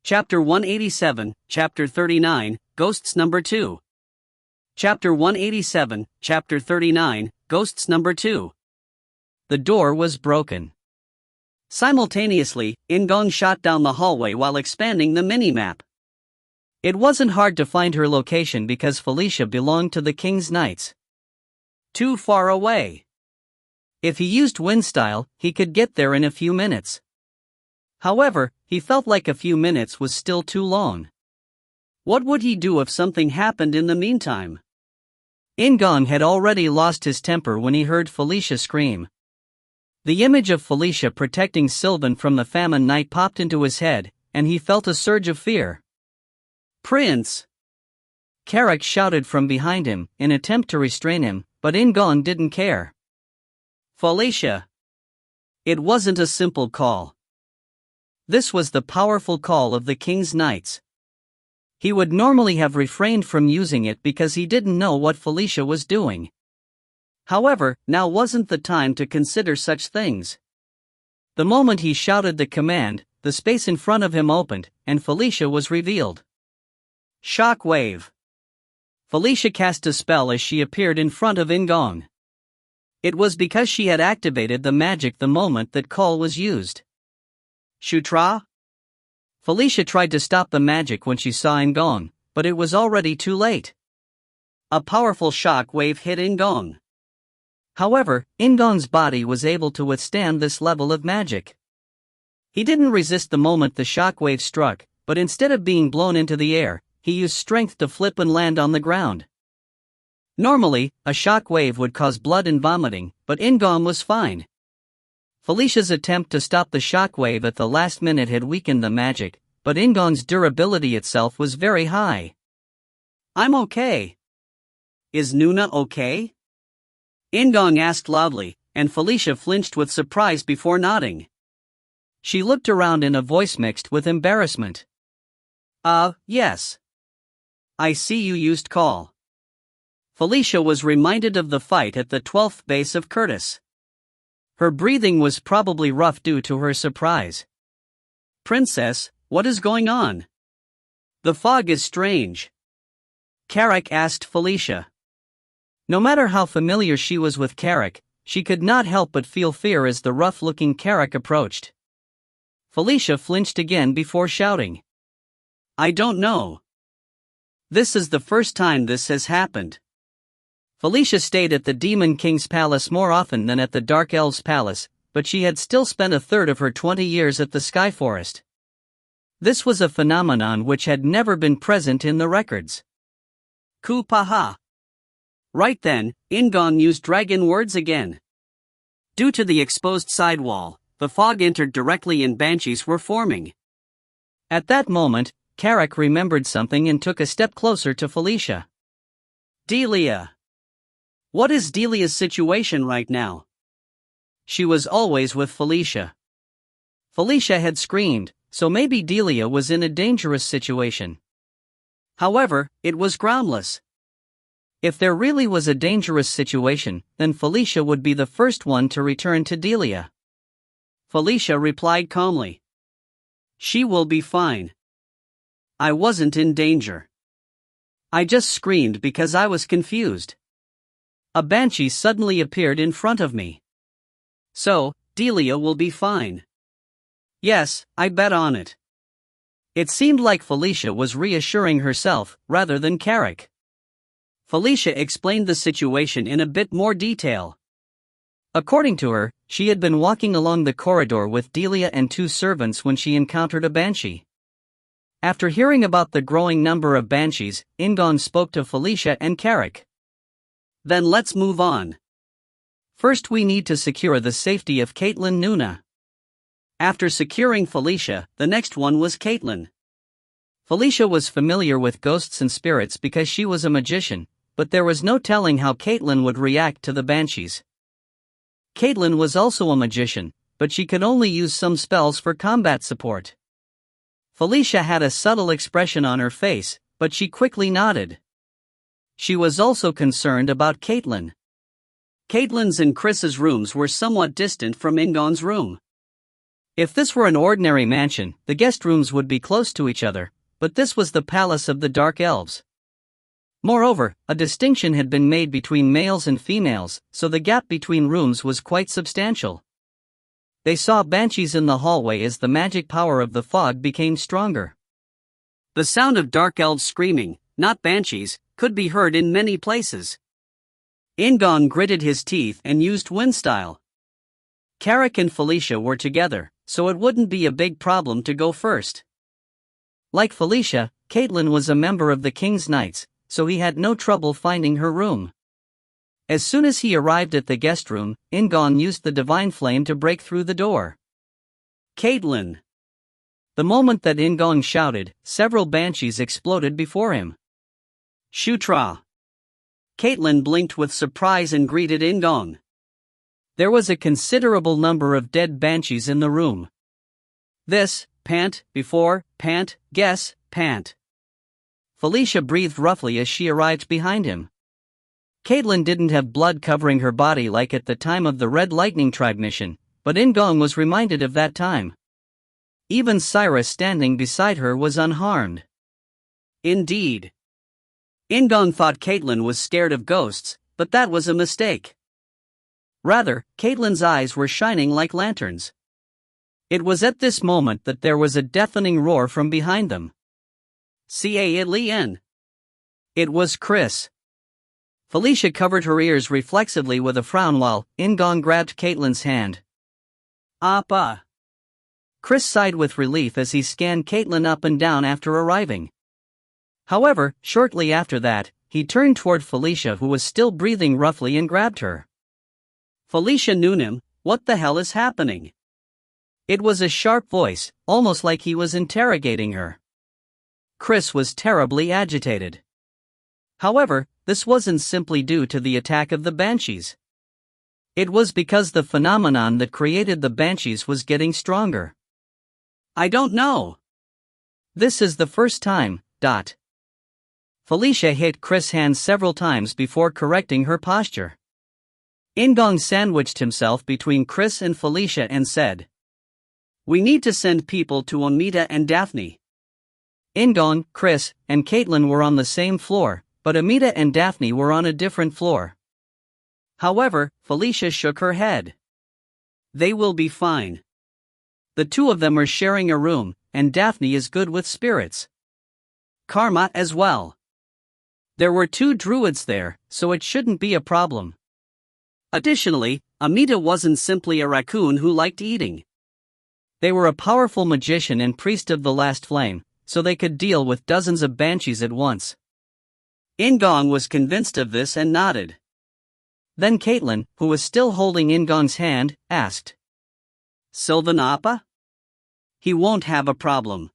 Chapter 187, Chapter 39, Ghosts Number 2. Chapter 187, Chapter 39, Ghosts Number 2. The door was broken. Simultaneously, In-gong shot down the hallway while expanding the minimap. It wasn't hard to find her location because Felicia belonged to the King's Knights. Too far away. If he used wind style, he could get there in a few minutes. However, he felt like a few minutes was still too long. What would he do if something happened in the meantime? In-gong had already lost his temper when he heard Felicia scream. The image of Felicia protecting Sylvan from the famine knight popped into his head, and he felt a surge of fear. "Prince!" Carrick shouted from behind him, in an attempt to restrain him, but In-gong didn't care. "Felicia!" It wasn't a simple call. This was the powerful call of the King's Knights. He would normally have refrained from using it because he didn't know what Felicia was doing. However, now wasn't the time to consider such things. The moment he shouted the command, the space in front of him opened, and Felicia was revealed. Shock wave. Felicia cast a spell as she appeared in front of In-gong. It was because she had activated the magic the moment that call was used. Shutra? Felicia tried to stop the magic when she saw In-gong, but it was already too late. A powerful shock wave hit In-gong. However, In-gong's body was able to withstand this level of magic. He didn't resist the moment the shock wave struck, but instead of being blown into the air, he used strength to flip and land on the ground. Normally, a shock wave would cause blood and vomiting, but In-gong was fine. Felicia's attempt to stop the shockwave at the last minute had weakened the magic, but In-gong's durability itself was very high. "I'm okay. Is Nuna okay?" In-gong asked loudly, and Felicia flinched with surprise before nodding. She looked around in a voice mixed with embarrassment. Yes. I see you used call." Felicia was reminded of the fight at the 12th base of Curtis. Her breathing was probably rough due to her surprise. "Princess, what is going on? The fog is strange." Carrick asked Felicia. No matter how familiar she was with Carrick, she could not help but feel fear as the rough-looking Carrick approached. Felicia flinched again before shouting. "I don't know. This is the first time this has happened." Felicia stayed at the Demon King's palace more often than at the Dark Elf's palace, but she had still spent a third of her 20 years at the Sky Forest. This was a phenomenon which had never been present in the records. Kupaha. Right then, In-gong used dragon words again. Due to the exposed sidewall, the fog entered directly and banshees were forming. At that moment, Carrick remembered something and took a step closer to Felicia. "Delia. What is Delia's situation right now?" She was always with Felicia. Felicia had screamed, so maybe Delia was in a dangerous situation. However, it was groundless. If there really was a dangerous situation, then Felicia would be the first one to return to Delia. Felicia replied calmly. "She will be fine. I wasn't in danger. I just screamed because I was confused. A banshee suddenly appeared in front of me. So, Delia will be fine. Yes, I bet on it." It seemed like Felicia was reassuring herself, rather than Carrick. Felicia explained the situation in a bit more detail. According to her, she had been walking along the corridor with Delia and two servants when she encountered a banshee. After hearing about the growing number of banshees, In-gong spoke to Felicia and Carrick. "Then let's move on. First we need to secure the safety of Caitlin Nuna." After securing Felicia, the next one was Caitlin. Felicia was familiar with ghosts and spirits because she was a magician, but there was no telling how Caitlin would react to the banshees. Caitlin was also a magician, but she could only use some spells for combat support. Felicia had a subtle expression on her face, but she quickly nodded. She was also concerned about Caitlin. Caitlin's and Chris's rooms were somewhat distant from In-gong's room. If this were an ordinary mansion, the guest rooms would be close to each other, but this was the palace of the Dark Elves. Moreover, a distinction had been made between males and females, so the gap between rooms was quite substantial. They saw banshees in the hallway as the magic power of the fog became stronger. The sound of Dark Elves screaming, not banshees, could be heard in many places. In-gong gritted his teeth and used wind style. Carrick and Felicia were together, so it wouldn't be a big problem to go first. Like Felicia, Caitlin was a member of the King's Knights, so he had no trouble finding her room. As soon as he arrived at the guest room, In-gong used the divine flame to break through the door. Caitlin! The moment that In-gong shouted, several banshees exploded before him. Shutra! Caitlin blinked with surprise and greeted In-gong. There was a considerable number of dead banshees in the room. This, pant, before, pant, guess, pant. Felicia breathed roughly as she arrived behind him. Caitlin didn't have blood covering her body like at the time of the Red Lightning Tribe mission, but In-gong was reminded of that time. Even Cyrus standing beside her was unharmed. Indeed. In-gong thought Caitlin was scared of ghosts, but that was a mistake. Rather, Caitlin's eyes were shining like lanterns. It was at this moment that there was a deafening roar from behind them. Ca-Li-En. It was Chris. Felicia covered her ears reflexively with a frown while In-gong grabbed Caitlin's hand. Appa. Chris sighed with relief as he scanned Caitlin up and down after arriving. However, shortly after that, he turned toward Felicia, who was still breathing roughly, and grabbed her. Felicia knew him. What the hell is happening? It was a sharp voice, almost like he was interrogating her. Chris was terribly agitated. However, this wasn't simply due to the attack of the banshees. It was because the phenomenon that created the banshees was getting stronger. I don't know. This is the first time. Felicia hit Chris' hand several times before correcting her posture. In-gong sandwiched himself between Chris and Felicia and said, "We need to send people to Amita and Daphne." In-gong, Chris, and Caitlin were on the same floor, but Amita and Daphne were on a different floor. However, Felicia shook her head. They will be fine. The two of them are sharing a room, and Daphne is good with spirits. Karma as well. There were two druids there, so it shouldn't be a problem. Additionally, Amita wasn't simply a raccoon who liked eating. They were a powerful magician and priest of the last flame, so they could deal with dozens of banshees at once. In-gong was convinced of this and nodded. Then Caitlin, who was still holding In-gong's hand, asked, "Sylvan Appa?" He won't have a problem.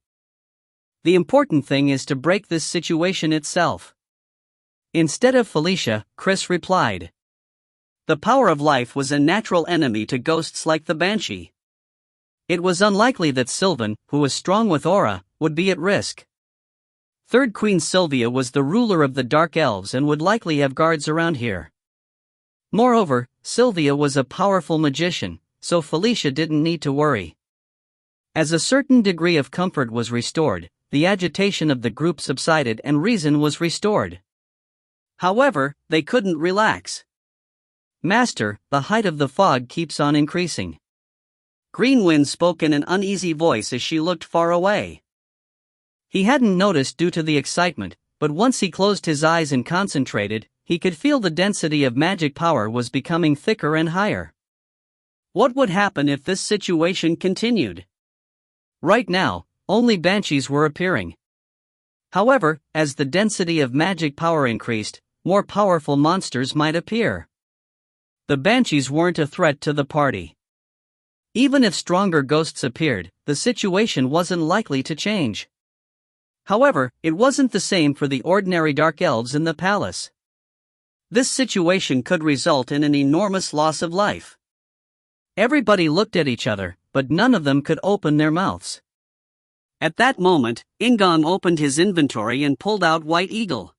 The important thing is to break this situation itself. Instead of Felicia, Chris replied. The power of life was a natural enemy to ghosts like the banshee. It was unlikely that Sylvan, who was strong with aura, would be at risk. Third Queen Sylvia was the ruler of the Dark Elves and would likely have guards around here. Moreover, Sylvia was a powerful magician, so Felicia didn't need to worry. As a certain degree of comfort was restored, the agitation of the group subsided and reason was restored. However, they couldn't relax. "Master, the height of the fog keeps on increasing." Greenwind spoke in an uneasy voice as she looked far away. He hadn't noticed due to the excitement, but once he closed his eyes and concentrated, he could feel the density of magic power was becoming thicker and higher. What would happen if this situation continued? Right now, only banshees were appearing. However, as the density of magic power increased, more powerful monsters might appear. The banshees weren't a threat to the party. Even if stronger ghosts appeared, the situation wasn't likely to change. However, it wasn't the same for the ordinary dark elves in the palace. This situation could result in an enormous loss of life. Everybody looked at each other, but none of them could open their mouths. At that moment, In-gong opened his inventory and pulled out White Eagle.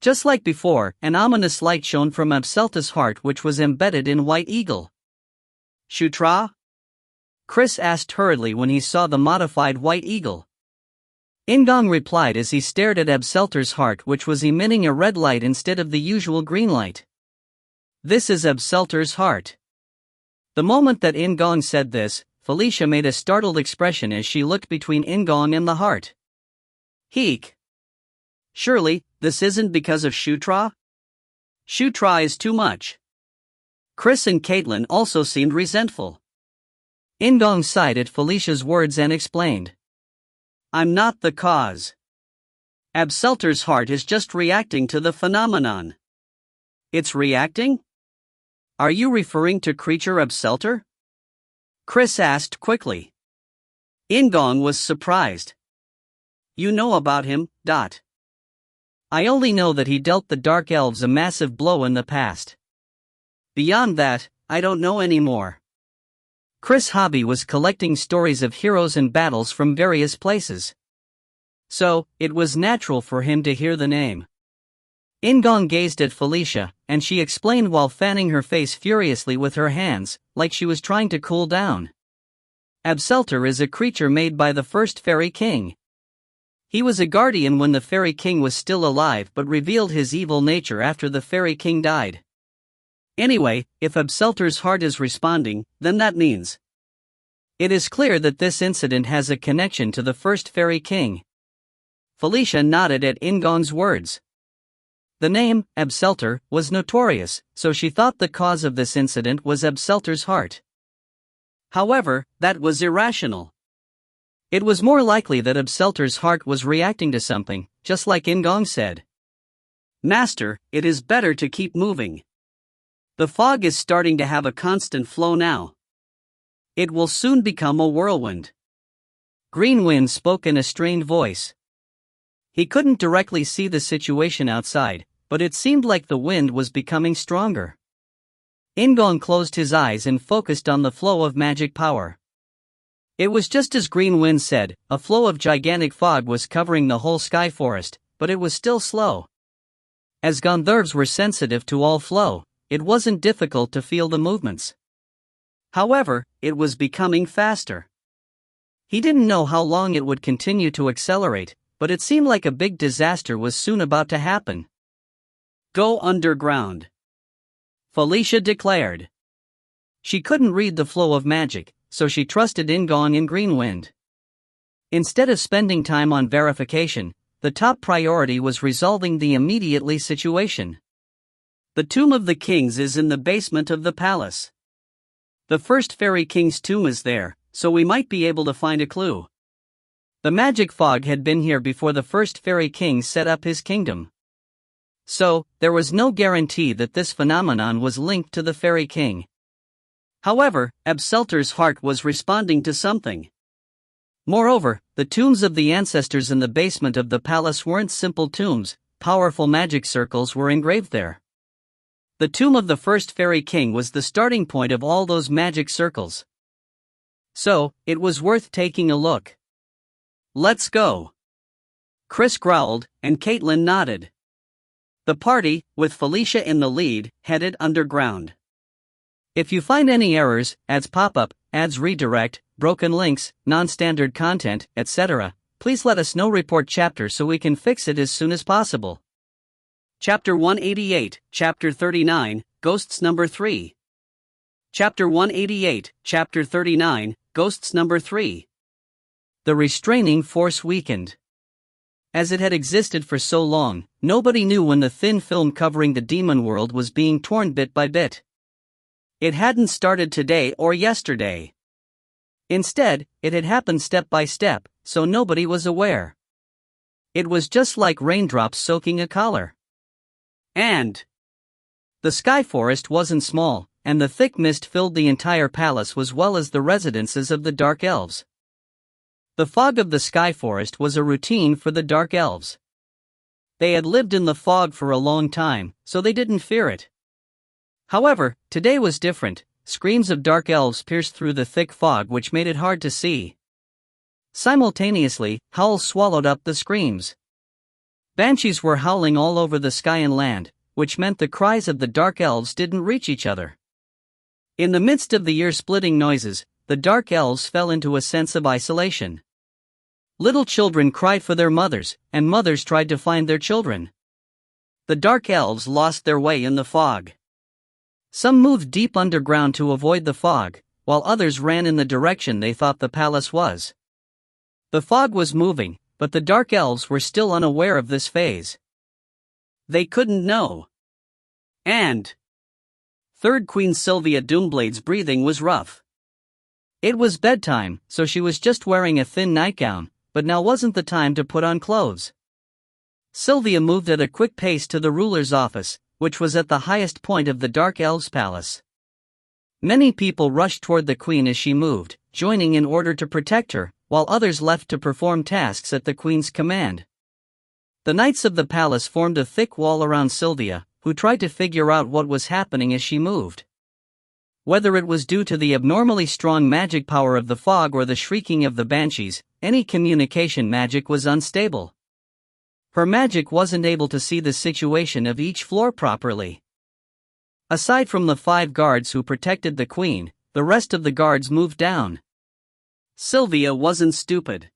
Just like before, an ominous light shone from Abselta's heart, which was embedded in White Eagle. "Shutra?" Chris asked hurriedly when he saw the modified white eagle. In-gong replied as he stared at Abselter's heart, which was emitting a red light instead of the usual green light. This is Abselter's heart. The moment that In-gong said this, Felicia made a startled expression as she looked between In-gong and the heart. Heek. Surely, this isn't because of Shutra? Shutra is too much. Chris and Caitlin also seemed resentful. In-gong sighed at Felicia's words and explained. I'm not the cause. Abselter's heart is just reacting to the phenomenon. It's reacting? Are you referring to creature Abselter? Chris asked quickly. In-gong was surprised. You know about him, Dot. I only know that he dealt the Dark Elves a massive blow in the past. Beyond that, I don't know anymore. Chris' hobby was collecting stories of heroes and battles from various places. So, it was natural for him to hear the name. In-gong gazed at Felicia, and she explained while fanning her face furiously with her hands, like she was trying to cool down. Abselter is a creature made by the first Fairy King. He was a guardian when the Fairy King was still alive but revealed his evil nature after the Fairy King died. Anyway, if Abselter's heart is responding, then that means it is clear that this incident has a connection to the first Fairy King. Felicia nodded at In-gong's words. The name, Abselter, was notorious, so she thought the cause of this incident was Abselter's heart. However, that was irrational. It was more likely that Abselter's heart was reacting to something, just like In-gong said. Master, it is better to keep moving. The fog is starting to have a constant flow now. It will soon become a whirlwind. Green Wind spoke in a strained voice. He couldn't directly see the situation outside, but it seemed like the wind was becoming stronger. In-gong closed his eyes and focused on the flow of magic power. It was just as Green Wind said, a flow of gigantic fog was covering the whole sky forest, but it was still slow. As Gandharvs were sensitive to all flow, it wasn't difficult to feel the movements. However, it was becoming faster. He didn't know how long it would continue to accelerate, but it seemed like a big disaster was soon about to happen. Go underground, Felicia declared. She couldn't read the flow of magic, so she trusted In-gong and Green Wind. Instead of spending time on verification, the top priority was resolving the immediately situation. The Tomb of the Kings is in the basement of the palace. The first Fairy King's tomb is there, so we might be able to find a clue. The magic fog had been here before the first Fairy King set up his kingdom. So, there was no guarantee that this phenomenon was linked to the Fairy King. However, Abselter's heart was responding to something. Moreover, the tombs of the ancestors in the basement of the palace weren't simple tombs, powerful magic circles were engraved there. The tomb of the first Fairy King was the starting point of all those magic circles. So, it was worth taking a look. Let's go. Chris growled, and Caitlin nodded. The party, with Felicia in the lead, headed underground. If you find any errors, ads pop up, ads redirect, broken links, non-standard content, etc., please let us know. Report chapter so we can fix it as soon as possible. Chapter 188, Chapter 39, Ghosts Number 3. Chapter 188, Chapter 39, Ghosts Number 3. The restraining force weakened. As it had existed for so long, nobody knew when the thin film covering the demon world was being torn bit by bit. It hadn't started today or yesterday. Instead, it had happened step by step, so nobody was aware. It was just like raindrops soaking a collar. And the sky forest wasn't small, and the thick mist filled the entire palace as well as the residences of the Dark Elves. The fog of the sky forest was a routine for the Dark Elves. They had lived in the fog for a long time, so they didn't fear it. However, today was different. Screams of Dark Elves pierced through the thick fog, which made it hard to see. Simultaneously, howls swallowed up the screams. Banshees were howling all over the sky and land, which meant the cries of the Dark Elves didn't reach each other. In the midst of the ear-splitting noises, the dark elves fell into a sense of isolation. Little children cried for their mothers, and mothers tried to find their children. The dark elves lost their way in the fog. Some moved deep underground to avoid the fog, while others ran in the direction they thought the palace was. The fog was moving, but the dark elves were still unaware of this phase. They couldn't know. And Third Queen Sylvia Doomblade's breathing was rough. It was bedtime, so she was just wearing a thin nightgown, but now wasn't the time to put on clothes. Sylvia moved at a quick pace to the ruler's office, which was at the highest point of the Dark Elves' palace. Many people rushed toward the queen as she moved, joining in order to protect her, while others left to perform tasks at the queen's command. The knights of the palace formed a thick wall around Sylvia, who tried to figure out what was happening as she moved. Whether it was due to the abnormally strong magic power of the fog or the shrieking of the banshees, any communication magic was unstable. Her magic wasn't able to see the situation of each floor properly. Aside from the 5 guards who protected the queen, the rest of the guards moved down. Sylvia wasn't stupid.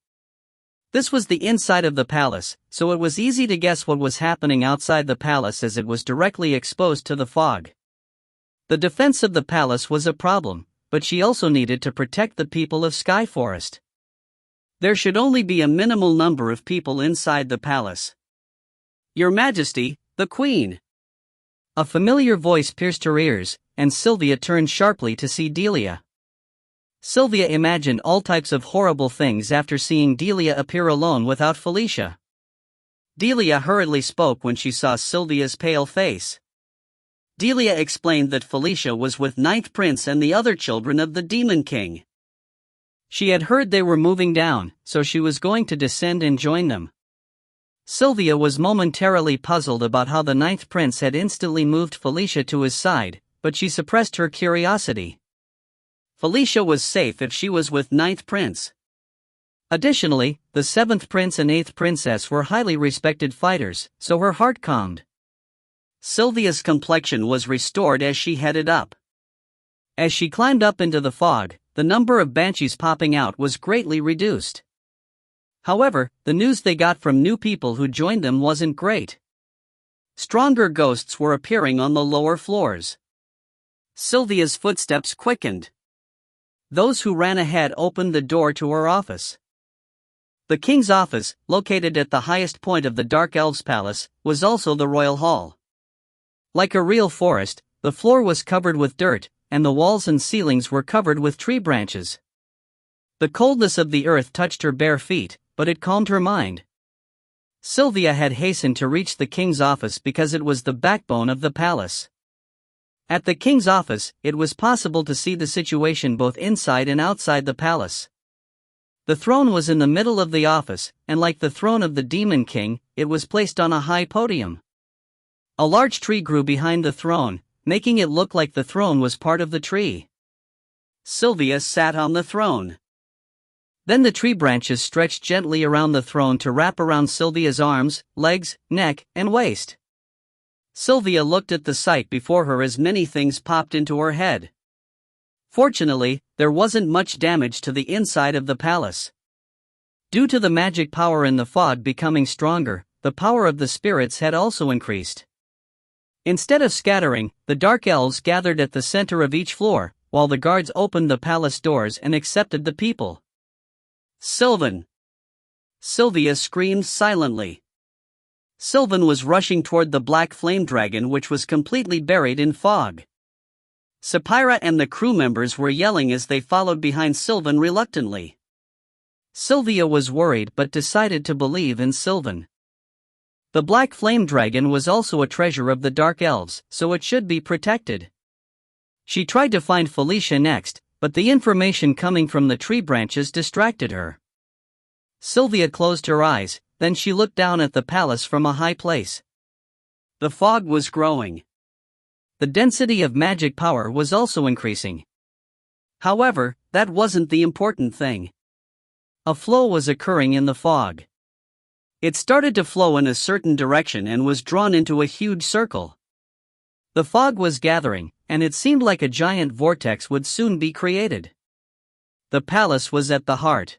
This was the inside of the palace, so it was easy to guess what was happening outside the palace as it was directly exposed to the fog. The defense of the palace was a problem, but she also needed to protect the people of Sky Forest. There should only be a minimal number of people inside the palace. Your Majesty, the Queen! A familiar voice pierced her ears, and Sylvia turned sharply to see Delia. Sylvia imagined all types of horrible things after seeing Delia appear alone without Felicia. Delia hurriedly spoke when she saw Sylvia's pale face. Delia explained that Felicia was with Ninth Prince and the other children of the Demon King. She had heard they were moving down, so she was going to descend and join them. Sylvia was momentarily puzzled about how the Ninth Prince had instantly moved Felicia to his side, but she suppressed her curiosity. Felicia was safe if she was with Ninth Prince. Additionally, the 7th Prince and 8th Princess were highly respected fighters, so her heart calmed. Sylvia's complexion was restored as she headed up. As she climbed up into the fog, the number of banshees popping out was greatly reduced. However, the news they got from new people who joined them wasn't great. Stronger ghosts were appearing on the lower floors. Sylvia's footsteps quickened. Those who ran ahead opened the door to her office. The king's office, located at the highest point of the Dark Elves' palace, was also the royal hall. Like a real forest, the floor was covered with dirt, and the walls and ceilings were covered with tree branches. The coldness of the earth touched her bare feet, but it calmed her mind. Sylvia had hastened to reach the king's office because it was the backbone of the palace. At the king's office, it was possible to see the situation both inside and outside the palace. The throne was in the middle of the office, and like the throne of the Demon King, it was placed on a high podium. A large tree grew behind the throne, making it look like the throne was part of the tree. Sylvia sat on the throne. Then the tree branches stretched gently around the throne to wrap around Sylvia's arms, legs, neck, and waist. Sylvia looked at the sight before her as many things popped into her head. Fortunately, there wasn't much damage to the inside of the palace. Due to the magic power in the fog becoming stronger, the power of the spirits had also increased. Instead of scattering, the Dark Elves gathered at the center of each floor, while the guards opened the palace doors and accepted the people. Sylvan! Sylvia screamed silently. Sylvan was rushing toward the black flame dragon, which was completely buried in fog. Sapphira and the crew members were yelling as they followed behind Sylvan reluctantly. Sylvia was worried but decided to believe in Sylvan. The black flame dragon was also a treasure of the Dark Elves, so it should be protected. She tried to find Felicia next, but the information coming from the tree branches distracted her. Sylvia closed her eyes, then she looked down at the palace from a high place. The fog was growing. The density of magic power was also increasing. However, that wasn't the important thing. A flow was occurring in the fog. It started to flow in a certain direction and was drawn into a huge circle. The fog was gathering, and it seemed like a giant vortex would soon be created. The palace was at the heart.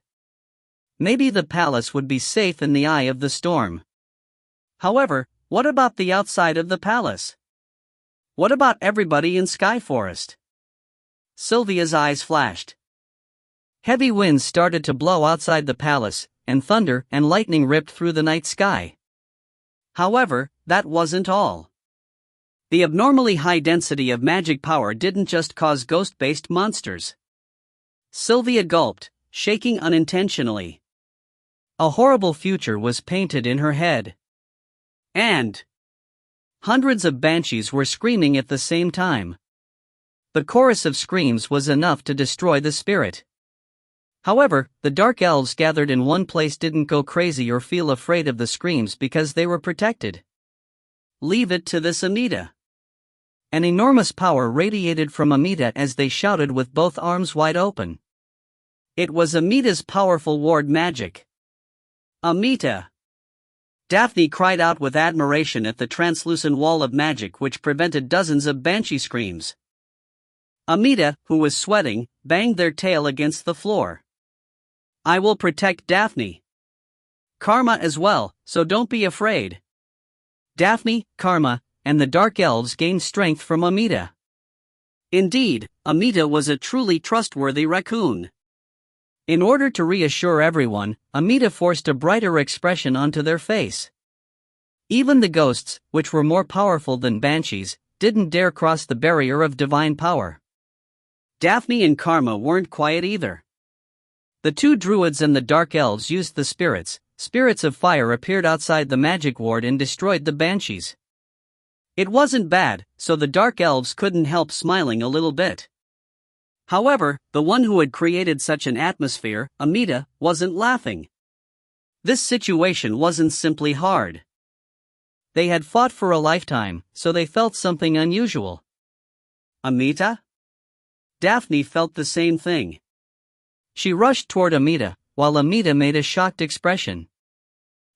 Maybe the palace would be safe in the eye of the storm. However, what about the outside of the palace? What about everybody in Sky Forest? Sylvia's eyes flashed. Heavy winds started to blow outside the palace, and thunder and lightning ripped through the night sky. However, that wasn't all. The abnormally high density of magic power didn't just cause ghost-based monsters. Sylvia gulped, shaking unintentionally. A horrible future was painted in her head. And hundreds of banshees were screaming at the same time. The chorus of screams was enough to destroy the spirit. However, the dark elves gathered in one place didn't go crazy or feel afraid of the screams because they were protected. Leave it to this Amita. An enormous power radiated from Amita as they shouted with both arms wide open. It was Amita's powerful ward magic. Amita! Daphne cried out with admiration at the translucent wall of magic which prevented dozens of banshee screams. Amita, who was sweating, banged their tail against the floor. I will protect Daphne. Karma as well, so don't be afraid. Daphne, Karma, and the Dark Elves gained strength from Amita. Indeed, Amita was a truly trustworthy raccoon. In order to reassure everyone, Amita forced a brighter expression onto their face. Even the ghosts, which were more powerful than banshees, didn't dare cross the barrier of divine power. Daphne and Karma weren't quiet either. The two druids and the dark elves used the spirits of fire appeared outside the magic ward and destroyed the banshees. It wasn't bad, so the dark elves couldn't help smiling a little bit. However, the one who had created such an atmosphere, Amita, wasn't laughing. This situation wasn't simply hard. They had fought for a lifetime, so they felt something unusual. Amita? Daphne felt the same thing. She rushed toward Amita, while Amita made a shocked expression.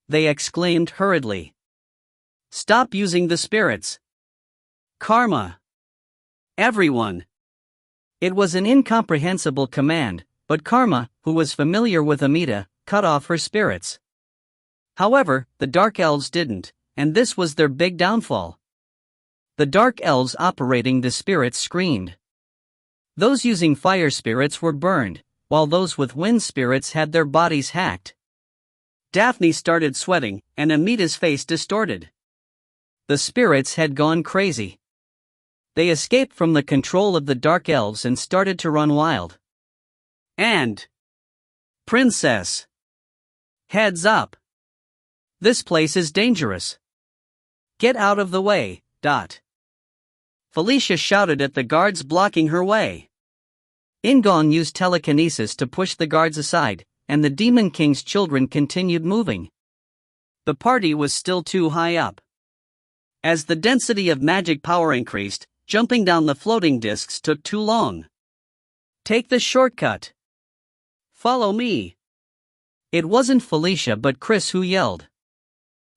They exclaimed hurriedly. Stop using the spirits! Karma! Everyone! It was an incomprehensible command, but Karma, who was familiar with Amita, cut off her spirits. However, the Dark Elves didn't, and this was their big downfall. The Dark Elves operating the spirits screamed. Those using fire spirits were burned, while those with wind spirits had their bodies hacked. Daphne started sweating, and Amita's face distorted. The spirits had gone crazy. They escaped from the control of the Dark Elves and started to run wild. And Princess! Heads up! This place is dangerous. Get out of the way, ... Felicia shouted at the guards blocking her way. In-gong used telekinesis to push the guards aside, and the Demon King's children continued moving. The party was still too high up. As the density of magic power increased, jumping down the floating discs took too long. Take the shortcut. Follow me. It wasn't Felicia but Chris who yelled.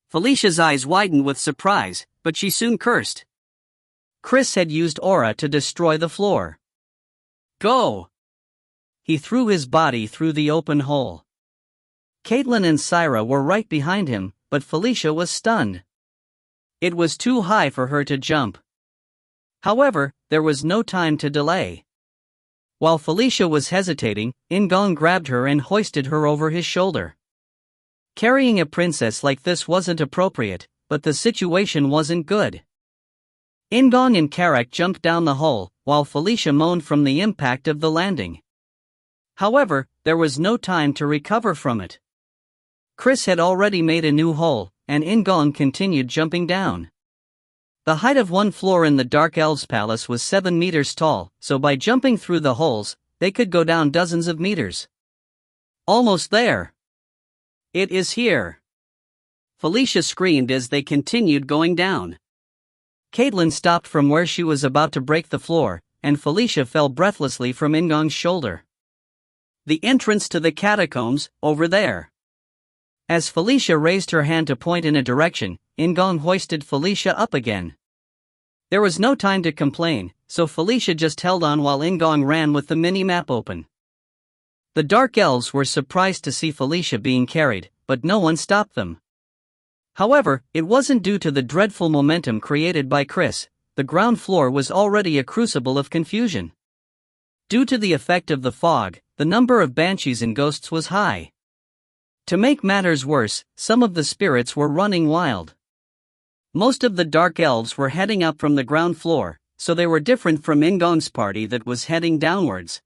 Felicia's eyes widened with surprise, but she soon cursed. Chris had used aura to destroy the floor. Go! He threw his body through the open hole. Caitlin and Syra were right behind him, but Felicia was stunned. It was too high for her to jump. However, there was no time to delay. While Felicia was hesitating, In-gong grabbed her and hoisted her over his shoulder. Carrying a princess like this wasn't appropriate, but the situation wasn't good. In-gong and Karak jumped down the hole, while Felicia moaned from the impact of the landing. However, there was no time to recover from it. Chris had already made a new hole, and In-gong continued jumping down. The height of one floor in the Dark Elves' palace was 7 meters tall, so by jumping through the holes, they could go down dozens of meters. Almost there. It is here. Felicia screamed as they continued going down. Caitlin stopped from where she was about to break the floor, and Felicia fell breathlessly from In-gong's shoulder. The entrance to the catacombs, over there. As Felicia raised her hand to point in a direction, In-gong hoisted Felicia up again. There was no time to complain, so Felicia just held on while In-gong ran with the mini-map open. The Dark Elves were surprised to see Felicia being carried, but no one stopped them. However, it wasn't due to the dreadful momentum created by Chris. The ground floor was already a crucible of confusion. Due to the effect of the fog, the number of banshees and ghosts was high. To make matters worse, some of the spirits were running wild. Most of the Dark Elves were heading up from the ground floor, so they were different from In-gong's party that was heading downwards.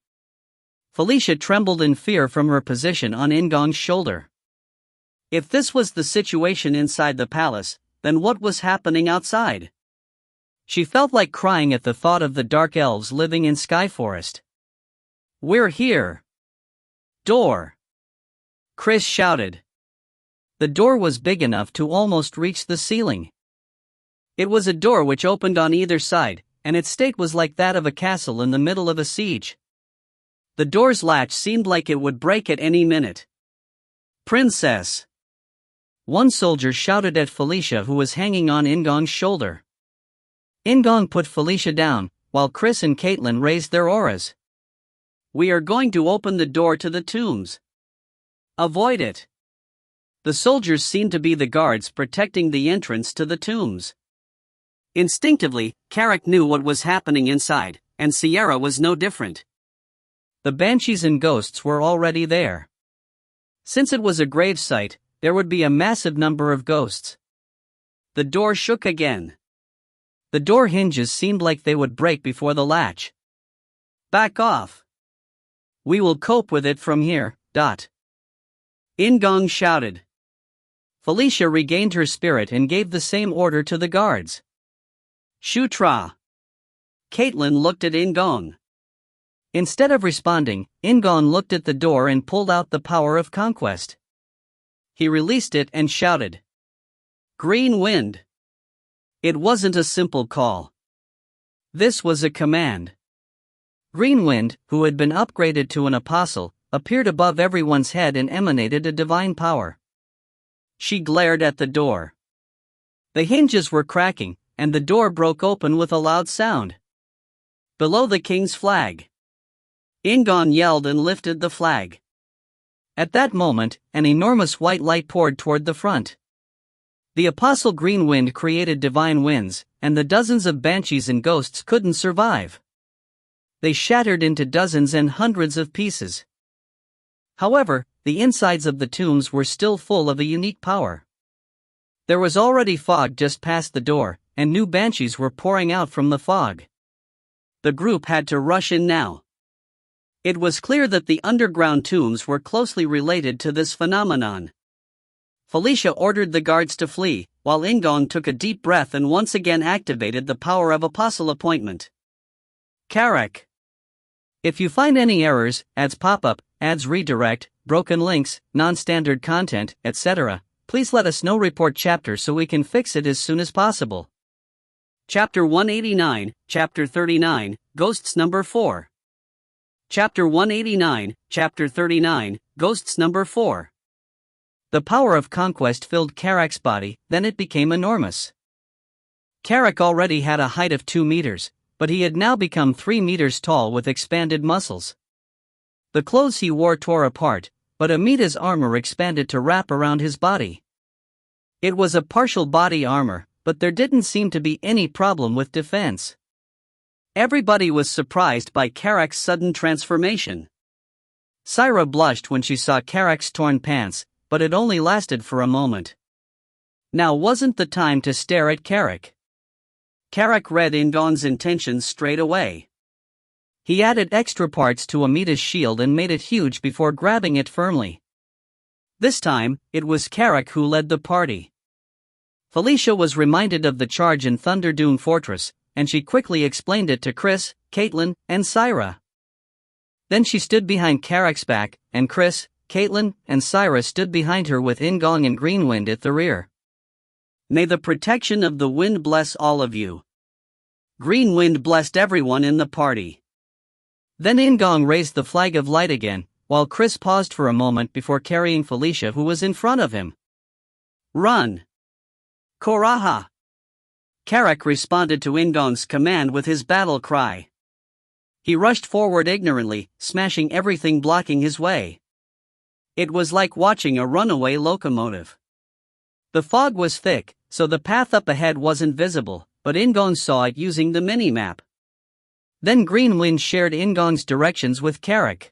Felicia trembled in fear from her position on In-gong's shoulder. If this was the situation inside the palace, then what was happening outside? She felt like crying at the thought of the Dark Elves living in Sky Forest. "We're here!" "Door!" Chris shouted. The door was big enough to almost reach the ceiling. It was a door which opened on either side, and its state was like that of a castle in the middle of a siege. The door's latch seemed like it would break at any minute. "Princess!" One soldier shouted at Felicia, who was hanging on In-gong's shoulder. In-gong put Felicia down, while Chris and Caitlin raised their auras. "We are going to open the door to the tombs. Avoid it." The soldiers seemed to be the guards protecting the entrance to the tombs. Instinctively, Carrick knew what was happening inside, and Sierra was no different. The banshees and ghosts were already there. Since it was a grave site, there would be a massive number of ghosts. The door shook again. The door hinges seemed like they would break before the latch. "Back off. We will cope with it from here." In-gong shouted. Felicia regained her spirit and gave the same order to the guards. "Shutra." Caitlin looked at In-gong. Instead of responding, In-gong looked at the door and pulled out the power of conquest. He released it and shouted, "Green wind." It wasn't a simple call. This was a command. Green wind, who had been upgraded to an apostle, appeared above everyone's head and emanated a divine power. She glared at the door. The hinges were cracking, and the door broke open with a loud sound. Below the king's flag. In-gong yelled and lifted the flag. At that moment, an enormous white light poured toward the front. The apostle green wind created divine winds, and the dozens of banshees and ghosts couldn't survive. They shattered into dozens and hundreds of pieces. However, the insides of the tombs were still full of a unique power. There was already fog just past the door, and new banshees were pouring out from the fog. The group had to rush in now. It was clear that the underground tombs were closely related to this phenomenon. Felicia ordered the guards to flee, while In-gong took a deep breath and once again activated the power of apostle appointment. Carrick. If you find any errors, ads pop-up, ads redirect, broken links, non-standard content, etc., please let us know. Report chapter so we can fix it as soon as possible. Chapter 189, Chapter 39, Ghosts Number 4. Chapter 189, Chapter 39, Ghosts Number 4. The power of conquest filled Carrick's body, then it became enormous. Carrick already had a height of 2 meters, but he had now become 3 meters tall with expanded muscles. The clothes he wore tore apart, but Amita's armor expanded to wrap around his body. It was a partial body armor, but there didn't seem to be any problem with defense. Everybody was surprised by Carrick's sudden transformation. Syra blushed when she saw Carrick's torn pants, but it only lasted for a moment. Now wasn't the time to stare at Carrick. Carrick read In-gong's intentions straight away. He added extra parts to Amita's shield and made it huge before grabbing it firmly. This time, it was Carrick who led the party. Felicia was reminded of the charge in Thunder Dune Fortress, and she quickly explained it to Chris, Caitlin, and Syra. Then she stood behind Carrick's back, and Chris, Caitlin, and Syra stood behind her with In-gong and Greenwind at the rear. May the protection of the wind bless all of you. Greenwind blessed everyone in the party. Then In-gong raised the flag of light again, while Chris paused for a moment before carrying Felicia, who was in front of him. Run! Koraha! Carrick responded to In-gong's command with his battle cry. He rushed forward ignorantly, smashing everything blocking his way. It was like watching a runaway locomotive. The fog was thick, so the path up ahead wasn't visible, but In-gong saw it using the mini-map. Then Green Wind shared In-gong's directions with Carrick.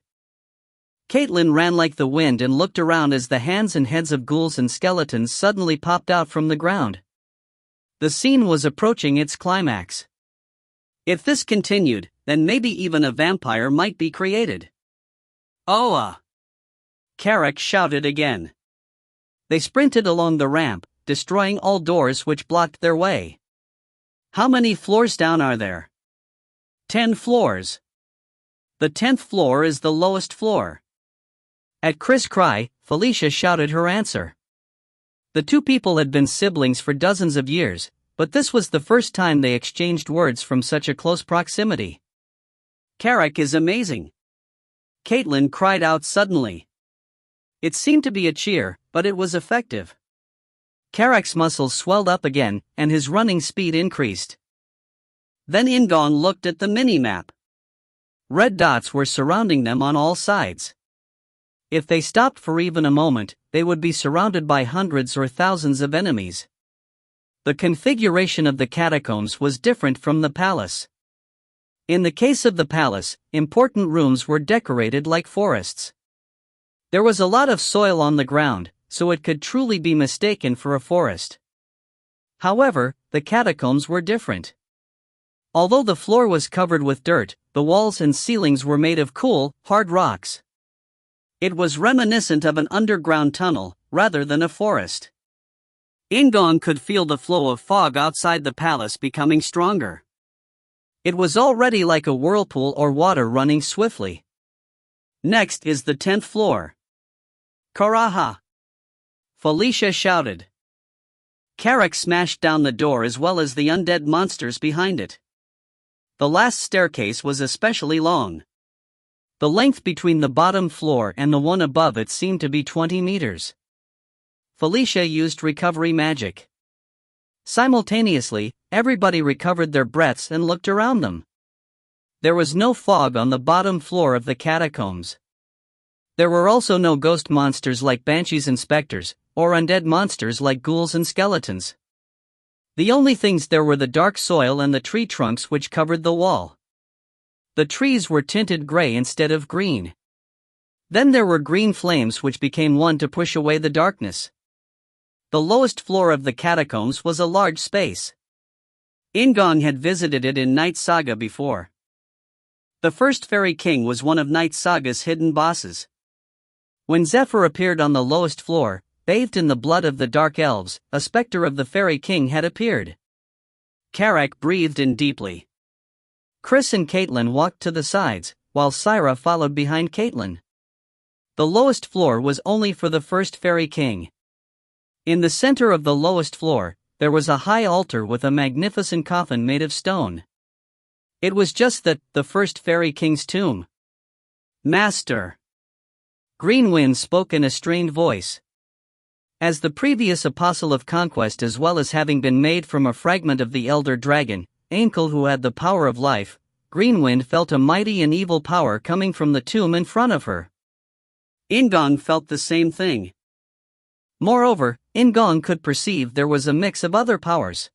Caitlin ran like the wind and looked around as the hands and heads of ghouls and skeletons suddenly popped out from the ground. The scene was approaching its climax. If this continued, then maybe even a vampire might be created. "Oh, Carrick shouted again. They sprinted along the ramp, destroying all doors which blocked their way. "How many floors down are there?" 10 floors. The 10th floor is the lowest floor. At Chris' cry, Felicia shouted her answer. The two people had been siblings for dozens of years, but this was the first time they exchanged words from such a close proximity. "Carrick is amazing!" Caitlin cried out suddenly. It seemed to be a cheer, but it was effective. Carrick's muscles swelled up again, and his running speed increased. Then In-gong looked at the mini-map. Red dots were surrounding them on all sides. If they stopped for even a moment, they would be surrounded by hundreds or thousands of enemies. The configuration of the catacombs was different from the palace. In the case of the palace, important rooms were decorated like forests. There was a lot of soil on the ground, so it could truly be mistaken for a forest. However, the catacombs were different. Although the floor was covered with dirt, the walls and ceilings were made of cool, hard rocks. It was reminiscent of an underground tunnel, rather than a forest. In-gong could feel the flow of fog outside the palace becoming stronger. It was already like a whirlpool or water running swiftly. "Next is the 10th floor. Karaha!" Felicia shouted. Carrick smashed down the door as well as the undead monsters behind it. The last staircase was especially long. The length between the bottom floor and the one above it seemed to be 20 meters. Felicia used recovery magic. Simultaneously, everybody recovered their breaths and looked around them. There was no fog on the bottom floor of the catacombs. There were also no ghost monsters like banshees and specters, or undead monsters like ghouls and skeletons. The only things there were the dark soil and the tree trunks which covered the wall. The trees were tinted gray instead of green. Then there were green flames which became one to push away the darkness. The lowest floor of the catacombs was a large space. In-gong had visited it in Knight Saga before. The first fairy king was one of Knight Saga's hidden bosses. When Zephyr appeared on the lowest floor, bathed in the blood of the dark elves, a specter of the fairy king had appeared. Carrick breathed in deeply. Chris and Caitlin walked to the sides, while Syra followed behind Caitlin. The lowest floor was only for the first fairy king. In the center of the lowest floor, there was a high altar with a magnificent coffin made of stone. It was just the first fairy king's tomb. "Master!" Green Wind spoke in a strained voice. As the previous apostle of conquest, as well as having been made from a fragment of the elder dragon, Ainkel, who had the power of life, Green Wind felt a mighty and evil power coming from the tomb in front of her. In-gong felt the same thing. Moreover, In-gong could perceive there was a mix of other powers.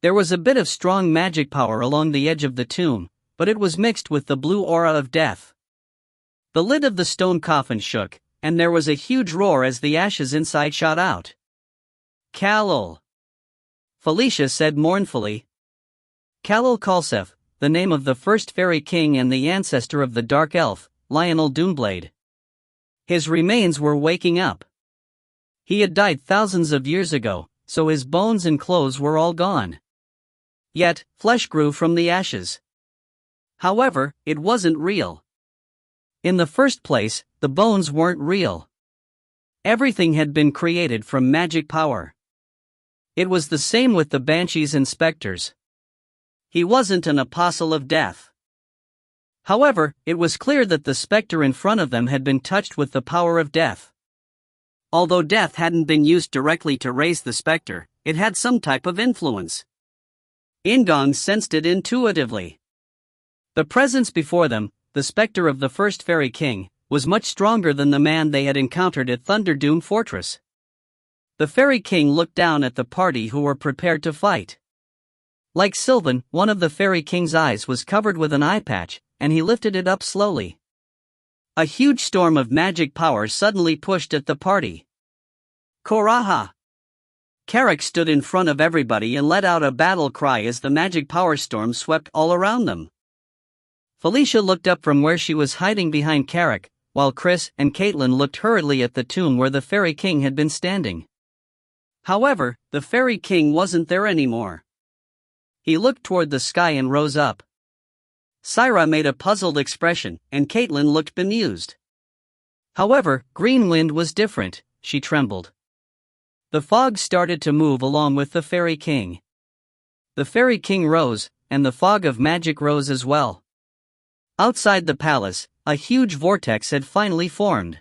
There was a bit of strong magic power along the edge of the tomb, but it was mixed with the blue aura of death. The lid of the stone coffin shook, and there was a huge roar as the ashes inside shot out. "Kal-ul," Felicia said mournfully. Kal-ul Kalsef, the name of the first fairy king and the ancestor of the dark elf, Lionel Doomblade. His remains were waking up. He had died thousands of years ago, so his bones and clothes were all gone. Yet, flesh grew from the ashes. However, it wasn't real. In the first place, the bones weren't real. Everything had been created from magic power. It was the same with the banshees and specters. He wasn't an apostle of death. However, it was clear that the specter in front of them had been touched with the power of death. Although death hadn't been used directly to raise the specter, it had some type of influence. In-gong sensed it intuitively. The presence before them, the specter of the first Fairy King, was much stronger than the man they had encountered at Thunderdoom Fortress. The Fairy King looked down at the party who were prepared to fight. Like Sylvan, one of the Fairy King's eyes was covered with an eye patch, and he lifted it up slowly. A huge storm of magic power suddenly pushed at the party. Koraha! Carrick stood in front of everybody and let out a battle cry as the magic power storm swept all around them. Felicia looked up from where she was hiding behind Carrick, while Chris and Caitlin looked hurriedly at the tomb where the Fairy King had been standing. However, the Fairy King wasn't there anymore. He looked toward the sky and rose up. Syra made a puzzled expression, and Caitlin looked bemused. However, Green Wind was different. She trembled. The fog started to move along with the Fairy King. The Fairy King rose, and the fog of magic rose as well. Outside the palace, a huge vortex had finally formed.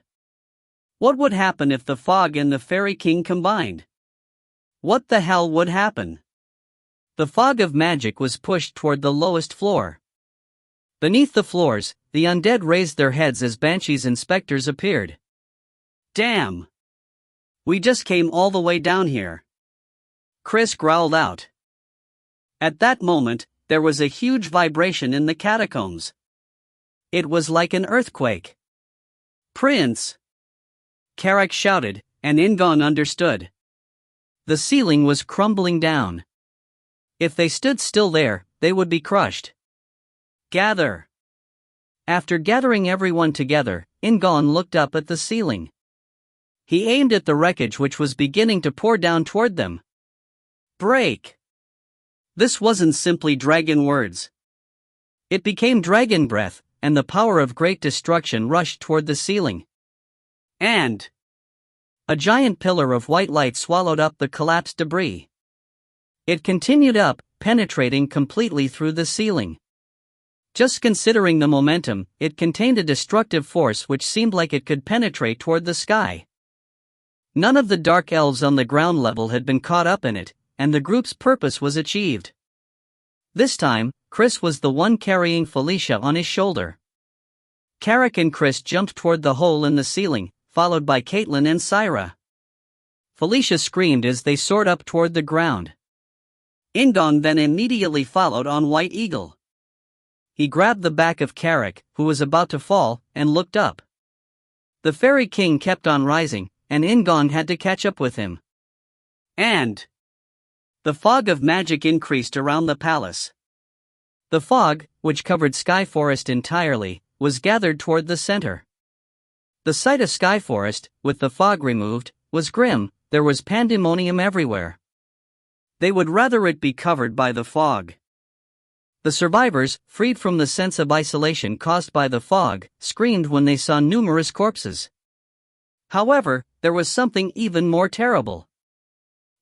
What would happen if the fog and the Fairy King combined? What the hell would happen? The fog of magic was pushed toward the lowest floor. Beneath the floors, the undead raised their heads as Banshee's inspectors appeared. Damn! We just came all the way down here. Chris growled out. At that moment, there was a huge vibration in the catacombs. It was like an earthquake. Prince! Carrick shouted, and In-gong understood. The ceiling was crumbling down. If they stood still there, they would be crushed. Gather! After gathering everyone together, In-gong looked up at the ceiling. He aimed at the wreckage which was beginning to pour down toward them. Break! This wasn't simply dragon words. It became dragon breath, and the power of great destruction rushed toward the ceiling. And a giant pillar of white light swallowed up the collapsed debris. It continued up, penetrating completely through the ceiling. Just considering the momentum, it contained a destructive force which seemed like it could penetrate toward the sky. None of the dark elves on the ground level had been caught up in it, and the group's purpose was achieved. This time, Chris was the one carrying Felicia on his shoulder. Carrick and Chris jumped toward the hole in the ceiling, followed by Caitlin and Syra. Felicia screamed as they soared up toward the ground. In-gong then immediately followed on White Eagle. He grabbed the back of Carrick, who was about to fall, and looked up. The Fairy King kept on rising, and In-gong had to catch up with him. And the fog of magic increased around the palace. The fog, which covered Sky Forest entirely, was gathered toward the center. The sight of Sky Forest, with the fog removed, was grim. There was pandemonium everywhere. They would rather it be covered by the fog. The survivors, freed from the sense of isolation caused by the fog, screamed when they saw numerous corpses. However, there was something even more terrible.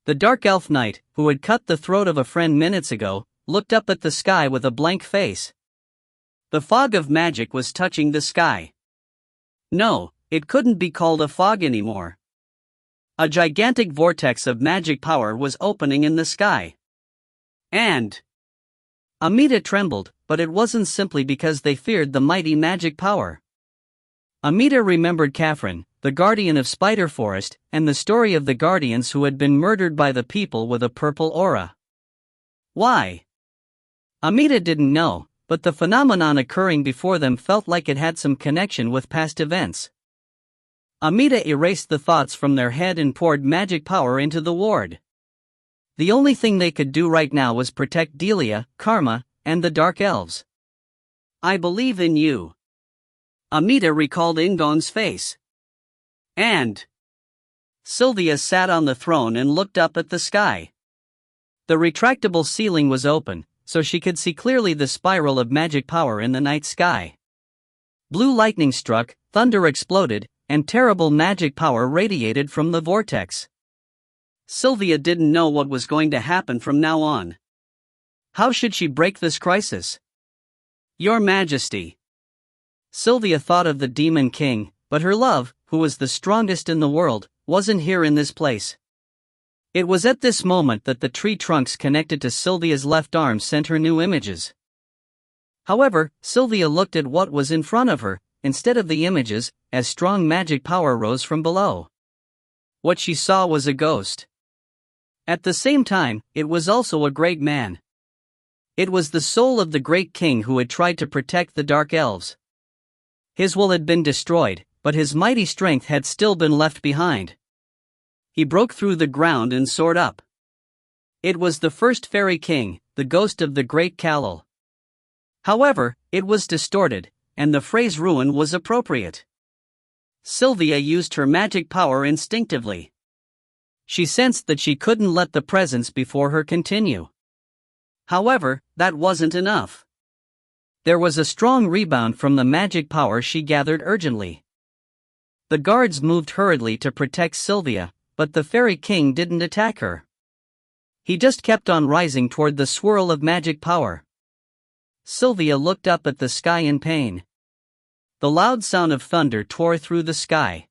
The Dark Elf Knight, who had cut the throat of a friend minutes ago, looked up at the sky with a blank face. The fog of magic was touching the sky. No, it couldn't be called a fog anymore. A gigantic vortex of magic power was opening in the sky. And Amita trembled, but it wasn't simply because they feared the mighty magic power. Amita remembered Catherine, the guardian of Spider Forest, and the story of the guardians who had been murdered by the people with a purple aura. Why? Amita didn't know, but the phenomenon occurring before them felt like it had some connection with past events. Amita erased the thoughts from their head and poured magic power into the ward. The only thing they could do right now was protect Delia, Karma, and the Dark Elves. I believe in you. Amita recalled In-gong's face. And Sylvia sat on the throne and looked up at the sky. The retractable ceiling was open, so she could see clearly the spiral of magic power in the night sky. Blue lightning struck, thunder exploded, and terrible magic power radiated from the vortex. Sylvia didn't know what was going to happen from now on. How should she break this crisis? Your Majesty. Sylvia thought of the Demon King, but her love, who was the strongest in the world, wasn't here in this place. It was at this moment that the tree trunks connected to Sylvia's left arm sent her new images. However, Sylvia looked at what was in front of her, instead of the images, as strong magic power rose from below. What she saw was a ghost. At the same time, it was also a great man. It was the soul of the great king who had tried to protect the Dark Elves. His will had been destroyed, but his mighty strength had still been left behind. He broke through the ground and soared up. It was the first fairy king, the ghost of the great Kal-El. However, it was distorted, and the phrase ruin was appropriate. Sylvia used her magic power instinctively. She sensed that she couldn't let the presence before her continue. However, that wasn't enough. There was a strong rebound from the magic power she gathered urgently. The guards moved hurriedly to protect Sylvia, but the fairy king didn't attack her. He just kept on rising toward the swirl of magic power. Sylvia looked up at the sky in pain. The loud sound of thunder tore through the sky.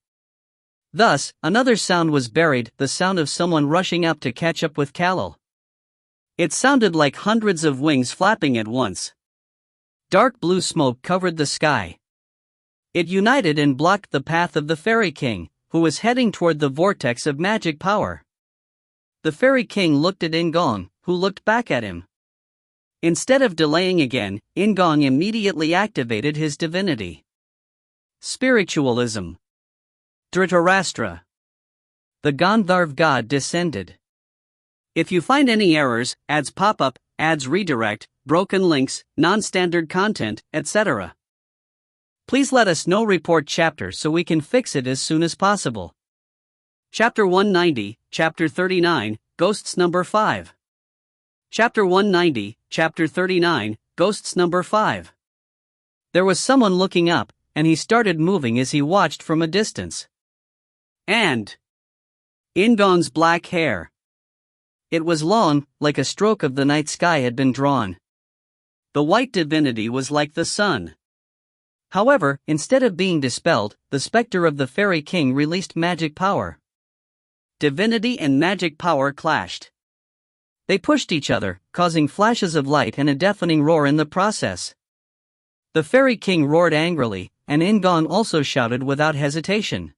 Thus, another sound was buried, the sound of someone rushing up to catch up with Kal-El. It sounded like hundreds of wings flapping at once. Dark blue smoke covered the sky. It united and blocked the path of the Fairy King, who was heading toward the vortex of magic power. The Fairy King looked at In-gong, who looked back at him. Instead of delaying again, In-gong immediately activated his divinity. Spiritualism. Dhritarashtra. The Gandharv god descended. If you find any errors, ads pop up, ads redirect, broken links, non-standard content, etc., please let us know. Report chapter so we can fix it as soon as possible. Chapter 190, Chapter 39, Ghosts Number 5. Chapter 190, Chapter 39, Ghosts Number 5. There was someone looking up, and he started moving as he watched from a distance. And In-gong's black hair. It was long, like a stroke of the night sky had been drawn. The white divinity was like the sun. However, instead of being dispelled, the specter of the Fairy King released magic power. Divinity and magic power clashed. They pushed each other, causing flashes of light and a deafening roar in the process. The Fairy King roared angrily, and In-gong also shouted without hesitation.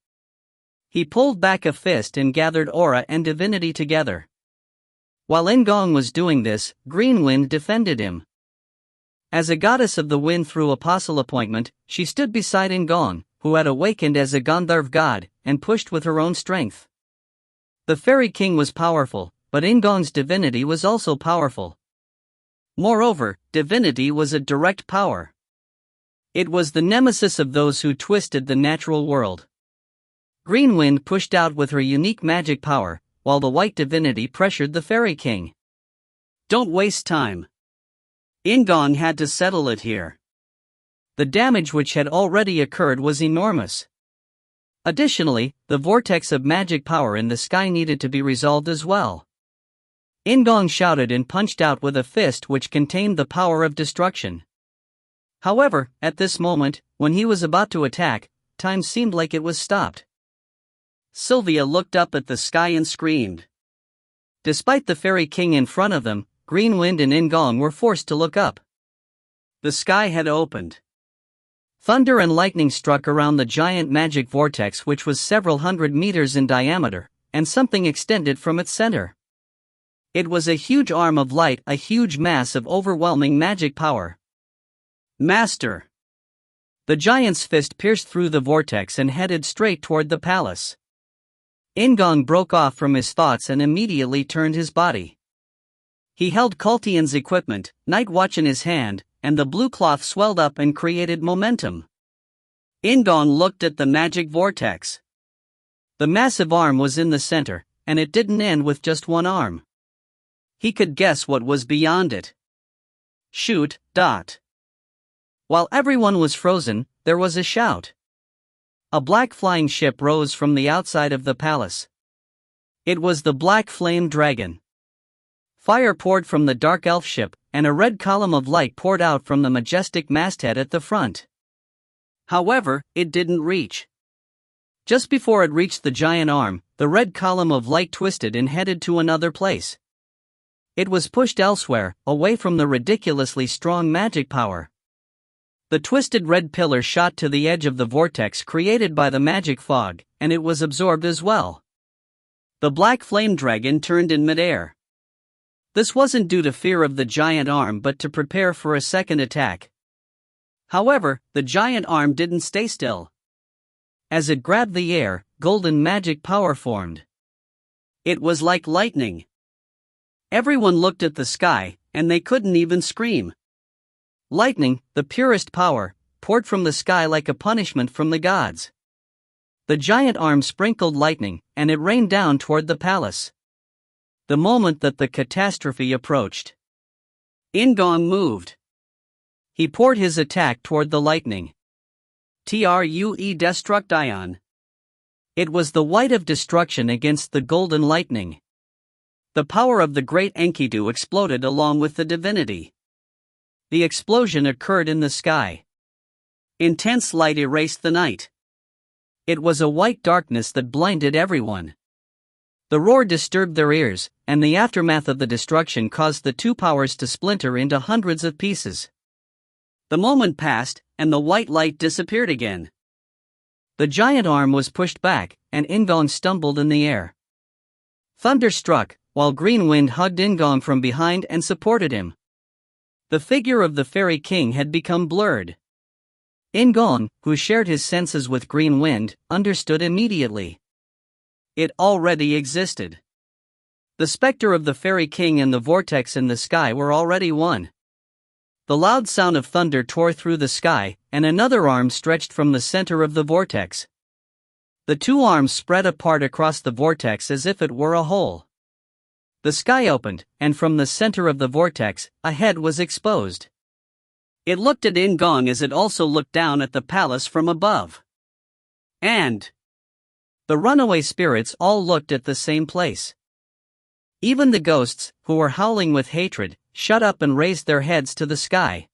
He pulled back a fist and gathered aura and divinity together. While In-gong was doing this, Green Wind defended him. As a goddess of the wind through apostle appointment, she stood beside In-gong, who had awakened as a Gandharv god, and pushed with her own strength. The Fairy King was powerful, but In-gong's divinity was also powerful. Moreover, divinity was a direct power. It was the nemesis of those who twisted the natural world. Green Wind pushed out with her unique magic power, while the white divinity pressured the Fairy King. Don't waste time. In-gong had to settle it here. The damage which had already occurred was enormous. Additionally, the vortex of magic power in the sky needed to be resolved as well. In-gong shouted and punched out with a fist which contained the power of destruction. However, at this moment, when he was about to attack, time seemed like it was stopped. Sylvia looked up at the sky and screamed. Despite the Fairy King in front of them, Green Wind and In-gong were forced to look up. The sky had opened. Thunder and lightning struck around the giant magic vortex, which was several hundred meters in diameter, and something extended from its center. It was a huge arm of light, a huge mass of overwhelming magic power. Master! The giant's fist pierced through the vortex and headed straight toward the palace. In-gong broke off from his thoughts and immediately turned his body. He held Kultian's equipment, Night Watch in his hand, and the blue cloth swelled up and created momentum. In-gong looked at the magic vortex. The massive arm was in the center, and it didn't end with just one arm. He could guess what was beyond it. Shoot. While everyone was frozen, there was a shout. A black flying ship rose from the outside of the palace. It was the Black Flame Dragon. Fire poured from the dark elf ship, and a red column of light poured out from the majestic masthead at the front. However, it didn't reach. Just before it reached the giant arm, the red column of light twisted and headed to another place. It was pushed elsewhere, away from the ridiculously strong magic power. The twisted red pillar shot to the edge of the vortex created by the magic fog, and it was absorbed as well. The black flame dragon turned in midair. This wasn't due to fear of the giant arm but to prepare for a second attack. However, the giant arm didn't stay still. As it grabbed the air, golden magic power formed. It was like lightning. Everyone looked at the sky, and they couldn't even scream. Lightning, the purest power, poured from the sky like a punishment from the gods. The giant arm sprinkled lightning, and it rained down toward the palace. The moment that the catastrophe approached, In-gong moved. He poured his attack toward the lightning. True Destruction. It was the white of destruction against the golden lightning. The power of the great Enkidu exploded along with the divinity. The explosion occurred in the sky. Intense light erased the night. It was a white darkness that blinded everyone. The roar disturbed their ears, and the aftermath of the destruction caused the two powers to splinter into hundreds of pieces. The moment passed, and the white light disappeared again. The giant arm was pushed back, and In-gong stumbled in the air. Thunder struck, while green wind hugged In-gong from behind and supported him. The figure of the fairy king had become blurred. In-gong, who shared his senses with green wind, understood immediately. It already existed. The specter of the fairy king and the vortex in the sky were already one. The loud sound of thunder tore through the sky, and another arm stretched from the center of the vortex. The two arms spread apart across the vortex as if it were a hole. The sky opened, and from the center of the vortex, a head was exposed. It looked at In-gong as it also looked down at the palace from above. And the runaway spirits all looked at the same place. Even the ghosts, who were howling with hatred, shut up and raised their heads to the sky.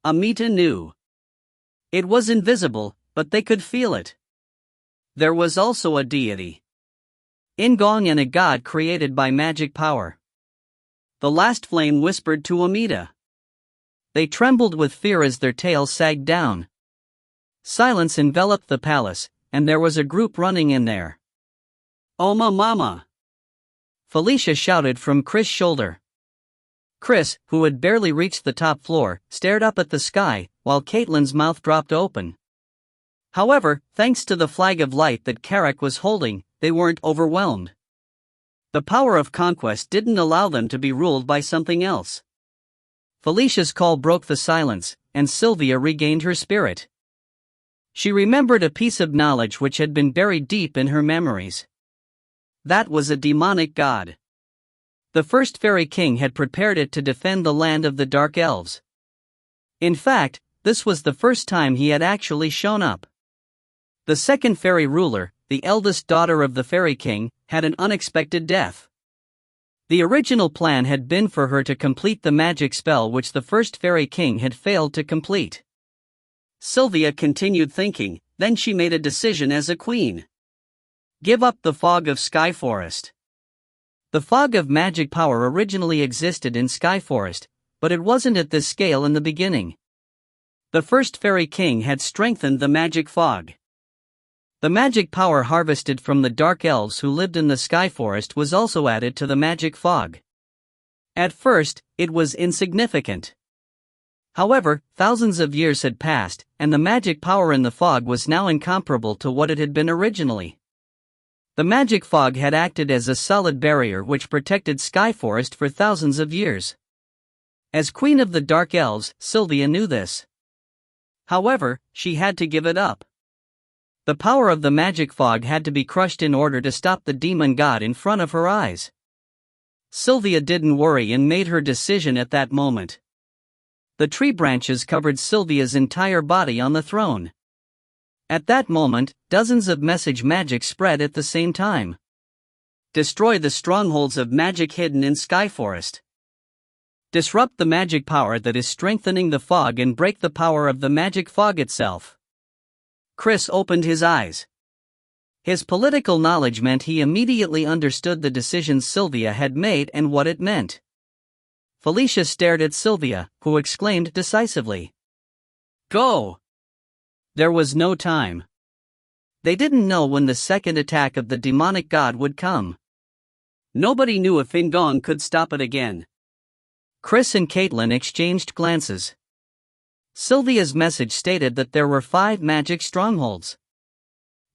Amita knew. It was invisible, but they could feel it. There was also a deity. In-gong and a god created by magic power. The last flame whispered to Amita. They trembled with fear as their tails sagged down. Silence enveloped the palace, and there was a group running in there. "Oma mama!" Felicia shouted from Chris' shoulder. Chris, who had barely reached the top floor, stared up at the sky, while Caitlin's mouth dropped open. However, thanks to the flag of light that Carrick was holding, they weren't overwhelmed. The power of conquest didn't allow them to be ruled by something else. Felicia's call broke the silence, and Sylvia regained her spirit. She remembered a piece of knowledge which had been buried deep in her memories. That was a demonic god. The first fairy king had prepared it to defend the land of the dark elves. In fact, this was the first time he had actually shown up. The second fairy ruler, the eldest daughter of the fairy king, had an unexpected death. The original plan had been for her to complete the magic spell which the first fairy king had failed to complete. Sylvia continued thinking, then she made a decision as a queen. Give up the fog of Sky Forest. The fog of magic power originally existed in Sky Forest, but it wasn't at this scale in the beginning. The first fairy king had strengthened the magic fog. The magic power harvested from the dark elves who lived in the Sky Forest was also added to the magic fog. At first, it was insignificant. However, thousands of years had passed, and the magic power in the fog was now incomparable to what it had been originally. The magic fog had acted as a solid barrier which protected Sky Forest for thousands of years. As Queen of the Dark Elves, Sylvia knew this. However, she had to give it up. The power of the magic fog had to be crushed in order to stop the demon god in front of her eyes. Sylvia didn't worry and made her decision at that moment. The tree branches covered Sylvia's entire body on the throne. At that moment, dozens of message magic spread at the same time. Destroy the strongholds of magic hidden in Sky Forest. Disrupt the magic power that is strengthening the fog and break the power of the magic fog itself. Chris opened his eyes. His political knowledge meant he immediately understood the decisions Sylvia had made and what it meant. Felicia stared at Sylvia, who exclaimed decisively. Go! There was no time. They didn't know when the second attack of the demonic god would come. Nobody knew if In-gong could stop it again. Chris and Caitlin exchanged glances. Sylvia's message stated that there were 5 magic strongholds.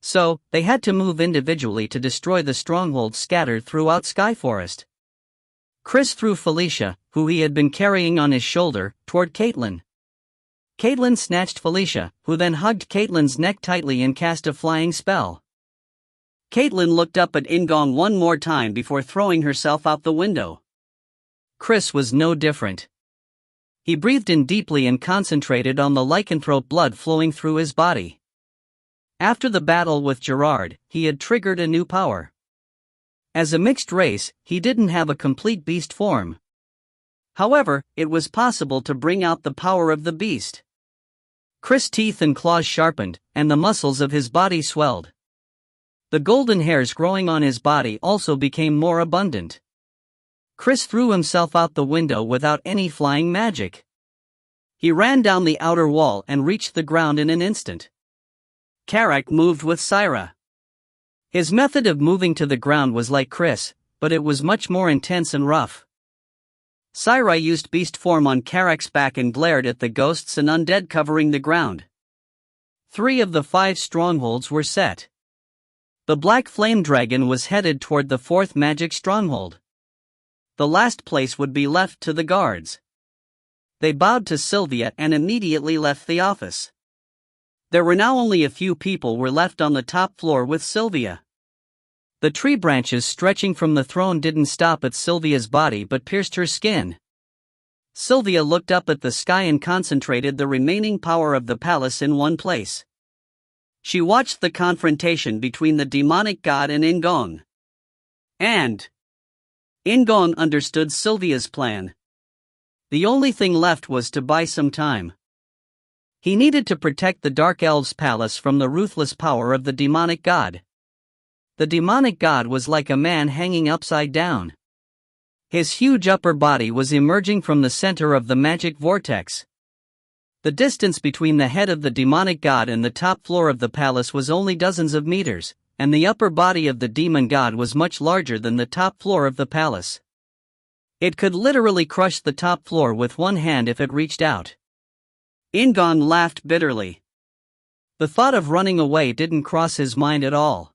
So, they had to move individually to destroy the strongholds scattered throughout Skyforest. Chris threw Felicia, who he had been carrying on his shoulder, toward Caitlin. Caitlin snatched Felicia, who then hugged Caitlin's neck tightly and cast a flying spell. Caitlin looked up at In-gong one more time before throwing herself out the window. Chris was no different. He breathed in deeply and concentrated on the lycanthrope blood flowing through his body. After the battle with Gerard, he had triggered a new power. As a mixed race, he didn't have a complete beast form. However, it was possible to bring out the power of the beast. Chris' teeth and claws sharpened, and the muscles of his body swelled. The golden hairs growing on his body also became more abundant. Chris threw himself out the window without any flying magic. He ran down the outer wall and reached the ground in an instant. Karak moved with Syra. His method of moving to the ground was like Chris, but it was much more intense and rough. Syra used beast form on Karak's back and glared at the ghosts and undead covering the ground. 3 of the 5 strongholds were set. The black flame dragon was headed toward the 4th magic stronghold. The last place would be left to the guards. They bowed to Sylvia and immediately left the office. There were now only a few people were left on the top floor with Sylvia. The tree branches stretching from the throne didn't stop at Sylvia's body but pierced her skin. Sylvia looked up at the sky and concentrated the remaining power of the palace in one place. She watched the confrontation between the demonic god and In-gong. And In-gong understood Sylvia's plan. The only thing left was to buy some time. He needed to protect the Dark Elves' palace from the ruthless power of the demonic god. The demonic god was like a man hanging upside down. His huge upper body was emerging from the center of the magic vortex. The distance between the head of the demonic god and the top floor of the palace was only dozens of meters, and the upper body of the demon god was much larger than the top floor of the palace. It could literally crush the top floor with one hand if it reached out. In-gong laughed bitterly. The thought of running away didn't cross his mind at all.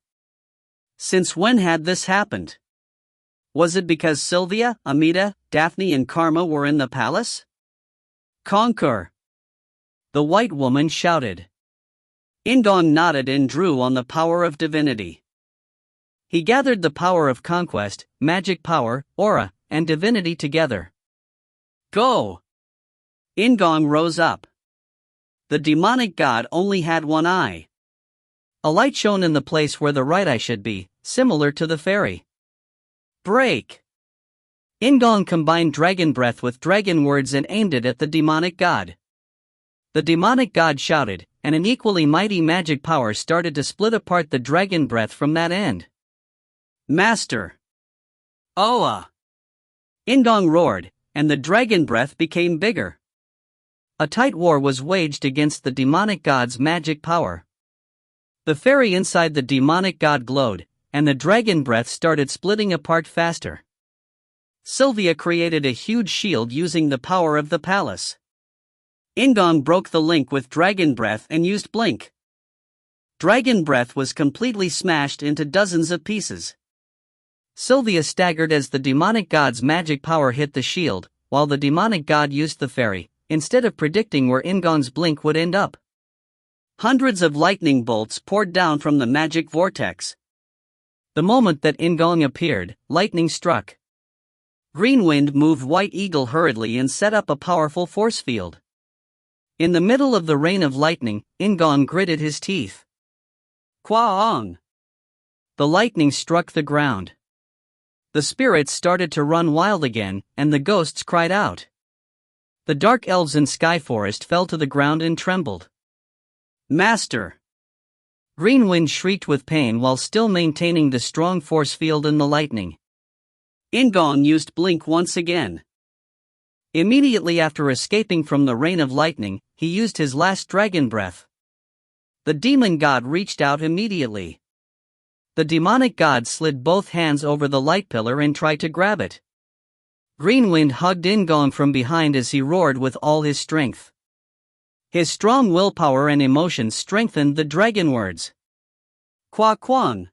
Since when had this happened? Was it because Sylvia, Amita, Daphne and Karma were in the palace? Conquer! The white woman shouted. In-gong nodded and drew on the power of divinity. He gathered the power of conquest, magic power, aura, and divinity together. Go! In-gong rose up. The demonic god only had one eye. A light shone in the place where the right eye should be, similar to the fairy. Break! In-gong combined dragon breath with dragon words and aimed it at the demonic god. The demonic god shouted, and an equally mighty magic power started to split apart the dragon breath from that end. Master! Oa! In-gong roared, and the dragon breath became bigger. A tight war was waged against the demonic god's magic power. The fairy inside the demonic god glowed, and the dragon breath started splitting apart faster. Sylvia created a huge shield using the power of the palace. In-gong broke the link with dragon breath and used blink. Dragon breath was completely smashed into dozens of pieces. Sylvia staggered as the demonic god's magic power hit the shield, while the demonic god used the fairy, instead of predicting where In-gong's blink would end up. Hundreds of lightning bolts poured down from the magic vortex. The moment that In-gong appeared, lightning struck. Green Wind moved White Eagle hurriedly and set up a powerful force field. In the middle of the rain of lightning, In-gong gritted his teeth. Kwaong! The lightning struck the ground. The spirits started to run wild again, and the ghosts cried out. The dark elves in Skyforest fell to the ground and trembled. Master! Green Wind shrieked with pain while still maintaining the strong force field in the lightning. In-gong used blink once again. Immediately after escaping from the rain of lightning, he used his last dragon breath. The demon god reached out immediately. The demonic god slid both hands over the light pillar and tried to grab it. Green Wind hugged In-gong from behind as he roared with all his strength. His strong willpower and emotion strengthened the dragon words. Kwa Kwang.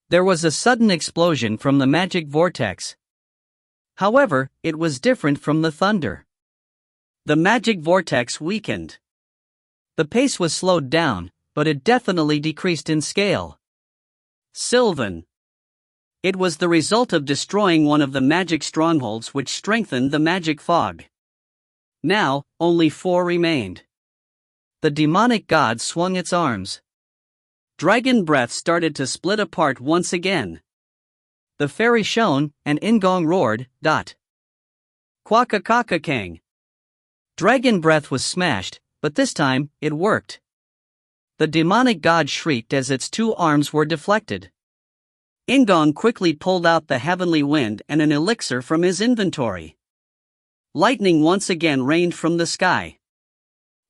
There was a sudden explosion from the magic vortex. However, it was different from the thunder. The magic vortex weakened. The pace was slowed down, but it definitely decreased in scale. Sylvan. It was the result of destroying one of the magic strongholds which strengthened the magic fog. Now, only 4 remained. The demonic god swung its arms. Dragon breath started to split apart once again. The fairy shone, and In-gong roared, Quack-a-cock-a-kang. Dragon breath was smashed, but this time, it worked. The demonic god shrieked as its 2 arms were deflected. In-gong quickly pulled out the heavenly wind and an elixir from his inventory. Lightning once again rained from the sky.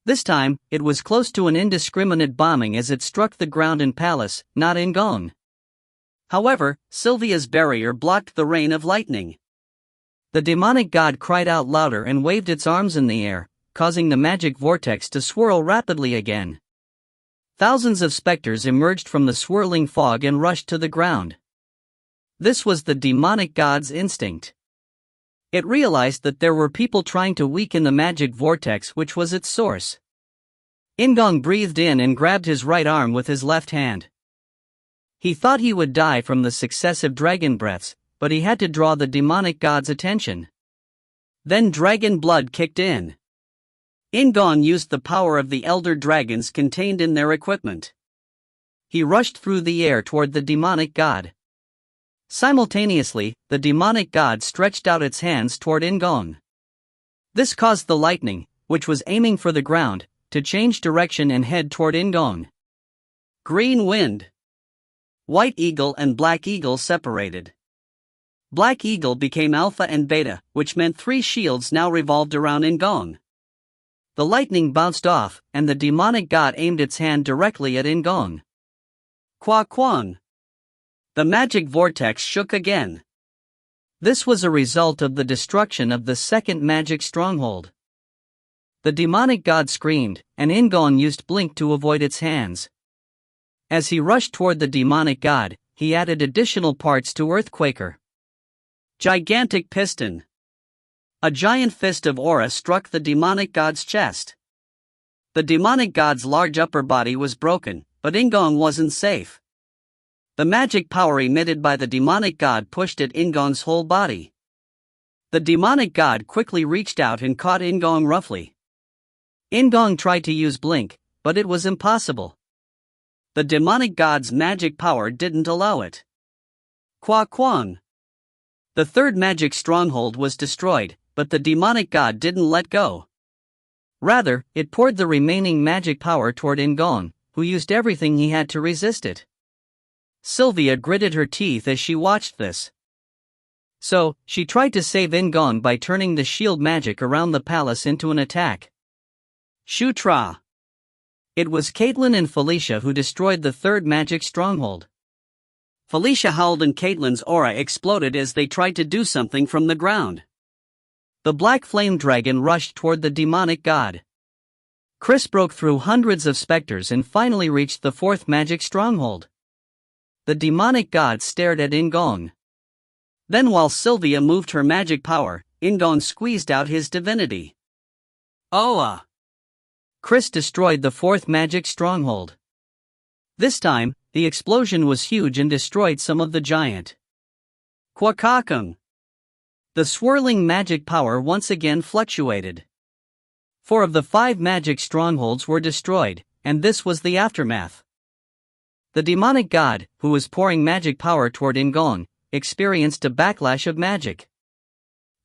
This time, it was close to an indiscriminate bombing as it struck the ground and palace, not In-gong. However, Sylvia's barrier blocked the rain of lightning. The demonic god cried out louder and waved its arms in the air, causing the magic vortex to swirl rapidly again. Thousands of specters emerged from the swirling fog and rushed to the ground. This was the demonic god's instinct. It realized that there were people trying to weaken the magic vortex which was its source. In-gong breathed in and grabbed his right arm with his left hand. He thought he would die from the successive dragon breaths, but he had to draw the demonic god's attention. Then dragon blood kicked in. In-gong used the power of the elder dragons contained in their equipment. He rushed through the air toward the demonic god. Simultaneously, the demonic god stretched out its hands toward In-gong. This caused the lightning, which was aiming for the ground, to change direction and head toward In-gong. Green Wind. White Eagle and Black Eagle separated. Black Eagle became Alpha and Beta, which meant 3 shields now revolved around In-gong. The lightning bounced off, and the demonic god aimed its hand directly at In-gong. Kwa Kwang. The magic vortex shook again. This was a result of the destruction of the second magic stronghold. The demonic god screamed, and In-gong used blink to avoid its hands. As he rushed toward the demonic god, he added additional parts to Earthquaker. Gigantic Piston. A giant fist of aura struck the demonic god's chest. The demonic god's large upper body was broken, but In-gong wasn't safe. The magic power emitted by the demonic god pushed at In-gong's whole body. The demonic god quickly reached out and caught In-gong roughly. In-gong tried to use blink, but it was impossible. The demonic god's magic power didn't allow it. Kwa Kwang. The third magic stronghold was destroyed, but the demonic god didn't let go. Rather, it poured the remaining magic power toward In-gong, who used everything he had to resist it. Sylvia gritted her teeth as she watched this. So, she tried to save In-gong by turning the shield magic around the palace into an attack. Shutra. It was Caitlin and Felicia who destroyed the third magic stronghold. Felicia howled and Caitlin's aura exploded as they tried to do something from the ground. The black flame dragon rushed toward the demonic god. Chris broke through hundreds of specters and finally reached the fourth magic stronghold. The demonic god stared at In-gong. Then while Sylvia moved her magic power, In-gong squeezed out his divinity. Oa! Chris destroyed the fourth magic stronghold. This time, the explosion was huge and destroyed some of the giant. Quakakung. The swirling magic power once again fluctuated. 4 of the 5 magic strongholds were destroyed, and this was the aftermath. The demonic god, who was pouring magic power toward In-gong, experienced a backlash of magic.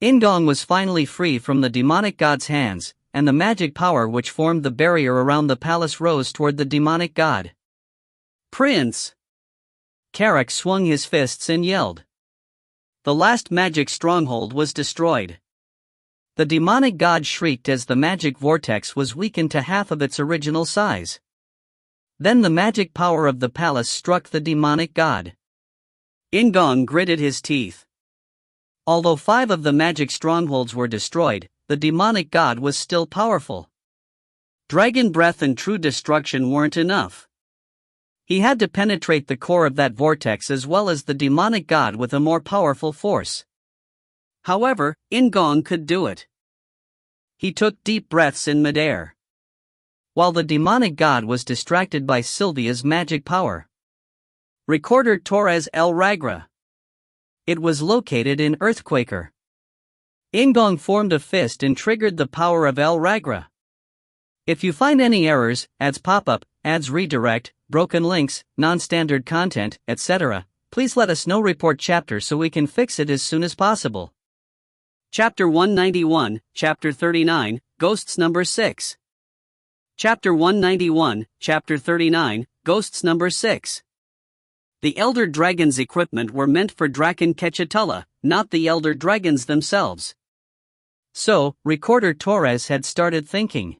In-gong was finally free from the demonic god's hands, and the magic power which formed the barrier around the palace rose toward the demonic god. Prince! Carrick swung his fists and yelled. The last magic stronghold was destroyed. The demonic god shrieked as the magic vortex was weakened to half of its original size. Then the magic power of the palace struck the demonic god. In-gong gritted his teeth. Although 5 of the magic strongholds were destroyed, the demonic god was still powerful. Dragon breath and true destruction weren't enough. He had to penetrate the core of that vortex as well as the demonic god with a more powerful force. However, In-gong could do it. He took deep breaths in midair, while the demonic god was distracted by Sylvia's magic power. Recorder Torres El Ragra. It was located in Earthquaker. In-gong formed a fist and triggered the power of El Ragra. If you find any errors, ads pop-up, ads redirect, broken links, non-standard content, etc., please let us know. Report chapter so we can fix it as soon as possible. Chapter 191, Chapter 39, Ghosts Number 6. Chapter 191, Chapter 39, Ghosts Number 6. The Elder Dragon's equipment were meant for Draken Ketchatula, not the Elder Dragons themselves. So, Recorder Torres had started thinking.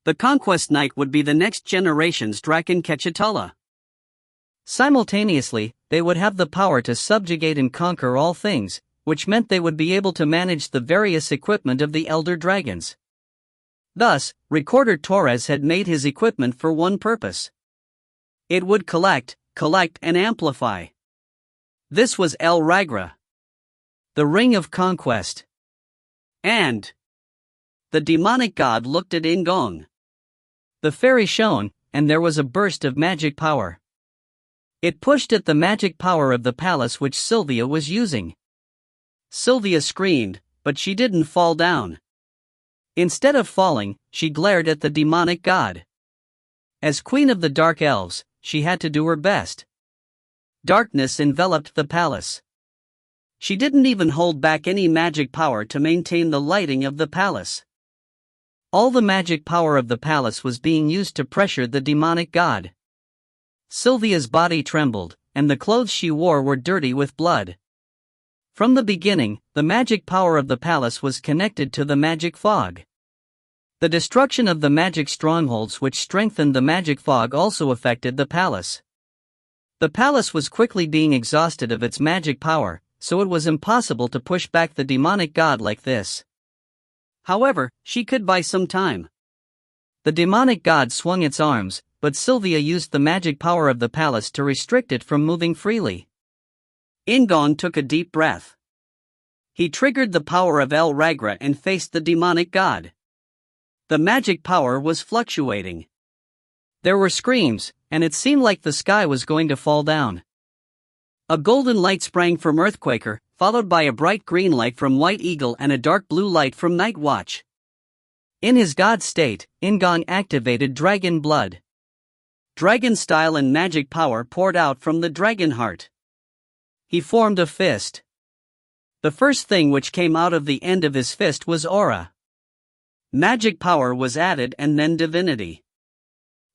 The Conquest Knight would be the next generation's Draken Ketchatula. Simultaneously, they would have the power to subjugate and conquer all things, which meant they would be able to manage the various equipment of the Elder Dragons. Thus, Recorder Torres had made his equipment for one purpose. It would collect, and amplify. This was El Ragra. The Ring of Conquest. And the demonic god looked at In-gong. The fairy shone, and there was a burst of magic power. It pushed at the magic power of the palace which Sylvia was using. Sylvia screamed, but she didn't fall down. Instead of falling, she glared at the demonic god. As queen of the dark elves, she had to do her best. Darkness enveloped the palace. She didn't even hold back any magic power to maintain the lighting of the palace. All the magic power of the palace was being used to pressure the demonic god. Sylvia's body trembled, and the clothes she wore were dirty with blood. From the beginning, the magic power of the palace was connected to the magic fog. The destruction of the magic strongholds which strengthened the magic fog also affected the palace. The palace was quickly being exhausted of its magic power, so it was impossible to push back the demonic god like this. However, she could buy some time. The demonic god swung its arms, but Sylvia used the magic power of the palace to restrict it from moving freely. In-gong took a deep breath. He triggered the power of El Ragra and faced the demonic god. The magic power was fluctuating. There were screams, and it seemed like the sky was going to fall down. A golden light sprang from Earthquaker, followed by a bright green light from White Eagle and a dark blue light from Night Watch. In his god state, In-gong activated Dragon Blood. Dragon style and magic power poured out from the dragon heart. He formed a fist. The first thing which came out of the end of his fist was aura. Magic power was added and then divinity.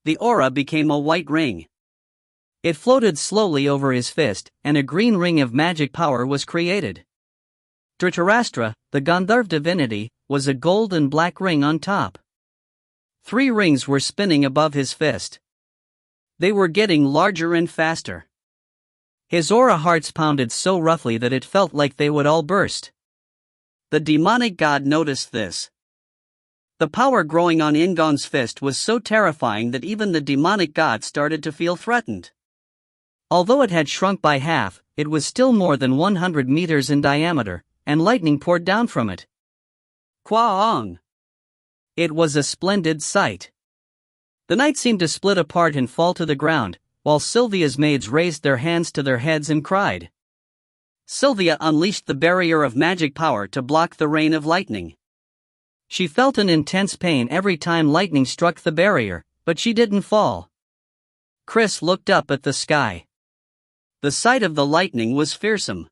The aura became a white ring. It floated slowly over his fist, and a green ring of magic power was created. Dhritarashtra, the Gandharv divinity, was a gold and black ring on top. 3 rings were spinning above his fist. They were getting larger and faster. His aura hearts pounded so roughly that it felt like they would all burst. The demonic god noticed this. The power growing on In-gong's fist was so terrifying that even the demonic god started to feel threatened. Although it had shrunk by half, it was still more than 100 meters in diameter, and lightning poured down from it. Kwaong! It was a splendid sight. The night seemed to split apart and fall to the ground, while Sylvia's maids raised their hands to their heads and cried. Sylvia unleashed the barrier of magic power to block the rain of lightning. She felt an intense pain every time lightning struck the barrier, but she didn't fall. Chris looked up at the sky. The sight of the lightning was fearsome.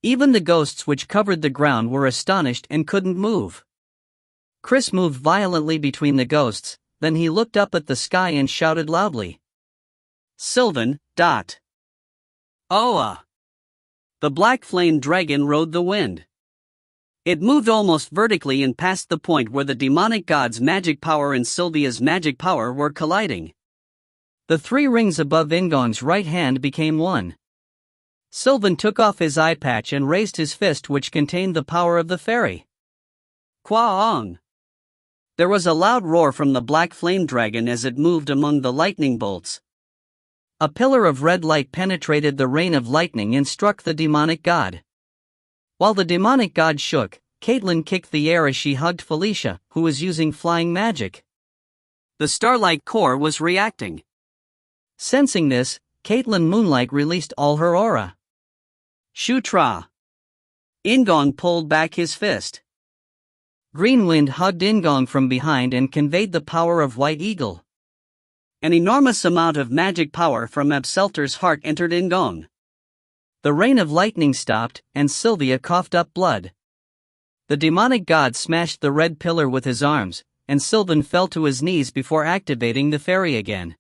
Even the ghosts which covered the ground were astonished and couldn't move. Chris moved violently between the ghosts, then he looked up at the sky and shouted loudly. Sylvan, dot. Oa! The black flame dragon rode the wind. It moved almost vertically and past the point where the demonic god's magic power and Sylvia's magic power were colliding. The 3 rings above In-gong's right hand became one. Sylvan took off his eye patch and raised his fist, which contained the power of the fairy. Kwaong! There was a loud roar from the black flame dragon as it moved among the lightning bolts. A pillar of red light penetrated the rain of lightning and struck the demonic god. While the demonic god shook, Caitlin kicked the air as she hugged Felicia, who was using flying magic. The Starlight Core was reacting. Sensing this, Caitlin Moonlight released all her aura. Shutra In-gong pulled back his fist. Green Wind hugged In-gong from behind and conveyed the power of White Eagle. An enormous amount of magic power from Abselter's heart entered In-gong. The rain of lightning stopped, and Sylvia coughed up blood. The demonic god smashed the red pillar with his arms, and Sylvan fell to his knees before activating the fairy again.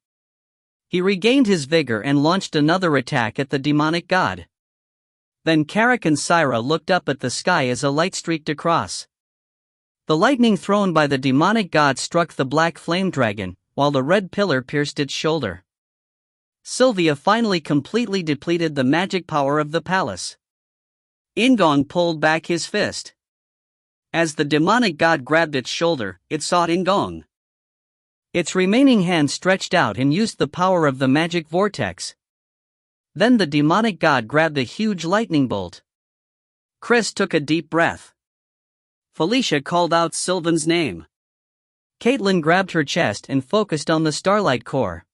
He regained his vigor and launched another attack at the demonic god. Then Karak and Syra looked up at the sky as a light streaked across. The lightning thrown by the demonic god struck the black flame dragon, while the red pillar pierced its shoulder. Sylvia finally completely depleted the magic power of the palace. In-gong pulled back his fist. As the demonic god grabbed its shoulder, it sought In-gong. Its remaining hand stretched out and used the power of the magic vortex. Then the demonic god grabbed a huge lightning bolt. Chris took a deep breath. Felicia called out Sylvan's name. Caitlin grabbed her chest and focused on the Starlight Core.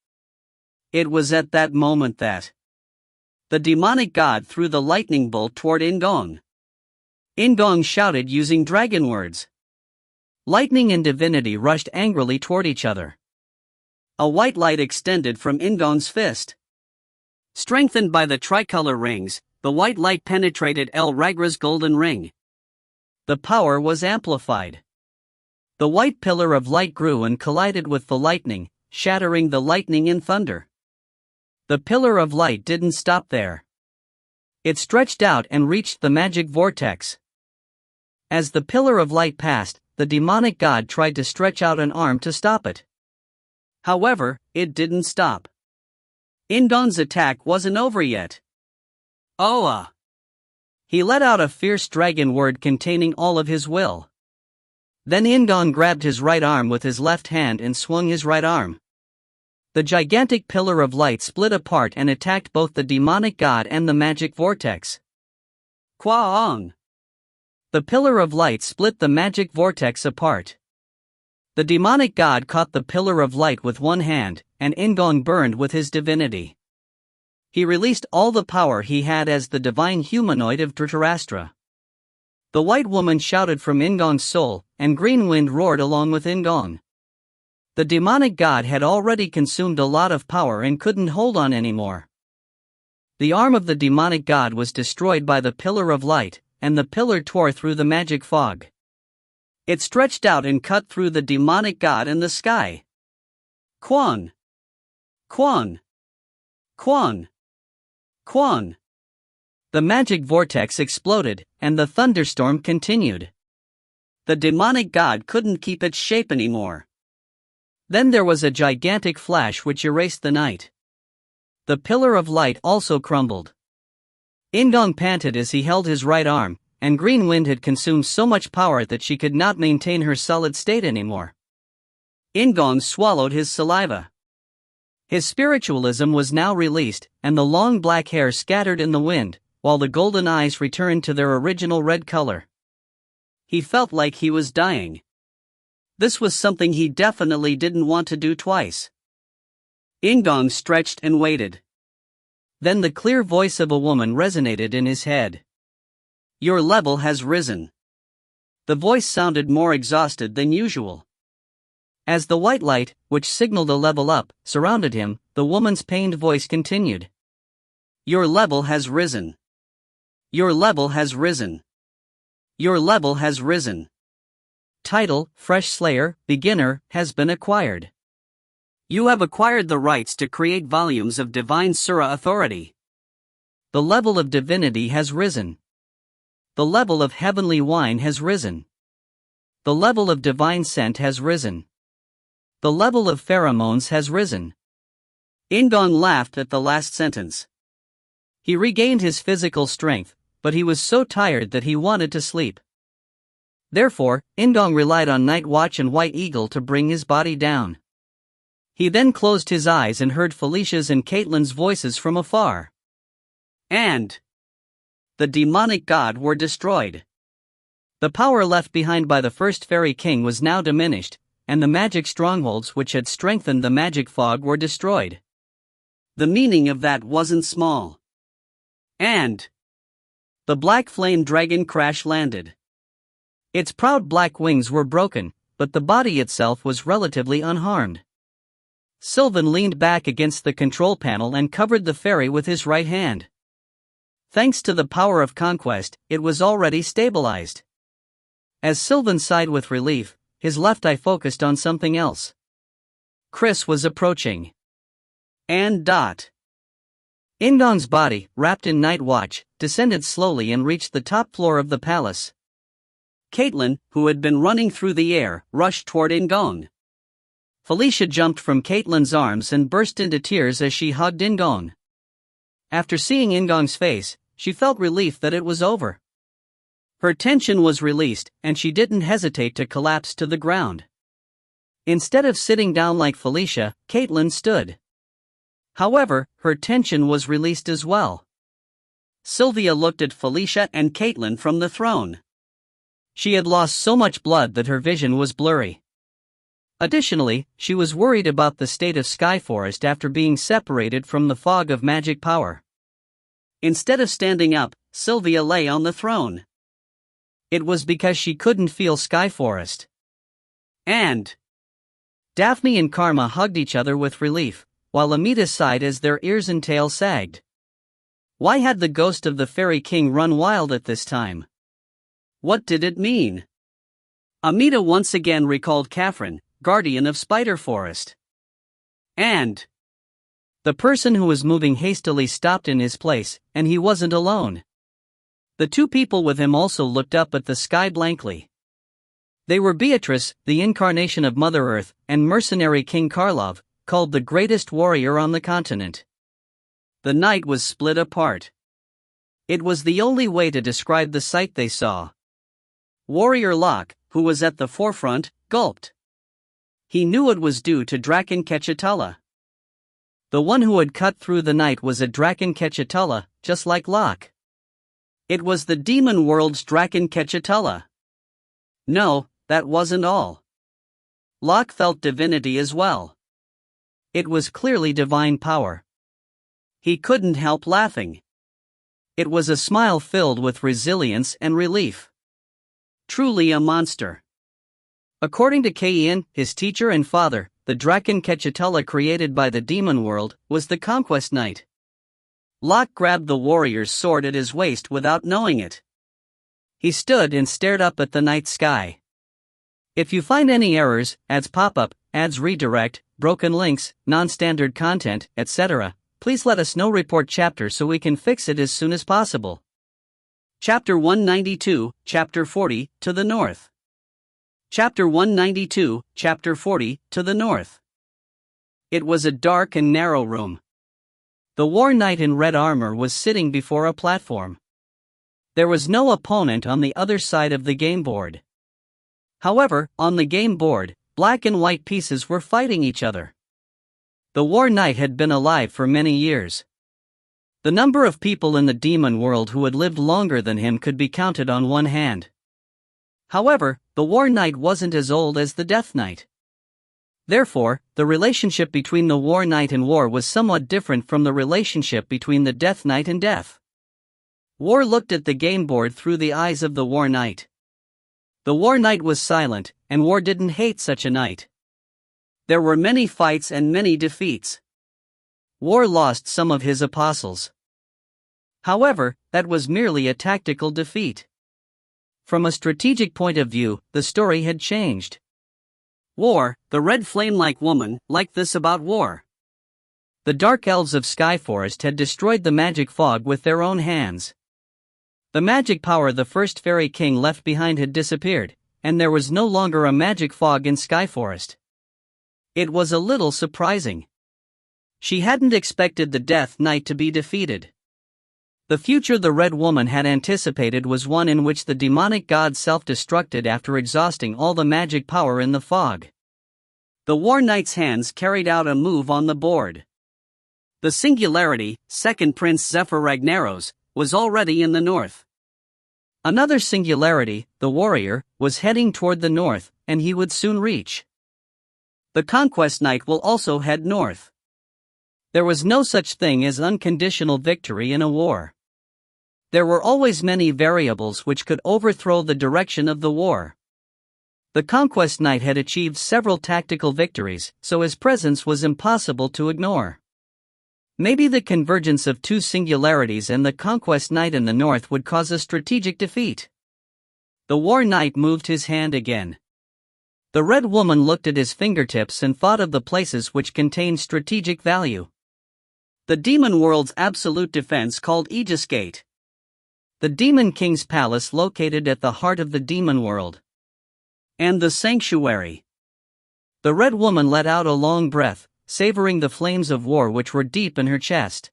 It was at that moment that the demonic god threw the lightning bolt toward In-gong. In-gong shouted using dragon words. Lightning and divinity rushed angrily toward each other. A white light extended from In-gong's fist. Strengthened by the tricolor rings, the white light penetrated El Ragra's golden ring. The power was amplified. The white pillar of light grew and collided with the lightning, shattering the lightning and thunder. The pillar of light didn't stop there. It stretched out and reached the magic vortex. As the pillar of light passed, the demonic god tried to stretch out an arm to stop it. However, it didn't stop. In-gong's attack wasn't over yet. Oa! He let out a fierce dragon word containing all of his will. Then In-gong grabbed his right arm with his left hand and swung his right arm. The gigantic pillar of light split apart and attacked both the demonic god and the magic vortex. Kwaong! The pillar of light split the magic vortex apart. The demonic god caught the pillar of light with one hand, and In-gong burned with his divinity. He released all the power he had as the divine humanoid of Dhritarashtra. The white woman shouted from In-gong's soul, and Green Wind roared along with In-gong. The demonic god had already consumed a lot of power and couldn't hold on anymore. The arm of the demonic god was destroyed by the pillar of light, and the pillar tore through the magic fog. It stretched out and cut through the demonic god in the sky. Kwang! Kwang! Kwang! Kwang! The magic vortex exploded, and the thunderstorm continued. The demonic god couldn't keep its shape anymore. Then there was a gigantic flash which erased the night. The pillar of light also crumbled. In-gong panted as he held his right arm, and Green Wind had consumed so much power that she could not maintain her solid state anymore. In-gong swallowed his saliva. His spiritualism was now released, and the long black hair scattered in the wind, while the golden eyes returned to their original red color. He felt like he was dying. This was something he definitely didn't want to do twice. In-gong stretched and waited. Then the clear voice of a woman resonated in his head. Your level has risen. The voice sounded more exhausted than usual. As the white light, which signaled a level up, surrounded him, the woman's pained voice continued. Your level has risen. Your level has risen. Your level has risen. Title, Fresh Slayer, Beginner, has been acquired. You have acquired the rights to create volumes of Divine Sura authority. The level of divinity has risen. The level of heavenly wine has risen. The level of divine scent has risen. The level of pheromones has risen. In-gong laughed at the last sentence. He regained his physical strength, but he was so tired that he wanted to sleep. Therefore, In-gong relied on Night Watch and White Eagle to bring his body down. He then closed his eyes and heard Felicia's and Caitlyn's voices from afar. And the demonic god were destroyed. The power left behind by the first fairy king was now diminished, and the magic strongholds which had strengthened the magic fog were destroyed. The meaning of that wasn't small. And the black flame dragon crash landed. Its proud black wings were broken, but the body itself was relatively unharmed. Sylvan leaned back against the control panel and covered the fairy with his right hand. Thanks to the power of conquest, it was already stabilized. As Sylvan sighed with relief, his left eye focused on something else. Chris was approaching. And In-gong's body, wrapped in Night Watch, descended slowly and reached the top floor of the palace. Caitlyn, who had been running through the air, rushed toward In-gong. Felicia jumped from Caitlyn's arms and burst into tears as she hugged In-gong. After seeing In-gong's face, she felt relief that it was over. Her tension was released, and she didn't hesitate to collapse to the ground. Instead of sitting down like Felicia, Caitlyn stood. However, her tension was released as well. Sylvia looked at Felicia and Caitlyn from the throne. She had lost so much blood that her vision was blurry. Additionally, she was worried about the state of Skyforest after being separated from the fog of magic power. Instead of standing up, Sylvia lay on the throne. It was because she couldn't feel Skyforest. And Daphne and Karma hugged each other with relief, while Amita sighed as their ears and tail sagged. Why had the ghost of the Fairy King run wild at this time? What did it mean? Amita once again recalled Catherine, guardian of Spider Forest. And the person who was moving hastily stopped in his place, and he wasn't alone. The two people with him also looked up at the sky blankly. They were Beatrice, the incarnation of Mother Earth, and mercenary King Karlov, called the greatest warrior on the continent. The night was split apart. It was the only way to describe the sight they saw. Warrior Locke, who was at the forefront, gulped. He knew it was due to Draken Ketchatalla. The one who had cut through the night was a Draken Ketchatalla, just like Locke. It was the demon world's Draken Ketchatalla. No, that wasn't all. Locke felt divinity as well. It was clearly divine power. He couldn't help laughing. It was a smile filled with resilience and relief. Truly a monster. According to Kain, his teacher and father, the Draken Ketchatalla created by the demon world was the Conquest Knight. Locke grabbed the warrior's sword at his waist without knowing it. He stood and stared up at the night sky. If you find any errors, ads pop up, ads redirect, broken links, non-standard content, etc., please let us know. Report chapter so we can fix it as soon as possible. Chapter 192, Chapter 40, to the north. Chapter 192, Chapter 40, to the north. It was a dark and narrow room. The war knight in red armor was sitting before a platform. There was no opponent on the other side of the game board. However, on the game board, black and white pieces were fighting each other. The war knight had been alive for many years. The number of people in the demon world who had lived longer than him could be counted on one hand. However, the War Knight wasn't as old as the Death Knight. Therefore, the relationship between the War Knight and War was somewhat different from the relationship between the Death Knight and Death. War looked at the game board through the eyes of the War Knight. The War Knight was silent, and War didn't hate such a knight. There were many fights and many defeats. War lost some of his apostles. However, that was merely a tactical defeat. From a strategic point of view, the story had changed. War, the red flame-like woman, liked this about War. The dark elves of Skyforest had destroyed the magic fog with their own hands. The magic power the first fairy king left behind had disappeared, and there was no longer a magic fog in Skyforest. It was a little surprising. She hadn't expected the Death Knight to be defeated. The future the Red Woman had anticipated was one in which the demonic god self-destructed after exhausting all the magic power in the fog. The War Knight's hands carried out a move on the board. The singularity, second Prince Zephyr Ragnaros, was already in the north. Another singularity, the warrior, was heading toward the north, and he would soon reach. The Conquest Knight will also head north. There was no such thing as unconditional victory in a war. There were always many variables which could overthrow the direction of the war. The Conquest Knight had achieved several tactical victories, so his presence was impossible to ignore. Maybe the convergence of two singularities and the Conquest Knight in the north would cause a strategic defeat. The War Knight moved his hand again. The Red Woman looked at his fingertips and thought of the places which contained strategic value. The Demon World's absolute defense called Aegis Gate. The Demon King's palace located at the heart of the Demon World. And the Sanctuary. The Red Woman let out a long breath, savoring the flames of war which were deep in her chest.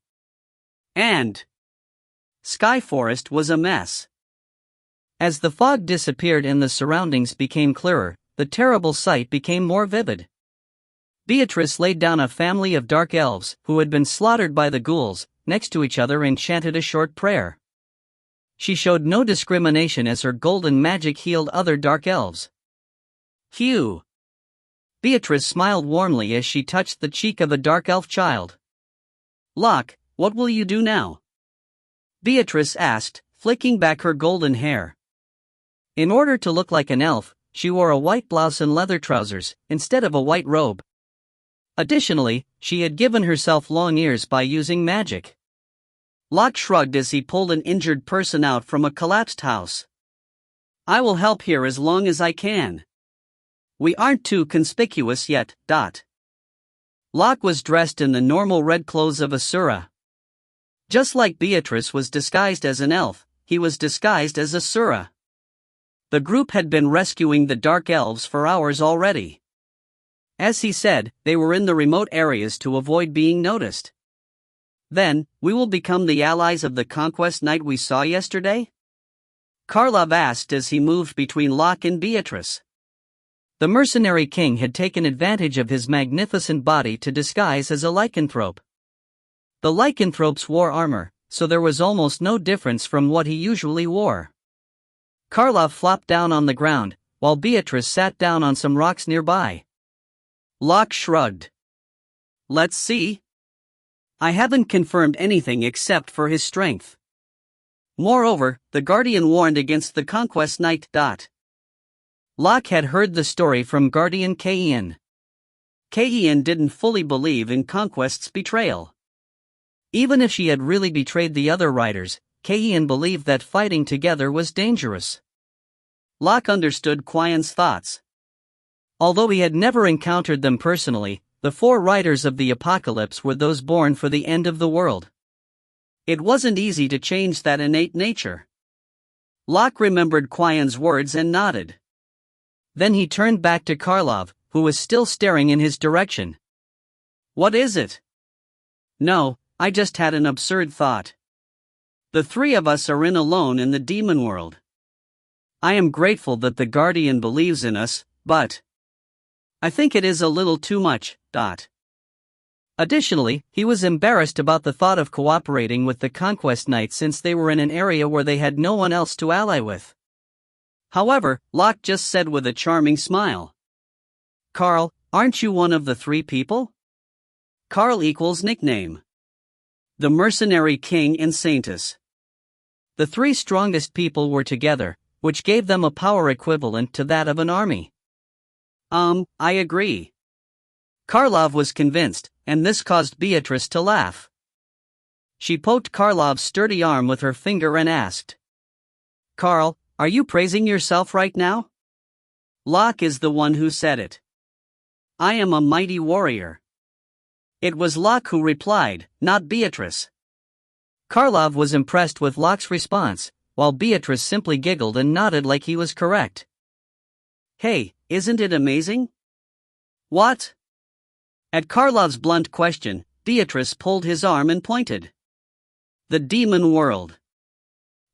And Skyforest was a mess. As the fog disappeared and the surroundings became clearer, the terrible sight became more vivid. Beatrice laid down a family of dark elves, who had been slaughtered by the ghouls, next to each other and chanted a short prayer. She showed no discrimination as her golden magic healed other dark elves. Phew! Beatrice smiled warmly as she touched the cheek of a dark elf child. Locke, what will you do now? Beatrice asked, flicking back her golden hair. In order to look like an elf, she wore a white blouse and leather trousers, instead of a white robe. Additionally, she had given herself long ears by using magic. Locke shrugged as he pulled an injured person out from a collapsed house. I will help here as long as I can. We aren't too conspicuous yet. Locke was dressed in the normal red clothes of Asura. Just like Beatrice was disguised as an elf, he was disguised as Asura. The group had been rescuing the Dark Elves for hours already. As he said, they were in the remote areas to avoid being noticed. Then, we will become the allies of the Conquest Knight we saw yesterday? Karlov asked as he moved between Locke and Beatrice. The mercenary king had taken advantage of his magnificent body to disguise as a lycanthrope. The lycanthropes wore armor, so there was almost no difference from what he usually wore. Karlov flopped down on the ground, while Beatrice sat down on some rocks nearby. Locke shrugged. Let's see. I haven't confirmed anything except for his strength. Moreover, the Guardian warned against the Conquest Knight. Locke had heard the story from Guardian Kaien. Kaien didn't fully believe in Conquest's betrayal. Even if she had really betrayed the other riders, Kaien believed that fighting together was dangerous. Locke understood Quien's thoughts. Although he had never encountered them personally, the four riders of the apocalypse were those born for the end of the world. It wasn't easy to change that innate nature. Locke remembered Quien's words and nodded. Then he turned back to Karlov, who was still staring in his direction. What is it? No, I just had an absurd thought. The three of us are in alone in the demon world. I am grateful that the Guardian believes in us, but I think it is a little too much. Additionally, he was embarrassed about the thought of cooperating with the Conquest Knight since they were in an area where they had no one else to ally with. However, Locke just said with a charming smile. Carl, aren't you one of the three people? Carl equals nickname. The Mercenary King and Saintus. The three strongest people were together, which gave them a power equivalent to that of an army. I agree. Karlov was convinced, and this caused Beatrice to laugh. She poked Karlov's sturdy arm with her finger and asked, Carl, are you praising yourself right now? Locke is the one who said it. I am a mighty warrior. It was Locke who replied, not Beatrice. Karlov was impressed with Locke's response, while Beatrice simply giggled and nodded like he was correct. Hey, isn't it amazing? What? At Karlov's blunt question, Beatrice pulled his arm and pointed. The demon world.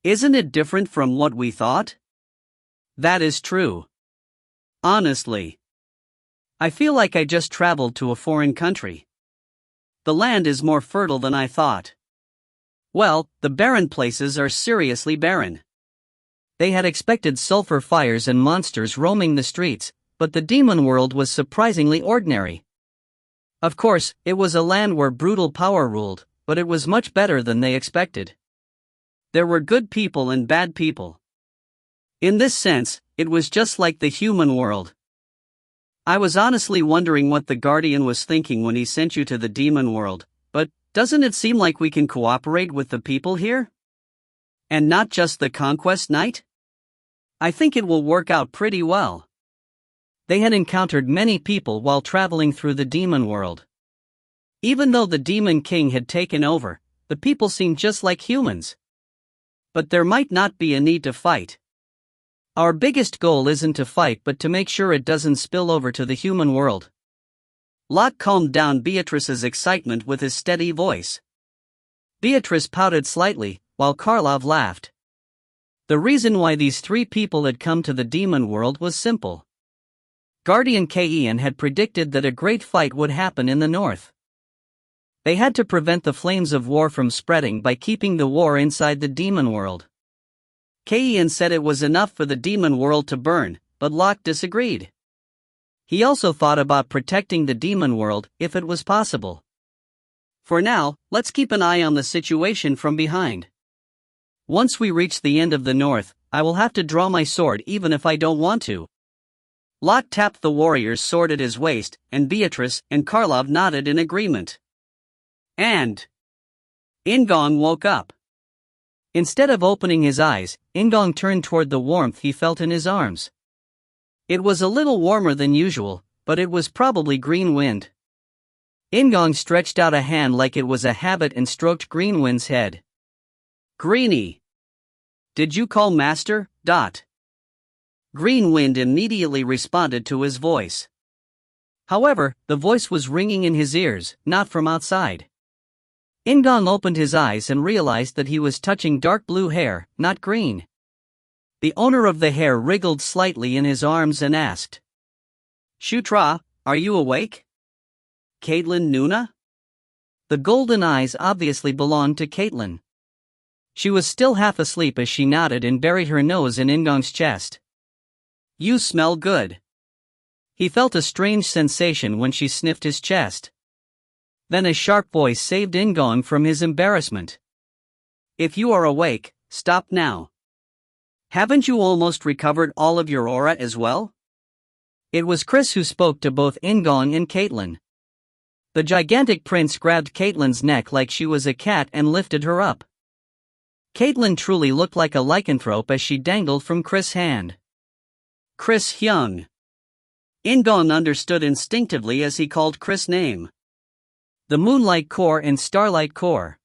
Isn't it different from what we thought? That is true. Honestly. I feel like I just traveled to a foreign country. The land is more fertile than I thought. Well, the barren places are seriously barren. They had expected sulfur fires and monsters roaming the streets, but the demon world was surprisingly ordinary. Of course, it was a land where brutal power ruled, but it was much better than they expected. There were good people and bad people. In this sense, it was just like the human world. I was honestly wondering what the Guardian was thinking when he sent you to the demon world, but doesn't it seem like we can cooperate with the people here? And not just the Conquest Knight? I think it will work out pretty well. They had encountered many people while traveling through the demon world. Even though the Demon King had taken over, the people seemed just like humans. But there might not be a need to fight. Our biggest goal isn't to fight but to make sure it doesn't spill over to the human world. Locke calmed down Beatrice's excitement with his steady voice. Beatrice pouted slightly, while Karlov laughed. The reason why these three people had come to the demon world was simple. Guardian Ken had predicted that a great fight would happen in the north. They had to prevent the flames of war from spreading by keeping the war inside the demon world. Ken said it was enough for the demon world to burn, but Locke disagreed. He also thought about protecting the demon world if it was possible. For now, let's keep an eye on the situation from behind. Once we reach the end of the north, I will have to draw my sword even if I don't want to. Locke tapped the warrior's sword at his waist, and Beatrice and Karlov nodded in agreement. And In-gong woke up. Instead of opening his eyes, In-gong turned toward the warmth he felt in his arms. It was a little warmer than usual, but it was probably green wind. In-gong stretched out a hand like it was a habit and stroked Greenwind's head. Greenie. Did you call Master? Greenwind immediately responded to his voice. However, the voice was ringing in his ears, not from outside. In-gong opened his eyes and realized that he was touching dark blue hair, not green. The owner of the hair wriggled slightly in his arms and asked, Shutra, are you awake? Caitlin Nuna? The golden eyes obviously belonged to Caitlin. She was still half asleep as she nodded and buried her nose in In-gong's chest. You smell good. He felt a strange sensation when she sniffed his chest. Then a sharp voice saved In-gong from his embarrassment. If you are awake, stop now. Haven't you almost recovered all of your aura as well? It was Chris who spoke to both In-gong and Caitlin. The gigantic prince grabbed Caitlin's neck like she was a cat and lifted her up. Caitlin truly looked like a lycanthrope as she dangled from Chris' hand. Chris Hyung. In-gong understood instinctively as he called Chris' name. The Moonlight Core and Starlight Core.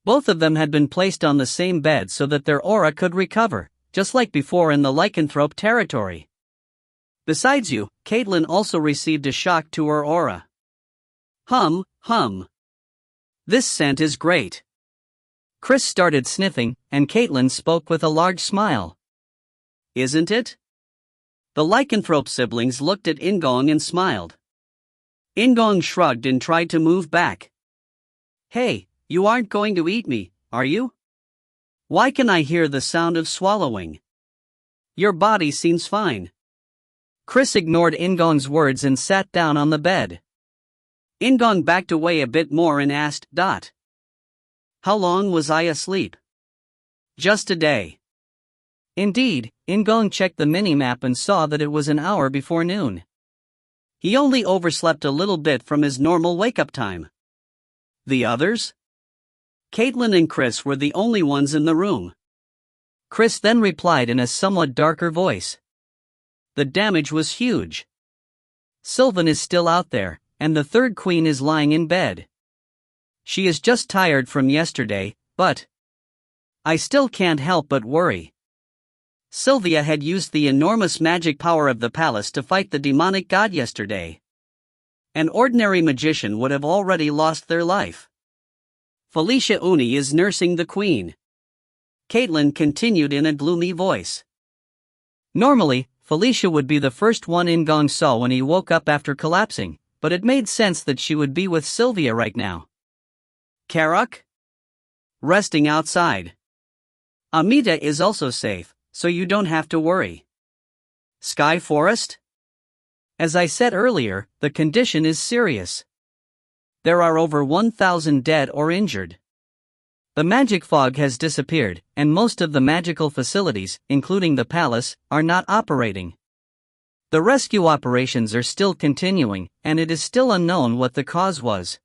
Both of them had been placed on the same bed so that their aura could recover, just like before in the lycanthrope territory. Besides you, Caitlin also received a shock to her aura. Hum. This scent is great. Chris started sniffing, and Caitlin spoke with a large smile. Isn't it? The lycanthrope siblings looked at In-gong and smiled. In-gong shrugged and tried to move back. Hey, you aren't going to eat me, are you? Why can I hear the sound of swallowing? Your body seems fine. Chris ignored In-gong's words and sat down on the bed. In-gong backed away a bit more and asked, How long was I asleep? Just a day. Indeed, In-gong checked the mini-map and saw that it was an hour before noon. He only overslept a little bit from his normal wake-up time. The others? Caitlin and Chris were the only ones in the room. Chris then replied in a somewhat darker voice. The damage was huge. Sylvan is still out there, and the third queen is lying in bed. She is just tired from yesterday, but I still can't help but worry. Sylvia had used the enormous magic power of the palace to fight the demonic god yesterday. An ordinary magician would have already lost their life. Felicia Uni is nursing the queen. Caitlin continued in a gloomy voice. Normally, Felicia would be the first one In-gong saw when he woke up after collapsing, but it made sense that she would be with Sylvia right now. Karak? Resting outside. Amita is also safe, so you don't have to worry. Sky Forest? As I said earlier, the condition is serious. There are over 1,000 dead or injured. The magic fog has disappeared, and most of the magical facilities, including the palace, are not operating. The rescue operations are still continuing, and it is still unknown what the cause was.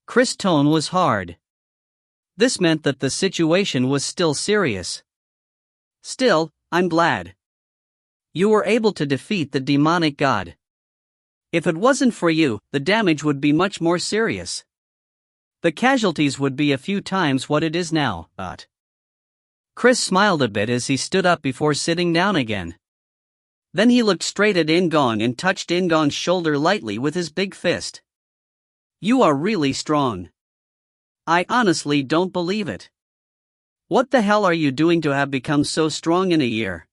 Chris' tone was hard. This meant that the situation was still serious. Still, I'm glad. You were able to defeat the demonic god. If it wasn't for you, the damage would be much more serious. The casualties would be a few times what it is now, but... Chris smiled a bit as he stood up before sitting down again. Then he looked straight at In-gong and touched In-gong's shoulder lightly with his big fist. You are really strong. I honestly don't believe it. What the hell are you doing to have become so strong in a year?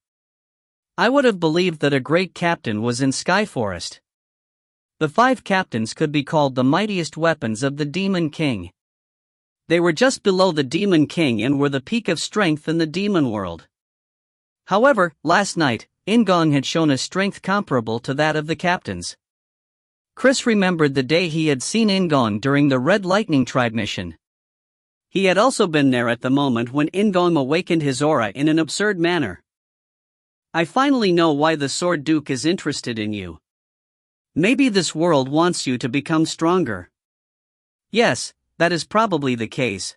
I would have believed that a great captain was in Skyforest. The 5 captains could be called the mightiest weapons of the Demon King. They were just below the Demon King and were the peak of strength in the demon world. However, last night, In-gong had shown a strength comparable to that of the captains. Chris remembered the day he had seen In-gong during the Red Lightning Tribe mission. He had also been there at the moment when In-gong awakened his aura in an absurd manner. I finally know why the Sword Duke is interested in you. Maybe this world wants you to become stronger. Yes, that is probably the case.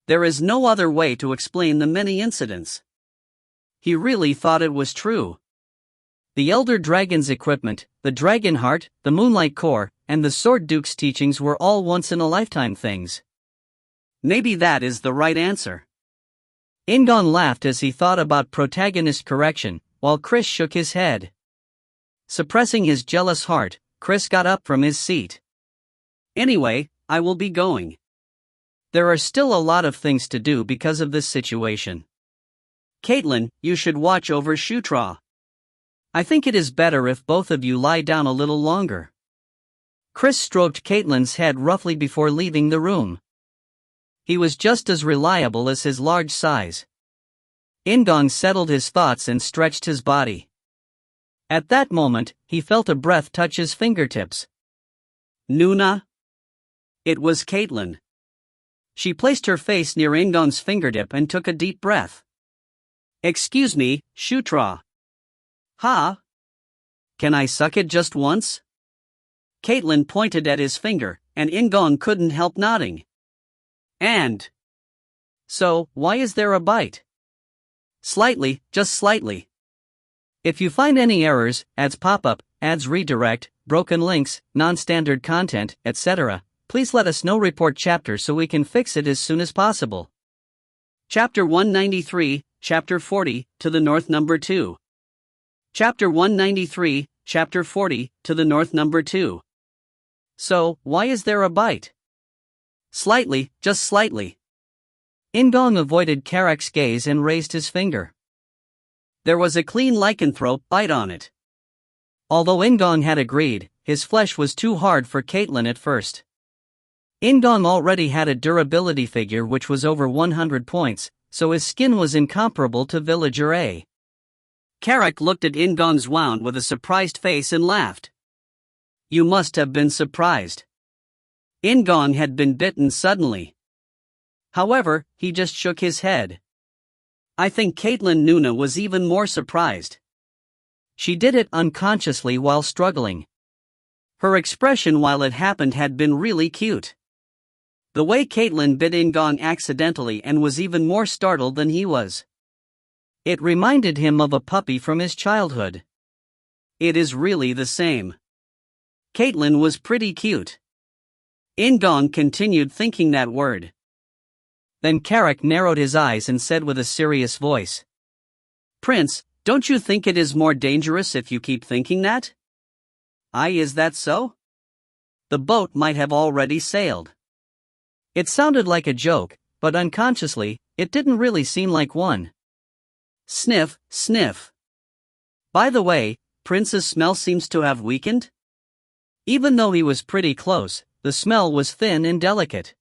There is no other way to explain the many incidents. He really thought it was true. The Elder Dragon's equipment, the Dragon Heart, the Moonlight Core, and the Sword Duke's teachings were all once-in-a-lifetime things. Maybe that is the right answer. In-gong laughed as he thought about protagonist correction, while Chris shook his head. Suppressing his jealous heart, Chris got up from his seat. Anyway, I will be going. There are still a lot of things to do because of this situation. Caitlin, you should watch over Shutra. I think it is better if both of you lie down a little longer. Chris stroked Caitlin's head roughly before leaving the room. He was just as reliable as his large size. In-gong settled his thoughts and stretched his body. At that moment, he felt a breath touch his fingertips. Nuna? It was Caitlin. She placed her face near In-gong's fingertip and took a deep breath. Excuse me, Shutra. Huh? Can I suck it just once? Caitlin pointed at his finger, and In-gong couldn't help nodding. And? So, why is there a bite? Slightly, just slightly. If you find any errors, ads pop up, ads redirect, broken links, non-standard content, etc., please let us know. Report chapter so we can fix it as soon as possible. Chapter 193, Chapter 40, to the north number 2. Chapter 193, Chapter 40, to the north number 2. So, why is there a bite? Slightly, just slightly. In-gong avoided Karak's gaze and raised his finger. There was a clean lycanthrope bite on it. Although In-gong had agreed, his flesh was too hard for Caitlin at first. In-gong already had a durability figure which was over 100 points, so his skin was incomparable to Villager A. Karak looked at In-gong's wound with a surprised face and laughed. You must have been surprised. In-gong had been bitten suddenly. However, he just shook his head. I think Caitlin Nuna was even more surprised. She did it unconsciously while struggling. Her expression while it happened had been really cute. The way Caitlin bit In-gong accidentally and was even more startled than he was. It reminded him of a puppy from his childhood. It is really the same. Caitlin was pretty cute. In-gong continued thinking that word. Then Carrick narrowed his eyes and said with a serious voice. Prince, don't you think it is more dangerous if you keep thinking that? Is that so? The boat might have already sailed. It sounded like a joke, but unconsciously, it didn't really seem like one. Sniff, sniff. By the way, Prince's smell seems to have weakened. Even though he was pretty close, the smell was thin and delicate.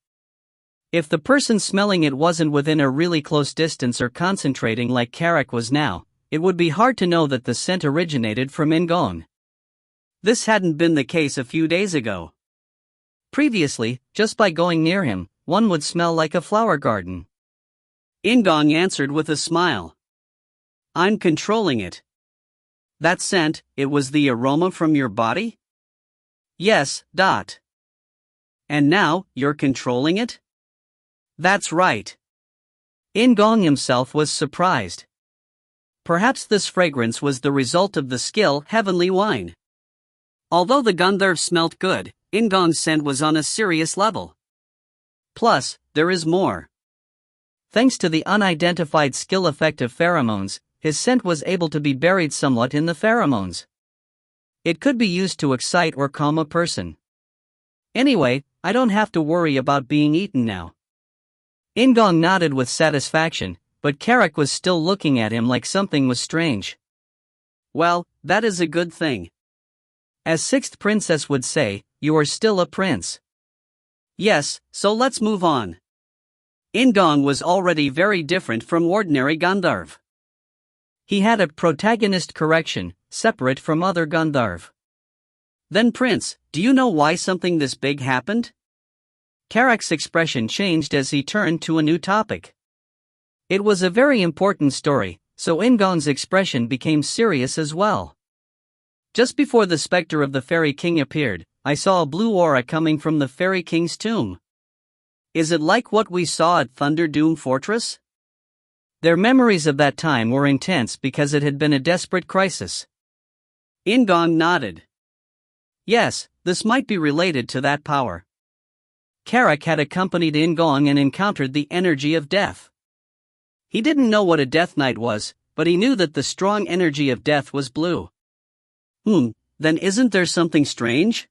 If the person smelling it wasn't within a really close distance or concentrating like Carrick was now, it would be hard to know that the scent originated from In-gong. This hadn't been the case a few days ago. Previously, just by going near him, one would smell like a flower garden. In-gong answered with a smile. I'm controlling it. That scent, it was the aroma from your body? Yes. And now, you're controlling it? That's right. In-gong himself was surprised. Perhaps this fragrance was the result of the skill heavenly wine. Although the Gandharv smelt good, In-gong's scent was on a serious level. Plus, there is more. Thanks to the unidentified skill effect of pheromones, his scent was able to be buried somewhat in the pheromones. It could be used to excite or calm a person. Anyway, I don't have to worry about being eaten now. In-gong nodded with satisfaction, but Carrick was still looking at him like something was strange. Well, that is a good thing. As Sixth Princess would say, you are still a prince. Yes, so let's move on. In-gong was already very different from ordinary Gandharv. He had a protagonist correction, separate from other Gandharv. Then Prince, do you know why something this big happened? Carrick's expression changed as he turned to a new topic. It was a very important story, so In-gong's expression became serious as well. Just before the specter of the Fairy King appeared, I saw a blue aura coming from the Fairy King's tomb. Is it like what we saw at Thunderdoom Fortress? Their memories of that time were intense because it had been a desperate crisis. In-gong nodded. Yes, this might be related to that power. Carrick had accompanied In-gong and encountered the energy of death. He didn't know what a death knight was, but he knew that the strong energy of death was blue. Then isn't there something strange?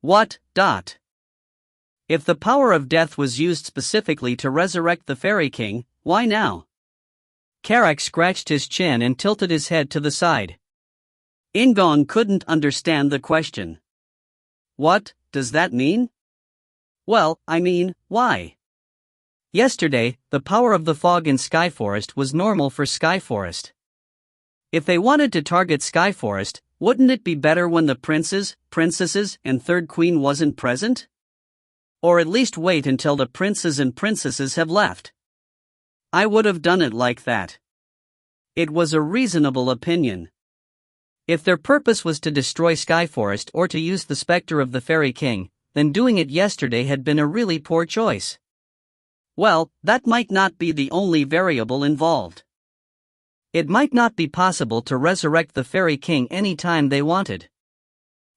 What? If the power of death was used specifically to resurrect the Fairy King, why now? Carrick scratched his chin and tilted his head to the side. In-gong couldn't understand the question. What does that mean? Well, I mean, why? Yesterday, the power of the fog in Skyforest was normal for Skyforest. If they wanted to target Skyforest, wouldn't it be better when the princes, princesses, and third queen wasn't present? Or at least wait until the princes and princesses have left. I would have done it like that. It was a reasonable opinion. If their purpose was to destroy Skyforest or to use the specter of the Fairy King, then doing it yesterday had been a really poor choice. Well, that might not be the only variable involved. It might not be possible to resurrect the Fairy King any time they wanted.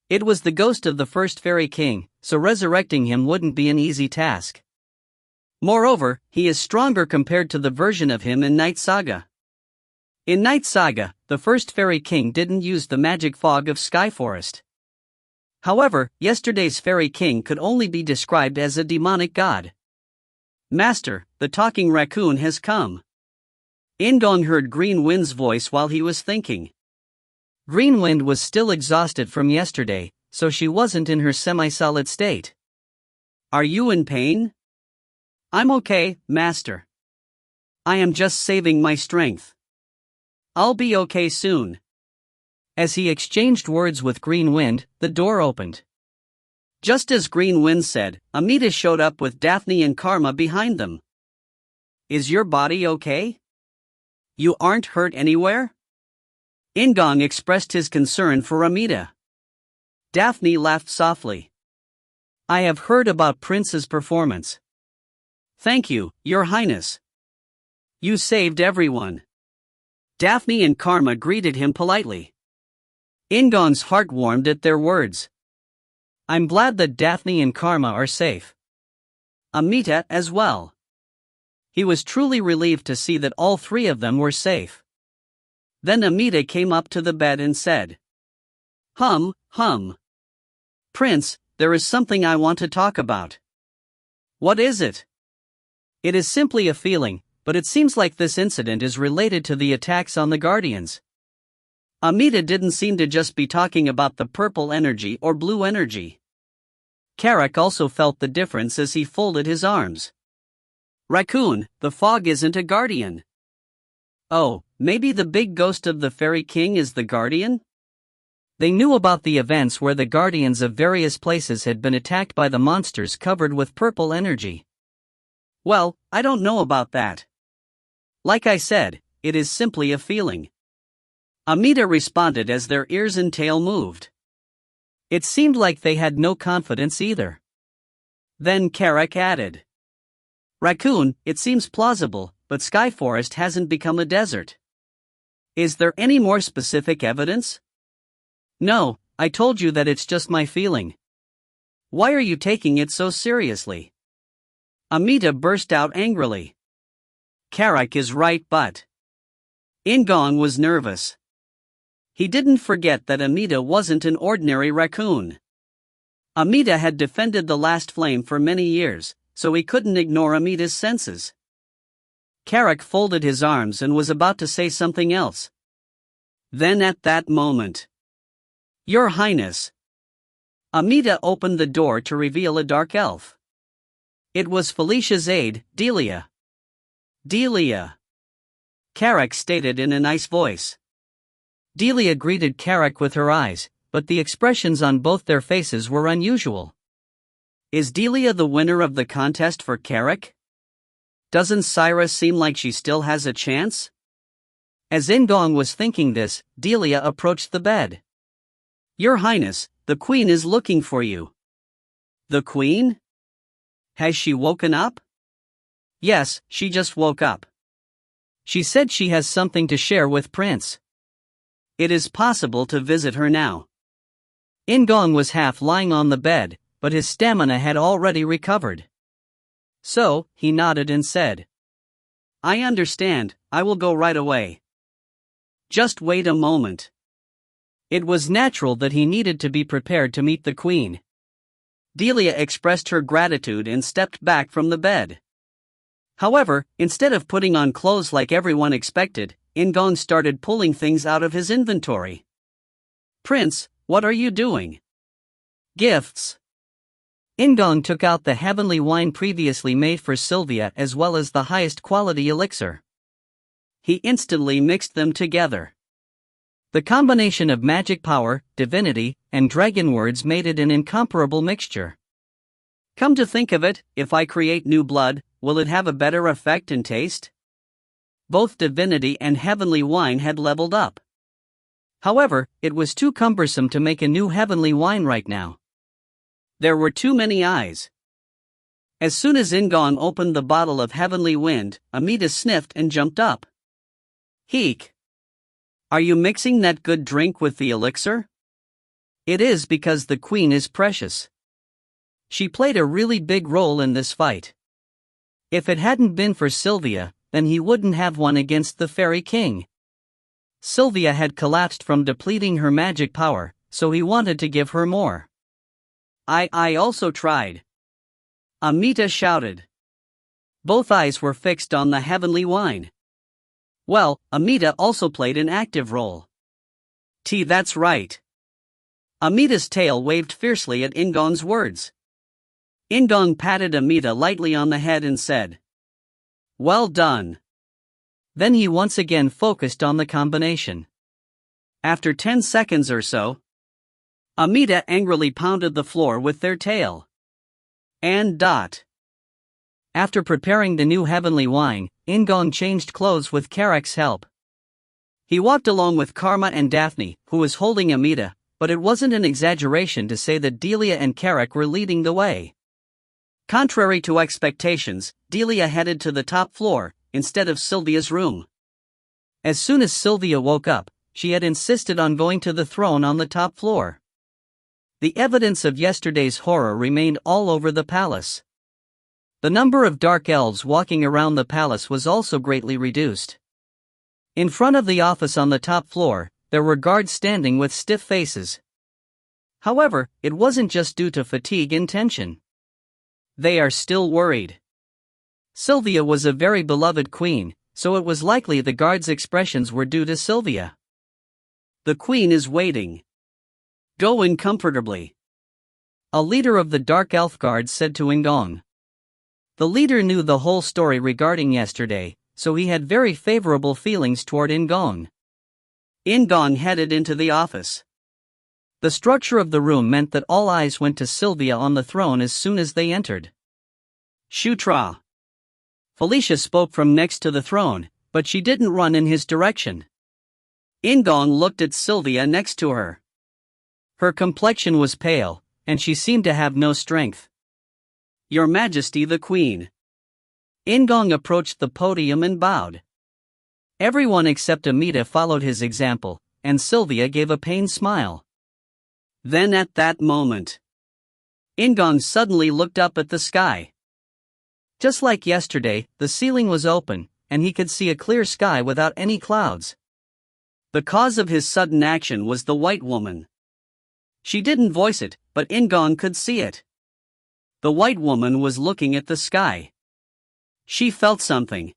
It was the ghost of the first Fairy King, so resurrecting him wouldn't be an easy task. Moreover, he is stronger compared to the version of him in Knight Saga. In Knight Saga, the first Fairy King didn't use the magic fog of Skyforest. However, yesterday's Fairy King could only be described as a demonic god. Master, the talking raccoon has come. In-gong heard Green Wind's voice while he was thinking. Green Wind was still exhausted from yesterday, so she wasn't in her semi-solid state. Are you in pain? I'm okay, Master. I am just saving my strength. I'll be okay soon. As he exchanged words with Green Wind, the door opened. Just as Green Wind said, Amita showed up with Daphne and Karma behind them. Is your body okay? You aren't hurt anywhere? In-gong expressed his concern for Amita. Daphne laughed softly. I have heard about Prince's performance. Thank you, Your Highness. You saved everyone. Daphne and Karma greeted him politely. In-gong's heart warmed at their words. I'm glad that Daphne and Karma are safe. Amita as well. He was truly relieved to see that all three of them were safe. Then Amita came up to the bed and said, "Hum. Prince, there is something I want to talk about." "What is it?" "It is simply a feeling, but it seems like this incident is related to the attacks on the Guardians." Amita didn't seem to just be talking about the purple energy or blue energy. Carrick also felt the difference as he folded his arms. "Raccoon, the fog isn't a guardian." "Oh, maybe the big ghost of the Fairy King is the guardian?" They knew about the events where the guardians of various places had been attacked by the monsters covered with purple energy. "Well, I don't know about that. Like I said, it is simply a feeling." Amita responded as their ears and tail moved. It seemed like they had no confidence either. Then Carrick added, "Raccoon, it seems plausible, but Sky Forest hasn't become a desert. Is there any more specific evidence?" "No, I told you that it's just my feeling. Why are you taking it so seriously?" Amita burst out angrily. "Carrick is right, but..." In-gong was nervous. He didn't forget that Amita wasn't an ordinary raccoon. Amita had defended the last flame for many years, so he couldn't ignore Amita's senses. Carrick folded his arms and was about to say something else. Then at that moment, "Your Highness!" Amita opened the door to reveal a dark elf. It was Felicia's aide, Delia. "Delia," Carrick stated in a nice voice. Delia greeted Carrick with her eyes, but the expressions on both their faces were unusual. Is Delia the winner of the contest for Carrick? Doesn't Syra seem like she still has a chance? As In-gong was thinking this, Delia approached the bed. "Your Highness, the Queen is looking for you." "The Queen? Has she woken up?" "Yes, she just woke up. She said she has something to share with Prince. It is possible to visit her now." In-gong was half lying on the bed, but his stamina had already recovered. So, he nodded and said, "I understand, I will go right away. Just wait a moment." It was natural that he needed to be prepared to meet the Queen. Delia expressed her gratitude and stepped back from the bed. However, instead of putting on clothes like everyone expected, In-gong started pulling things out of his inventory. "Prince, what are you doing?" "Gifts." In-gong took out the heavenly wine previously made for Sylvia as well as the highest quality elixir. He instantly mixed them together. The combination of magic power, divinity, and dragon words made it an incomparable mixture. Come to think of it, if I create new blood, will it have a better effect and taste? Both divinity and heavenly wine had leveled up. However, it was too cumbersome to make a new heavenly wine right now. There were too many eyes. As soon as In-gong opened the bottle of heavenly wind, Amita sniffed and jumped up. "Heek! Are you mixing that good drink with the elixir?" "It is because the Queen is precious. She played a really big role in this fight. If it hadn't been for Sylvia, then he wouldn't have won against the Fairy King. Sylvia had collapsed from depleting her magic power, so he wanted to give her more." I also tried," Amita shouted. Both eyes were fixed on the heavenly wine. Well, Amita also played an active role. That's right." Amita's tail waved fiercely at In-gong's words. In-gong patted Amita lightly on the head and said, "Well done." Then he once again focused on the combination. After 10 seconds or so, Amita angrily pounded the floor with their tail. And dot. After preparing the new heavenly wine, In-gong changed clothes with Carrick's help. He walked along with Karma and Daphne, who was holding Amita, but it wasn't an exaggeration to say that Delia and Carrick were leading the way. Contrary to expectations, Delia headed to the top floor, instead of Sylvia's room. As soon as Sylvia woke up, she had insisted on going to the throne on the top floor. The evidence of yesterday's horror remained all over the palace. The number of dark elves walking around the palace was also greatly reduced. In front of the office on the top floor, there were guards standing with stiff faces. However, it wasn't just due to fatigue and tension. They are still worried. Sylvia was a very beloved queen, so it was likely the guards' expressions were due to Sylvia. The queen is waiting. Go in comfortably. A leader of the Dark Elf Guard said to In-gong. The leader knew the whole story regarding yesterday, so he had very favorable feelings toward In-gong. In-gong headed into the office. The structure of the room meant that all eyes went to Sylvia on the throne as soon as they entered. Shutra. Felicia spoke from next to the throne, but she didn't run in his direction. In-gong looked at Sylvia next to her. Her complexion was pale, and she seemed to have no strength. Your Majesty the Queen. In-gong approached the podium and bowed. Everyone except Amita followed his example, and Sylvia gave a pained smile. Then at that moment, In-gong suddenly looked up at the sky. Just like yesterday, the ceiling was open, and he could see a clear sky without any clouds. The cause of his sudden action was the white woman. She didn't voice it, but In-gong could see it. The white woman was looking at the sky. She felt something.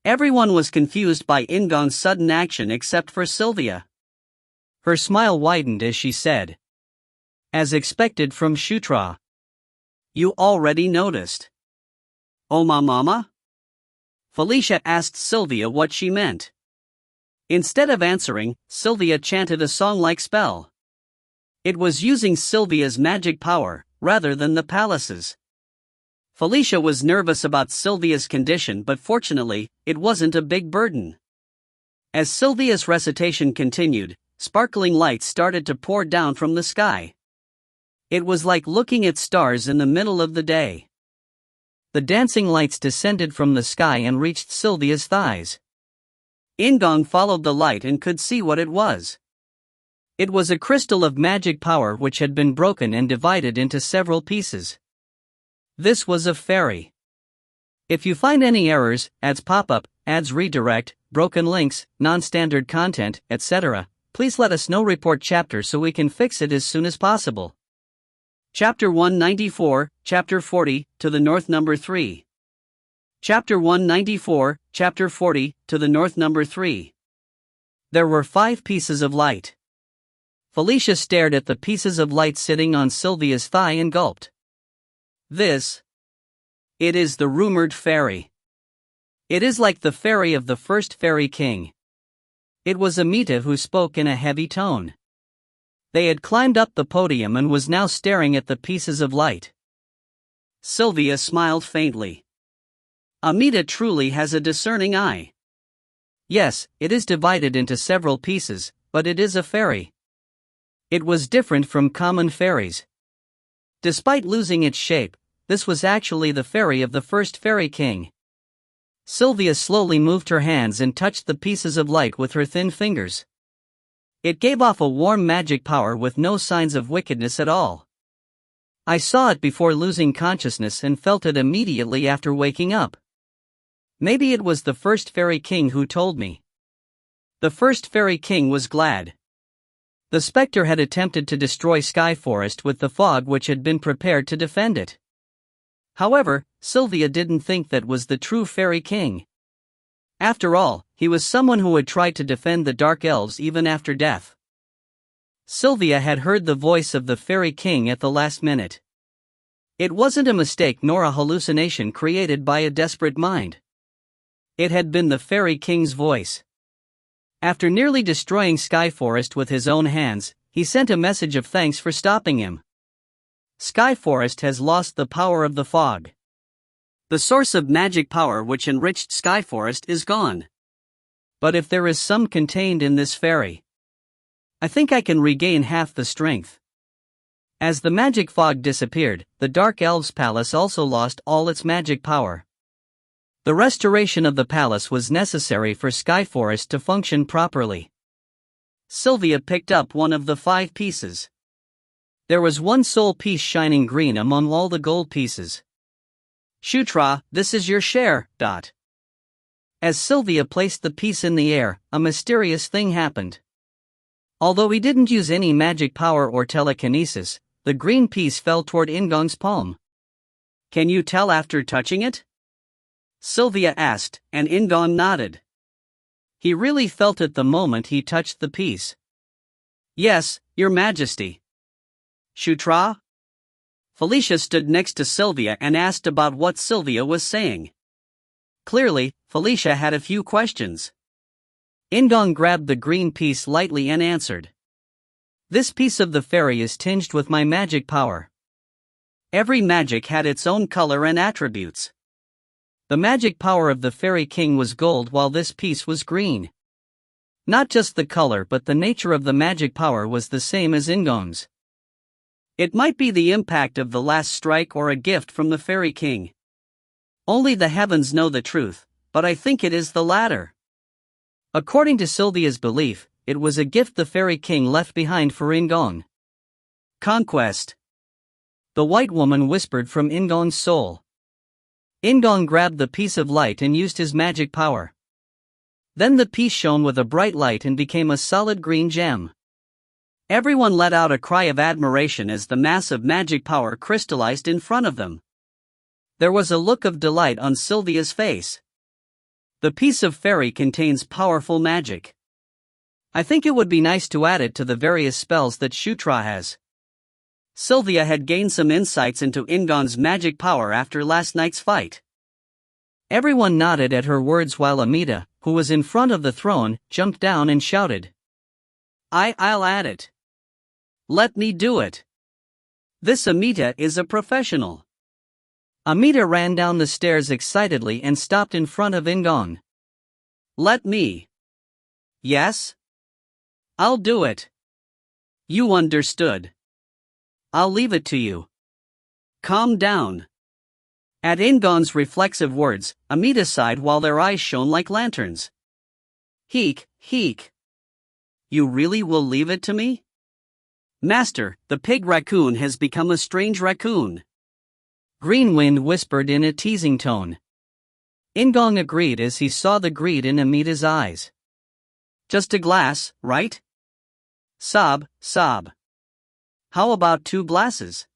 Everyone was confused by In-gong's sudden action except for Sylvia. Her smile widened as she said. As expected from Shutra. You already noticed. Oh my mama? Felicia asked Sylvia what she meant. Instead of answering, Sylvia chanted a song-like spell. It was using Sylvia's magic power, rather than the palace's. Felicia was nervous about Sylvia's condition, but fortunately, it wasn't a big burden. As Sylvia's recitation continued, sparkling lights started to pour down from the sky. It was like looking at stars in the middle of the day. The dancing lights descended from the sky and reached Sylvia's thighs. In-gong followed the light and could see what it was. It was a crystal of magic power which had been broken and divided into several pieces. This was a fairy. If you find any errors, ads pop-up, ads redirect, broken links, non-standard content, etc., please let us know. Report chapter so we can fix it as soon as possible. Chapter 194, Chapter 40, to the north number 3. Chapter 194, Chapter 40, to the north number 3. There were 5 pieces of light. Felicia stared at the pieces of light sitting on Sylvia's thigh and gulped. It is the rumored fairy. It is like the fairy of the first fairy king. It was Amita who spoke in a heavy tone. They had climbed up the podium and was now staring at the pieces of light. Sylvia smiled faintly. Amita truly has a discerning eye. Yes, it is divided into several pieces, but it is a fairy. It was different from common fairies. Despite losing its shape, this was actually the fairy of the first fairy king. Sylvia slowly moved her hands and touched the pieces of light with her thin fingers. It gave off a warm magic power with no signs of wickedness at all. I saw it before losing consciousness and felt it immediately after waking up. Maybe it was the first fairy king who told me. The first fairy king was glad. The specter had attempted to destroy Sky Forest with the fog which had been prepared to defend it. However, Sylvia didn't think that was the true fairy king. After all, he was someone who had tried to defend the Dark Elves even after death. Sylvia had heard the voice of the fairy king at the last minute. It wasn't a mistake nor a hallucination created by a desperate mind. It had been the fairy king's voice. After nearly destroying Sky Forest with his own hands, he sent a message of thanks for stopping him. Sky Forest has lost the power of the fog. The source of magic power which enriched Sky Forest is gone. But if there is some contained in this fairy, I think I can regain half the strength. As the magic fog disappeared, the Dark Elves' palace also lost all its magic power. The restoration of the palace was necessary for Sky Forest to function properly. Sylvia picked up one of the 5 pieces. There was one sole piece shining green among all the gold pieces. Shutra, this is your share. As Sylvia placed the piece in the air, a mysterious thing happened. Although he didn't use any magic power or telekinesis, the green piece fell toward In-gong's palm. Can you tell after touching it? Sylvia asked, and In-gong nodded. He really felt it the moment he touched the piece. Yes, Your Majesty. Shutra? Felicia stood next to Sylvia and asked about what Sylvia was saying. Clearly, Felicia had a few questions. In-gong grabbed the green piece lightly and answered. This piece of the fairy is tinged with my magic power. Every magic had its own color and attributes. The magic power of the fairy king was gold while this piece was green. Not just the color but the nature of the magic power was the same as In-gong's. It might be the impact of the last strike or a gift from the fairy king. Only the heavens know the truth, but I think it is the latter. According to Sylvia's belief, it was a gift the fairy king left behind for In-gong. Conquest. The white woman whispered from In-gong's soul. In-gong grabbed the piece of light and used his magic power. Then the piece shone with a bright light and became a solid green gem. Everyone let out a cry of admiration as the massive magic power crystallized in front of them. There was a look of delight on Sylvia's face. The piece of fairy contains powerful magic. I think it would be nice to add it to the various spells that Shutra has. Sylvia had gained some insights into In-gong's magic power after last night's fight. Everyone nodded at her words while Amita, who was in front of the throne, jumped down and shouted. I'll add it. Let me do it. This Amita is a professional. Amita ran down the stairs excitedly and stopped in front of In-gong. Let me. Yes? I'll do it. You understood. I'll leave it to you. Calm down. At In-gong's reflexive words, Amita sighed while their eyes shone like lanterns. Heek, heek. You really will leave it to me? Master, the pig raccoon has become a strange raccoon. Green Wind whispered in a teasing tone. In-gong agreed as he saw the greed in Amita's eyes. Just a glass, right? Sob, sob. How about 2 glasses?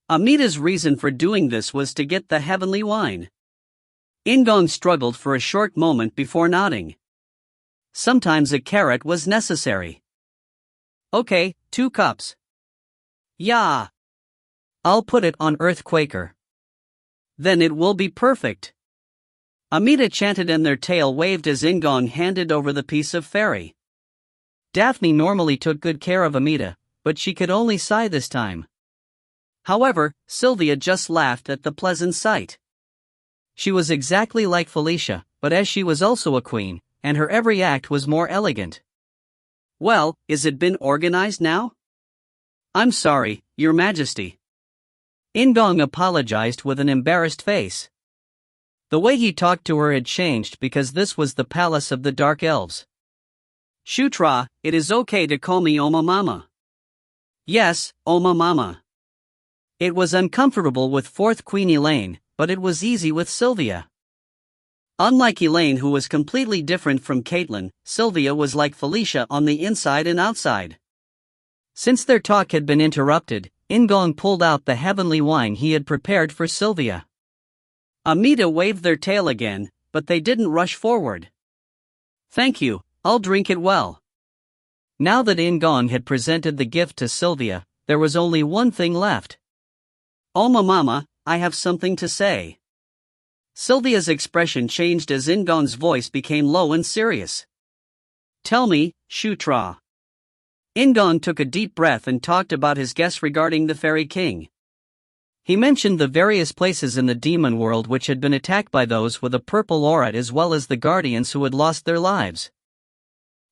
Amita's reason for doing this was to get the heavenly wine. In-gong struggled for a short moment before nodding. Sometimes a carrot was necessary. Okay, 2 cups. Yeah. I'll put it on Earthquaker. Then it will be perfect. Amita chanted and their tail waved as In-gong handed over the piece of fairy. Daphne normally took good care of Amita, but she could only sigh this time. However, Sylvia just laughed at the pleasant sight. She was exactly like Felicia, but as she was also a queen, and her every act was more elegant. Well, is it been organized now? I'm sorry, Your Majesty. In-gong apologized with an embarrassed face. The way he talked to her had changed because this was the palace of the Dark Elves. Shutra, it is okay to call me Oma Mama. Yes, Oma Mama. It was uncomfortable with 4th Queen Elaine, but it was easy with Sylvia. Unlike Elaine, who was completely different from Caitlin, Sylvia was like Felicia on the inside and outside. Since their talk had been interrupted, In-gong pulled out the heavenly wine he had prepared for Sylvia. Amita waved their tail again, but they didn't rush forward. Thank you, I'll drink it well. Now that In-gong had presented the gift to Sylvia, there was only one thing left. Oma Mama, I have something to say. Sylvia's expression changed as In-gong's voice became low and serious. Tell me, Shutra. In-gong took a deep breath and talked about his guess regarding the Fairy King. He mentioned the various places in the demon world which had been attacked by those with a purple aura as well as the guardians who had lost their lives.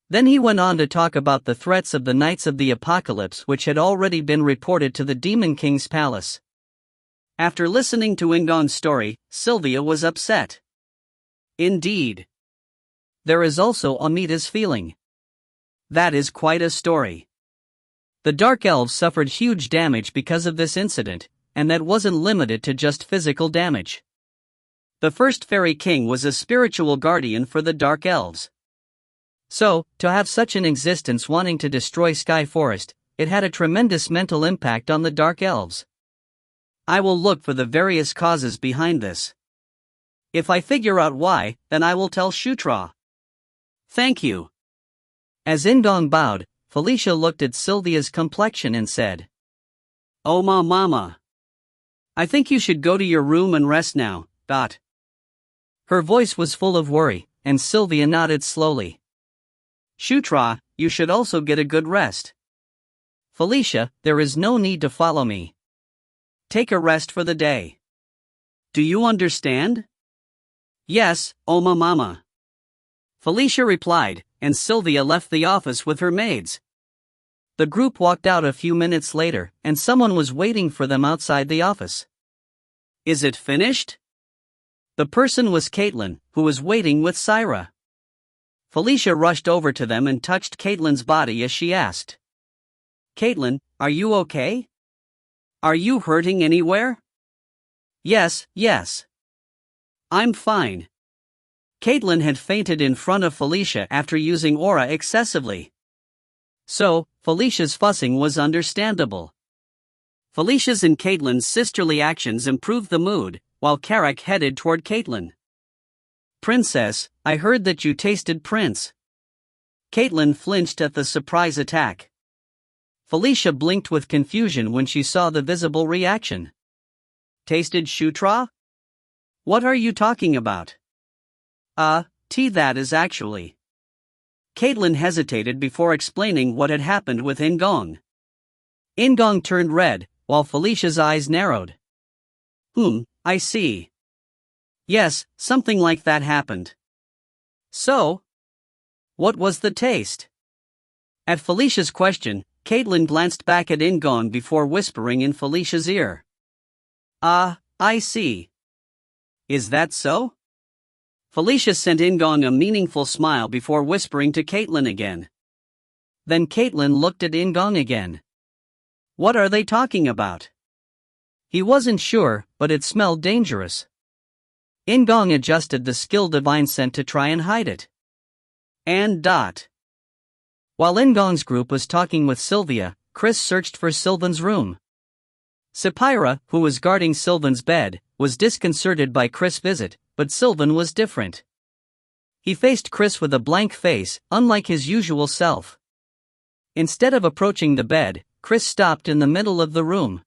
Then he went on to talk about the threats of the Knights of the Apocalypse which had already been reported to the Demon King's palace. After listening to In-gong's story, Sylvia was upset. Indeed. There is also Amita's feeling. That is quite a story. The Dark Elves suffered huge damage because of this incident, and that wasn't limited to just physical damage. The first fairy king was a spiritual guardian for the Dark Elves. So, to have such an existence wanting to destroy Sky Forest, it had a tremendous mental impact on the Dark Elves. I will look for the various causes behind this. If I figure out why, then I will tell Shutra. Thank you. As In-gong bowed, Felicia looked at Sylvia's complexion and said, "Oh mama. I think you should go to your room and rest now, dot." Her voice was full of worry, and Sylvia nodded slowly. "Shutra, you should also get a good rest. Felicia, there is no need to follow me. Take a rest for the day. Do you understand?" "Yes, Oma mama." Felicia replied, and Sylvia left the office with her maids. The group walked out a few minutes later, and someone was waiting for them outside the office. "Is it finished?" The person was Caitlin, who was waiting with Syra. Felicia rushed over to them and touched Caitlin's body as she asked, "Caitlin, are you okay? Are you hurting anywhere?" Yes. I'm fine." Caitlin had fainted in front of Felicia after using aura excessively. So, Felicia's fussing was understandable. Felicia's and Caitlin's sisterly actions improved the mood, while Carrick headed toward Caitlin. "Princess, I heard that you tasted Prince." Caitlin flinched at the surprise attack. Felicia blinked with confusion when she saw the visible reaction. "Tasted Shutra? What are you talking about?" That is actually." Caitlin hesitated before explaining what had happened with In-gong. In-gong turned red, while Felicia's eyes narrowed. I see. Yes, something like that happened. So? What was the taste?" At Felicia's question, Caitlin glanced back at In-gong before whispering in Felicia's ear. I see. Is that so?" Felicia sent In-gong a meaningful smile before whispering to Caitlin again. Then Caitlin looked at In-gong again. What are they talking about? He wasn't sure, but it smelled dangerous. In-gong adjusted the skill divine scent to try and hide it. While In-gong's group was talking with Sylvia, Chris searched for Sylvan's room. Sapphira, who was guarding Sylvan's bed, was disconcerted by Chris' visit, but Sylvan was different. He faced Chris with a blank face, unlike his usual self. Instead of approaching the bed, Chris stopped in the middle of the room.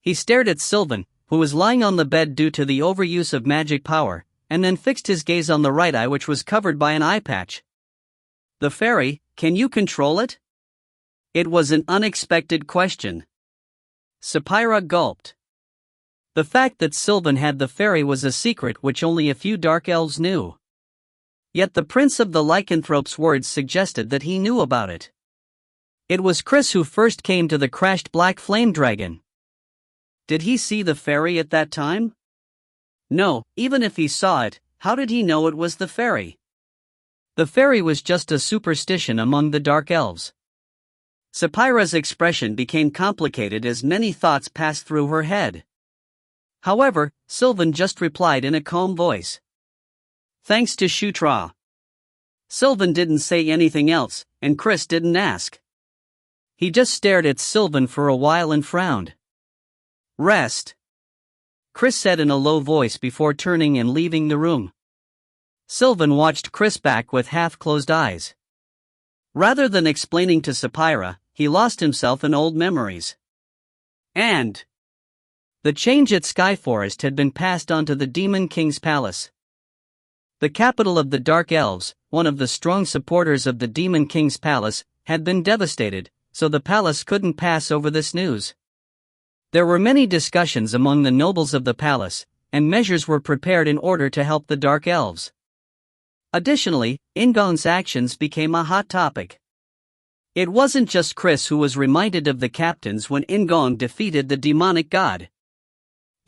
He stared at Sylvan, who was lying on the bed due to the overuse of magic power, and then fixed his gaze on the right eye, which was covered by an eye patch. "The fairy, can you control it?" It was an unexpected question. Sapphira gulped. The fact that Sylvan had the fairy was a secret which only a few dark elves knew. Yet the Prince of the Lycanthrope's words suggested that he knew about it. It was Chris who first came to the crashed black flame dragon. Did he see the fairy at that time? No, even if he saw it, how did he know it was the fairy? The fairy was just a superstition among the dark elves. Sapphira's expression became complicated as many thoughts passed through her head. However, Sylvan just replied in a calm voice. "Thanks to Shutra." Sylvan didn't say anything else, and Chris didn't ask. He just stared at Sylvan for a while and frowned. "Rest," Chris said in a low voice before turning and leaving the room. Sylvan watched Chris back with half-closed eyes. Rather than explaining to Sapphira, he lost himself in old memories. And the change at Skyforest had been passed on to the Demon King's palace. The capital of the Dark Elves, one of the strong supporters of the Demon King's palace, had been devastated, so the palace couldn't pass over this news. There were many discussions among the nobles of the palace, and measures were prepared in order to help the Dark Elves. Additionally, In-gong's actions became a hot topic. It wasn't just Chris who was reminded of the captains when In-gong defeated the demonic god.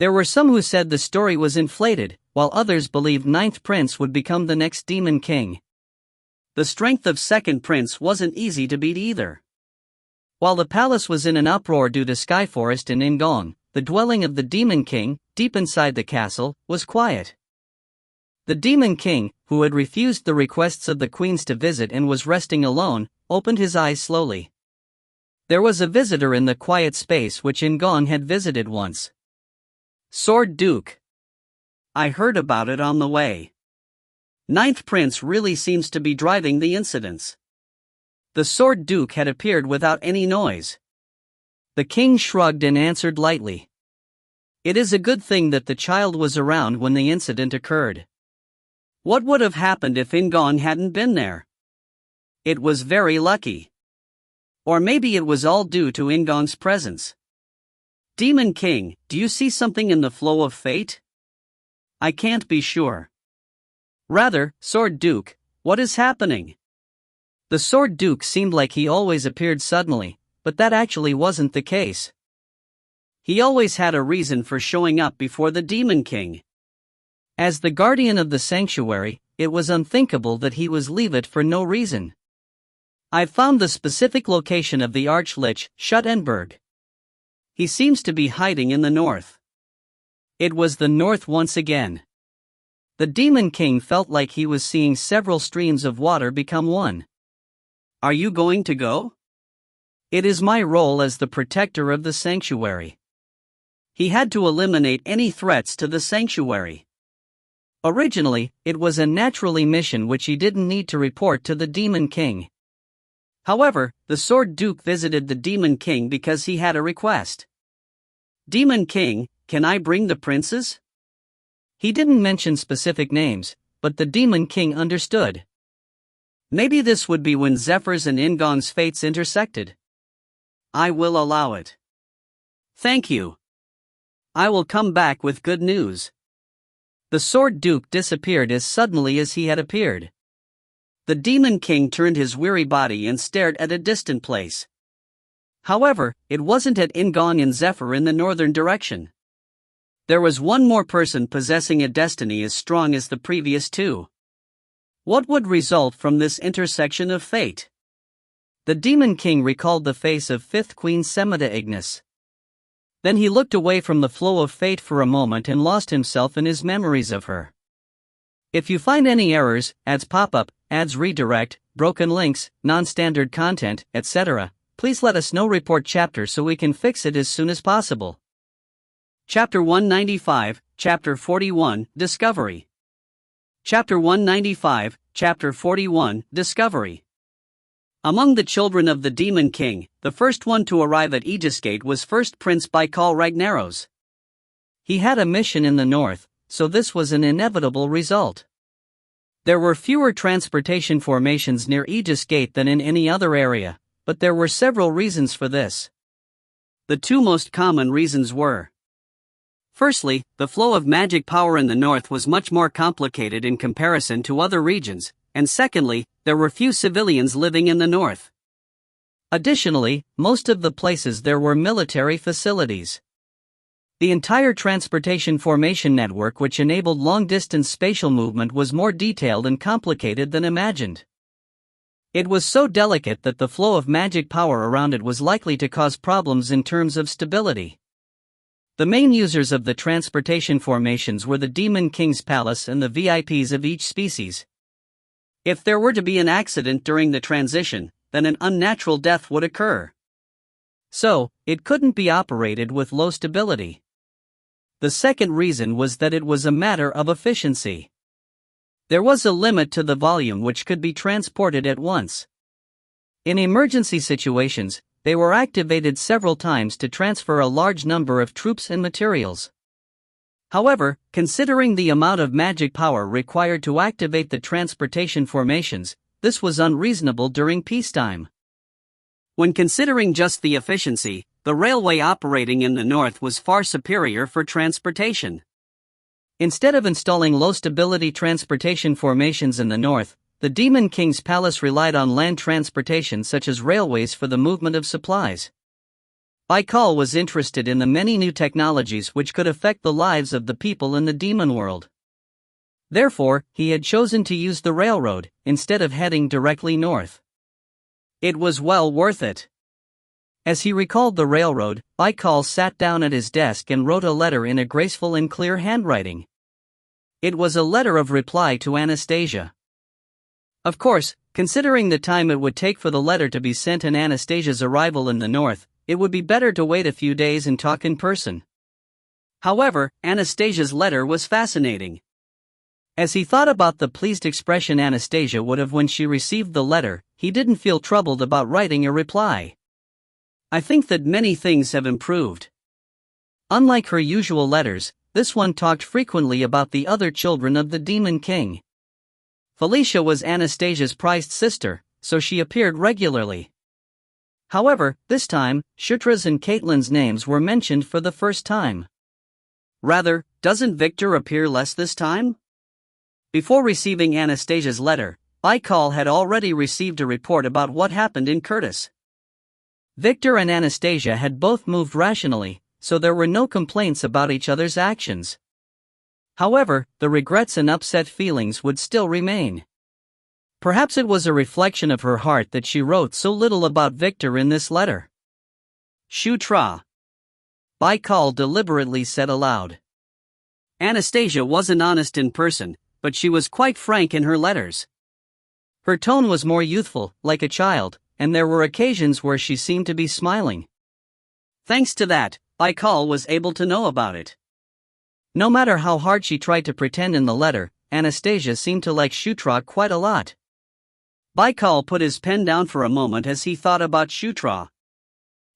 There were some who said the story was inflated, while others believed Ninth Prince would become the next Demon King. The strength of Second Prince wasn't easy to beat either. While the palace was in an uproar due to Skyforest and In-gong, the dwelling of the Demon King, deep inside the castle, was quiet. The Demon King, who had refused the requests of the queens to visit and was resting alone, opened his eyes slowly. There was a visitor in the quiet space which In-gong had visited once. Sword Duke. I heard about it on the way. Ninth Prince really seems to be driving the incidents. The Sword Duke had appeared without any noise. The king shrugged and answered lightly. It is a good thing that the child was around when the incident occurred. What would have happened if In-gong hadn't been there? It was very lucky. Or maybe it was all due to In-gong's presence. Demon King, do you see something in the flow of fate? I can't be sure. Rather, Sword Duke, what is happening? The Sword Duke seemed like he always appeared suddenly, but that actually wasn't the case. He always had a reason for showing up before the Demon King. As the guardian of the sanctuary, it was unthinkable that he was leave it for no reason. I've found the specific location of the Archlich, Schuttenberg. He seems to be hiding in the north. It was the north once again. The Demon King felt like he was seeing several streams of water become one. Are you going to go? It is my role as the protector of the sanctuary. He had to eliminate any threats to the sanctuary. Originally, it was a naturally mission which he didn't need to report to the Demon King. However, the Sword Duke visited the Demon King because he had a request. Demon King, can I bring the princes? He didn't mention specific names, but the Demon King understood. Maybe this would be when Zephyr's and In-gong's fates intersected. I will allow it. Thank you. I will come back with good news. The Sword Duke disappeared as suddenly as he had appeared. The Demon King turned his weary body and stared at a distant place. However, it wasn't at In-gong and Zephyr in the northern direction. There was one more person possessing a destiny as strong as the previous two. What would result from this intersection of fate? The Demon King recalled the face of 5th Queen Shutra Ignus. Then he looked away from the flow of fate for a moment and lost himself in his memories of her. If you find any errors, ads pop up, ads redirect, broken links, non-standard content, etc., please let us know. Report chapter so we can fix it as soon as possible. Chapter 195, Chapter 41, Discovery. Chapter 195, Chapter 41, Discovery. Among the children of the Demon King, the first one to arrive at Aegisgate was first Prince Baikal Ragnaros. He had a mission in the north, so this was an inevitable result. There were fewer transportation formations near Aegisgate than in any other area, but there were several reasons for this. The two most common reasons were: firstly, the flow of magic power in the north was much more complicated in comparison to other regions, and secondly, there were few civilians living in the north. Additionally, most of the places there were military facilities. The entire transportation formation network which enabled long-distance spatial movement was more detailed and complicated than imagined. It was so delicate that the flow of magic power around it was likely to cause problems in terms of stability. The main users of the transportation formations were the Demon King's palace and the VIPs of each species. If there were to be an accident during the transition, then an unnatural death would occur. So, it couldn't be operated with low stability. The second reason was that it was a matter of efficiency. There was a limit to the volume which could be transported at once. In emergency situations, they were activated several times to transfer a large number of troops and materials. However, considering the amount of magic power required to activate the transportation formations, this was unreasonable during peacetime. When considering just the efficiency, the railway operating in the north was far superior for transportation. Instead of installing low-stability transportation formations in the north, the Demon King's palace relied on land transportation such as railways for the movement of supplies. Baikal was interested in the many new technologies which could affect the lives of the people in the demon world. Therefore, he had chosen to use the railroad, instead of heading directly north. It was well worth it. As he recalled the railroad, Baikal sat down at his desk and wrote a letter in a graceful and clear handwriting. It was a letter of reply to Anastasia. Of course, considering the time it would take for the letter to be sent and Anastasia's arrival in the north, it would be better to wait a few days and talk in person. However, Anastasia's letter was fascinating. As he thought about the pleased expression Anastasia would have when she received the letter, he didn't feel troubled about writing a reply. I think that many things have improved. Unlike her usual letters, this one talked frequently about the other children of the Demon King. Felicia was Anastasia's prized sister, so she appeared regularly. However, this time, Shutra's and Caitlin's names were mentioned for the first time. Rather, doesn't Victor appear less this time? Before receiving Anastasia's letter, Baikal had already received a report about what happened in Curtis. Victor and Anastasia had both moved rationally, so there were no complaints about each other's actions. However, the regrets and upset feelings would still remain. Perhaps it was a reflection of her heart that she wrote so little about Victor in this letter. Shutra, Baikal deliberately said aloud. Anastasia wasn't honest in person, but she was quite frank in her letters. Her tone was more youthful, like a child, and there were occasions where she seemed to be smiling. Thanks to that, Baikal was able to know about it. No matter how hard she tried to pretend in the letter, Anastasia seemed to like Shutra quite a lot. Baikal put his pen down for a moment as he thought about Shutra.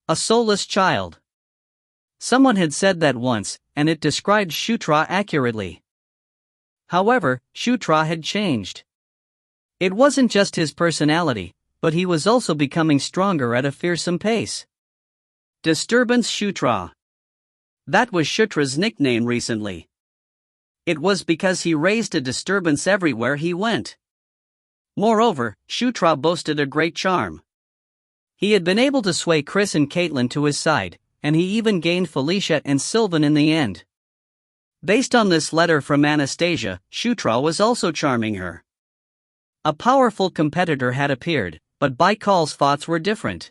A soulless child. Someone had said that once, and it described Shutra accurately. However, Shutra had changed. It wasn't just his personality, but he was also becoming stronger at a fearsome pace. Disturbance Shutra. That was Shutra's nickname recently. It was because he raised a disturbance everywhere he went. Moreover, Shutra boasted a great charm. He had been able to sway Chris and Caitlin to his side, and he even gained Felicia and Sylvan in the end. Based on this letter from Anastasia, Shutra was also charming her. A powerful competitor had appeared, but Baikal's thoughts were different.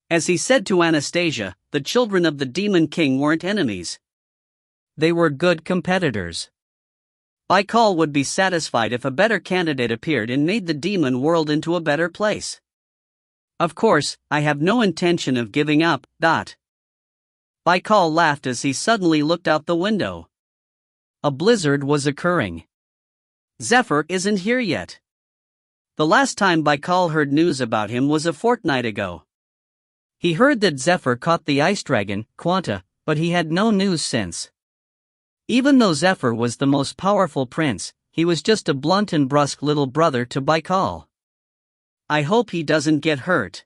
As he said to Anastasia, the children of the Demon King weren't enemies. They were good competitors. Baikal would be satisfied if a better candidate appeared and made the demon world into a better place. Of course, I have no intention of giving up. Baikal laughed as he suddenly looked out the window. A blizzard was occurring. Zephyr isn't here yet. The last time Baikal heard news about him was a fortnight ago. He heard that Zephyr caught the ice dragon, Quanta, but he had no news since. Even though Zephyr was the most powerful prince, he was just a blunt and brusque little brother to Baikal. I hope he doesn't get hurt.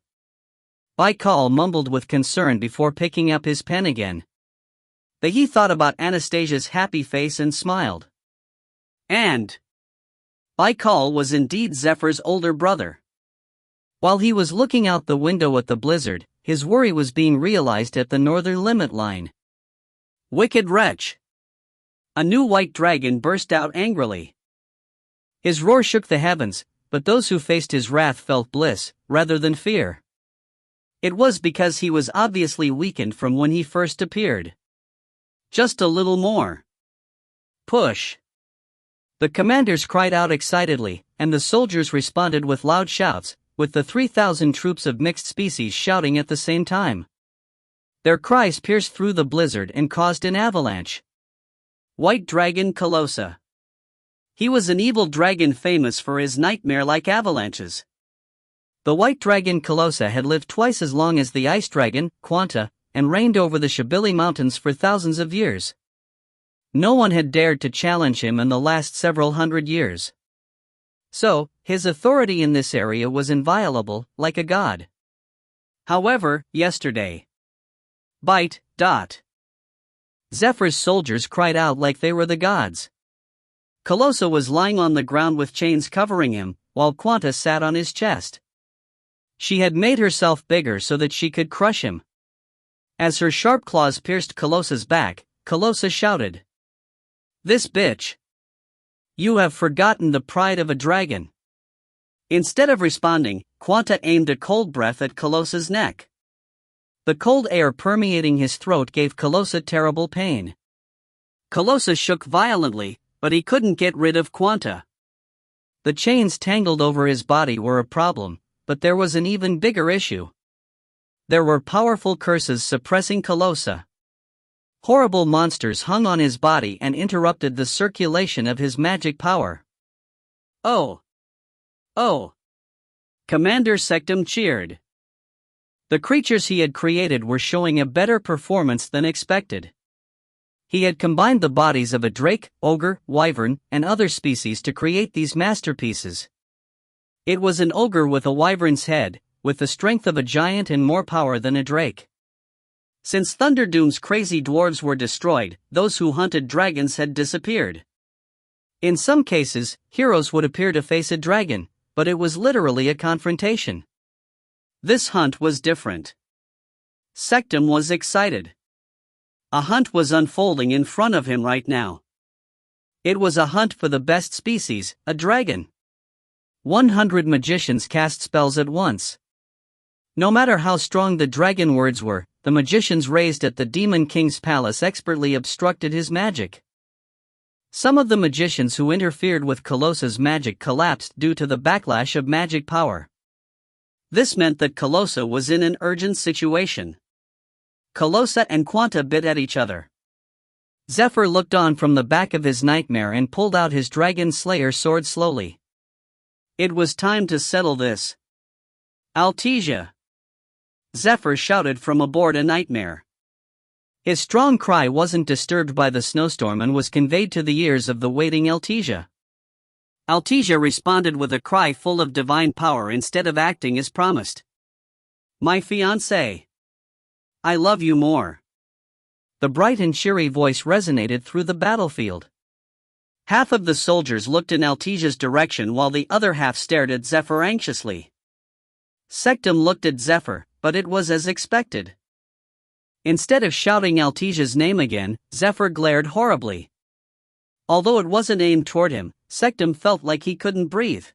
Baikal mumbled with concern before picking up his pen again. Then he thought about Anastasia's happy face and smiled. And Baikal was indeed Zephyr's older brother. While he was looking out the window at the blizzard, his worry was being realized at the northern limit line. Wicked wretch! A new white dragon burst out angrily. His roar shook the heavens, but those who faced his wrath felt bliss, rather than fear. It was because he was obviously weakened from when he first appeared. Just a little more. Push! The commanders cried out excitedly, and the soldiers responded with loud shouts, with the 3,000 troops of mixed species shouting at the same time. Their cries pierced through the blizzard and caused an avalanche. White Dragon Colossa. He was an evil dragon famous for his nightmare-like avalanches. The White Dragon Colossa had lived twice as long as the Ice Dragon, Quanta, and reigned over the Shibili Mountains for thousands of years. No one had dared to challenge him in the last several hundred years. So, his authority in this area was inviolable, like a god. However, yesterday. Bite. Zephyr's soldiers cried out like they were the gods. Colossa was lying on the ground with chains covering him, while Quanta sat on his chest. She had made herself bigger so that she could crush him. As her sharp claws pierced Colossa's back, Colossa shouted, "This bitch! You have forgotten the pride of a dragon." Instead of responding, Quanta aimed a cold breath at Colossa's neck. The cold air permeating his throat gave Colossa terrible pain. Colossa shook violently, but he couldn't get rid of Quanta. The chains tangled over his body were a problem, but there was an even bigger issue. There were powerful curses suppressing Colossa. Horrible monsters hung on his body and interrupted the circulation of his magic power. Oh! Oh! Commander Sectum cheered. The creatures he had created were showing a better performance than expected. He had combined the bodies of a drake, ogre, wyvern, and other species to create these masterpieces. It was an ogre with a wyvern's head, with the strength of a giant and more power than a drake. Since Thunderdoom's crazy dwarves were destroyed, those who hunted dragons had disappeared. In some cases, heroes would appear to face a dragon, but it was literally a confrontation. This hunt was different. Sectum was excited. A hunt was unfolding in front of him right now. It was a hunt for the best species, a dragon. 100 magicians cast spells at once. No matter how strong the dragon words were, the magicians raised at the Demon King's palace expertly obstructed his magic. Some of the magicians who interfered with Colossa's magic collapsed due to the backlash of magic power. This meant that Colossa was in an urgent situation. Colossa and Quanta bit at each other. Zephyr looked on from the back of his nightmare and pulled out his dragon slayer sword slowly. It was time to settle this. Altesia! Zephyr shouted from aboard a nightmare. His strong cry wasn't disturbed by the snowstorm and was conveyed to the ears of the waiting Altesia. Altesia responded with a cry full of divine power instead of acting as promised. My fiancé! I love you more. The bright and cheery voice resonated through the battlefield. Half of the soldiers looked in Altesia's direction while the other half stared at Zephyr anxiously. Sectum looked at Zephyr, but it was as expected. Instead of shouting Altesia's name again, Zephyr glared horribly. Although it wasn't aimed toward him, Sectum felt like he couldn't breathe.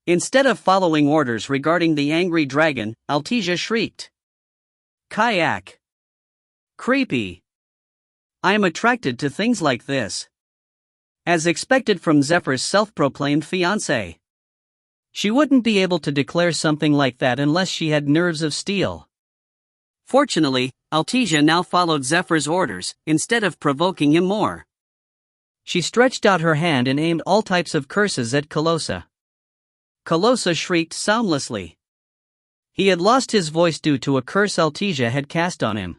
Instead of following orders regarding the angry dragon, Altesia shrieked. Kayak! Creepy! I am attracted to things like this. As expected from Zephyr's self-proclaimed fiancé. She wouldn't be able to declare something like that unless she had nerves of steel. Fortunately, Altesia now followed Zephyr's orders, instead of provoking him more. She stretched out her hand and aimed all types of curses at Colossa. Colossa shrieked soundlessly. He had lost his voice due to a curse Altesia had cast on him.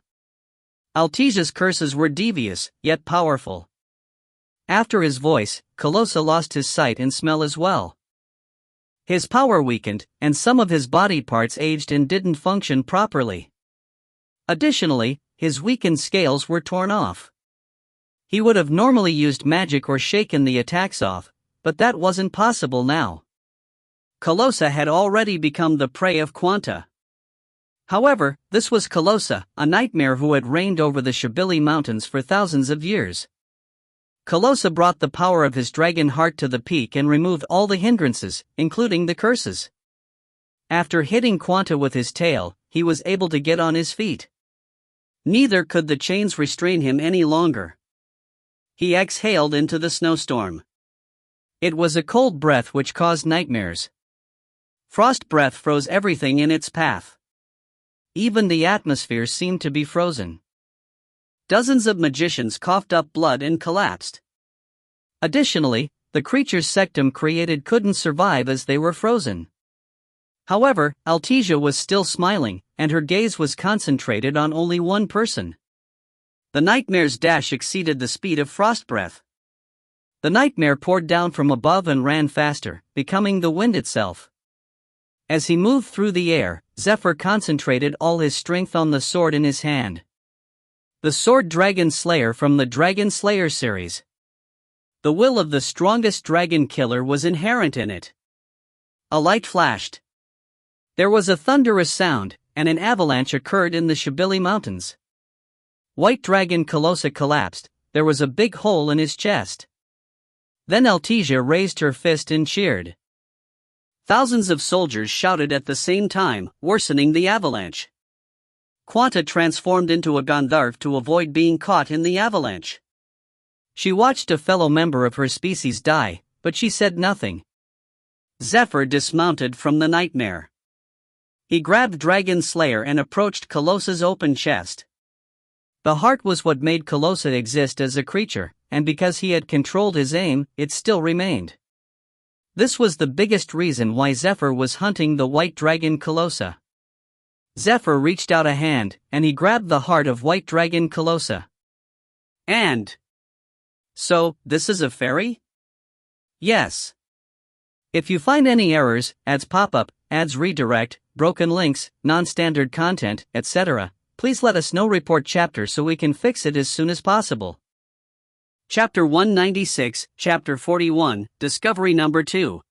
Altesia's curses were devious, yet powerful. After his voice, Colossa lost his sight and smell as well. His power weakened, and some of his body parts aged and didn't function properly. Additionally, his weakened scales were torn off. He would have normally used magic or shaken the attacks off, but that wasn't possible now. Colossa had already become the prey of Quanta. However, this was Colossa, a nightmare who had reigned over the Shibili Mountains for thousands of years. Colossa brought the power of his dragon heart to the peak and removed all the hindrances, including the curses. After hitting Quanta with his tail, he was able to get on his feet. Neither could the chains restrain him any longer. He exhaled into the snowstorm. It was a cold breath which caused nightmares. Frost breath froze everything in its path. Even the atmosphere seemed to be frozen. Dozens of magicians coughed up blood and collapsed. Additionally, the creatures Sectum created couldn't survive as they were frozen. However, Altesia was still smiling, and her gaze was concentrated on only one person. The nightmare's dash exceeded the speed of frost breath. The nightmare poured down from above and ran faster, becoming the wind itself. As he moved through the air, Zephyr concentrated all his strength on the sword in his hand. The sword Dragon Slayer from the Dragon Slayer series. The will of the strongest dragon killer was inherent in it. A light flashed. There was a thunderous sound, and an avalanche occurred in the Shibili Mountains. White Dragon Colossa collapsed, there was a big hole in his chest. Then Altesia raised her fist and cheered. Thousands of soldiers shouted at the same time, worsening the avalanche. Quanta transformed into a Gandharv to avoid being caught in the avalanche. She watched a fellow member of her species die, but she said nothing. Zephyr dismounted from the nightmare. He grabbed Dragon Slayer and approached Colossa's open chest. The heart was what made Colossa exist as a creature, and because he had controlled his aim, it still remained. This was the biggest reason why Zephyr was hunting the white dragon Colossa. Zephyr reached out a hand, and he grabbed the heart of white dragon Colossa. And... so, this is a fairy? Yes. If you find any errors, ads pop up, ads redirect, broken links, non-standard content, etc., please let us know. Report chapter so we can fix it as soon as possible. Chapter 196, Chapter 41, Discovery Number 2.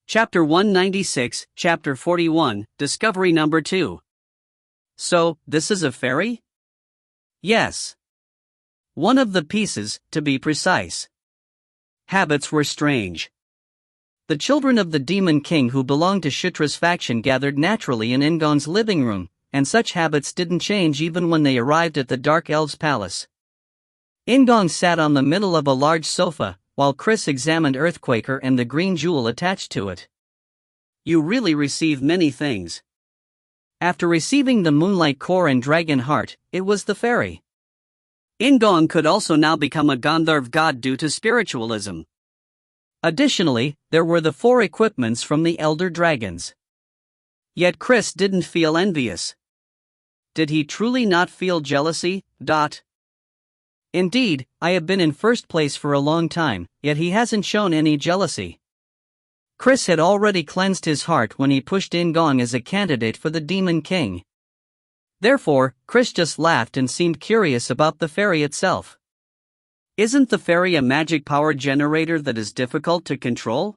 Chapter 196, Chapter 41, Discovery Number 2. So, this is a fairy? Yes. One of the pieces, to be precise. Habits were strange. The children of the Demon King who belonged to Shutra's faction gathered naturally in In-gong's living room, and such habits didn't change even when they arrived at the Dark Elves' palace. In-gong sat on the middle of a large sofa, while Chris examined Earthquaker and the green jewel attached to it. You really receive many things. After receiving the Moonlight Core and Dragon Heart, it was the fairy. In-gong could also now become a Gandharv god due to spiritualism. Additionally, there were the 4 equipments from the Elder Dragons. Yet Chris didn't feel envious. Did he truly not feel jealousy? Indeed, I have been in first place for a long time, yet he hasn't shown any jealousy. Chris had already cleansed his heart when he pushed In-gong as a candidate for the Demon King. Therefore, Chris just laughed and seemed curious about the fairy itself. Isn't the fairy a magic power generator that is difficult to control?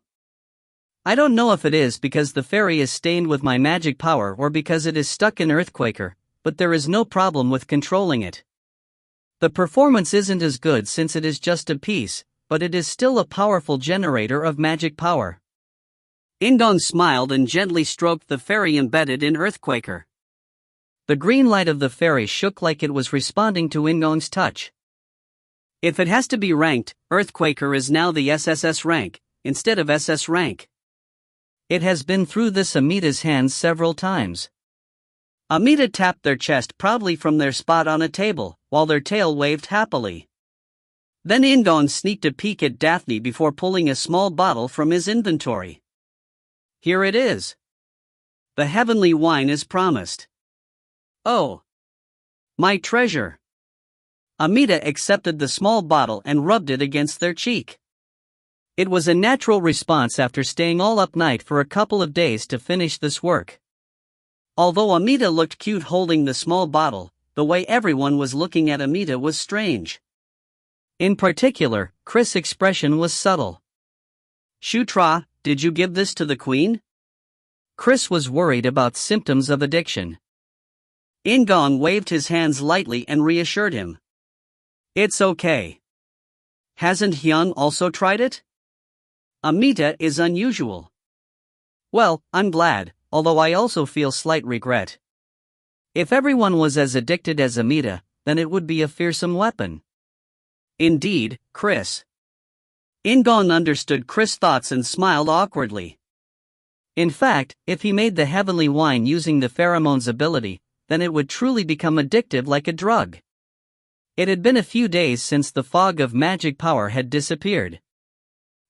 I don't know if it is because the fairy is stained with my magic power or because it is stuck in Earthquaker, but there is no problem with controlling it. The performance isn't as good since it is just a piece, but it is still a powerful generator of magic power. In-gong smiled and gently stroked the fairy embedded in Earthquaker. The green light of the fairy shook like it was responding to In-gong's touch. If it has to be ranked, Earthquaker is now the SSS rank, instead of SS rank. It has been through this Amita's hands several times. Amita tapped their chest proudly from their spot on a table, while their tail waved happily. Then In-gong sneaked a peek at Daphne before pulling a small bottle from his inventory. Here it is. The heavenly wine is promised. Oh. My treasure. Amita accepted the small bottle and rubbed it against their cheek. It was a natural response after staying all up night for a couple of days to finish this work. Although Amita looked cute holding the small bottle, the way everyone was looking at Amita was strange. In particular, Chris' expression was subtle. Shutra, did you give this to the queen? Chris was worried about symptoms of addiction. In-gong waved his hands lightly and reassured him. It's okay. Hasn't Hyun also tried it? Amita is unusual. Well, I'm glad, although I also feel slight regret. If everyone was as addicted as Amita, then it would be a fearsome weapon. Indeed, Chris. In-gong understood Chris' thoughts and smiled awkwardly. In fact, if he made the heavenly wine using the pheromones ability, then it would truly become addictive like a drug. It had been a few days since the fog of magic power had disappeared.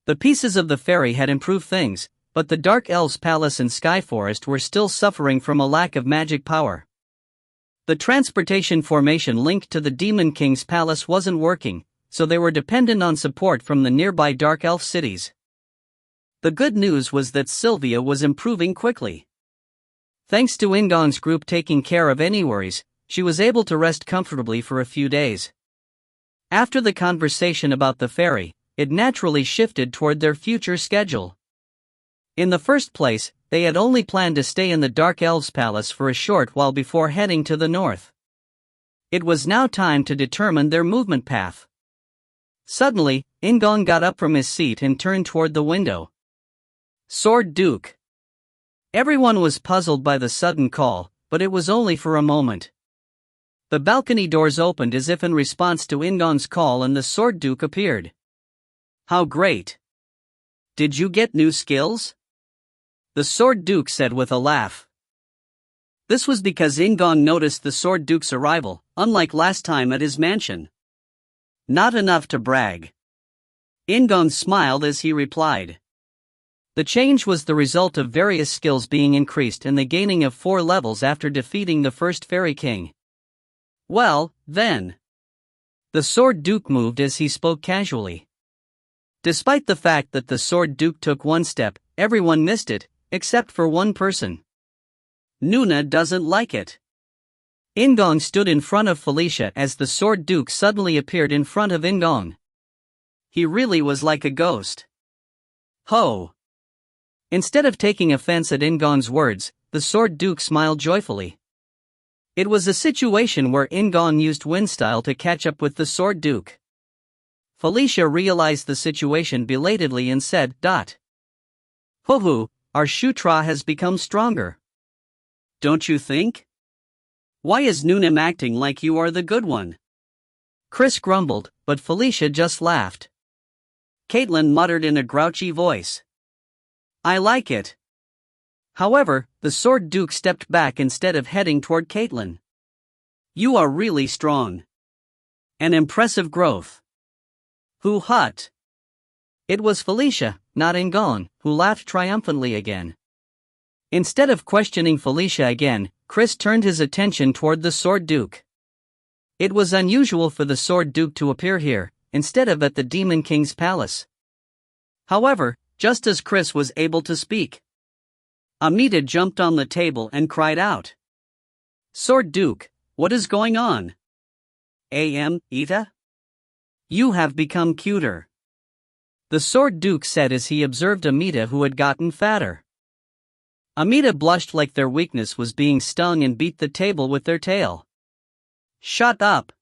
The pieces of the fairy had improved things, but the Dark Elves' Palace and Sky Forest were still suffering from a lack of magic power. The transportation formation linked to the Demon King's palace wasn't working, so they were dependent on support from the nearby Dark Elf cities. The good news was that Sylvia was improving quickly. Thanks to In-gong's group taking care of any worries, she was able to rest comfortably for a few days. After the conversation about the fairy, it naturally shifted toward their future schedule. In the first place, they had only planned to stay in the Dark Elves' Palace for a short while before heading to the north. It was now time to determine their movement path. Suddenly, In-gong got up from his seat and turned toward the window. Sword Duke. Everyone was puzzled by the sudden call, but it was only for a moment. The balcony doors opened as if in response to In-gong's call and the Sword Duke appeared. How great! Did you get new skills? The Sword Duke said with a laugh. This was because In-gong noticed the Sword Duke's arrival, unlike last time at his mansion. Not enough to brag. In-gong smiled as he replied. The change was the result of various skills being increased and the gaining of 4 levels after defeating the first Fairy King. Well, then. The Sword Duke moved as he spoke casually. Despite the fact that the Sword Duke took one step, everyone missed it, except for one person. Nuna doesn't like it. In-gong stood in front of Felicia as the Sword Duke suddenly appeared in front of In-gong. He really was like a ghost. Ho! Instead of taking offense at In-gong's words, the Sword Duke smiled joyfully. It was a situation where In-gong used wind style to catch up with the Sword Duke. Felicia realized the situation belatedly and said, Hoo-hoo, our Shutra has become stronger. Don't you think? Why is Noonim acting like you are the good one? Chris grumbled, but Felicia just laughed. Caitlin muttered in a grouchy voice. I like it. However, the Sword Duke stepped back instead of heading toward Caitlin. You are really strong. An impressive growth. Who hut? It was Felicia, not In-gong, who laughed triumphantly again. Instead of questioning Felicia again, Chris turned his attention toward the Sword Duke. It was unusual for the Sword Duke to appear here, instead of at the Demon King's palace. However, just as Chris was able to speak, Amita jumped on the table and cried out. Sword Duke, what is going on? Ita? You have become cuter. The Sword Duke said as he observed Amita, who had gotten fatter. Amita blushed like their weakness was being stung and beat the table with their tail. Shut up.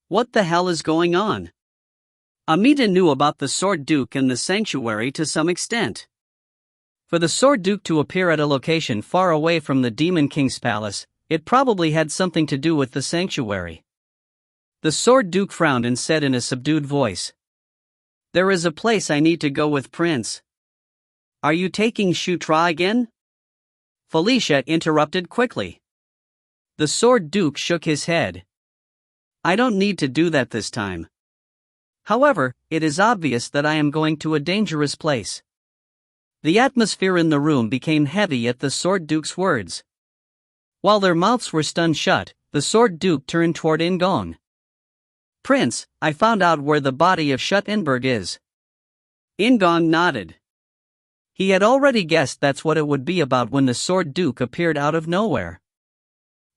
What the hell is going on? Amita knew about the Sword Duke and the sanctuary to some extent. For the Sword Duke to appear at a location far away from the Demon King's palace, it probably had something to do with the sanctuary. The Sword Duke frowned and said in a subdued voice. There is a place I need to go with Prince. Are you taking Shutra again? Felicia interrupted quickly. The Sword Duke shook his head. I don't need to do that this time. However, it is obvious that I am going to a dangerous place. The atmosphere in the room became heavy at the Sword Duke's words. While their mouths were stunned shut, the Sword Duke turned toward In-gong. Prince, I found out where the body of Shutra Ignus is. In-gong nodded. He had already guessed that's what it would be about when the Sword Duke appeared out of nowhere.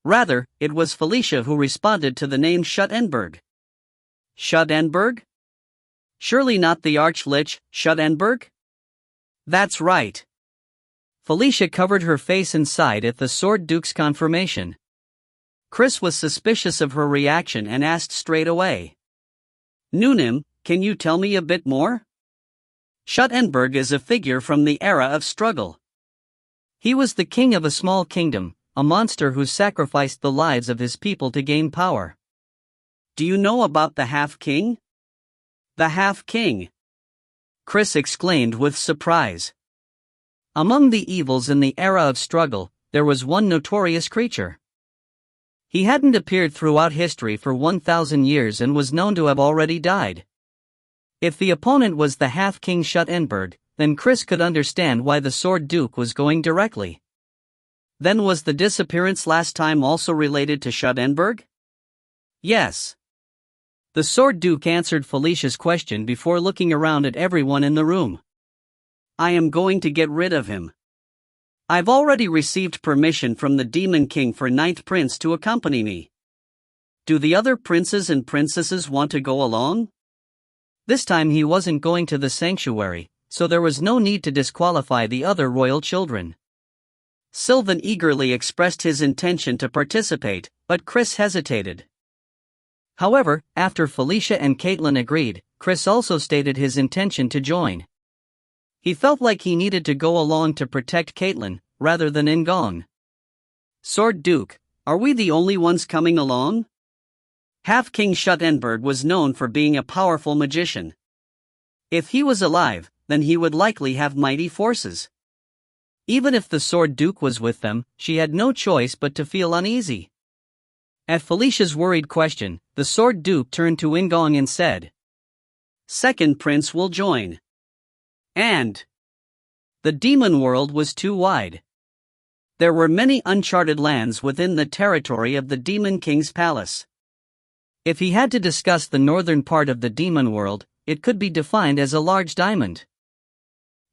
Rather, it was Felicia who responded to the name Shutra Ignus. Shutra Ignus? Surely not the Archlich, Shutra Ignus? That's right. Felicia covered her face and sighed at the Sword Duke's confirmation. Chris was suspicious of her reaction and asked straight away. Noonim, can you tell me a bit more? Shutra Ignus is a figure from the era of struggle. He was the king of a small kingdom, a monster who sacrificed the lives of his people to gain power. Do you know about the Half-King? The Half-King! Chris exclaimed with surprise. Among the evils in the era of struggle, there was one notorious creature. He hadn't appeared throughout history for 1,000 years and was known to have already died. If the opponent was the Half-King Shutra Ignus, then Chris could understand why the Sword Duke was going directly. Then was the disappearance last time also related to Shutra Ignus? Yes. The Sword Duke answered Felicia's question before looking around at everyone in the room. I am going to get rid of him. I've already received permission from the Demon King for Ninth Prince to accompany me. Do the other princes and princesses want to go along? This time he wasn't going to the sanctuary, so there was no need to disqualify the other royal children. Sylvan eagerly expressed his intention to participate, but Chris hesitated. However, after Felicia and Caitlin agreed, Chris also stated his intention to join. He felt like he needed to go along to protect Caitlin, rather than In-gong. Sword Duke, Are we the only ones coming along? Half-King Shutra was known for being a powerful magician. If he was alive, then he would likely have mighty forces. Even if the Sword Duke was with them, she had no choice but to feel uneasy. At Felicia's worried question, the Sword Duke turned to In-gong and said, "Second prince will join." And the demon world was too wide. There were many uncharted lands within the territory of the Demon King's palace. If he had to discuss the northern part of the demon world, it could be defined as a large diamond.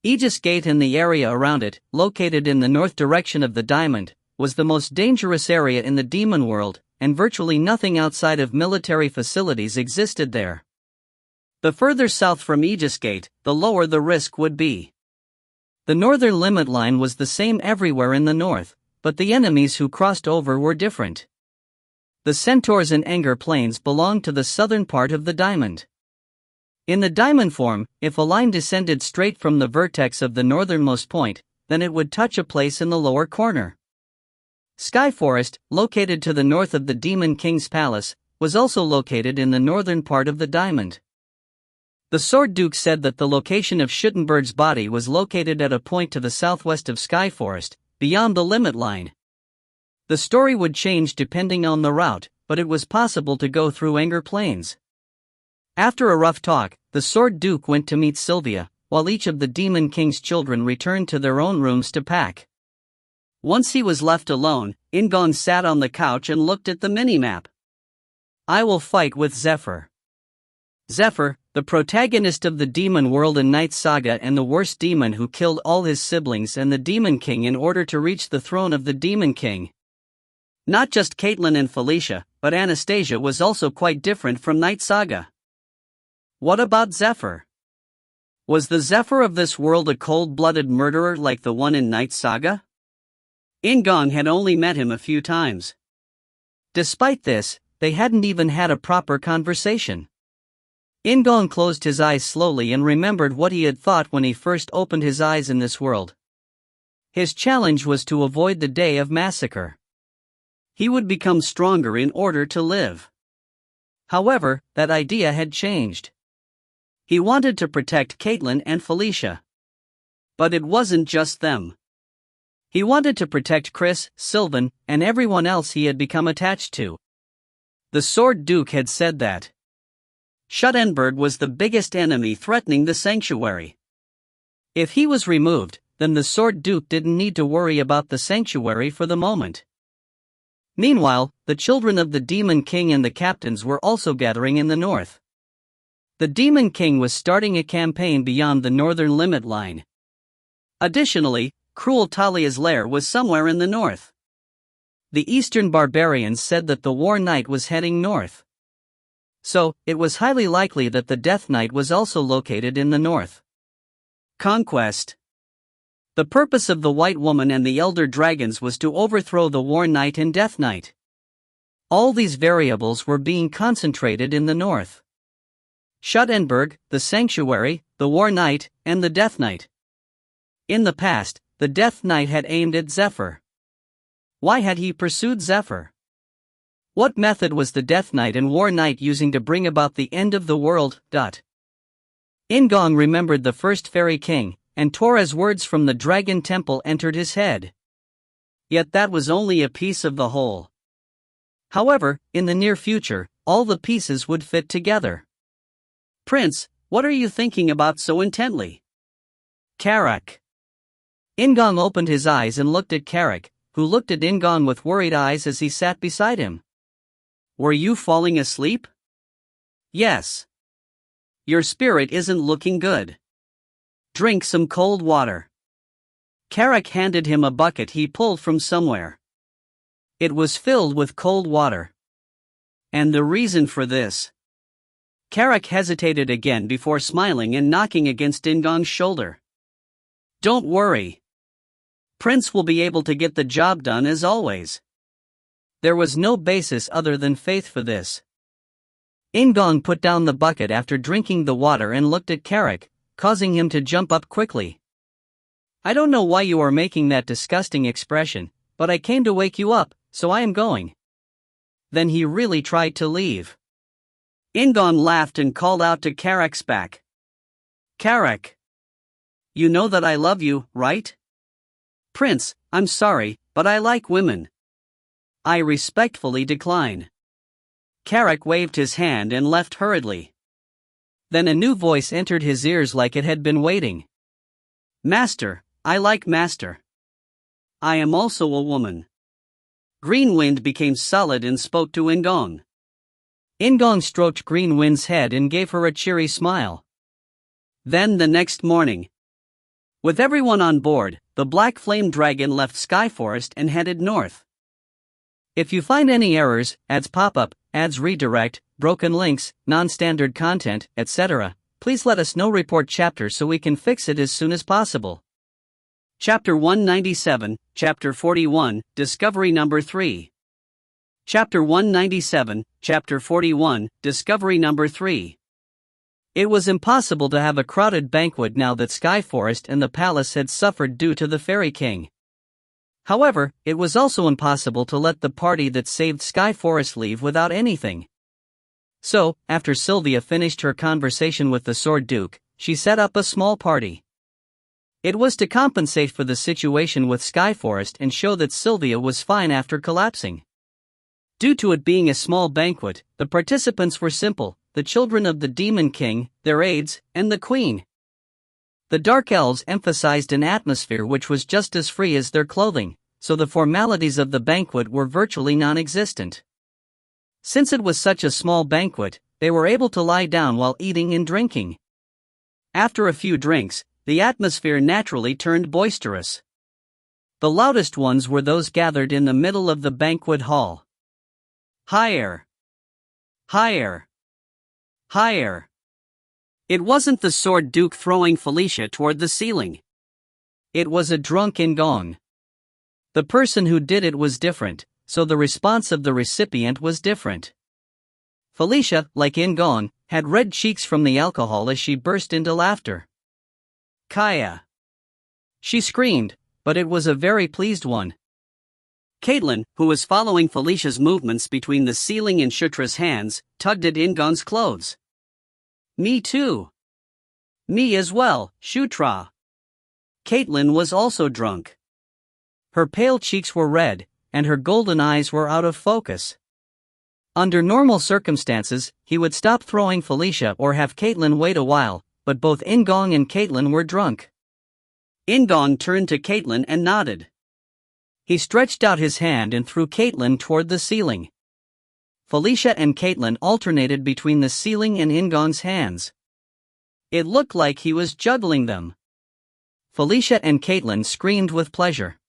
Aegis Gate and the area around it, located in the north direction of the diamond, was the most dangerous area in the demon world, and virtually nothing outside of military facilities existed there. The further south from Aegis Gate, the lower the risk would be. The northern limit line was the same everywhere in the north, but the enemies who crossed over were different. The centaurs and anger planes belonged to the southern part of the diamond. In the diamond form, if a line descended straight from the vertex of the northernmost point, then it would touch a place in the lower corner. Sky Forest, located to the north of the Demon King's palace, was also located in the northern part of the diamond. The Sword Duke said that the location of Schuttenberg's body was located at a point to the southwest of Sky Forest, beyond the limit line. The story would change depending on the route, but it was possible to go through Anger Plains. After a rough talk, the Sword Duke went to meet Sylvia, while each of the Demon King's children returned to their own rooms to pack. Once he was left alone, In-gong sat on the couch and looked at the minimap. "I will fight with Zephyr." Zephyr, the protagonist of the demon world in Knight Saga and the worst demon who killed all his siblings and the Demon King in order to reach the throne of the Demon King. Not just Caitlin and Felicia, but Anastasia was also quite different from Knight Saga. What about Zephyr? Was the Zephyr of this world a cold-blooded murderer like the one in Knight Saga? In-gong had only met him a few times. Despite this, they hadn't even had a proper conversation. In-gong closed his eyes slowly and remembered what he had thought when he first opened his eyes in this world. His challenge was to avoid the day of Massacre. He would become stronger in order to live. However, that idea had changed. He wanted to protect Caitlin and Felicia. But it wasn't just them. He wanted to protect Chris, Sylvan, and everyone else he had become attached to. The Sword Duke had said that Shutra was the biggest enemy threatening the sanctuary. If he was removed, then the Sword Duke didn't need to worry about the sanctuary for the moment. Meanwhile, the children of the Demon King and the captains were also gathering in the north. The Demon King was starting a campaign beyond the northern limit line. Additionally, Cruel Talia's lair was somewhere in the north. The Eastern barbarians said that the War Knight was heading north. So, it was highly likely that the Death Knight was also located in the north. Conquest. The purpose of the White Woman and the Elder Dragons was to overthrow the War Knight and Death Knight. All these variables were being concentrated in the north. Shutra, the Sanctuary, the War Knight, and the Death Knight. In the past, the Death Knight had aimed at Zephyr. Why had he pursued Zephyr? What method was the Death Knight and War Knight using to bring about the end of the world? In-gong remembered the first Fairy King, and Torah's words from the Dragon Temple entered his head. Yet that was only a piece of the whole. However, in the near future, all the pieces would fit together. "Prince, what are you thinking about so intently?" Karak. In-gong opened his eyes and looked at Karak, who looked at In-gong with worried eyes as he sat beside him. "Were you falling asleep?" "Yes." "Your spirit isn't looking good. Drink some cold water." Karak handed him a bucket he pulled from somewhere. It was filled with cold water. And the reason for this? Karak hesitated again before smiling and knocking against In-gong's shoulder. "Don't worry. Prince will be able to get the job done as always." There was no basis other than faith for this. In-gong put down the bucket after drinking the water and looked at Karak, causing him to jump up quickly. "I don't know why you are making that disgusting expression, but I came to wake you up, so I am going." Then he really tried to leave. In-gong laughed and called out to Karak's back. "Karak. You know that I love you, right?" "Prince, I'm sorry, but I like women. I respectfully decline." Karak waved his hand and left hurriedly. Then a new voice entered his ears like it had been waiting. "Master, I like master. I am also a woman." Green Wind became solid and spoke to In-gong. In-gong stroked Green Wind's head and gave her a cheery smile. Then the next morning, with everyone on board, the Black Flame Dragon left Sky Forest and headed north. If you find any errors, ads pop-up, ads redirect, broken links, non-standard content, etc., please let us know. Report chapter so we can fix it as soon as possible. Chapter 197, Chapter 41, Discovery Number 3. Chapter 197, Chapter 41, Discovery Number 3. It was impossible to have a crowded banquet now that Sky Forest and the palace had suffered due to the Fairy King. However, it was also impossible to let the party that saved Sky Forest leave without anything. So, after Sylvia finished her conversation with the Sword Duke, she set up a small party. It was to compensate for the situation with Sky Forest and show that Sylvia was fine after collapsing. Due to it being a small banquet, the participants were simple: the children of the Demon King, their aides, and the Queen. The Dark Elves emphasized an atmosphere which was just as free as their clothing, so the formalities of the banquet were virtually non-existent. Since it was such a small banquet, they were able to lie down while eating and drinking. After a few drinks, the atmosphere naturally turned boisterous. The loudest ones were those gathered in the middle of the banquet hall. Higher! Higher! Higher! It wasn't the Sword Duke throwing Felicia toward the ceiling. It was a drunk In-gong. The person who did it was different, so the response of the recipient was different. Felicia, like In-gong, had red cheeks from the alcohol as she burst into laughter. "Kaya!" She screamed, but it was a very pleased one. Caitlin, who was following Felicia's movements between the ceiling and Shutra's hands, tugged at In-gong's clothes. "Me too." "Me as well, Shutra." Caitlin was also drunk. Her pale cheeks were red, and her golden eyes were out of focus. Under normal circumstances, he would stop throwing Felicia or have Caitlin wait a while, but both In-gong and Caitlin were drunk. In-gong turned to Caitlin and nodded. He stretched out his hand and threw Caitlin toward the ceiling. Felicia and Caitlin alternated between the ceiling and In-gong's hands. It looked like he was juggling them. Felicia and Caitlin screamed with pleasure.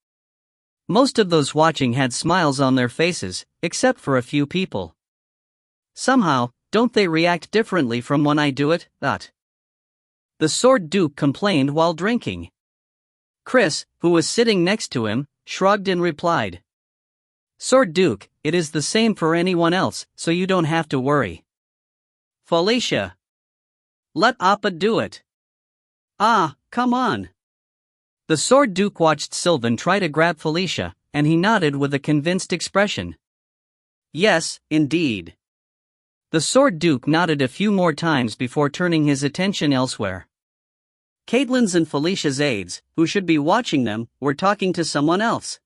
Most of those watching had smiles on their faces, except for a few people. Somehow, don't they react differently from when I do it? The Sword Duke complained while drinking. Chris, who was sitting next to him, shrugged and replied, "Sword Duke, it is the same for anyone else, so you don't have to worry." "Felicia, let Appa do it." "Ah, come on." The Sword Duke watched Sylvan try to grab Felicia, and he nodded with a convinced expression. "Yes, indeed." The Sword Duke nodded a few more times before turning his attention elsewhere. Caitlin's and Felicia's aides, who should be watching them, were talking to someone else.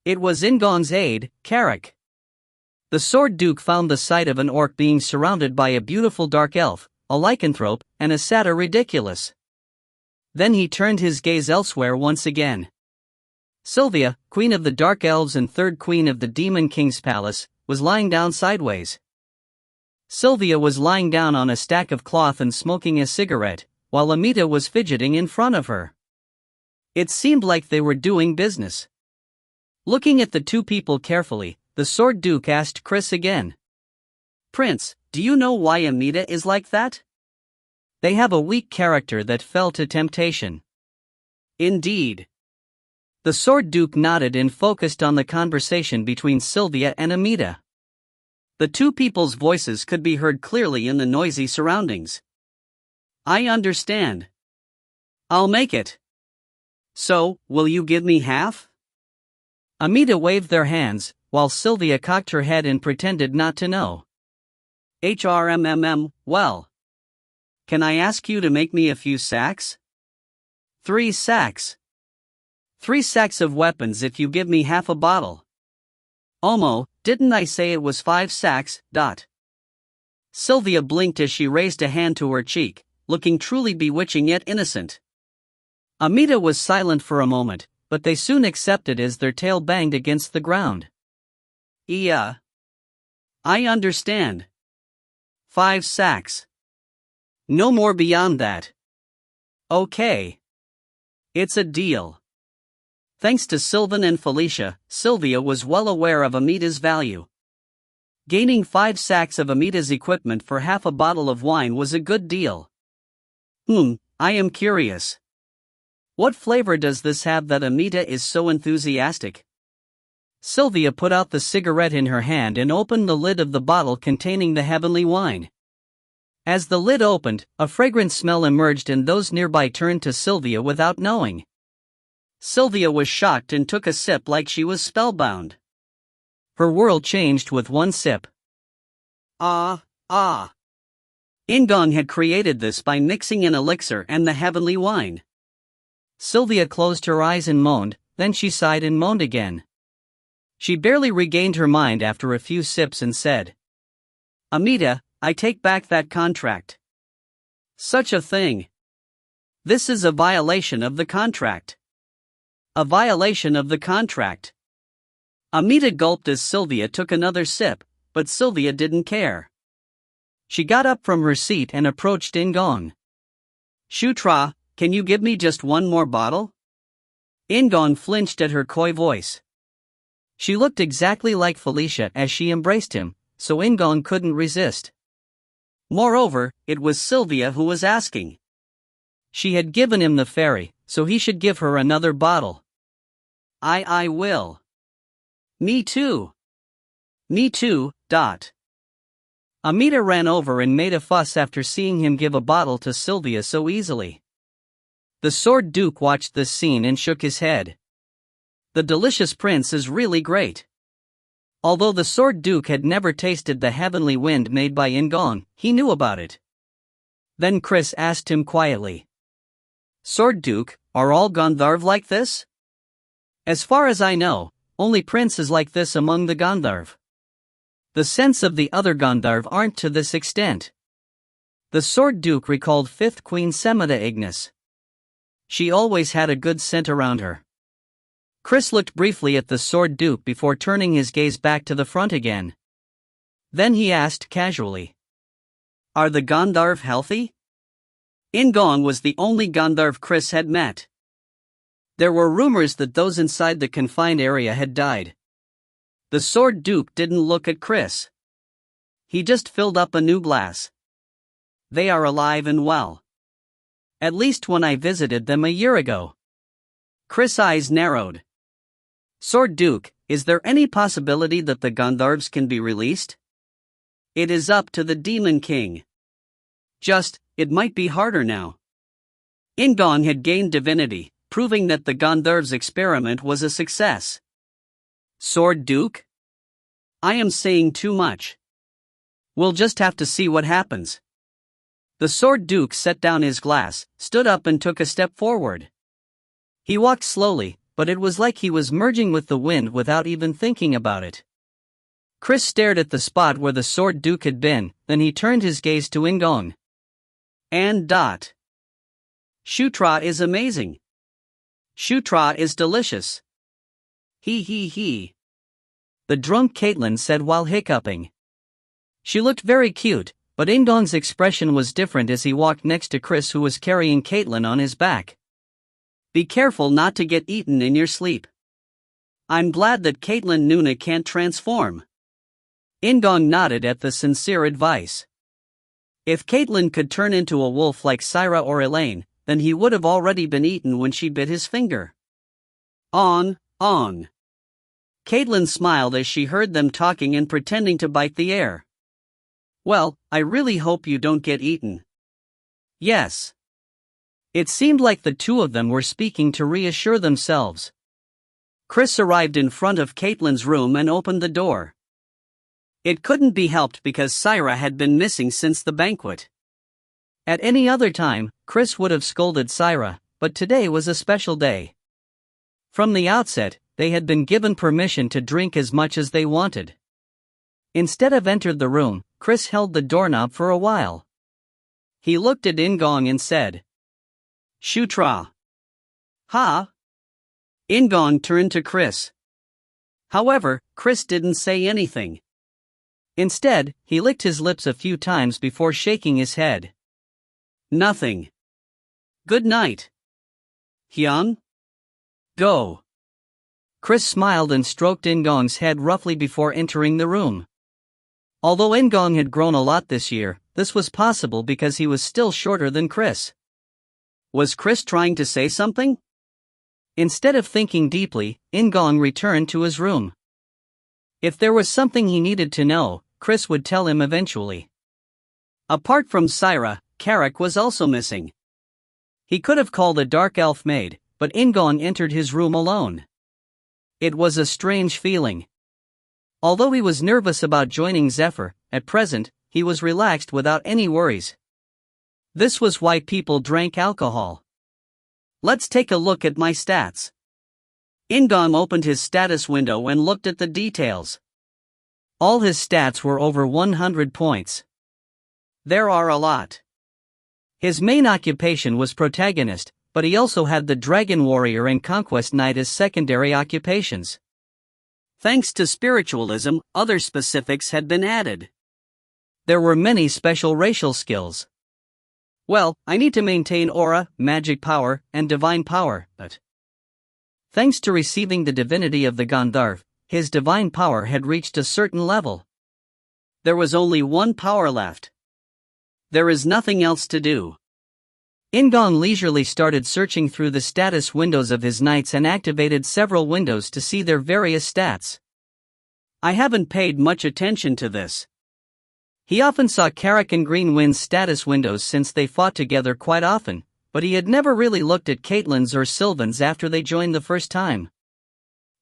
It was In-gong's aide, Karak. The Sword Duke found the sight of an orc being surrounded by a beautiful dark elf, a lycanthrope, and a satyr ridiculous. Then he turned his gaze elsewhere once again. Sylvia, Queen of the Dark Elves and third Queen of the Demon King's palace, was lying down sideways. Sylvia was lying down on a stack of cloth and smoking a cigarette, while Amita was fidgeting in front of her. It seemed like they were doing business. Looking at the two people carefully, the Sword Duke asked Chris again. "Prince, do you know why Amita is like that?" "They have a weak character that fell to temptation." "Indeed." The Sword Duke nodded and focused on the conversation between Sylvia and Amita. The two people's voices could be heard clearly in the noisy surroundings. "I understand. I'll make it. So, will you give me half?" Amita waved their hands, while Sylvia cocked her head and pretended not to know. Well. Can I ask you to make me a few sacks? 3 sacks. 3 sacks of weapons if you give me half a bottle. Omo, didn't I say it was 5 sacks? Sylvia blinked as she raised a hand to her cheek, looking truly bewitching yet innocent. Amita was silent for a moment, but they soon accepted as their tail banged against the ground. Yeah. I understand. 5 sacks. No more beyond that. Okay. It's a deal. Thanks to Sylvan and Felicia, Sylvia was well aware of Amita's value. Gaining 5 sacks of Amita's equipment for half a bottle of wine was a good deal. I am curious. What flavor does this have that Amita is so enthusiastic? Sylvia put out the cigarette in her hand and opened the lid of the bottle containing the heavenly wine. As the lid opened, a fragrant smell emerged and those nearby turned to Sylvia without knowing. Sylvia was shocked and took a sip like she was spellbound. Her world changed with one sip. In-gong had created this by mixing an elixir and the heavenly wine. Sylvia closed her eyes and moaned, then she sighed and moaned again. She barely regained her mind after a few sips and said, Amita, I take back that contract. Such a thing. This is a violation of the contract. A violation of the contract. Amita gulped as Sylvia took another sip, but Sylvia didn't care. She got up from her seat and approached In-gong. Shutra, can you give me just one more bottle? In-gong flinched at her coy voice. She looked exactly like Felicia as she embraced him, so In-gong couldn't resist. Moreover, it was Sylvia who was asking. She had given him the fairy, so he should give her another bottle. I will. Me too. Me too. Amita ran over and made a fuss after seeing him give a bottle to Sylvia so easily. The Sword Duke watched this scene and shook his head. The delicious prince is really great. Although the Sword Duke had never tasted the heavenly wind made by In-gong, he knew about it. Then Chris asked him quietly. Sword Duke, are all Gandharv like this? As far as I know, only Prince is like this among the Gandharv. The scents of the other Gandharv aren't to this extent. The Sword Duke recalled 5th Queen Shutra Ignus. She always had a good scent around her. Chris looked briefly at the Sword Duke before turning his gaze back to the front again. Then he asked casually. Are the Gandharv healthy? In-gong was the only Gandharv Chris had met. There were rumors that those inside the confined area had died. The Sword Duke didn't look at Chris. He just filled up a new glass. They are alive and well. At least when I visited them a year ago. Chris' eyes narrowed. Sword Duke, is there any possibility that the Gandharvs can be released? It is up to the Demon King. It might be harder now. In-gong had gained divinity, proving that the Gandharvs' experiment was a success. Sword Duke? I am saying too much. We'll just have to see what happens. The Sword Duke set down his glass, stood up and took a step forward. He walked slowly, but it was like he was merging with the wind without even thinking about it. Chris stared at the spot where the Sword Duke had been, then he turned his gaze to In-gong. Shutra is amazing. Shutra is delicious. He. The drunk Caitlin said while hiccuping. She looked very cute, but In-gong's expression was different as he walked next to Chris, who was carrying Caitlin on his back. Be careful not to get eaten in your sleep. I'm glad that Caitlin Nuna can't transform. In-gong nodded at the sincere advice. If Caitlin could turn into a wolf like Syra or Elaine, then he would have already been eaten when she bit his finger. Caitlin smiled as she heard them talking and pretending to bite the air. Well, I really hope you don't get eaten. Yes. It seemed like the two of them were speaking to reassure themselves. Chris arrived in front of Caitlyn's room and opened the door. It couldn't be helped because Syra had been missing since the banquet. At any other time, Chris would have scolded Syra, but today was a special day. From the outset, they had been given permission to drink as much as they wanted. Instead of entered the room, Chris held the doorknob for a while. He looked at In-gong and said, "Shutra." "Ha?" In-gong turned to Chris. However, Chris didn't say anything. Instead, he licked his lips a few times before shaking his head. "Nothing. Good night. Hyun? Go." Chris smiled and stroked In-gong's head roughly before entering the room. Although In-gong had grown a lot this year, this was possible because he was still shorter than Chris. Was Chris trying to say something? Instead of thinking deeply, In-gong returned to his room. If there was something he needed to know, Chris would tell him eventually. Apart from Syra, Carrick was also missing. He could have called a dark elf maid, but In-gong entered his room alone. It was a strange feeling. Although he was nervous about joining Zephyr, at present, he was relaxed without any worries. This was why people drank alcohol. Let's take a look at my stats. In-gong opened his status window and looked at the details. All his stats were over 100 points. There are a lot. His main occupation was protagonist, but he also had the Dragon Warrior and Conquest Knight as secondary occupations. Thanks to spiritualism, other specifics had been added. There were many special racial skills. Well, I need to maintain aura, magic power, and divine power, but thanks to receiving the divinity of the Gandharv, his divine power had reached a certain level. There was only one power left. There is nothing else to do. In-gong leisurely started searching through the status windows of his knights and activated several windows to see their various stats. I haven't paid much attention to this. He often saw Carrick and Greenwind's status windows since they fought together quite often, but he had never really looked at Caitlyn's or Sylvan's after they joined the first time.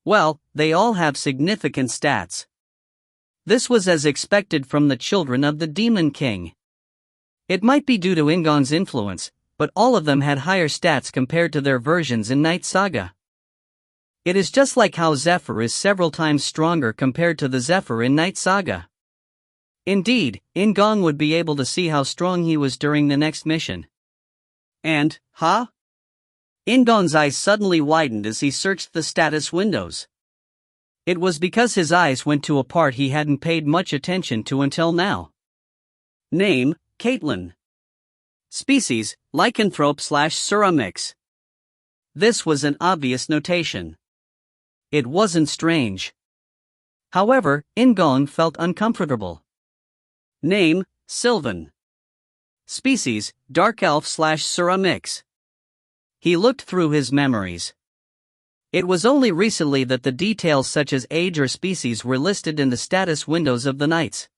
Well, they all have significant stats. This was as expected from the children of the Demon King. It might be due to In-gong's influence, but all of them had higher stats compared to their versions in Knight Saga. It is just like how Zephyr is several times stronger compared to the Zephyr in Knight Saga. Indeed, In-gong would be able to see how strong he was during the next mission. And, huh? In-gong's eyes suddenly widened as he searched the status windows. It was because his eyes went to a part he hadn't paid much attention to until now. Name, Caitlyn. Species, lycanthrope/Sura mix. This was an obvious notation. It wasn't strange. However, In-gong felt uncomfortable. Name, Sylvan. Species, dark elf/Sura mix. He looked through his memories. It was only recently that the details such as age or species were listed in the status windows of the knights.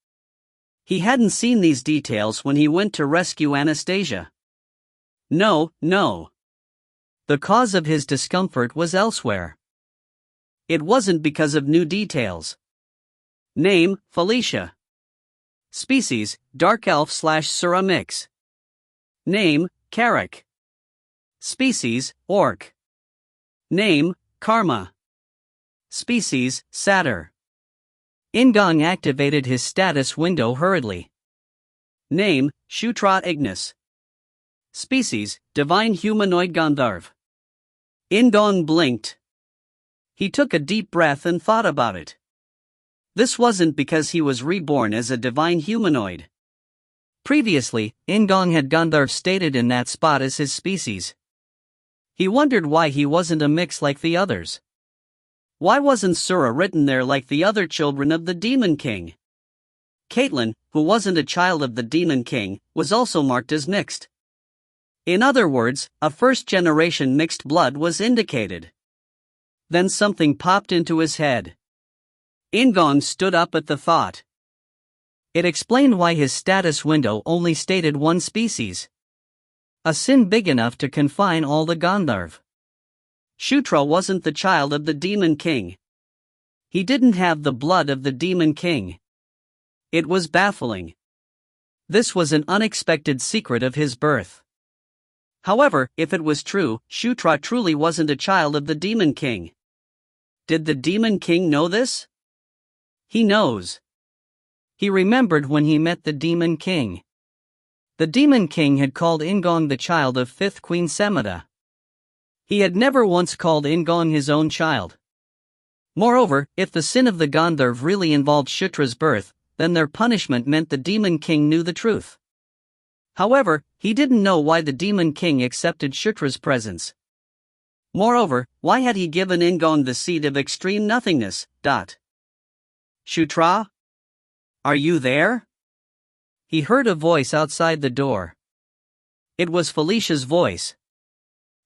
He hadn't seen these details when he went to rescue Anastasia. No. The cause of his discomfort was elsewhere. It wasn't because of new details. Name, Felicia. Species, dark elf/Sura mix. Name, Carrick. Species, orc. Name, Karma. Species, satyr. In-gong activated his status window hurriedly. Name, Shutra Ignus. Species, divine humanoid Gandharv. In-gong blinked. He took a deep breath and thought about it. This wasn't because he was reborn as a divine humanoid. Previously, In-gong had Gandharv stated in that spot as his species. He wondered why he wasn't a mix like the others. Why wasn't Sura written there like the other children of the Demon King? Caitlyn, who wasn't a child of the Demon King, was also marked as mixed. In other words, a first-generation mixed blood was indicated. Then something popped into his head. In-gong stood up at the thought. It explained why his status window only stated one species. A sin big enough to confine all the Gandharv. Shutra wasn't the child of the Demon King. He didn't have the blood of the Demon King. It was baffling. This was an unexpected secret of his birth. However, if it was true, Shutra truly wasn't a child of the Demon King. Did the Demon King know this? He knows. He remembered when he met the Demon King. The Demon King had called In-gong the child of 5th Queen Semida. He had never once called In-gong his own child. Moreover, if the sin of the Gandharv really involved Shutra's birth, then their punishment meant the Demon King knew the truth. However, he didn't know why the Demon King accepted Shutra's presence. Moreover, why had he given In-gong the seed of extreme nothingness? Shutra? Are you there? He heard a voice outside the door. It was Felicia's voice.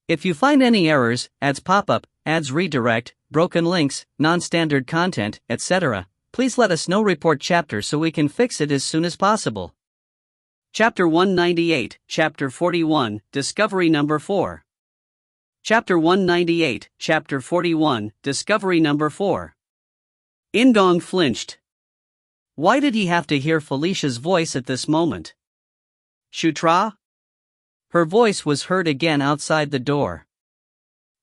If you find any errors, ads pop up, ads redirect, broken links, non-standard content, etc., please let us know. Report chapter so we can fix it as soon as possible. Chapter 198, Chapter 41, Discovery Number 4. Chapter 198, Chapter 41, Discovery Number 4. In-gong flinched. Why did he have to hear Felicia's voice at this moment? Shutra? Her voice was heard again outside the door.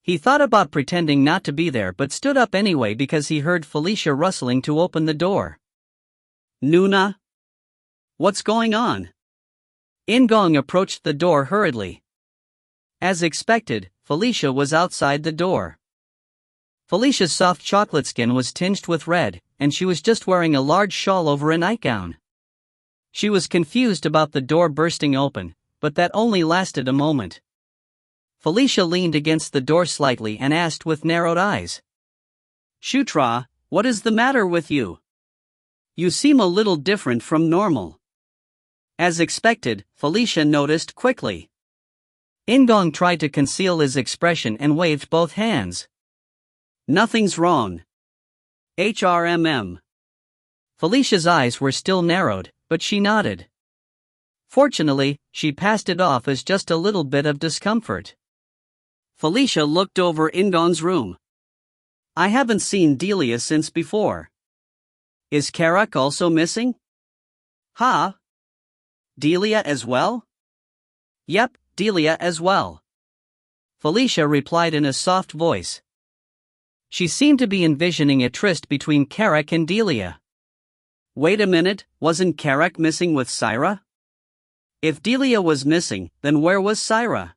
He thought about pretending not to be there but stood up anyway because he heard Felicia rustling to open the door. Nuna? What's going on? In-gong approached the door hurriedly. As expected, Felicia was outside the door. Felicia's soft chocolate skin was tinged with red, and she was just wearing a large shawl over a nightgown. She was confused about the door bursting open, but that only lasted a moment. Felicia leaned against the door slightly and asked with narrowed eyes. Shutra, what is the matter with you? You seem a little different from normal. As expected, Felicia noticed quickly. In-gong tried to conceal his expression and waved both hands. Nothing's wrong. HRMM. Felicia's eyes were still narrowed, but she nodded. Fortunately, she passed it off as just a little bit of discomfort. Felicia looked over In-gong's room. I haven't seen Delia since before. Is Karak also missing? Huh? Delia as well? Yep, Delia as well. Felicia replied in a soft voice. She seemed to be envisioning a tryst between Karak and Delia. Wait a minute, wasn't Karak missing with Syra? If Delia was missing, then where was Syra?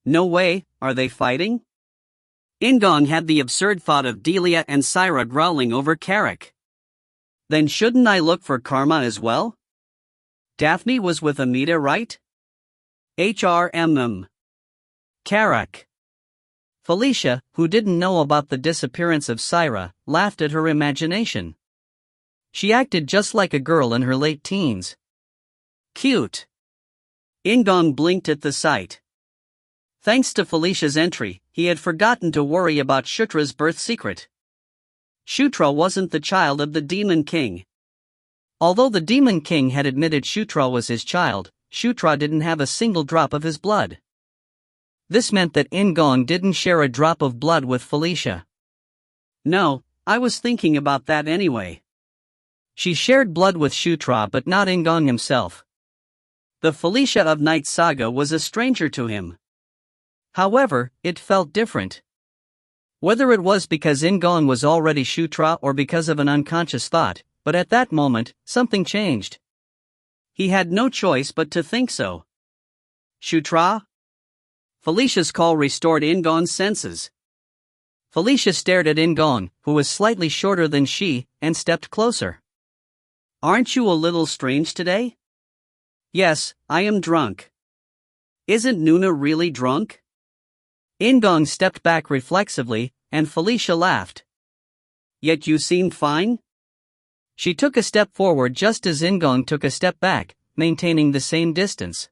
No way, are they fighting? In-gong had the absurd thought of Delia and Syra growling over Karak. Then shouldn't I look for Karma as well? Daphne was with Amita, right? HRMM. Karak. Felicia, who didn't know about the disappearance of Syra, laughed at her imagination. She acted just like a girl in her late teens. Cute. In-gong blinked at the sight. Thanks to Felicia's entry, he had forgotten to worry about Shutra's birth secret. Shutra wasn't the child of the Demon King. Although the Demon King had admitted Shutra was his child, Shutra didn't have a single drop of his blood. This meant that In-gong didn't share a drop of blood with Felicia. No, I was thinking about that anyway. She shared blood with Shutra but not In-gong himself. The Felicia of Knight Saga was a stranger to him. However, it felt different. Whether it was because In-gong was already Shutra or because of an unconscious thought, but at that moment, something changed. He had no choice but to think so. Shutra? Felicia's call restored In-gong's senses. Felicia stared at In-gong, who was slightly shorter than she, and stepped closer. Aren't you a little strange today? Yes, I am drunk. Isn't Nuna really drunk? In-gong stepped back reflexively, and Felicia laughed. Yet you seem fine? She took a step forward just as In-gong took a step back, maintaining the same distance.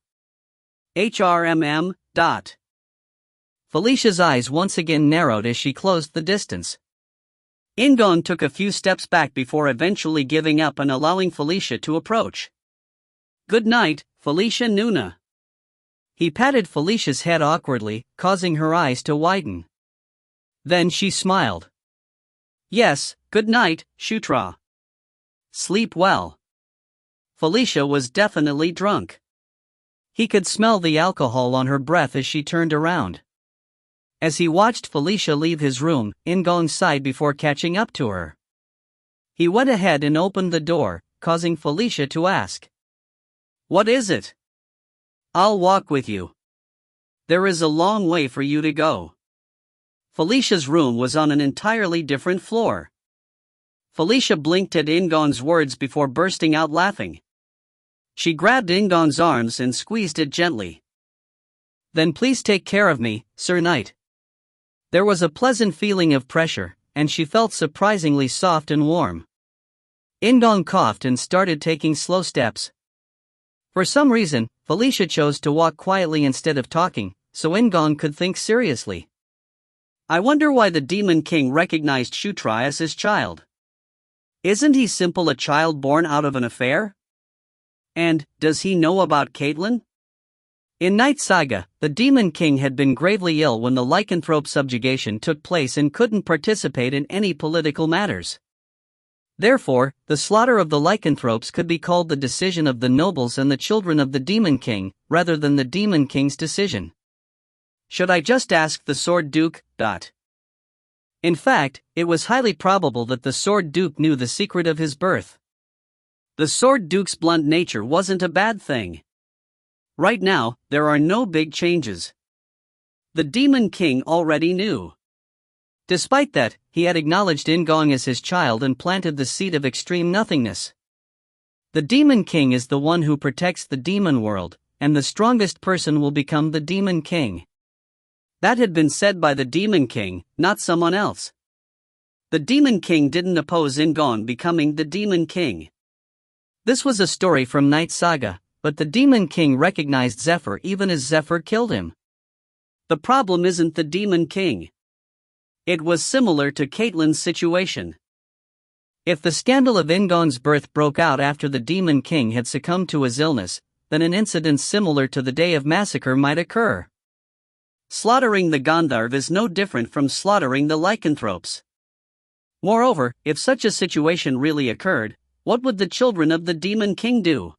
HRMM. Felicia's eyes once again narrowed as she closed the distance. In-gong took a few steps back before eventually giving up and allowing Felicia to approach. Good night, Felicia Nuna. He patted Felicia's head awkwardly, causing her eyes to widen. Then she smiled. Yes, good night, Shutra. Sleep well. Felicia was definitely drunk. He could smell the alcohol on her breath as she turned around. As he watched Felicia leave his room, In-gong sighed before catching up to her. He went ahead and opened the door, causing Felicia to ask, "What is it?" "I'll walk with you. There is a long way for you to go." Felicia's room was on an entirely different floor. Felicia blinked at In-gong's words before bursting out laughing. She grabbed In-gong's arms and squeezed it gently. "Then please take care of me, Sir Knight." There was a pleasant feeling of pressure, and she felt surprisingly soft and warm. In-gong coughed and started taking slow steps. For some reason, Felicia chose to walk quietly instead of talking, so In-gong could think seriously. I wonder why the Demon King recognized Shutra as his child. Isn't he simply a child born out of an affair? And, does he know about Caitlin? In Knight Saga, the Demon King had been gravely ill when the lycanthrope subjugation took place and couldn't participate in any political matters. Therefore, the slaughter of the lycanthropes could be called the decision of the nobles and the children of the Demon King, rather than the Demon King's decision. Should I just ask the Sword Duke? In fact, it was highly probable that the Sword Duke knew the secret of his birth. The Sword Duke's blunt nature wasn't a bad thing. Right now, there are no big changes. The Demon King already knew. Despite that, he had acknowledged In-gong as his child and planted the seed of extreme nothingness. The Demon King is the one who protects the demon world, and the strongest person will become the Demon King. That had been said by the Demon King, not someone else. The Demon King didn't oppose In-gong becoming the Demon King. This was a story from Knight Saga, but the Demon King recognized Zephyr even as Zephyr killed him. The problem isn't the Demon King. It was similar to Caitlin's situation. If the scandal of In-gong's birth broke out after the Demon King had succumbed to his illness, then an incident similar to the day of Massacre might occur. Slaughtering the Gandharv is no different from slaughtering the lycanthropes. Moreover, if such a situation really occurred, what would the children of the Demon King do?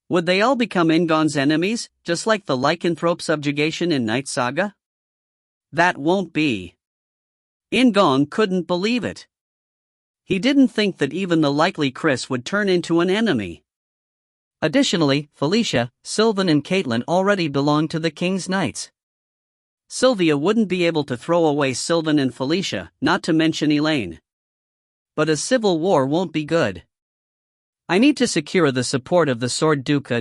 Would they all become In-gong's enemies, just like the lycanthrope subjugation in Knight Saga? That won't be. In-gong couldn't believe it. He didn't think that even the likely Chris would turn into an enemy. Additionally, Felicia, Sylvan and Caitlin already belonged to the King's Knights. Sylvia wouldn't be able to throw away Sylvan and Felicia, not to mention Elaine. But a civil war won't be good. I need to secure the support of the Sword Duke.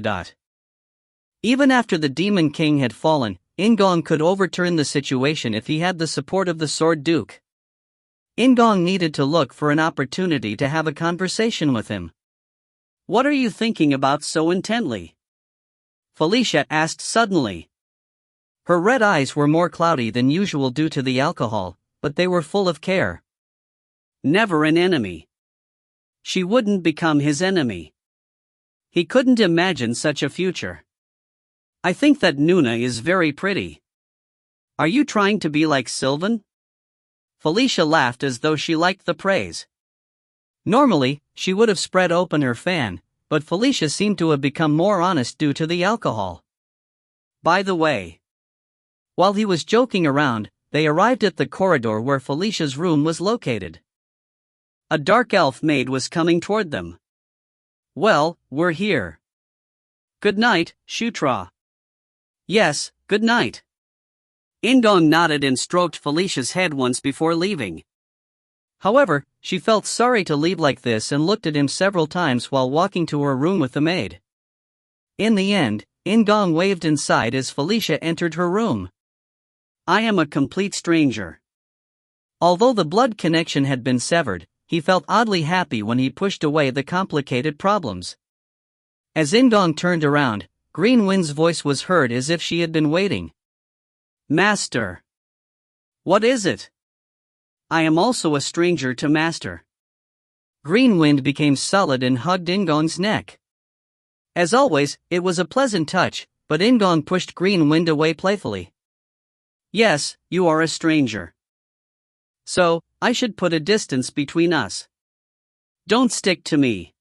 Even after the Demon King had fallen, In-gong could overturn the situation if he had the support of the Sword Duke. In-gong needed to look for an opportunity to have a conversation with him. What are you thinking about so intently? Felicia asked suddenly. Her red eyes were more cloudy than usual due to the alcohol, but they were full of care. Never an enemy. She wouldn't become his enemy. He couldn't imagine such a future. I think that Nuna is very pretty. Are you trying to be like Sylvan? Felicia laughed as though she liked the praise. Normally, she would have spread open her fan, but Felicia seemed to have become more honest due to the alcohol. By the way. While he was joking around, they arrived at the corridor where Felicia's room was located. A dark elf maid was coming toward them. Well, we're here. Good night, Shutra. Yes, good night. In-gong nodded and stroked Felicia's head once before leaving. However, she felt sorry to leave like this and looked at him several times while walking to her room with the maid. In the end, In-gong waved inside as Felicia entered her room. I am a complete stranger. Although the blood connection had been severed, he felt oddly happy when he pushed away the complicated problems. As In-gong turned around, Green Wind's voice was heard as if she had been waiting. Master. What is it? I am also a stranger to Master. Green Wind became solid and hugged In-gong's neck. As always, it was a pleasant touch, but In-gong pushed Green Wind away playfully. Yes, you are a stranger. So, I should put a distance between us. Don't stick to me.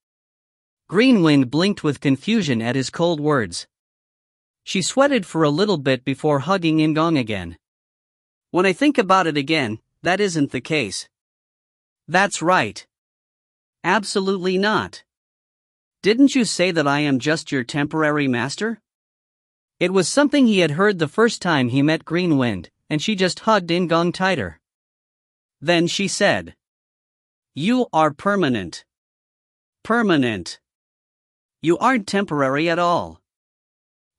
Green Wind blinked with confusion at his cold words. She sweated for a little bit before hugging In-gong again. When I think about it again, that isn't the case. That's right. Absolutely not. Didn't you say that I am just your temporary master? It was something he had heard the first time he met Green Wind, and she just hugged In-gong tighter. Then she said, "You are permanent." Permanent. You aren't temporary at all.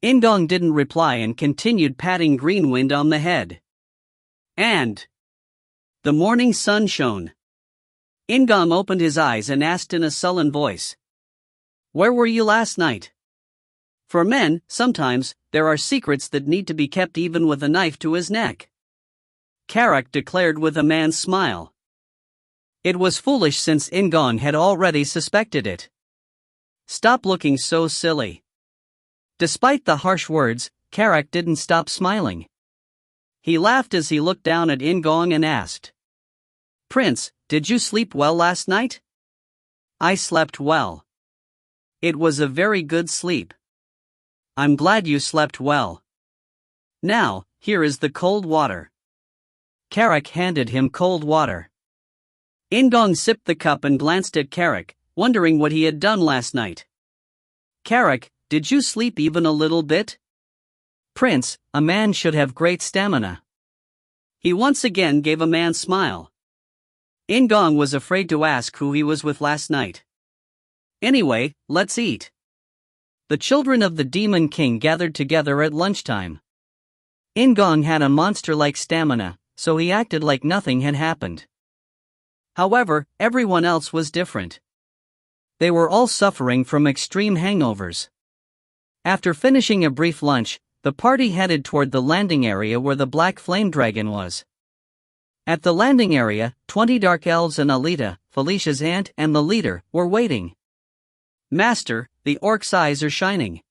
In-gong didn't reply and continued patting Green Wind on the head. And the morning sun shone. In-gong opened his eyes and asked in a sullen voice, "Where were you last night?" For men, sometimes, there are secrets that need to be kept even with a knife to his neck. Carrick declared with a man's smile. It was foolish since In-gong had already suspected it. Stop looking so silly. Despite the harsh words, Carrick didn't stop smiling. He laughed as he looked down at In-gong and asked, "Prince, did you sleep well last night?" "I slept well. It was a very good sleep." "I'm glad you slept well. Now, here is the cold water." Carrick handed him cold water. In-gong sipped the cup and glanced at Carrick, wondering what he had done last night. "Carrick, did you sleep even a little bit?" "Prince, a man should have great stamina." He once again gave a man's smile. In-gong was afraid to ask who he was with last night. "Anyway, let's eat." The children of the Demon King gathered together at lunchtime. In-gong had a monster-like stamina, so he acted like nothing had happened. However, everyone else was different. They were all suffering from extreme hangovers. After finishing a brief lunch, the party headed toward the landing area where the Black Flame Dragon was. At the landing area, 20 Dark Elves and Alita, Felicia's aunt and the leader, were waiting. "Master, the orc's eyes are shining."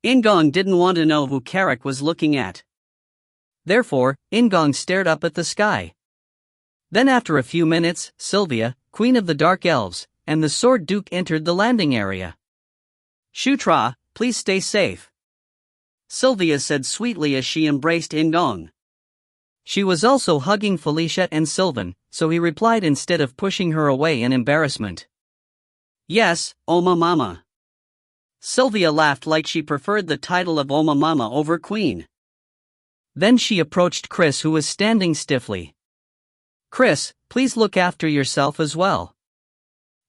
In-gong didn't want to know who Carrick was looking at. Therefore, In-gong stared up at the sky. Then after a few minutes, Sylvia, Queen of the Dark Elves, and the Sword Duke entered the landing area. "Shutra, please stay safe," Sylvia said sweetly as she embraced In-gong. She was also hugging Felicia and Sylvan, so he replied instead of pushing her away in embarrassment. "Yes, Oma Mama." Sylvia laughed like she preferred the title of Oma Mama over Queen. Then she approached Chris, who was standing stiffly. "Chris, please look after yourself as well."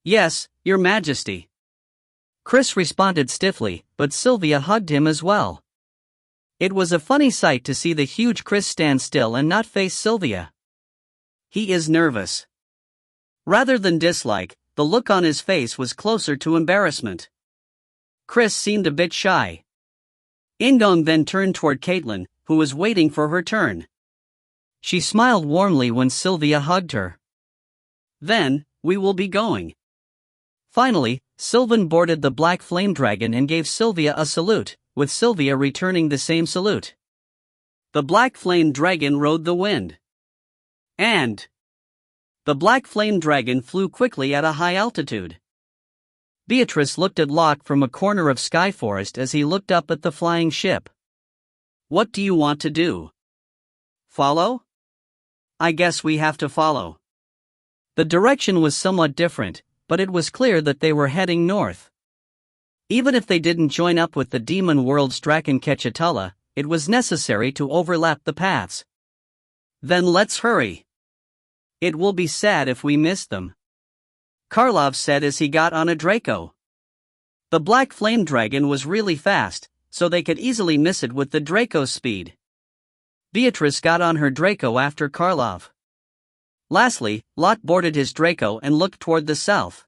"Yes, Your Majesty." Chris responded stiffly, but Sylvia hugged him as well. It was a funny sight to see the huge Chris stand still and not face Sylvia. He is nervous. Rather than dislike, the look on his face was closer to embarrassment. Chris seemed a bit shy. In-gong then turned toward Caitlin, who was waiting for her turn. She smiled warmly when Sylvia hugged her. "Then, we will be going." Finally, Sylvan boarded the Black Flame Dragon and gave Sylvia a salute, with Sylvia returning the same salute. The Black Flame Dragon rode the wind. And the Black Flame Dragon flew quickly at a high altitude. Beatrice looked at Locke from a corner of Sky Forest as he looked up at the flying ship. "What do you want to do? Follow?" "I guess we have to follow." The direction was somewhat different, but it was clear that they were heading north. Even if they didn't join up with the Demon World's Draken Ketchatula, it was necessary to overlap the paths. "Then let's hurry. It will be sad if we miss them," Karlov said as he got on a Draco. The Black Flame Dragon was really fast, so they could easily miss it with the Draco's speed. Beatrice got on her Draco after Karlov. Lastly, Locke boarded his Draco and looked toward the south.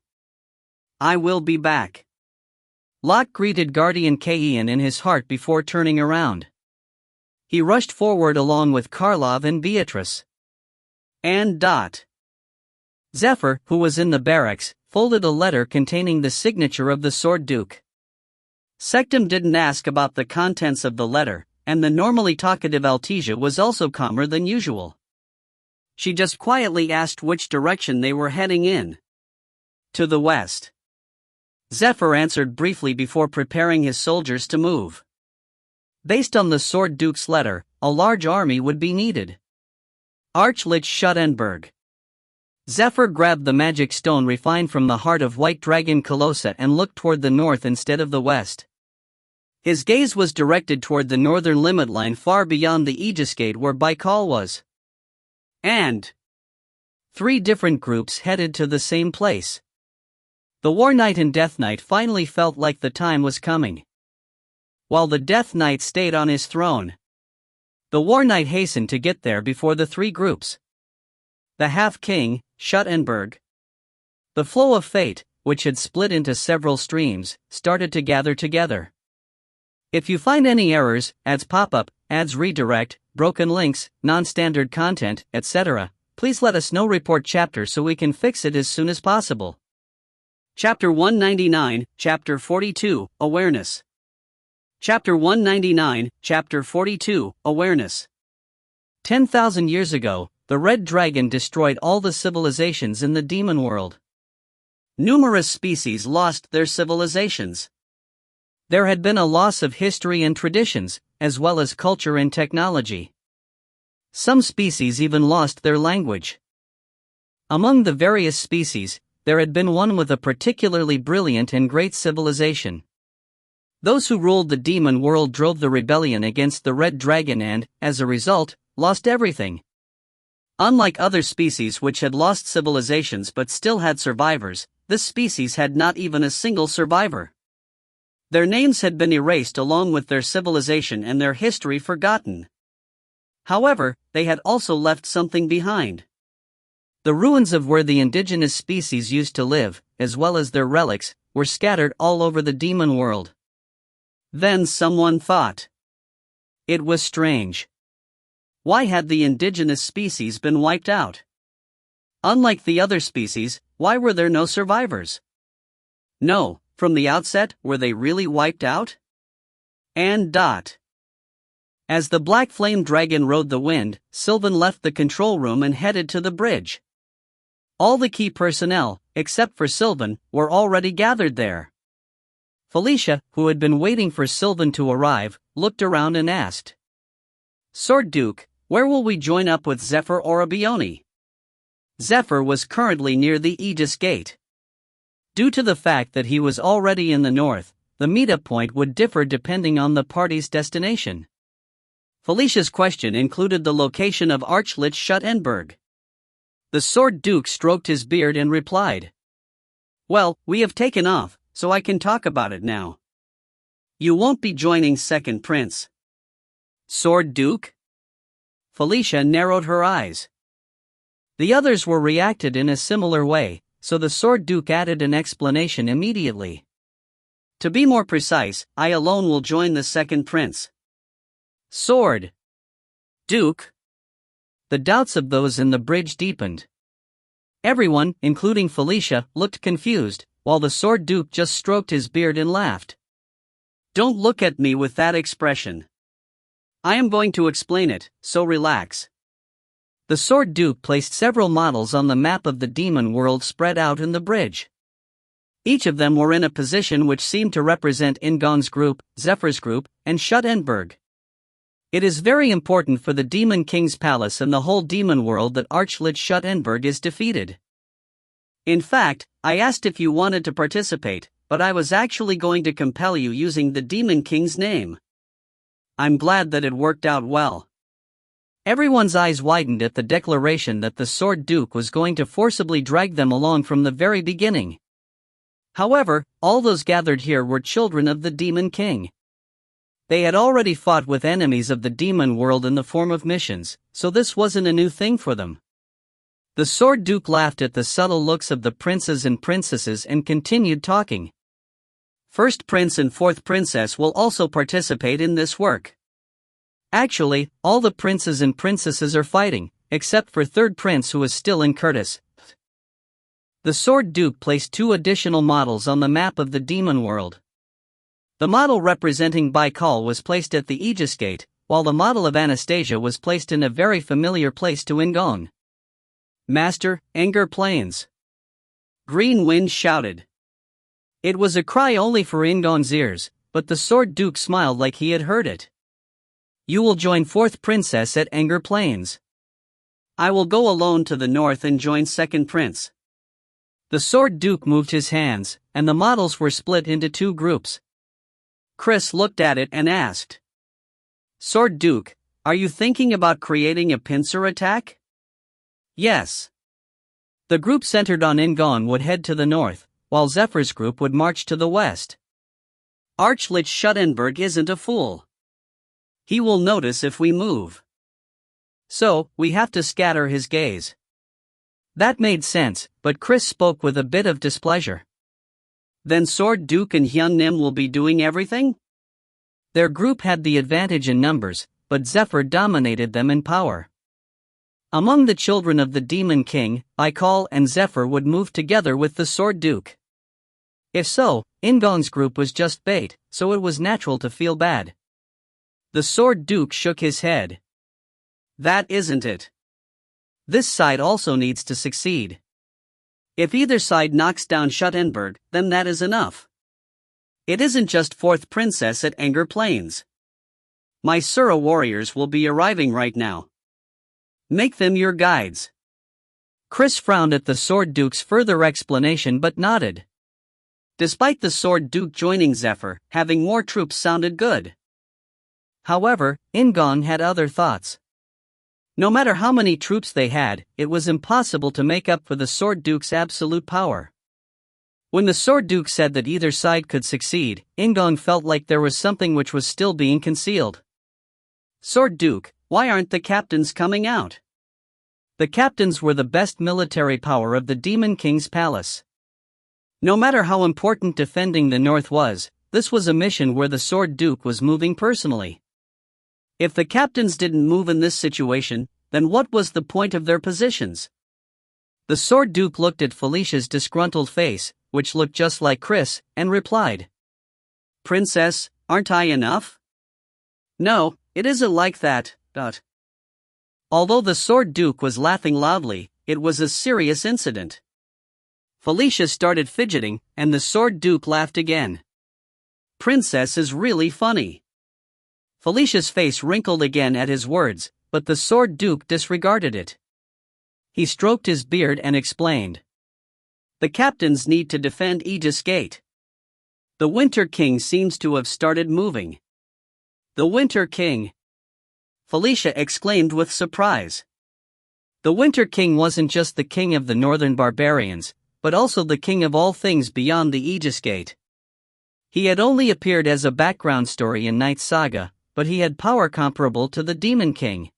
"I will be back." Locke greeted Guardian Kaeyan in his heart before turning around. He rushed forward along with Karlov and Beatrice. And Zephyr, who was in the barracks, folded a letter containing the signature of the Sword Duke. Sectum didn't ask about the contents of the letter, and the normally talkative Altesia was also calmer than usual. She just quietly asked which direction they were heading in. To the west. Zephyr answered briefly before preparing his soldiers to move. Based on the Sword Duke's letter, a large army would be needed. Archlich Schuttenberg. Zephyr grabbed the magic stone refined from the heart of White Dragon Colossa and looked toward the north instead of the west. His gaze was directed toward the northern limit line far beyond the Aegis Gate where Baikal was. And 3 different groups headed to the same place. The War Knight and Death Knight finally felt like the time was coming. While the Death Knight stayed on his throne, the War Knight hastened to get there before the 3 groups. The Half-King, Schuttenberg. The flow of fate, which had split into several streams, started to gather together. If you find any errors, ads pop-up, ads redirect, broken links, non-standard content, etc., please let us know. Report chapter so we can fix it as soon as possible. Chapter 199, Chapter 42, Awareness. Chapter 199, Chapter 42, Awareness. 10,000 years ago, the Red Dragon destroyed all the civilizations in the demon world. Numerous species lost their civilizations. There had been a loss of history and traditions, as well as culture and technology. Some species even lost their language. Among the various species, there had been one with a particularly brilliant and great civilization. Those who ruled the demon world drove the rebellion against the Red Dragon and, as a result, lost everything. Unlike other species which had lost civilizations but still had survivors, this species had not even a single survivor. Their names had been erased along with their civilization and their history forgotten. However, they had also left something behind. The ruins of where the indigenous species used to live, as well as their relics, were scattered all over the demon world. Then someone thought. It was strange. Why had the indigenous species been wiped out? Unlike the other species, why were there no survivors? No, from the outset, were they really wiped out? And As the Black Flame Dragon rode the wind, Sylvan left the control room and headed to the bridge. All the key personnel, except for Sylvan, were already gathered there. Felicia, who had been waiting for Sylvan to arrive, looked around and asked. Sword Duke, where will we join up with Zephyr or Abione? Zephyr was currently near the Aegis Gate. Due to the fact that he was already in the north, the meetup point would differ depending on the party's destination. Felicia's question included the location of Archlich Schuttenberg. The Sword Duke stroked his beard and replied. Well, we have taken off, so I can talk about it now. You won't be joining Second Prince. Sword Duke? Felicia narrowed her eyes. The others were reacted in a similar way, so the Sword Duke added an explanation immediately. To be more precise, I alone will join the Second Prince. Sword Duke? The doubts of those in the bridge deepened. Everyone, including Felicia, looked confused, while the Sword Duke just stroked his beard and laughed. Don't look at me with that expression. I am going to explain it, so relax. The Sword Duke placed several models on the map of the demon world spread out in the bridge. Each of them were in a position which seemed to represent Joo In-gong's group, Zephyr's group, and Schuttenberg. It is very important for the Demon King's palace and the whole demon world that Archlich Schuttenberg is defeated. In fact, I asked if you wanted to participate, but I was actually going to compel you using the Demon King's name. I'm glad that it worked out well. Everyone's eyes widened at the declaration that the Sword Duke was going to forcibly drag them along from the very beginning. However, all those gathered here were children of the Demon King. They had already fought with enemies of the demon world in the form of missions, so this wasn't a new thing for them. The Sword Duke laughed at the subtle looks of the princes and princesses and continued talking. First Prince and Fourth Princess will also participate in this work. Actually, all the princes and princesses are fighting, except for Third Prince who is still in Curtis. The Sword Duke placed 2 additional models on the map of the demon world. The model representing Baikal was placed at the Aegis Gate, while the model of Anastasia was placed in a very familiar place to In-gong. Master, Anger Plains. Green Wind shouted. It was a cry only for In-gong's ears, but the Sword Duke smiled like he had heard it. You will join 4th Princess at Anger Plains. I will go alone to the north and join 2nd Prince. The Sword Duke moved his hands, and the models were split into 2 groups. Chris looked at it and asked. Sword Duke, are you thinking about creating a pincer attack? Yes. The group centered on In-gong would head to the north, while Zephyr's group would march to the west. Archlich Schuttenberg isn't a fool. He will notice if we move. So, we have to scatter his gaze. That made sense, but Chris spoke with a bit of displeasure. Then Sword Duke and Hyun Nim will be doing everything? Their group had the advantage in numbers, but Zephyr dominated them in power. Among the children of the Demon King, Ikal and Zephyr would move together with the Sword Duke. If so, In-gong's group was just bait, so it was natural to feel bad. The Sword Duke shook his head. That isn't it. This side also needs to succeed. If either side knocks down Schuttenberg, then that is enough. It isn't just 4th Princess at Anger Plains. My Sura warriors will be arriving right now. Make them your guides. Chris frowned at the Sword Duke's further explanation but nodded. Despite the Sword Duke joining Zephyr, having more troops sounded good. However, In-gong had other thoughts. No matter how many troops they had, it was impossible to make up for the Sword Duke's absolute power. When the Sword Duke said that either side could succeed, In-gong felt like there was something which was still being concealed. Sword Duke, why aren't the captains coming out? The captains were the best military power of the Demon King's palace. No matter how important defending the north was, this was a mission where the Sword Duke was moving personally. If the captains didn't move in this situation, then what was the point of their positions? The Sword Duke looked at Felicia's disgruntled face, which looked just like Chris, and replied. Princess, aren't I enough? No, it isn't like that, but. Although the Sword Duke was laughing loudly, it was a serious incident. Felicia started fidgeting, and the Sword Duke laughed again. Princess is really funny. Felicia's face wrinkled again at his words, but the Sword Duke disregarded it. He stroked his beard and explained. The captains need to defend Aegis Gate. The Winter King seems to have started moving. The Winter King? Felicia exclaimed with surprise. The Winter King wasn't just the king of the northern barbarians, but also the king of all things beyond the Aegis Gate. He had only appeared as a background story in Knight Saga, but he had power comparable to the Demon King.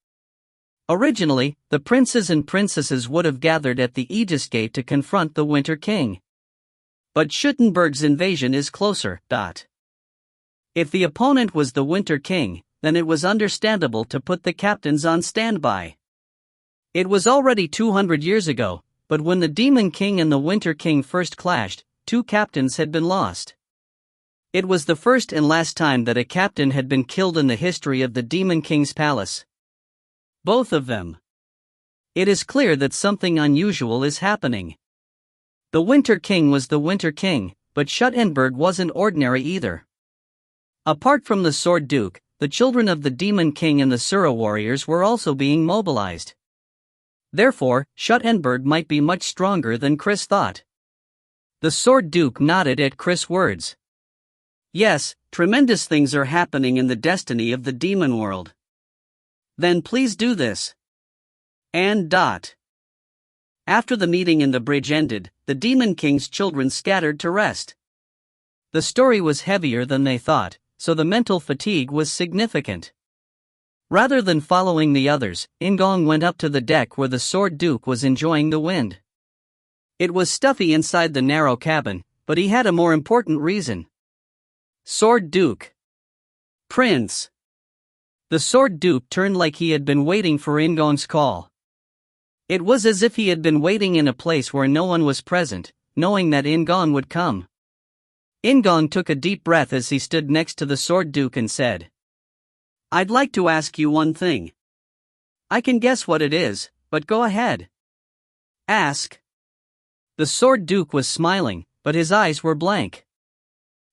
Originally, the princes and princesses would have gathered at the Aegis Gate to confront the Winter King. But Schuttenberg's invasion is closer. If the opponent was the Winter King, then it was understandable to put the captains on standby. It was already 200 years ago, but when the Demon King and the Winter King first clashed, 2 captains had been lost. It was the first and last time that a captain had been killed in the history of the Demon King's palace. Both of them. It is clear that something unusual is happening. The Winter King was the Winter King, but Schuttenberg wasn't ordinary either. Apart from the Sword Duke, the children of the Demon King and the Sura warriors were also being mobilized. Therefore, Schuttenberg might be much stronger than Chris thought. The Sword Duke nodded at Chris' words. Yes, tremendous things are happening in the destiny of the demon world. Then please do this. And. After the meeting in the bridge ended, the Demon King's children scattered to rest. The story was heavier than they thought, so the mental fatigue was significant. Rather than following the others, In-gong went up to the deck where the Sword Duke was enjoying the wind. It was stuffy inside the narrow cabin, but he had a more important reason. Sword Duke. Prince. The Sword Duke turned like he had been waiting for In-gong's call. It was as if he had been waiting in a place where no one was present, knowing that In-gong would come. In-gong took a deep breath as he stood next to the Sword Duke and said, I'd like to ask you one thing. I can guess what it is, but go ahead. Ask. The Sword Duke was smiling, but his eyes were blank.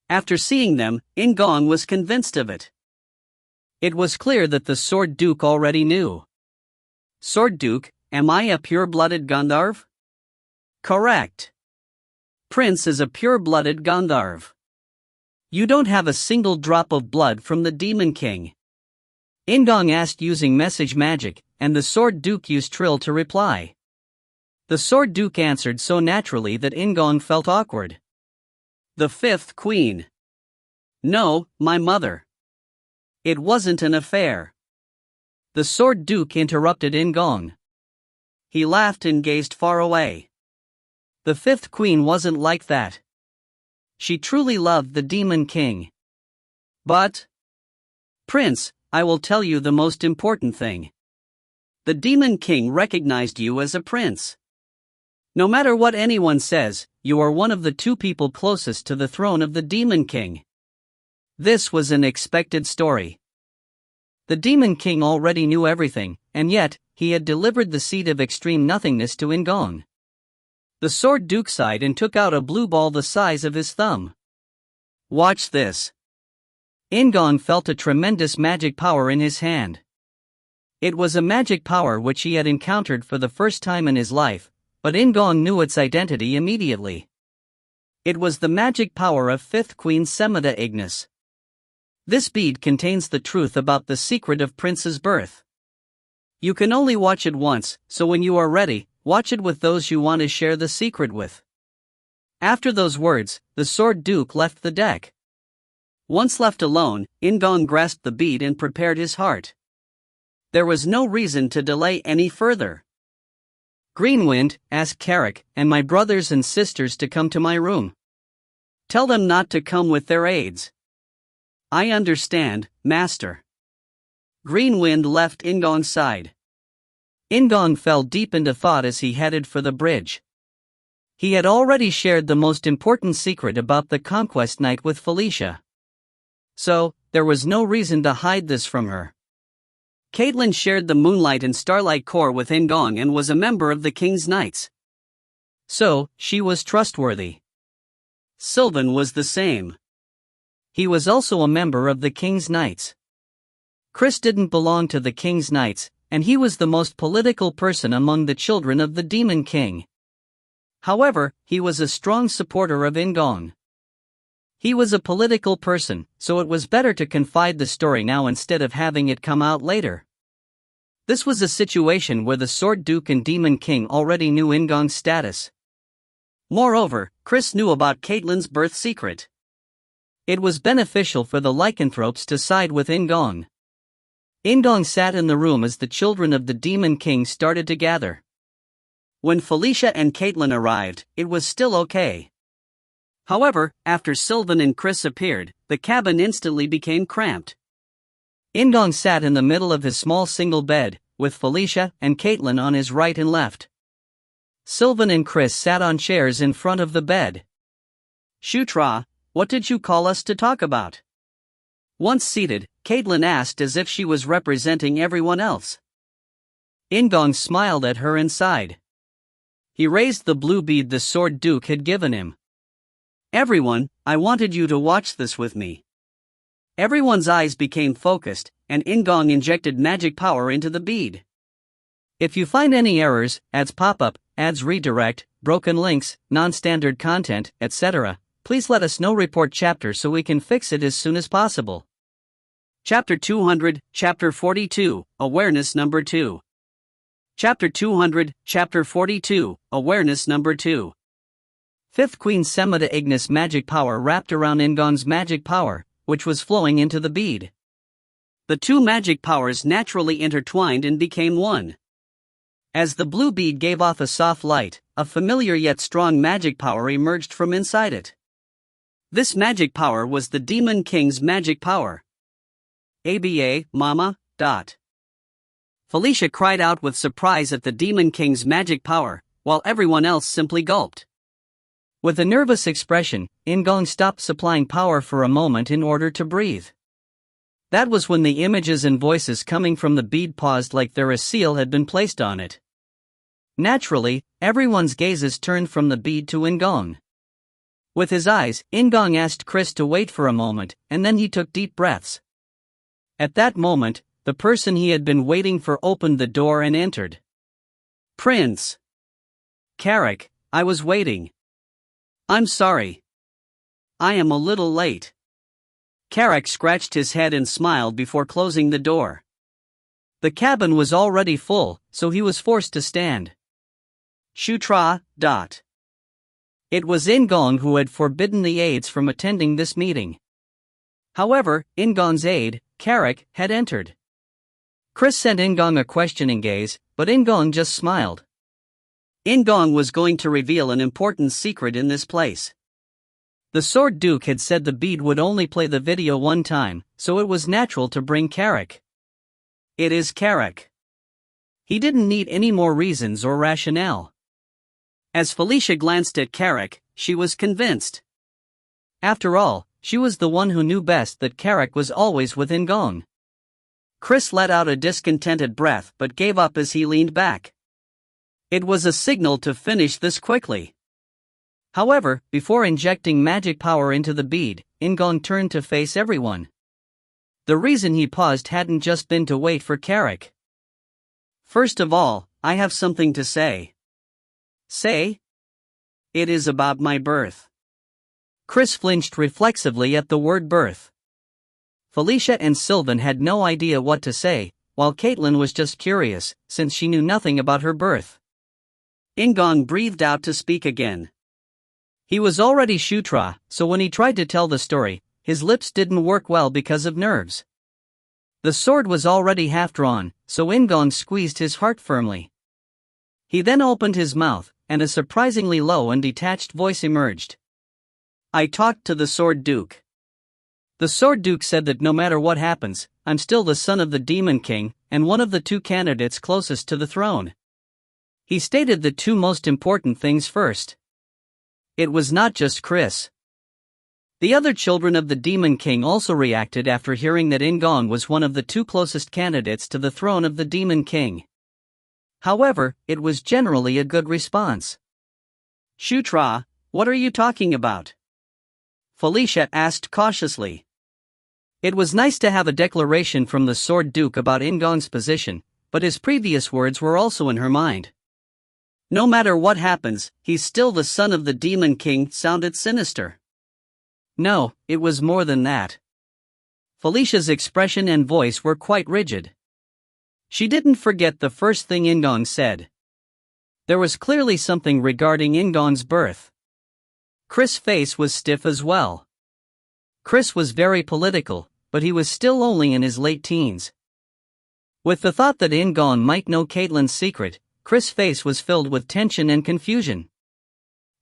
After seeing them, In-gong was convinced of it. It was clear that the Sword Duke already knew. Sword Duke, am I a pure-blooded Gandharv? Correct. Prince is a pure-blooded Gandharv. You don't have a single drop of blood from the Demon King. In-gong asked using message magic, and the Sword Duke used Trill to reply. The Sword Duke answered so naturally that In-gong felt awkward. The fifth queen. No, my mother. It wasn't an affair. The Sword Duke interrupted In-gong. He laughed and gazed far away. The fifth queen wasn't like that. She truly loved the Demon King. But, Prince, I will tell you the most important thing. The Demon King recognized you as a prince. No matter what anyone says, you are one of the two people closest to the throne of the Demon King. This was an expected story. The Demon King already knew everything, and yet, he had delivered the seed of extreme nothingness to In-gong. The Sword Duke sighed and took out a blue ball the size of his thumb. Watch this. In-gong felt a tremendous magic power in his hand. It was a magic power which he had encountered for the first time in his life, but In-gong knew its identity immediately. It was the magic power of Fifth Queen Shutra Ignus. This bead contains the truth about the secret of Prince's birth. You can only watch it once, so when you are ready, watch it with those you want to share the secret with. After those words, the Sword Duke left the deck. Once left alone, In-gong grasped the bead and prepared his heart. There was no reason to delay any further. Greenwind, ask Carrick and my brothers and sisters to come to my room. Tell them not to come with their aides. I understand, Master. Greenwind left In-gong's side. In-gong fell deep into thought as he headed for the bridge. He had already shared the most important secret about the conquest night with Felicia. So, there was no reason to hide this from her. Caitlin shared the Moonlight and Starlight Corps with In-gong and was a member of the King's Knights. So, she was trustworthy. Sylvan was the same. He was also a member of the King's Knights. Chris didn't belong to the King's Knights, and he was the most political person among the children of the Demon King. However, he was a strong supporter of In-gong. He was a political person, so it was better to confide the story now instead of having it come out later. This was a situation where the Sword Duke and Demon King already knew In-gong's status. Moreover, Chris knew about Caitlin's birth secret. It was beneficial for the lycanthropes to side with In-gong. In-gong sat in the room as the children of the Demon King started to gather. When Felicia and Caitlin arrived, it was still okay. However, after Sylvan and Chris appeared, the cabin instantly became cramped. In-gong sat in the middle of his small single bed, with Felicia and Caitlin on his right and left. Sylvan and Chris sat on chairs in front of the bed. Shutra, what did you call us to talk about? Once seated, Caitlin asked as if she was representing everyone else. In-gong smiled at her and sighed. He raised the blue bead the Sword Duke had given him. Everyone, I wanted you to watch this with me. Everyone's eyes became focused, and In-gong injected magic power into the bead. If you find any errors, ads pop up, ads redirect, broken links, non-standard content, etc., please let us know. Report chapter so we can fix it as soon as possible. Chapter 200, Chapter 42, Awareness Number 2. Chapter 200, Chapter 42, Awareness Number 2. Fifth Queen Shutra Ignus magic power wrapped around In-gong's magic power, which was flowing into the bead. The two magic powers naturally intertwined and became one. As the blue bead gave off a soft light, a familiar yet strong magic power emerged from inside it. This magic power was the Demon King's magic power. ABA, Mama. Felicia cried out with surprise at the Demon King's magic power, while everyone else simply gulped. With a nervous expression, In-gong stopped supplying power for a moment in order to breathe. That was when the images and voices coming from the bead paused like there a seal had been placed on it. Naturally, everyone's gazes turned from the bead to In-gong. With his eyes, In-gong asked Chris to wait for a moment, and then he took deep breaths. At that moment, the person he had been waiting for opened the door and entered. Prince Carrick, I was waiting. I'm sorry. I am a little late. Carrick scratched his head and smiled before closing the door. The cabin was already full, so he was forced to stand. Shutra. It was In-gong who had forbidden the aides from attending this meeting. However, In-gong's aide, Carrick, had entered. Chris sent In-gong a questioning gaze, but In-gong just smiled. In-gong was going to reveal an important secret in this place. The Sword Duke had said the bead would only play the video one time, so it was natural to bring Carrick. It is Carrick. He didn't need any more reasons or rationale. As Felicia glanced at Carrick, she was convinced. After all, she was the one who knew best that Carrick was always with In-gong. Chris let out a discontented breath but gave up as he leaned back. It was a signal to finish this quickly. However, before injecting magic power into the bead, In-gong turned to face everyone. The reason he paused hadn't just been to wait for Carrick. First of all, I have something to say. Say? It is about my birth. Chris flinched reflexively at the word birth. Felicia and Sylvan had no idea what to say, while Caitlin was just curious, since she knew nothing about her birth. In-gong breathed out to speak again. He was already Shutra, so when he tried to tell the story, his lips didn't work well because of nerves. The sword was already half drawn, so In-gong squeezed his heart firmly. He then opened his mouth, and a surprisingly low and detached voice emerged. I talked to the Sword Duke. The Sword Duke said that no matter what happens, I'm still the son of the Demon King, and one of the two candidates closest to the throne. He stated the two most important things first. It was not just Chris. The other children of the Demon King also reacted after hearing that In-gong was one of the two closest candidates to the throne of the Demon King. However, it was generally a good response. Shutra, what are you talking about? Felicia asked cautiously. It was nice to have a declaration from the Sword Duke about In-gong's position, but his previous words were also in her mind. No matter what happens, he's still the son of the Demon King sounded sinister. No, it was more than that. Felicia's expression and voice were quite rigid. She didn't forget the first thing In-gong said. There was clearly something regarding In-gong's birth. Chris' face was stiff as well. Chris was very political, but he was still only in his late teens. With the thought that In-gong might know Caitlin's secret, Chris' face was filled with tension and confusion.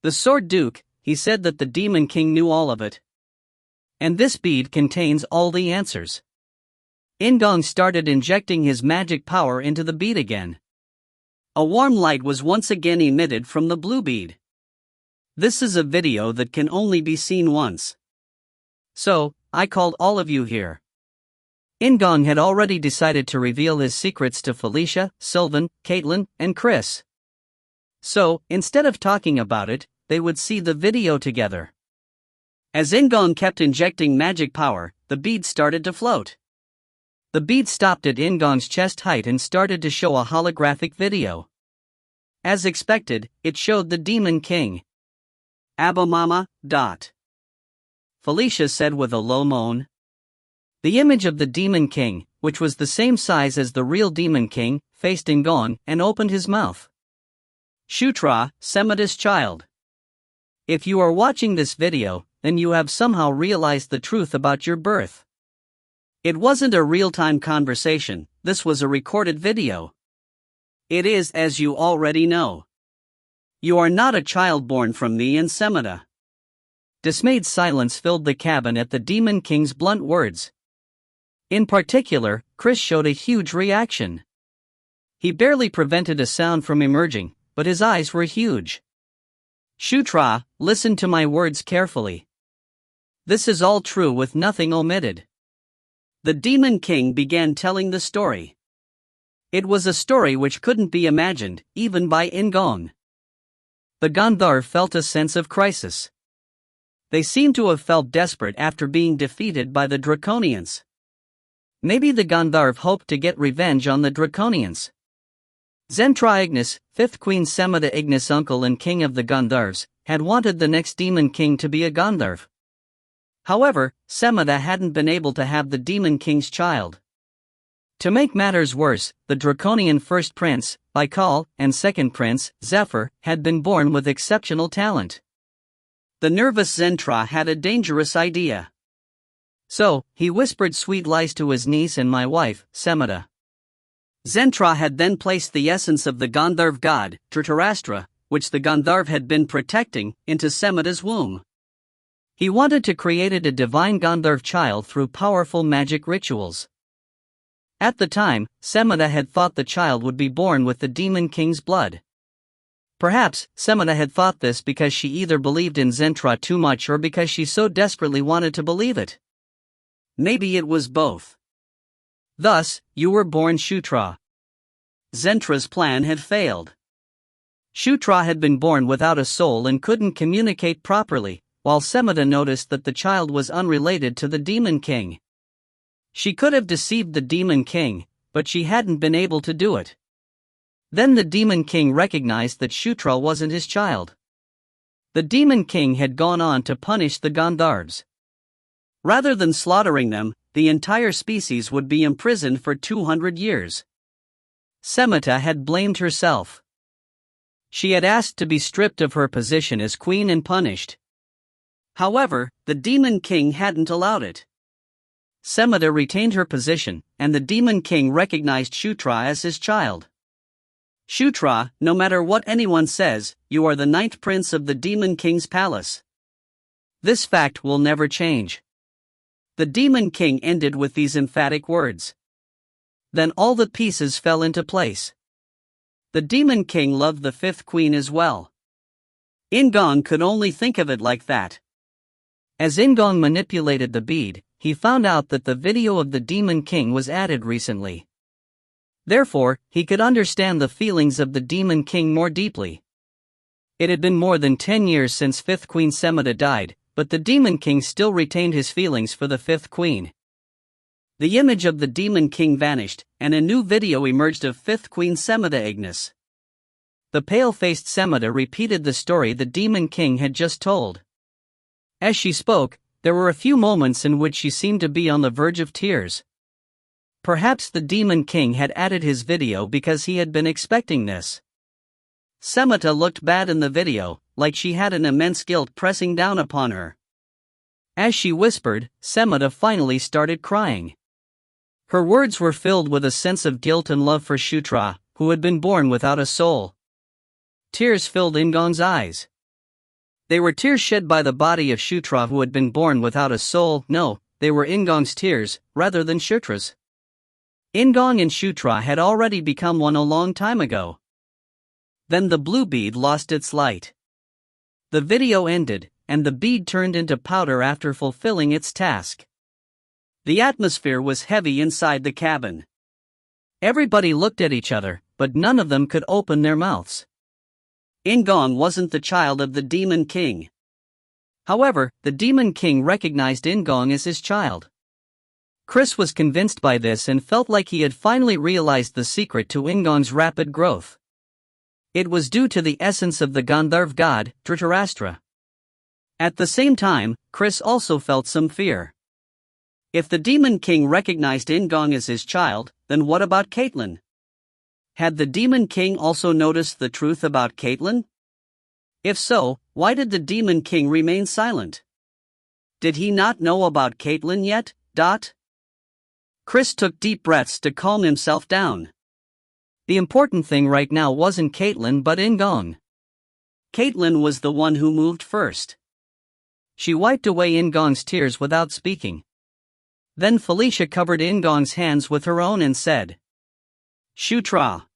The Sword Duke, he said that the Demon King knew all of it. And this bead contains all the answers. In-gong started injecting his magic power into the bead again. A warm light was once again emitted from the blue bead. This is a video that can only be seen once. So, I called all of you here. In-gong had already decided to reveal his secrets to Felicia, Sylvan, Caitlin, and Chris. So, instead of talking about it, they would see the video together. As In-gong kept injecting magic power, the bead started to float. The bead stopped at In-gong's chest height and started to show a holographic video. As expected, it showed the Demon King. Abba Mama. Felicia said with a low moan. The image of the Demon King, which was the same size as the real Demon King, faced In-gong and opened his mouth. Shutra, Semitis child. If you are watching this video, then you have somehow realized the truth about your birth. It wasn't a real-time conversation, this was a recorded video. It is as you already know. You are not a child born from me and Semita. Dismayed silence filled the cabin at the Demon King's blunt words. In particular, Chris showed a huge reaction. He barely prevented a sound from emerging, but his eyes were huge. Shutra, listen to my words carefully. This is all true with nothing omitted. The Demon King began telling the story. It was a story which couldn't be imagined, even by In-gong. The Gandharv felt a sense of crisis. They seemed to have felt desperate after being defeated by the Draconians. Maybe the Gandharv hoped to get revenge on the Draconians. Shutra Ignus, 5th Queen Shutra Ignus' uncle and king of the Gandharvs, had wanted the next demon king to be a Gandharv. However, Shutra hadn't been able to have the demon king's child. To make matters worse, the Draconian first prince, Baikal, and second prince, Zephyr, had been born with exceptional talent. The nervous Shutra had a dangerous idea. So, he whispered sweet lies to his niece and my wife, Shutra. Shutra had then placed the essence of the Gandharv god, Dhritarashtra, which the Gandharv had been protecting, into Shutra's womb. He wanted to create a divine Gandharv child through powerful magic rituals. At the time, Shutra had thought the child would be born with the demon king's blood. Perhaps, Shutra had thought this because she either believed in Shutra too much or because she so desperately wanted to believe it. Maybe it was both. Thus, you were born Shutra. Shutra's plan had failed. Shutra had been born without a soul and couldn't communicate properly, while Shutra noticed that the child was unrelated to the demon king. She could have deceived the demon king, but she hadn't been able to do it. Then the demon king recognized that Shutra wasn't his child. The demon king had gone on to punish the Gandharvs. Rather than slaughtering them, the entire species would be imprisoned for 200 years. Shutra had blamed herself. She had asked to be stripped of her position as queen and punished. However, the demon king hadn't allowed it. Shutra retained her position, and the demon king recognized Shutra as his child. Shutra, no matter what anyone says, you are the 9th prince of the demon king's palace. This fact will never change. The demon king ended with these emphatic words. Then all the pieces fell into place. The demon king loved the 5th queen as well. In-gong could only think of it like that. As In-gong manipulated the bead, he found out that the video of the demon king was added recently. Therefore, he could understand the feelings of the demon king more deeply. It had been more than 10 years since 5th Queen Shutra died, but the demon king still retained his feelings for the 5th queen. The image of the demon king vanished, and a new video emerged of 5th Queen Shutra Ignus. The pale-faced Shutra repeated the story the demon king had just told. As she spoke, there were a few moments in which she seemed to be on the verge of tears. Perhaps the demon king had added his video because he had been expecting this. Shutra looked bad in the video, like she had an immense guilt pressing down upon her. As she whispered, Shutra finally started crying. Her words were filled with a sense of guilt and love for Shutra, who had been born without a soul. Tears filled In-gong's eyes. They were tears shed by the body of Shutra who had been born without a soul. No, they were In-gong's tears, rather than Shutra's. In-gong and Shutra had already become one a long time ago. Then the blue bead lost its light. The video ended, and the bead turned into powder after fulfilling its task. The atmosphere was heavy inside the cabin. Everybody looked at each other, but none of them could open their mouths. In-gong wasn't the child of the demon king. However, the demon king recognized In-gong as his child. Chris was convinced by this and felt like he had finally realized the secret to In-gong's rapid growth. It was due to the essence of the Gandharv god, Dhritarashtra. At the same time, Chris also felt some fear. If the demon king recognized In-gong as his child, then what about Caitlin? Had the demon king also noticed the truth about Caitlin? If so, why did the demon king remain silent? Did he not know about Caitlin yet? Chris took deep breaths to calm himself down. The important thing right now wasn't Caitlin but In-gong. Caitlin was the one who moved first. She wiped away In-gong's tears without speaking. Then Felicia covered In-gong's hands with her own and said, "Shutra."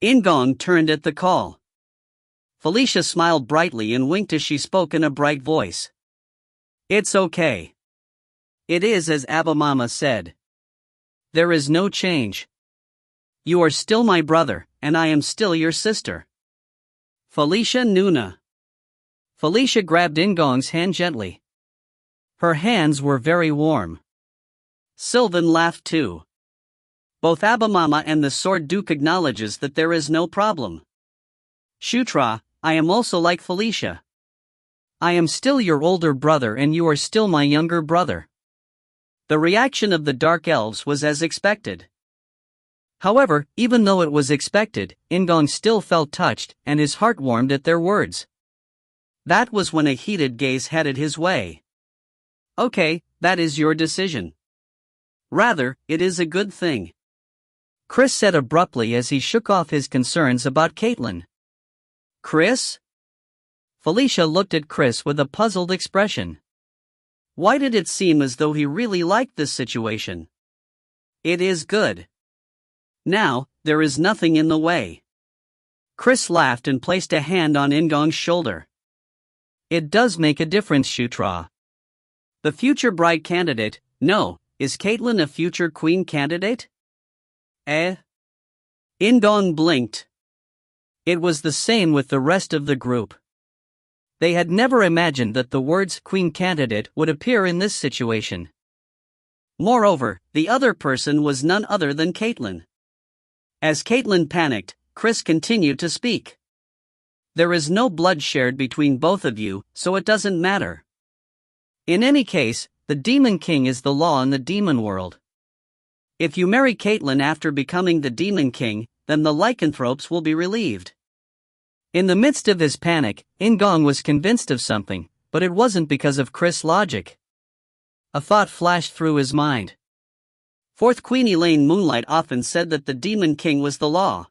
In-gong turned at the call. Felicia smiled brightly and winked as she spoke in a bright voice. "It's okay. It is as Abba Mama said. There is no change. You are still my brother, and I am still your sister. Felicia Nuna. Felicia grabbed In-gong's hand gently. Her hands were very warm. Sylvan laughed too. Both Abimama and the Sword Duke acknowledges that there is no problem. Shutra, I am also like Felicia. I am still your older brother and you are still my younger brother. The reaction of the Dark Elves was as expected. However, even though it was expected, In-gong still felt touched, and his heart warmed at their words. That was when a heated gaze headed his way. Okay, that is your decision. Rather, it is a good thing. Chris said abruptly as he shook off his concerns about Caitlin. Chris? Felicia looked at Chris with a puzzled expression. Why did it seem as though he really liked this situation? It is good. Now, there is nothing in the way. Chris laughed and placed a hand on In-gong's shoulder. It does make a difference, Shutra. The future bride candidate, no, is Caitlin a future queen candidate? In-gong blinked. It was the same with the rest of the group. They had never imagined that the words queen candidate would appear in this situation. Moreover, the other person was none other than Caitlin. As Caitlin panicked, Chris continued to speak. There is no blood shared between both of you, so it doesn't matter. In any case, the Demon King is the law in the demon world. If you marry Caitlin after becoming the Demon King, then the lycanthropes will be relieved. In the midst of his panic, In-gong was convinced of something, but it wasn't because of Chris' logic. A thought flashed through his mind. Fourth Queen Elaine Moonlight often said that the Demon King was the law.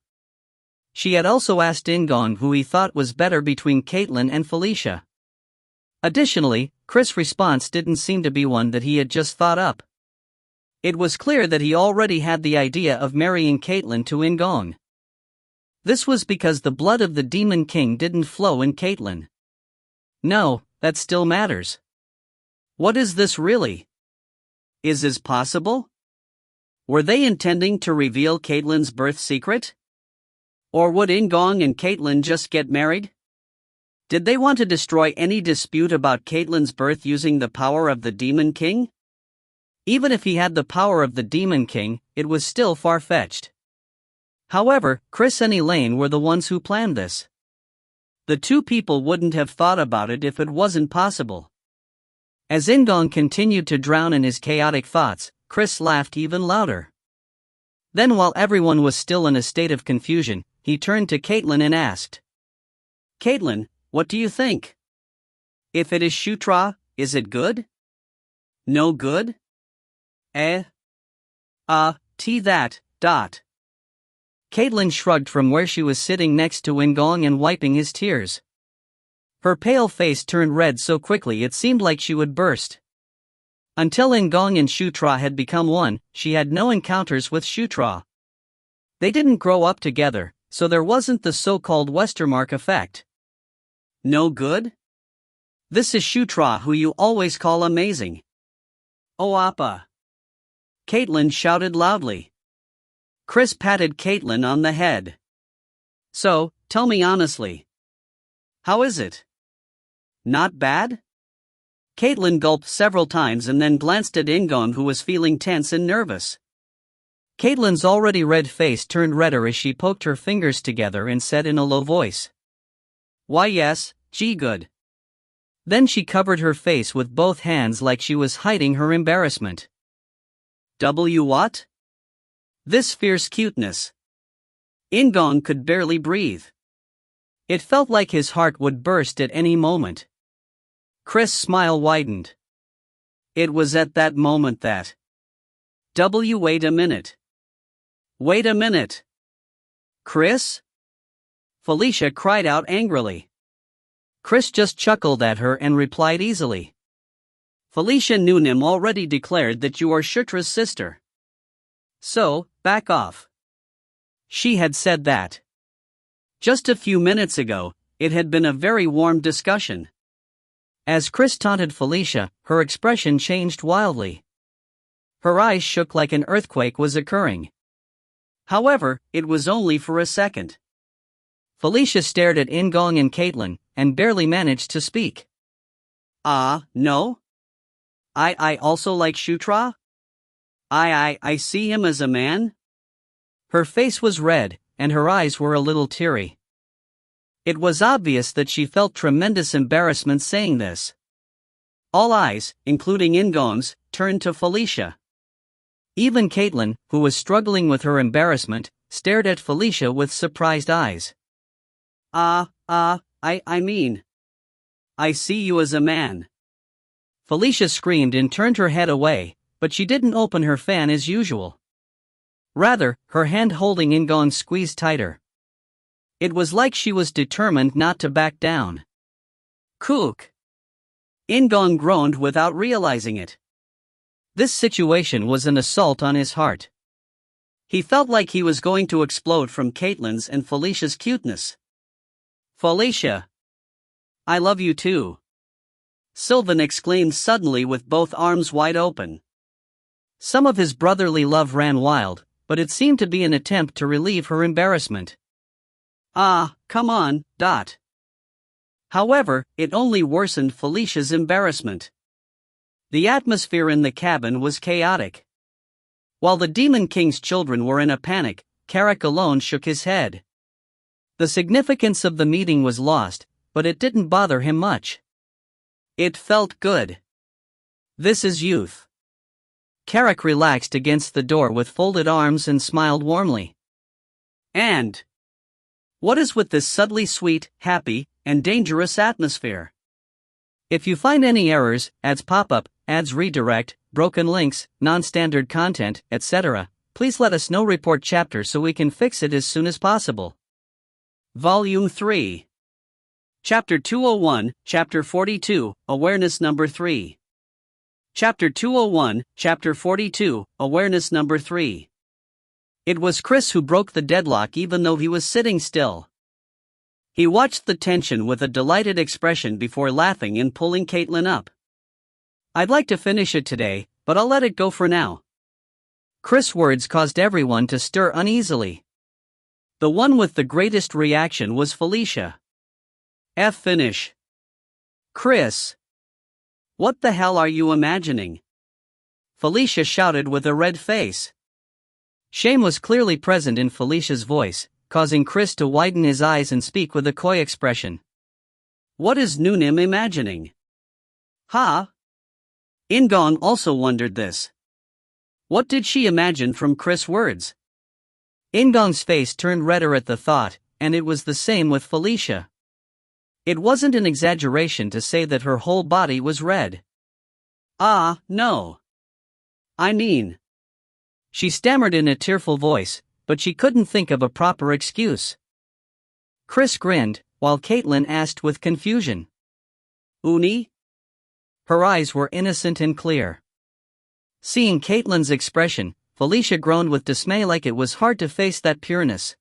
She had also asked In-gong who he thought was better between Caitlin and Felicia. Additionally, Chris' response didn't seem to be one that he had just thought up. It was clear that he already had the idea of marrying Caitlin to In-gong. This was because the blood of the Demon King didn't flow in Caitlin. No, that still matters. What is this really? Is this possible? Were they intending to reveal Caitlin's birth secret? Or would In-gong and Caitlin just get married? Did they want to destroy any dispute about Caitlin's birth using the power of the Demon King? Even if he had the power of the Demon King, it was still far-fetched. However, Chris and Elaine were the ones who planned this. The two people wouldn't have thought about it if it wasn't possible. As In-gong continued to drown in his chaotic thoughts, Chris laughed even louder. Then while everyone was still in a state of confusion, he turned to Caitlin and asked. Caitlin, what do you think? If it is Shutra, is it good? No good? That. Caitlin shrugged from where she was sitting next to In-gong and wiping his tears. Her pale face turned red so quickly it seemed like she would burst. Until In-gong and Shutra had become one, she had no encounters with Shutra. They didn't grow up together, so there wasn't the so-called Westermark effect. No good? This is Shutra who you always call amazing. Oh Appa! Caitlin shouted loudly. Chris patted Caitlin on the head. So, tell me honestly. How is it? Not bad? Caitlin gulped several times and then glanced at In-gong who was feeling tense and nervous. Caitlin's already red face turned redder as she poked her fingers together and said in a low voice. Why yes, gee good. Then she covered her face with both hands like she was hiding her embarrassment. What? This fierce cuteness. In-gong could barely breathe. It felt like his heart would burst at any moment. Chris' smile widened. It was at that moment that... Wait a minute. Wait a minute. Chris? Felicia cried out angrily. Chris just chuckled at her and replied easily. Felicia Noonan already declared that you are Shutra's sister. So, back off. She had said that. Just a few minutes ago, it had been a very warm discussion. As Chris taunted Felicia, her expression changed wildly. Her eyes shook like an earthquake was occurring. However, it was only for a second. Felicia stared at In-gong and Caitlin, and barely managed to speak. No? I also like Shutra? I see him as a man? Her face was red, and her eyes were a little teary. It was obvious that she felt tremendous embarrassment saying this. All eyes, including In-gong's, turned to Felicia. Even Caitlin, who was struggling with her embarrassment, stared at Felicia with surprised eyes. I mean, I see you as a man. Felicia screamed and turned her head away, but she didn't open her fan as usual. Rather, her hand holding In-gong squeezed tighter. It was like she was determined not to back down. Kook! In-gong groaned without realizing it. This situation was an assault on his heart. He felt like he was going to explode from Caitlin's and Felicia's cuteness. Felicia! I love you too! Sylvan exclaimed suddenly with both arms wide open. Some of his brotherly love ran wild, but it seemed to be an attempt to relieve her embarrassment. Come on, Dot. However, it only worsened Felicia's embarrassment. The atmosphere in the cabin was chaotic. While the Demon King's children were in a panic, Carrick alone shook his head. The significance of the meeting was lost, but it didn't bother him much. It felt good. This is youth. Carrick relaxed against the door with folded arms and smiled warmly. And what is with this subtly sweet, happy, and dangerous atmosphere? If you find any errors, ads pop up, ads redirect, broken links, non-standard content, etc., please let us know. Report chapter so we can fix it as soon as possible. Volume 3. Chapter 201, Chapter 42, Awareness Number 3. Chapter 201, Chapter 42, Awareness Number 3. It was Chris who broke the deadlock even though he was sitting still. He watched the tension with a delighted expression before laughing and pulling Caitlin up. I'd like to finish it today, but I'll let it go for now. Chris' words caused everyone to stir uneasily. The one with the greatest reaction was Felicia. Finish. Chris. What the hell are you imagining? Felicia shouted with a red face. Shame was clearly present in Felicia's voice, causing Chris to widen his eyes and speak with a coy expression. What is Noonim imagining? In-gong also wondered this. What did she imagine from Chris' words? In-gong's face turned redder at the thought, and it was the same with Felicia. It wasn't an exaggeration to say that her whole body was red. No. I mean. She stammered in a tearful voice, but she couldn't think of a proper excuse. Chris grinned, while Caitlin asked with confusion. Uni? Her eyes were innocent and clear. Seeing Caitlin's expression, Felicia groaned with dismay like it was hard to face that pureness.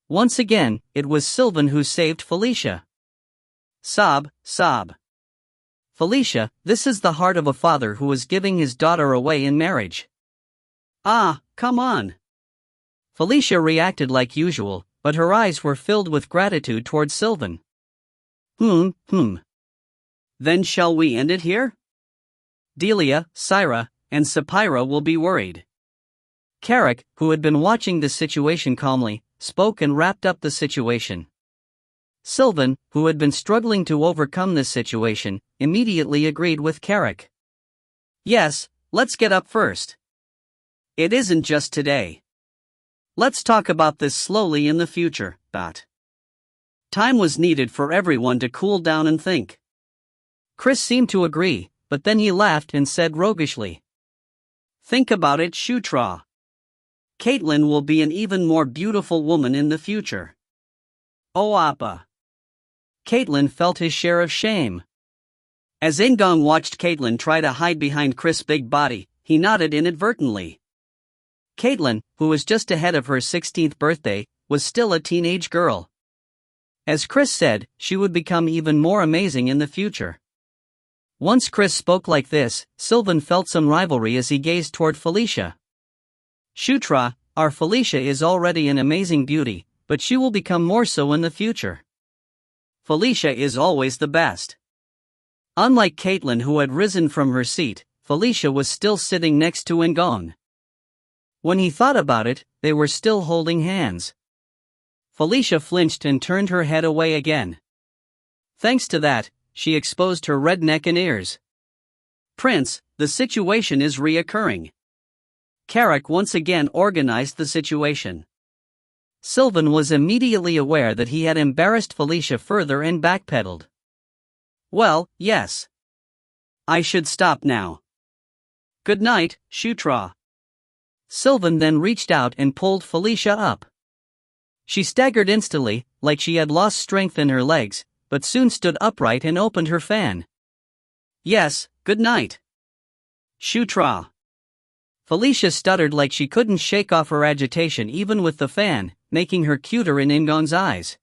Once again, it was Sylvan who saved Felicia. Sob. Felicia, this is the heart of a father who is giving his daughter away in marriage. Come on. Felicia reacted like usual, but her eyes were filled with gratitude towards Sylvan. Then shall we end it here? Delia, Syra, and Sapphira will be worried. Carrick, who had been watching the situation calmly, spoke and wrapped up the situation. Sylvan, who had been struggling to overcome this situation, immediately agreed with Carrick. Yes, let's get up first. It isn't just today. Let's talk about this slowly in the future. Time was needed for everyone to cool down and think. Chris seemed to agree, but then he laughed and said roguishly. Think about it, Shutra. Caitlin will be an even more beautiful woman in the future. Oh Appa. Caitlin felt his share of shame. As In-gong watched Caitlin try to hide behind Chris' big body, he nodded inadvertently. Caitlin, who was just ahead of her 16th birthday, was still a teenage girl. As Chris said, she would become even more amazing in the future. Once Chris spoke like this, Sylvan felt some rivalry as he gazed toward Felicia. Shutra, our Felicia is already an amazing beauty, but she will become more so in the future. Felicia is always the best. Unlike Caitlin, who had risen from her seat, Felicia was still sitting next to In-gong. When he thought about it, they were still holding hands. Felicia flinched and turned her head away again. Thanks to that, she exposed her red neck and ears. Prince, the situation is reoccurring. Carrick once again organized the situation. Sylvan was immediately aware that he had embarrassed Felicia further and backpedaled. Well, yes. I should stop now. Good night, Shutra. Sylvan then reached out and pulled Felicia up. She staggered instantly, like she had lost strength in her legs, but soon stood upright and opened her fan. Yes, good night. Shutra. Felicia stuttered like she couldn't shake off her agitation even with the fan, making her cuter in In-gong's eyes.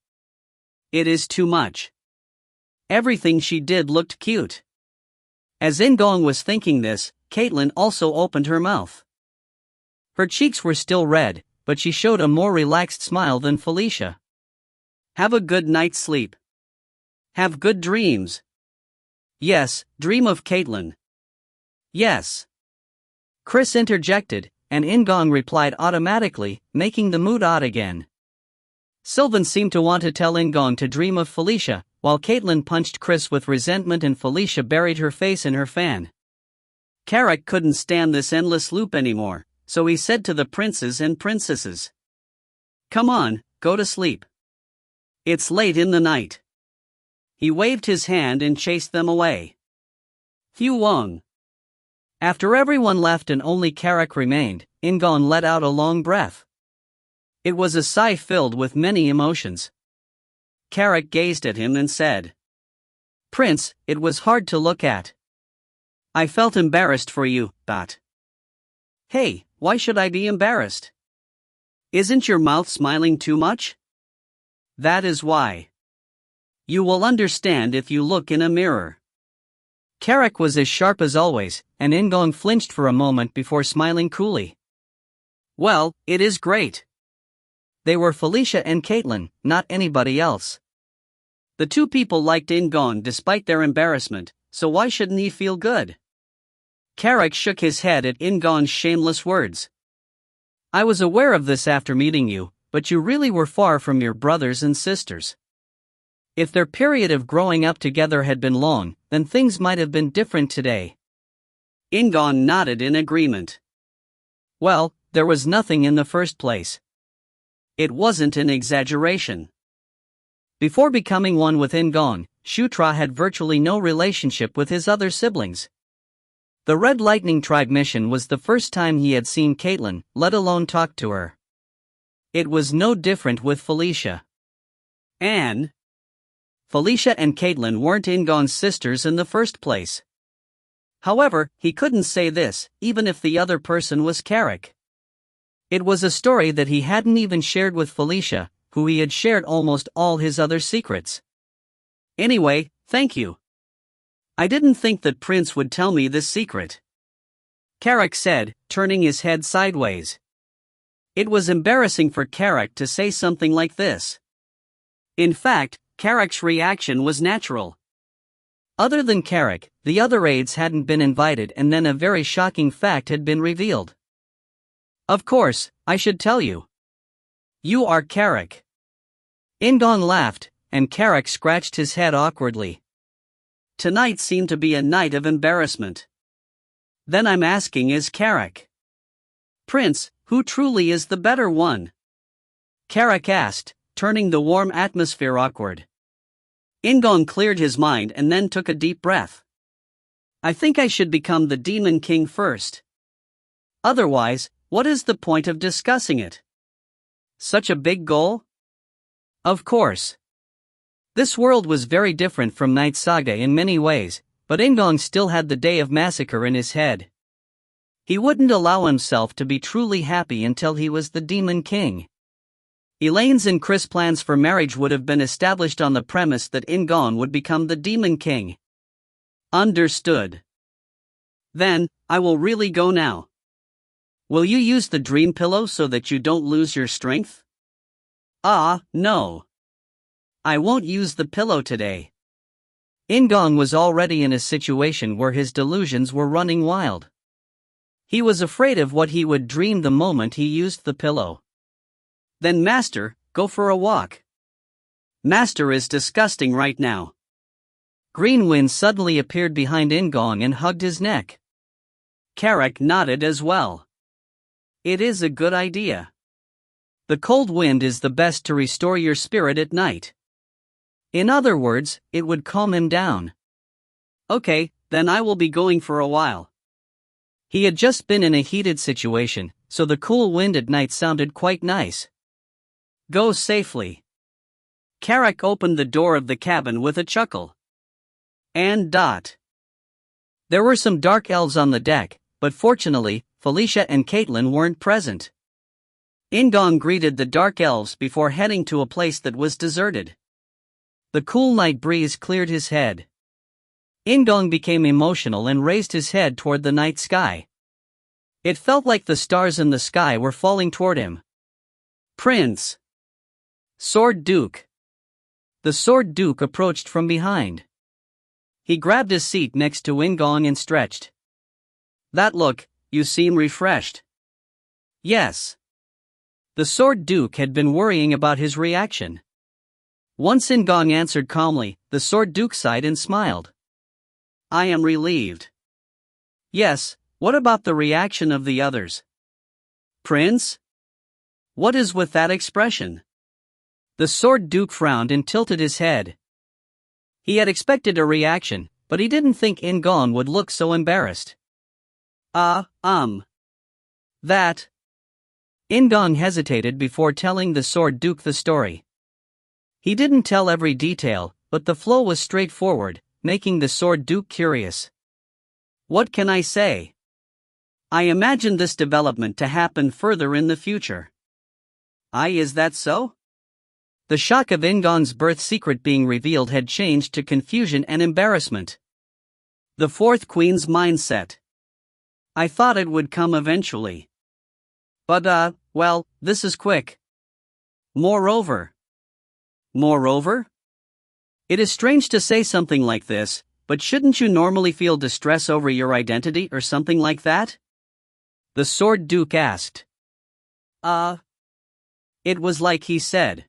It is too much. Everything she did looked cute. As In-gong was thinking this, Caitlin also opened her mouth. Her cheeks were still red, but she showed a more relaxed smile than Felicia. Have a good night's sleep. Have good dreams. Yes, dream of Caitlin. Yes. Chris interjected, and In-gong replied automatically, making the mood odd again. Sylvan seemed to want to tell In-gong to dream of Felicia, while Caitlin punched Chris with resentment and Felicia buried her face in her fan. Carrick couldn't stand this endless loop anymore, so he said to the princes and princesses, "Come on, go to sleep. It's late in the night." He waved his hand and chased them away. Wong. After everyone left and only Carrick remained, In-gong let out a long breath. It was a sigh filled with many emotions. Carrick gazed at him and said, "Prince, it was hard to look at. I felt embarrassed for you, but..." "Hey, why should I be embarrassed? Isn't your mouth smiling too much? That is why. You will understand if you look in a mirror." Carrick was as sharp as always, and In-gong flinched for a moment before smiling coolly. "Well, it is great." They were Felicia and Caitlin, not anybody else. The two people liked In-gong despite their embarrassment, so why shouldn't he feel good? Carrick shook his head at In-gong's shameless words. "I was aware of this after meeting you, but you really were far from your brothers and sisters. If their period of growing up together had been long, then things might have been different today." In-gong nodded in agreement. Well, there was nothing in the first place. It wasn't an exaggeration. Before becoming one with In-gong, Shutra had virtually no relationship with his other siblings. The Red Lightning Tribe mission was the first time he had seen Caitlin, let alone talked to her. It was no different with Felicia. Felicia and Caitlin weren't In-gong's sisters in the first place. However, he couldn't say this, even if the other person was Carrick. It was a story that he hadn't even shared with Felicia, who he had shared almost all his other secrets. Anyway, thank you. I didn't think that Prince would tell me this secret. Carrick said, turning his head sideways. It was embarrassing for Carrick to say something like this. In fact, Carrick's reaction was natural. Other than Carrick, the other aides hadn't been invited, and then a very shocking fact had been revealed. Of course, I should tell you. You are Carrick. In-gong laughed, and Carrick scratched his head awkwardly. Tonight seemed to be a night of embarrassment. Then I'm asking, is Carrick? Prince, who truly is the better one? Carrick asked, turning the warm atmosphere awkward. In-gong cleared his mind and then took a deep breath. I think I should become the Demon King first. Otherwise, what is the point of discussing it? Such a big goal? Of course. This world was very different from Knight Saga in many ways, but In-gong still had the day of Massacre in his head. He wouldn't allow himself to be truly happy until he was the Demon King. Elaine's and Chris' plans for marriage would have been established on the premise that In-gong would become the Demon King. Understood. Then, I will really go now. Will you use the dream pillow so that you don't lose your strength? No. I won't use the pillow today. In-gong was already in a situation where his delusions were running wild. He was afraid of what he would dream the moment he used the pillow. Then Master, go for a walk. Master is disgusting right now. Green Wind suddenly appeared behind In-gong and hugged his neck. Carrick nodded as well. It is a good idea. The cold wind is the best to restore your spirit at night. In other words, it would calm him down. Okay, then I will be going for a while. He had just been in a heated situation, so the cool wind at night sounded quite nice. Go safely. Carrick opened the door of the cabin with a chuckle. And dot. There were some dark elves on the deck, but fortunately, Felicia and Caitlin weren't present. In-gong greeted the dark elves before heading to a place that was deserted. The cool night breeze cleared his head. In-gong became emotional and raised his head toward the night sky. It felt like the stars in the sky were falling toward him. Prince! Sword Duke! The Sword Duke approached from behind. He grabbed his seat next to In-gong and stretched. That look, you seem refreshed. Yes. The Sword Duke had been worrying about his reaction. Once In-gong answered calmly, the Sword Duke sighed and smiled. I am relieved. Yes, what about the reaction of the others? Prince? What is with that expression? The Sword Duke frowned and tilted his head. He had expected a reaction, but he didn't think In-gong would look so embarrassed. That. In-gong hesitated before telling the Sword Duke the story. He didn't tell every detail, but the flow was straightforward, making the Sword Duke curious. What can I say? I imagine this development to happen further in the future. Is that so? The shock of In-gong's birth secret being revealed had changed to confusion and embarrassment. The fourth queen's mindset. I thought it would come eventually. But well, this is quick. Moreover? It is strange to say something like this, but shouldn't you normally feel distress over your identity or something like that? The Sword Duke asked. It was like he said.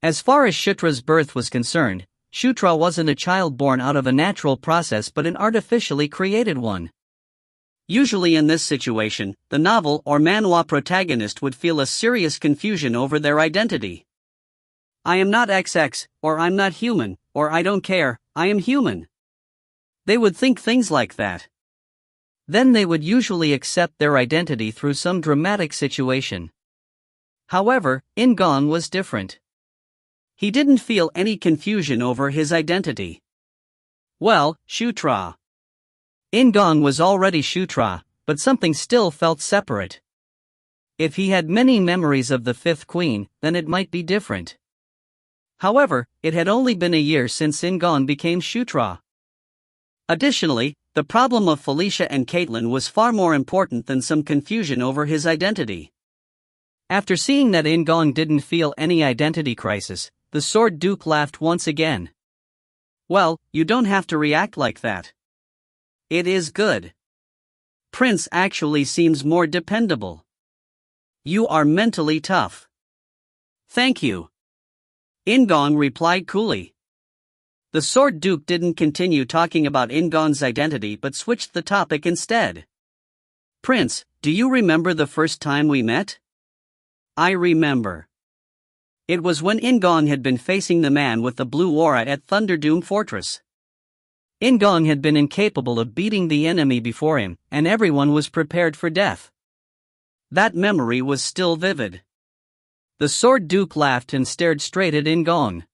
As far as Shutra's birth was concerned, Shutra wasn't a child born out of a natural process but an artificially created one. Usually in this situation, the novel or manhwa protagonist would feel a serious confusion over their identity. I am not XX, or I'm not human, or I don't care, I am human. They would think things like that. Then they would usually accept their identity through some dramatic situation. However, In-gong was different. He didn't feel any confusion over his identity. Well, Shutra. In-gong was already Shutra, but something still felt separate. If he had many memories of the fifth queen, then it might be different. However, it had only been a year since In-gong became Shutra. Additionally, the problem of Felicia and Caitlin was far more important than some confusion over his identity. After seeing that In-gong didn't feel any identity crisis, the Sword Duke laughed once again. Well, you don't have to react like that. It is good. Prince actually seems more dependable. You are mentally tough. Thank you. In-gong replied coolly. The Sword Duke didn't continue talking about In-gong's identity but switched the topic instead. Prince, do you remember the first time we met? I remember. It was when In-gong had been facing the man with the blue aura at Thunderdoom Fortress. In-gong had been incapable of beating the enemy before him, and everyone was prepared for death. That memory was still vivid. The Sword Duke laughed and stared straight at In-gong.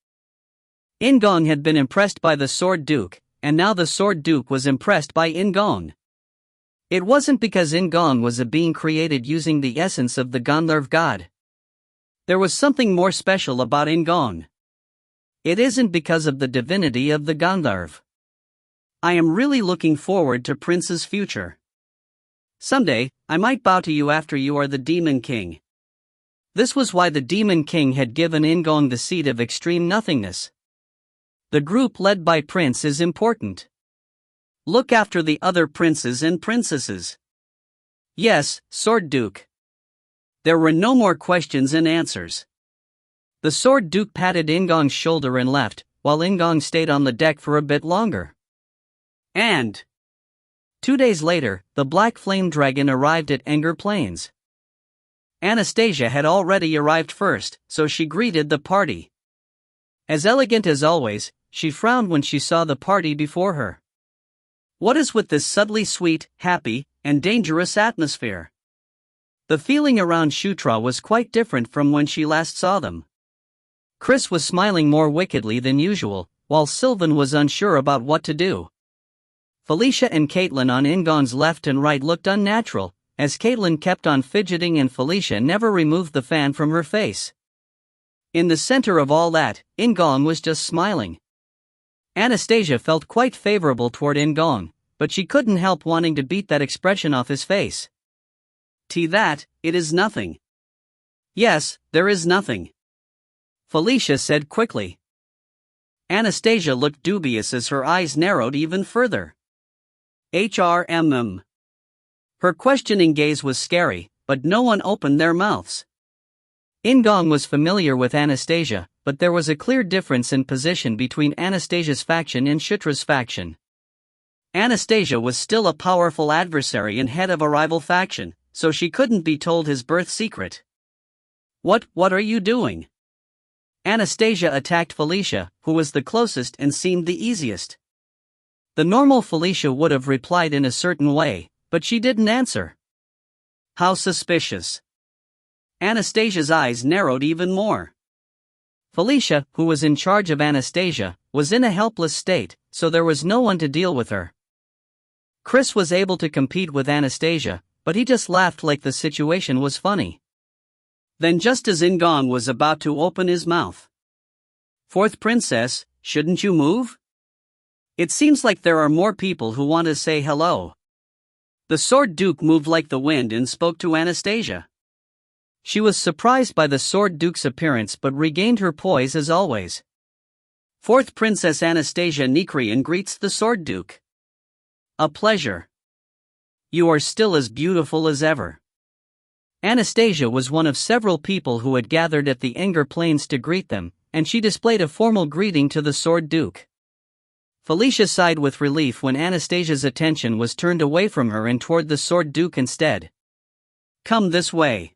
In-gong had been impressed by the Sword Duke, and now the Sword Duke was impressed by In-gong. It wasn't because In-gong was a being created using the essence of the Gandharv god. There was something more special about In-gong. It isn't because of the divinity of the Gandharv. I am really looking forward to Prince's future. Someday, I might bow to you after you are the Demon King. This was why the Demon King had given In-gong the seat of extreme nothingness. The group led by Prince is important. Look after the other princes and princesses. Yes, Sword Duke. There were no more questions and answers. The Sword Duke patted In-gong's shoulder and left, while In-gong stayed on the deck for a bit longer. And 2 days later, the Black Flame Dragon arrived at Enger Plains. Anastasia had already arrived first, so she greeted the party. As elegant as always, she frowned when she saw the party before her. What is with this subtly sweet, happy, and dangerous atmosphere? The feeling around Shutra was quite different from when she last saw them. Chris was smiling more wickedly than usual, while Sylvan was unsure about what to do. Felicia and Caitlin on In-gong's left and right looked unnatural, as Caitlin kept on fidgeting and Felicia never removed the fan from her face. In the center of all that, In-gong was just smiling. Anastasia felt quite favorable toward In-gong, but she couldn't help wanting to beat that expression off his face. That, it is nothing. Yes, there is nothing. Felicia said quickly. Anastasia looked dubious as her eyes narrowed even further. HRMM. Her questioning gaze was scary, but no one opened their mouths. In-gong was familiar with Anastasia, but there was a clear difference in position between Anastasia's faction and Shutra's faction. Anastasia was still a powerful adversary and head of a rival faction, so she couldn't be told his birth secret. What are you doing? Anastasia attacked Felicia, who was the closest and seemed the easiest. The normal Felicia would have replied in a certain way, but she didn't answer. How suspicious. Anastasia's eyes narrowed even more. Felicia, who was in charge of Anastasia, was in a helpless state, so there was no one to deal with her. Chris was able to compete with Anastasia, but he just laughed like the situation was funny. Then just as In-gong was about to open his mouth. Fourth princess, shouldn't you move? It seems like there are more people who want to say hello. The Sword Duke moved like the wind and spoke to Anastasia. She was surprised by the Sword Duke's appearance but regained her poise as always. Fourth Princess Anastasia Nikrian greets the Sword Duke. A pleasure. You are still as beautiful as ever. Anastasia was one of several people who had gathered at the Enger Plains to greet them, and she displayed a formal greeting to the Sword Duke. Felicia sighed with relief when Anastasia's attention was turned away from her and toward the Sword Duke instead. Come this way.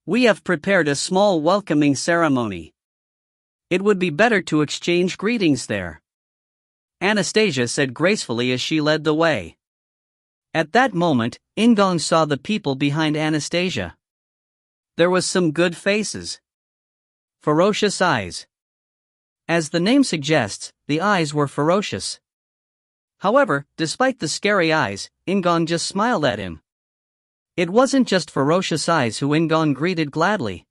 We have prepared a small welcoming ceremony. It would be better to exchange greetings there. Anastasia said gracefully as she led the way. At that moment, In-gong saw the people behind Anastasia. There was some good faces. Ferocious eyes. As the name suggests, the eyes were ferocious. However, despite the scary eyes, In-gong just smiled at him. It wasn't just ferocious eyes who In-gong greeted gladly.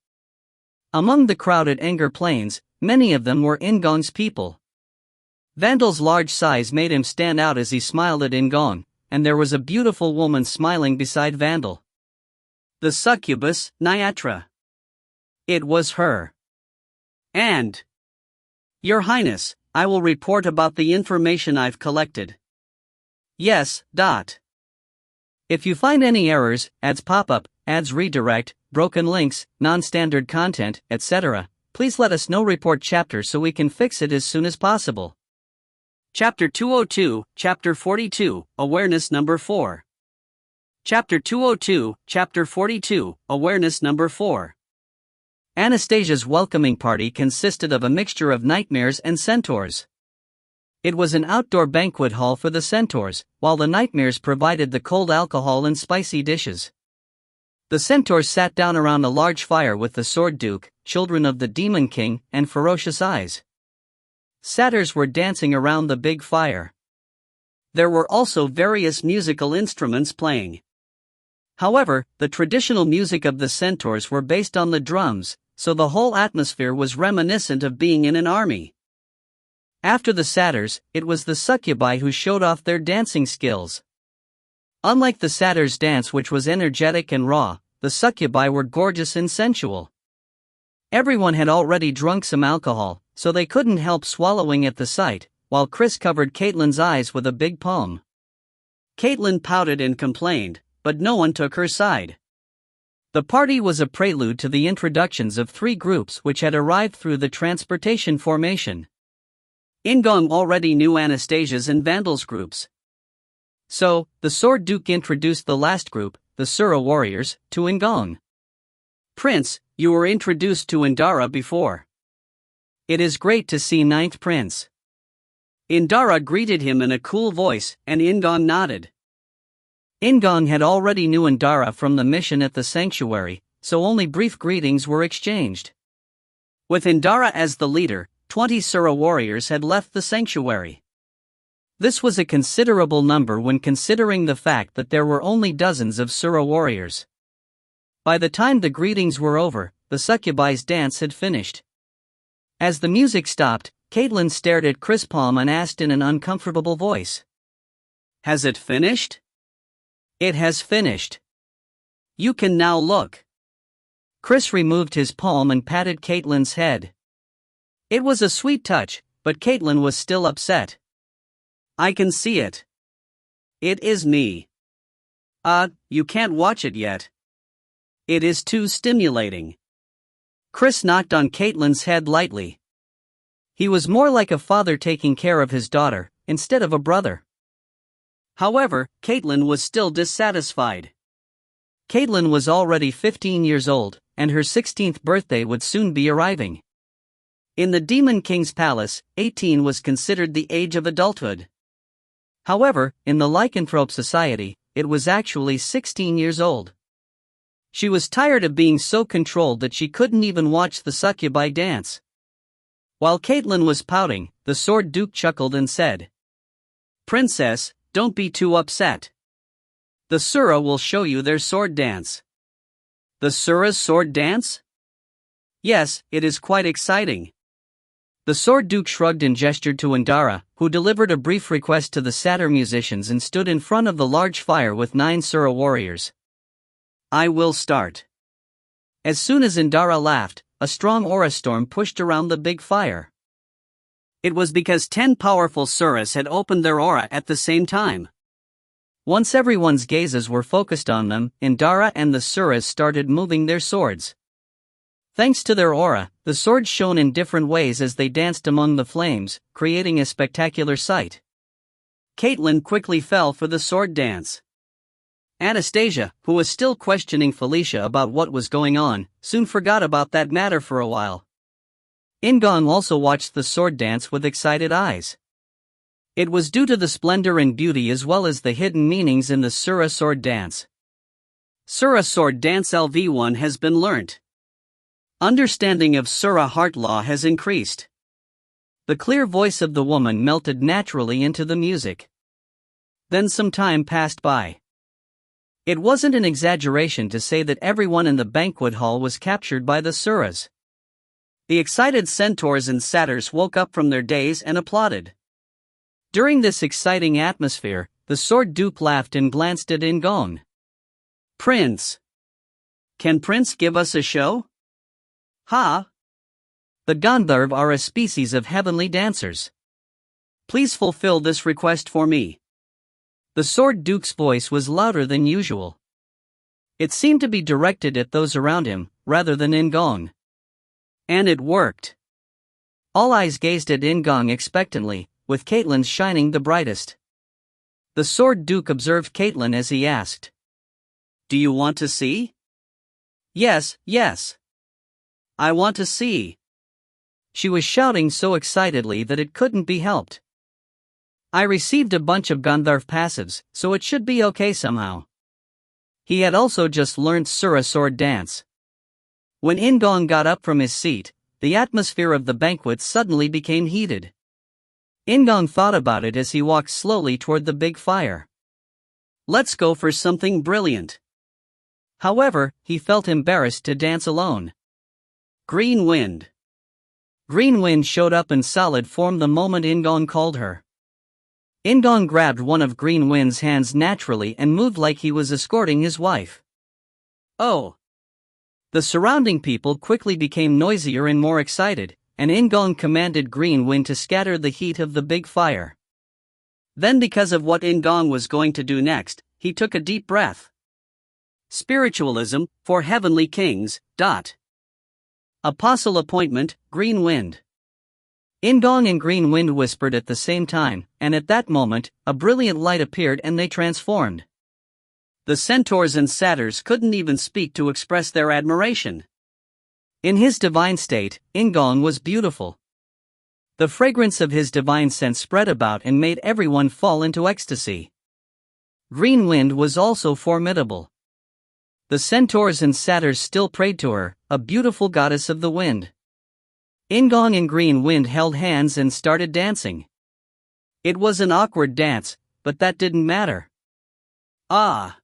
Among the crowd at Enger Plains, many of them were In-gong's people. Vandal's large size made him stand out as he smiled at In-gong, and there was a beautiful woman smiling beside Vandal. The succubus, Nyatra. It was her. And, Your Highness, I will report about the information I've collected. Yes. If you find any errors, ads pop-up, ads redirect, broken links, non-standard content, etc., please let us know. Report chapter so we can fix it as soon as possible. Chapter 202, Chapter 42, Awareness Number 4. Chapter 202, Chapter 42, Awareness Number 4. Anastasia's welcoming party consisted of a mixture of nightmares and centaurs. It was an outdoor banquet hall for the centaurs, while the nightmares provided the cold alcohol and spicy dishes. The centaurs sat down around a large fire with the Sword Duke, children of the Demon King, and Ferocious Eyes. Satyrs were dancing around the big fire. There were also various musical instruments playing. However, the traditional music of the centaurs were based on the drums, so the whole atmosphere was reminiscent of being in an army. After the satyrs, it was the succubi who showed off their dancing skills. Unlike the satyr's dance, which was energetic and raw, the succubi were gorgeous and sensual. Everyone had already drunk some alcohol, so they couldn't help swallowing at the sight, while Chris covered Caitlin's eyes with a big palm. Caitlin pouted and complained, but no one took her side. The party was a prelude to the introductions of 3 groups which had arrived through the transportation formation. In-gong already knew Anastasia's and Vandal's groups. So, the Sword Duke introduced the last group, the Sura warriors, to In-gong. "Prince, you were introduced to Indara before. It is great to see Ninth Prince." Indara greeted him in a cool voice, and In-gong nodded. In-gong had already knew Indara from the mission at the sanctuary, so only brief greetings were exchanged. With Indara as the leader, 20 Sura warriors had left the sanctuary. This was a considerable number when considering the fact that there were only dozens of Sura warriors. By the time the greetings were over, the succubi's dance had finished. As the music stopped, Caitlin stared at Chris Palm and asked in an uncomfortable voice, "Has it finished?" "It has finished. You can now look." Chris removed his palm and patted Caitlin's head. It was a sweet touch, but Caitlin was still upset. "I can see it. It is me." You can't watch it yet. It is too stimulating." Chris knocked on Caitlin's head lightly. He was more like a father taking care of his daughter, instead of a brother. However, Caitlin was still dissatisfied. Caitlin was already 15 years old, and her 16th birthday would soon be arriving. In the Demon King's palace, 18 was considered the age of adulthood. However, in the lycanthrope society, it was actually 16 years old. She was tired of being so controlled that she couldn't even watch the succubi dance. While Caitlin was pouting, the Sword Duke chuckled and said, "Princess, don't be too upset. The Sura will show you their sword dance." "The Sura's sword dance?" "Yes, it is quite exciting." The Sword Duke shrugged and gestured to Indara, who delivered a brief request to the satyr musicians and stood in front of the large fire with 9 Sura warriors. "I will start." As soon as Indara laughed, a strong aura storm pushed around the big fire. It was because 10 powerful Suras had opened their aura at the same time. Once everyone's gazes were focused on them, Indara and the Suras started moving their swords. Thanks to their aura, the swords shone in different ways as they danced among the flames, creating a spectacular sight. Caitlin quickly fell for the sword dance. Anastasia, who was still questioning Felicia about what was going on, soon forgot about that matter for a while. In-gong also watched the sword dance with excited eyes. It was due to the splendor and beauty as well as the hidden meanings in the Sura sword dance. Sura sword dance LV1 has been learnt. Understanding of Sura heart law has increased. The clear voice of the woman melted naturally into the music. Then some time passed by. It wasn't an exaggeration to say that everyone in the banquet hall was captured by the Suras. The excited centaurs and satyrs woke up from their daze and applauded. During this exciting atmosphere, the Sword Duke laughed and glanced at In-gong. "Prince. Can Prince give us a show?" "Ha! The Gandharv are a species of heavenly dancers. Please fulfill this request for me." The Sword Duke's voice was louder than usual. It seemed to be directed at those around him, rather than In-gong. And it worked. All eyes gazed at In-gong expectantly, with Caitlin's shining the brightest. The Sword Duke observed Caitlin as he asked, "Do you want to see?" Yes. I want to see." She was shouting so excitedly that it couldn't be helped. "I received a bunch of Gandharv passives, so it should be okay somehow." He had also just learnt Sura sword dance. When In-gong got up from his seat, the atmosphere of the banquet suddenly became heated. In-gong thought about it as he walked slowly toward the big fire. Let's go for something brilliant. However, he felt embarrassed to dance alone. Green Wind. Green Wind showed up in solid form the moment In-gong called her. In-gong grabbed one of Green Wind's hands naturally and moved like he was escorting his wife. Oh! The surrounding people quickly became noisier and more excited, and In-gong commanded Green Wind to scatter the heat of the big fire. Then, because of what In-gong was going to do next, he took a deep breath. Spiritualism, for heavenly kings. Apostle appointment, Green Wind. In-gong and Green Wind whispered at the same time, and at that moment, a brilliant light appeared and they transformed. The centaurs and satyrs couldn't even speak to express their admiration. In his divine state, In-gong was beautiful. The fragrance of his divine scent spread about and made everyone fall into ecstasy. Green Wind was also formidable. The centaurs and satyrs still prayed to her, a beautiful goddess of the wind. In-gong and Green Wind held hands and started dancing. It was an awkward dance, but that didn't matter. Ah!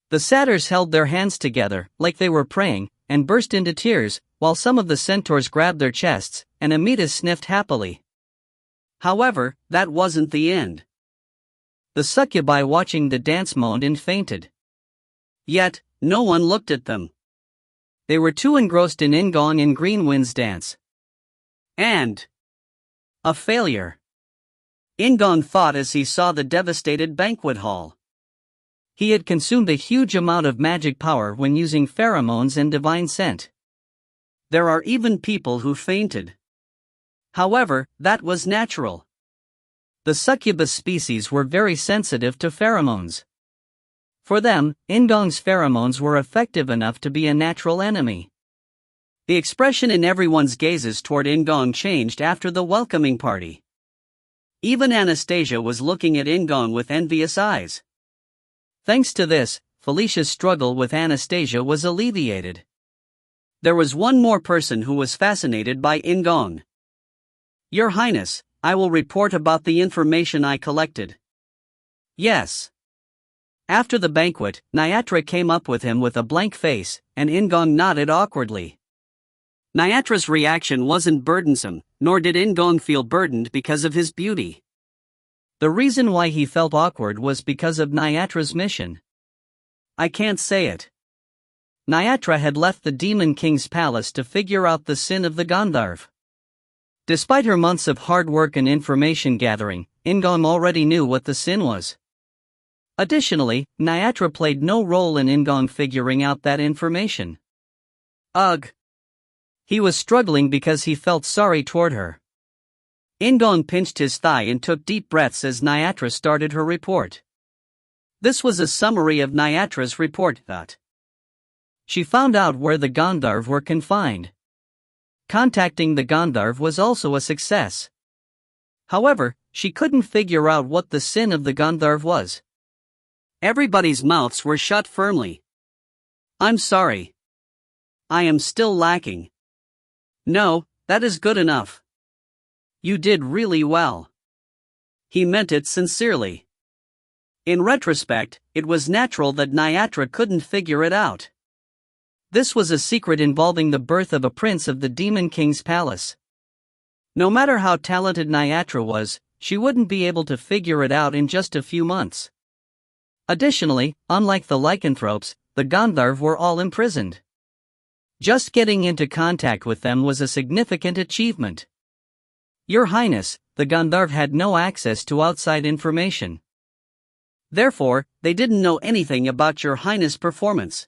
The satyrs held their hands together, like they were praying, and burst into tears, while some of the centaurs grabbed their chests, and Amita sniffed happily. However, that wasn't the end. The succubi watching the dance moaned and fainted. Yet, no one looked at them. They were too engrossed in In-gong and Green Wind's dance. And a failure. In-gong thought as he saw the devastated banquet hall. He had consumed a huge amount of magic power when using pheromones and divine scent. There are even people who fainted. However, that was natural. The succubus species were very sensitive to pheromones. For them, In-gong's pheromones were effective enough to be a natural enemy. The expression in everyone's gazes toward In-gong changed after the welcoming party. Even Anastasia was looking at In-gong with envious eyes. Thanks to this, Felicia's struggle with Anastasia was alleviated. There was one more person who was fascinated by In-gong. Your Highness, I will report about the information I collected. Yes. After the banquet, Nyatra came up with him with a blank face, and In-gong nodded awkwardly. Nyatra's reaction wasn't burdensome, nor did In-gong feel burdened because of his beauty. The reason why he felt awkward was because of Nyatra's mission. I can't say it. Nyatra had left the Demon King's palace to figure out the sin of the Gandharv. Despite her months of hard work and information gathering, In-gong already knew what the sin was. Additionally, Nyatra played no role in In-gong figuring out that information. Ugh! He was struggling because he felt sorry toward her. In-gong pinched his thigh and took deep breaths as Nyatra started her report. This was a summary of Nyatra's report. She found out where the Gandharv were confined. Contacting the Gandharv was also a success. However, she couldn't figure out what the sin of the Gandharv was. Everybody's mouths were shut firmly. I'm sorry. I am still lacking. No, that is good enough. You did really well. He meant it sincerely. In retrospect, it was natural that Nyatra couldn't figure it out. This was a secret involving the birth of a prince of the Demon King's palace. No matter how talented Nyatra was, she wouldn't be able to figure it out in just a few months. Additionally, unlike the lycanthropes, the Gandharv were all imprisoned. Just getting into contact with them was a significant achievement. Your Highness, the Gandharv had no access to outside information. Therefore, they didn't know anything about Your Highness' performance.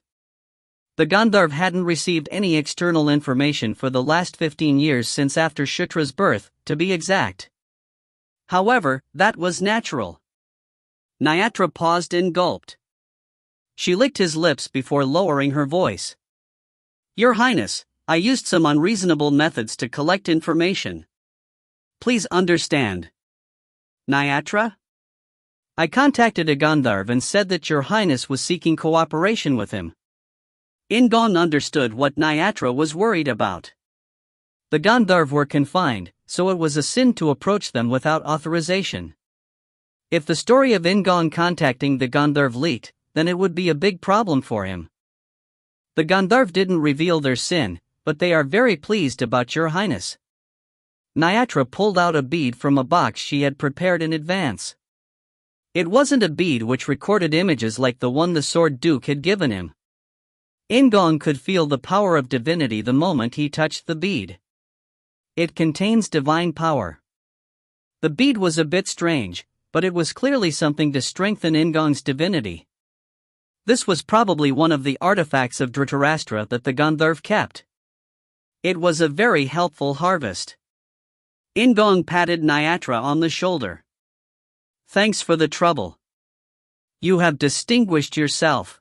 The Gandharv hadn't received any external information for the last 15 years since after Shutra's birth, to be exact. However, that was natural. Nyatra paused and gulped. She licked his lips before lowering her voice. Your Highness, I used some unreasonable methods to collect information. Please understand. Nyatra? I contacted a Gandharv and said that Your Highness was seeking cooperation with him. In-gong understood what Nyatra was worried about. The Gandharv were confined, so it was a sin to approach them without authorization. If the story of In-gong contacting the Gandharv leaked, then it would be a big problem for him. The Gandharv didn't reveal their sin, but they are very pleased about Your Highness. Nyatra pulled out a bead from a box she had prepared in advance. It wasn't a bead which recorded images like the one the Sword Duke had given him. In-gong could feel the power of divinity the moment he touched the bead. It contains divine power. The bead was a bit strange, but it was clearly something to strengthen In-gong's divinity. This was probably one of the artifacts of Dhritarashtra that the Gandharv kept. It was a very helpful harvest. In-gong patted Nyatra on the shoulder. Thanks for the trouble. You have distinguished yourself.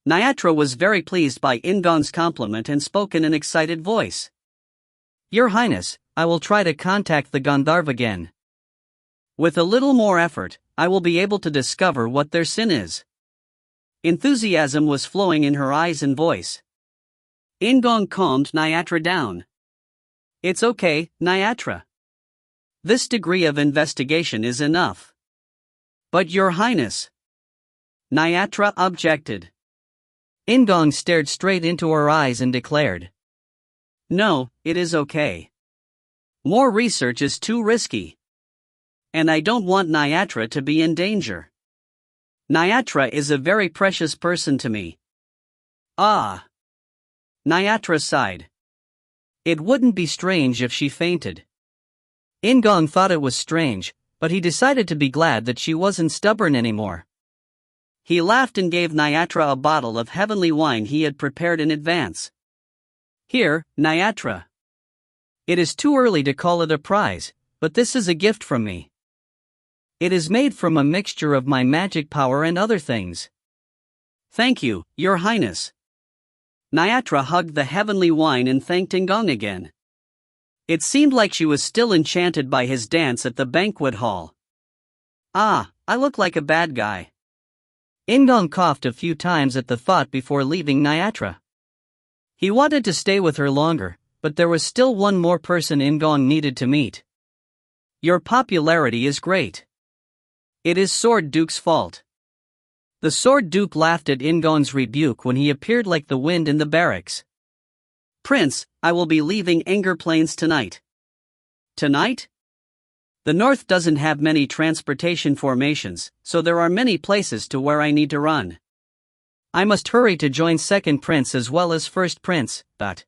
Nyatra was very pleased by In-gong's compliment and spoke in an excited voice. Your Highness, I will try to contact the Gandharv again. With a little more effort, I will be able to discover what their sin is. Enthusiasm was flowing in her eyes and voice. In-gong calmed Nyatra down. It's okay, Nyatra. This degree of investigation is enough. But Your Highness. Nyatra objected. In-gong stared straight into her eyes and declared. No, it is okay. More research is too risky. And I don't want Nyatra to be in danger. Nyatra is a very precious person to me. Ah. Nyatra sighed. It wouldn't be strange if she fainted. In-gong thought it was strange, but he decided to be glad that she wasn't stubborn anymore. He laughed and gave Nyatra a bottle of heavenly wine he had prepared in advance. Here, Nyatra. It is too early to call it a prize, but this is a gift from me. It is made from a mixture of my magic power and other things. Thank you, Your Highness. Nyatra hugged the heavenly wine and thanked In-gong again. It seemed like she was still enchanted by his dance at the banquet hall. Ah, I look like a bad guy. In-gong coughed a few times at the thought before leaving Nyatra. He wanted to stay with her longer, but there was still one more person In-gong needed to meet. Your popularity is great. It is Sword Duke's fault. The Sword Duke laughed at In-gong's rebuke when he appeared like the wind in the barracks. Prince, I will be leaving Anger Plains tonight. Tonight? The north doesn't have many transportation formations, so there are many places to where I need to run. I must hurry to join Second Prince as well as First Prince, but...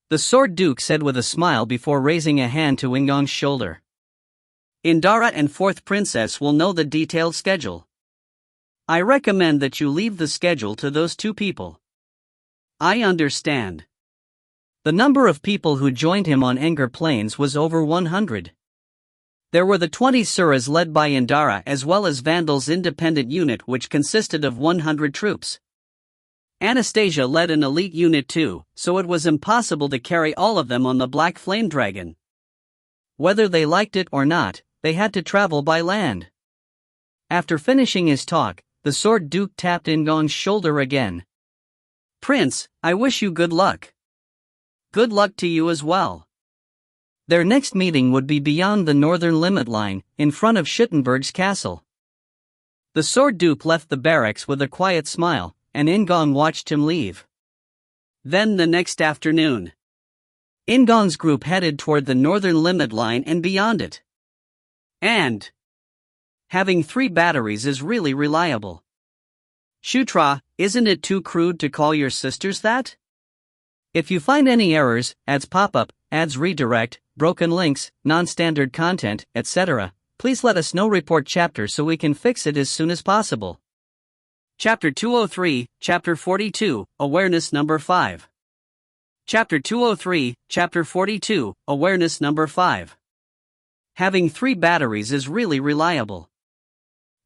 The Sword Duke said with a smile before raising a hand to In-gong's shoulder. Indara and Fourth Princess will know the detailed schedule. I recommend that you leave the schedule to those two people. I understand. The number of people who joined him on Anger Plains was over 100. There were the 20 Suras led by Indara as well as Vandal's independent unit which consisted of 100 troops. Anastasia led an elite unit too, so it was impossible to carry all of them on the Black Flame Dragon. Whether they liked it or not, they had to travel by land. After finishing his talk, the Sword Duke tapped In-gong's shoulder again. Prince, I wish you good luck. Good luck to you as well. Their next meeting would be beyond the northern limit line, in front of Schuttenberg's castle. The Sword Duke left the barracks with a quiet smile, and In-gong watched him leave. Then the next afternoon, In-gong's group headed toward the northern limit line and beyond it. And having 3 batteries is really reliable. Shutra, isn't it too crude to call your sisters that? If you find any errors, ads pop-up, ads redirect, broken links, non-standard content, etc., please let us know. Report chapter so we can fix it as soon as possible. Chapter 203, Chapter 42, Awareness Number 5. Chapter 203, Chapter 42, Awareness Number 5. Having 3 batteries is really reliable.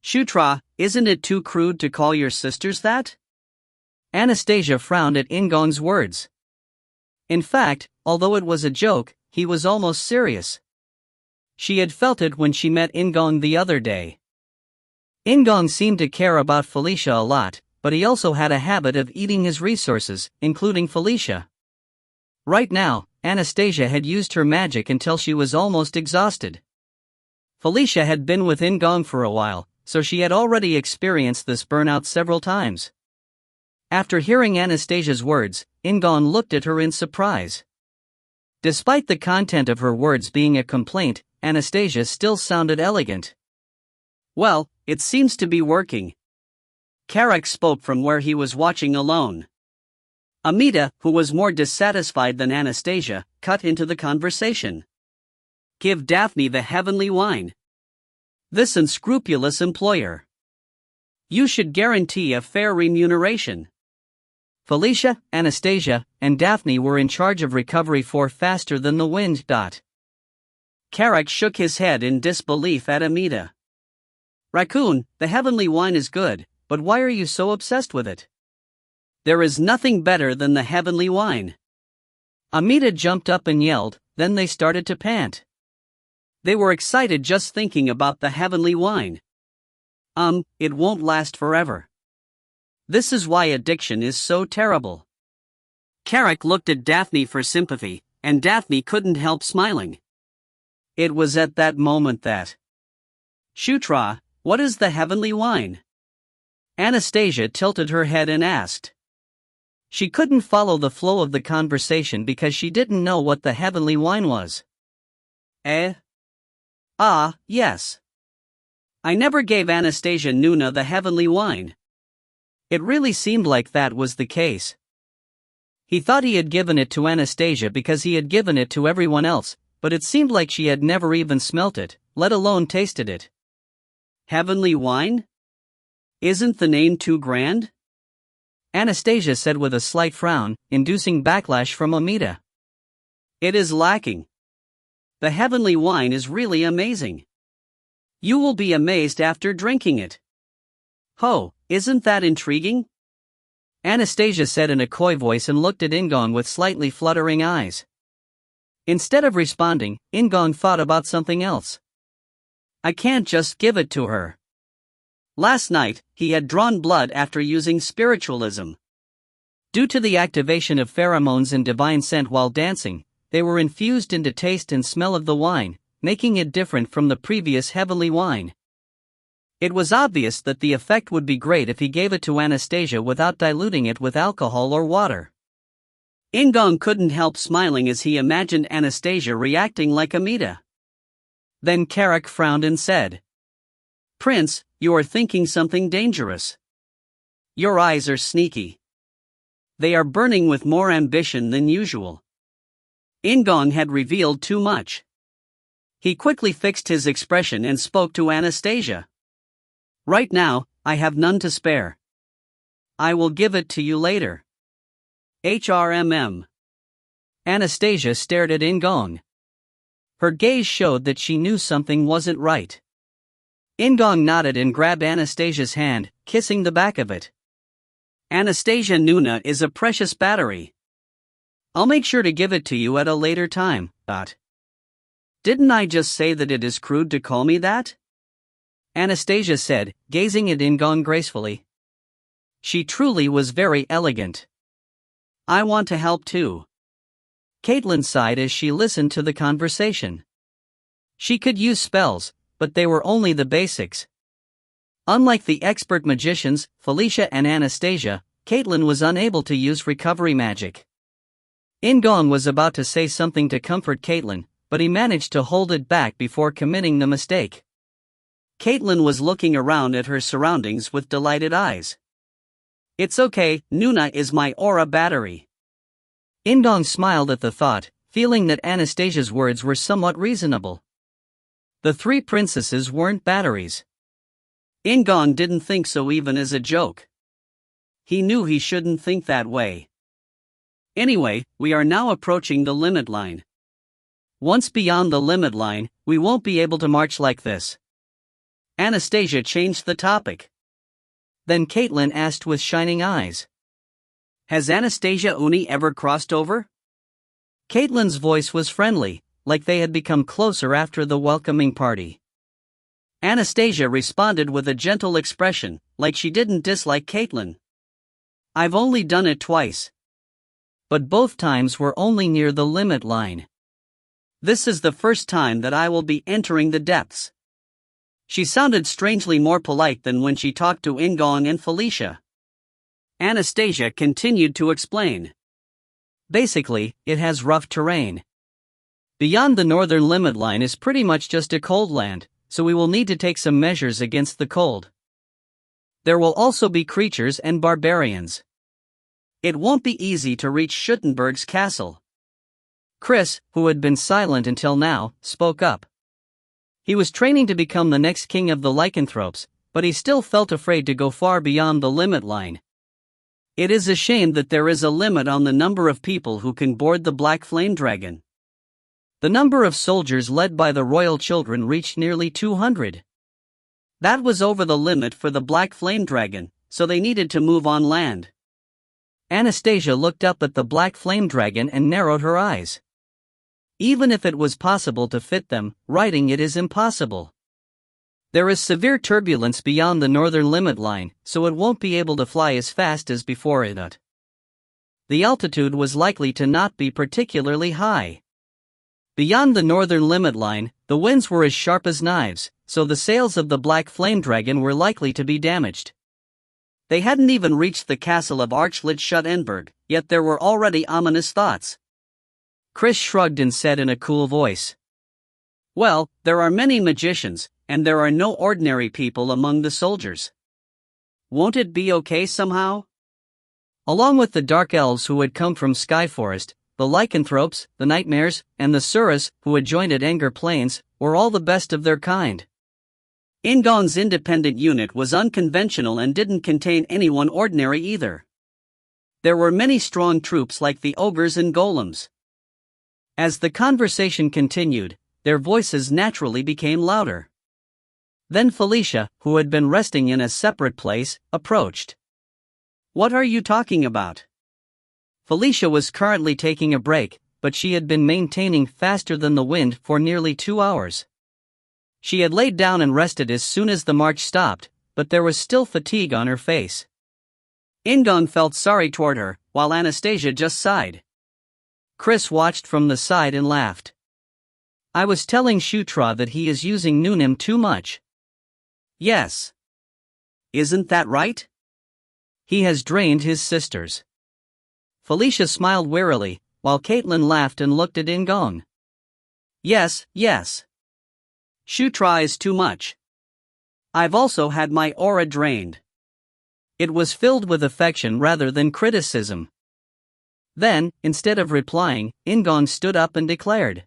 Shutra, isn't it too crude to call your sisters that? Anastasia frowned at In-gong's words. In fact, although it was a joke, he was almost serious. She had felt it when she met In-gong the other day. In-gong seemed to care about Felicia a lot, but he also had a habit of eating his resources, including Felicia. Right now, Anastasia had used her magic until she was almost exhausted. Felicia had been with In-gong for a while, so she had already experienced this burnout several times. After hearing Anastasia's words, In-gong looked at her in surprise. Despite the content of her words being a complaint, Anastasia still sounded elegant. Well, it seems to be working. Carrick spoke from where he was watching alone. Amita, who was more dissatisfied than Anastasia, cut into the conversation. Give Daphne the heavenly wine. This unscrupulous employer. You should guarantee a fair remuneration. Felicia, Anastasia, and Daphne were in charge of recovery for faster than the wind. Carrick shook his head in disbelief at Amita. Raccoon, the heavenly wine is good, but why are you so obsessed with it? There is nothing better than the heavenly wine. Amita jumped up and yelled, then they started to pant. They were excited just thinking about the heavenly wine. It won't last forever. This is why addiction is so terrible. Carrick looked at Daphne for sympathy, and Daphne couldn't help smiling. It was at that moment that... Shutra, what is the heavenly wine? Anastasia tilted her head and asked. She couldn't follow the flow of the conversation because she didn't know what the heavenly wine was. Yes. I never gave Anastasia Nuna the heavenly wine. It really seemed like that was the case. He thought he had given it to Anastasia because he had given it to everyone else, but it seemed like she had never even smelt it, let alone tasted it. Heavenly wine? Isn't the name too grand? Anastasia said with a slight frown, inducing backlash from Amita. It is lacking. The heavenly wine is really amazing. You will be amazed after drinking it. Ho, isn't that intriguing? Anastasia said in a coy voice and looked at In-gong with slightly fluttering eyes. Instead of responding, In-gong thought about something else. I can't just give it to her. Last night, he had drawn blood after using spiritualism. Due to the activation of pheromones and divine scent while dancing, they were infused into taste and smell of the wine, making it different from the previous heavenly wine. It was obvious that the effect would be great if he gave it to Anastasia without diluting it with alcohol or water. In-gong couldn't help smiling as he imagined Anastasia reacting like Amita. Then Carrick frowned and said, Prince, you are thinking something dangerous. Your eyes are sneaky. They are burning with more ambition than usual. In-gong had revealed too much. He quickly fixed his expression and spoke to Anastasia. Right now, I have none to spare. I will give it to you later. HRMM. Anastasia stared at In-gong. Her gaze showed that she knew something wasn't right. In-gong nodded and grabbed Anastasia's hand, kissing the back of it. Anastasia Nuna is a precious battery. I'll make sure to give it to you at a later time. Didn't I just say that it is crude to call me that? Anastasia said, gazing at In-gong gracefully. She truly was very elegant. I want to help too. Caitlin sighed as she listened to the conversation. She could use spells, but they were only the basics. Unlike the expert magicians, Felicia and Anastasia, Caitlin was unable to use recovery magic. In-gong was about to say something to comfort Caitlin, but he managed to hold it back before committing the mistake. Caitlin was looking around at her surroundings with delighted eyes. It's okay, Nuna is my aura battery. In-gong smiled at the thought, feeling that Anastasia's words were somewhat reasonable. The three princesses weren't batteries. In-gong didn't think so even as a joke. He knew he shouldn't think that way. Anyway, we are now approaching the limit line. Once beyond the limit line, we won't be able to march like this. Anastasia changed the topic. Then Caitlin asked with shining eyes. Has Anastasia Uni ever crossed over? Caitlin's voice was friendly, like they had become closer after the welcoming party. Anastasia responded with a gentle expression, like she didn't dislike Caitlin. I've only done it twice. But both times were only near the limit line. This is the first time that I will be entering the depths. She sounded strangely more polite than when she talked to In-gong and Felicia. Anastasia continued to explain. Basically, it has rough terrain. Beyond the northern limit line is pretty much just a cold land, so we will need to take some measures against the cold. There will also be creatures and barbarians. It won't be easy to reach Schuttenberg's castle. Chris, who had been silent until now, spoke up. He was training to become the next king of the lycanthropes, but he still felt afraid to go far beyond the limit line. It is a shame that there is a limit on the number of people who can board the Black Flame Dragon. The number of soldiers led by the royal children reached nearly 200. That was over the limit for the Black Flame Dragon, so they needed to move on land. Anastasia looked up at the Black Flame Dragon and narrowed her eyes. Even if it was possible to fit them, riding it is impossible. There is severe turbulence beyond the northern limit line, so it won't be able to fly as fast as before it. The altitude was likely to not be particularly high. Beyond the northern limit line, the winds were as sharp as knives, so the sails of the Black Flame Dragon were likely to be damaged. They hadn't even reached the castle of Archlich Schuttenberg, yet there were already ominous thoughts. Chris shrugged and said in a cool voice, "Well, there are many magicians, and there are no ordinary people among the soldiers. Won't it be okay somehow?" Along with the dark elves who had come from Skyforest, the lycanthropes, the nightmares, and the Suras, who had joined at Anger Plains, were all the best of their kind. In-gong's independent unit was unconventional and didn't contain anyone ordinary either. There were many strong troops like the ogres and golems. As the conversation continued, their voices naturally became louder. Then Felicia, who had been resting in a separate place, approached. "What are you talking about?" Felicia was currently taking a break, but she had been maintaining faster than the wind for nearly 2 hours. She had laid down and rested as soon as the march stopped, but there was still fatigue on her face. In-gong felt sorry toward her, while Anastasia just sighed. Chris watched from the side and laughed. "I was telling Shutra that he is using Noonim too much." "Yes. Isn't that right?" "He has drained his sisters." Felicia smiled wearily, while Caitlin laughed and looked at In-gong. Yes. Shutra is too much. I've also had my aura drained." It was filled with affection rather than criticism. Then, instead of replying, In-gong stood up and declared,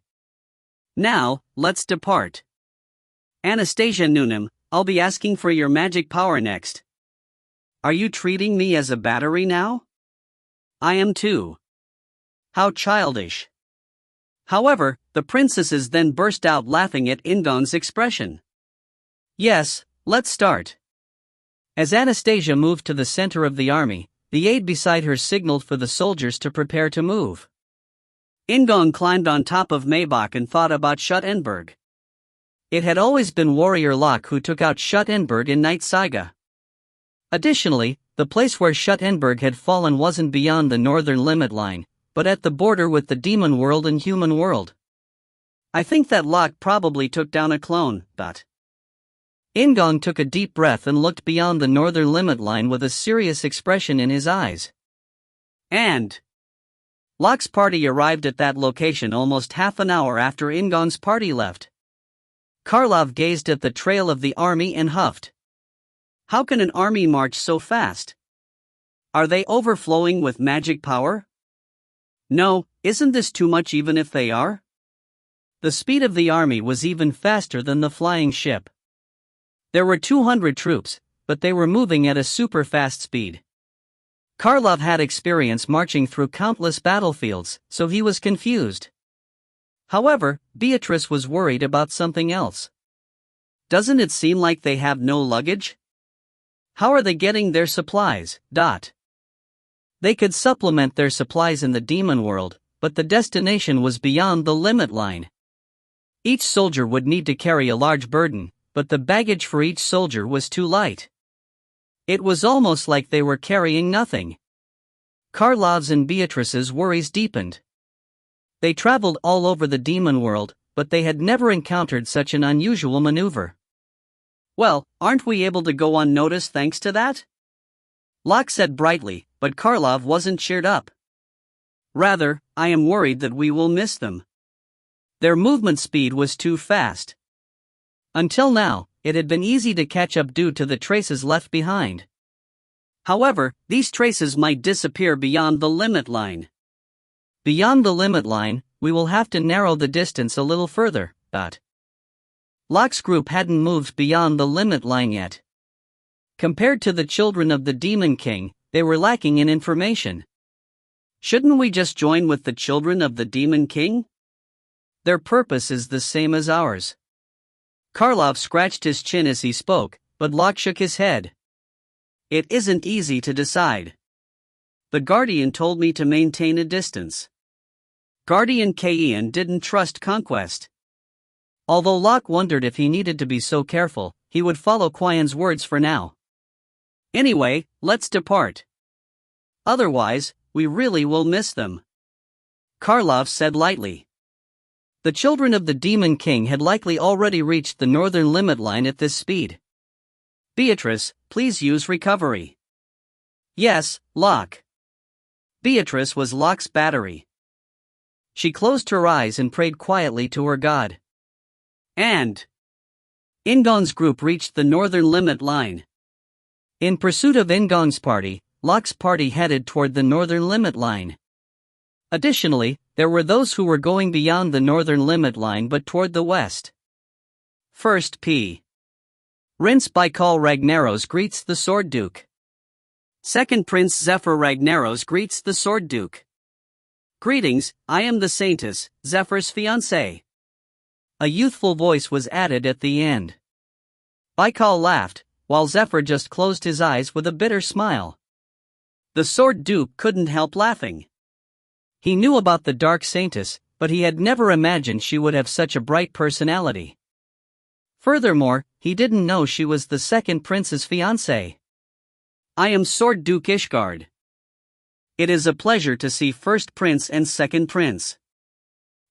"Now, let's depart. Anastasia Noonim, I'll be asking for your magic power next. Are you treating me as a battery now? I am too. How childish." However, the princesses then burst out laughing at In-gong's expression. "Yes, let's start." As Anastasia moved to the center of the army, the aide beside her signaled for the soldiers to prepare to move. In-gong climbed on top of Maybach and thought about Schuttenberg. It had always been Warrior Locke who took out Schuttenberg in Knight Saga. Additionally, the place where Schuttenberg had fallen wasn't beyond the northern limit line, but at the border with the demon world and human world. I think that Locke probably took down a clone, but... In-gong took a deep breath and looked beyond the northern limit line with a serious expression in his eyes. And Locke's party arrived at that location almost half an hour after In-gong's party left. Karlov gazed at the trail of the army and huffed. How can an army march so fast? Are they overflowing with magic power? No, isn't this too much even if they are? The speed of the army was even faster than the flying ship. There were 200 troops, but they were moving at a super fast speed. Karlov had experience marching through countless battlefields, so he was confused. However, Beatrice was worried about something else. Doesn't it seem like they have no luggage? How are they getting their supplies? They could supplement their supplies in the demon world, but the destination was beyond the limit line. Each soldier would need to carry a large burden, but the baggage for each soldier was too light. It was almost like they were carrying nothing. Karlov's and Beatrice's worries deepened. They traveled all over the demon world, but they had never encountered such an unusual maneuver. Well, aren't we able to go unnoticed thanks to that? Locke said brightly, but Karlov wasn't cheered up. Rather, I am worried that we will miss them. Their movement speed was too fast. Until now, it had been easy to catch up due to the traces left behind. However, these traces might disappear beyond the limit line. Beyond the limit line, we will have to narrow the distance a little further. Locke's group hadn't moved beyond the limit line yet. Compared to the children of the Demon King, they were lacking in information. Shouldn't we just join with the children of the Demon King? Their purpose is the same as ours. Karlov scratched his chin as he spoke, but Locke shook his head. It isn't easy to decide. The Guardian told me to maintain a distance. Guardian Ken didn't trust conquest. Although Locke wondered if he needed to be so careful, he would follow Quien's words for now. Anyway, let's depart. Otherwise, we really will miss them. Karlov said lightly. The children of the Demon King had likely already reached the northern limit line at this speed. Beatrice, please use recovery. Yes, Locke. Beatrice was Locke's battery. She closed her eyes and prayed quietly to her god. And In-gong's group reached the northern limit line. In pursuit of In-gong's party, Locke's party headed toward the northern limit line. Additionally, there were those who were going beyond the northern limit line but toward the west. First P. Prince Baikal Ragnaros greets the Sword Duke. Second Prince Zephyr Ragnaros greets the Sword Duke. Greetings, I am the Saintess, Zephyr's fiancée. A youthful voice was added at the end. Baikal laughed, while Zephyr just closed his eyes with a bitter smile. The Sword Duke couldn't help laughing. He knew about the Dark Saintess, but he had never imagined she would have such a bright personality. Furthermore, he didn't know she was the second prince's fiancée. I am Sword Duke Ishgard. It is a pleasure to see first prince and second prince.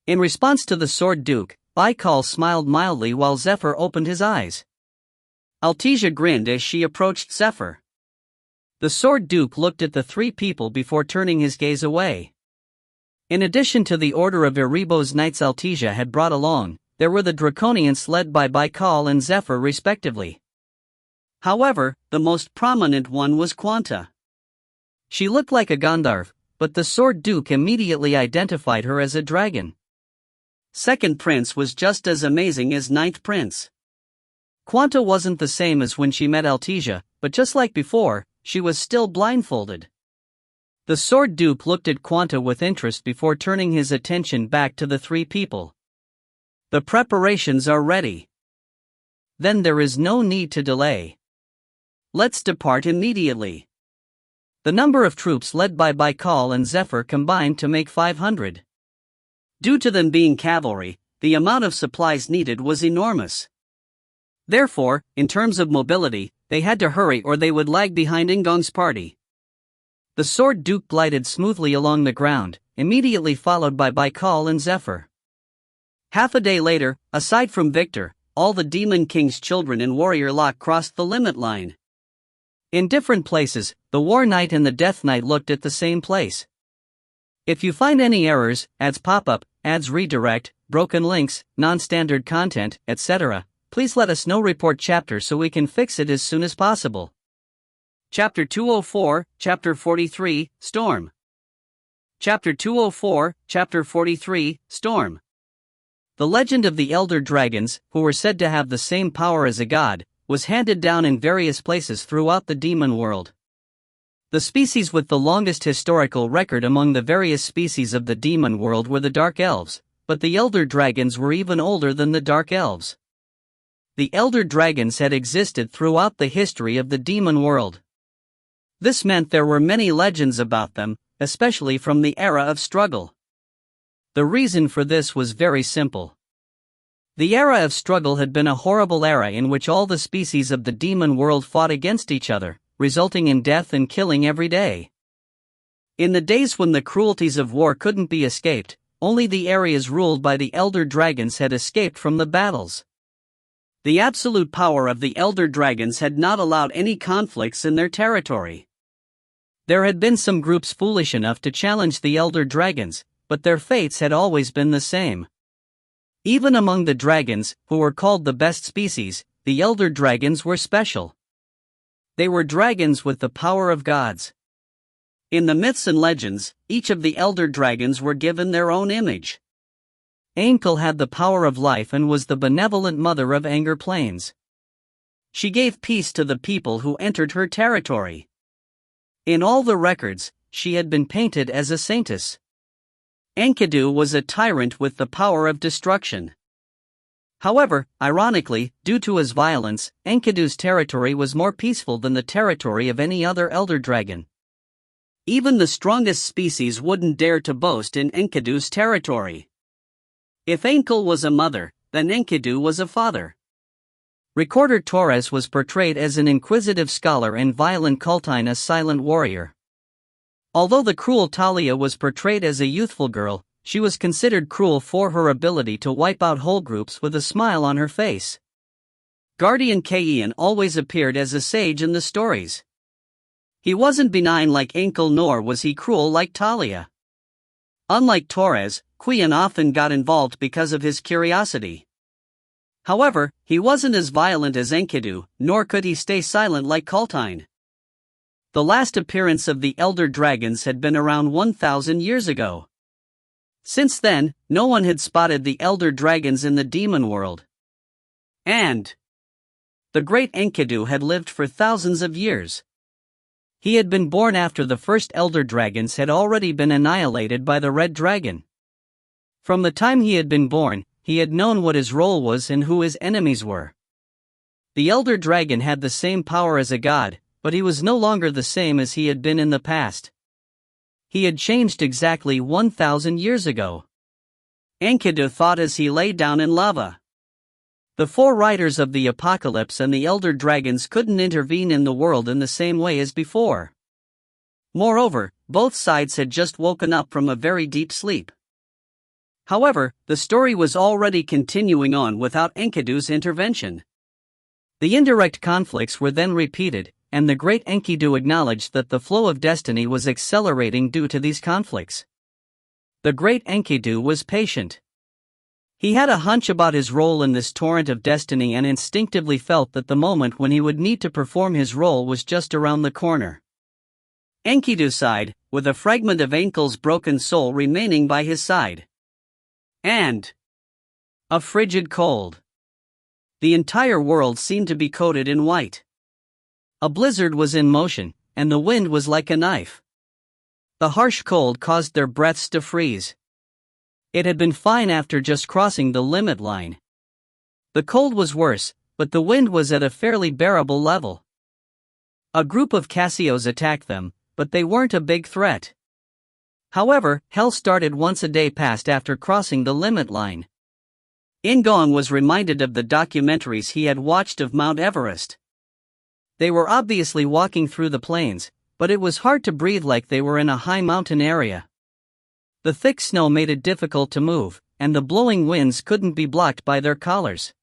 In response to the Sword Duke, Baikal smiled mildly while Zephyr opened his eyes. Altesia grinned as she approached Zephyr. The Sword Duke looked at the three people before turning his gaze away. In addition to the Order of Erebos knights Altesia had brought along, there were the Draconians led by Baikal and Zephyr respectively. However, the most prominent one was Quanta. She looked like a Gandharv, but the Sword Duke immediately identified her as a dragon. Second Prince was just as amazing as Ninth Prince. Quanta wasn't the same as when she met Altesia, but just like before, she was still blindfolded. The Sword Duke looked at Quanta with interest before turning his attention back to the three people. The preparations are ready. Then there is no need to delay. Let's depart immediately. The number of troops led by Baikal and Zephyr combined to make 500. Due to them being cavalry, the amount of supplies needed was enormous. Therefore, in terms of mobility, they had to hurry or they would lag behind In-gong's party. The Sword Duke glided smoothly along the ground, immediately followed by Baikal and Zephyr. Half a day later, aside from Victor, all the Demon King's children and Warrior Locke crossed the limit line. In different places, the War Knight and the Death Knight looked at the same place. If you find any errors, ads pop up, ads redirect, broken links, non-standard content, etc., please let us know. Report chapter so we can fix it as soon as possible. Chapter 204, Chapter 43, Storm. Chapter 204, Chapter 43, Storm. The legend of the Elder Dragons, who were said to have the same power as a god, was handed down in various places throughout the demon world. The species with the longest historical record among the various species of the demon world were the Dark Elves, but the Elder Dragons were even older than the Dark Elves. The Elder Dragons had existed throughout the history of the demon world. This meant there were many legends about them, especially from the era of struggle. The reason for this was very simple. The era of struggle had been a horrible era in which all the species of the demon world fought against each other, resulting in death and killing every day. In the days when the cruelties of war couldn't be escaped, only the areas ruled by the Elder Dragons had escaped from the battles. The absolute power of the Elder Dragons had not allowed any conflicts in their territory. There had been some groups foolish enough to challenge the Elder Dragons, but their fates had always been the same. Even among the dragons, who were called the best species, the elder dragons were special. They were dragons with the power of gods. In the myths and legends, each of the elder dragons were given their own image. Ainkel had the power of life and was the benevolent mother of Anger Plains. She gave peace to the people who entered her territory. In all the records, she had been painted as a saintess. Enkidu was a tyrant with the power of destruction. However, ironically, due to his violence, Enkidu's territory was more peaceful than the territory of any other elder dragon. Even the strongest species wouldn't dare to boast in Enkidu's territory. If Ainkel was a mother, then Enkidu was a father. Recorder Torres was portrayed as an inquisitive scholar and violent Kultine a silent warrior. Although the cruel Talia was portrayed as a youthful girl, she was considered cruel for her ability to wipe out whole groups with a smile on her face. Guardian Kayan always appeared as a sage in the stories. He wasn't benign like Ainkel nor was he cruel like Talia. Unlike Torres, Qian often got involved because of his curiosity. However, he wasn't as violent as Enkidu, nor could he stay silent like Kultine. The last appearance of the elder dragons had been around 1,000 years ago. Since then, no one had spotted the elder dragons in the demon world. And the great Enkidu had lived for thousands of years. He had been born after the first elder dragons had already been annihilated by the red dragon. From the time he had been born, he had known what his role was and who his enemies were. The elder dragon had the same power as a god, but he was no longer the same as he had been in the past. He had changed exactly 1,000 years ago. Enkidu thought as he lay down in lava. The four riders of the apocalypse and the elder dragons couldn't intervene in the world in the same way as before. Moreover, both sides had just woken up from a very deep sleep. However, the story was already continuing on without Enkidu's intervention. The indirect conflicts were then repeated, and the great Enkidu acknowledged that the flow of destiny was accelerating due to these conflicts. The great Enkidu was patient. He had a hunch about his role in this torrent of destiny and instinctively felt that the moment when he would need to perform his role was just around the corner. Enkidu sighed, with a fragment of Ainkel's broken soul remaining by his side. And a frigid cold. The entire world seemed to be coated in white. A blizzard was in motion, and the wind was like a knife. The harsh cold caused their breaths to freeze. It had been fine after just crossing the limit line. The cold was worse, but the wind was at a fairly bearable level. A group of Cassios attacked them, but they weren't a big threat. However, hell started once a day passed after crossing the limit line. In-gong was reminded of the documentaries he had watched of Mount Everest. They were obviously walking through the plains, but it was hard to breathe like they were in a high mountain area. The thick snow made it difficult to move, and the blowing winds couldn't be blocked by their collars.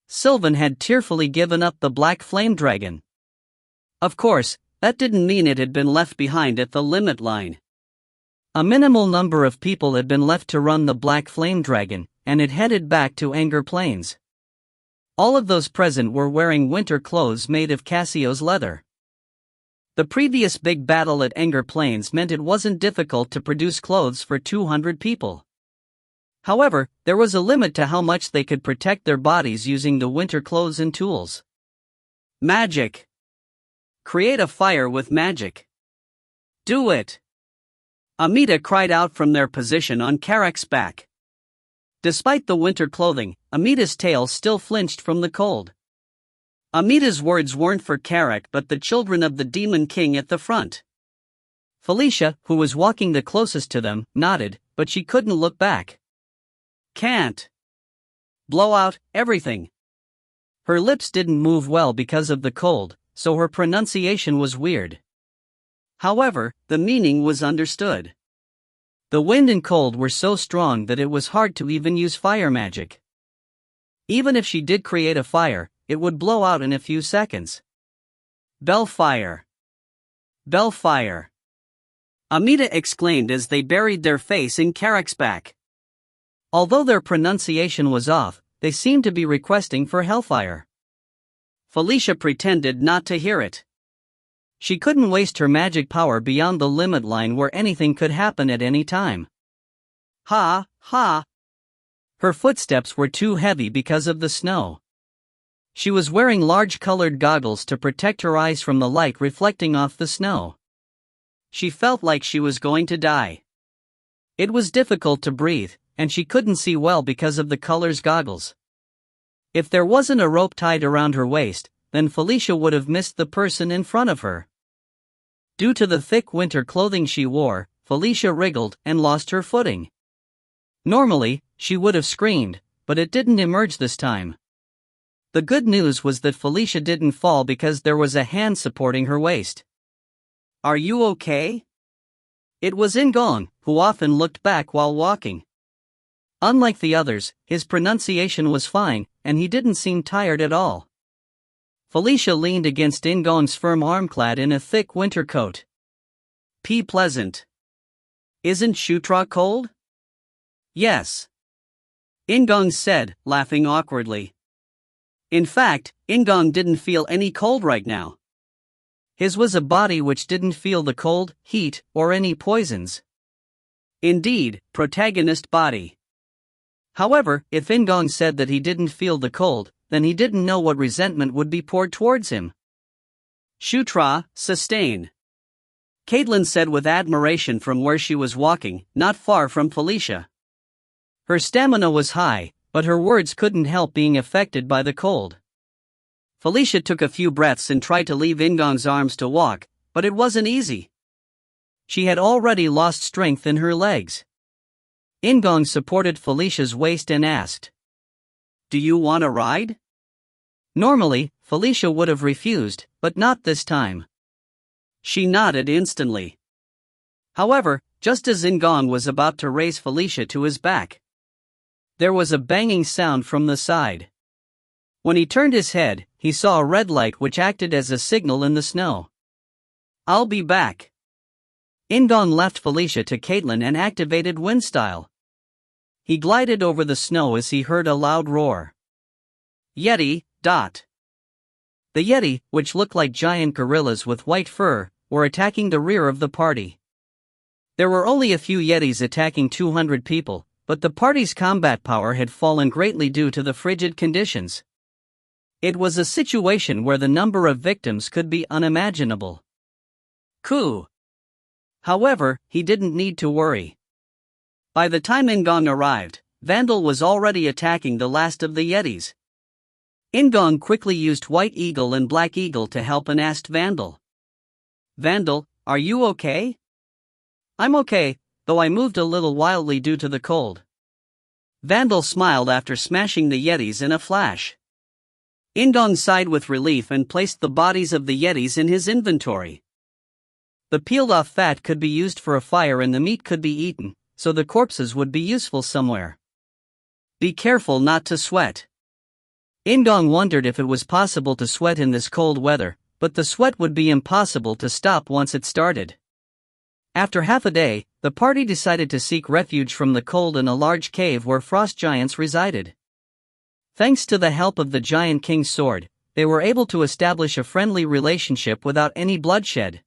Sylvan had tearfully given up the black flame dragon. Of course, that didn't mean it had been left behind at the limit line. A minimal number of people had been left to run the black flame dragon, and it headed back to Anger Plains. All of those present were wearing winter clothes made of Cassio's leather. The previous big battle at Anger Plains meant it wasn't difficult to produce clothes for 200 people. However, there was a limit to how much they could protect their bodies using the winter clothes and tools. Magic. Create a fire with magic. Do it. Amita cried out from their position on Karak's back. Despite the winter clothing, Amita's tail still flinched from the cold. Amita's words weren't for Karak but the children of the Demon King at the front. Felicia, who was walking the closest to them, nodded, but she couldn't look back. Can't. Blow out everything. Her lips didn't move well because of the cold, so her pronunciation was weird. However, the meaning was understood. The wind and cold were so strong that it was hard to even use fire magic. Even if she did create a fire, it would blow out in a few seconds. Bellfire. Bellfire. Amita exclaimed as they buried their face in Karak's back. Although their pronunciation was off, they seemed to be requesting for hellfire. Felicia pretended not to hear it. She couldn't waste her magic power beyond the limit line where anything could happen at any time. Ha, ha. Her footsteps were too heavy because of the snow. She was wearing large colored goggles to protect her eyes from the light reflecting off the snow. She felt like she was going to die. It was difficult to breathe, and she couldn't see well because of the color's goggles. If there wasn't a rope tied around her waist, then Felicia would have missed the person in front of her. Due to the thick winter clothing she wore, Felicia wriggled and lost her footing. Normally, she would have screamed, but it didn't emerge this time. The good news was that Felicia didn't fall because there was a hand supporting her waist. "Are you okay?" It was In-gong, who often looked back while walking. Unlike the others, his pronunciation was fine, and he didn't seem tired at all. Felicia leaned against In-gong's firm arm clad in a thick winter coat. Pleasant. "Isn't Shutra cold?" "Yes," In-gong said, laughing awkwardly. In fact, In-gong didn't feel any cold right now. His was a body which didn't feel the cold, heat, or any poisons. Indeed, protagonist body. However, if In-gong said that he didn't feel the cold, then he didn't know what resentment would be poured towards him. "Shutra, sustain," Caitlin said with admiration from where she was walking, not far from Felicia. Her stamina was high, but her words couldn't help being affected by the cold. Felicia took a few breaths and tried to leave In-gong's arms to walk, but it wasn't easy. She had already lost strength in her legs. In-gong supported Felicia's waist and asked, "Do you want a ride?" Normally, Felicia would have refused, but not this time. She nodded instantly. However, just as In-gong was about to raise Felicia to his back, there was a banging sound from the side. When he turned his head, he saw a red light which acted as a signal in the snow. "I'll be back." In-gong left Felicia to Caitlin and activated wind style. He glided over the snow as he heard a loud roar. Yeti. The Yeti, which looked like giant gorillas with white fur, were attacking the rear of the party. There were only a few Yetis attacking 200 people, but the party's combat power had fallen greatly due to the frigid conditions. It was a situation where the number of victims could be unimaginable. Coup. However, he didn't need to worry. By the time In-gong arrived, Vandal was already attacking the last of the Yetis. In-gong quickly used White Eagle and Black Eagle to help and asked Vandal, "Vandal, are you okay?" "I'm okay, though I moved a little wildly due to the cold." Vandal smiled after smashing the Yetis in a flash. In-gong sighed with relief and placed the bodies of the Yetis in his inventory. The peeled-off fat could be used for a fire and the meat could be eaten, so the corpses would be useful somewhere. Be careful not to sweat. In-gong wondered if it was possible to sweat in this cold weather, but the sweat would be impossible to stop once it started. After half a day, the party decided to seek refuge from the cold in a large cave where frost giants resided. Thanks to the help of the giant king's sword, they were able to establish a friendly relationship without any bloodshed.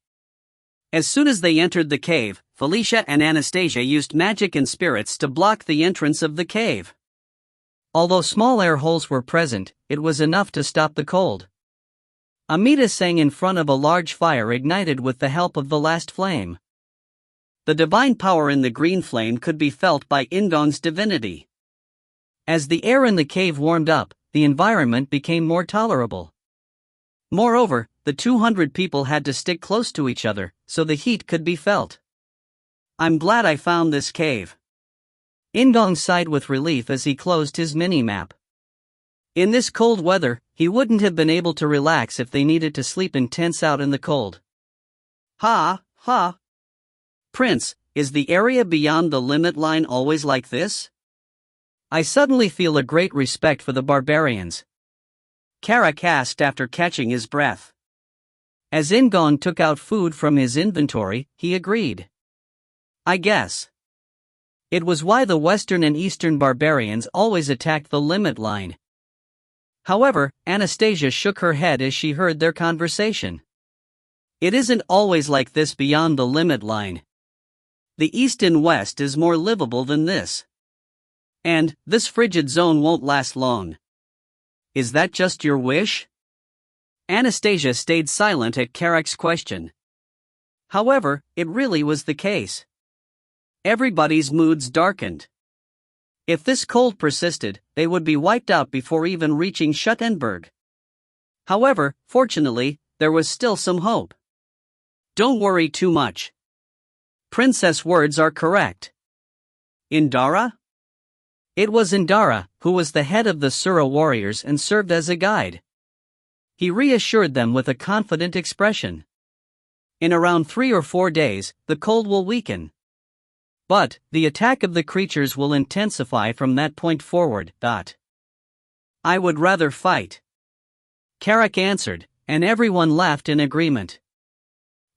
As soon as they entered the cave, Felicia and Anastasia used magic and spirits to block the entrance of the cave. Although small air holes were present, it was enough to stop the cold. Amita sang in front of a large fire ignited with the help of the last flame. The divine power in the green flame could be felt by In-gong's divinity. As the air in the cave warmed up, the environment became more tolerable. Moreover, the 200 people had to stick close to each other, so the heat could be felt. "I'm glad I found this cave." In-gong sighed with relief as he closed his mini-map. In this cold weather, he wouldn't have been able to relax if they needed to sleep in tents out in the cold. Ha. Prince, is the area beyond the limit line always like this? I suddenly feel a great respect for the barbarians. Karak asked after catching his breath. As In-gong took out food from his inventory, he agreed. I guess. It was why the Western and Eastern barbarians always attacked the limit line. However, Anastasia shook her head as she heard their conversation. It isn't always like this beyond the limit line. The East and West is more livable than this. And, this frigid zone won't last long. Is that just your wish? Anastasia stayed silent at Karak's question. However, it really was the case. Everybody's moods darkened. If this cold persisted, they would be wiped out before even reaching Schuttenberg. However, fortunately, there was still some hope. Don't worry too much. Princess' words are correct. Indara? It was Indara, who was the head of the Sura warriors and served as a guide. He reassured them with a confident expression. In around 3 or 4 days, the cold will weaken. But, the attack of the creatures will intensify from that point forward. I would rather fight. Karak answered, and everyone laughed in agreement.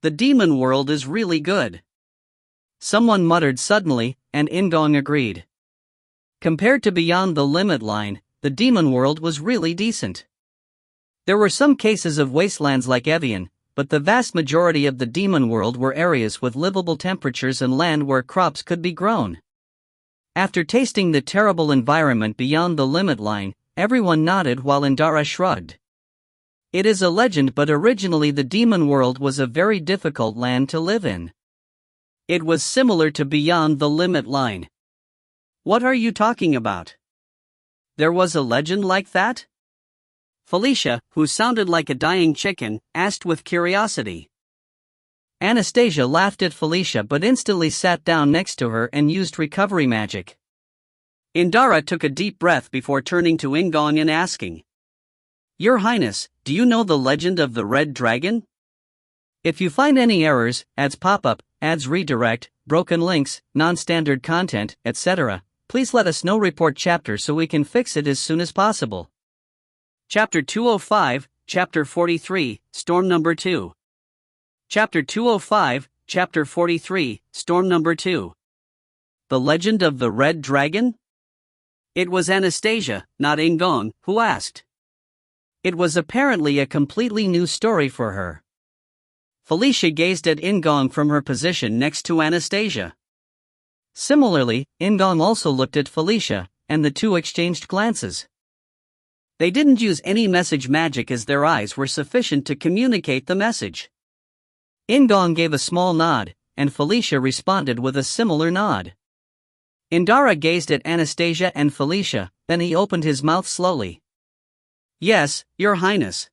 The demon world is really good. Someone muttered suddenly, and In-gong agreed. Compared to beyond the limit line, the demon world was really decent. There were some cases of wastelands like Evian, but the vast majority of the demon world were areas with livable temperatures and land where crops could be grown. After tasting the terrible environment beyond the limit line, everyone nodded while Indara shrugged. It is a legend, but originally the demon world was a very difficult land to live in. It was similar to beyond the limit line. What are you talking about? There was a legend like that? Felicia, who sounded like a dying chicken, asked with curiosity. Anastasia laughed at Felicia but instantly sat down next to her and used recovery magic. Indara took a deep breath before turning to In-gong and asking, Your Highness, do you know the legend of the Red Dragon? If you find any errors, ads pop-up, ads redirect, broken links, non-standard content, etc., please let us know. Report chapter so we can fix it as soon as possible. Chapter 205, Chapter 43, Storm Number 2. Chapter 205, Chapter 43, Storm Number 2. The Legend of the Red Dragon? It was Anastasia, not In-gong, who asked. It was apparently a completely new story for her. Felicia gazed at In-gong from her position next to Anastasia. Similarly, In-gong also looked at Felicia, and the two exchanged glances. They didn't use any message magic as their eyes were sufficient to communicate the message. In-gong gave a small nod, and Felicia responded with a similar nod. Indara gazed at Anastasia and Felicia, then he opened his mouth slowly. Yes, Your Highness.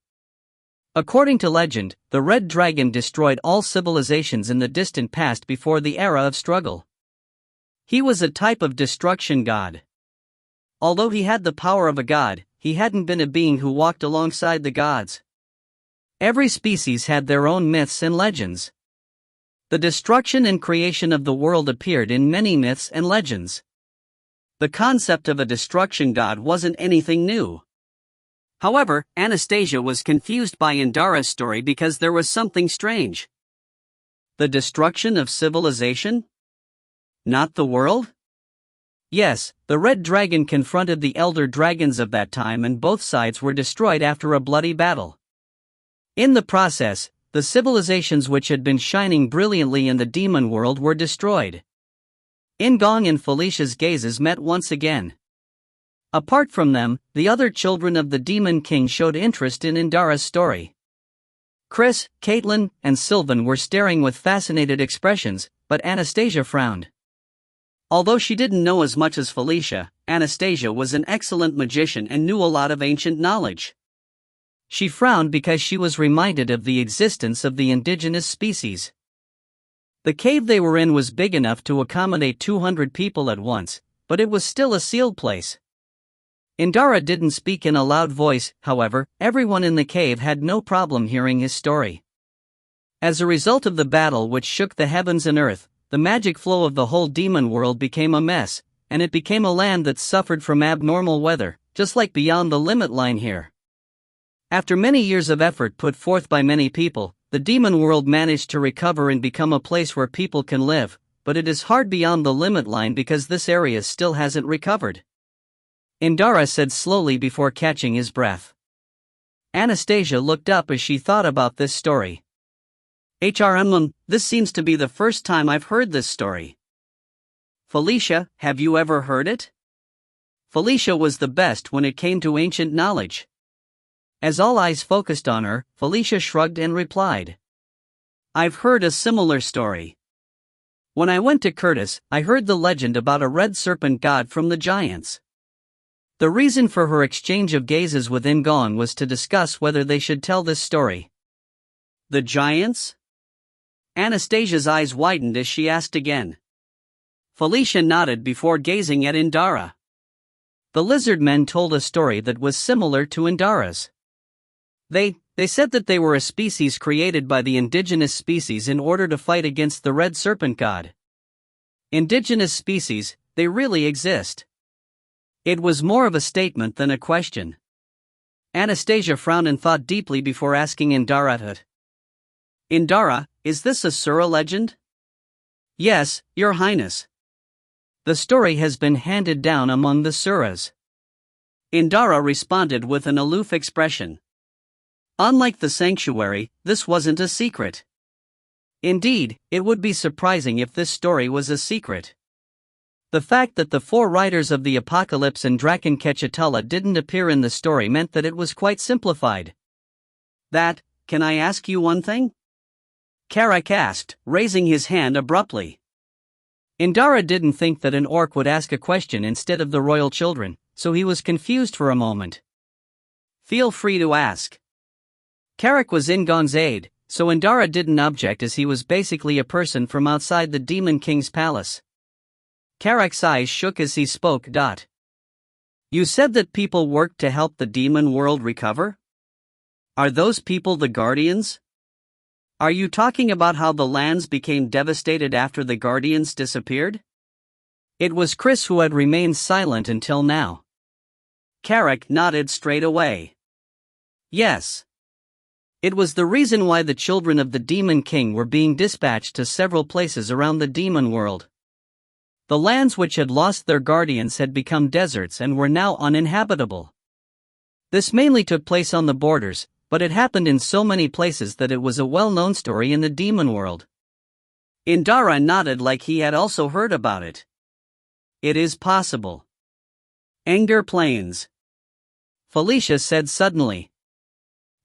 According to legend, the Red Dragon destroyed all civilizations in the distant past before the era of struggle. He was a type of destruction god. Although he had the power of a god, he hadn't been a being who walked alongside the gods. Every species had their own myths and legends. The destruction and creation of the world appeared in many myths and legends. The concept of a destruction god wasn't anything new. However, Anastasia was confused by Indara's story because there was something strange. The destruction of civilization? Not the world? Yes, the Red Dragon confronted the elder dragons of that time and both sides were destroyed after a bloody battle. In the process, the civilizations which had been shining brilliantly in the demon world were destroyed. In-gong and Felicia's gazes met once again. Apart from them, the other children of the Demon King showed interest in Indara's story. Chris, Caitlin, and Sylvan were staring with fascinated expressions, but Anastasia frowned. Although she didn't know as much as Felicia, Anastasia was an excellent magician and knew a lot of ancient knowledge. She frowned because she was reminded of the existence of the indigenous species. The cave they were in was big enough to accommodate 200 people at once, but it was still a sealed place. Indara didn't speak in a loud voice, however, everyone in the cave had no problem hearing his story. As a result of the battle which shook the heavens and earth, the magic flow of the whole demon world became a mess, and it became a land that suffered from abnormal weather, just like beyond the limit line here. After many years of effort put forth by many people, the demon world managed to recover and become a place where people can live, but it is hard beyond the limit line because this area still hasn't recovered. Indara said slowly before catching his breath. Anastasia looked up as she thought about this story. This seems to be the first time I've heard this story. Felicia, have you ever heard it? Felicia was the best when it came to ancient knowledge. As all eyes focused on her, Felicia shrugged and replied. I've heard a similar story. When I went to Curtis, I heard the legend about a red serpent god from the giants. The reason for her exchange of gazes with In-gong was to discuss whether they should tell this story. The giants? Anastasia's eyes widened as she asked again. Felicia nodded before gazing at Indara. The lizard men told a story that was similar to Indara's. They said that they were a species created by the indigenous species in order to fight against the red serpent god. Indigenous species, they really exist. It was more of a statement than a question. Anastasia frowned and thought deeply before asking Indara it. Indara, is this a Sura legend? Yes, Your Highness. The story has been handed down among the Suras. Indara responded with an aloof expression. Unlike the sanctuary, this wasn't a secret. Indeed, it would be surprising if this story was a secret. The fact that the four riders of the apocalypse and Draken Kechatala didn't appear in the story meant that it was quite simplified. Can I ask you one thing? Karak asked, raising his hand abruptly. Indara didn't think that an orc would ask a question instead of the royal children, so he was confused for a moment. Feel free to ask. Karak was In-gong's aide, so Indara didn't object as he was basically a person from outside the Demon King's palace. Karak's eyes shook as he spoke. You said that people worked to help the demon world recover? Are those people the Guardians? Are you talking about how the lands became devastated after the Guardians disappeared? It was Chris who had remained silent until now. Karak nodded straight away. Yes. It was the reason why the children of the Demon King were being dispatched to several places around the demon world. The lands which had lost their guardians had become deserts and were now uninhabitable. This mainly took place on the borders, but it happened in so many places that it was a well-known story in the demon world. Indara nodded like he had also heard about it. It is possible. Anger Plains. Felicia said suddenly.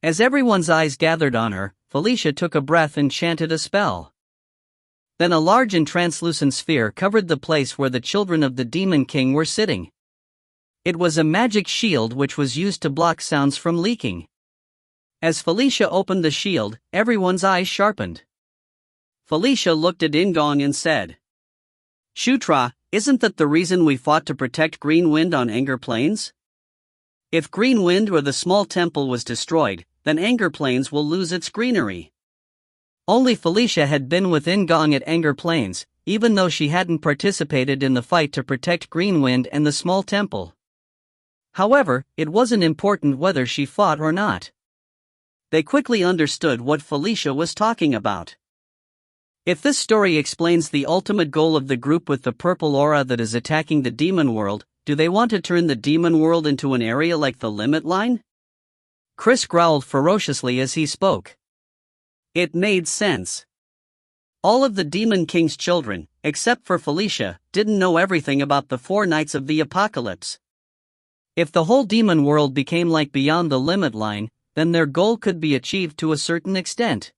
As everyone's eyes gathered on her, Felicia took a breath and chanted a spell. Then a large and translucent sphere covered the place where the children of the Demon King were sitting. It was a magic shield which was used to block sounds from leaking. As Felicia opened the shield, everyone's eyes sharpened. Felicia looked at In-gong and said, Shutra, isn't that the reason we fought to protect Green Wind on Anger Plains? If Green Wind or the small temple was destroyed, then Anger Plains will lose its greenery. Only Felicia had been with In-gong at Anger Plains, even though she hadn't participated in the fight to protect Green Wind and the small temple. However, it wasn't important whether she fought or not. They quickly understood what Felicia was talking about. If this story explains the ultimate goal of the group with the purple aura that is attacking the demon world, do they want to turn the demon world into an area like the limit line? Chris growled ferociously as he spoke. It made sense. All of the Demon King's children, except for Felicia, didn't know everything about the four Knights of the Apocalypse. If the whole demon world became like beyond the limit line, then their goal could be achieved to a certain extent.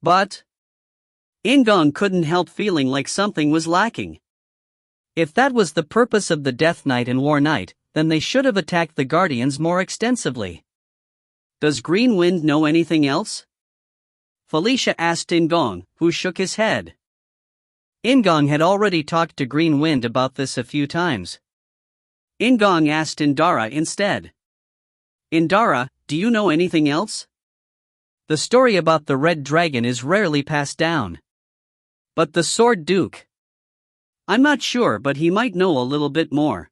But In-gong couldn't help feeling like something was lacking. If that was the purpose of the Death Knight and War Knight, then they should have attacked the Guardians more extensively. Does Green Wind know anything else? Felicia asked In-gong, who shook his head. In-gong had already talked to Green Wind about this a few times. In-gong asked Indara instead. Indara, do you know anything else? The story about the Red Dragon is rarely passed down. But the Sword Duke? I'm not sure, but he might know a little bit more.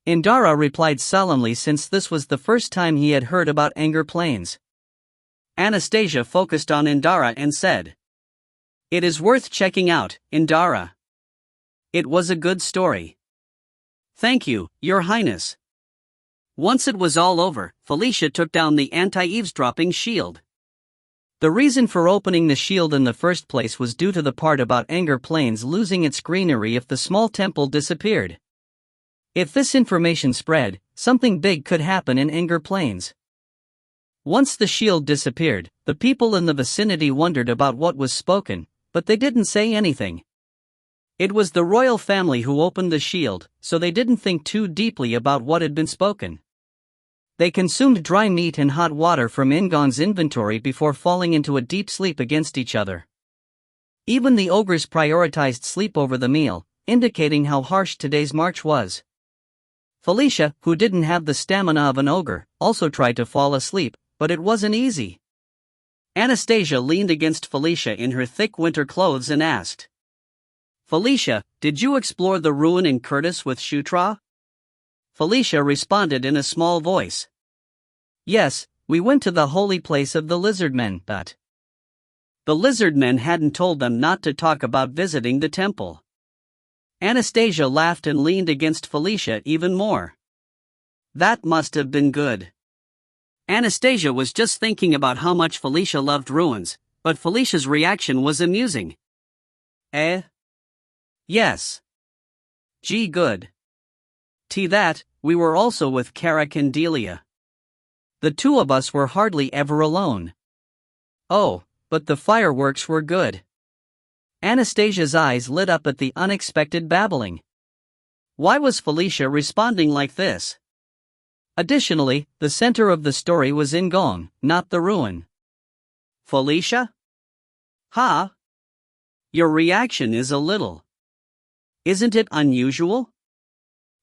Indara replied solemnly since this was the first time he had heard about Anger Plains. Anastasia focused on Indara and said, It is worth checking out, Indara. It was a good story. Thank you, Your Highness. Once it was all over, Felicia took down the anti-eavesdropping shield. The reason for opening the shield in the first place was due to the part about Anger Plains losing its greenery if the small temple disappeared. If this information spread, something big could happen in Anger Plains. Once the shield disappeared, the people in the vicinity wondered about what was spoken, but they didn't say anything. It was the royal family who opened the shield, so they didn't think too deeply about what had been spoken. They consumed dry meat and hot water from In-gong's inventory before falling into a deep sleep against each other. Even the ogres prioritized sleep over the meal, indicating how harsh today's march was. Felicia, who didn't have the stamina of an ogre, also tried to fall asleep, but it wasn't easy. Anastasia leaned against Felicia in her thick winter clothes and asked, "Felicia, did you explore the ruin in Curtis with Shutra?" Felicia responded in a small voice. "Yes, we went to the holy place of the lizardmen, but..." The lizardmen hadn't told them not to talk about visiting the temple. Anastasia laughed and leaned against Felicia even more. That must have been good. Anastasia was just thinking about how much Felicia loved ruins, but Felicia's reaction was amusing. Eh? Yes. Gee, good. That, we were also with Carrick and Delia. The two of us were hardly ever alone. Oh, but the fireworks were good. Anastasia's eyes lit up at the unexpected babbling. Why was Felicia responding like this? Additionally, the center of the story was In-gong, not the ruin. Felicia? Ha? Your reaction is a little. Isn't it unusual?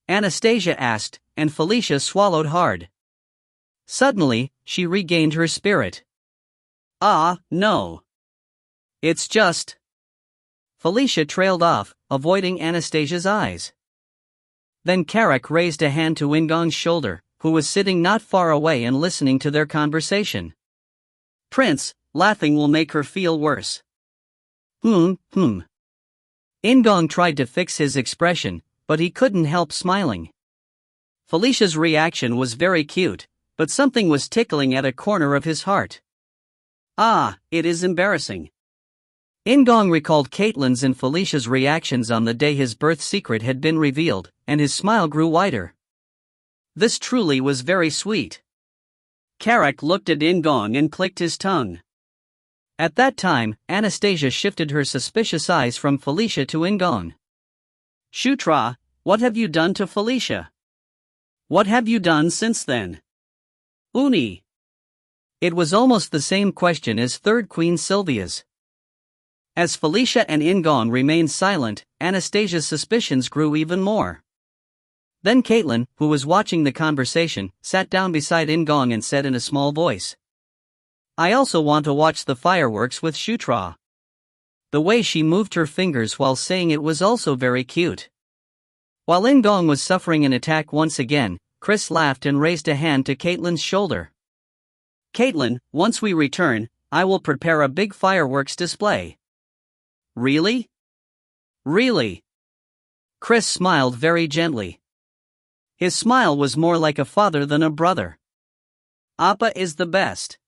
Anastasia asked, and Felicia swallowed hard. Suddenly, she regained her spirit. No. It's just... Felicia trailed off, avoiding Anastasia's eyes. Then Carrick raised a hand to In-gong's shoulder, who was sitting not far away and listening to their conversation. "Prince, laughing will make her feel worse." In-gong tried to fix his expression, but he couldn't help smiling. Felicia's reaction was very cute, but something was tickling at a corner of his heart. It is embarrassing. In-gong recalled Caitlin's and Felicia's reactions on the day his birth secret had been revealed, and his smile grew wider. This truly was very sweet. Carrick looked at In-gong and clicked his tongue. At that time, Anastasia shifted her suspicious eyes from Felicia to In-gong. "Shutra, what have you done to Felicia? What have you done since then?" "Uni." It was almost the same question as Third Queen Sylvia's. As Felicia and In-gong remained silent, Anastasia's suspicions grew even more. Then Caitlin, who was watching the conversation, sat down beside In-gong and said in a small voice, "I also want to watch the fireworks with Shutra." The way she moved her fingers while saying it was also very cute. While In-gong was suffering an attack once again, Chris laughed and raised a hand to Caitlin's shoulder. "Caitlin, once we return, I will prepare a big fireworks display." "Really? Really?" Chris smiled very gently. His smile was more like a father than a brother. Appa is the best.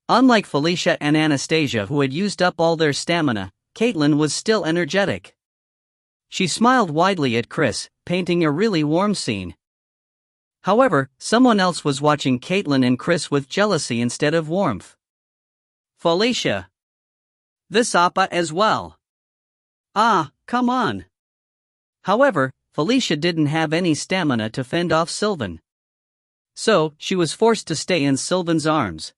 Unlike Felicia and Anastasia, who had used up all their stamina, Caitlin was still energetic. She smiled widely at Chris, painting a really warm scene. However, someone else was watching Caitlin and Chris with jealousy instead of warmth. "Felicia. This Appa as well. Come on." However, Felicia didn't have any stamina to fend off Sylvan. So, she was forced to stay in Sylvan's arms.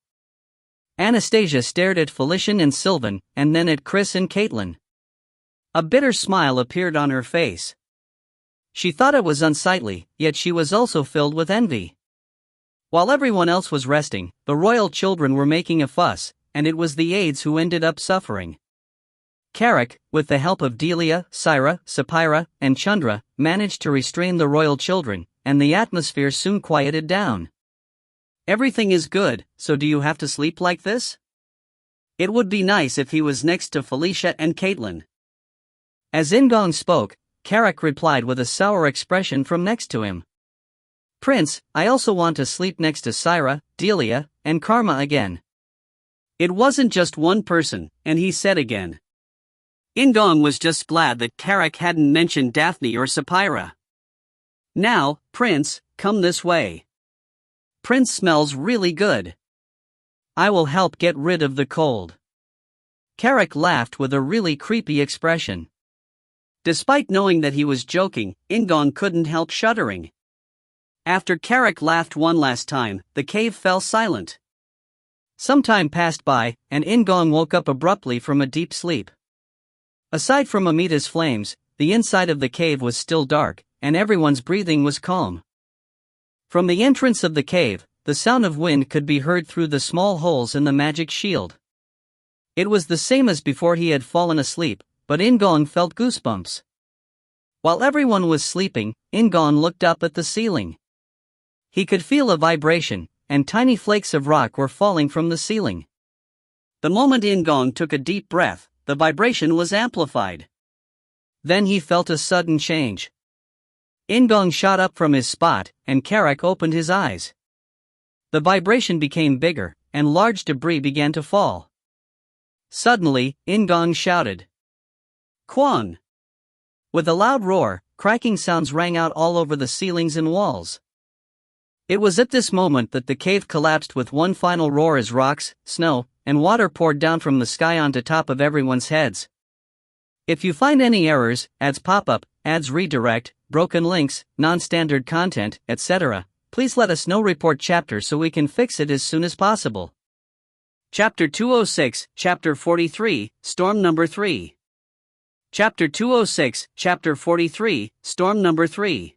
Anastasia stared at Felician and Sylvan, and then at Chris and Caitlin. A bitter smile appeared on her face. She thought it was unsightly, yet she was also filled with envy. While everyone else was resting, the royal children were making a fuss, and it was the aides who ended up suffering. Carrick, with the help of Delia, Syra, Sapira, and Chandra, managed to restrain the royal children, and the atmosphere soon quieted down. "Everything is good, so do you have to sleep like this?" It would be nice if he was next to Felicia and Caitlin. As In-gong spoke, Carrick replied with a sour expression from next to him. Prince, I also want to sleep next to Syra, Delia, and Karma again. It wasn't just one person, and he said again. In-gong was just glad that Carrick hadn't mentioned Daphne or Sapphira. Now, Prince, come this way. Prince smells really good. I will help get rid of the cold. Carrick laughed with a really creepy expression. Despite knowing that he was joking, In-gong couldn't help shuddering. After Carrick laughed one last time, the cave fell silent. Some time passed by, and In-gong woke up abruptly from a deep sleep. Aside from Amita's flames, the inside of the cave was still dark, and everyone's breathing was calm. From the entrance of the cave, the sound of wind could be heard through the small holes in the magic shield. It was the same as before he had fallen asleep, but In-gong felt goosebumps. While everyone was sleeping, In-gong looked up at the ceiling. He could feel a vibration, and tiny flakes of rock were falling from the ceiling. The moment In-gong took a deep breath, the vibration was amplified. Then he felt a sudden change. In-gong shot up from his spot, and Carrick opened his eyes. The vibration became bigger, and large debris began to fall. Suddenly, In-gong shouted, Kwang! With a loud roar, cracking sounds rang out all over the ceilings and walls. It was at this moment that the cave collapsed with one final roar as rocks, snow, and water poured down from the sky onto top of everyone's heads. If you find any errors, ads pop up, ads redirect, broken links, non-standard content, etc., please let us know. Report chapter so we can fix it as soon as possible. Chapter 206, Chapter 43, Storm Number 3. Chapter 206, Chapter 43, Storm Number 3.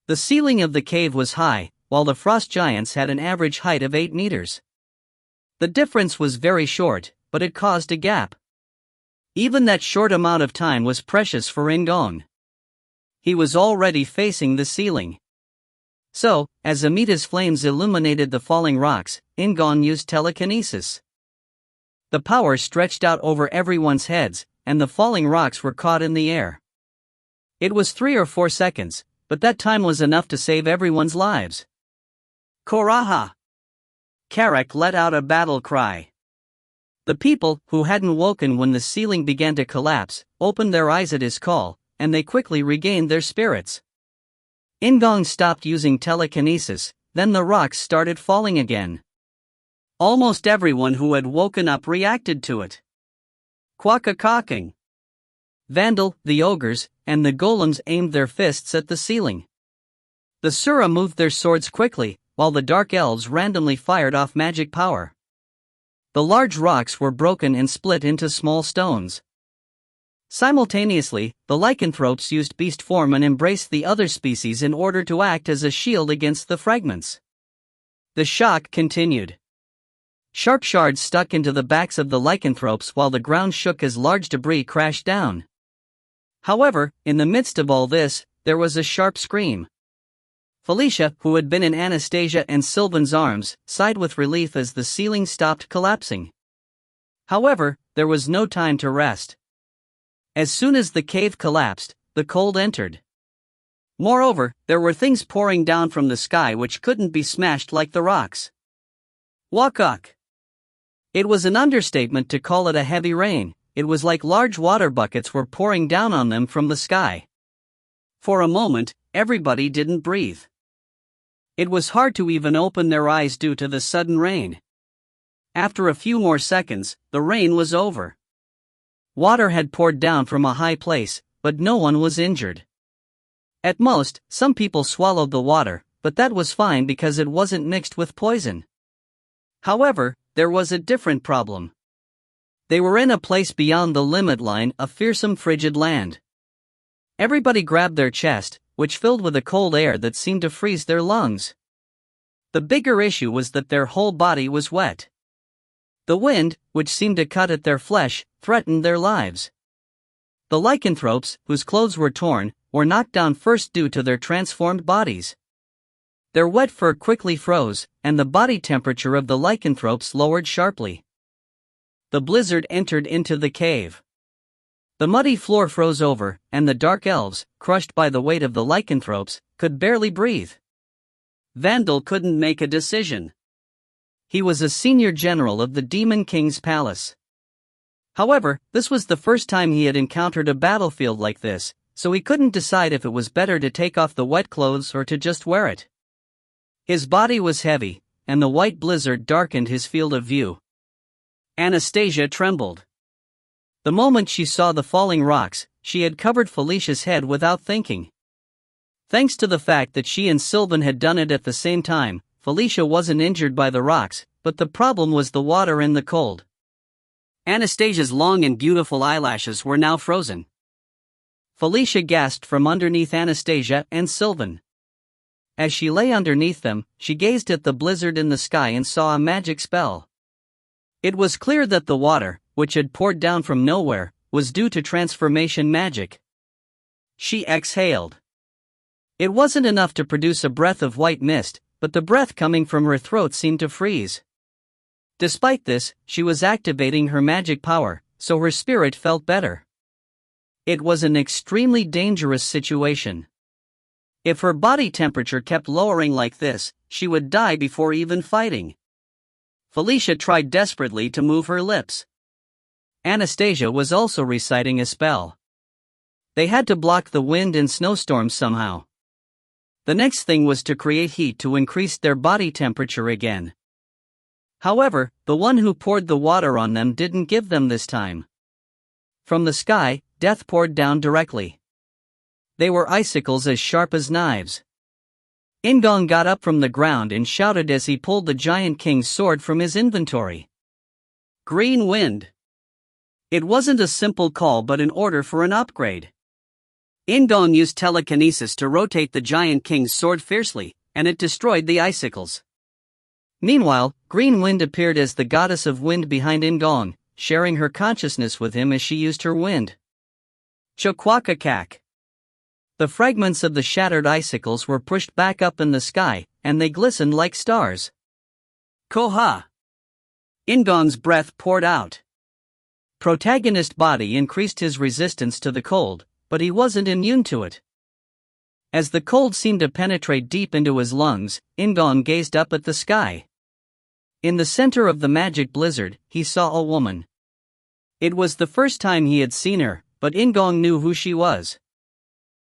The ceiling of the cave was high, while the frost giants had an average height of 8 meters. The difference was very short, but it caused a gap. Even that short amount of time was precious for In-gong. He was already facing the ceiling. So, as Amita's flames illuminated the falling rocks, In-gong used telekinesis. The power stretched out over everyone's heads, and the falling rocks were caught in the air. It was 3 or 4 seconds, but that time was enough to save everyone's lives. Koraha! Carrick let out a battle cry. The people, who hadn't woken when the ceiling began to collapse, opened their eyes at his call, and they quickly regained their spirits. In-gong stopped using telekinesis, then the rocks started falling again. Almost everyone who had woken up reacted to it. Quack-a-cocking. Vandal, the ogres, and the golems aimed their fists at the ceiling. The Sura moved their swords quickly, while the dark elves randomly fired off magic power. The large rocks were broken and split into small stones. Simultaneously, the lycanthropes used beast form and embraced the other species in order to act as a shield against the fragments. The shock continued. Sharp shards stuck into the backs of the lycanthropes while the ground shook as large debris crashed down. However, in the midst of all this, there was a sharp scream. Felicia, who had been in Anastasia and Sylvan's arms, sighed with relief as the ceiling stopped collapsing. However, there was no time to rest. As soon as the cave collapsed, the cold entered. Moreover, there were things pouring down from the sky which couldn't be smashed like the rocks. Wakak. It was an understatement to call it a heavy rain. It was like large water buckets were pouring down on them from the sky. For a moment, everybody didn't breathe. It was hard to even open their eyes due to the sudden rain. After a few more seconds, the rain was over. Water had poured down from a high place, but no one was injured. At most, some people swallowed the water, but that was fine because it wasn't mixed with poison. However, there was a different problem. They were in a place beyond the limit line of fearsome frigid land. Everybody grabbed their chest, which filled with a cold air that seemed to freeze their lungs. The bigger issue was that their whole body was wet. The wind, which seemed to cut at their flesh, threatened their lives. The lycanthropes, whose clothes were torn, were knocked down first due to their transformed bodies. Their wet fur quickly froze, and the body temperature of the lycanthropes lowered sharply. the blizzard entered into the cave. The muddy floor froze over, and the dark elves, crushed by the weight of the lycanthropes, could barely breathe. Vandal couldn't make a decision. He was a senior general of the Demon King's palace. However, this was the first time he had encountered a battlefield like this, so he couldn't decide if it was better to take off the wet clothes or to just wear it. His body was heavy, and the white blizzard darkened his field of view. Anastasia trembled. The moment she saw the falling rocks, she had covered Felicia's head without thinking. Thanks to the fact that she and Sylvan had done it at the same time, Felicia wasn't injured by the rocks, but the problem was the water and the cold. Anastasia's long and beautiful eyelashes were now frozen. Felicia gasped from underneath Anastasia and Sylvan. As she lay underneath them, she gazed at the blizzard in the sky and saw a magic spell. It was clear that the water, which had poured down from nowhere, was due to transformation magic. She exhaled. It wasn't enough to produce a breath of white mist, but the breath coming from her throat seemed to freeze. Despite this, she was activating her magic power, so her spirit felt better. It was an extremely dangerous situation. If her body temperature kept lowering like this, she would die before even fighting. Felicia tried desperately to move her lips. Anastasia was also reciting a spell. They had to block the wind and snowstorms somehow. The next thing was to create heat to increase their body temperature again. However, the one who poured the water on them didn't give them this time. From the sky, death poured down directly. They were icicles as sharp as knives. In-gong got up from the ground and shouted as he pulled the Giant King's sword from his inventory. Green wind. It wasn't a simple call but an order for an upgrade. In-gong used telekinesis to rotate the Giant King's sword fiercely, and it destroyed the icicles. Meanwhile, Green Wind appeared as the goddess of wind behind In-gong, sharing her consciousness with him as she used her wind. Chokwakakak. The fragments of the shattered icicles were pushed back up in the sky, and they glistened like stars. Koha. In-gong's breath poured out. Protagonist's body increased his resistance to the cold, but he wasn't immune to it. As the cold seemed to penetrate deep into his lungs, In-gong gazed up at the sky. In the center of the magic blizzard, he saw a woman. It was the first time he had seen her, but In-gong knew who she was.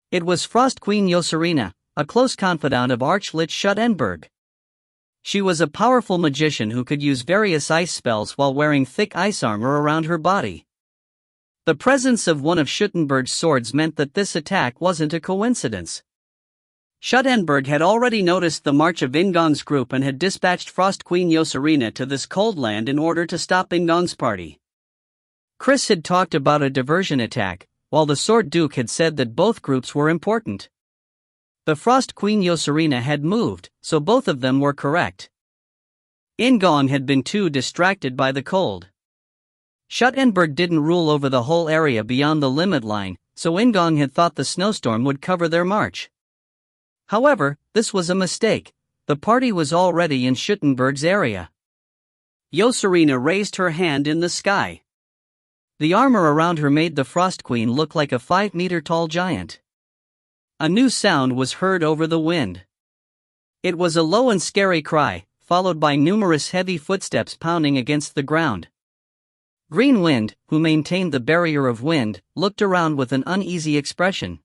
It was Frost Queen Yoserina, a close confidant of Archlich Schuttenberg. She was a powerful magician who could use various ice spells while wearing thick ice armor around her body. The presence of one of Schuttenberg's swords meant that this attack wasn't a coincidence. Schuttenberg had already noticed the march of In-gong's group and had dispatched Frost Queen Yoserina to this cold land in order to stop In-gong's party. Chris had talked about a diversion attack, while the Sword Duke had said that both groups were important. The Frost Queen Yoserina had moved, so both of them were correct. In-gong had been too distracted by the cold. Schuttenberg didn't rule over the whole area beyond the limit line, so In-gong had thought the snowstorm would cover their march. However, this was a mistake. The party was already in Schuttenberg's area. Yoserina raised her hand in the sky. The armor around her made the Frost Queen look like a 5-meter-tall giant. A new sound was heard over the wind. It was a low and scary cry, followed by numerous heavy footsteps pounding against the ground. Green Wind, who maintained the barrier of wind, looked around with an uneasy expression.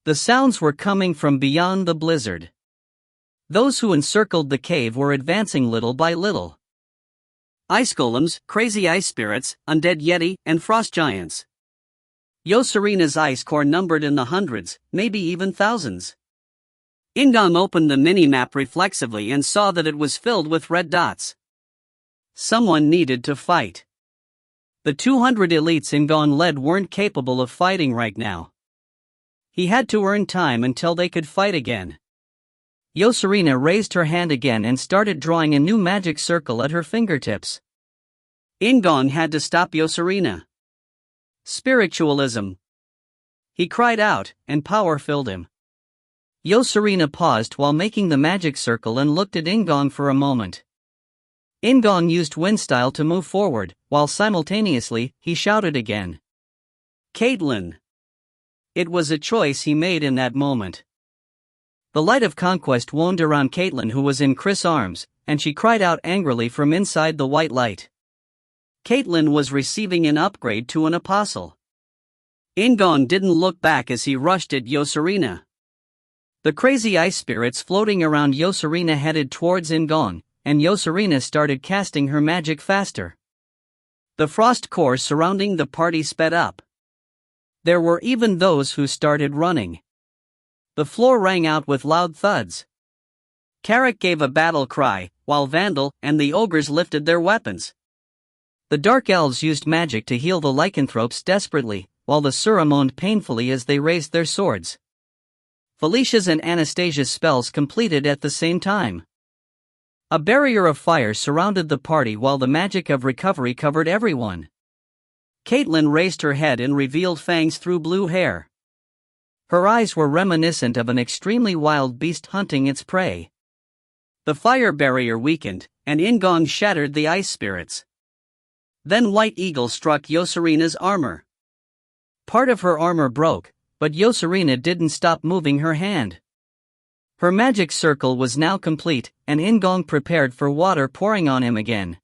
The sounds were coming from beyond the blizzard. Those who encircled the cave were advancing little by little. Ice golems, crazy ice spirits, undead yeti, and frost giants. Yoserina's ice core numbered in the hundreds, maybe even thousands. In-gong opened the mini-map reflexively and saw that it was filled with red dots. Someone needed to fight. The 200 elites In-gong led weren't capable of fighting right now. He had to earn time until they could fight again. Yoserina raised her hand again and started drawing a new magic circle at her fingertips. In-gong had to stop Yoserina. Spiritualism. He cried out, and power filled him. Yoserina paused while making the magic circle and looked at In-gong for a moment. In-gong used wind style to move forward, while simultaneously, he shouted again. Caitlyn. It was a choice he made in that moment. The light of conquest wound around Caitlyn, who was in Chris' arms, and she cried out angrily from inside the white light. Caitlyn was receiving an upgrade to an apostle. In-gong didn't look back as he rushed at Yosurina. The crazy ice spirits floating around Yosurina headed towards In-gong, and Yosurina started casting her magic faster. The frost core surrounding the party sped up. There were even those who started running. The floor rang out with loud thuds. Carrick gave a battle cry, while Vandal and the ogres lifted their weapons. The dark elves used magic to heal the lycanthropes desperately, while the Sura moaned painfully as they raised their swords. Felicia's and Anastasia's spells completed at the same time. A barrier of fire surrounded the party while the magic of recovery covered everyone. Caitlyn raised her head and revealed fangs through blue hair. Her eyes were reminiscent of an extremely wild beast hunting its prey. The fire barrier weakened, and In-gong shattered the ice spirits. Then White Eagle struck Yosurina's armor. Part of her armor broke, but Yosurina didn't stop moving her hand. Her magic circle was now complete, and In-gong prepared for water pouring on him again.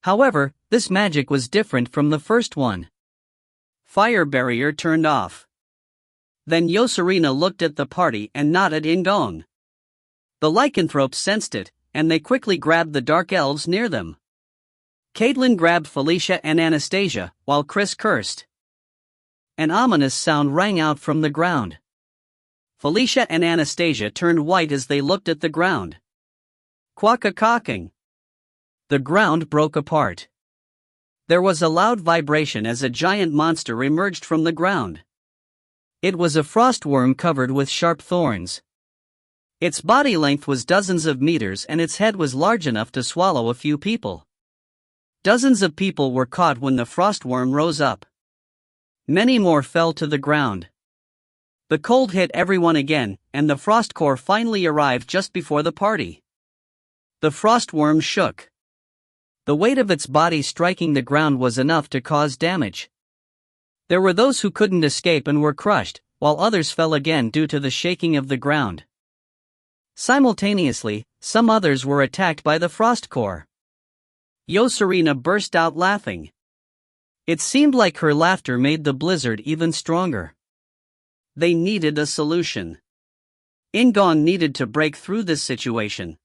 However, this magic was different from the first one. Fire barrier turned off. Then Yosurina looked at the party and not at In-gong. The lycanthropes sensed it, and they quickly grabbed the dark elves near them. Caitlyn grabbed Felicia and Anastasia, while Chris cursed. An ominous sound rang out from the ground. Felicia and Anastasia turned white as they looked at the ground. Quack-a-cocking. The ground broke apart. There was a loud vibration as a giant monster emerged from the ground. It was a frost worm covered with sharp thorns. Its body length was dozens of meters and its head was large enough to swallow a few people. Dozens of people were caught when the frost worm rose up. Many more fell to the ground. The cold hit everyone again, and the frost core finally arrived just before the party. The frost worm shook. The weight of its body striking the ground was enough to cause damage. There were those who couldn't escape and were crushed, while others fell again due to the shaking of the ground. Simultaneously, some others were attacked by the frost core. Yosurina burst out laughing. It seemed like her laughter made the blizzard even stronger. They needed a solution. In-gong needed to break through this situation.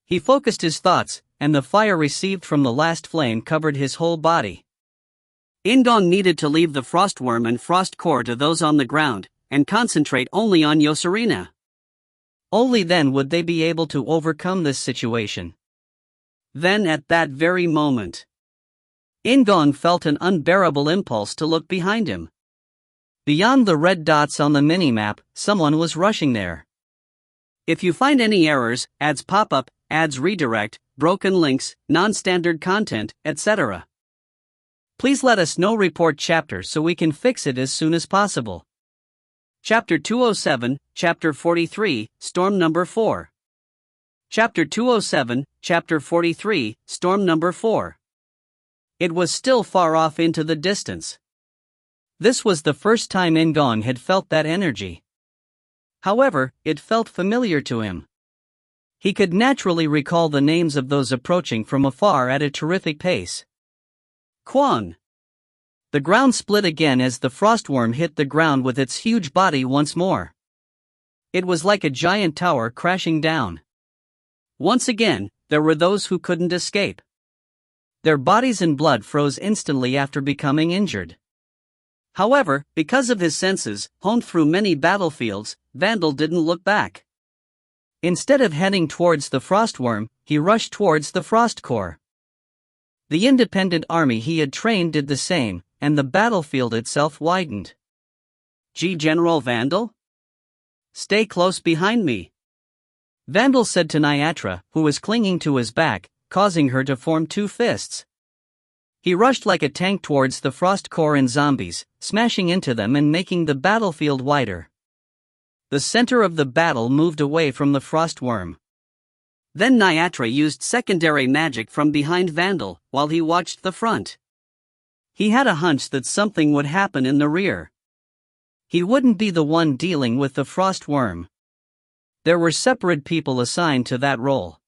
He focused his thoughts, and the fire received from the last flame covered his whole body. In-gong needed to leave the frost worm and frost core to those on the ground, and concentrate only on Yosurina. Only then would they be able to overcome this situation. Then at that very moment, In-gong felt an unbearable impulse to look behind him. Beyond the red dots on the minimap, someone was rushing there. If you find any errors, ads pop up, ads redirect, broken links, non-standard content, etc., please let us know. Report chapter so we can fix it as soon as possible. Chapter 207, Chapter 43, Storm Number 4. Chapter 207, Chapter 43, Storm Number 4. It was still far off into the distance. This was the first time In-gong had felt that energy. However, it felt familiar to him. He could naturally recall the names of those approaching from afar at a terrific pace. Kwang. The ground split again as the frostworm hit the ground with its huge body once more. It was like a giant tower crashing down. Once again, there were those who couldn't escape. Their bodies and blood froze instantly after becoming injured. However, because of his senses, honed through many battlefields, Vandal didn't look back. Instead of heading towards the frostworm, he rushed towards the frost core. The independent army he had trained did the same, and the battlefield itself widened. General Vandal? Stay close behind me. Vandal said to Nyatra, who was clinging to his back, causing her to form two fists. He rushed like a tank towards the frost core and zombies, smashing into them and making the battlefield wider. The center of the battle moved away from the frost worm. Then Nyatra used secondary magic from behind Vandal, while he watched the front. He had a hunch that something would happen in the rear. He wouldn't be the one dealing with the frost worm. There were separate people assigned to that role.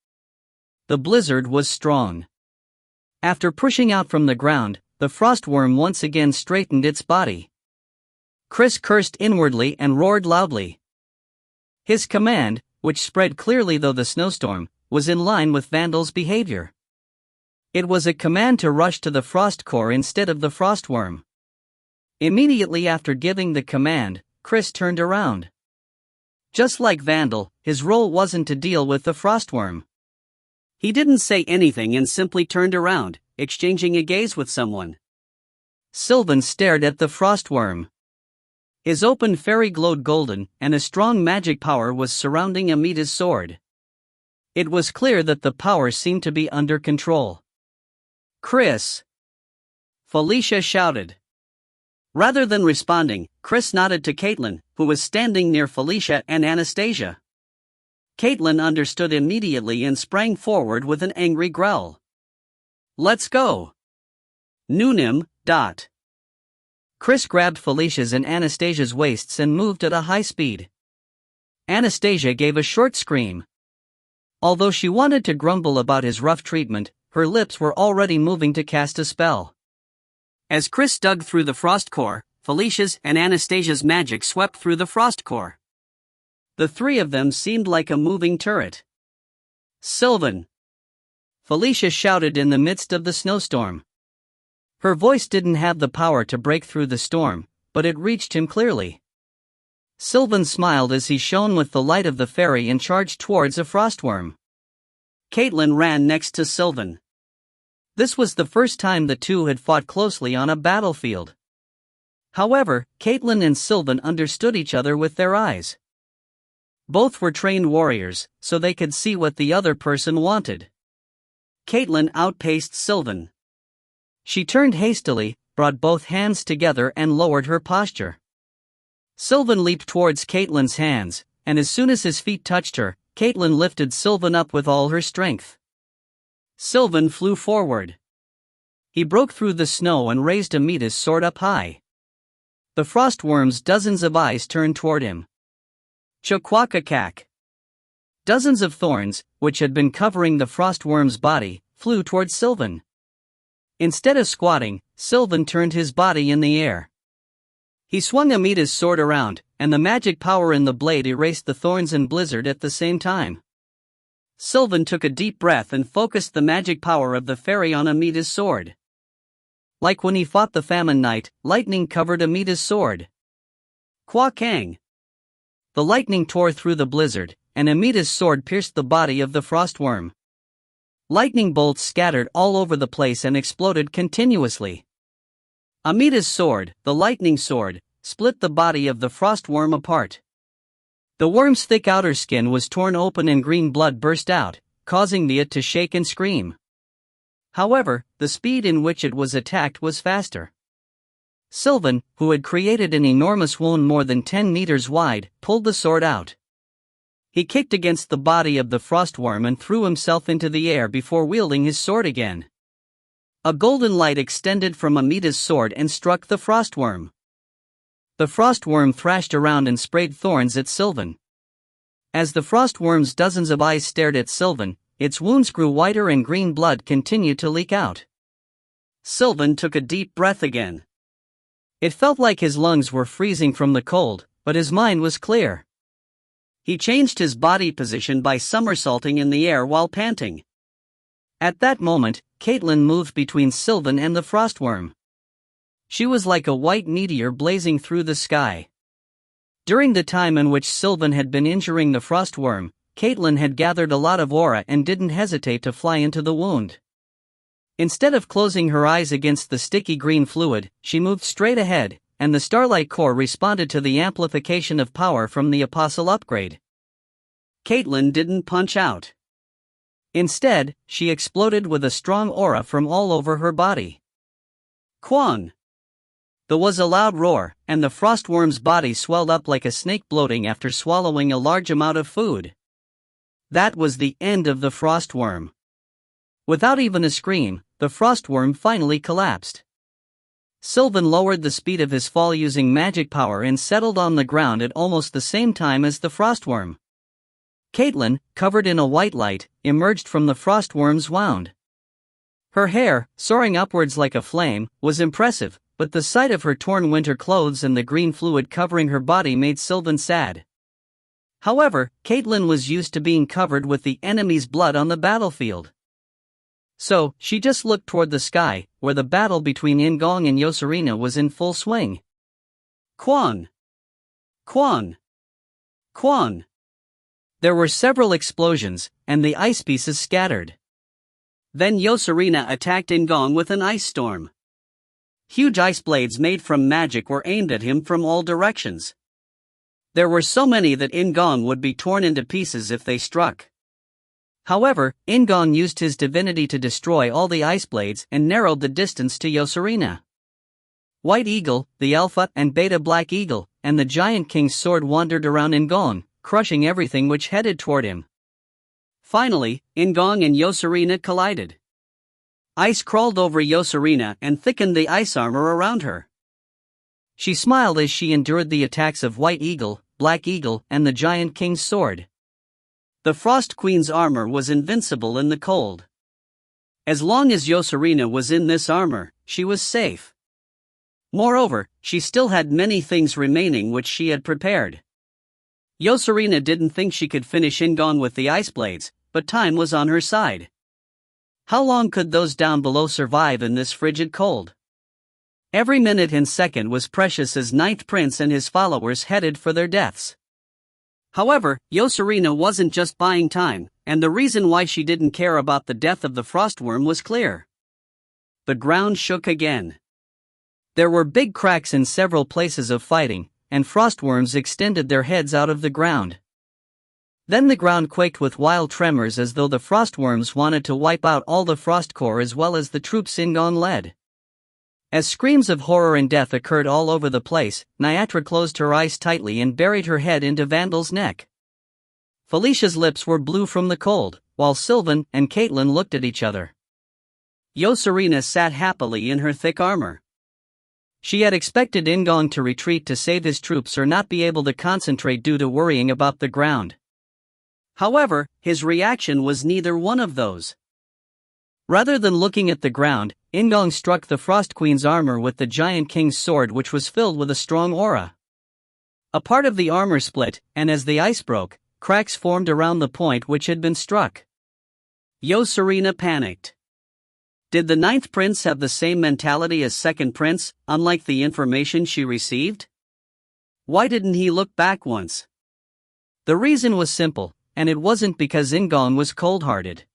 The blizzard was strong. After pushing out from the ground, the frost worm once again straightened its body. Chris cursed inwardly and roared loudly. His command, which spread clearly though the snowstorm, was in line with Vandal's behavior. It was a command to rush to the frost core instead of the frost worm. Immediately after giving the command, Chris turned around. Just like Vandal, his role wasn't to deal with the frostworm. He didn't say anything and simply turned around, exchanging a gaze with someone. Sylvan stared at the frostworm. His open fairy glowed golden, and a strong magic power was surrounding Amita's sword. It was clear that the power seemed to be under control. "Chris!" Felicia shouted. Rather than responding, Chris nodded to Caitlin, who was standing near Felicia and Anastasia. Caitlin understood immediately and sprang forward with an angry growl. "Let's go!" Noonim. Chris grabbed Felicia's and Anastasia's waists and moved at a high speed. Anastasia gave a short scream. Although she wanted to grumble about his rough treatment, her lips were already moving to cast a spell. As Chris dug through the frost core, Felicia's and Anastasia's magic swept through the frost core. The three of them seemed like a moving turret. "Sylvan!" Felicia shouted in the midst of the snowstorm. Her voice didn't have the power to break through the storm, but it reached him clearly. Sylvan smiled as he shone with the light of the fairy and charged towards a frostworm. Caitlin ran next to Sylvan. This was the first time the two had fought closely on a battlefield. However, Caitlin and Sylvan understood each other with their eyes. Both were trained warriors, so they could see what the other person wanted. Caitlin outpaced Sylvan. She turned hastily, brought both hands together and lowered her posture. Sylvan leaped towards Caitlin's hands, and as soon as his feet touched her, Caitlin lifted Sylvan up with all her strength. Sylvan flew forward. He broke through the snow and raised Amita's sword up high. The frostworm's dozens of eyes turned toward him. Chakwakakak. Dozens of thorns, which had been covering the frostworm's body, flew toward Sylvan. Instead of squatting, Sylvan turned his body in the air. He swung Amita's sword around, and the magic power in the blade erased the thorns and blizzard at the same time. Sylvan took a deep breath and focused the magic power of the fairy on Amita's sword. Like when he fought the Famine Knight, lightning covered Amita's sword. Kwakang! The lightning tore through the blizzard, and Amita's sword pierced the body of the frostworm. Lightning bolts scattered all over the place and exploded continuously. Amita's sword, the lightning sword, split the body of the frostworm apart. The worm's thick outer skin was torn open and green blood burst out, causing it to shake and scream. However, the speed in which it was attacked was faster. Sylvan, who had created an enormous wound more than 10 meters wide, pulled the sword out. He kicked against the body of the frostworm and threw himself into the air before wielding his sword again. A golden light extended from Amita's sword and struck the frostworm. The frostworm thrashed around and sprayed thorns at Sylvan. As the frostworm's dozens of eyes stared at Sylvan, its wounds grew wider and green blood continued to leak out. Sylvan took a deep breath again. It felt like his lungs were freezing from the cold, but his mind was clear. He changed his body position by somersaulting in the air while panting. At that moment, Caitlin moved between Sylvan and the frostworm. She was like a white meteor blazing through the sky. During the time in which Sylvan had been injuring the frostworm, Caitlin had gathered a lot of aura and didn't hesitate to fly into the wound. Instead of closing her eyes against the sticky green fluid, she moved straight ahead, and the Starlight Core responded to the amplification of power from the Apostle upgrade. Caitlin didn't punch out. Instead, she exploded with a strong aura from all over her body. Kwang! There was a loud roar, and the frostworm's body swelled up like a snake bloating after swallowing a large amount of food. That was the end of the frostworm. Without even a scream, the frostworm finally collapsed. Sylvan lowered the speed of his fall using magic power and settled on the ground at almost the same time as the frostworm. Caitlin, covered in a white light, emerged from the frostworm's wound. Her hair, soaring upwards like a flame, was impressive, but the sight of her torn winter clothes and the green fluid covering her body made Sylvan sad. However, Caitlin was used to being covered with the enemy's blood on the battlefield. So, she just looked toward the sky, where the battle between In-gong and Yosurina was in full swing. Kwang! Kwang! Kwang! There were several explosions, and the ice pieces scattered. Then Yosurina attacked In-gong with an ice storm. Huge ice blades made from magic were aimed at him from all directions. There were so many that In-gong would be torn into pieces if they struck. However, In-gong used his divinity to destroy all the ice blades and narrowed the distance to Yosurina. White Eagle, the Alpha and Beta Black Eagle, and the Giant King's sword wandered around In-gong, crushing everything which headed toward him. Finally, In-gong and Yosurina collided. Ice crawled over Yosurina and thickened the ice armor around her. She smiled as she endured the attacks of White Eagle, Black Eagle, and the Giant King's sword. The Frost Queen's armor was invincible in the cold. As long as Yosurina was in this armor, she was safe. Moreover, she still had many things remaining which she had prepared. Yosurina didn't think she could finish In-gong with the ice blades, but time was on her side. How long could those down below survive in this frigid cold? Every minute and second was precious as Ninth Prince and his followers headed for their deaths. However, Yosurina wasn't just buying time, and the reason why she didn't care about the death of the frostworm was clear. The ground shook again. There were big cracks in several places of fighting, and frostworms extended their heads out of the ground. Then the ground quaked with wild tremors as though the frostworms wanted to wipe out all the frost core as well as the troops In-gong led. As screams of horror and death occurred all over the place, Nyatra closed her eyes tightly and buried her head into Vandal's neck. Felicia's lips were blue from the cold, while Sylvan and Caitlin looked at each other. Yosurina sat happily in her thick armor. She had expected In-gong to retreat to save his troops or not be able to concentrate due to worrying about the ground. However, his reaction was neither one of those. Rather than looking at the ground, In-gong struck the Frost Queen's armor with the Giant King's sword, which was filled with a strong aura. A part of the armor split, and as the ice broke, cracks formed around the point which had been struck. Yosurina panicked. Did the Ninth Prince have the same mentality as Second Prince, unlike the information she received? Why didn't he look back once? The reason was simple, and it wasn't because In-gong was cold-hearted.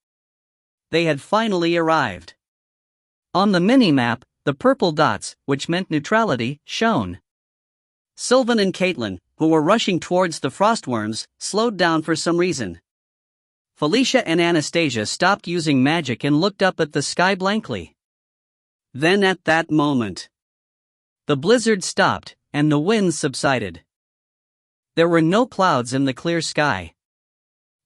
They had finally arrived. On the mini-map, the purple dots, which meant neutrality, shone. Sylvan and Caitlin, who were rushing towards the frostworms, slowed down for some reason. Felicia and Anastasia stopped using magic and looked up at the sky blankly. Then at that moment, the blizzard stopped, and the winds subsided. There were no clouds in the clear sky.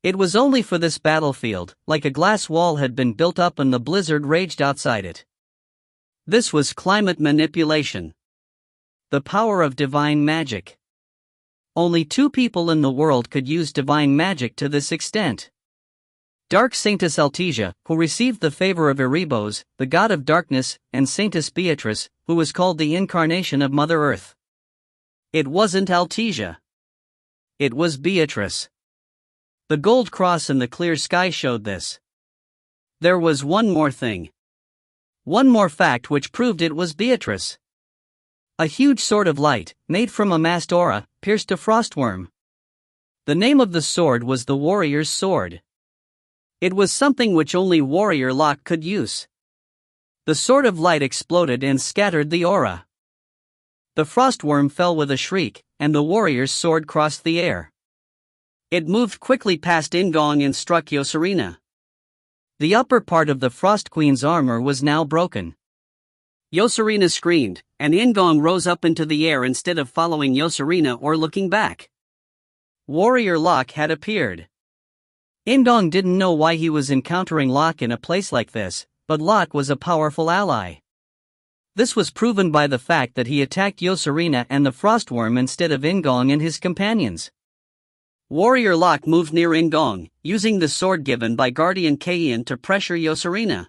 It was only for this battlefield, like a glass wall had been built up and the blizzard raged outside it. This was climate manipulation. The power of divine magic. Only 2 people in the world could use divine magic to this extent. Dark Saintess Altesia, who received the favor of Erebos, the god of darkness, and Saintess Beatrice, who was called the incarnation of Mother Earth. It wasn't Altesia. It was Beatrice. The gold cross in the clear sky showed this. There was one more thing. One more fact which proved it was Beatrice. A huge sword of light, made from a masked aura, pierced a frostworm. The name of the sword was the Warrior's Sword. It was something which only Warrior Locke could use. The sword of light exploded and scattered the aura. The frostworm fell with a shriek, and the warrior's sword crossed the air. It moved quickly past In-gong and struck Yosurina. The upper part of the Frost Queen's armor was now broken. Yosurina screamed, and In-gong rose up into the air instead of following Yosurina or looking back. Warrior Locke had appeared. In-gong didn't know why he was encountering Locke in a place like this, but Locke was a powerful ally. This was proven by the fact that he attacked Yosurina and the Frostworm instead of In-gong and his companions. Warrior Locke moved near In-gong, using the sword given by Guardian Kaien to pressure Yosurina.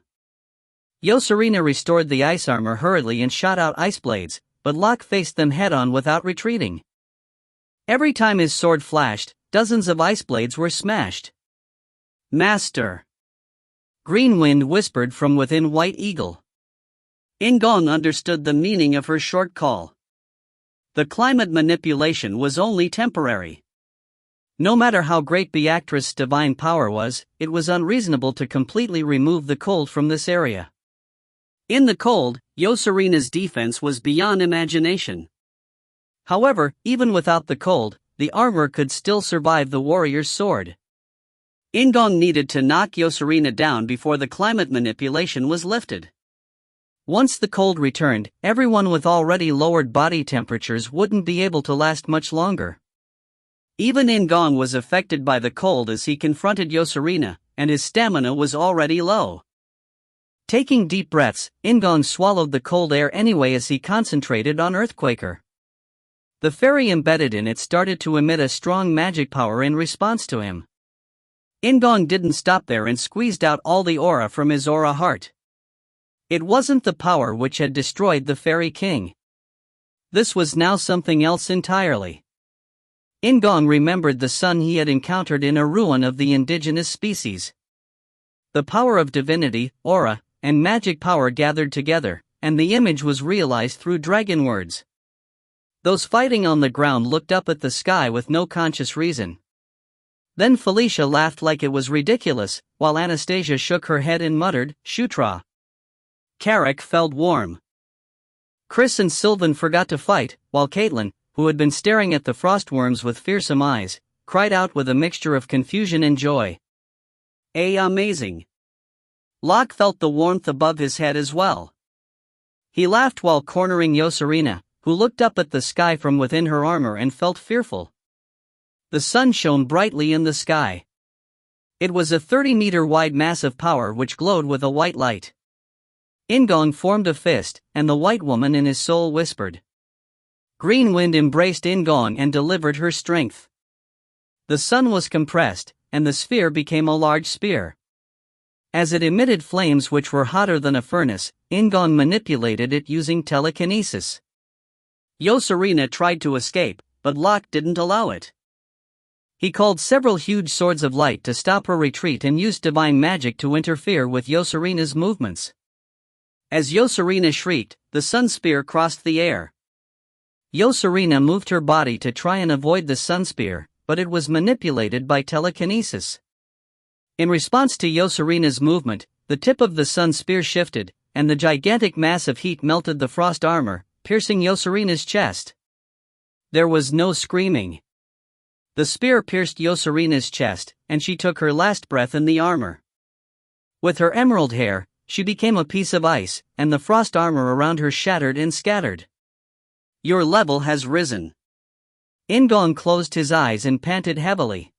Yosurina restored the ice armor hurriedly and shot out ice blades, but Locke faced them head-on without retreating. Every time his sword flashed, dozens of ice blades were smashed. Master! Green Wind whispered from within White Eagle. In-gong understood the meaning of her short call. The climate manipulation was only temporary. No matter how great Beatrice's divine power was, it was unreasonable to completely remove the cold from this area. In the cold, Yosurina's defense was beyond imagination. However, even without the cold, the armor could still survive the warrior's sword. In-gong needed to knock Yosurina down before the climate manipulation was lifted. Once the cold returned, everyone with already lowered body temperatures wouldn't be able to last much longer. Even In-gong was affected by the cold as he confronted Yosurina, and his stamina was already low. Taking deep breaths, In-gong swallowed the cold air anyway as he concentrated on Earthquaker. The fairy embedded in it started to emit a strong magic power in response to him. In-gong didn't stop there and squeezed out all the aura from his aura heart. It wasn't the power which had destroyed the Fairy King. This was now something else entirely. In-gong remembered the sun he had encountered in a ruin of the indigenous species. The power of divinity, aura, and magic power gathered together, and the image was realized through dragon words. Those fighting on the ground looked up at the sky with no conscious reason. Then Felicia laughed like it was ridiculous, while Anastasia shook her head and muttered, "Shutra." Carrick felt warm. Chris and Sylvan forgot to fight, while Caitlin, who had been staring at the frostworms with fearsome eyes, cried out with a mixture of confusion and joy. Amazing. Locke felt the warmth above his head as well. He laughed while cornering Yosurina, who looked up at the sky from within her armor and felt fearful. The sun shone brightly in the sky. It was a 30-meter-wide mass of power which glowed with a white light. In-gong formed a fist, and the white woman in his soul whispered. Green Wind embraced In-gong and delivered her strength. The sun was compressed, and the sphere became a large spear. As it emitted flames which were hotter than a furnace, In-gong manipulated it using telekinesis. Yosurina tried to escape, but Locke didn't allow it. He called several huge swords of light to stop her retreat and used divine magic to interfere with Yosurina's movements. As Yosurina shrieked, the sun spear crossed the air. Yosurina moved her body to try and avoid the sun spear, but it was manipulated by telekinesis. In response to Yosurina's movement, the tip of the sun spear shifted, and the gigantic mass of heat melted the frost armor, piercing Yosurina's chest. There was no screaming. The spear pierced Yosurina's chest, and she took her last breath in the armor. With her emerald hair, she became a piece of ice, and the frost armor around her shattered and scattered. Your level has risen. In-gong closed his eyes and panted heavily.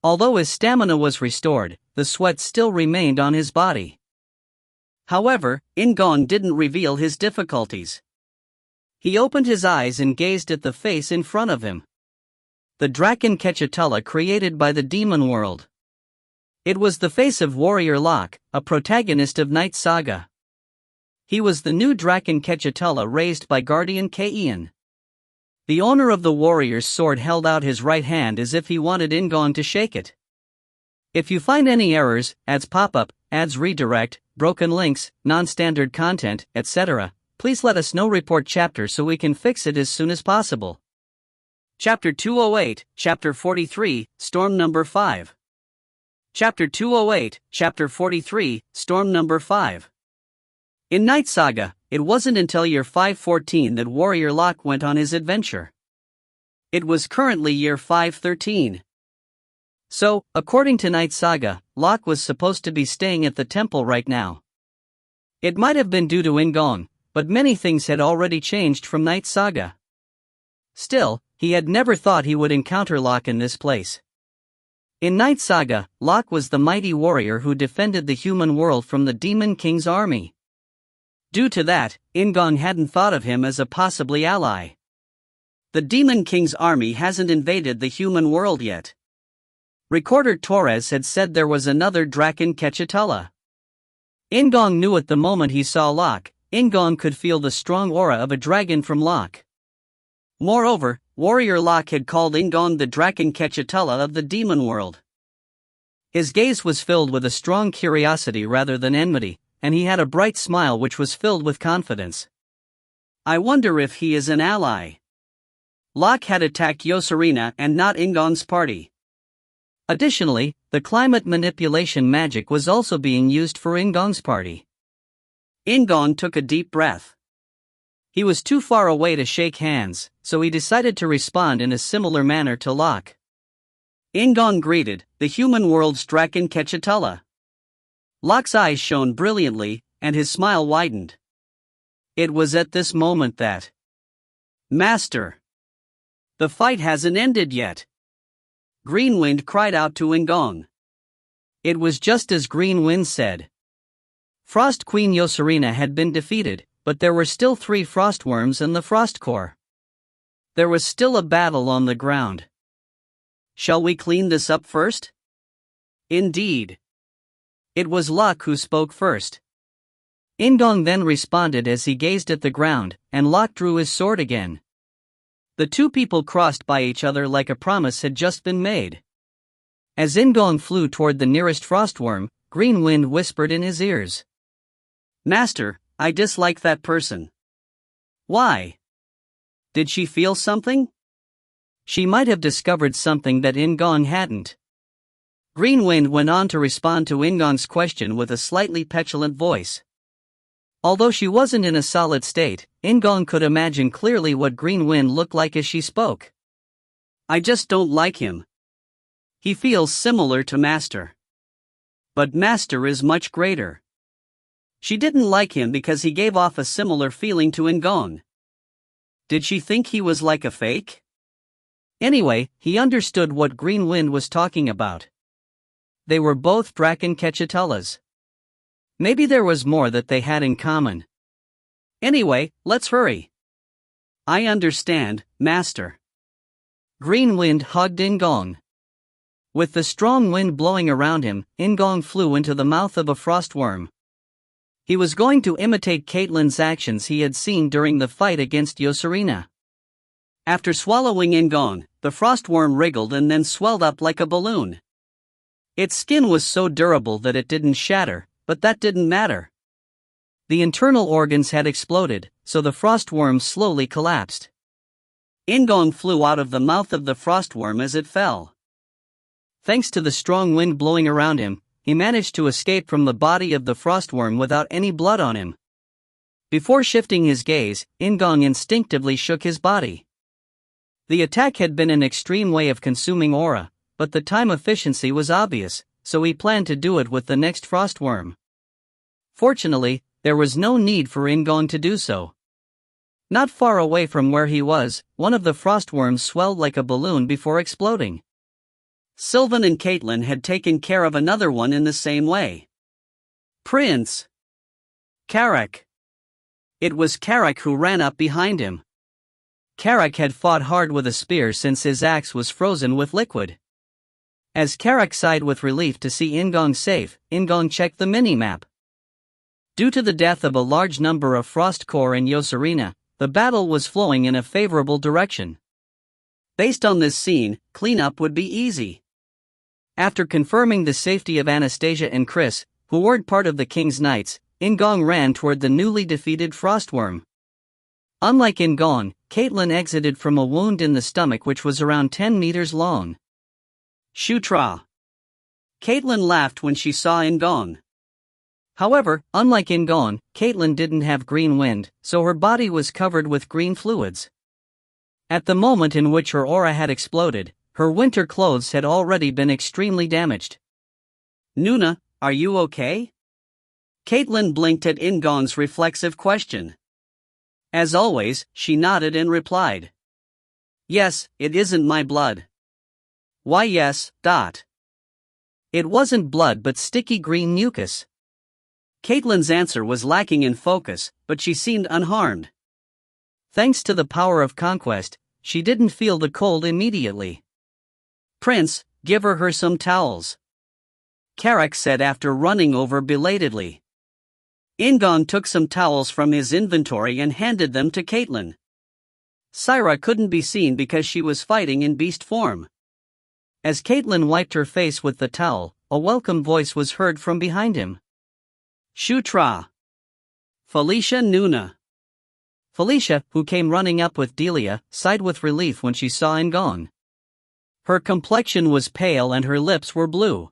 Although his stamina was restored, the sweat still remained on his body. However, In-gong didn't reveal his difficulties. He opened his eyes and gazed at the face in front of him. The Draken Ketchatula created by the demon world. It was the face of Warrior Locke, a protagonist of Knight Saga. He was the new Draken Ketchatula raised by Guardian Kaien. The owner of the warrior's sword held out his right hand as if he wanted In-gong to shake it. If you find any errors, ads pop-up, ads redirect, broken links, non-standard content, etc., please let us know. Report chapter so we can fix it as soon as possible. Chapter 208, Chapter 43, Storm Number 5. Chapter 208, Chapter 43, Storm Number 5. In Knight Saga, it wasn't until year 514 that Warrior Locke went on his adventure. It was currently year 513. So, according to Knight Saga, Locke was supposed to be staying at the temple right now. It might have been due to In-gong, but many things had already changed from Knight Saga. Still, he had never thought he would encounter Locke in this place. In Knight Saga, Locke was the mighty warrior who defended the human world from the Demon King's army. Due to that, In-gong hadn't thought of him as a possibly ally. The Demon King's army hasn't invaded the human world yet. Recorder Torres had said there was another Draken Quetzalcoatl. In-gong knew it the moment he saw Locke. In-gong could feel the strong aura of a dragon from Locke. Moreover, warrior Locke had called In-gong the Draken Quetzalcoatl of the demon world. His gaze was filled with a strong curiosity rather than enmity, and he had a bright smile which was filled with confidence. I wonder if he is an ally. Locke had attacked Yosurina and not In-gong's party. Additionally, the climate manipulation magic was also being used for In-gong's party. In-gong took a deep breath. He was too far away to shake hands, so he decided to respond in a similar manner to Locke. In-gong greeted, the human world's Draken Quetzalcoatl. Locke's eyes shone brilliantly, and his smile widened. It was at this moment that... Master! The fight hasn't ended yet. Greenwind cried out to In-gong. It was just as Greenwind said. Frost Queen Yosurina had been defeated, but there were still 3 Frostworms in the Frost Core. There was still a battle on the ground. Shall we clean this up first? Indeed. It was Locke who spoke first. In-gong then responded as he gazed at the ground, and Locke drew his sword again. The two people crossed by each other like a promise had just been made. As In-gong flew toward the nearest Frostworm, Greenwind whispered in his ears. Master, I dislike that person. Why? Did she feel something? She might have discovered something that In-gong hadn't. Greenwind went on to respond to In-gong's question with a slightly petulant voice. Although she wasn't in a solid state, In-gong could imagine clearly what Greenwind looked like as she spoke. I just don't like him. He feels similar to Master. But Master is much greater. She didn't like him because he gave off a similar feeling to In-gong. Did she think he was like a fake? Anyway, he understood what Greenwind was talking about. They were both Draken Quetzalcoatls. Maybe there was more that they had in common. Anyway, let's hurry. I understand, Master. Greenwind hugged In-gong. With the strong wind blowing around him, In-gong flew into the mouth of a frostworm. He was going to imitate Caitlyn's actions he had seen during the fight against Yosurina. After swallowing In-gong, the frostworm wriggled and then swelled up like a balloon. Its skin was so durable that it didn't shatter, but that didn't matter. The internal organs had exploded, so the frostworm slowly collapsed. In-gong flew out of the mouth of the frostworm as it fell. Thanks to the strong wind blowing around him, he managed to escape from the body of the frostworm without any blood on him. Before shifting his gaze, In-gong instinctively shook his body. The attack had been an extreme way of consuming aura, but the time efficiency was obvious, so he planned to do it with the next frostworm. Fortunately, there was no need for In-gong to do so. Not far away from where he was, one of the frostworms swelled like a balloon before exploding. Sylvan and Caitlyn had taken care of another one in the same way. Prince! Carrack! It was Carrack who ran up behind him. Carrack had fought hard with a spear since his axe was frozen with liquid. As Carrack sighed with relief to see In-gong safe, In-gong checked the mini-map. Due to the death of a large number of Frost Core and Yosurina, the battle was flowing in a favorable direction. Based on this scene, cleanup would be easy. After confirming the safety of Anastasia and Chris, who weren't part of the King's Knights, In-gong ran toward the newly defeated Frostworm. Unlike In-gong, Caitlyn exited from a wound in the stomach which was around 10 meters long. Shutra! Caitlyn laughed when she saw In-gong. However, unlike In-gong, Caitlyn didn't have green wind, so her body was covered with green fluids. At the moment in which her aura had exploded, her winter clothes had already been extremely damaged. Nuna, are you okay? Caitlyn blinked at In-gong's reflexive question. As always, she nodded and replied. Yes, it isn't my blood. Why yes, dot. It wasn't blood but sticky green mucus. Caitlyn's answer was lacking in focus, but she seemed unharmed. Thanks to the power of conquest, she didn't feel the cold immediately. "Prince, give her some towels," Carrick said after running over belatedly. In-gong took some towels from his inventory and handed them to Caitlyn. Syra couldn't be seen because she was fighting in beast form. As Caitlyn wiped her face with the towel, a welcome voice was heard from behind him. "Shutra! Felicia Nuna." Felicia, who came running up with Delia, sighed with relief when she saw In-gong. Her complexion was pale and her lips were blue.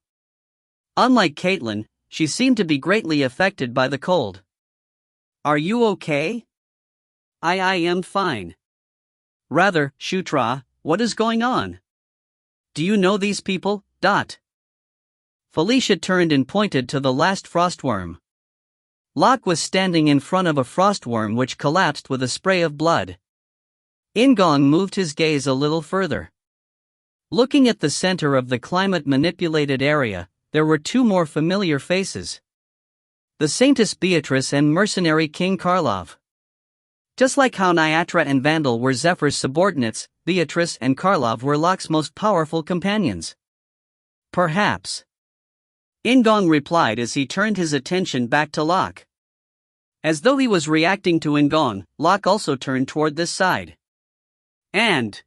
Unlike Caitlyn, she seemed to be greatly affected by the cold. "Are you okay?" I am fine." "Rather, Shutra, what is going on? Do you know these people?" Felicia turned and pointed to the last frostworm. Locke was standing in front of a frostworm which collapsed with a spray of blood. In-gong moved his gaze a little further. Looking at the center of the climate-manipulated area, there were two more familiar faces. The Saintess Beatrice and mercenary King Karlov. Just like how Nyatra and Vandal were Zephyr's subordinates, Beatrice and Karlov were Locke's most powerful companions. "Perhaps," In-gong replied as he turned his attention back to Locke. As though he was reacting to In-gong, Locke also turned toward this side. And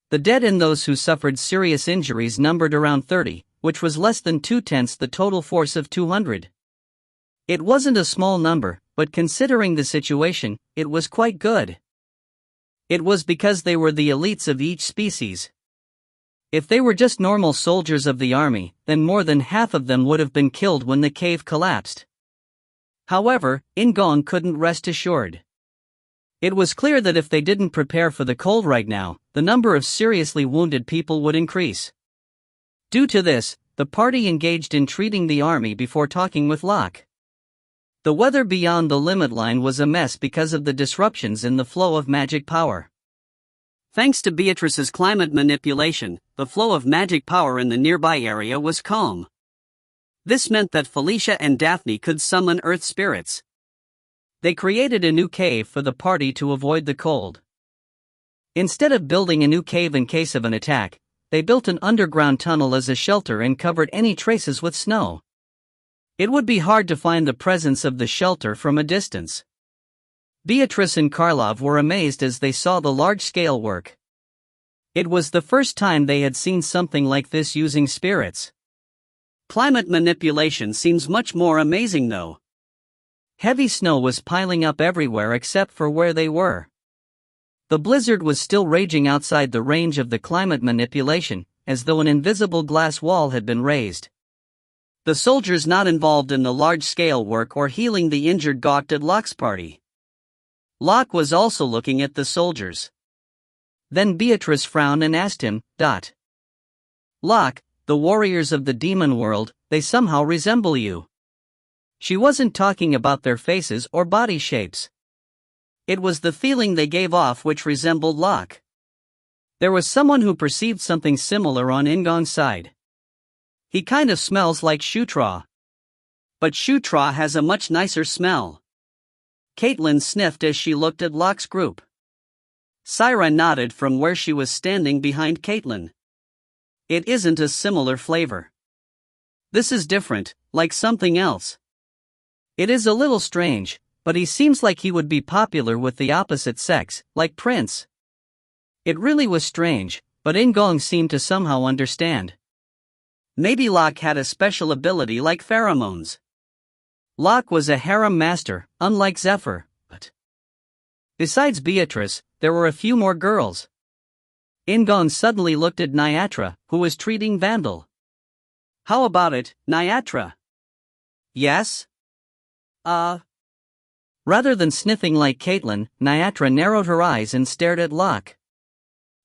the dead and those who suffered serious injuries numbered around 30, which was less than 2/10 the total force of 200. It wasn't a small number, but considering the situation, it was quite good. It was because they were the elites of each species. If they were just normal soldiers of the army, then more than half of them would have been killed when the cave collapsed. However, In-gong couldn't rest assured. It was clear that if they didn't prepare for the cold right now, the number of seriously wounded people would increase. Due to this, the party engaged in treating the army before talking with Locke. The weather beyond the limit line was a mess because of the disruptions in the flow of magic power. Thanks to Beatrice's climate manipulation, the flow of magic power in the nearby area was calm. This meant that Felicia and Daphne could summon earth spirits. They created a new cave for the party to avoid the cold. Instead of building a new cave in case of an attack, they built an underground tunnel as a shelter and covered any traces with snow. It would be hard to find the presence of the shelter from a distance. Beatrice and Karlov were amazed as they saw the large-scale work. It was the first time they had seen something like this using spirits. Climate manipulation seems much more amazing though. Heavy snow was piling up everywhere except for where they were. The blizzard was still raging outside the range of the climate manipulation, as though an invisible glass wall had been raised. The soldiers not involved in the large-scale work or healing the injured gawked at Locke's party. Locke was also looking at the soldiers. Then Beatrice frowned and asked him, "Locke, the warriors of the demon world, they somehow resemble you." She wasn't talking about their faces or body shapes. It was the feeling they gave off which resembled Locke. There was someone who perceived something similar on In-gong's side. "He kind of smells like Shutra. But Shutra has a much nicer smell." Caitlyn sniffed as she looked at Locke's group. Syra nodded from where she was standing behind Caitlyn. "It isn't a similar flavor. This is different, like something else. It is a little strange, but he seems like he would be popular with the opposite sex, like Prince." It really was strange, but In-gong seemed to somehow understand. Maybe Locke had a special ability like pheromones. Locke was a harem master, unlike Zephyr, but besides Beatrice, there were a few more girls. In-gong suddenly looked at Nyatra, who was treating Vandal. "How about it, Nyatra?" "Yes?" Rather than sniffing like Caitlyn, Nyatra narrowed her eyes and stared at Locke.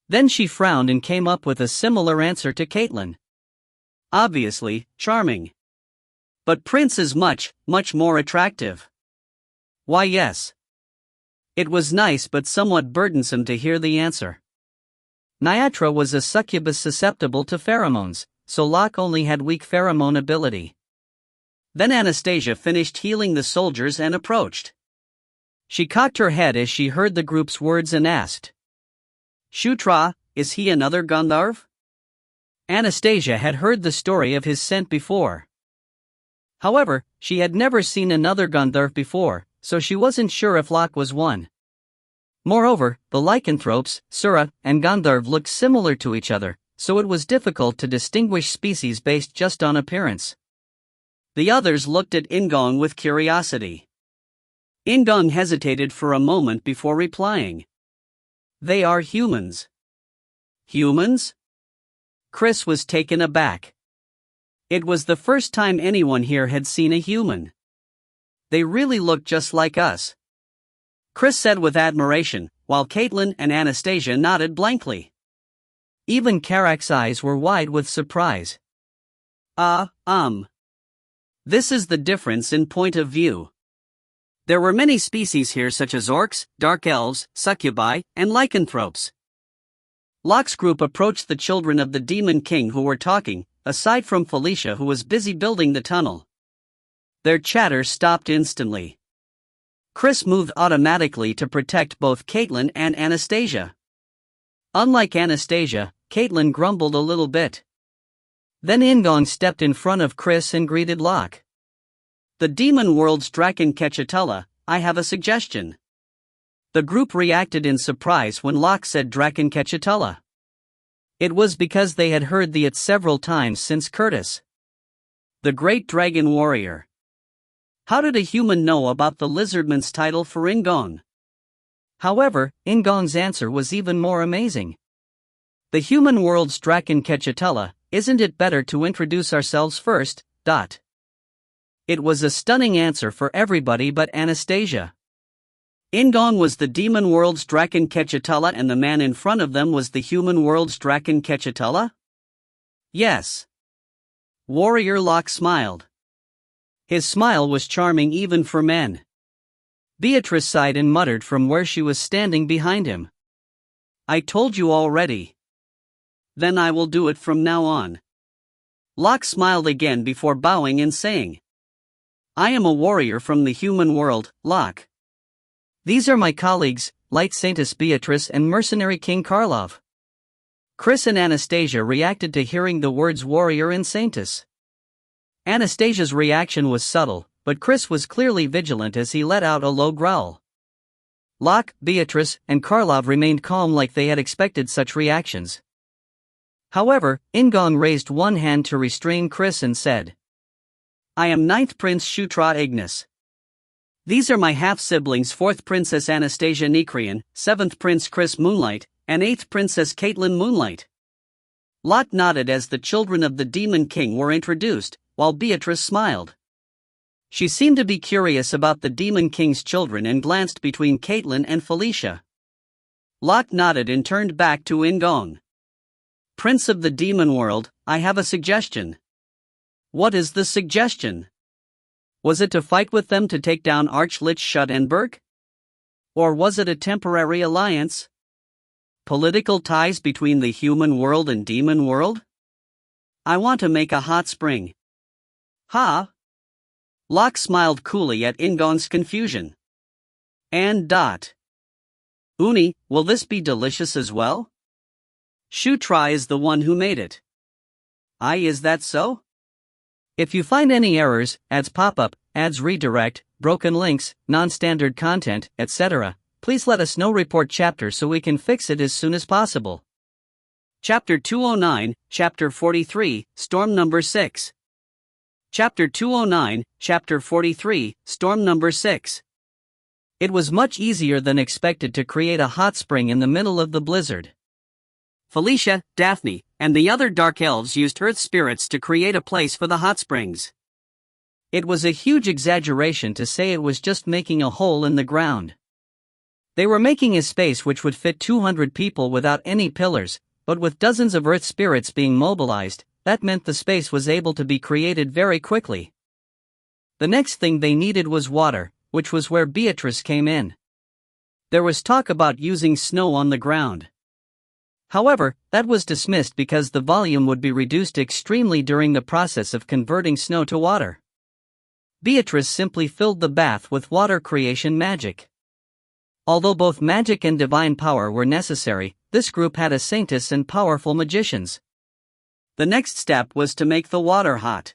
Then she frowned and came up with a similar answer to Caitlyn. "Obviously, charming. But Prince is much, much more attractive." "Why yes." It was nice but somewhat burdensome to hear the answer. Nyatra was a succubus susceptible to pheromones, so Locke only had weak pheromone ability. Then Anastasia finished healing the soldiers and approached. She cocked her head as she heard the group's words and asked, "Shutra, is he another Gandharv?" Anastasia had heard the story of his scent before. However, she had never seen another Gandharv before, so she wasn't sure if Locke was one. Moreover, the lycanthropes, Sura, and Gandharv looked similar to each other, so it was difficult to distinguish species based just on appearance. The others looked at In-gong with curiosity. In-gong hesitated for a moment before replying. "They are humans." "Humans?" Chris was taken aback. It was the first time anyone here had seen a human. "They really look just like us," Chris said with admiration, while Caitlin and Anastasia nodded blankly. Even Karak's eyes were wide with surprise. This is the difference in point of view. There were many species here such as orcs, dark elves, succubi, and lycanthropes. Locke's group approached the children of the Demon King who were talking, aside from Felicia who was busy building the tunnel. Their chatter stopped instantly. Chris moved automatically to protect both Caitlin and Anastasia. Unlike Anastasia, Caitlin grumbled a little bit. Then In-gong stepped in front of Chris and greeted Locke. "The Demon World's Draken Kechatella, I have a suggestion." The group reacted in surprise when Locke said Draken Kechatella. It was because they had heard the it several times since Curtis. The Great Dragon Warrior. How did a human know about the Lizardman's title for In-gong? However, In-gong's answer was even more amazing. "The human world's Draken Kechatella, isn't it better to introduce ourselves first?" It was a stunning answer for everybody but Anastasia. In-gong was the demon world's Draken Kechatella and the man in front of them was the human world's Draken Kechatella? Yes. Warrior Locke smiled. His smile was charming even for men. Beatrice sighed and muttered from where she was standing behind him. "I told you already." "Then I will do it from now on." Locke smiled again before bowing and saying, "I am a warrior from the human world, Locke. These are my colleagues, Light Saintess Beatrice and Mercenary King Karlov." Chris and Anastasia reacted to hearing the words warrior and saintess. Anastasia's reaction was subtle, but Chris was clearly vigilant as he let out a low growl. Locke, Beatrice, and Karlov remained calm like they had expected such reactions. However, In-gong raised one hand to restrain Chris and said, "I am 9th Prince Shutra Ignus. These are my half-siblings 4th Princess Anastasia Nekrian, 7th Prince Chris Moonlight, and 8th Princess Caitlin Moonlight." Locke nodded as the children of the Demon King were introduced, while Beatrice smiled. She seemed to be curious about the Demon King's children and glanced between Caitlin and Felicia. Locke nodded and turned back to In-gong. "Prince of the Demon World, I have a suggestion." "What is the suggestion?" Was it to fight with them to take down Archlich Schudenberg? Or was it a temporary alliance? Political ties between the human world and demon world? "I want to make a hot spring." "Ha?" Locke smiled coolly at In-gong's confusion. Uni, will this be delicious as well?" "Shutra is the one who made it." Is that so?" If you find any errors, ads pop-up, ads redirect, broken links, non-standard content, etc., please let us know. Report chapter so we can fix it as soon as possible. Chapter 209, Chapter 43, Storm Number 6. Chapter 209, Chapter 43, Storm Number 6. It was much easier than expected to create a hot spring in the middle of the blizzard. Felicia, Daphne, and the other dark elves used earth spirits to create a place for the hot springs. It was a huge exaggeration to say it was just making a hole in the ground. They were making a space which would fit 200 people without any pillars, but with dozens of earth spirits being mobilized, that meant the space was able to be created very quickly. The next thing they needed was water, which was where Beatrice came in. There was talk about using snow on the ground. However, that was dismissed because the volume would be reduced extremely during the process of converting snow to water. Beatrice simply filled the bath with water creation magic. Although both magic and divine power were necessary, this group had a saintess and powerful magicians. The next step was to make the water hot.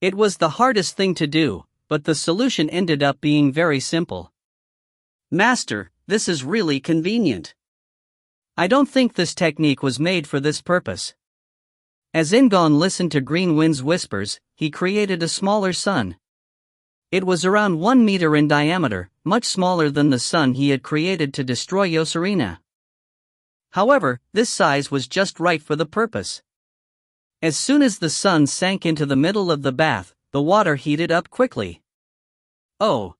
It was the hardest thing to do, but the solution ended up being very simple. Master, this is really convenient. I don't think this technique was made for this purpose. As In-gong listened to Green Wind's whispers, he created a smaller sun. It was around 1 meter in diameter, much smaller than the sun he had created to destroy Yosurina. However, this size was just right for the purpose. As soon as the sun sank into the middle of the bath, the water heated up quickly. Oh!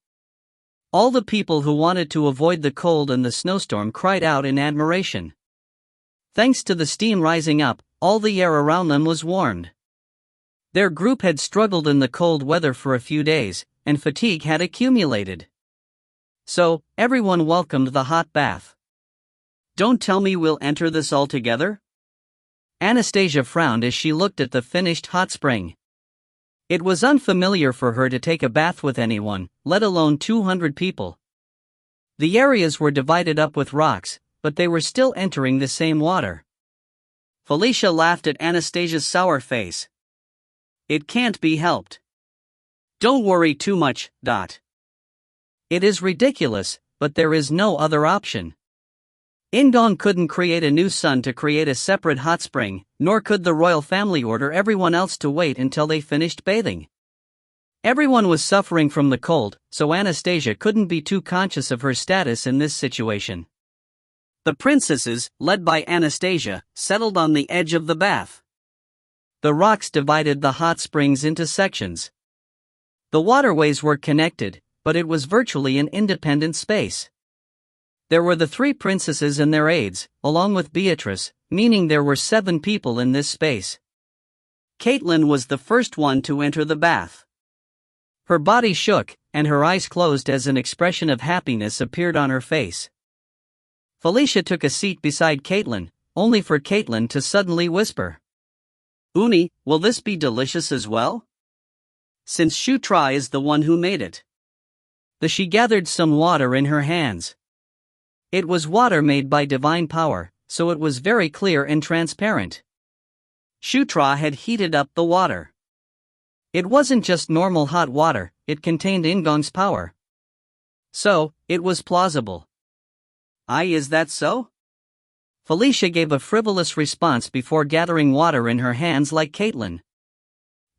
All the people who wanted to avoid the cold and the snowstorm cried out in admiration. Thanks to the steam rising up, all the air around them was warmed. Their group had struggled in the cold weather for a few days, and fatigue had accumulated. So, everyone welcomed the hot bath. Don't tell me we'll enter this all together? Anastasia frowned as she looked at the finished hot spring. It was unfamiliar for her to take a bath with anyone, let alone 200 people. The areas were divided up with rocks, but they were still entering the same water. Felicia laughed at Anastasia's sour face. It can't be helped. Don't worry too much, Dot. It is ridiculous, but there is no other option. In-gong couldn't create a new sun to create a separate hot spring, nor could the royal family order everyone else to wait until they finished bathing. Everyone was suffering from the cold, so Anastasia couldn't be too conscious of her status in this situation. The princesses, led by Anastasia, settled on the edge of the bath. The rocks divided the hot springs into sections. The waterways were connected, but it was virtually an independent space. There were the 3 princesses and their aides, along with Beatrice, meaning there were 7 people in this space. Caitlin was the first one to enter the bath. Her body shook, and her eyes closed as an expression of happiness appeared on her face. Felicia took a seat beside Caitlin, only for Caitlin to suddenly whisper, "Uni, will this be delicious as well? Since Shutra is the one who made it." She gathered some water in her hands. It was water made by divine power, so it was very clear and transparent. Shutra had heated up the water. It wasn't just normal hot water, it contained In-gong's power. So, it was plausible. Is that so? Felicia gave a frivolous response before gathering water in her hands like Caitlin.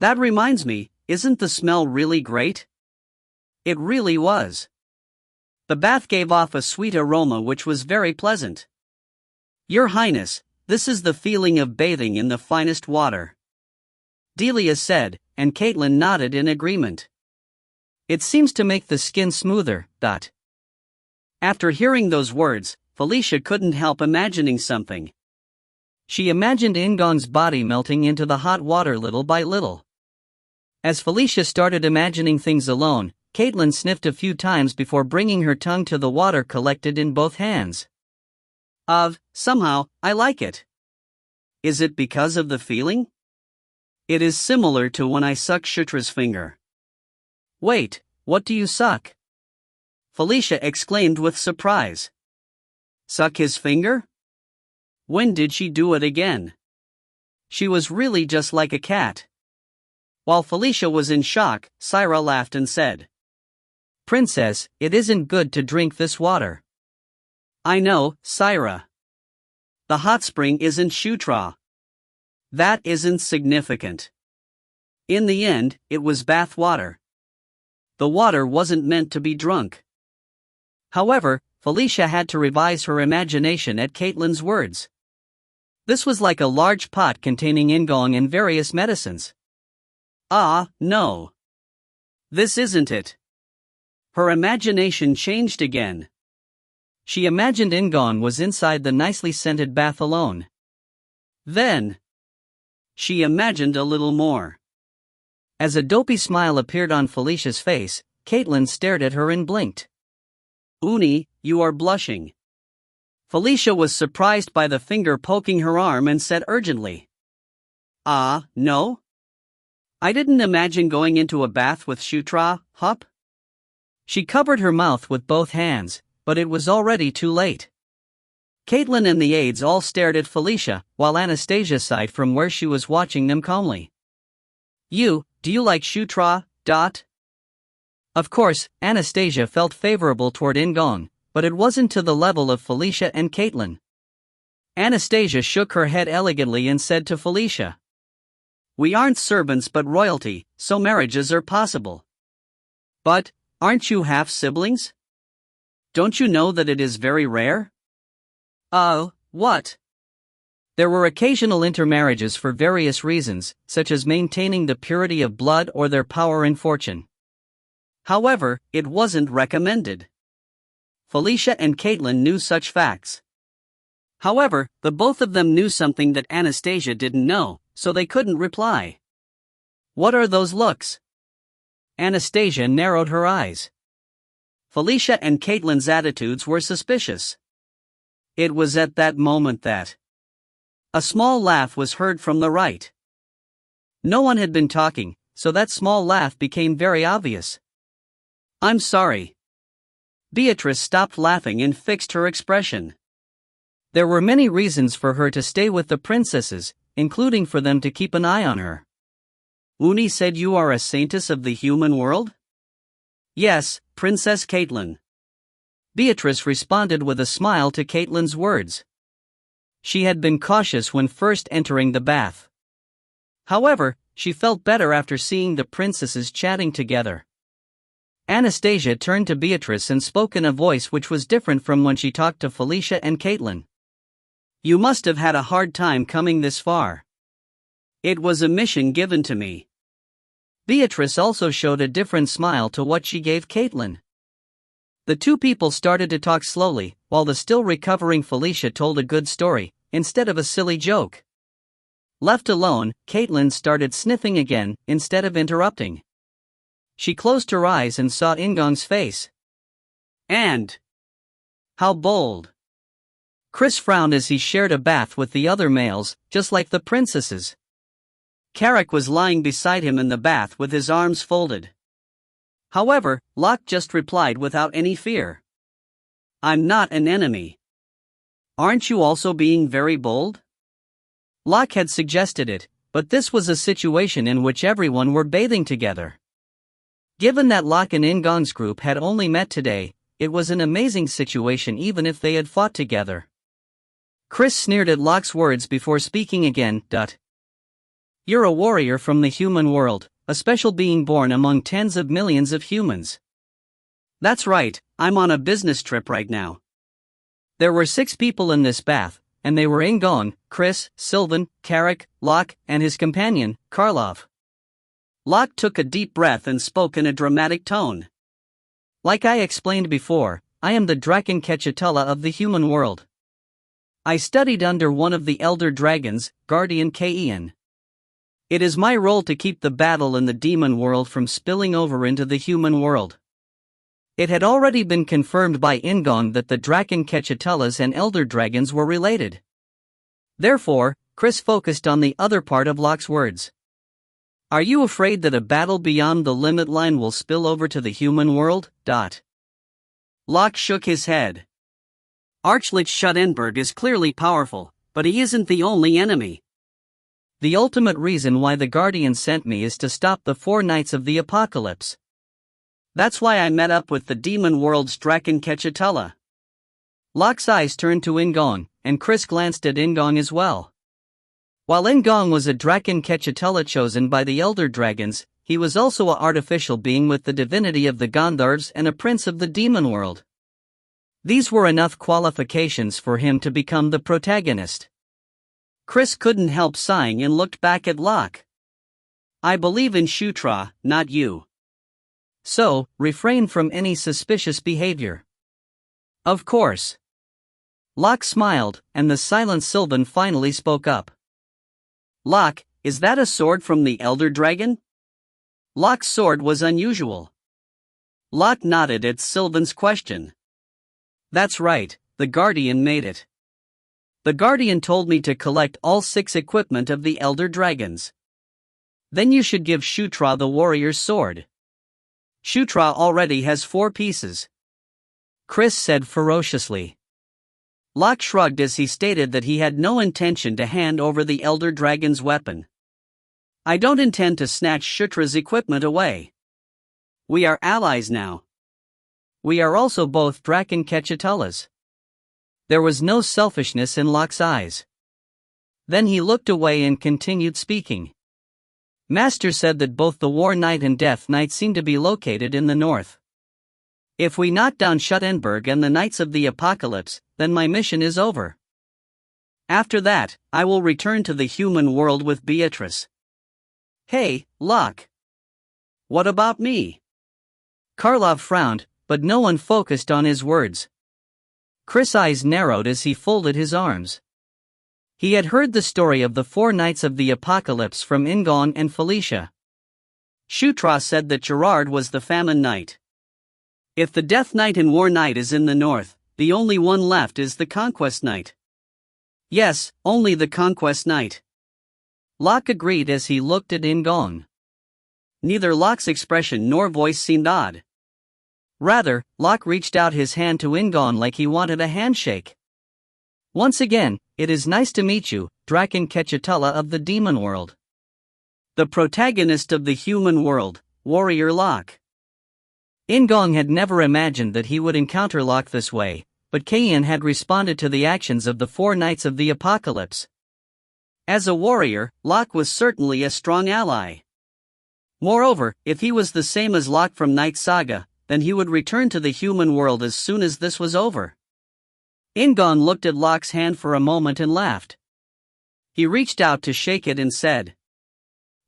That reminds me, isn't the smell really great? It really was. The bath gave off a sweet aroma which was very pleasant. Your Highness, this is the feeling of bathing in the finest water, Delia said, and Caitlin nodded in agreement. It seems to make the skin smoother, Dot. After hearing those words, Felicia couldn't help imagining something. She imagined In-gong's body melting into the hot water little by little. As Felicia started imagining things alone, Caitlin sniffed a few times before bringing her tongue to the water collected in both hands. Somehow, I like it. Is it because of the feeling? It is similar to when I suck Shutra's finger. Wait, what do you suck? Felicia exclaimed with surprise. Suck his finger? When did she do it again? She was really just like a cat. While Felicia was in shock, Syra laughed and said, Princess, it isn't good to drink this water. I know, Syra. The hot spring isn't Shutra. That isn't significant. In the end, it was bath water. The water wasn't meant to be drunk. However, Felicia had to revise her imagination at Caitlin's words. This was like a large pot containing In-gong and various medicines. No. This isn't it. Her imagination changed again. She imagined In-gong was inside the nicely scented bath alone. Then, she imagined a little more. As a dopey smile appeared on Felicia's face, Caitlin stared at her and blinked. Uni, you are blushing. Felicia was surprised by the finger poking her arm and said urgently, no? I didn't imagine going into a bath with Shutra, hup? She covered her mouth with both hands, but it was already too late. Caitlin and the aides all stared at Felicia, while Anastasia sighed from where she was watching them calmly. Do you like Shutra, Dot? Of course, Anastasia felt favorable toward In-gong, but it wasn't to the level of Felicia and Caitlin. Anastasia shook her head elegantly and said to Felicia, "We aren't servants but royalty, so marriages are possible." "But, aren't you half-siblings? Don't you know that it is very rare?" "Oh, what?" There were occasional intermarriages for various reasons, such as maintaining the purity of blood or their power and fortune. However, it wasn't recommended. Felicia and Caitlin knew such facts. However, the both of them knew something that Anastasia didn't know, so they couldn't reply. "What are those looks?" Anastasia narrowed her eyes. Felicia and Caitlin's attitudes were suspicious. It was at that moment that a small laugh was heard from the right. No one had been talking, so that small laugh became very obvious. "I'm sorry." Beatrice stopped laughing and fixed her expression. There were many reasons for her to stay with the princesses, including for them to keep an eye on her. "Uni said you are a saintess of the human world?" "Yes, Princess Caitlin." Beatrice responded with a smile to Caitlin's words. She had been cautious when first entering the bath. However, she felt better after seeing the princesses chatting together. Anastasia turned to Beatrice and spoke in a voice which was different from when she talked to Felicia and Caitlin. "You must have had a hard time coming this far." "It was a mission given to me." Beatrice also showed a different smile to what she gave Caitlin. The two people started to talk slowly, while the still recovering Felicia told a good story, instead of a silly joke. Left alone, Caitlin started sniffing again, instead of interrupting. She closed her eyes and saw In-gong's face. "And how bold." Chris frowned as he shared a bath with the other males, just like the princesses. Carrick was lying beside him in the bath with his arms folded. However, Locke just replied without any fear. "I'm not an enemy." "Aren't you also being very bold?" Locke had suggested it, but this was a situation in which everyone were bathing together. Given that Locke and In-gong's group had only met today, it was an amazing situation even if they had fought together. Chris sneered at Locke's words before speaking again. "You're a warrior from the human world, a special being born among tens of millions of humans." "That's right, I'm on a business trip right now." There were 6 people in this bath, and they were In-gong, Chris, Sylvan, Carrick, Locke, and his companion, Karlov. Locke took a deep breath and spoke in a dramatic tone. "Like I explained before, I am the Draken Ketchatula of the human world. I studied under one of the elder dragons, Guardian Ken. It is my role to keep the battle in the demon world from spilling over into the human world." It had already been confirmed by In-gong that the Draken Ketchatulas and elder dragons were related. Therefore, Chris focused on the other part of Locke's words. "Are you afraid that a battle beyond the limit line will spill over to the human world?" Locke shook his head. "Archlich Schuttenberg is clearly powerful, but he isn't the only enemy. The ultimate reason why the Guardian sent me is to stop the 4 Knights of the Apocalypse. That's why I met up with the demon world's Draken Ketchatula." Locke's eyes turned to In-gong, and Chris glanced at In-gong as well. While In-gong was a Draken Ketchatula chosen by the elder dragons, he was also an artificial being with the divinity of the Gandharvs and a prince of the demon world. These were enough qualifications for him to become the protagonist. Chris couldn't help sighing and looked back at Locke. "I believe in Shutra, not you. So, refrain from any suspicious behavior." "Of course." Locke smiled, and the silent Sylvan finally spoke up. "Locke, is that a sword from the Elder Dragon?" Locke's sword was unusual. Locke nodded at Sylvan's question. "That's right, The Guardian made it. The Guardian told me to collect all 6 equipment of the Elder Dragons. Then you should give Shutra the warrior's sword. Shutra already has 4 pieces. Chris said ferociously. Locke shrugged as he stated that he had no intention to hand over the Elder Dragon's weapon. I don't intend to snatch Shutra's equipment away. We are allies now. We are also both Draken Ketchatellas. There was no selfishness in Locke's eyes. Then he looked away and continued speaking. Master said that both the War Knight and Death Knight seem to be located in the north. If we knock down Schuttenberg and the Knights of the Apocalypse, then my mission is over. After that, I will return to the human world with Beatrice. Hey, Locke. What about me? Karlov frowned, but no one focused on his words. Chris' eyes narrowed as he folded his arms. He had heard the story of the 4 Knights of the Apocalypse from In-gong and Felicia. Shutra said that Gerard was the Famine Knight. If the Death Knight and War Knight is in the north, the only one left is the Conquest Knight. Yes, only the Conquest Knight. Locke agreed as he looked at In-gong. Neither Locke's expression nor voice seemed odd. Rather, Locke reached out his hand to In-gong like he wanted a handshake. Once again, it is nice to meet you, Draken Ketchatella of the Demon World. The protagonist of the human world, Warrior Locke. In-gong had never imagined that he would encounter Locke this way, but Kayan had responded to the actions of the 4 Knights of the Apocalypse. As a warrior, Locke was certainly a strong ally. Moreover, if he was the same as Locke from Knight Saga, then he would return to the human world as soon as this was over. In-gong looked at Locke's hand for a moment and laughed. He reached out to shake it and said,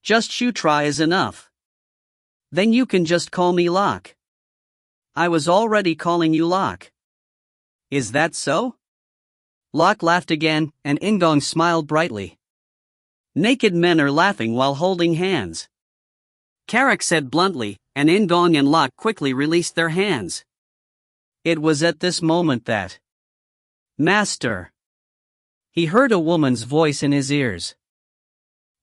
"Just Shutra is enough. Then you can just call me Locke." "I was already calling you Locke." "Is that so?" Locke laughed again, and In-gong smiled brightly. Naked men are laughing while holding hands. Carrick said bluntly, and In-gong and Locke quickly released their hands. It was at this moment that Master, he heard a woman's voice in his ears.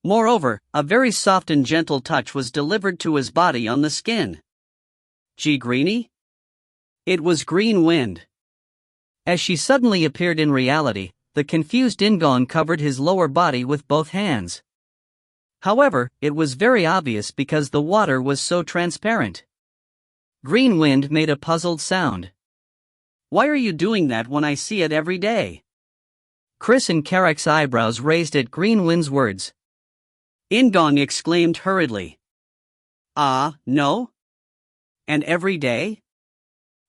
Moreover, a very soft and gentle touch was delivered to his body on the skin. Gee Greenie? It was Green Wind. As she suddenly appeared in reality, the confused In-gong covered his lower body with both hands. However, it was very obvious because the water was so transparent. Green Wind made a puzzled sound. "Why are you doing that when I see it every day?" Chris and Carrick's eyebrows raised at Green Wind's words. In-gong exclaimed hurriedly. "Ah, no? And every day?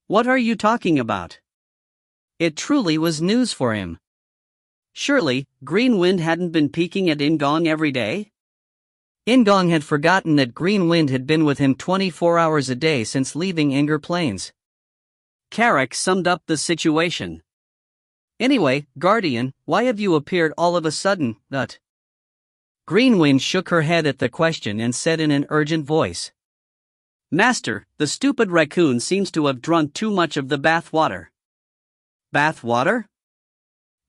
What are you talking about?" It truly was news for him. Surely, Green Wind hadn't been peeking at In-gong every day? In-gong had forgotten that Green Wind had been with him 24 hours a day since leaving Inger Plains. Carrick summed up the situation. "Anyway, Guardian, why have you appeared all of a sudden, that?" Green Wind shook her head at the question and said in an urgent voice. "Master, the stupid raccoon seems to have drunk too much of the bath water." "Bath water?"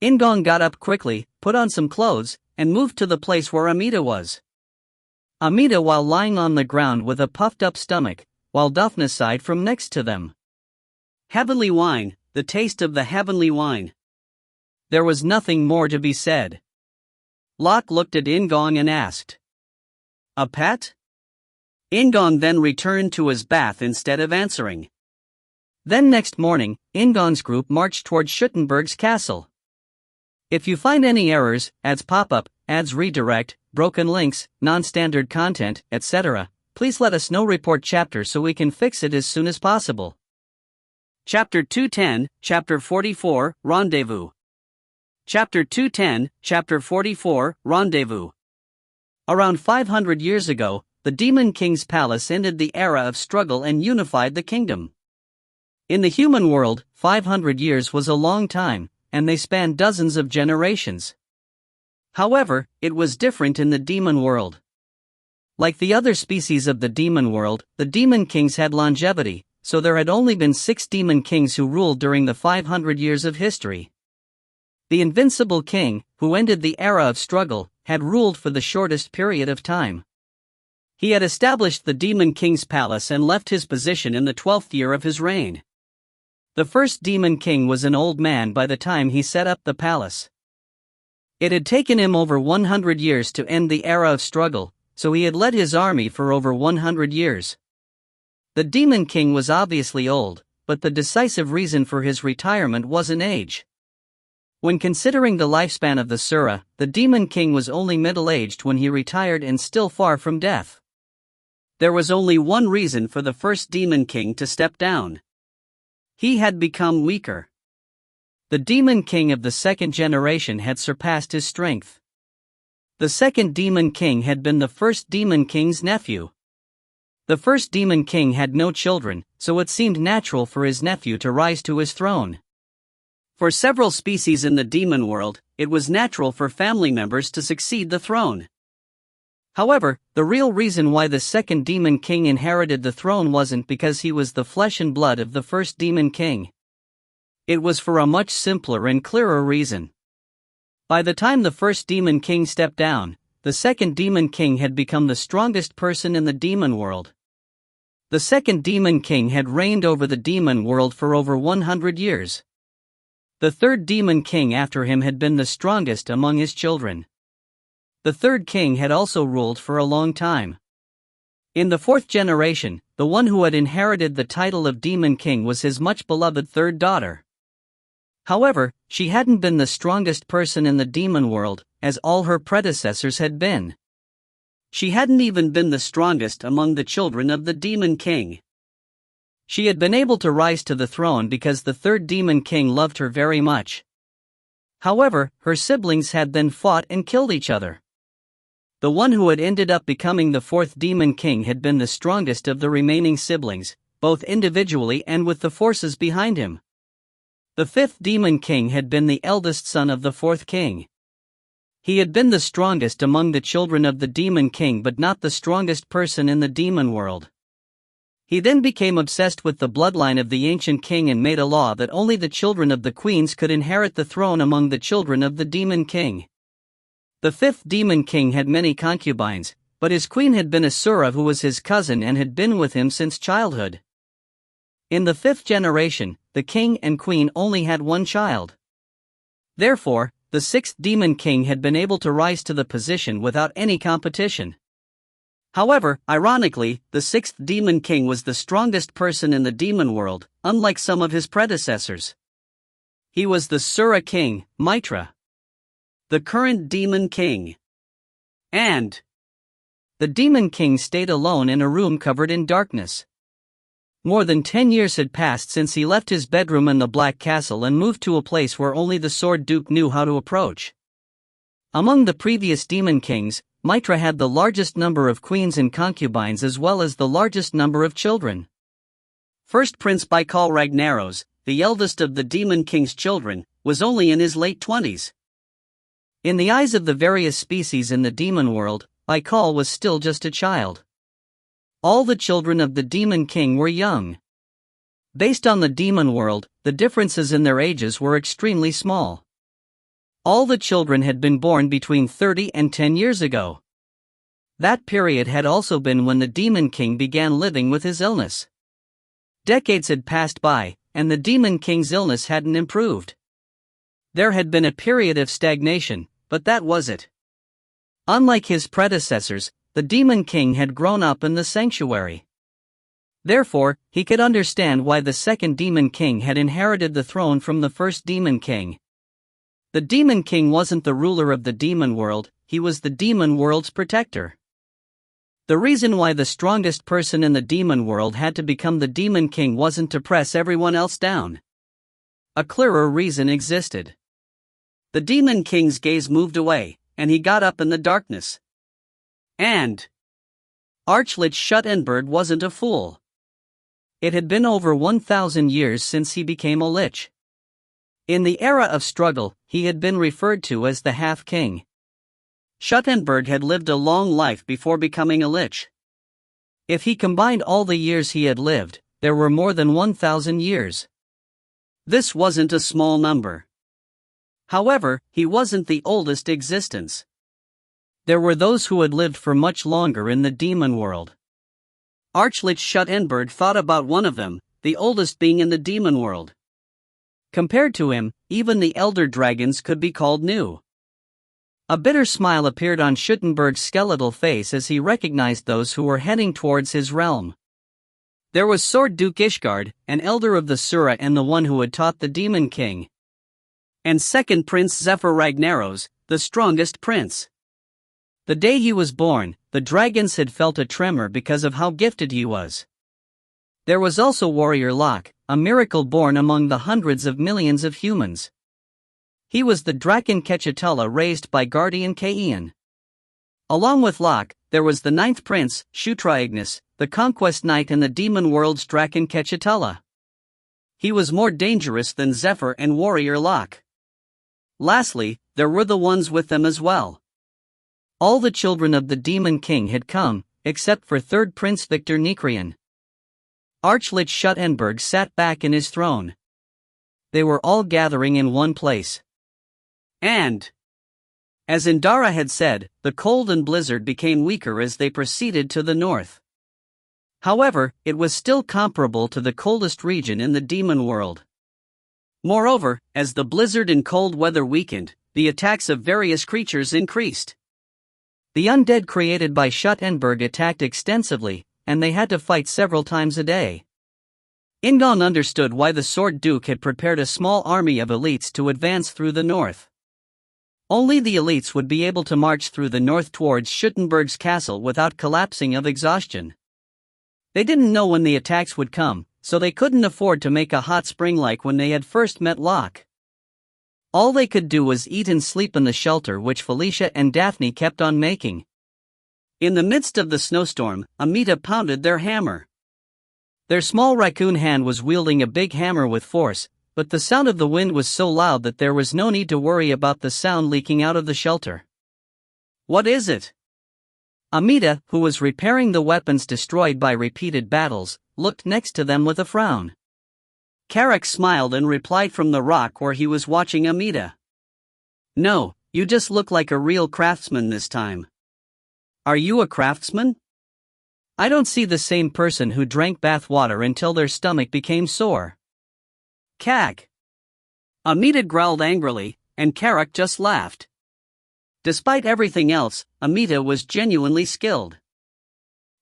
In-gong got up quickly, put on some clothes, and moved to the place where Amita was. Amita while lying on the ground with a puffed-up stomach, while Daphne sighed from next to them. Heavenly wine, the taste of the heavenly wine. There was nothing more to be said. Locke looked at In-gong and asked, "A pet?" In-gong then returned to his bath instead of answering. Then next morning, In-gong's group marched toward Schuttenberg's castle. If you find any errors, ads pop-up, ads redirect, broken links, non-standard content, etc., please let us know. Report chapter so we can fix it as soon as possible. Chapter 210, Chapter 44, Rendezvous. Chapter 210, Chapter 44, Rendezvous. Around 500 years ago, the Demon King's palace ended the era of struggle and unified the kingdom. In the human world, 500 years was a long time, and they spanned dozens of generations. However, it was different in the demon world. Like the other species of the demon world, the demon kings had longevity, so there had only been 6 demon kings who ruled during the 500 years of history. The invincible king, who ended the era of struggle, had ruled for the shortest period of time. He had established the Demon King's palace and left his position in the 12th year of his reign. The first Demon King was an old man by the time he set up the palace. It had taken him over 100 years to end the era of struggle, so he had led his army for over 100 years. The Demon King was obviously old, but the decisive reason for his retirement wasn't age. When considering the lifespan of the Sura, the Demon King was only middle-aged when he retired and still far from death. There was only one reason for the first Demon King to step down. He had become weaker. The Demon King of the second generation had surpassed his strength. The second Demon King had been the first Demon King's nephew. The first Demon King had no children, so it seemed natural for his nephew to rise to his throne. For several species in the demon world, it was natural for family members to succeed the throne. However, the real reason why the second Demon King inherited the throne wasn't because he was the flesh and blood of the first Demon King. It was for a much simpler and clearer reason. By the time the first Demon King stepped down, the second Demon King had become the strongest person in the demon world. The second Demon King had reigned over the demon world for over 100 years. The third Demon King after him had been the strongest among his children. The third king had also ruled for a long time. In the fourth generation, the one who had inherited the title of Demon King was his much-beloved third daughter. However, she hadn't been the strongest person in the demon world, as all her predecessors had been. She hadn't even been the strongest among the children of the Demon King. She had been able to rise to the throne because the third Demon King loved her very much. However, her siblings had then fought and killed each other. The one who had ended up becoming the fourth Demon King had been the strongest of the remaining siblings, both individually and with the forces behind him. The fifth Demon King had been the eldest son of the fourth king. He had been the strongest among the children of the Demon King but not the strongest person in the demon world. He then became obsessed with the bloodline of the ancient king and made a law that only the children of the queens could inherit the throne among the children of the Demon King. The fifth Demon King had many concubines, but his queen had been a Sura who was his cousin and had been with him since childhood. In the fifth generation, the king and queen only had one child. Therefore, the sixth Demon King had been able to rise to the position without any competition. However, ironically, the sixth Demon King was the strongest person in the demon world, unlike some of his predecessors. He was the Sura King, Mitra, the current Demon King. And the Demon King stayed alone in a room covered in darkness. More than 10 years had passed since he left his bedroom in the Black Castle and moved to a place where only the Sword Duke knew how to approach. Among the previous Demon Kings, Mitra had the largest number of queens and concubines as well as the largest number of children. First Prince Baikal Ragnaros, the eldest of the Demon King's children, was only in his late 20s. In the eyes of the various species in the demon world, Baikal was still just a child. All the children of the Demon King were young. Based on the demon world, the differences in their ages were extremely small. All the children had been born between 30 and 10 years ago. That period had also been when the Demon King began living with his illness. Decades had passed by, and the Demon King's illness hadn't improved. There had been a period of stagnation, but that was it. Unlike his predecessors, the Demon King had grown up in the sanctuary. Therefore, he could understand why the second Demon King had inherited the throne from the first Demon King. The Demon King wasn't the ruler of the demon world, he was the demon world's protector. The reason why the strongest person in the demon world had to become the Demon King wasn't to press everyone else down. A clearer reason existed. The Demon King's gaze moved away, and he got up in the darkness. And Archlich Schuttenberg wasn't a fool. It had been over 1,000 years since he became a lich. In the era of struggle, he had been referred to as the half-king. Schuttenberg had lived a long life before becoming a lich. If he combined all the years he had lived, there were more than 1,000 years. This wasn't a small number. However, he wasn't the oldest existence. There were those who had lived for much longer in the demon world. Archlich Schuttenberg thought about one of them, the oldest being in the demon world. Compared to him, even the elder dragons could be called new. A bitter smile appeared on Schuttenberg's skeletal face as he recognized those who were heading towards his realm. There was Sword Duke Ishgard, an elder of the Sura and the one who had taught the Demon King. And second Prince Zephyr Ragnaros, the strongest prince. The day he was born, the dragons had felt a tremor because of how gifted he was. There was also Warrior Locke, a miracle born among the hundreds of millions of humans. He was the Draken Kechatella raised by Guardian Kaeon. Along with Locke, there was the ninth prince, Shutra Ignus, the conquest knight in the demon world's Draken Kechatella. He was more dangerous than Zephyr and Warrior Locke. Lastly, there were the ones with them as well. All the children of the Demon King had come, except for third Prince Victor Nikrian. Archlich Schuttenberg sat back in his throne. They were all gathering in one place. And, as Indara had said, the cold and blizzard became weaker as they proceeded to the north. However, it was still comparable to the coldest region in the demon world. Moreover, as the blizzard and cold weather weakened, the attacks of various creatures increased. The undead created by Schuttenberg attacked extensively, and they had to fight several times a day. In-gong understood why the Sword Duke had prepared a small army of elites to advance through the north. Only the elites would be able to march through the north towards Schuttenberg's castle without collapsing of exhaustion. They didn't know when the attacks would come, so they couldn't afford to make a hot spring like when they had first met Locke. All they could do was eat and sleep in the shelter which Felicia and Daphne kept on making. In the midst of the snowstorm, Amita pounded their hammer. Their small raccoon hand was wielding a big hammer with force, but the sound of the wind was so loud that there was no need to worry about the sound leaking out of the shelter. What is it? Amita, who was repairing the weapons destroyed by repeated battles, looked next to them with a frown. Carrick smiled and replied from the rock where he was watching Amita. No, you just look like a real craftsman this time. Are you a craftsman? I don't see the same person who drank bath water until their stomach became sore. Cack! Amita growled angrily, and Carrick just laughed. Despite everything else, Amita was genuinely skilled.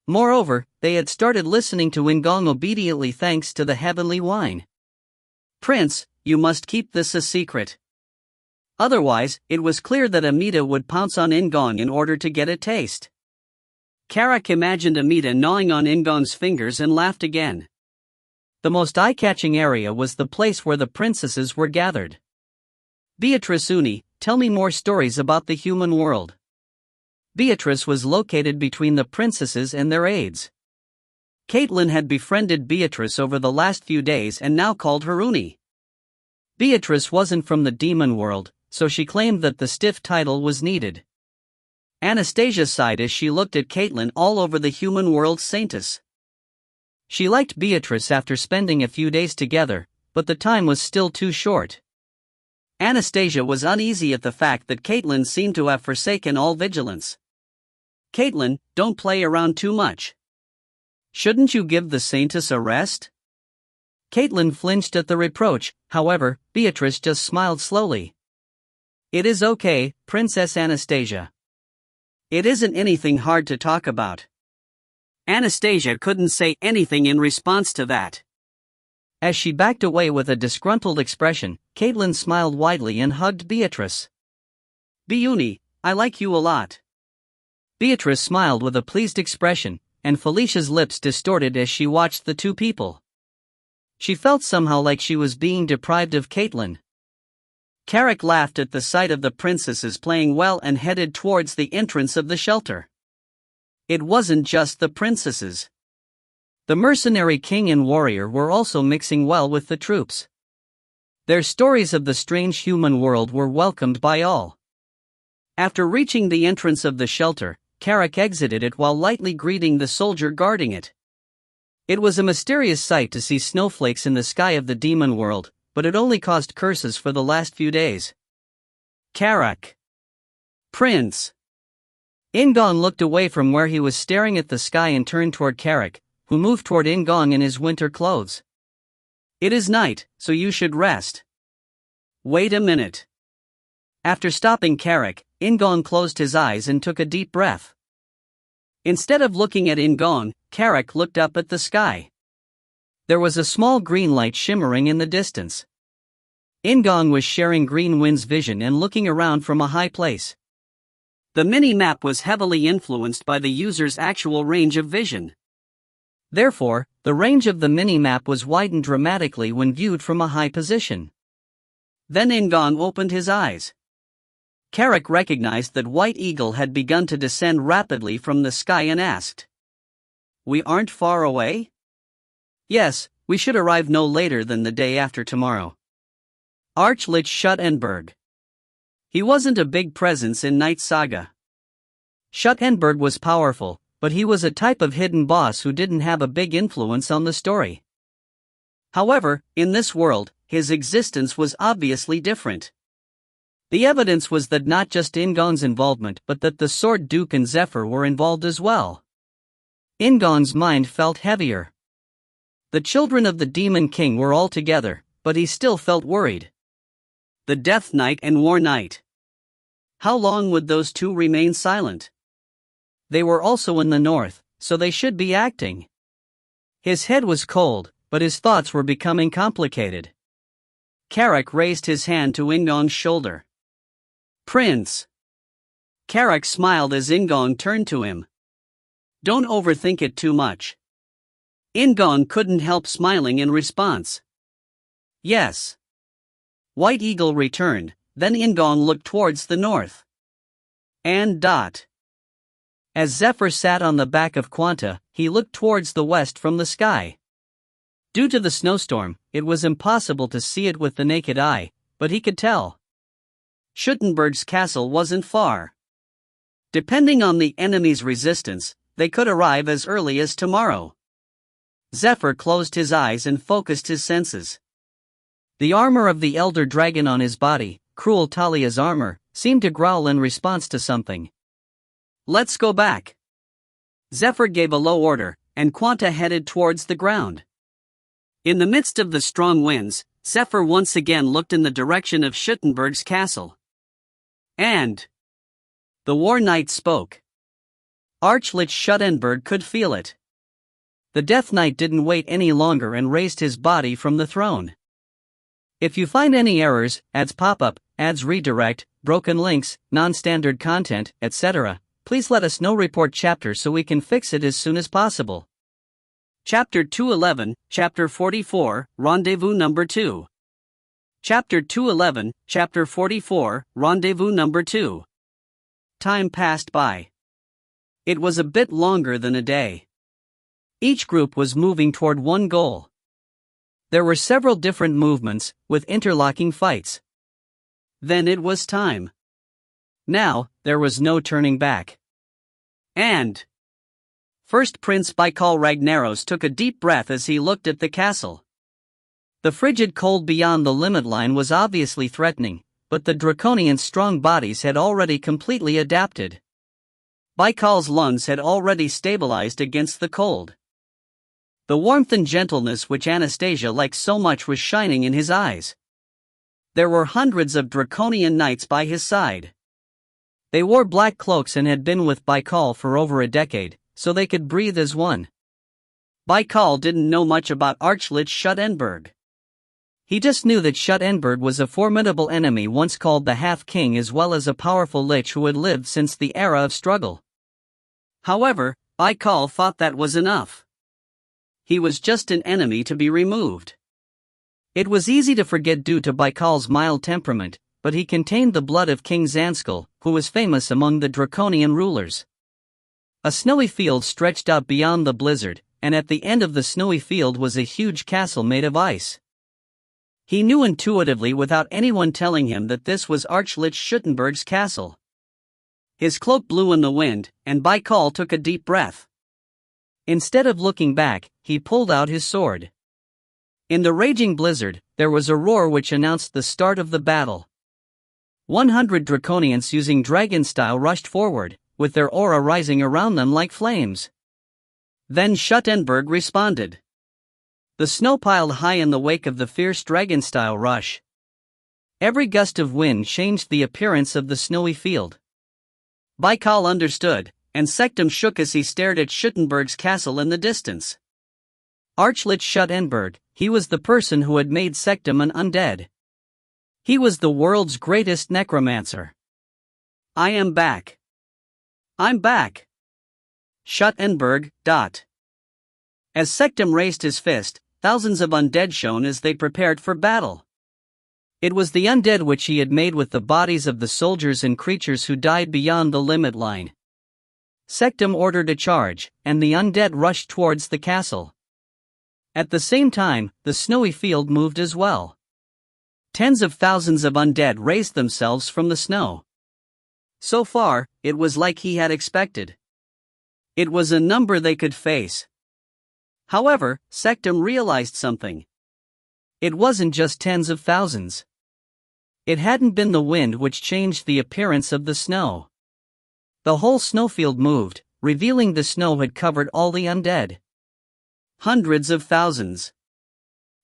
Moreover, they had started listening to In-gong obediently thanks to the heavenly wine. Prince, you must keep this a secret. Otherwise, it was clear that Amita would pounce on In-gong in order to get a taste. Carrick imagined Amita gnawing on In-gong's fingers and laughed again. The most eye-catching area was the place where the princesses were gathered. Beatrice Uni, tell me more stories about the human world. Beatrice was located between the princesses and their aides. Caitlin had befriended Beatrice over the last few days and now called her Uni. Beatrice wasn't from the demon world, so she claimed that the stiff title was needed. Anastasia sighed as she looked at Caitlin all over the human world saintess. She liked Beatrice after spending a few days together, but the time was still too short. Anastasia was uneasy at the fact that Caitlin seemed to have forsaken all vigilance. Caitlin, don't play around too much. Shouldn't you give the saintess a rest? Caitlin flinched at the reproach, however, Beatrice just smiled slowly. It is okay, Princess Anastasia. It isn't anything hard to talk about. Anastasia couldn't say anything in response to that. As she backed away with a disgruntled expression, Caitlin smiled widely and hugged Beatrice. Uni, I like you a lot. Beatrice smiled with a pleased expression, and Felicia's lips distorted as she watched the two people. She felt somehow like she was being deprived of Caitlin. Carrick laughed at the sight of the princesses playing well and headed towards the entrance of the shelter. It wasn't just the princesses. The mercenary king and warrior were also mixing well with the troops. Their stories of the strange human world were welcomed by all. After reaching the entrance of the shelter, Carrick exited it while lightly greeting the soldier guarding it. It was a mysterious sight to see snowflakes in the sky of the demon world, but it only caused curses for the last few days. Karak. Prince. In-gong looked away from where he was staring at the sky and turned toward Karak, who moved toward In-gong in his winter clothes. It is night, so you should rest. Wait a minute. After stopping Karak, In-gong closed his eyes and took a deep breath. Instead of looking at In-gong, Karak looked up at the sky. There was a small green light shimmering in the distance. In-gong was sharing Green Wind's vision and looking around from a high place. The mini-map was heavily influenced by the user's actual range of vision. Therefore, the range of the mini-map was widened dramatically when viewed from a high position. Then In-gong opened his eyes. Karak recognized that White Eagle had begun to descend rapidly from the sky and asked, "We aren't far away?" "Yes, we should arrive no later than the day after tomorrow." Archlich Schuttenberg. He wasn't a big presence in Knight Saga. Schuttenberg was powerful, but he was a type of hidden boss who didn't have a big influence on the story. However, in this world, his existence was obviously different. The evidence was that not just In-gong's involvement but that the Sword Duke and Zephyr were involved as well. In-gong's mind felt heavier. The children of the Demon King were all together, but he still felt worried. The Death Knight and War Knight. How long would those two remain silent? They were also in the north, so they should be acting. His head was cold, but his thoughts were becoming complicated. Karak raised his hand to In-gong's shoulder. "Prince." Karak smiled as In-gong turned to him. "Don't overthink it too much." In-gong couldn't help smiling in response. "Yes." White Eagle returned, then In-gong looked towards the north. And dot. As Zephyr sat on the back of Quanta, he looked towards the west from the sky. Due to the snowstorm, it was impossible to see it with the naked eye, but he could tell. Schuttenberg's castle wasn't far. Depending on the enemy's resistance, they could arrive as early as tomorrow. Zephyr closed his eyes and focused his senses. The armor of the Elder Dragon on his body, Cruel Talia's armor, seemed to growl in response to something. "Let's go back." Zephyr gave a low order, and Quanta headed towards the ground. In the midst of the strong winds, Zephyr once again looked in the direction of Schuttenberg's castle. And the War Knight spoke. Archlich Schuttenberg could feel it. The Death Knight didn't wait any longer and raised his body from the throne. If you find any errors, ads pop up, ads redirect, broken links, non-standard content, etc., please let us know. Report chapter so we can fix it as soon as possible. Chapter 211, Chapter 44, Rendezvous Number 2. Chapter 211, Chapter 44, Rendezvous Number 2. Time passed by. It was a bit longer than a day. Each group was moving toward one goal. There were several different movements, with interlocking fights. Then it was time. Now, there was no turning back. And first Prince Baikal Ragnaros took a deep breath as he looked at the castle. The frigid cold beyond the limit line was obviously threatening, but the draconian strong bodies had already completely adapted. Baikal's lungs had already stabilized against the cold. The warmth and gentleness which Anastasia liked so much was shining in his eyes. There were hundreds of draconian knights by his side. They wore black cloaks and had been with Baikal for over a decade, so they could breathe as one. Baikal didn't know much about Archlich Schuttenberg. He just knew that Schuttenberg was a formidable enemy once called the Half-King, as well as a powerful lich who had lived since the era of struggle. However, Baikal thought that was enough. He was just an enemy to be removed. It was easy to forget due to Baikal's mild temperament, but he contained the blood of King Zanskal, who was famous among the draconian rulers. A snowy field stretched out beyond the blizzard, and at the end of the snowy field was a huge castle made of ice. He knew intuitively without anyone telling him that this was Archlich Schuttenberg's castle. His cloak blew in the wind, and Baikal took a deep breath. Instead of looking back, he pulled out his sword. In the raging blizzard, there was a roar which announced the start of the battle. 100 draconians using dragon style rushed forward, with their aura rising around them like flames. Then Schuttenberg responded. The snow piled high in the wake of the fierce dragon style rush. Every gust of wind changed the appearance of the snowy field. Baikal understood, and Sektum shook as he stared at Schuttenberg's castle in the distance. Archlich Schuttenberg, he was the person who had made Sektum an undead. He was the world's greatest necromancer. I am back. I'm back. Schuttenberg. As Sektum raised his fist, thousands of undead shone as they prepared for battle. It was the undead which he had made with the bodies of the soldiers and creatures who died beyond the limit line. Sektum ordered a charge, and the undead rushed towards the castle. At the same time, the snowy field moved as well. Tens of thousands of undead raised themselves from the snow. So far, it was like he had expected. It was a number they could face. However, Sektum realized something. It wasn't just tens of thousands. It hadn't been the wind which changed the appearance of the snow. The whole snowfield moved, revealing the snow had covered all the undead. Hundreds of thousands.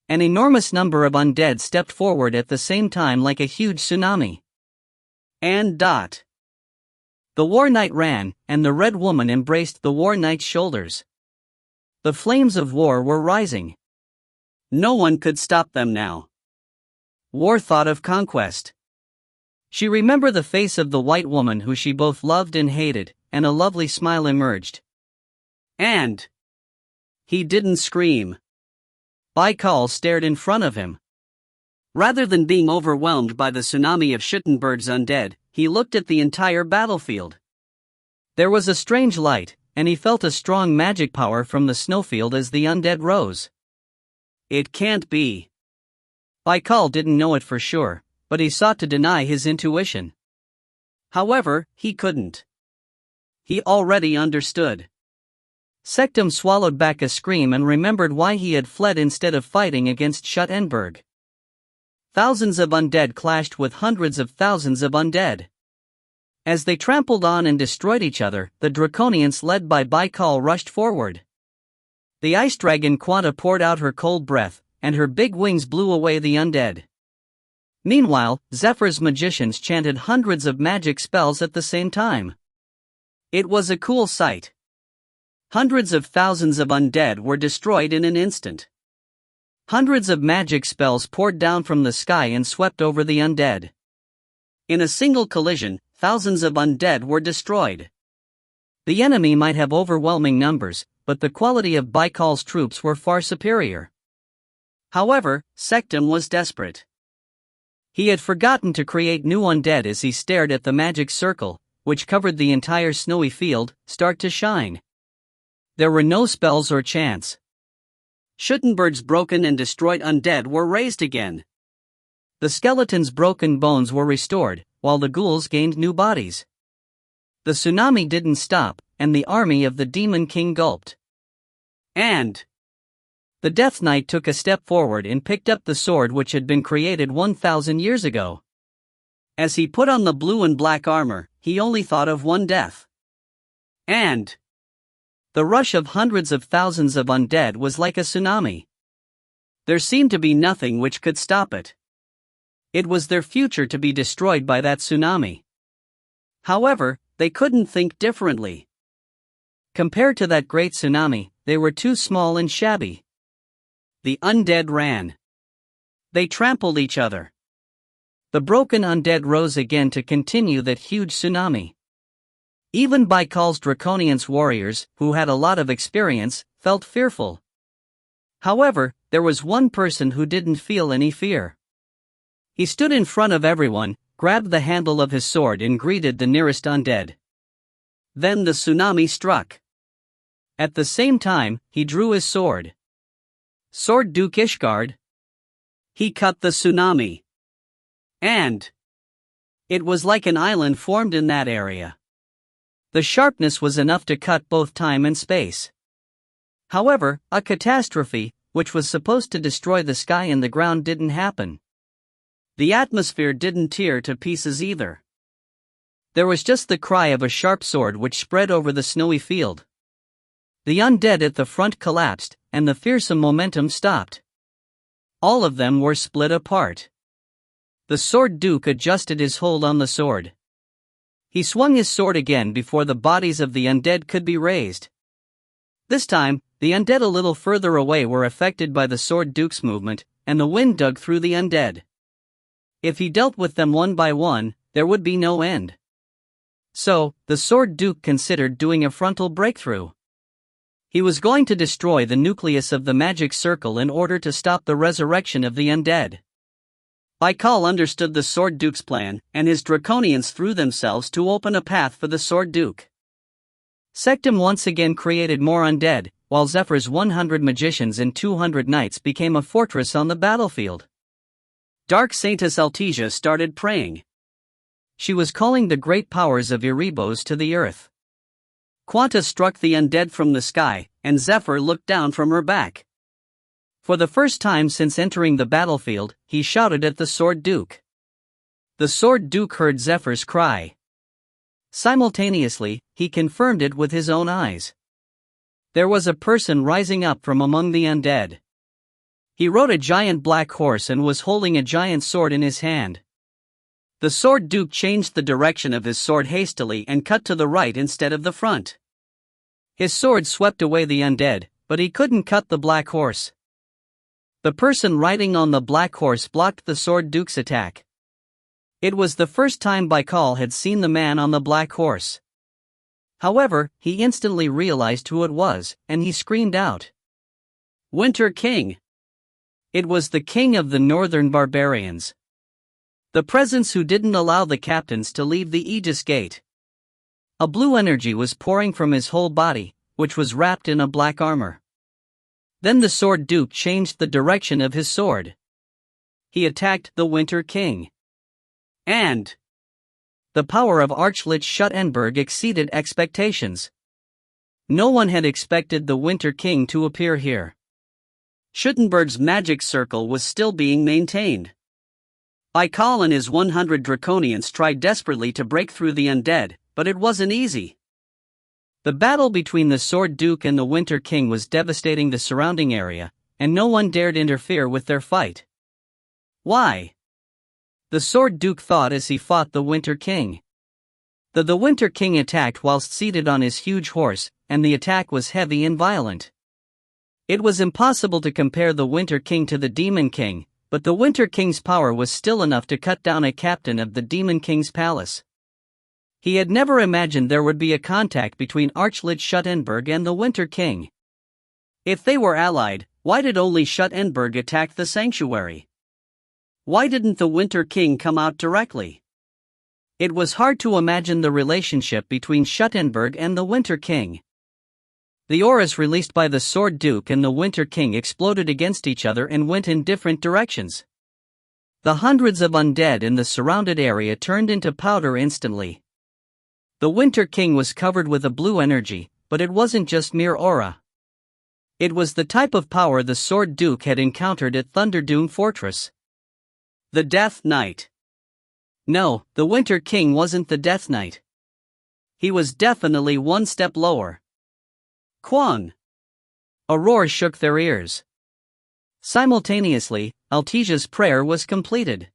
An enormous number of undead stepped forward at the same time like a huge tsunami. And The War Knight ran, and the Red Woman embraced the War Knight's shoulders. The flames of war were rising. No one could stop them now. War thought of conquest. She remembered the face of the White Woman who she both loved and hated, and a lovely smile emerged. And he didn't scream. Baikal stared in front of him. Rather than being overwhelmed by the tsunami of Schuttenberg's undead, he looked at the entire battlefield. There was a strange light, and he felt a strong magic power from the snowfield as the undead rose. It can't be. Baikal didn't know it for sure, but he sought to deny his intuition. However, he couldn't. He already understood. Sektum swallowed back a scream and remembered why he had fled instead of fighting against Schuttenberg. Thousands of undead clashed with hundreds of thousands of undead. As they trampled on and destroyed each other, the draconians led by Baikal rushed forward. The ice dragon Quanta poured out her cold breath, and her big wings blew away the undead. Meanwhile, Zephyr's magicians chanted hundreds of magic spells at the same time. It was a cool sight. Hundreds of thousands of undead were destroyed in an instant. Hundreds of magic spells poured down from the sky and swept over the undead. In a single collision, thousands of undead were destroyed. The enemy might have overwhelming numbers, but the quality of Baikal's troops were far superior. However, Sektum was desperate. He had forgotten to create new undead as he stared at the magic circle, which covered the entire snowy field, start to shine. There were no spells or chants. Schuttenberg's broken and destroyed undead were raised again. The skeleton's broken bones were restored, while the ghouls gained new bodies. The tsunami didn't stop, and the army of the Demon King gulped. And the Death Knight took a step forward and picked up the sword which had been created 1,000 years ago. As he put on the blue and black armor, he only thought of one death. And the rush of hundreds of thousands of undead was like a tsunami. There seemed to be nothing which could stop it. It was their future to be destroyed by that tsunami. However, they couldn't think differently. Compared to that great tsunami, they were too small and shabby. The undead ran. They trampled each other. The broken undead rose again to continue that huge tsunami. Even Baikal's Draconian's warriors, who had a lot of experience, felt fearful. However, there was one person who didn't feel any fear. He stood in front of everyone, grabbed the handle of his sword and greeted the nearest undead. Then the tsunami struck. At the same time, he drew his sword. Sword Duke Ishgard. He cut the tsunami. And it was like an island formed in that area. The sharpness was enough to cut both time and space. However, a catastrophe, which was supposed to destroy the sky and the ground, didn't happen. The atmosphere didn't tear to pieces either. There was just the cry of a sharp sword which spread over the snowy field. The undead at the front collapsed, and the fearsome momentum stopped. All of them were split apart. The Sword Duke adjusted his hold on the sword. He swung his sword again before the bodies of the undead could be raised. This time, the undead a little further away were affected by the Sword Duke's movement, and the wind dug through the undead. If he dealt with them one by one, there would be no end. So, the Sword Duke considered doing a frontal breakthrough. He was going to destroy the nucleus of the magic circle in order to stop the resurrection of the undead. Baikal understood the Sword Duke's plan, and his draconians threw themselves to open a path for the Sword Duke. Sectum once again created more undead, while Zephyr's 100 magicians and 200 knights became a fortress on the battlefield. Dark Saintess Altesia started praying. She was calling the great powers of Erebos to the earth. Quanta struck the undead from the sky, and Zephyr looked down from her back. For the first time since entering the battlefield, he shouted at the Sword Duke. The Sword Duke heard Zephyr's cry. Simultaneously, he confirmed it with his own eyes. There was a person rising up from among the undead. He rode a giant black horse and was holding a giant sword in his hand. The Sword Duke changed the direction of his sword hastily and cut to the right instead of the front. His sword swept away the undead, but he couldn't cut the black horse. The person riding on the black horse blocked the Sword Duke's attack. It was the first time Baikal had seen the man on the black horse. However, he instantly realized who it was, and he screamed out. Winter King! It was the king of the northern barbarians. The presence who didn't allow the captains to leave the Aegis Gate. A blue energy was pouring from his whole body, which was wrapped in a black armor. Then the Sword Duke changed the direction of his sword. He attacked the Winter King. And the power of Archlich Schuttenberg exceeded expectations. No one had expected the Winter King to appear here. Schuttenberg's magic circle was still being maintained. Baikal and his 100 draconians tried desperately to break through the undead, but it wasn't easy. The battle between the Sword Duke and the Winter King was devastating the surrounding area, and no one dared interfere with their fight. Why? The Sword Duke thought as he fought the Winter King. The Winter King attacked whilst seated on his huge horse, and the attack was heavy and violent. It was impossible to compare the Winter King to the Demon King, but the Winter King's power was still enough to cut down a captain of the Demon King's palace. He had never imagined there would be a contact between Archlich Schuttenberg and the Winter King. If they were allied, why did only Schuttenberg attack the sanctuary? Why didn't the Winter King come out directly? It was hard to imagine the relationship between Schuttenberg and the Winter King. The auras released by the Sword Duke and the Winter King exploded against each other and went in different directions. The hundreds of undead in the surrounded area turned into powder instantly. The Winter King was covered with a blue energy, but it wasn't just mere aura. It was the type of power the Sword Duke had encountered at Thunderdoom Fortress. The Death Knight. No, the Winter King wasn't the Death Knight. He was definitely one step lower. Kwang! A roar shook their ears. Simultaneously, Altesia's prayer was completed.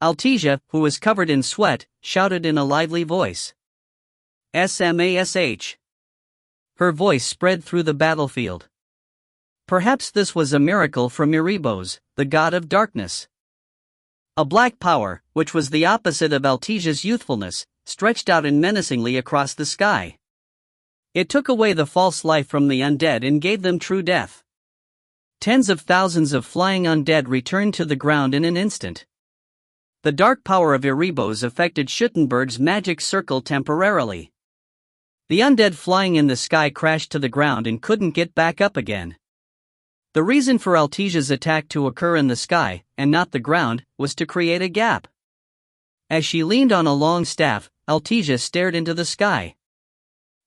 Altesia, who was covered in sweat, shouted in a lively voice. Smash! Her voice spread through the battlefield. Perhaps this was a miracle from Erebos, the god of darkness. A black power, which was the opposite of Altesia's youthfulness, stretched out menacingly across the sky. It took away the false life from the undead and gave them true death. Tens of thousands of flying undead returned to the ground in an instant. The dark power of Erebos affected Schuttenberg's magic circle temporarily. The undead flying in the sky crashed to the ground and couldn't get back up again. The reason for Altesia's attack to occur in the sky, and not the ground, was to create a gap. As she leaned on a long staff, Altesia stared into the sky.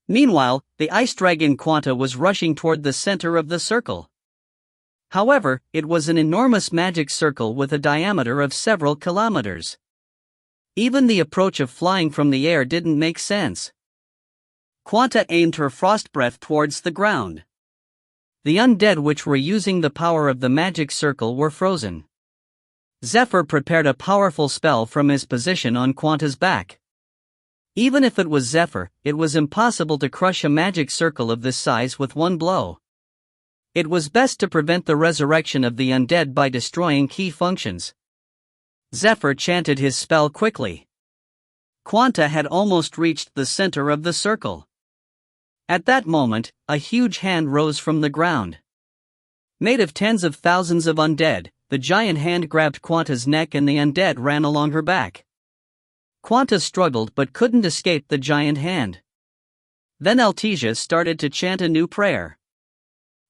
Meanwhile, the ice dragon Quanta was rushing toward the center of the circle. However, it was an enormous magic circle with a diameter of several kilometers. Even the approach of flying from the air didn't make sense. Quanta aimed her frost breath towards the ground. The undead which were using the power of the magic circle were frozen. Zephyr prepared a powerful spell from his position on Quanta's back. Even if it was Zephyr, it was impossible to crush a magic circle of this size with one blow. It was best to prevent the resurrection of the undead by destroying key functions. Zephyr chanted his spell quickly. Quanta had almost reached the center of the circle. At that moment, a huge hand rose from the ground. Made of tens of thousands of undead, the giant hand grabbed Quanta's neck and the undead ran along her back. Quanta struggled but couldn't escape the giant hand. Then Altesia started to chant a new prayer.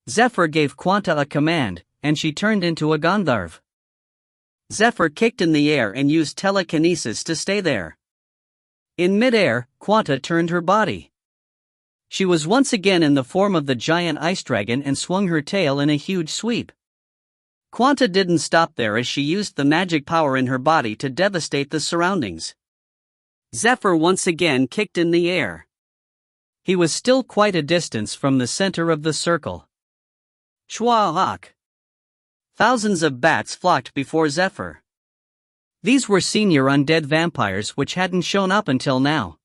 Zephyr gave Quanta a command, and she turned into a Gandharv. Zephyr kicked in the air and used telekinesis to stay there. In mid-air, Quanta turned her body. She was once again in the form of the giant ice dragon and swung her tail in a huge sweep. Quanta didn't stop there as she used the magic power in her body to devastate the surroundings. Zephyr once again kicked in the air. He was still quite a distance from the center of the circle. Shwa-hak! Thousands of bats flocked before Zephyr. These were senior undead vampires which hadn't shown up until now.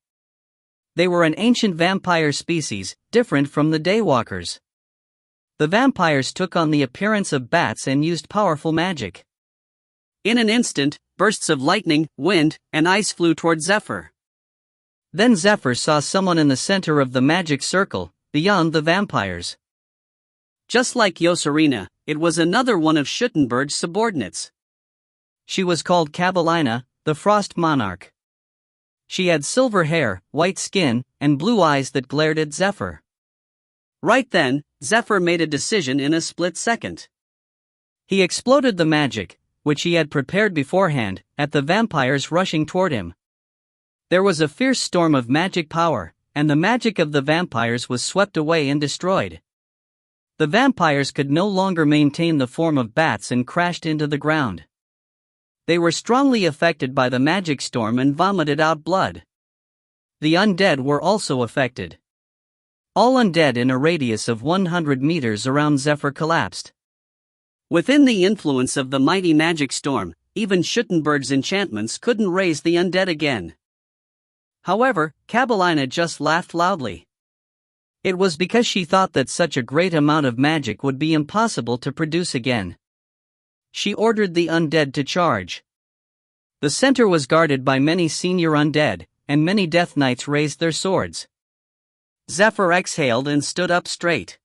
They were an ancient vampire species, different from the Daywalkers. The vampires took on the appearance of bats and used powerful magic. In an instant, bursts of lightning, wind, and ice flew toward Zephyr. Then Zephyr saw someone in the center of the magic circle, beyond the vampires. Just like Yoserina, it was another one of Schuttenberg's subordinates. She was called Kabalina, the Frost Monarch. She had silver hair, white skin, and blue eyes that glared at Zephyr. Right then, Zephyr made a decision in a split second. He exploded the magic, which he had prepared beforehand, at the vampires rushing toward him. There was a fierce storm of magic power, and the magic of the vampires was swept away and destroyed. The vampires could no longer maintain the form of bats and crashed into the ground. They were strongly affected by the magic storm and vomited out blood. The undead were also affected. All undead in a radius of 100 meters around Zephyr collapsed. Within the influence of the mighty magic storm, even Schuttenberg's enchantments couldn't raise the undead again. However, Kabalina just laughed loudly. It was because she thought that such a great amount of magic would be impossible to produce again. She ordered the undead to charge. The center was guarded by many senior undead, and many death knights raised their swords. Zephyr exhaled and stood up straight.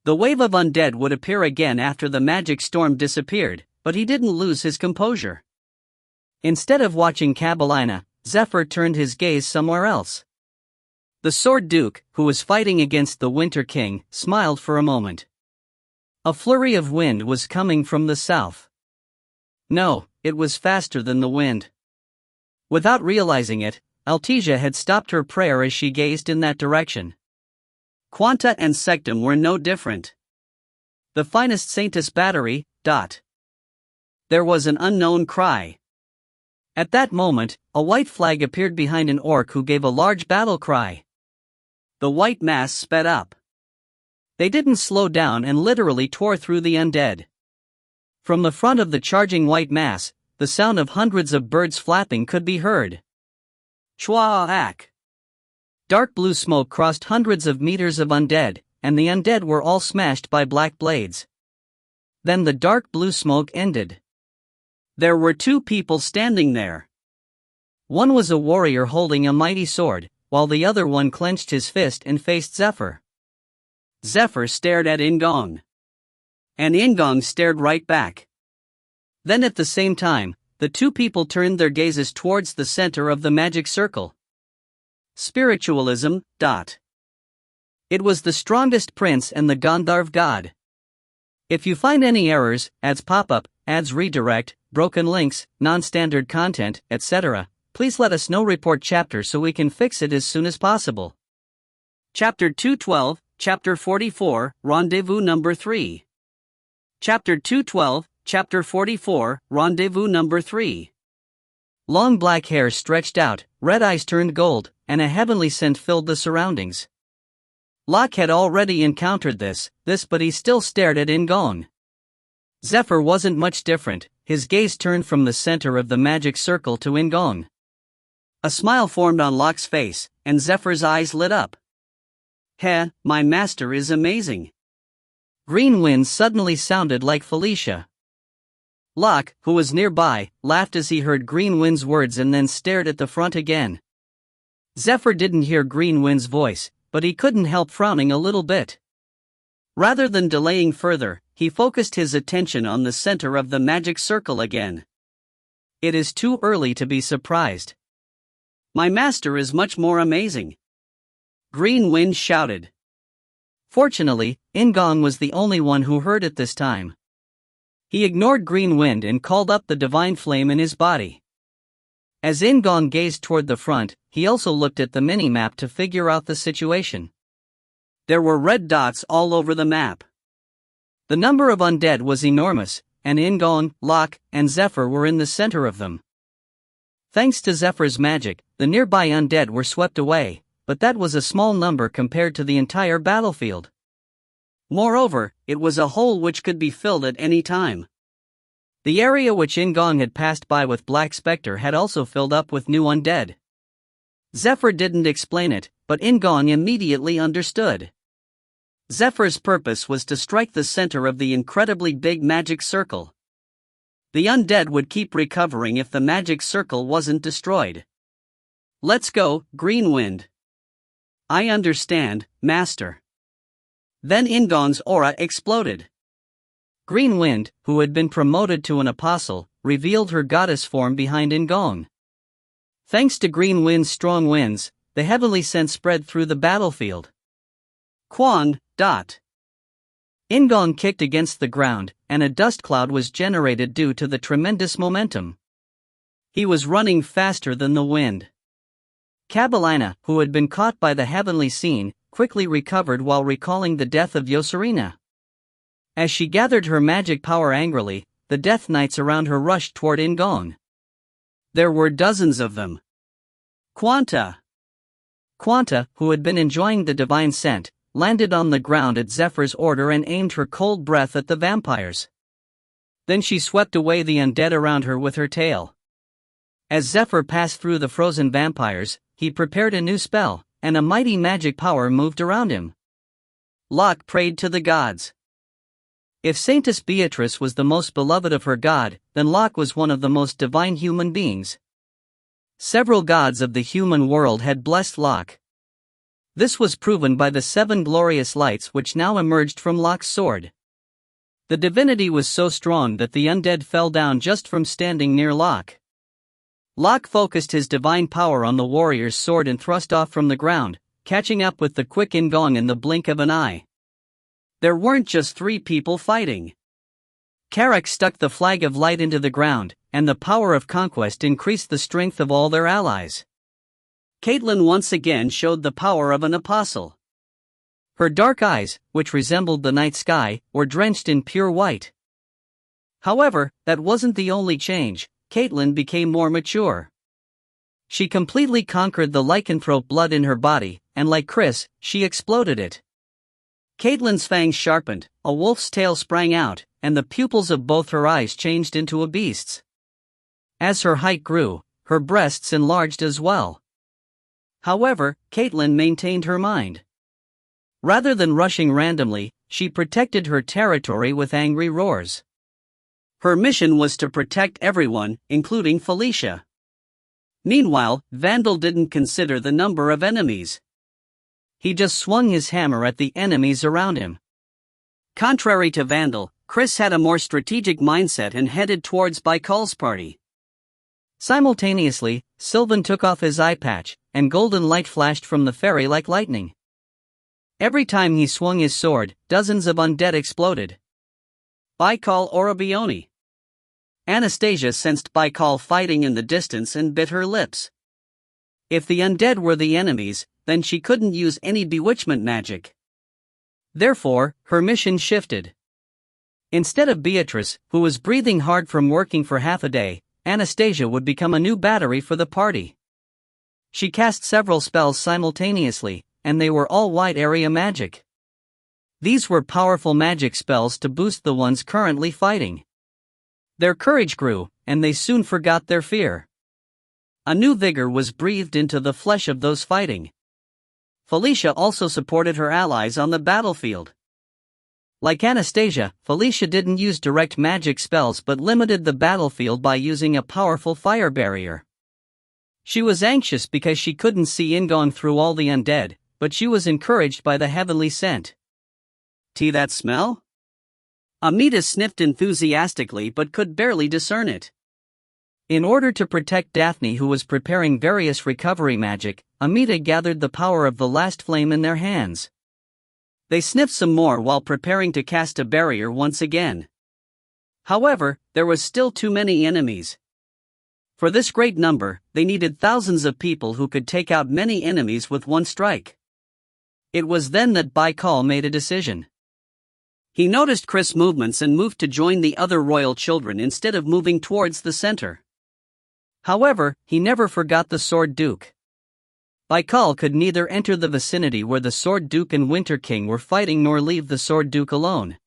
The wave of undead would appear again after the magic storm disappeared, but he didn't lose his composure. Instead of watching Kabalina, Zephyr turned his gaze somewhere else. The Sword Duke, who was fighting against the Winter King, smiled for a moment. A flurry of wind was coming from the south. No, it was faster than the wind. Without realizing it, Altesia had stopped her prayer as she gazed in that direction. Quanta and Sectum were no different. The finest Saintus battery, ... There was an unknown cry. At that moment, a white flag appeared behind an orc who gave a large battle cry. The white mass sped up. They didn't slow down and literally tore through the undead. From the front of the charging white mass, the sound of hundreds of birds flapping could be heard. Chwa-ak! Dark blue smoke crossed hundreds of meters of undead, and the undead were all smashed by black blades. Then the dark blue smoke ended. There were two people standing there. One was a warrior holding a mighty sword, while the other one clenched his fist and faced Zephyr. Zephyr stared at In-gong. And In-gong stared right back. Then at the same time, the two people turned their gazes towards the center of the magic circle. Spiritualism. It was the strongest prince and the Gandharv god. If you find any errors, ads pop up, ads redirect, broken links, non-standard content, etc., please let us know. Report chapter so we can fix it as soon as possible. Chapter 212, Chapter 44, Rendezvous Number 3. Chapter 212, Chapter 44, Rendezvous Number 3. Long black hair stretched out, red eyes turned gold, and a heavenly scent filled the surroundings. Locke had already encountered this, but he still stared at In-gong. Zephyr wasn't much different, his gaze turned from the center of the magic circle to In-gong. A smile formed on Locke's face, and Zephyr's eyes lit up. "Heh, my master is amazing." Green Wind suddenly sounded like Felicia. Locke, who was nearby, laughed as he heard Green Wind's words and then stared at the front again. Zephyr didn't hear Green Wind's voice, but he couldn't help frowning a little bit. Rather than delaying further, he focused his attention on the center of the magic circle again. It is too early to be surprised. "My master is much more amazing," Green Wind shouted. Fortunately, In-gong was the only one who heard it this time. He ignored Green Wind and called up the divine flame in his body. As In-gong gazed toward the front, he also looked at the mini-map to figure out the situation. There were red dots all over the map. The number of undead was enormous, and In-gong, Locke, and Zephyr were in the center of them. Thanks to Zephyr's magic, the nearby undead were swept away, but that was a small number compared to the entire battlefield. Moreover, it was a hole which could be filled at any time. The area which In-gong had passed by with Black Spectre had also filled up with new undead. Zephyr didn't explain it, but In-gong immediately understood. Zephyr's purpose was to strike the center of the incredibly big magic circle. The undead would keep recovering if the magic circle wasn't destroyed. "Let's go, Green Wind." "I understand, Master." Then In-gong's aura exploded. Green Wind, who had been promoted to an apostle, revealed her goddess form behind In-gong. Thanks to Green Wind's strong winds, the heavenly scent spread through the battlefield. Quan. In-gong kicked against the ground, and a dust cloud was generated due to the tremendous momentum. He was running faster than the wind. Cabellina, who had been caught by the heavenly scene, quickly recovered while recalling the death of Yoserina. As she gathered her magic power angrily, the Death Knights around her rushed toward In-gong. There were dozens of them. Quanta, who had been enjoying the divine scent, landed on the ground at Zephyr's order and aimed her cold breath at the vampires. Then she swept away the undead around her with her tail. As Zephyr passed through the frozen vampires, he prepared a new spell, and a mighty magic power moved around him. Locke prayed to the gods. If Saintess Beatrice was the most beloved of her god, then Locke was one of the most divine human beings. Several gods of the human world had blessed Locke. This was proven by the 7 glorious lights which now emerged from Locke's sword. The divinity was so strong that the undead fell down just from standing near Locke. Locke focused his divine power on the warrior's sword and thrust off from the ground, catching up with the quick In-gong in the blink of an eye. There weren't just 3 people fighting. Carrick stuck the flag of light into the ground, and the power of conquest increased the strength of all their allies. Caitlin once again showed the power of an apostle. Her dark eyes, which resembled the night sky, were drenched in pure white. However, that wasn't the only change. Caitlin became more mature. She completely conquered the lycanthrope blood in her body, and like Chris, she exploded it. Caitlin's fangs sharpened, a wolf's tail sprang out, and the pupils of both her eyes changed into a beast's. As her height grew, her breasts enlarged as well. However, Caitlin maintained her mind. Rather than rushing randomly, she protected her territory with angry roars. Her mission was to protect everyone, including Felicia. Meanwhile, Vandal didn't consider the number of enemies. He just swung his hammer at the enemies around him. Contrary to Vandal, Chris had a more strategic mindset and headed towards Baikal's party. Simultaneously, Sylvan took off his eye patch, and golden light flashed from the fairy like lightning. Every time he swung his sword, dozens of undead exploded. Baikal Orabioni. Anastasia sensed Baikal fighting in the distance and bit her lips. If the undead were the enemies, then she couldn't use any bewitchment magic. Therefore, her mission shifted. Instead of Beatrice, who was breathing hard from working for half a day, Anastasia would become a new battery for the party. She cast several spells simultaneously, and they were all wide area magic. These were powerful magic spells to boost the ones currently fighting. Their courage grew, and they soon forgot their fear. A new vigor was breathed into the flesh of those fighting. Felicia also supported her allies on the battlefield. Like Anastasia, Felicia didn't use direct magic spells but limited the battlefield by using a powerful fire barrier. She was anxious because she couldn't see In-gong through all the undead, but she was encouraged by the heavenly scent. "See that smell?" Amita sniffed enthusiastically but could barely discern it. In order to protect Daphne, who was preparing various recovery magic, Amita gathered the power of the last flame in their hands. They sniffed some more while preparing to cast a barrier once again. However, there was still too many enemies. For this great number, they needed thousands of people who could take out many enemies with one strike. It was then that Baikal made a decision. He noticed Chris' movements and moved to join the other royal children instead of moving towards the center. However, he never forgot the Sword Duke. Baikal could neither enter the vicinity where the Sword Duke and Winter King were fighting nor leave the Sword Duke alone.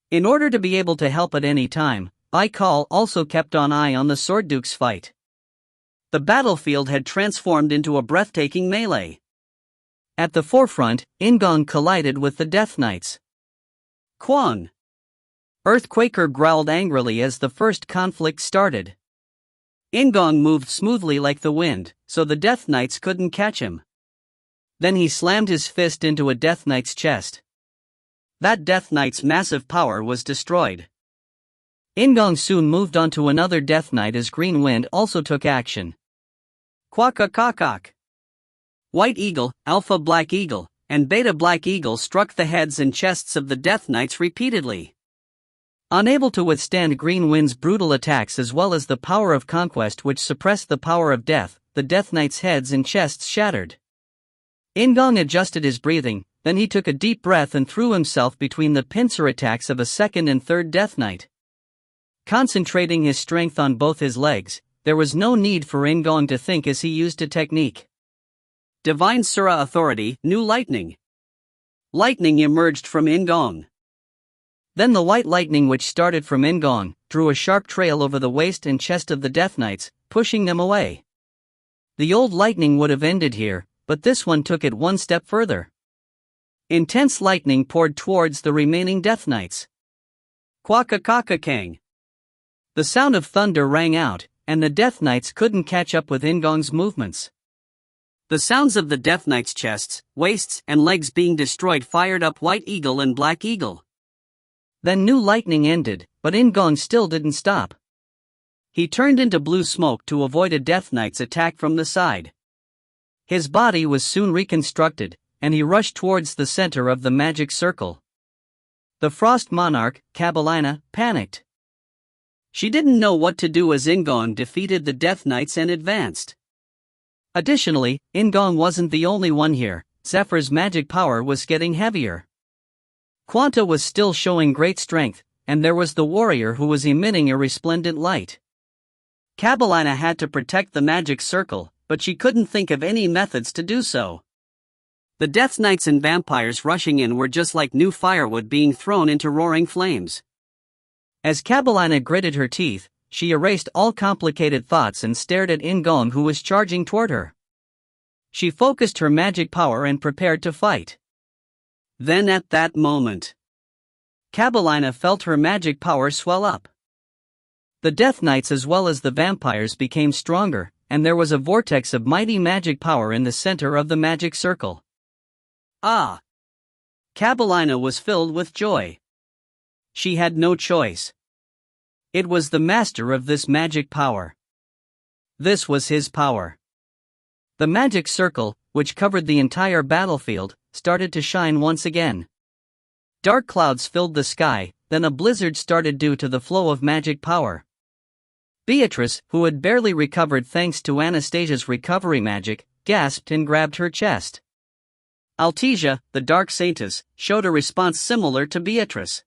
In order to be able to help at any time, Baikal also kept an eye on the Sword Duke's fight. The battlefield had transformed into a breathtaking melee. At the forefront, In-gong collided with the Death Knights. "Quan!" Earthquaker growled angrily as the first conflict started. In-gong moved smoothly like the wind, so the Death Knights couldn't catch him. Then he slammed his fist into a Death Knight's chest. That Death Knight's massive power was destroyed. In-gong soon moved on to another Death Knight as Green Wind also took action. Quack-a-cock-cock. White Eagle, Alpha Black Eagle, and Beta Black Eagle struck the heads and chests of the Death Knights repeatedly. Unable to withstand Green Wind's brutal attacks as well as the power of conquest which suppressed the power of death, the Death Knights' heads and chests shattered. In-gong adjusted his breathing, then he took a deep breath and threw himself between the pincer attacks of a second and third Death Knight. Concentrating his strength on both his legs, there was no need for In-gong to think as he used a technique. Divine Sura Authority, New Lightning. Lightning emerged from In-gong. Then the white lightning which started from In-gong drew a sharp trail over the waist and chest of the Death Knights, pushing them away. The old lightning would have ended here, but this one took it one step further. Intense lightning poured towards the remaining Death Knights. Quack-a-cock-a-kang. The sound of thunder rang out, and the Death Knights couldn't catch up with In-gong's movements. The sounds of the Death Knights' chests, waists, and legs being destroyed fired up White Eagle and Black Eagle. Then new lightning ended, but In-gong still didn't stop. He turned into blue smoke to avoid a Death Knight's attack from the side. His body was soon reconstructed, and he rushed towards the center of the magic circle. The Frost Monarch, Kabalina, panicked. She didn't know what to do as In-gong defeated the Death Knights and advanced. Additionally, In-gong wasn't the only one here. Zephyr's magic power was getting heavier. Quanta was still showing great strength, and there was the warrior who was emitting a resplendent light. Kabalina had to protect the magic circle, but she couldn't think of any methods to do so. The Death Knights and vampires rushing in were just like new firewood being thrown into roaring flames. As Kabalina gritted her teeth, she erased all complicated thoughts and stared at In-gong who was charging toward her. She focused her magic power and prepared to fight. Then at that moment, Kabalina felt her magic power swell up. The Death Knights as well as the vampires became stronger, and there was a vortex of mighty magic power in the center of the magic circle. Ah! Kabalina was filled with joy. She had no choice. It was the master of this magic power. This was his power. The magic circle, which covered the entire battlefield, started to shine once again. Dark clouds filled the sky, then a blizzard started due to the flow of magic power. Beatrice, who had barely recovered thanks to Anastasia's recovery magic, gasped and grabbed her chest. Altesia, the Dark Saintess, showed a response similar to Beatrice.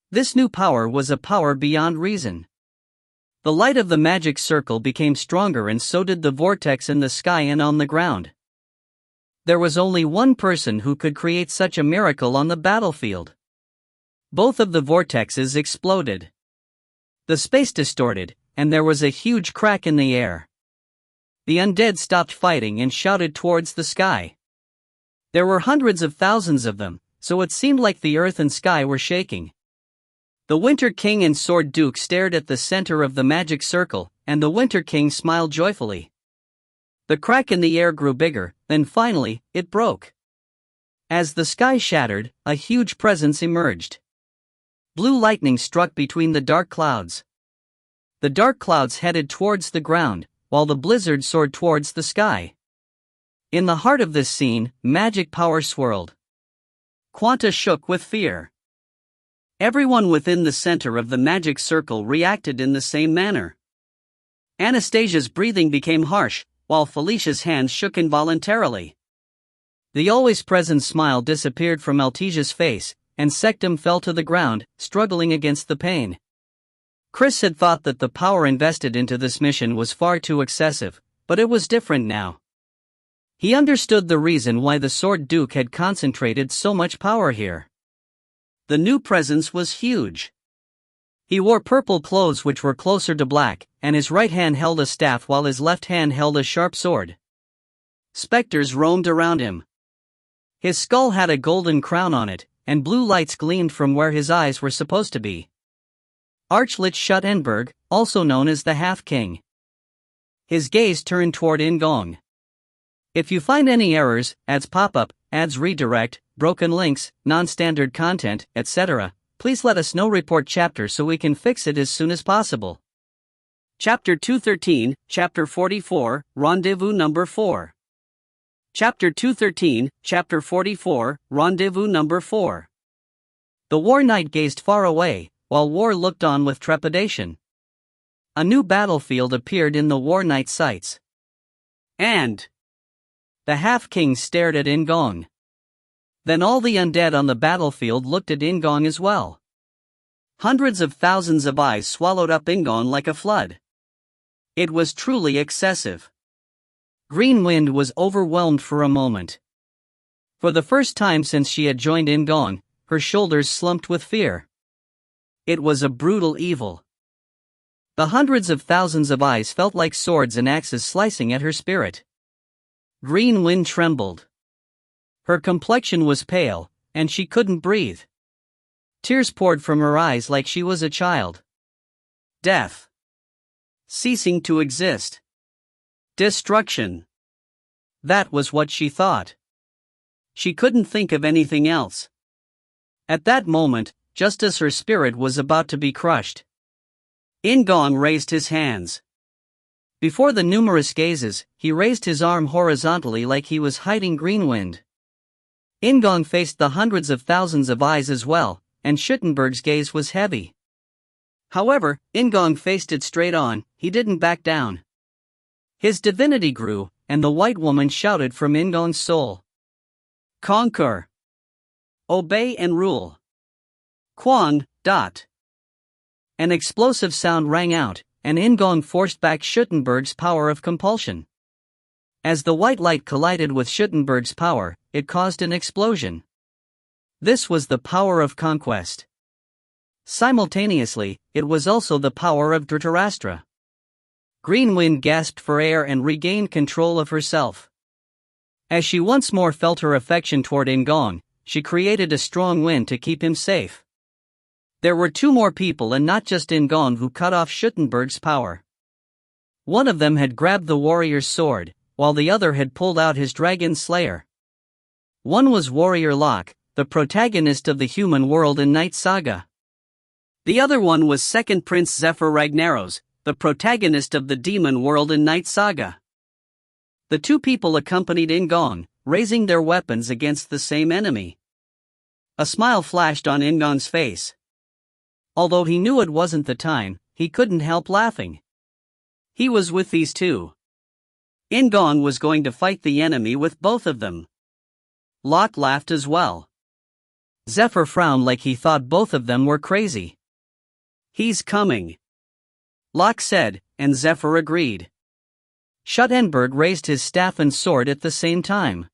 This new power was a power beyond reason. The light of the magic circle became stronger, and so did the vortex in the sky and on the ground. There was only one person who could create such a miracle on the battlefield. Both of the vortexes exploded. The space distorted, and there was a huge crack in the air. The undead stopped fighting and shouted towards the sky. There were hundreds of thousands of them, so it seemed like the earth and sky were shaking. The Winter King and Sword Duke stared at the center of the magic circle, and the Winter King smiled joyfully. The crack in the air grew bigger, then finally, it broke. As the sky shattered, a huge presence emerged. Blue lightning struck between the dark clouds. The dark clouds headed towards the ground, while the blizzard soared towards the sky. In the heart of this scene, magic power swirled. Quanta shook with fear. Everyone within the center of the magic circle reacted in the same manner. Anastasia's breathing became harsh, while Felicia's hands shook involuntarily. The always present smile disappeared from Altesia's face, and Sectum fell to the ground, struggling against the pain. Chris had thought that the power invested into this mission was far too excessive, but it was different now. He understood the reason why the Sword Duke had concentrated so much power here. The new presence was huge. He wore purple clothes which were closer to black, and his right hand held a staff while his left hand held a sharp sword. Specters roamed around him. His skull had a golden crown on it, and blue lights gleamed from where his eyes were supposed to be. Archlich Schuttenberg, also known as the Half-King. His gaze turned toward In-gong. If you find any errors, ads pop-up, ads redirect, broken links, non-standard content, etc., please let us know. Report chapter so we can fix it as soon as possible. Chapter 213, Chapter 44, Rendezvous Number 4. Chapter 213, Chapter 44, Rendezvous Number 4. The War Knight gazed far away, while War looked on with trepidation. A new battlefield appeared in the War Knight's sights. And the Half-King stared at In-gong. Then all the undead on the battlefield looked at In-gong as well. Hundreds of thousands of eyes swallowed up In-gong like a flood. It was truly excessive. Green Wind was overwhelmed for a moment. For the first time since she had joined In-gong, her shoulders slumped with fear. It was a brutal evil. The hundreds of thousands of eyes felt like swords and axes slicing at her spirit. Green Wind trembled. Her complexion was pale, and she couldn't breathe. Tears poured from her eyes like she was a child. Death. Ceasing to exist. Destruction. That was what she thought. She couldn't think of anything else. At that moment, just as her spirit was about to be crushed, In-gong raised his hands. Before the numerous gazes, he raised his arm horizontally like he was hiding Green Wind. In-gong faced the hundreds of thousands of eyes as well, and Schuttenberg's gaze was heavy. However, In-gong faced it straight on. He didn't back down. His divinity grew, and the white woman shouted from In-gong's soul. Conquer. Obey and rule. Quan. An explosive sound rang out, and In-gong forced back Schuttenberg's power of compulsion. As the white light collided with Schuttenberg's power, it caused an explosion. This was the power of conquest. Simultaneously, it was also the power of Dhritarashtra. Green Wind gasped for air and regained control of herself. As she once more felt her affection toward In-gong, she created a strong wind to keep him safe. There were two more people, and not just In-gong, who cut off Schuttenberg's power. One of them had grabbed the warrior's sword, while the other had pulled out his dragon slayer. One was Warrior Locke, the protagonist of the human world in Knight Saga. The other one was Second Prince Zephyr Ragnaros, the protagonist of the demon world in Knight Saga. The two people accompanied In-gong, raising their weapons against the same enemy. A smile flashed on In-gong's face. Although he knew it wasn't the time, he couldn't help laughing. He was with these two. In-gong was going to fight the enemy with both of them. Locke laughed as well. Zephyr frowned like he thought both of them were crazy. He's coming, Locke said, and Zephyr agreed. Schuttenberg raised his staff and sword at the same time.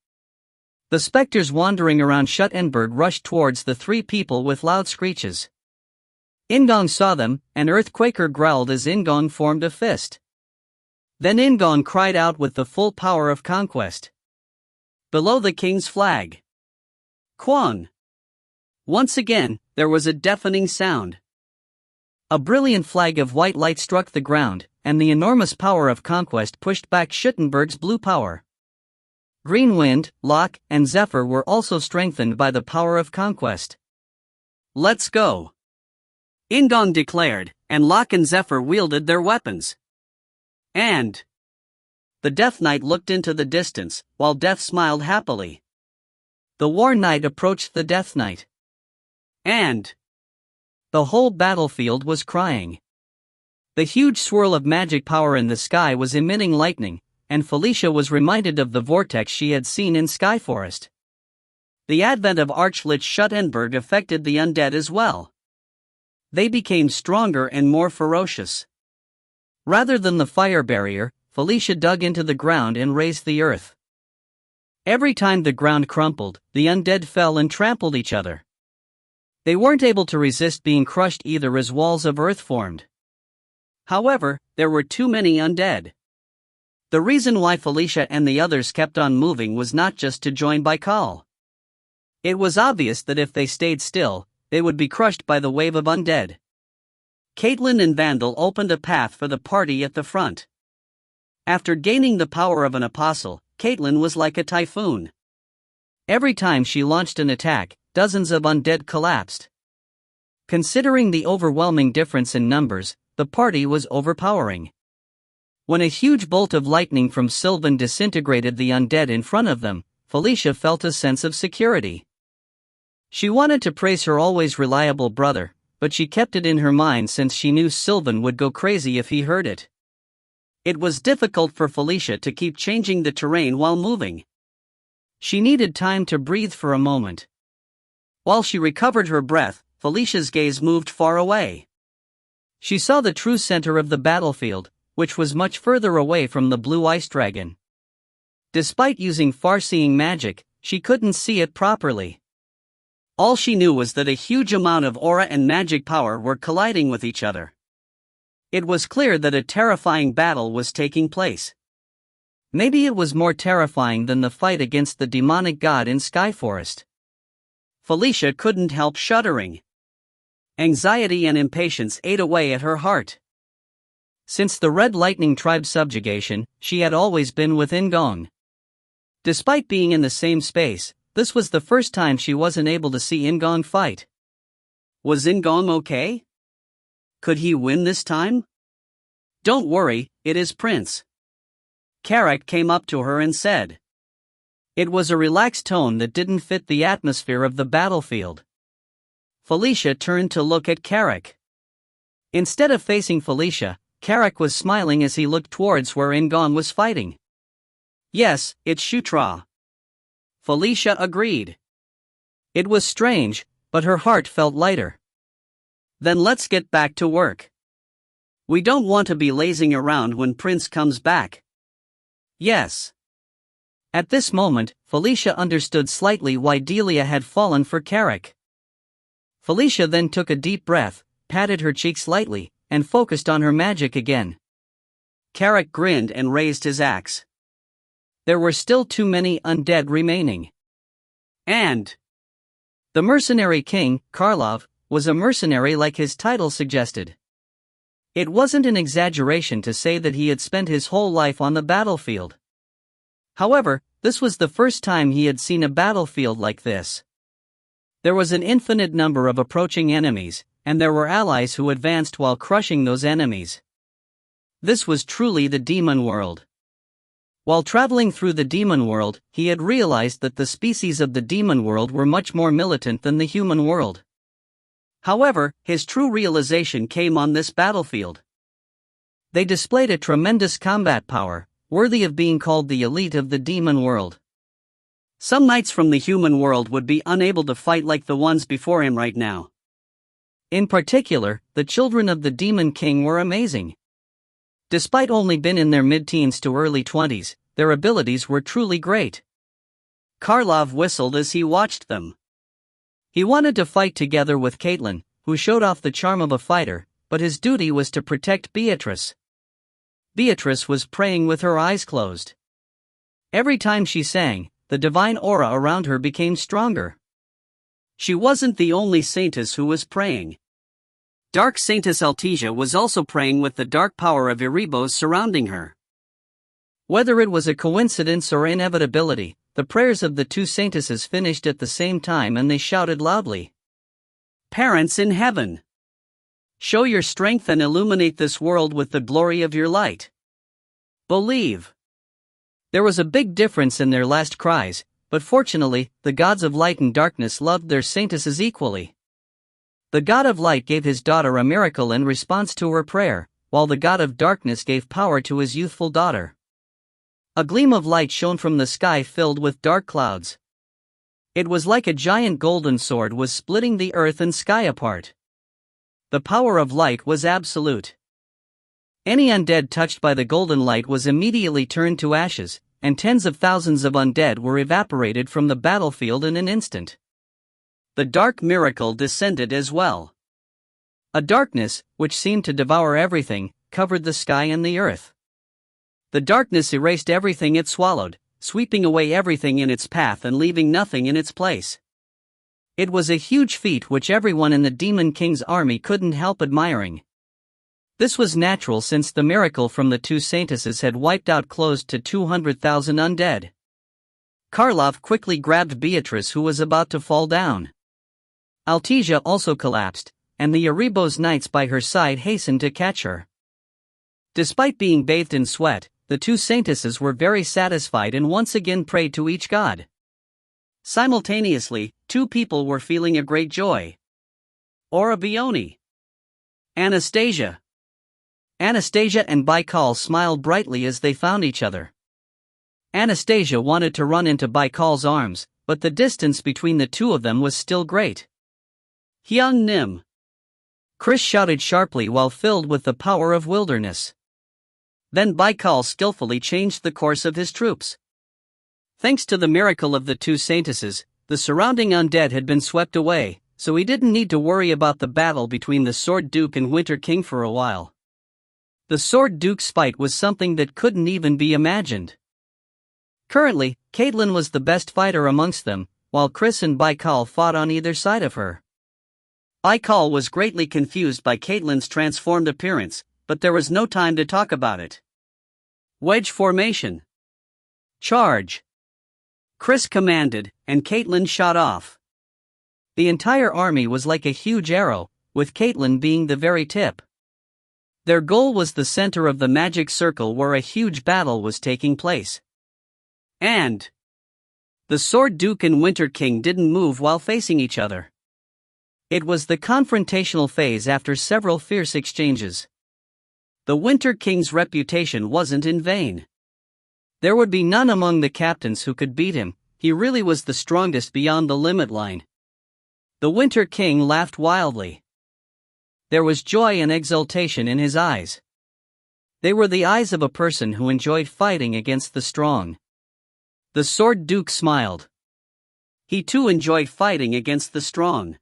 The specters wandering around Schuttenberg rushed towards the three people with loud screeches. In-gong saw them, and Earthquaker growled as In-gong formed a fist. Then In-gong cried out with the full power of conquest. Below the king's flag. Kwang! Once again, there was a deafening sound. A brilliant flag of white light struck the ground, and the enormous power of conquest pushed back Schuttenberg's blue power. Green Wind, Locke, and Zephyr were also strengthened by the power of conquest. Let's go! In-gong declared, and Locke and Zephyr wielded their weapons. And the Death Knight looked into the distance, while Death smiled happily. The War Knight approached the Death Knight. And the whole battlefield was crying. The huge swirl of magic power in the sky was emitting lightning, and Felicia was reminded of the vortex she had seen in Skyforest. The advent of Archlich Schuttenberg affected the undead as well. They became stronger and more ferocious. Rather than the fire barrier, Felicia dug into the ground and raised the earth. Every time the ground crumpled, the undead fell and trampled each other. They weren't able to resist being crushed either as walls of earth formed. However, there were too many undead. The reason why Felicia and the others kept on moving was not just to join by call. It was obvious that if they stayed still, they would be crushed by the wave of undead. Caitlin and Vandal opened a path for the party at the front. After gaining the power of an apostle, Caitlin was like a typhoon. Every time she launched an attack, dozens of undead collapsed. Considering the overwhelming difference in numbers, the party was overpowering. When a huge bolt of lightning from Sylvan disintegrated the undead in front of them, Felicia felt a sense of security. She wanted to praise her always reliable brother, but she kept it in her mind since she knew Sylvan would go crazy if he heard it. It was difficult for Felicia to keep changing the terrain while moving. She needed time to breathe for a moment. While she recovered her breath, Felicia's gaze moved far away. She saw the true center of the battlefield, which was much further away from the blue ice dragon. Despite using far-seeing magic, she couldn't see it properly. All she knew was that a huge amount of aura and magic power were colliding with each other. It was clear that a terrifying battle was taking place. Maybe it was more terrifying than the fight against the demonic god in Skyforest. Felicia couldn't help shuddering. Anxiety and impatience ate away at her heart. Since the Red Lightning tribe subjugation, she had always been with In-gong. Despite being in the same space, this was the first time she wasn't able to see In-gong fight. Was In-gong okay? Could he win this time? Don't worry, it is Prince. Carrick came up to her and said. It was a relaxed tone that didn't fit the atmosphere of the battlefield. Felicia turned to look at Carrick. Instead of facing Felicia, Carrick was smiling as he looked towards where In-gong was fighting. Yes, it's Shutra. Felicia agreed. It was strange, but her heart felt lighter. Then let's get back to work. We don't want to be lazing around when Prince comes back. Yes. At this moment, Felicia understood slightly why Delia had fallen for Carrick. Felicia then took a deep breath, patted her cheeks lightly, and focused on her magic again. Carrick grinned and raised his axe. There were still too many undead remaining. And the mercenary king, Karlov, was a mercenary like his title suggested. It wasn't an exaggeration to say that he had spent his whole life on the battlefield. However, this was the first time he had seen a battlefield like this. There was an infinite number of approaching enemies, and there were allies who advanced while crushing those enemies. This was truly the demon world. While traveling through the demon world, he had realized that the species of the demon world were much more militant than the human world. However, his true realization came on this battlefield. They displayed a tremendous combat power, worthy of being called the elite of the demon world. Some knights from the human world would be unable to fight like the ones before him right now. In particular, the children of the Demon King were amazing. Despite only being in their mid-teens to early 20s, their abilities were truly great. Karlov whistled as he watched them. He wanted to fight together with Caitlin, who showed off the charm of a fighter, but his duty was to protect Beatrice. Beatrice was praying with her eyes closed. Every time she sang, the divine aura around her became stronger. She wasn't the only saintess who was praying. Dark Saintess Altesia was also praying with the dark power of Erebos surrounding her. Whether it was a coincidence or inevitability, the prayers of the two saintesses finished at the same time and they shouted loudly, "Parents in heaven! Show your strength and illuminate this world with the glory of your light. Believe." There was a big difference in their last cries, but fortunately, the gods of light and darkness loved their saintesses equally. The god of light gave his daughter a miracle in response to her prayer, while the god of darkness gave power to his youthful daughter. A gleam of light shone from the sky filled with dark clouds. It was like a giant golden sword was splitting the earth and sky apart. The power of light was absolute. Any undead touched by the golden light was immediately turned to ashes, and tens of thousands of undead were evaporated from the battlefield in an instant. The dark miracle descended as well. A darkness, which seemed to devour everything, covered the sky and the earth. The darkness erased everything it swallowed, sweeping away everything in its path and leaving nothing in its place. It was a huge feat which everyone in the Demon King's army couldn't help admiring. This was natural since the miracle from the two saintesses had wiped out close to 200,000 undead. Karlov quickly grabbed Beatrice, who was about to fall down. Altesia also collapsed, and the Erebos knights by her side hastened to catch her. Despite being bathed in sweat, the two saintesses were very satisfied and once again prayed to each god. Simultaneously, two people were feeling a great joy. Orabione. Anastasia. Anastasia and Baikal smiled brightly as they found each other. Anastasia wanted to run into Baikal's arms, but the distance between the two of them was still great. Hyung Nim. Chris shouted sharply while filled with the power of wilderness. Then Baikal skillfully changed the course of his troops. Thanks to the miracle of the two saintesses, the surrounding undead had been swept away, so he didn't need to worry about the battle between the Sword Duke and Winter King for a while. The Sword Duke's fight was something that couldn't even be imagined. Currently, Caitlin was the best fighter amongst them, while Chris and Baikal fought on either side of her. Baikal was greatly confused by Caitlin's transformed appearance, but there was no time to talk about it. Wedge formation. Charge. Chris commanded, and Caitlin shot off. The entire army was like a huge arrow, with Caitlin being the very tip. Their goal was the center of the magic circle where a huge battle was taking place. And the Sword Duke and Winter King didn't move while facing each other. It was the confrontational phase after several fierce exchanges. The Winter King's reputation wasn't in vain. There would be none among the captains who could beat him. He really was the strongest beyond the limit line. The Winter King laughed wildly. There was joy and exultation in his eyes. They were the eyes of a person who enjoyed fighting against the strong. The Sword Duke smiled. He too enjoyed fighting against the strong.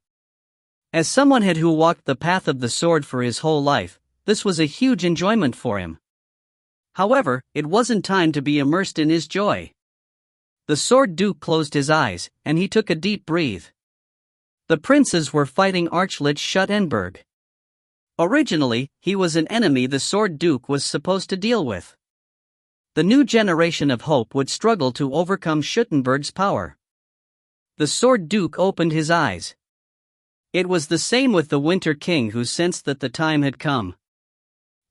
As someone who walked the path of the sword for his whole life, this was a huge enjoyment for him. However, it wasn't time to be immersed in his joy. The Sword Duke closed his eyes, and he took a deep breath. The princes were fighting Archlich Schuttenberg. Originally, he was an enemy the Sword Duke was supposed to deal with. The new generation of hope would struggle to overcome Schuttenberg's power. The Sword Duke opened his eyes. It was the same with the Winter King, who sensed that the time had come.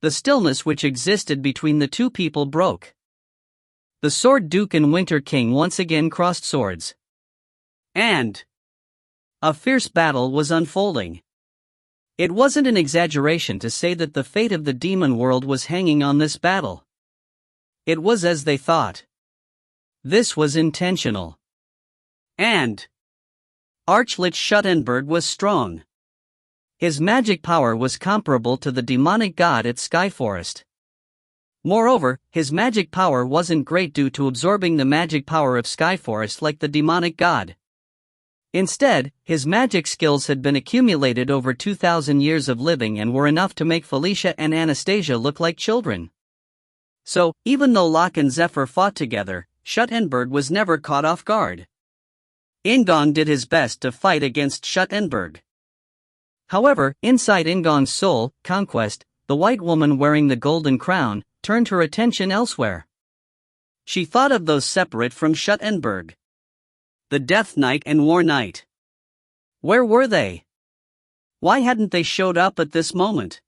The stillness which existed between the two people broke. The Sword Duke and Winter King once again crossed swords. And a fierce battle was unfolding. It wasn't an exaggeration to say that the fate of the demon world was hanging on this battle. It was as they thought. This was intentional. And Archlich Schuttenberg was strong. His magic power was comparable to the demonic god at Skyforest. Moreover, his magic power wasn't great due to absorbing the magic power of Skyforest like the demonic god. Instead, his magic skills had been accumulated over 2,000 years of living and were enough to make Felicia and Anastasia look like children. So, even though Locke and Zephyr fought together, Schuttenberg was never caught off guard. In-gong did his best to fight against Schuttenberg. However, inside In-gong's soul, conquest, the white woman wearing the golden crown, turned her attention elsewhere. She thought of those separate from Schuttenberg. The Death Knight and War Knight. Where were they? Why hadn't they showed up at this moment?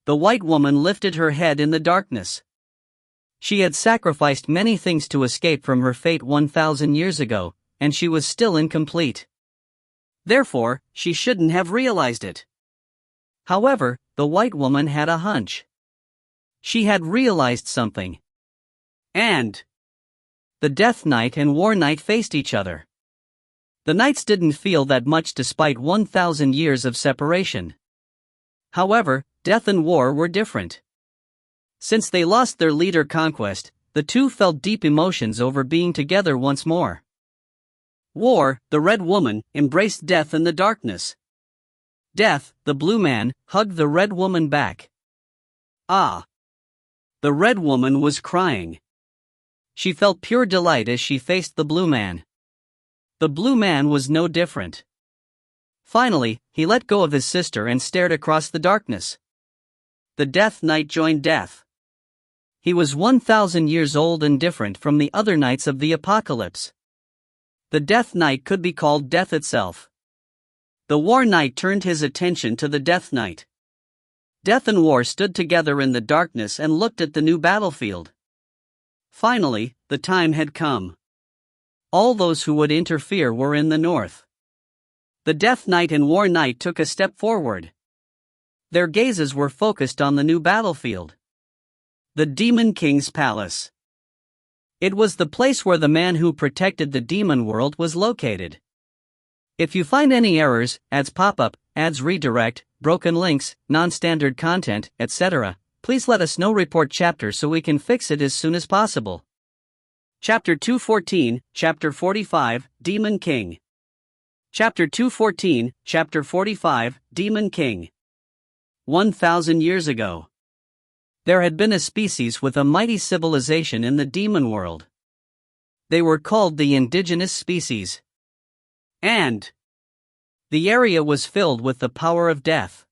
The white woman lifted her head in the darkness. She had sacrificed many things to escape from her fate 1,000 years ago, and she was still incomplete. Therefore, she shouldn't have realized it. However, the white woman had a hunch. She had realized something. And the Death Knight and War Knight faced each other. The knights didn't feel that much despite 1,000 years of separation. However, death and war were different. Since they lost their leader Conquest, the two felt deep emotions over being together once more. War, the Red Woman, embraced Death in the darkness. Death, the Blue Man, hugged the Red Woman back. Ah! The Red Woman was crying. She felt pure delight as she faced the Blue Man. The Blue Man was no different. Finally, he let go of his sister and stared across the darkness. The Death Knight joined Death. He was 1,000 years old and different from the other knights of the apocalypse. The Death Knight could be called Death itself. The War Knight turned his attention to the Death Knight. Death and War stood together in the darkness and looked at the new battlefield. Finally, the time had come. All those who would interfere were in the north. The Death Knight and War Knight took a step forward. Their gazes were focused on the new battlefield. The Demon King's Palace. It was the place where the man who protected the demon world was located. If you find any errors, ads pop up, ads redirect, broken links, non-standard content, etc., please let us know. Report chapter so we can fix it as soon as possible. Chapter 214, Chapter 45, Demon King. Chapter 214, Chapter 45, Demon King. 1,000 years ago, there had been a species with a mighty civilization in the demon world. They were called the indigenous species. And the area was filled with the power of death.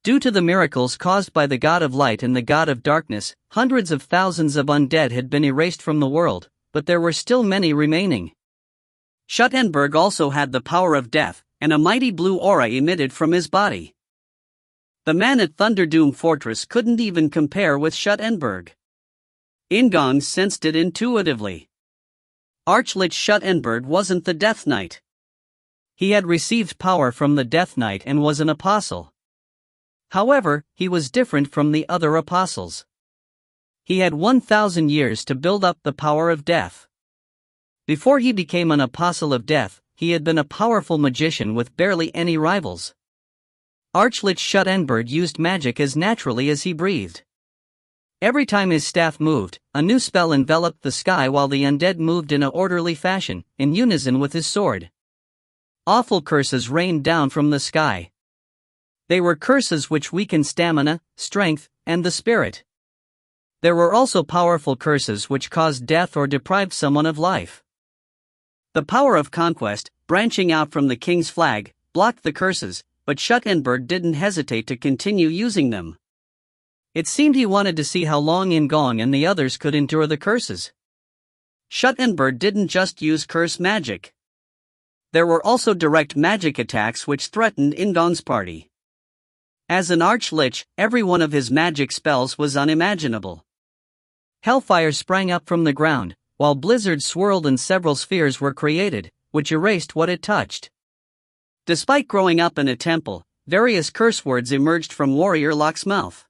Due to the miracles caused by the god of light and the god of darkness, hundreds of thousands of undead had been erased from the world, but there were still many remaining. Schuttenberg also had the power of death, and a mighty blue aura emitted from his body. The man at Thunderdoom Fortress couldn't even compare with Schuttenberg. In-gong sensed it intuitively. Archlich Schuttenberg wasn't the Death Knight. He had received power from the Death Knight and was an apostle. However, he was different from the other apostles. He had 1,000 years to build up the power of death. Before he became an apostle of death, he had been a powerful magician with barely any rivals. Archlich Schuttenberg used magic as naturally as he breathed. Every time his staff moved, a new spell enveloped the sky while the undead moved in an orderly fashion, in unison with his sword. Awful curses rained down from the sky. They were curses which weakened stamina, strength, and the spirit. There were also powerful curses which caused death or deprived someone of life. The power of conquest, branching out from the king's flag, blocked the curses, but Schuttenberg didn't hesitate to continue using them. It seemed he wanted to see how long In-gong and the others could endure the curses. Schuttenberg didn't just use curse magic. There were also direct magic attacks which threatened In-gong's party. As an archlich, every one of his magic spells was unimaginable. Hellfire sprang up from the ground, while blizzards swirled and several spheres were created, which erased what it touched. Despite growing up in a temple, various curse words emerged from warrior Locke's mouth.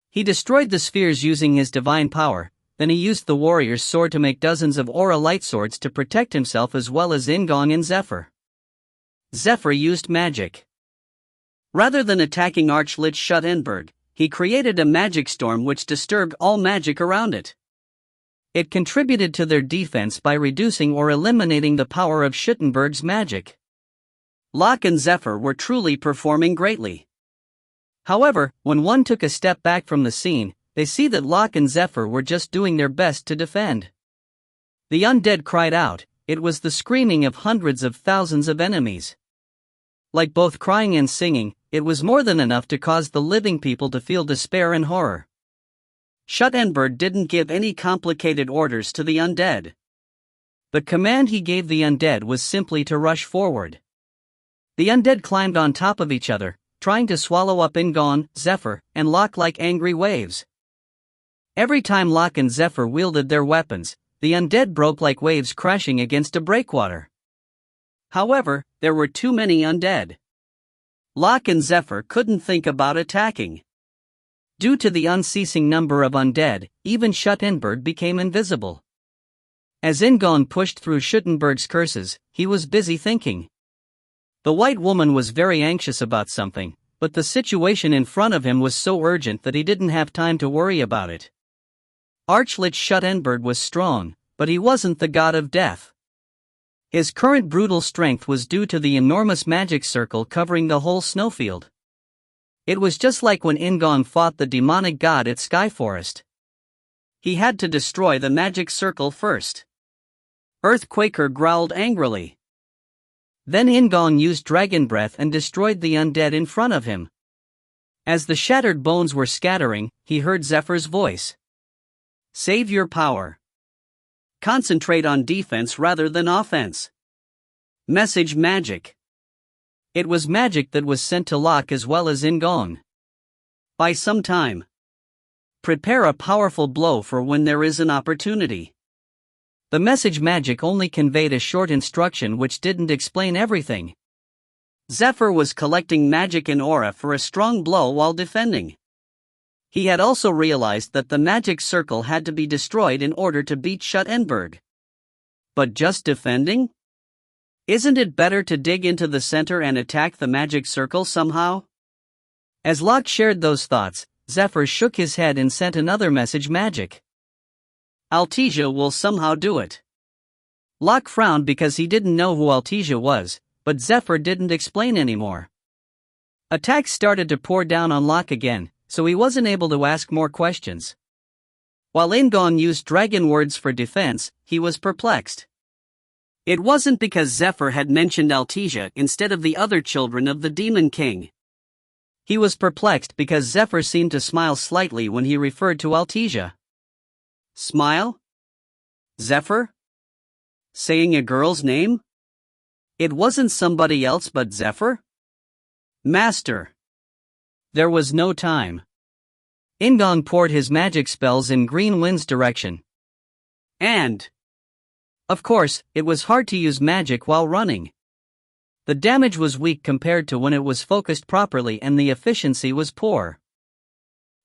He destroyed the spheres using his divine power, then he used the warrior's sword to make dozens of aura light swords to protect himself as well as In-gong and Zephyr. Zephyr used magic. Rather than attacking Archlich Schuttenberg, he created a magic storm which disturbed all magic around it. It contributed to their defense by reducing or eliminating the power of Schuttenberg's magic. Locke and Zephyr were truly performing greatly. However, when one took a step back from the scene, they see that Locke and Zephyr were just doing their best to defend. The undead cried out. It was the screaming of hundreds of thousands of enemies. Like both crying and singing, it was more than enough to cause the living people to feel despair and horror. Schuttenberg didn't give any complicated orders to the undead. The command he gave the undead was simply to rush forward. The undead climbed on top of each other, trying to swallow up In-gong, Zephyr, and Locke like angry waves. Every time Locke and Zephyr wielded their weapons, the undead broke like waves crashing against a breakwater. However, there were too many undead. Locke and Zephyr couldn't think about attacking. Due to the unceasing number of undead, even Schuttenberg became invisible. As In-gong pushed through Schuttenberg's curses, he was busy thinking. The white woman was very anxious about something, but the situation in front of him was so urgent that he didn't have time to worry about it. Archlich Schuttenberg was strong, but he wasn't the god of death. His current brutal strength was due to the enormous magic circle covering the whole snowfield. It was just like when In-gong fought the demonic god at Skyforest. He had to destroy the magic circle first. Earthquaker growled angrily. Then In-gong used dragon breath and destroyed the undead in front of him. As the shattered bones were scattering, he heard Zephyr's voice. Save your power. Concentrate on defense rather than offense. Message magic. It was magic that was sent to Locke as well as In-gong. By some time. Prepare a powerful blow for when there is an opportunity. The message magic only conveyed a short instruction which didn't explain everything. Zephyr was collecting magic and aura for a strong blow while defending. He had also realized that the magic circle had to be destroyed in order to beat Schuttenberg. But just defending? Isn't it better to dig into the center and attack the magic circle somehow? As Locke shared those thoughts, Zephyr shook his head and sent another message magic. Altesia will somehow do it. Locke frowned because he didn't know who Altesia was, but Zephyr didn't explain anymore. Attacks started to pour down on Locke again, so he wasn't able to ask more questions. While In-gong used dragon words for defense, he was perplexed. It wasn't because Zephyr had mentioned Altesia instead of the other children of the Demon King. He was perplexed because Zephyr seemed to smile slightly when he referred to Altesia. Smile? Zephyr? Saying a girl's name? It wasn't somebody else but Zephyr? Master. There was no time. In-gong poured his magic spells in Green Wind's direction. And, of course, it was hard to use magic while running. The damage was weak compared to when it was focused properly and the efficiency was poor.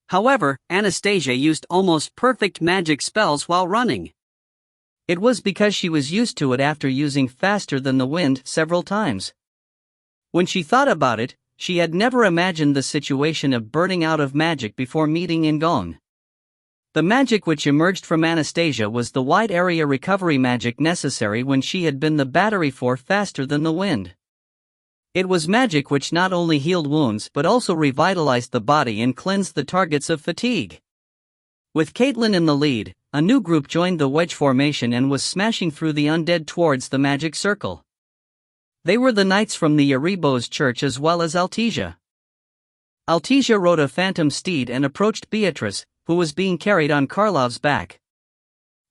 However, Anastasia used almost perfect magic spells while running. It was because she was used to it after using faster than the wind several times. When she thought about it, she had never imagined the situation of burning out of magic before meeting In-gong. The magic which emerged from Anastasia was the wide area recovery magic necessary when she had been the battery for faster than the wind. It was magic which not only healed wounds but also revitalized the body and cleansed the targets of fatigue. With Caitlin in the lead, a new group joined the wedge formation and was smashing through the undead towards the magic circle. They were the knights from the Erebos church as well as Altesia. Altesia rode a phantom steed and approached Beatrice, who was being carried on Karlov's back.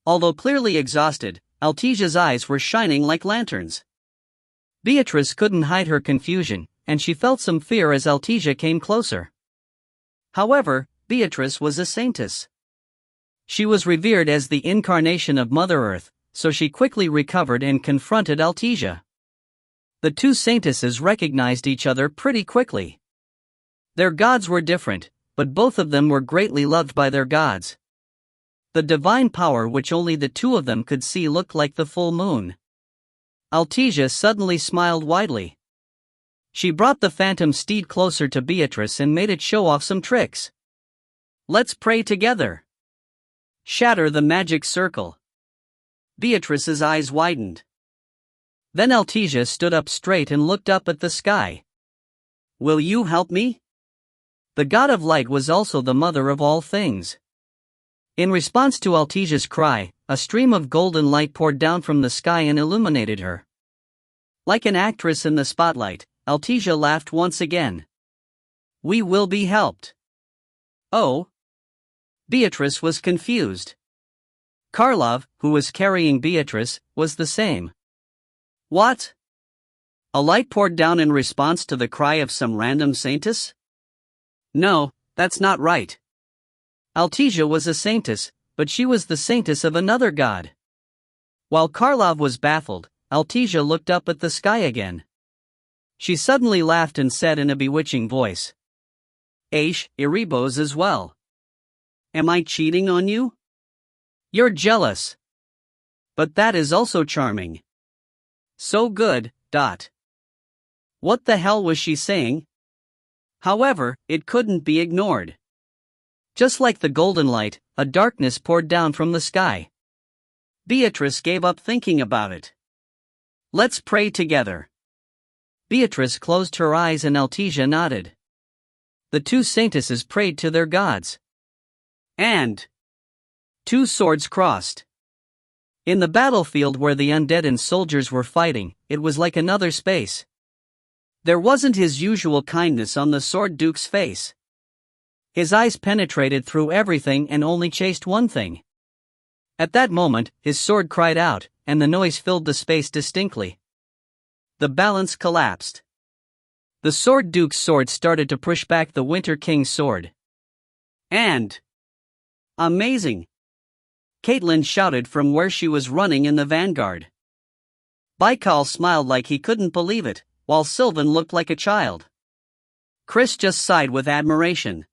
Although clearly exhausted, Altesia's eyes were shining like lanterns. Beatrice couldn't hide her confusion, and she felt some fear as Altesia came closer. However, Beatrice was a saintess. She was revered as the incarnation of Mother Earth, so she quickly recovered and confronted Altesia. The two saintesses recognized each other pretty quickly. Their gods were different, but both of them were greatly loved by their gods. The divine power which only the two of them could see looked like the full moon. Altesia suddenly smiled widely. She brought the phantom steed closer to Beatrice and made it show off some tricks. "Let's pray together. Shatter the magic circle." Beatrice's eyes widened. Then Altesia stood up straight and looked up at the sky. "Will you help me?" The god of light was also the mother of all things. In response to Altesia's cry, a stream of golden light poured down from the sky and illuminated her. Like an actress in the spotlight, Altesia laughed once again. "We will be helped." "Oh?" Beatrice was confused. Karlov, who was carrying Beatrice, was the same. "What? A light poured down in response to the cry of some random saintess? No, that's not right." Altesia was a saintess, but she was the saintess of another god. While Karlov was baffled, Altesia looked up at the sky again. She suddenly laughed and said in a bewitching voice, "Aish, Erebos as well. Am I cheating on you? You're jealous. But that is also charming. So good, dot." What the hell was she saying? However, it couldn't be ignored. Just like the golden light, a darkness poured down from the sky. Beatrice gave up thinking about it. "Let's pray together." Beatrice closed her eyes and Altesia nodded. The two saintesses prayed to their gods. And two swords crossed. In the battlefield where the undead and soldiers were fighting, it was like another space. There wasn't his usual kindness on the sword duke's face. His eyes penetrated through everything and only chased one thing. At that moment, his sword cried out, and the noise filled the space distinctly. The balance collapsed. The sword duke's sword started to push back the Winter King's sword. And amazing! Caitlin shouted from where she was running in the vanguard. Baikal smiled like he couldn't believe it, while Sylvan looked like a child. Chris just sighed with admiration.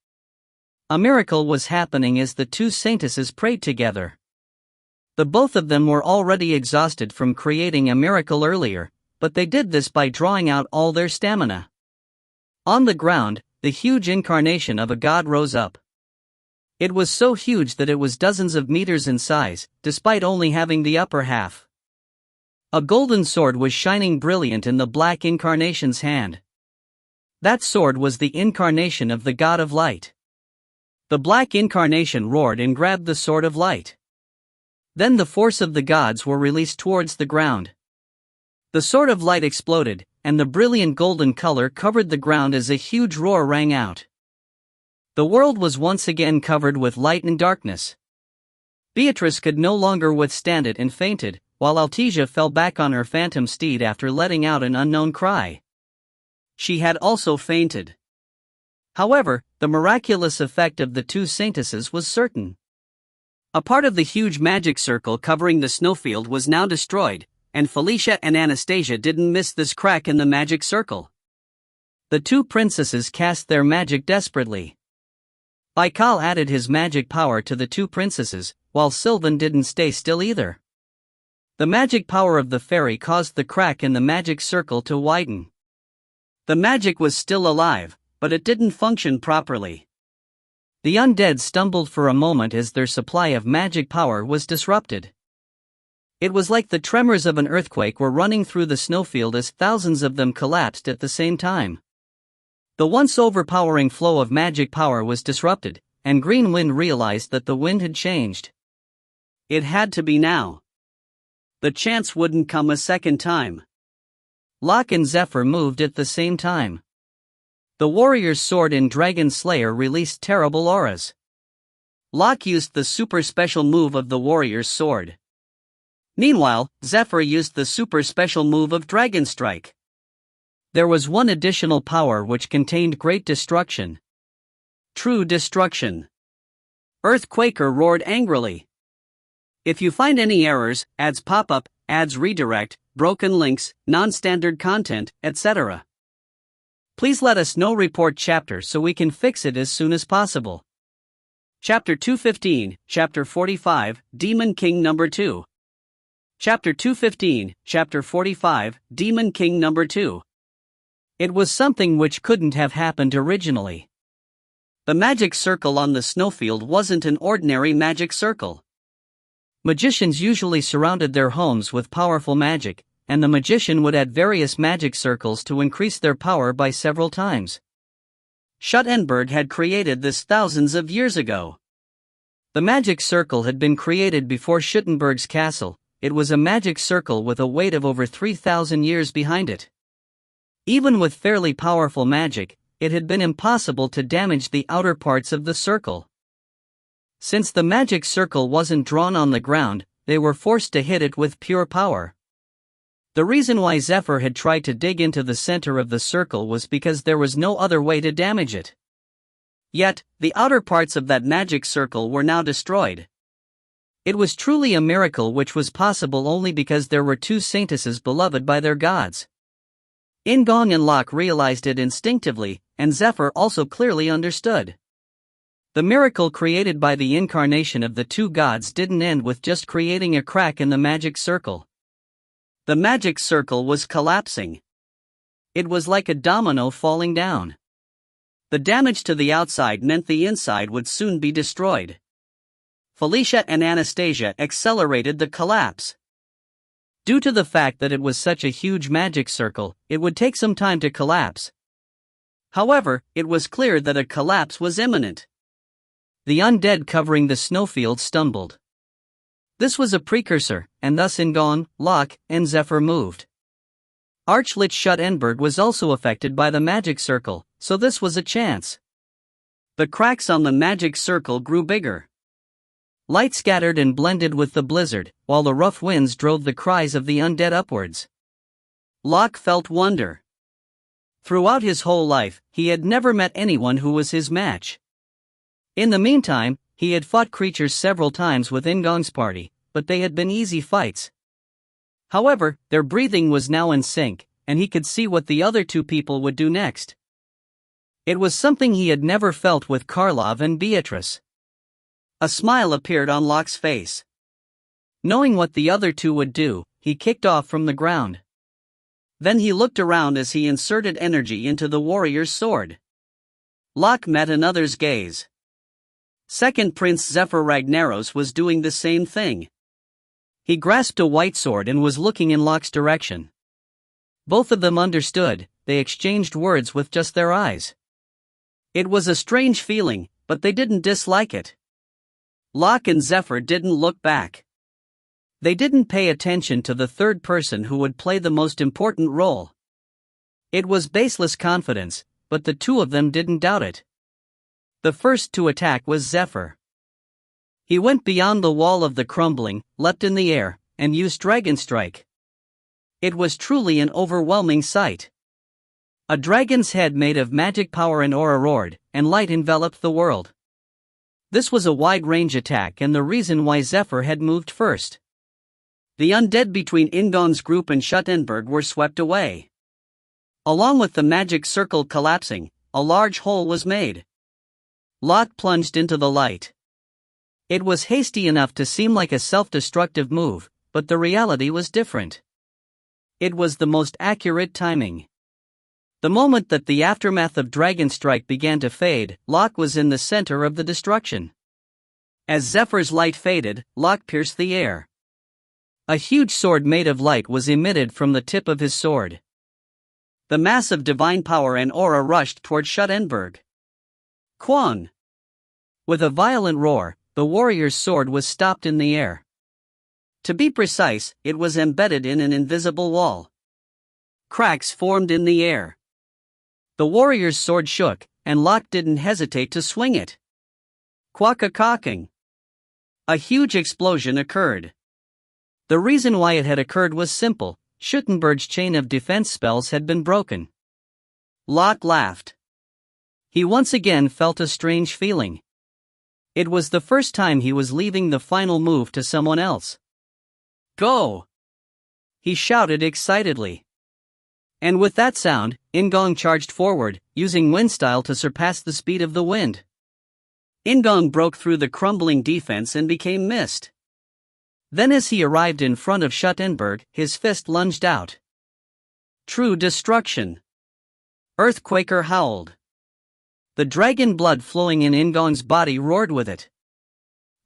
A miracle was happening as the two saintesses prayed together. The both of them were already exhausted from creating a miracle earlier, but they did this by drawing out all their stamina. On the ground, the huge incarnation of a god rose up. It was so huge that it was dozens of meters in size, despite only having the upper half. A golden sword was shining brilliant in the black incarnation's hand. That sword was the incarnation of the god of light. The black incarnation roared and grabbed the sword of light. Then the force of the gods were released towards the ground. The sword of light exploded, and the brilliant golden color covered the ground as a huge roar rang out. The world was once again covered with light and darkness. Beatrice could no longer withstand it and fainted, while Altesia fell back on her phantom steed after letting out an unknown cry. She had also fainted. However, the miraculous effect of the two saintesses was certain. A part of the huge magic circle covering the snowfield was now destroyed, and Felicia and Anastasia didn't miss this crack in the magic circle. The two princesses cast their magic desperately. Baikal added his magic power to the two princesses, while Sylvan didn't stay still either. The magic power of the fairy caused the crack in the magic circle to widen. The magic was still alive, but it didn't function properly. The undead stumbled for a moment as their supply of magic power was disrupted. It was like the tremors of an earthquake were running through the snowfield as thousands of them collapsed at the same time. The once overpowering flow of magic power was disrupted, and Green Wind realized that the wind had changed. It had to be now. The chance wouldn't come a second time. Locke and Zephyr moved at the same time. The warrior's sword in Dragon Slayer released terrible auras. Locke used the super special move of the warrior's sword. Meanwhile, Zephyr used the super special move of Dragon Strike. There was one additional power which contained great destruction. True destruction. Earthquaker roared angrily. If you find any errors, ads pop up, ads redirect, broken links, non-standard content, etc., please let us know. Report chapter so we can fix it as soon as possible. Chapter 215, Chapter 45, Demon King Number 2. Chapter 215, Chapter 45, Demon King Number 2. It was something which couldn't have happened originally. The magic circle on the snowfield wasn't an ordinary magic circle. Magicians usually surrounded their homes with powerful magic, and the magician would add various magic circles to increase their power by several times. Shutra had created this thousands of years ago. The magic circle had been created before Shutra's castle. It was a magic circle with a weight of over 3,000 years behind it. Even with fairly powerful magic, it had been impossible to damage the outer parts of the circle. Since the magic circle wasn't drawn on the ground, they were forced to hit it with pure power. The reason why Zephyr had tried to dig into the center of the circle was because there was no other way to damage it. Yet, the outer parts of that magic circle were now destroyed. It was truly a miracle, which was possible only because there were two saintesses beloved by their gods. In-gong and Locke realized it instinctively, and Zephyr also clearly understood. The miracle created by the incarnation of the two gods didn't end with just creating a crack in the magic circle. The magic circle was collapsing. It was like a domino falling down. The damage to the outside meant the inside would soon be destroyed. Felicia and Anastasia accelerated the collapse. Due to the fact that it was such a huge magic circle, it would take some time to collapse. However, it was clear that a collapse was imminent. The undead covering the snowfield stumbled. This was a precursor, and thus In-gong, Locke, and Zephyr moved. Archlich Shutra was also affected by the magic circle, so this was a chance. The cracks on the magic circle grew bigger. Light scattered and blended with the blizzard, while the rough winds drove the cries of the undead upwards. Locke felt wonder. Throughout his whole life, he had never met anyone who was his match. In the meantime, he had fought creatures several times with In-gong's party, but they had been easy fights. However, their breathing was now in sync, and he could see what the other two people would do next. It was something he had never felt with Karlov and Beatrice. A smile appeared on Locke's face. Knowing what the other two would do, he kicked off from the ground. Then he looked around as he inserted energy into the warrior's sword. Locke met another's gaze. Second Prince Zephyr Ragnaros was doing the same thing. He grasped a white sword and was looking in Locke's direction. Both of them understood, they exchanged words with just their eyes. It was a strange feeling, but they didn't dislike it. Locke and Zephyr didn't look back. They didn't pay attention to the third person who would play the most important role. It was baseless confidence, but the two of them didn't doubt it. The first to attack was Zephyr. He went beyond the wall of the crumbling, leapt in the air, and used Dragon Strike. It was truly an overwhelming sight. A dragon's head made of magic power and aura roared, and light enveloped the world. This was a wide-range attack and the reason why Zephyr had moved first. The undead between In-gong's group and Shutra were swept away. Along with the magic circle collapsing, a large hole was made. Locke plunged into the light. It was hasty enough to seem like a self-destructive move, but the reality was different. It was the most accurate timing. The moment that the aftermath of Dragon Strike began to fade, Locke was in the center of the destruction. As Zephyr's light faded, Locke pierced the air. A huge sword made of light was emitted from the tip of his sword. The mass of divine power and aura rushed toward Shutra. Kwang! With a violent roar, the warrior's sword was stopped in the air. To be precise, it was embedded in an invisible wall. Cracks formed in the air. The warrior's sword shook, and Locke didn't hesitate to swing it. Quack-a-cocking! A huge explosion occurred. The reason why it had occurred was simple: Shutra's chain of defense spells had been broken. Locke laughed. He once again felt a strange feeling. It was the first time he was leaving the final move to someone else. Go! He shouted excitedly. And with that sound, In-gong charged forward, using wind style to surpass the speed of the wind. In-gong broke through the crumbling defense and became mist. Then as he arrived in front of Shutra, his fist lunged out. True destruction. Earthquaker howled. The dragon blood flowing in In-gong's body roared with it.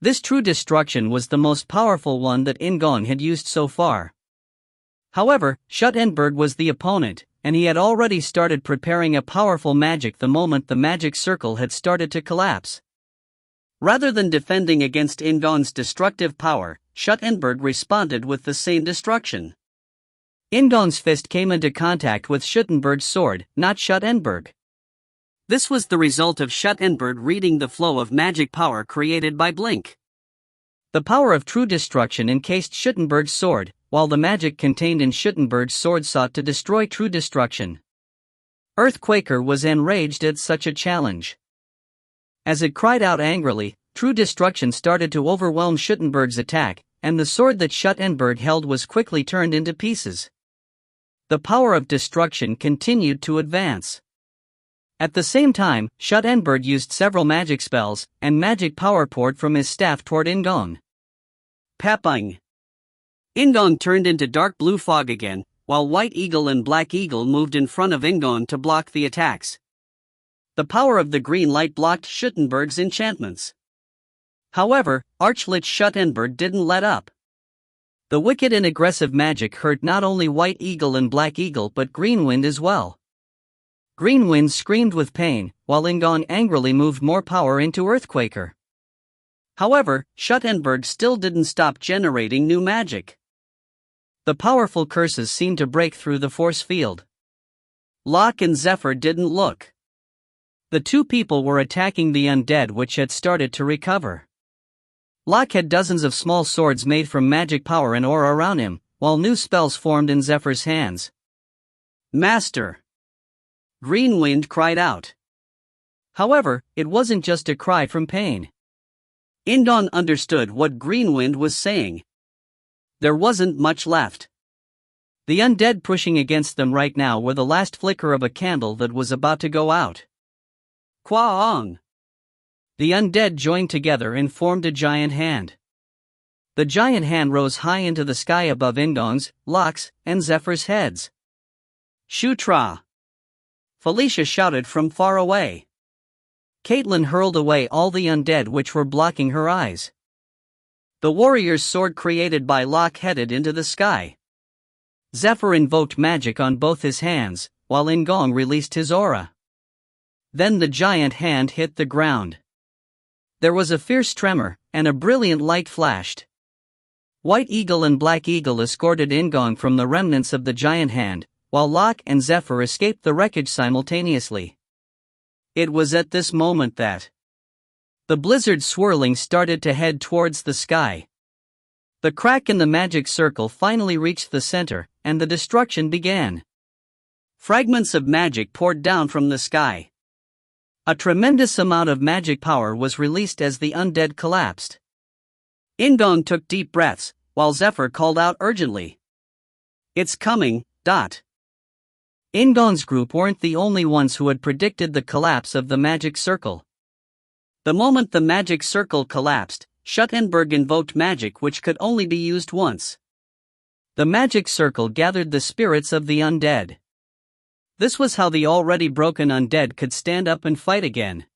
This true destruction was the most powerful one that In-gong had used so far. However, Shutra was the opponent, and he had already started preparing a powerful magic the moment the magic circle had started to collapse. Rather than defending against In-gong's destructive power, Shutra responded with the same destruction. In-gong's fist came into contact with Shutra's sword, not Shutra. This was the result of Shutra reading the flow of magic power created by Blink. The power of true destruction encased Shutra's sword, while the magic contained in Shutra's sword sought to destroy true destruction. Earthquaker was enraged at such a challenge. As it cried out angrily, true destruction started to overwhelm Shutra's attack, and the sword that Shutra held was quickly turned into pieces. The power of destruction continued to advance. At the same time, Shutra used several magic spells, and magic power poured from his staff toward In-gong. Papang. In-gong turned into dark blue fog again, while White Eagle and Black Eagle moved in front of In-gong to block the attacks. The power of the green light blocked Shutra's enchantments. However, Archlich Shutra didn't let up. The wicked and aggressive magic hurt not only White Eagle and Black Eagle but Green Wind as well. Green Wind screamed with pain, while In-gong angrily moved more power into Earthquaker. However, Shutra still didn't stop generating new magic. The powerful curses seemed to break through the force field. Locke and Zephyr didn't look. The two people were attacking the undead which had started to recover. Locke had dozens of small swords made from magic power and aura around him, while new spells formed in Zephyr's hands. Master! Green Wind cried out. However, it wasn't just a cry from pain. In-gong understood what Green Wind was saying. There wasn't much left. The undead pushing against them right now were the last flicker of a candle that was about to go out. Kwaong! The undead joined together and formed a giant hand. The giant hand rose high into the sky above In-gong's, Locke's, and Zephyr's heads. Shutra! Felicia shouted from far away. Caitlin hurled away all the undead which were blocking her eyes. The warrior's sword created by Locke headed into the sky. Zephyr invoked magic on both his hands, while In-gong released his aura. Then the giant hand hit the ground. There was a fierce tremor, and a brilliant light flashed. White Eagle and Black Eagle escorted In-gong from the remnants of the giant hand, while Locke and Zephyr escaped the wreckage simultaneously. It was at this moment that the blizzard swirling started to head towards the sky. The crack in the magic circle finally reached the center, and the destruction began. Fragments of magic poured down from the sky. A tremendous amount of magic power was released as the undead collapsed. In-gong took deep breaths, while Zephyr called out urgently. It's coming, dot. In-gong's group weren't the only ones who had predicted the collapse of the magic circle. The moment the magic circle collapsed, Shutra invoked magic which could only be used once. The magic circle gathered the spirits of the undead. This was how the already broken undead could stand up and fight again.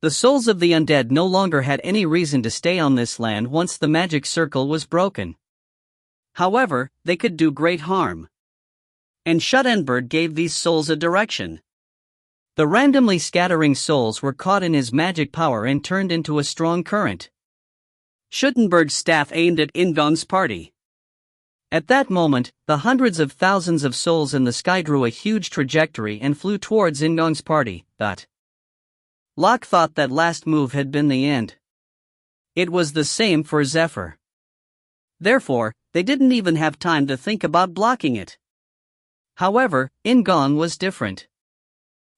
The souls of the undead no longer had any reason to stay on this land once the magic circle was broken. However, they could do great harm. And Shutra gave these souls a direction. The randomly scattering souls were caught in his magic power and turned into a strong current. Shutra's staff aimed at In-gong's party. At that moment, the hundreds of thousands of souls in the sky drew a huge trajectory and flew towards In-gong's party. Locke thought that last move had been the end. It was the same for Zephyr. Therefore, they didn't even have time to think about blocking it. However, In-gong was different.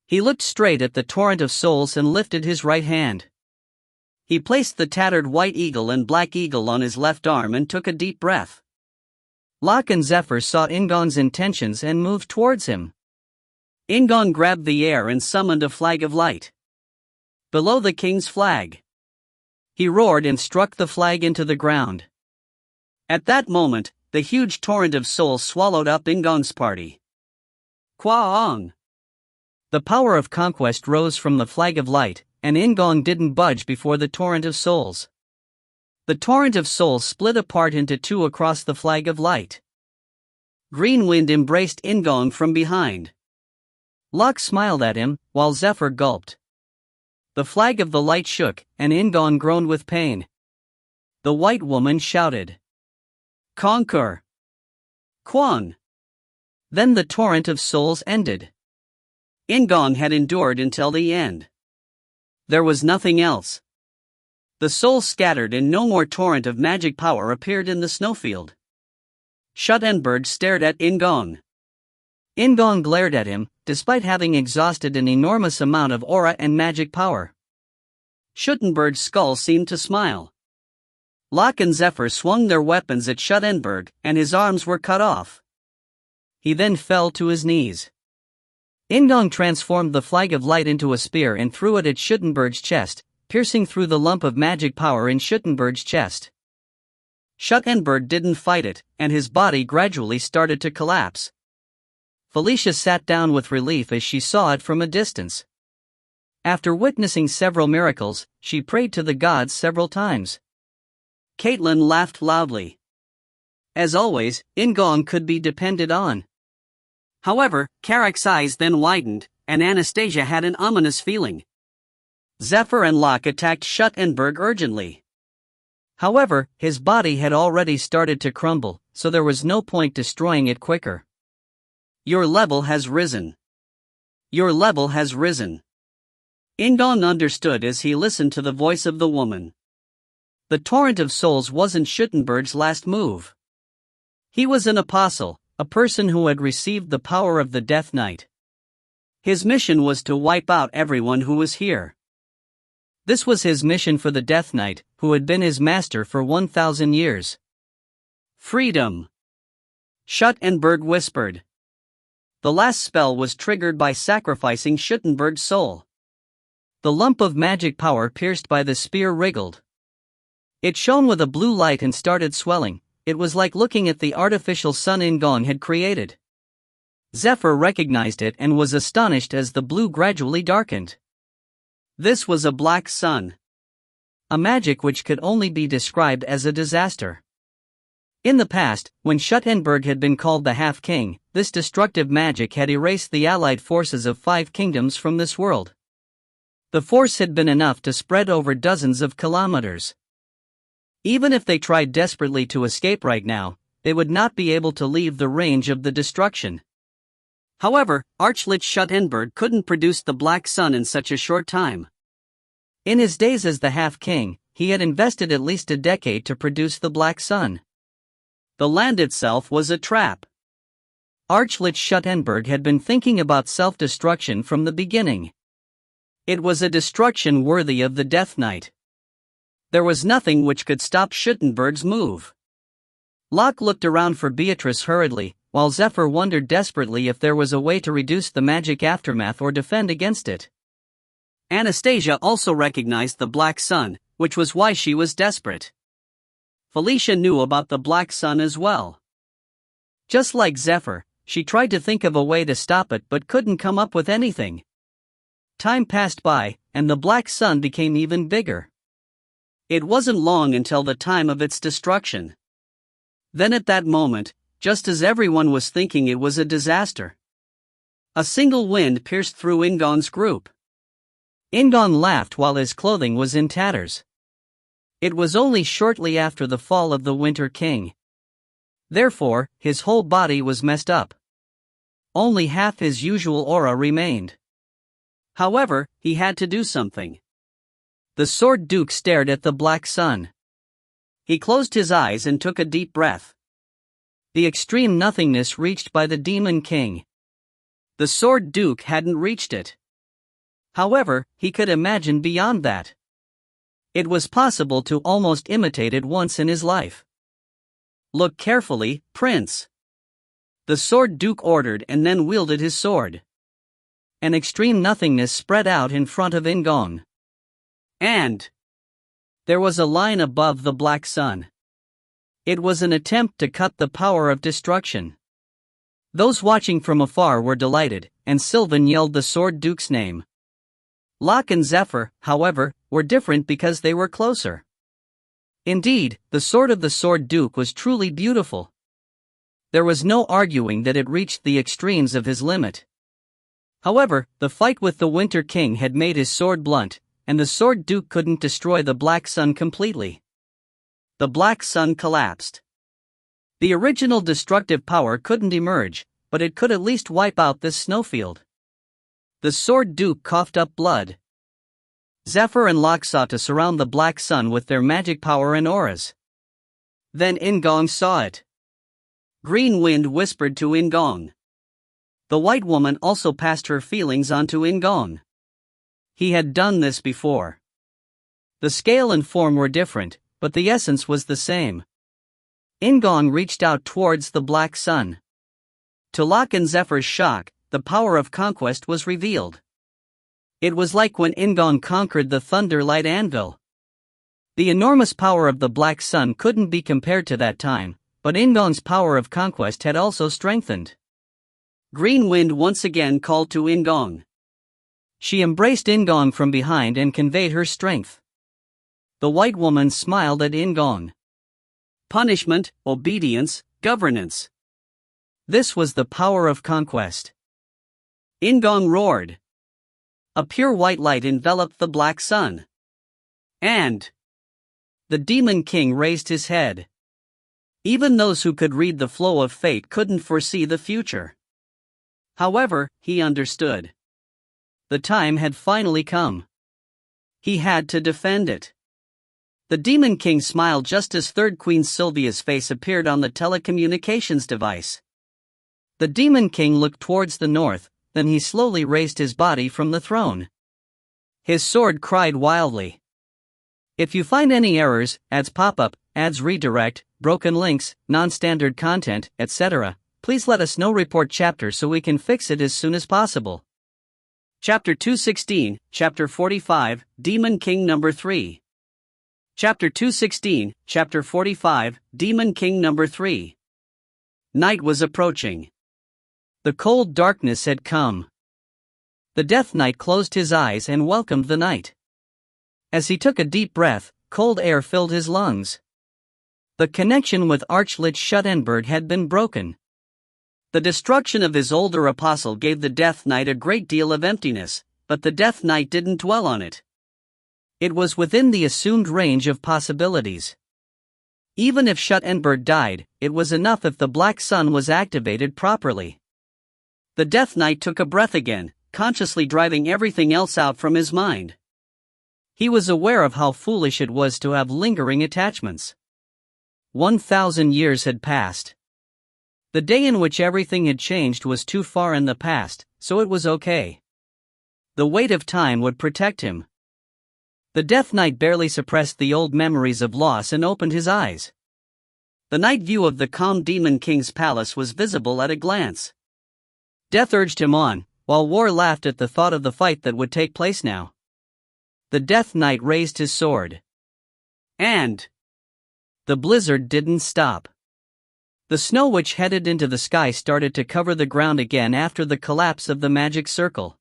He looked straight at the torrent of souls and lifted his right hand. He placed the tattered white eagle and black eagle on his left arm and took a deep breath. Locke and Zephyr saw In-gong's intentions and moved towards him. In-gong grabbed the air and summoned a flag of light. Below the king's flag. He roared and struck the flag into the ground. At that moment, the huge torrent of souls swallowed up In-gong's party. Kwaong! The power of conquest rose from the flag of light, and In-gong didn't budge before the torrent of souls. The torrent of souls split apart into two across the flag of light. Green wind embraced In-gong from behind. Locke smiled at him, while Zephyr gulped. The flag of the light shook, and In-gong groaned with pain. The white woman shouted, "Conquer! Kwang!" Then the torrent of souls ended. In-gong had endured until the end. There was nothing else. The souls scattered and no more torrent of magic power appeared in the snowfield. Schuttenberg stared at In-gong. In-gong glared at him, despite having exhausted an enormous amount of aura and magic power. Schuttenberg's skull seemed to smile. Locke and Zephyr swung their weapons at Schuttenberg, and his arms were cut off. He then fell to his knees. In-gong transformed the flag of light into a spear and threw it at Schuttenberg's chest, piercing through the lump of magic power in Schuttenberg's chest. Schuttenberg didn't fight it, and his body gradually started to collapse. Felicia sat down with relief as she saw it from a distance. After witnessing several miracles, she prayed to the gods several times. Caitlin laughed loudly. As always, In-gong could be depended on. However, Carrick's eyes then widened, and Anastasia had an ominous feeling. Zephyr and Locke attacked Schuttenberg urgently. However, his body had already started to crumble, so there was no point destroying it quicker. Your level has risen. Your level has risen. In-gong understood as he listened to the voice of the woman. The torrent of souls wasn't Schuttenberg's last move. He was an apostle, a person who had received the power of the Death Knight. His mission was to wipe out everyone who was here. This was his mission for the Death Knight, who had been his master for 1,000 years. Freedom! Schuttenberg whispered. The last spell was triggered by sacrificing Schuttenberg's soul. The lump of magic power pierced by the spear wriggled. It shone with a blue light and started swelling. It was like looking at the artificial sun In-gong had created. Zephyr recognized it and was astonished as the blue gradually darkened. This was a black sun. A magic which could only be described as a disaster. In the past, when Schuttenberg had been called the Half-King, this destructive magic had erased the allied forces of 5 kingdoms from this world. The force had been enough to spread over dozens of kilometers. Even if they tried desperately to escape right now, they would not be able to leave the range of the destruction. However, Archlich Schuttenberg couldn't produce the Black Sun in such a short time. In his days as the Half-King, he had invested at least a decade to produce the Black Sun. The land itself was a trap. Archlich Schuttenberg had been thinking about self-destruction from the beginning. It was a destruction worthy of the Death Knight. There was nothing which could stop Schuttenberg's move. Locke looked around for Beatrice hurriedly, while Zephyr wondered desperately if there was a way to reduce the magic aftermath or defend against it. Anastasia also recognized the Black Sun, which was why she was desperate. Felicia knew about the Black Sun as well. Just like Zephyr, she tried to think of a way to stop it but couldn't come up with anything. Time passed by, and the Black Sun became even bigger. It wasn't long until the time of its destruction. Then at that moment, just as everyone was thinking it was a disaster, a single wind pierced through In-gong's group. In-gong laughed while his clothing was in tatters. It was only shortly after the fall of the Winter King. Therefore, his whole body was messed up. Only half his usual aura remained. However, he had to do something. The Sword Duke stared at the Black Sun. He closed his eyes and took a deep breath. The extreme nothingness reached by the Demon King. The Sword Duke hadn't reached it. However, he could imagine beyond that. It was possible to almost imitate it once in his life. "Look carefully, Prince," the Sword Duke ordered, and then wielded his sword. An extreme nothingness spread out in front of In-gong. And there was a line above the black sun. It was an attempt to cut the power of destruction. Those watching from afar were delighted, and Sylvan yelled the Sword Duke's name. Locke and Zephyr, however, were different because they were closer. Indeed, the sword of the Sword Duke was truly beautiful. There was no arguing that it reached the extremes of his limit. However, the fight with the Winter King had made his sword blunt, and the Sword Duke couldn't destroy the Black Sun completely. The Black Sun collapsed. The original destructive power couldn't emerge, but it could at least wipe out this snowfield. The Sword Duke coughed up blood. Zephyr and Locke sought to surround the Black Sun with their magic power and auras. Then In-gong saw it. Green Wind whispered to In-gong. The White Woman also passed her feelings on to In-gong. He had done this before. The scale and form were different, but the essence was the same. In-gong reached out towards the Black Sun. To Locke and Zephyr's shock, the power of conquest was revealed. It was like when In-gong conquered the Thunderlight Anvil. The enormous power of the Black Sun couldn't be compared to that time, but In-gong's power of conquest had also strengthened. Green Wind once again called to In-gong. She embraced In-gong from behind and conveyed her strength. The White Woman smiled at In-gong. Punishment, obedience, governance. This was the power of conquest. In-gong roared. A pure white light enveloped the Black Sun. And the Demon King raised his head. Even those who could read the flow of fate couldn't foresee the future. However, he understood. The time had finally come. He had to defend it. The Demon King smiled just as Third Queen Sylvia's face appeared on the telecommunications device. The Demon King looked towards the north, then he slowly raised his body from the throne. His sword cried wildly. If you find any errors, ads pop-up, ads redirect, broken links, non-standard content, etc., please let us know. Report chapter so we can fix it as soon as possible. Chapter 216, Chapter 45, Demon King Number 3. Chapter 216, Chapter 45, Demon King Number 3. Night was approaching. The cold darkness had come. The Death Knight closed his eyes and welcomed the night. As he took a deep breath, cold air filled his lungs. The connection with Archlich Schuttenberg had been broken. The destruction of his older apostle gave the Death Knight a great deal of emptiness, but the Death Knight didn't dwell on it. It was within the assumed range of possibilities. Even if Schuttenberg died, it was enough if the Black Sun was activated properly. The Death Knight took a breath again, consciously driving everything else out from his mind. He was aware of how foolish it was to have lingering attachments. 1,000 years had passed. The day in which everything had changed was too far in the past, so it was okay. The weight of time would protect him. The Death Knight barely suppressed the old memories of loss and opened his eyes. The night view of the calm Demon King's palace was visible at a glance. Death urged him on, while War laughed at the thought of the fight that would take place now. The Death Knight raised his sword. And the blizzard didn't stop. The snow which headed into the sky started to cover the ground again after the collapse of the magic circle.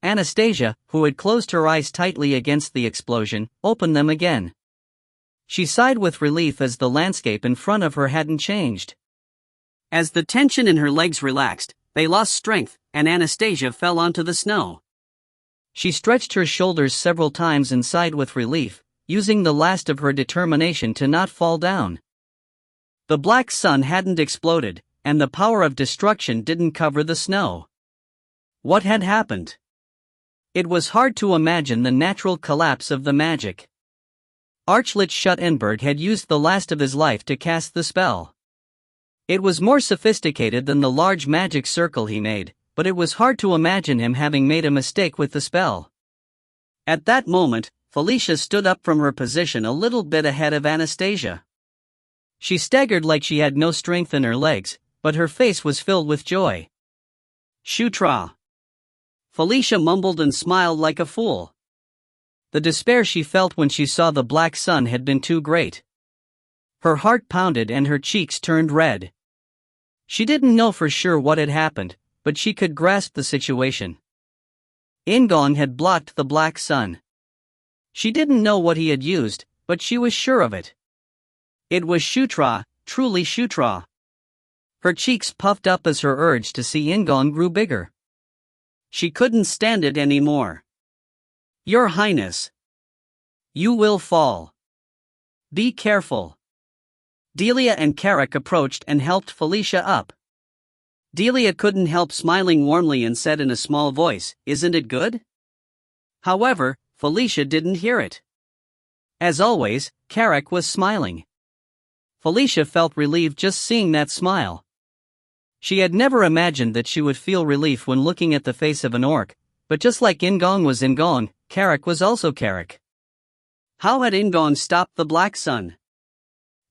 Anastasia, who had closed her eyes tightly against the explosion, opened them again. She sighed with relief as the landscape in front of her hadn't changed. As the tension in her legs relaxed, they lost strength, and Anastasia fell onto the snow. She stretched her shoulders several times and sighed with relief, using the last of her determination to not fall down. The Black Sun hadn't exploded, and the power of destruction didn't cover the snow. What had happened? It was hard to imagine the natural collapse of the magic. Archlich Schuttenberg had used the last of his life to cast the spell. It was more sophisticated than the large magic circle he made, but it was hard to imagine him having made a mistake with the spell. At that moment, Felicia stood up from her position a little bit ahead of Anastasia. She staggered like she had no strength in her legs, but her face was filled with joy. Shutra. Felicia mumbled and smiled like a fool. The despair she felt when she saw the black sun had been too great. Her heart pounded and her cheeks turned red. She didn't know for sure what had happened, but she could grasp the situation. In-gong had blocked the black sun. She didn't know what he had used, but she was sure of it. It was Shutra, truly Shutra. Her cheeks puffed up as her urge to see In-gong grew bigger. She couldn't stand it anymore. Your Highness. You will fall. Be careful. Delia and Carrick approached and helped Felicia up. Delia couldn't help smiling warmly and said in a small voice, "Isn't it good?" However, Felicia didn't hear it. As always, Carrick was smiling. Felicia felt relieved just seeing that smile. She had never imagined that she would feel relief when looking at the face of an orc, but just like In-gong was In-gong, Carrick was also Carrick. How had In-gong stopped the black sun?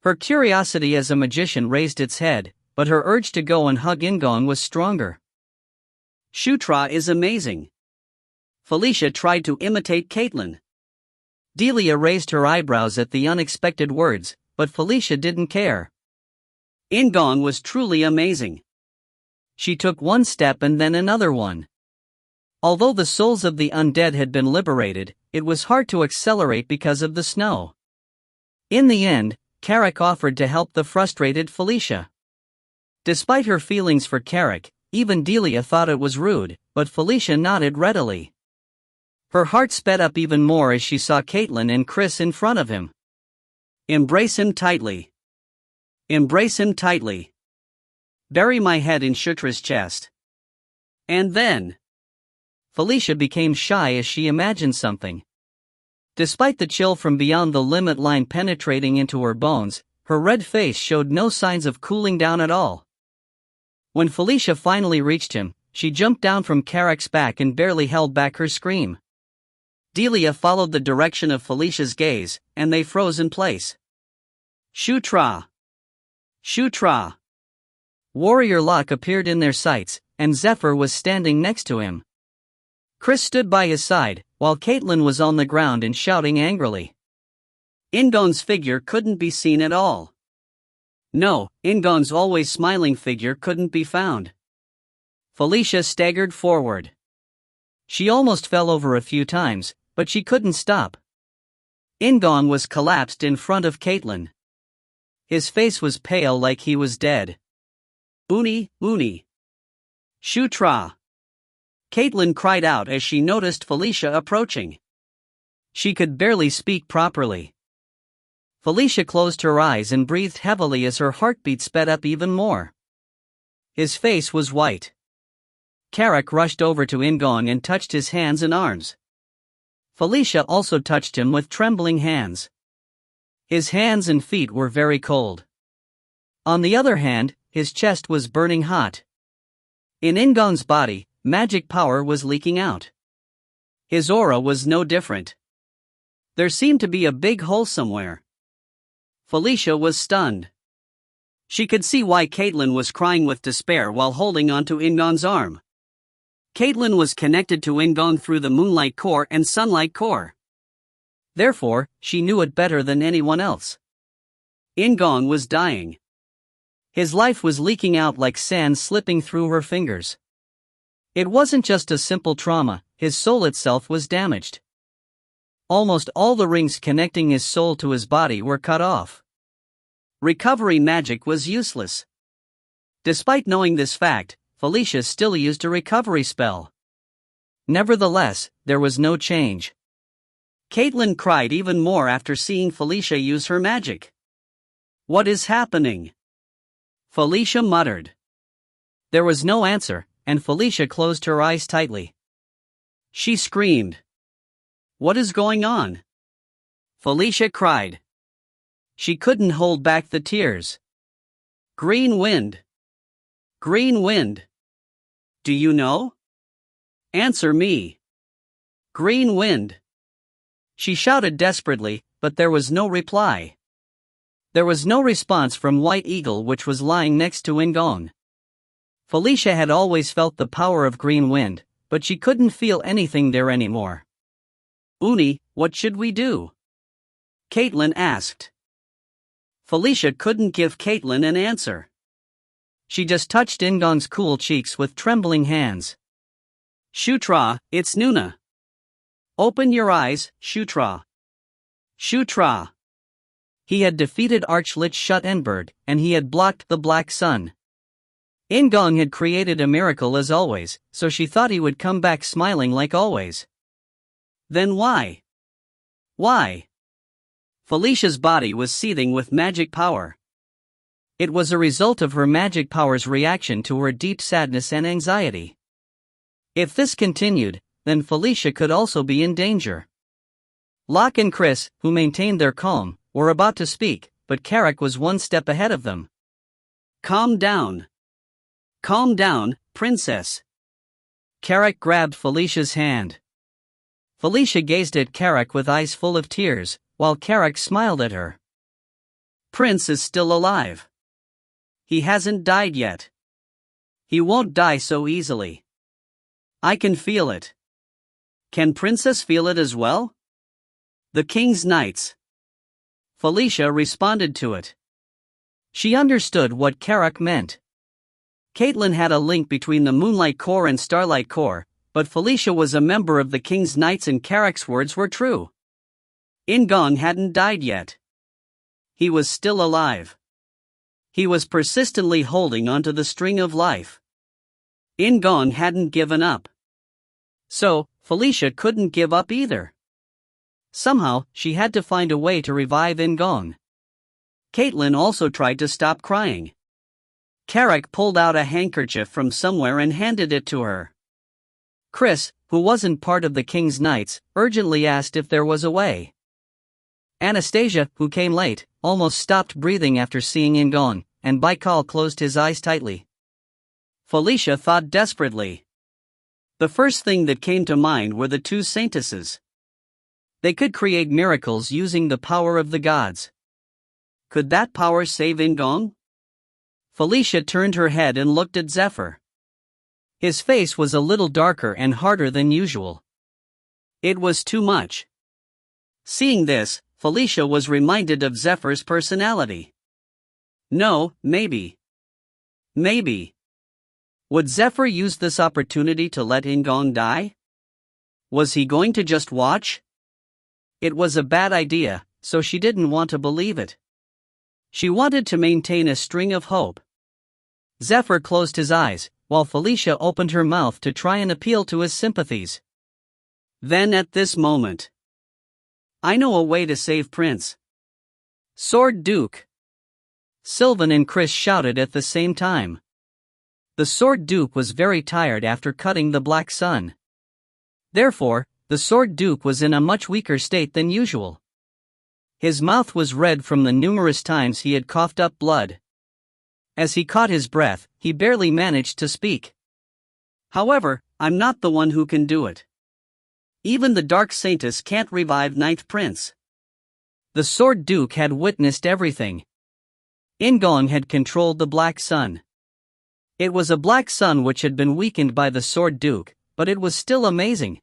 Her curiosity as a magician raised its head, but her urge to go and hug In-gong was stronger. Shutra is amazing. Felicia tried to imitate Caitlin. Delia raised her eyebrows at the unexpected words, but Felicia didn't care. In-gong was truly amazing. She took one step and then another one. Although the souls of the undead had been liberated, it was hard to accelerate because of the snow. In the end, Carrick offered to help the frustrated Felicia. Despite her feelings for Carrick, even Delia thought it was rude, but Felicia nodded readily. Her heart sped up even more as she saw Caitlin and Chris in front of him. Embrace him tightly. Embrace him tightly. Bury my head in Shutra's chest. And then. Felicia became shy as she imagined something. Despite the chill from beyond the limit line penetrating into her bones, her red face showed no signs of cooling down at all. When Felicia finally reached him, she jumped down from Carrick's back and barely held back her scream. Delia followed the direction of Felicia's gaze, and they froze in place. Shutra! Shutra! Warrior Locke appeared in their sights, and Zephyr was standing next to him. Chris stood by his side, while Caitlin was on the ground and shouting angrily. In-gong's figure couldn't be seen at all. No, In-gong's always smiling figure couldn't be found. Felicia staggered forward. She almost fell over a few times, but she couldn't stop. In-gong was collapsed in front of Caitlin. His face was pale like he was dead. Uni, Uni. Shutra. Caitlin cried out as she noticed Felicia approaching. She could barely speak properly. Felicia closed her eyes and breathed heavily as her heartbeat sped up even more. His face was white. Carrick rushed over to In-gong and touched his hands and arms. Felicia also touched him with trembling hands. His hands and feet were very cold. On the other hand, his chest was burning hot. In In-gong's body, magic power was leaking out. His aura was no different. There seemed to be a big hole somewhere. Felicia was stunned. She could see why Caitlin was crying with despair while holding onto In-gong's arm. Caitlin was connected to In-gong through the Moonlight Core and Sunlight Core. Therefore, she knew it better than anyone else. In-gong was dying. His life was leaking out like sand slipping through her fingers. It wasn't just a simple trauma, his soul itself was damaged. Almost all the rings connecting his soul to his body were cut off. Recovery magic was useless. Despite knowing this fact, Felicia still used a recovery spell. Nevertheless, there was no change. Caitlin cried even more after seeing Felicia use her magic. What is happening? Felicia muttered. There was no answer, and Felicia closed her eyes tightly. She screamed. What is going on? Felicia cried. She couldn't hold back the tears. Green wind. Green wind. Do you know? Answer me. Green wind. She shouted desperately, but there was no reply. There was no response from White Eagle, which was lying next to In-gong. Felicia had always felt the power of green wind, but she couldn't feel anything there anymore. "Uni, what should we do?" Caitlin asked. Felicia couldn't give Caitlin an answer. She just touched In-gong's cool cheeks with trembling hands. "Shutra, it's Nuna. Open your eyes, Shutra. Shutra." He had defeated Archlich Schuttenberg, and he had blocked the Black Sun. In-gong had created a miracle as always, so she thought he would come back smiling like always. Then why? Why? Felicia's body was seething with magic power. It was a result of her magic power's reaction to her deep sadness and anxiety. If this continued, then Felicia could also be in danger. Locke and Chris, who maintained their calm, were about to speak, but Carrick was one step ahead of them. "Calm down. Calm down, princess." Carrick grabbed Felicia's hand. Felicia gazed at Carrick with eyes full of tears, while Carrick smiled at her. "Prince is still alive. He hasn't died yet. He won't die so easily. I can feel it." "Can Princess feel it as well?" "The King's Knights." Felicia responded to it. She understood what Carrick meant. Caitlin had a link between the Moonlight Corps and Starlight Corps, but Felicia was a member of the King's Knights and Carrick's words were true. In-gong hadn't died yet. He was still alive. He was persistently holding onto the string of life. In-gong hadn't given up. So, Felicia couldn't give up either. Somehow, she had to find a way to revive In-gong. Caitlin also tried to stop crying. Carrick pulled out a handkerchief from somewhere and handed it to her. Chris, who wasn't part of the King's Knights, urgently asked if there was a way. Anastasia, who came late, almost stopped breathing after seeing In-gong, and Baikal closed his eyes tightly. Felicia thought desperately. The first thing that came to mind were the two saintesses. They could create miracles using the power of the gods. Could that power save In-gong? Felicia turned her head and looked at Zephyr. His face was a little darker and harder than usual. It was too much. Seeing this, Felicia was reminded of Zephyr's personality. No, maybe. Maybe. Would Zephyr use this opportunity to let In-gong die? Was he going to just watch? It was a bad idea, so she didn't want to believe it. She wanted to maintain a string of hope. Zephyr closed his eyes, while Felicia opened her mouth to try and appeal to his sympathies. Then at this moment, "I know a way to save Prince." "Sword Duke!" Sylvan and Chris shouted at the same time. The Sword Duke was very tired after cutting the Black Sun. Therefore, the Sword Duke was in a much weaker state than usual. His mouth was red from the numerous times he had coughed up blood. As he caught his breath, he barely managed to speak. "However, I'm not the one who can do it. Even the Dark Saintess can't revive Ninth Prince." The Sword Duke had witnessed everything. In-gong had controlled the Black Sun. It was a Black Sun which had been weakened by the Sword Duke, but it was still amazing.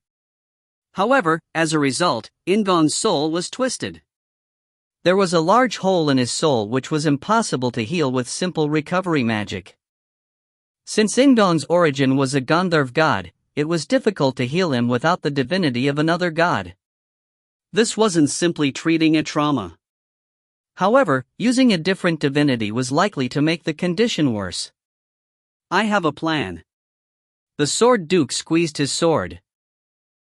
However, as a result, In-gong's soul was twisted. There was a large hole in his soul which was impossible to heal with simple recovery magic. Since In-gong's origin was a Gandharv god, it was difficult to heal him without the divinity of another god. This wasn't simply treating a trauma. However, using a different divinity was likely to make the condition worse. "I have a plan." The Sword Duke squeezed his sword.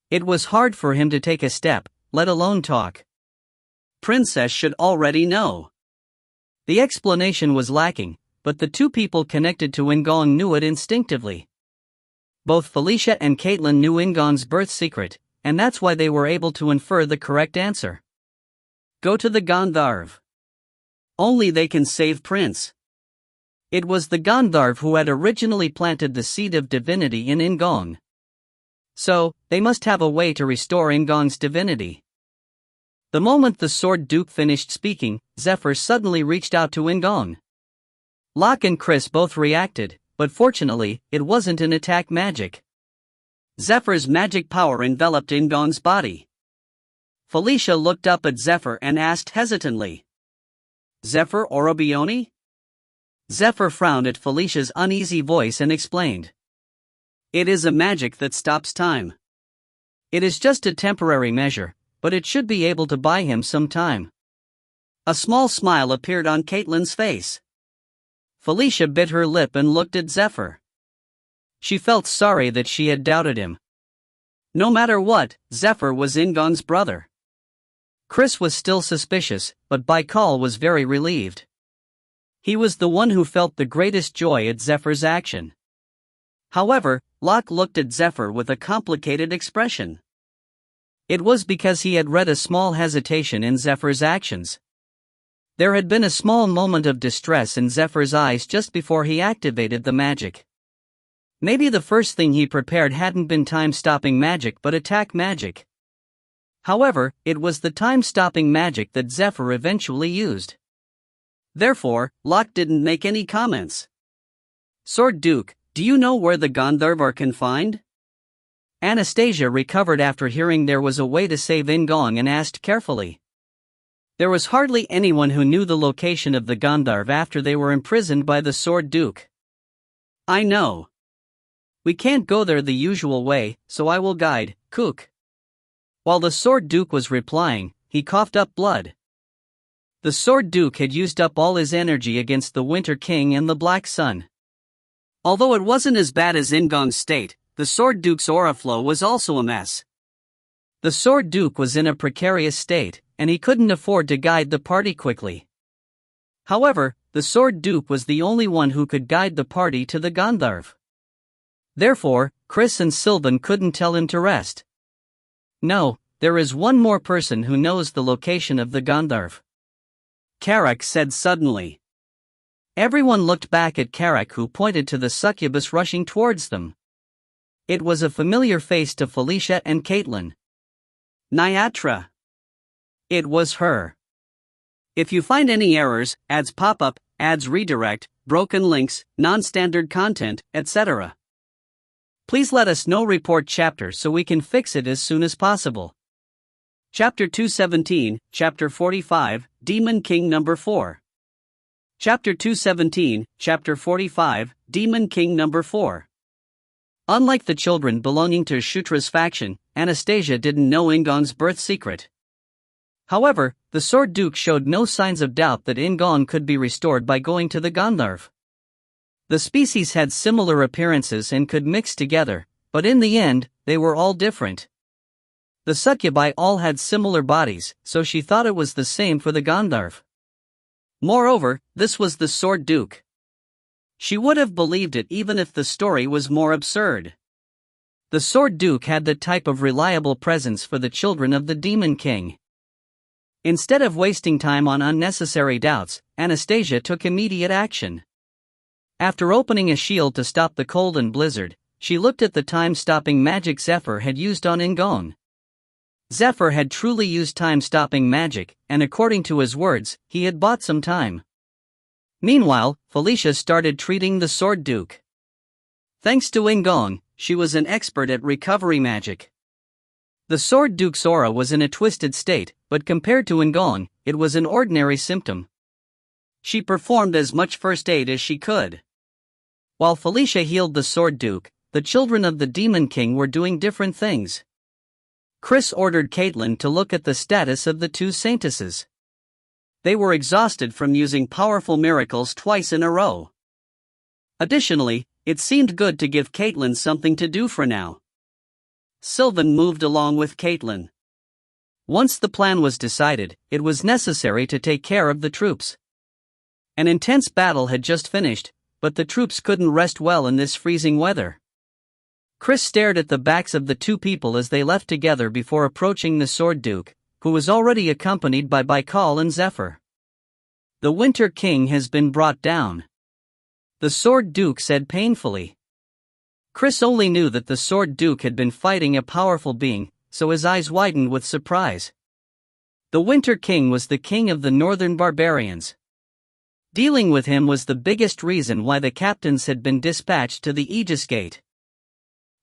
It was hard for him to take a step, let alone talk. Princess should already know. The explanation was lacking, but the two people connected to In-gong knew it instinctively. Both Felicia and Caitlin knew In-gong's birth secret, and that's why they were able to infer the correct answer. Go to the Gandharv. Only they can save Prince. It was the Gandharv who had originally planted the seed of divinity in In-gong. So, they must have a way to restore In-gong's divinity. The moment the Sword Duke finished speaking, Zephyr suddenly reached out to In-gong. Locke and Chris both reacted, but fortunately, it wasn't an attack magic. Zephyr's magic power enveloped In-gong's body. Felicia looked up at Zephyr and asked hesitantly, "Zephyr Orobioni?" Zephyr frowned at Felicia's uneasy voice and explained, "It is a magic that stops time. It is just a temporary measure, but it should be able to buy him some time." A small smile appeared on Caitlin's face. Felicia bit her lip and looked at Zephyr. She felt sorry that she had doubted him. No matter what, Zephyr was In-gong's brother. Chris was still suspicious, but Baikal was very relieved. He was the one who felt the greatest joy at Zephyr's action. However, Locke looked at Zephyr with a complicated expression. It was because he had read a small hesitation in Zephyr's actions. There had been a small moment of distress in Zephyr's eyes just before he activated the magic. Maybe the first thing he prepared hadn't been time-stopping magic but attack magic. However, it was the time-stopping magic that Zephyr eventually used. Therefore, Locke didn't make any comments. "Sword Duke, do you know where the Gandharv are confined?" Anastasia recovered after hearing there was a way to save In-gong and asked carefully. There was hardly anyone who knew the location of the Gandharv after they were imprisoned by the Sword Duke. "I know. We can't go there the usual way, so I will guide, Kook." While the Sword Duke was replying, he coughed up blood. The Sword Duke had used up all his energy against the Winter King and the Black Sun. Although it wasn't as bad as In-gong's state, the Sword Duke's aura flow was also a mess. The Sword Duke was in a precarious state, and he couldn't afford to guide the party quickly. However, the Sword Duke was the only one who could guide the party to the Gandharv. Therefore, Chris and Sylvan couldn't tell him to rest. "No, there is one more person who knows the location of the Gandharv," Karak said suddenly. Everyone looked back at Karak, who pointed to the succubus rushing towards them. It was a familiar face to Felicia and Caitlin. Nyatra. It was her. If you find any errors, ads pop up, ads redirect, broken links, non-standard content, etc., please let us know. Report chapter so we can fix it as soon as possible. Chapter 217, Chapter 45, Demon King Number 4. Chapter 217, Chapter 45, Demon King Number 4. Unlike the children belonging to Shutra's faction, Anastasia didn't know In-gong's birth secret. However, the Sword Duke showed no signs of doubt that In-gong could be restored by going to the Gandharv. The species had similar appearances and could mix together, but in the end, they were all different. The succubi all had similar bodies, so she thought it was the same for the Gandharv. Moreover, this was the Sword Duke. She would have believed it even if the story was more absurd. The Sword Duke had the type of reliable presence for the children of the Demon King. Instead of wasting time on unnecessary doubts, Anastasia took immediate action. After opening a shield to stop the cold and blizzard, she looked at the time-stopping magic Zephyr had used on In-gong. Zephyr had truly used time-stopping magic, and according to his words, he had bought some time. Meanwhile, Felicia started treating the Sword Duke. Thanks to In-gong, she was an expert at recovery magic. The Sword Duke's aura was in a twisted state, but compared to In-gong, it was an ordinary symptom. She performed as much first aid as she could. While Felicia healed the Sword Duke, the children of the Demon King were doing different things. Chris ordered Caitlin to look at the status of the two saintesses. They were exhausted from using powerful miracles twice in a row. Additionally, it seemed good to give Caitlin something to do for now. Sylvan moved along with Caitlin. Once the plan was decided, it was necessary to take care of the troops. An intense battle had just finished, but the troops couldn't rest well in this freezing weather. Chris stared at the backs of the two people as they left together before approaching the Sword Duke, who was already accompanied by Baikal and Zephyr. "The Winter King has been brought down," the Sword Duke said painfully. Chris only knew that the Sword Duke had been fighting a powerful being, so his eyes widened with surprise. The Winter King was the king of the northern barbarians. Dealing with him was the biggest reason why the captains had been dispatched to the Aegis Gate.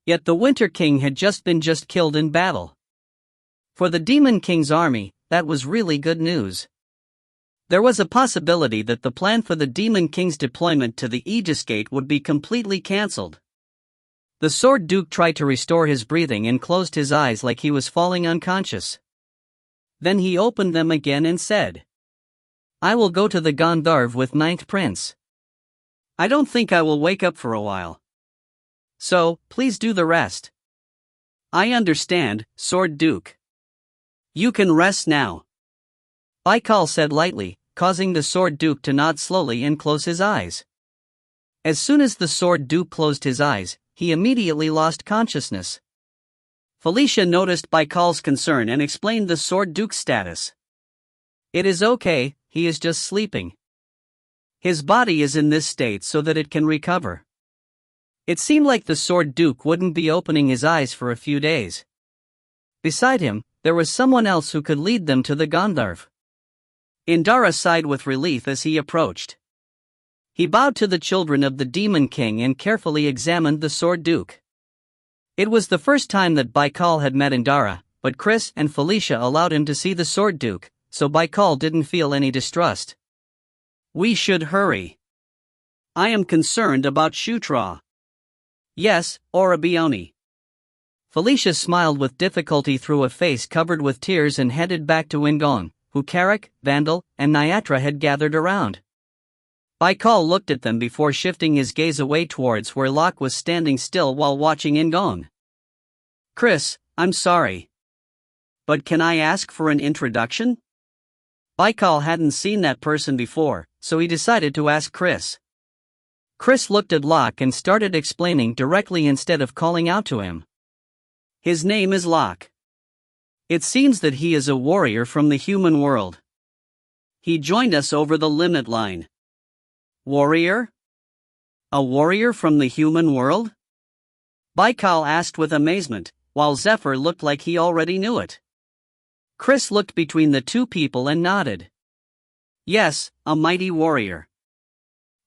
Yet the Winter King had just been killed in battle. For the Demon King's army, that was really good news. There was a possibility that the plan for the Demon King's deployment to the Aegis Gate would be completely cancelled. The Sword Duke tried to restore his breathing and closed his eyes like he was falling unconscious. Then he opened them again and said, "I will go to the Gandharv with Ninth Prince. I don't think I will wake up for a while. So, please do the rest." "I understand, Sword Duke. You can rest now," Baikal said lightly, causing the Sword Duke to nod slowly and close his eyes. As soon as the Sword Duke closed his eyes, he immediately lost consciousness. Felicia noticed Baikal's concern and explained the Sword Duke's status. "It is okay, he is just sleeping. His body is in this state so that it can recover." It seemed like the Sword Duke wouldn't be opening his eyes for a few days. Beside him, there was someone else who could lead them to the Gandharv. Indara sighed with relief as he approached. He bowed to the children of the Demon King and carefully examined the Sword Duke. It was the first time that Baikal had met Indara, but Chris and Felicia allowed him to see the Sword Duke, so Baikal didn't feel any distrust. "We should hurry. I am concerned about Shutra." "Yes, Orabioni." Felicia smiled with difficulty through a face covered with tears and headed back to In-gong, who Karak, Vandal, and Nyatra had gathered around. Baikal looked at them before shifting his gaze away towards where Locke was standing still while watching In-gong. "Chris, I'm sorry. But can I ask for an introduction?" Baikal hadn't seen that person before, so he decided to ask Chris. Chris looked at Locke and started explaining directly instead of calling out to him. "His name is Locke. It seems that he is a warrior from the human world. He joined us over the limit line." "Warrior? A warrior from the human world?" Baikal asked with amazement, while Zephyr looked like he already knew it. Chris looked between the two people and nodded. "Yes, a mighty warrior.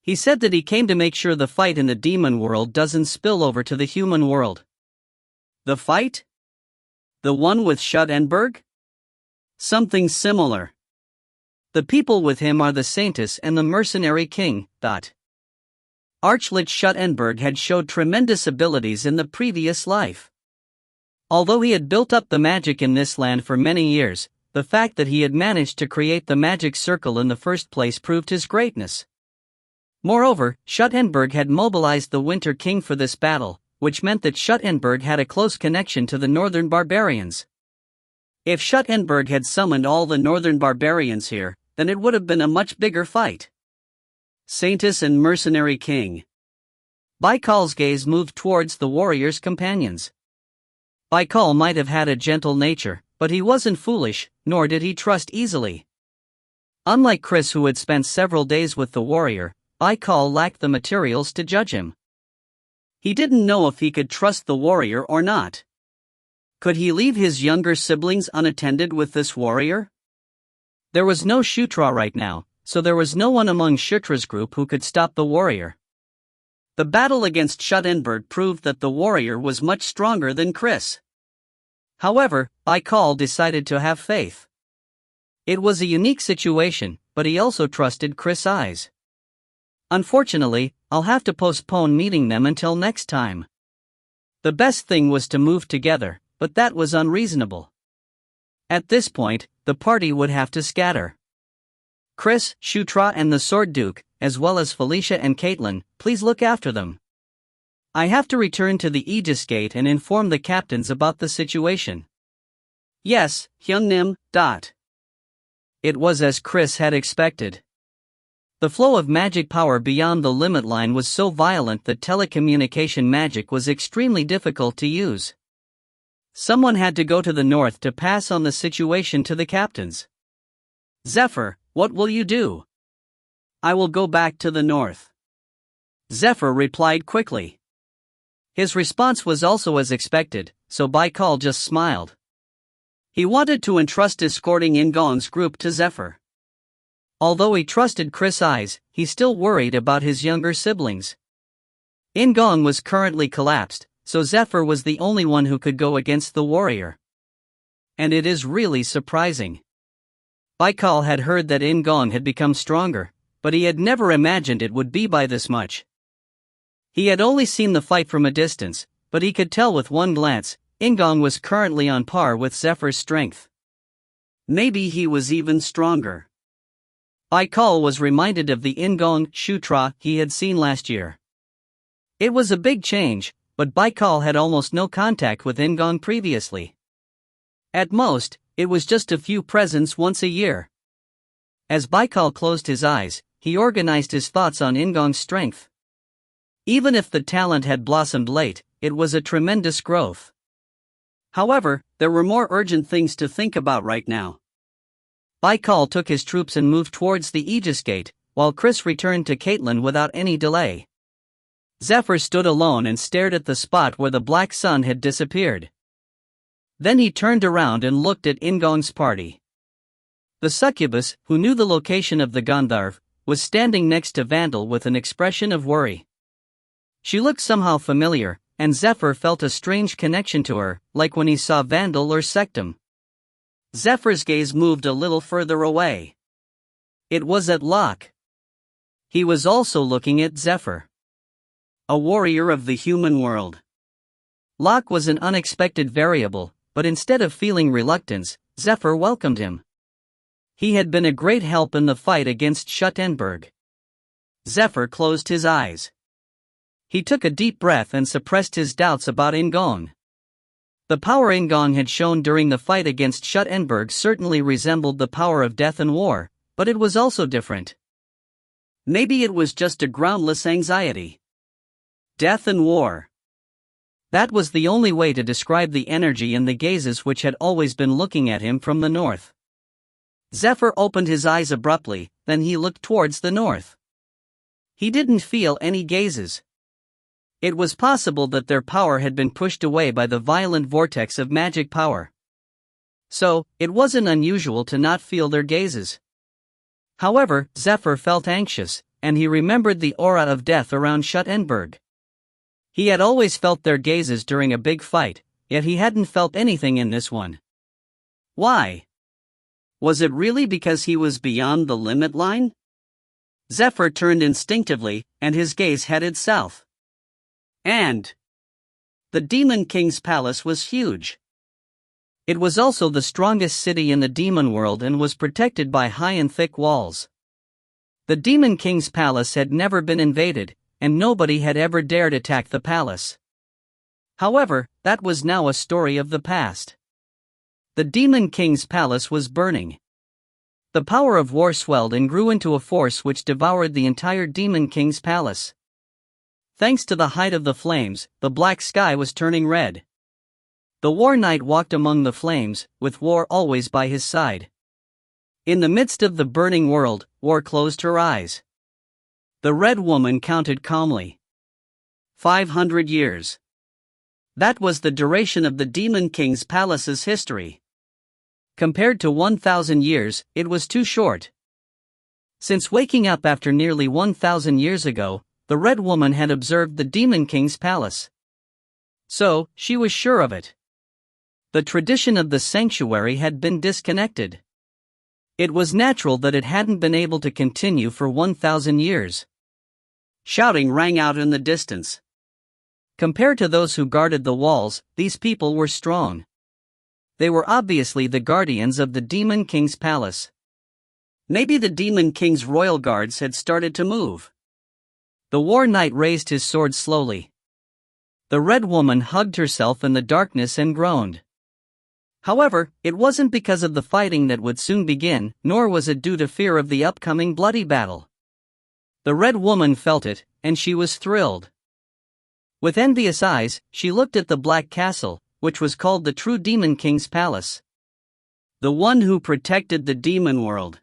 He said that he came to make sure the fight in the demon world doesn't spill over to the human world." "The fight? The one with Shut-Enberg?" "Something similar. The people with him are the Saintess and the Mercenary King." Archlich Shut-Enberg had showed tremendous abilities in the previous life. Although he had built up the magic in this land for many years, the fact that he had managed to create the magic circle in the first place proved his greatness. Moreover, Shut-Enberg had mobilized the Winter King for this battle, which meant that Shut-Enberg had a close connection to the northern barbarians. If Shut-Enberg had summoned all the northern barbarians here, then it would have been a much bigger fight. Saintess and Mercenary King. Baikal's gaze moved towards the warrior's companions. Baikal might have had a gentle nature, but he wasn't foolish, nor did he trust easily. Unlike Chris, who had spent several days with the warrior, Baikal lacked the materials to judge him. He didn't know if he could trust the warrior or not. Could he leave his younger siblings unattended with this warrior? There was no Shutra right now, so there was no one among Shutra's group who could stop the warrior. The battle against Shut-Enberg proved that the warrior was much stronger than Chris. However, Baikal decided to have faith. It was a unique situation, but he also trusted Chris' eyes. "Unfortunately, I'll have to postpone meeting them until next time." The best thing was to move together, but that was unreasonable. At this point, the party would have to scatter. "Chris, Shutra and the Sword Duke, as well as Felicia and Caitlin, please look after them. I have to return to the Aegis Gate and inform the captains about the situation." "Yes, Hyungnim. It was as Chris had expected. The flow of magic power beyond the limit line was so violent that telecommunication magic was extremely difficult to use. Someone had to go to the north to pass on the situation to the captains. "Zephyr, what will you do?" "I will go back to the north," Zephyr replied quickly. His response was also as expected, so Baikal just smiled. He wanted to entrust escorting In-gong's group to Zephyr. Although he trusted Chris' eyes, he still worried about his younger siblings. In-gong was currently collapsed, so Zephyr was the only one who could go against the warrior. And it is really surprising. Baikal had heard that In-gong had become stronger, but he had never imagined it would be by this much. He had only seen the fight from a distance, but he could tell with one glance, In-gong was currently on par with Zephyr's strength. Maybe he was even stronger. Baikal was reminded of the In-gong Shutra he had seen last year. It was a big change, but Baikal had almost no contact with In-gong previously. At most, it was just a few presents once a year. As Baikal closed his eyes, he organized his thoughts on In-gong's strength. Even if the talent had blossomed late, it was a tremendous growth. However, there were more urgent things to think about right now. Baikal took his troops and moved towards the Aegis Gate, while Chris returned to Caitlin without any delay. Zephyr stood alone and stared at the spot where the black sun had disappeared. Then he turned around and looked at In-gong's party. The succubus, who knew the location of the Gandharv, was standing next to Vandal with an expression of worry. She looked somehow familiar, and Zephyr felt a strange connection to her, like when he saw Vandal or Sectum. Zephyr's gaze moved a little further away. It was at Locke. He was also looking at Zephyr. A warrior of the human world. Locke was an unexpected variable, but instead of feeling reluctance, Zephyr welcomed him. He had been a great help in the fight against Schuttenberg. Zephyr closed his eyes. He took a deep breath and suppressed his doubts about In-gong. The power In-gong had shown during the fight against Schuttenberg certainly resembled the power of death and war, but it was also different. Maybe it was just a groundless anxiety. Death and war. That was the only way to describe the energy in the gazes which had always been looking at him from the north. Zephyr opened his eyes abruptly, then he looked towards the north. He didn't feel any gazes. It was possible that their power had been pushed away by the violent vortex of magic power. So, it wasn't unusual to not feel their gazes. However, Zephyr felt anxious, and he remembered the aura of death around Schuttenberg. He had always felt their gazes during a big fight, yet he hadn't felt anything in this one. Why? Was it really because he was beyond the limit line? Zephyr turned instinctively, and his gaze headed south. And the Demon King's palace was huge. It was also the strongest city in the demon world and was protected by high and thick walls. The Demon King's palace had never been invaded, and nobody had ever dared attack the palace. However, that was now a story of the past. The Demon King's palace was burning. The power of war swelled and grew into a force which devoured the entire Demon King's palace. Thanks to the height of the flames, the black sky was turning red. The War Knight walked among the flames, with War always by his side. In the midst of the burning world, War closed her eyes. The Red Woman counted calmly. 500 years. That was the duration of the Demon King's palace's history. Compared to 1,000 years, it was too short. Since waking up after nearly 1,000 years ago, the Red Woman had observed the Demon King's palace. So, she was sure of it. The tradition of the sanctuary had been disconnected. It was natural that it hadn't been able to continue for 1,000 years. Shouting rang out in the distance. Compared to those who guarded the walls, these people were strong. They were obviously the guardians of the Demon King's palace. Maybe the Demon King's royal guards had started to move. The War Knight raised his sword slowly. The Red Woman hugged herself in the darkness and groaned. However, it wasn't because of the fighting that would soon begin, nor was it due to fear of the upcoming bloody battle. The Red Woman felt it, and she was thrilled. With envious eyes, she looked at the Black Castle, which was called the true Demon King's palace. The one who protected the demon world.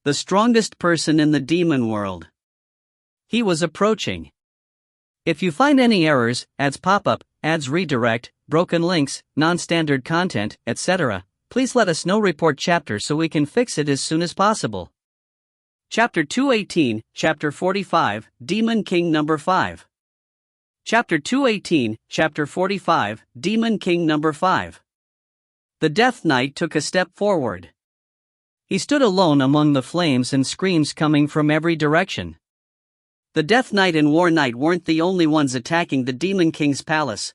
The strongest person in the demon world. He was approaching. If you find any errors, ads pop up, ads redirect, broken links, non-standard content, etc., Please let us know report chapter so we can fix it as soon as possible. Chapter 218, Chapter 45, Demon King Number 5. Chapter 218, Chapter 45, Demon King Number 5. The Death Knight took a step forward. He stood alone among the flames and screams coming from every direction. The Death Knight and War Knight weren't the only ones attacking the Demon King's palace.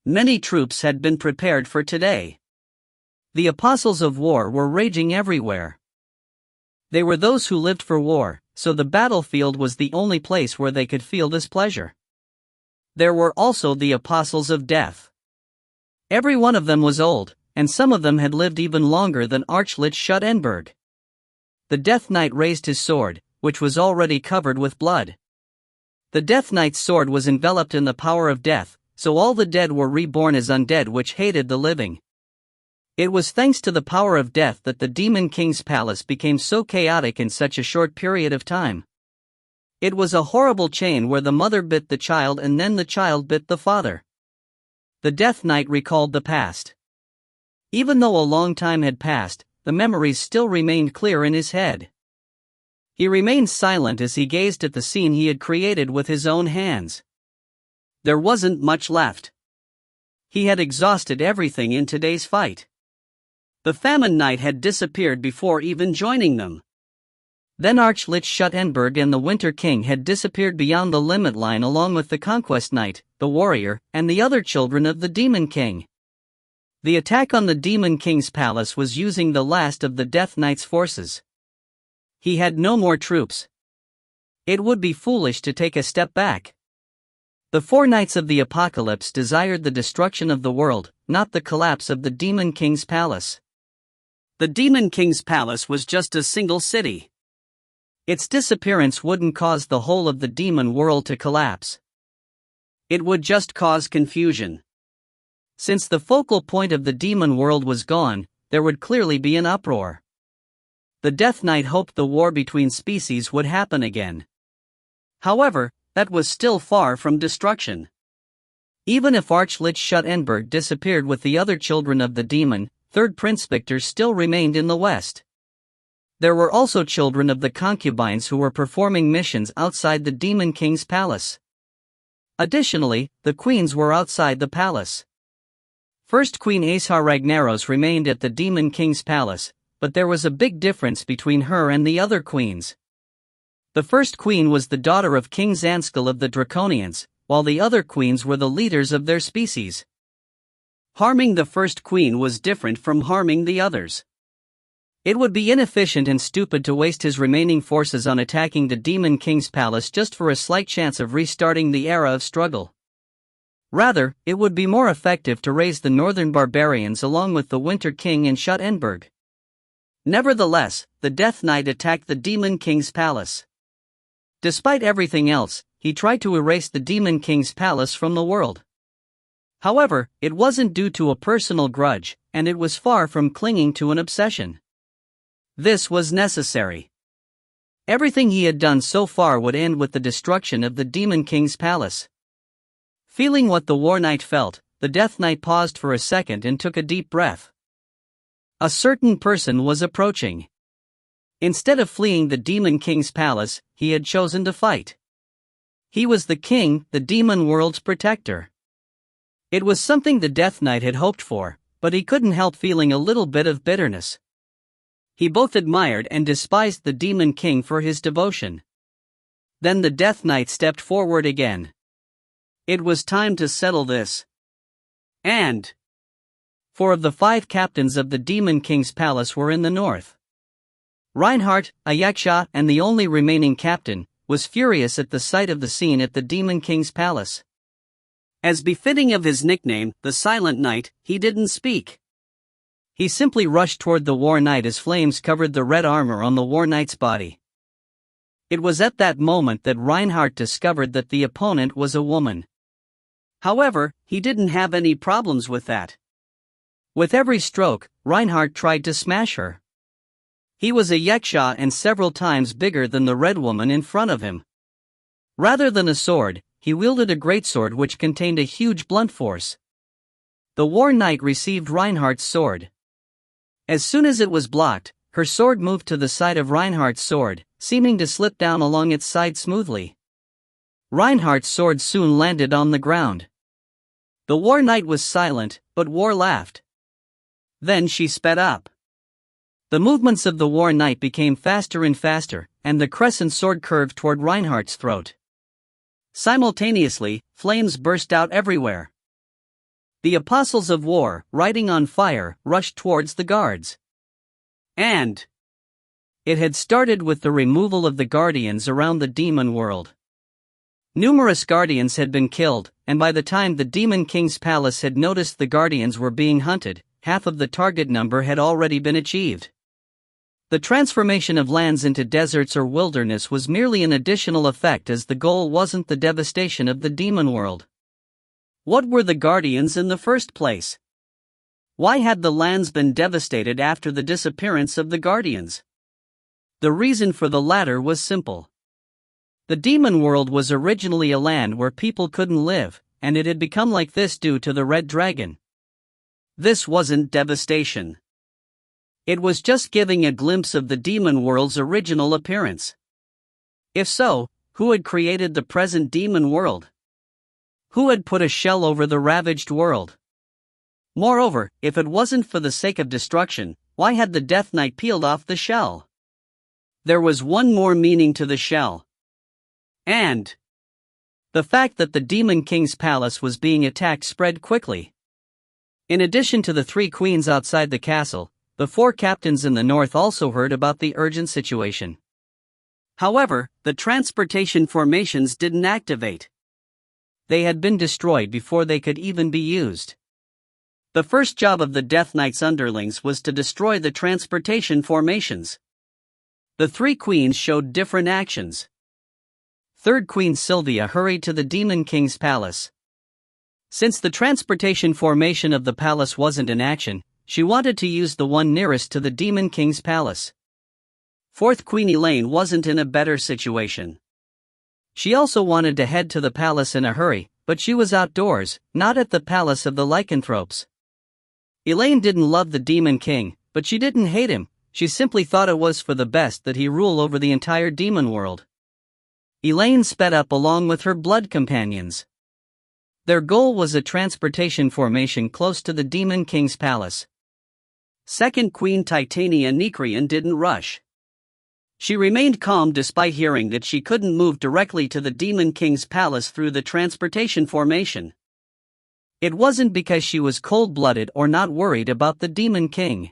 Many troops had been prepared for today. The apostles of war were raging everywhere. They were those who lived for war, so the battlefield was the only place where they could feel this pleasure. There were also the apostles of death. Every one of them was old, and some of them had lived even longer than Archlich Shutra. The Death Knight raised his sword, which was already covered with blood. The Death Knight's sword was enveloped in the power of death, so all the dead were reborn as undead which hated the living. It was thanks to the power of death that the Demon King's palace became so chaotic in such a short period of time. It was a horrible chain where the mother bit the child and then the child bit the father. The Death Knight recalled the past. Even though a long time had passed, the memories still remained clear in his head. He remained silent as he gazed at the scene he had created with his own hands. There wasn't much left. He had exhausted everything in today's fight. The Famine Knight had disappeared before even joining them. Then Archlich Shutra and the Winter King had disappeared beyond the limit line along with the Conquest Knight, the Warrior, and the other children of the Demon King. The attack on the Demon King's palace was using the last of the Death Knight's forces. He had no more troops. It would be foolish to take a step back. The four knights of the apocalypse desired the destruction of the world, not the collapse of the Demon King's palace. The Demon King's palace was just a single city. Its disappearance wouldn't cause the whole of the demon world to collapse. It would just cause confusion. Since the focal point of the demon world was gone, there would clearly be an uproar. The Death Knight hoped the war between species would happen again. However, that was still far from destruction. Even if Archlich Shutra disappeared with the other children of the demon, Third Prince Victor still remained in the west. There were also children of the concubines who were performing missions outside the Demon King's palace. Additionally, the queens were outside the palace. First Queen Ashar Ragnaros remained at the Demon King's palace, but there was a big difference between her and the other queens. The first queen was the daughter of King Zanskal of the Draconians, while the other queens were the leaders of their species. Harming the first queen was different from harming the others. It would be inefficient and stupid to waste his remaining forces on attacking the Demon King's palace just for a slight chance of restarting the era of struggle. Rather, it would be more effective to raise the northern barbarians along with the Winter King and Shutra. Nevertheless, the Death Knight attacked the Demon King's palace. Despite everything else, he tried to erase the Demon King's palace from the world. However, it wasn't due to a personal grudge, and it was far from clinging to an obsession. This was necessary. Everything he had done so far would end with the destruction of the Demon King's palace. Feeling what the War Knight felt, the Death Knight paused for a second and took a deep breath. A certain person was approaching. Instead of fleeing the Demon King's palace, he had chosen to fight. He was the king, the demon world's protector. It was something the Death Knight had hoped for, but he couldn't help feeling a little bit of bitterness. He both admired and despised the Demon King for his devotion. Then the Death Knight stepped forward again. It was time to settle this. And 4 of the 5 captains of the Demon King's palace were in the north. Reinhardt, a yaksha and the only remaining captain, was furious at the sight of the scene at the Demon King's palace. As befitting of his nickname, the Silent Knight, he didn't speak. He simply rushed toward the War Knight as flames covered the red armor on the War Knight's body. It was at that moment that Reinhardt discovered that the opponent was a woman. However, he didn't have any problems with that. With every stroke, Reinhardt tried to smash her. He was a yaksha and several times bigger than the red woman in front of him. Rather than a sword, he wielded a greatsword which contained a huge blunt force. The War Knight received Reinhardt's sword. As soon as it was blocked, her sword moved to the side of Reinhardt's sword, seeming to slip down along its side smoothly. Reinhardt's sword soon landed on the ground. The War Knight was silent, but War laughed. Then she sped up. The movements of the War Knight became faster and faster, and the crescent sword curved toward Reinhardt's throat. Simultaneously, flames burst out everywhere. The Apostles of War, riding on fire, rushed towards the guards. And it had started with the removal of the guardians around the demon world. Numerous guardians had been killed, and by the time the Demon King's palace had noticed the guardians were being hunted, half of the target number had already been achieved. The transformation of lands into deserts or wilderness was merely an additional effect, as the goal wasn't the devastation of the demon world. What were the guardians in the first place? Why had the lands been devastated after the disappearance of the guardians? The reason for the latter was simple. The demon world was originally a land where people couldn't live, and it had become like this due to the red dragon. This wasn't devastation. It was just giving a glimpse of the demon world's original appearance. If so, who had created the present demon world? Who had put a shell over the ravaged world? Moreover, if it wasn't for the sake of destruction, why had the Death Knight peeled off the shell? There was one more meaning to the shell. And the fact that the Demon King's palace was being attacked spread quickly. In addition to the 3 queens outside the castle, the 4 captains in the north also heard about the urgent situation. However, the transportation formations didn't activate. They had been destroyed before they could even be used. The first job of the Death Knight's underlings was to destroy the transportation formations. The 3 queens showed different actions. 3rd Queen Sylvia hurried to the Demon King's palace. Since the transportation formation of the palace wasn't in action, she wanted to use the one nearest to the Demon King's palace. 4th Queen Elaine wasn't in a better situation. She also wanted to head to the palace in a hurry, but she was outdoors, not at the palace of the lycanthropes. Elaine didn't love the Demon King, but she didn't hate him. She simply thought it was for the best that he rule over the entire demon world. Elaine sped up along with her blood companions. Their goal was a transportation formation close to the Demon King's palace. 2nd Queen Titania Nekrian didn't rush. She remained calm despite hearing that she couldn't move directly to the Demon King's palace through the transportation formation. It wasn't because she was cold-blooded or not worried about the Demon King.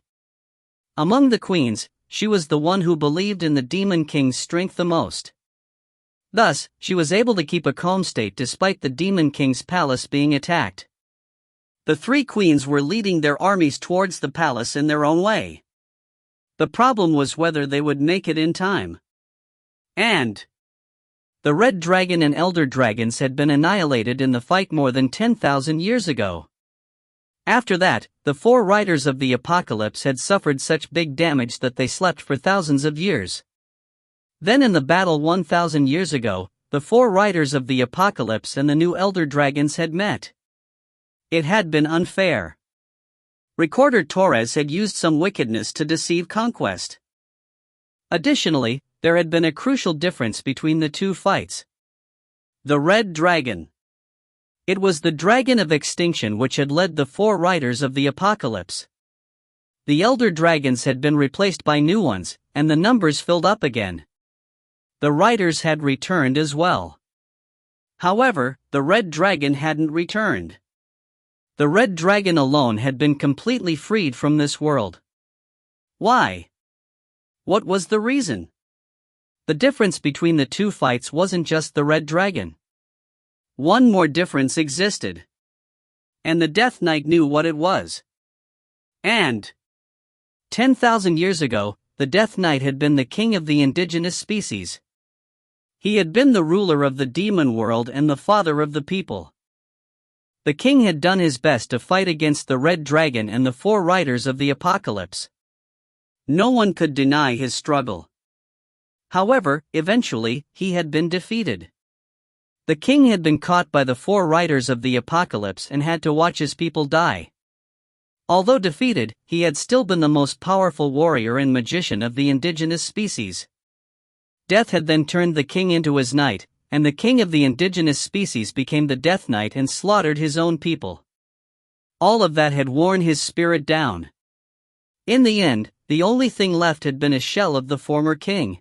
Among the queens, she was the one who believed in the Demon King's strength the most. Thus, she was able to keep a calm state despite the Demon King's palace being attacked. The 3 queens were leading their armies towards the palace in their own way. The problem was whether they would make it in time. And the Red Dragon and Elder Dragons had been annihilated in the fight more than 10,000 years ago. After that, the 4 riders of the apocalypse had suffered such big damage that they slept for thousands of years. Then in the battle 1,000 years ago, the 4 riders of the apocalypse and the new Elder Dragons had met. It had been unfair. Recorder Torres had used some wickedness to deceive Conquest. Additionally, there had been a crucial difference between the 2 fights. The Red Dragon. It was the Dragon of Extinction which had led the 4 riders of the apocalypse. The Elder Dragons had been replaced by new ones, and the numbers filled up again. The riders had returned as well. However, the Red Dragon hadn't returned. The Red Dragon alone had been completely freed from this world. Why? What was the reason? The difference between the 2 fights wasn't just the Red Dragon. One more difference existed. And the Death Knight knew what it was. And 10,000 years ago, the Death Knight had been the king of the indigenous species. He had been the ruler of the demon world and the father of the people. The king had done his best to fight against the Red Dragon and the 4 riders of the apocalypse. No one could deny his struggle. However, eventually, he had been defeated. The king had been caught by the 4 riders of the apocalypse and had to watch his people die. Although defeated, he had still been the most powerful warrior and magician of the indigenous species. Death had then turned the king into his knight, and the king of the indigenous species became the Death Knight and slaughtered his own people. All of that had worn his spirit down. In the end, the only thing left had been a shell of the former king.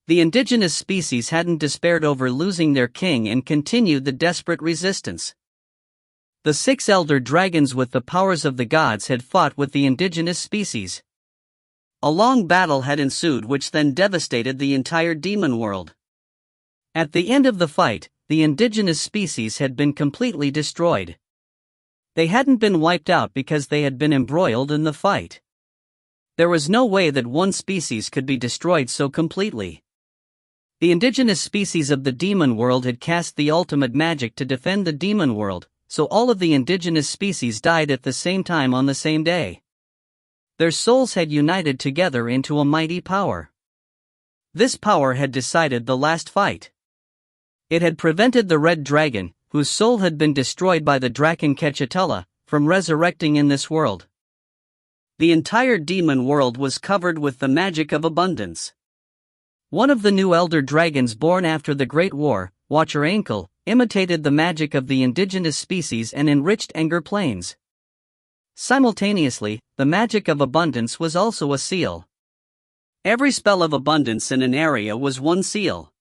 The indigenous species hadn't despaired over losing their king and continued the desperate resistance. The 6 elder dragons with the powers of the gods had fought with the indigenous species. A long battle had ensued which then devastated the entire demon world. At the end of the fight, the indigenous species had been completely destroyed. They hadn't been wiped out because they had been embroiled in the fight. There was no way that one species could be destroyed so completely. The indigenous species of the demon world had cast the ultimate magic to defend the demon world, so all of the indigenous species died at the same time on the same day. Their souls had united together into a mighty power. This power had decided the last fight. It had prevented the red dragon, whose soul had been destroyed by the Draken Kechatella, from resurrecting in this world. The entire demon world was covered with the magic of abundance. One of the new elder dragons born after the Great War, Watcher Ankle, imitated the magic of the indigenous species and enriched Enger Plains. Simultaneously, the magic of abundance was also a seal. Every spell of abundance in an area was one seal.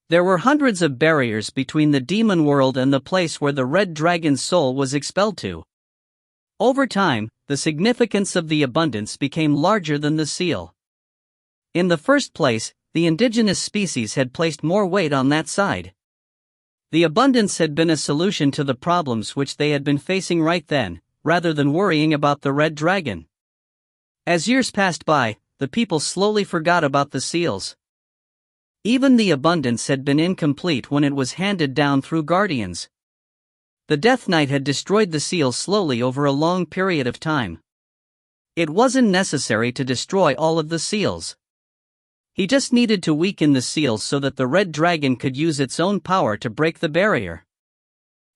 There were hundreds of barriers between the demon world and the place where the red dragon's soul was expelled to. Over time, the significance of the abundance became larger than the seal. In the first place, the indigenous species had placed more weight on that side. The abundance had been a solution to the problems which they had been facing right then, rather than worrying about the red dragon. As years passed by, the people slowly forgot about the seals. Even the abundance had been incomplete when it was handed down through guardians. The Death Knight had destroyed the seals slowly over a long period of time. It wasn't necessary to destroy all of the seals. He just needed to weaken the seals so that the red dragon could use its own power to break the barrier.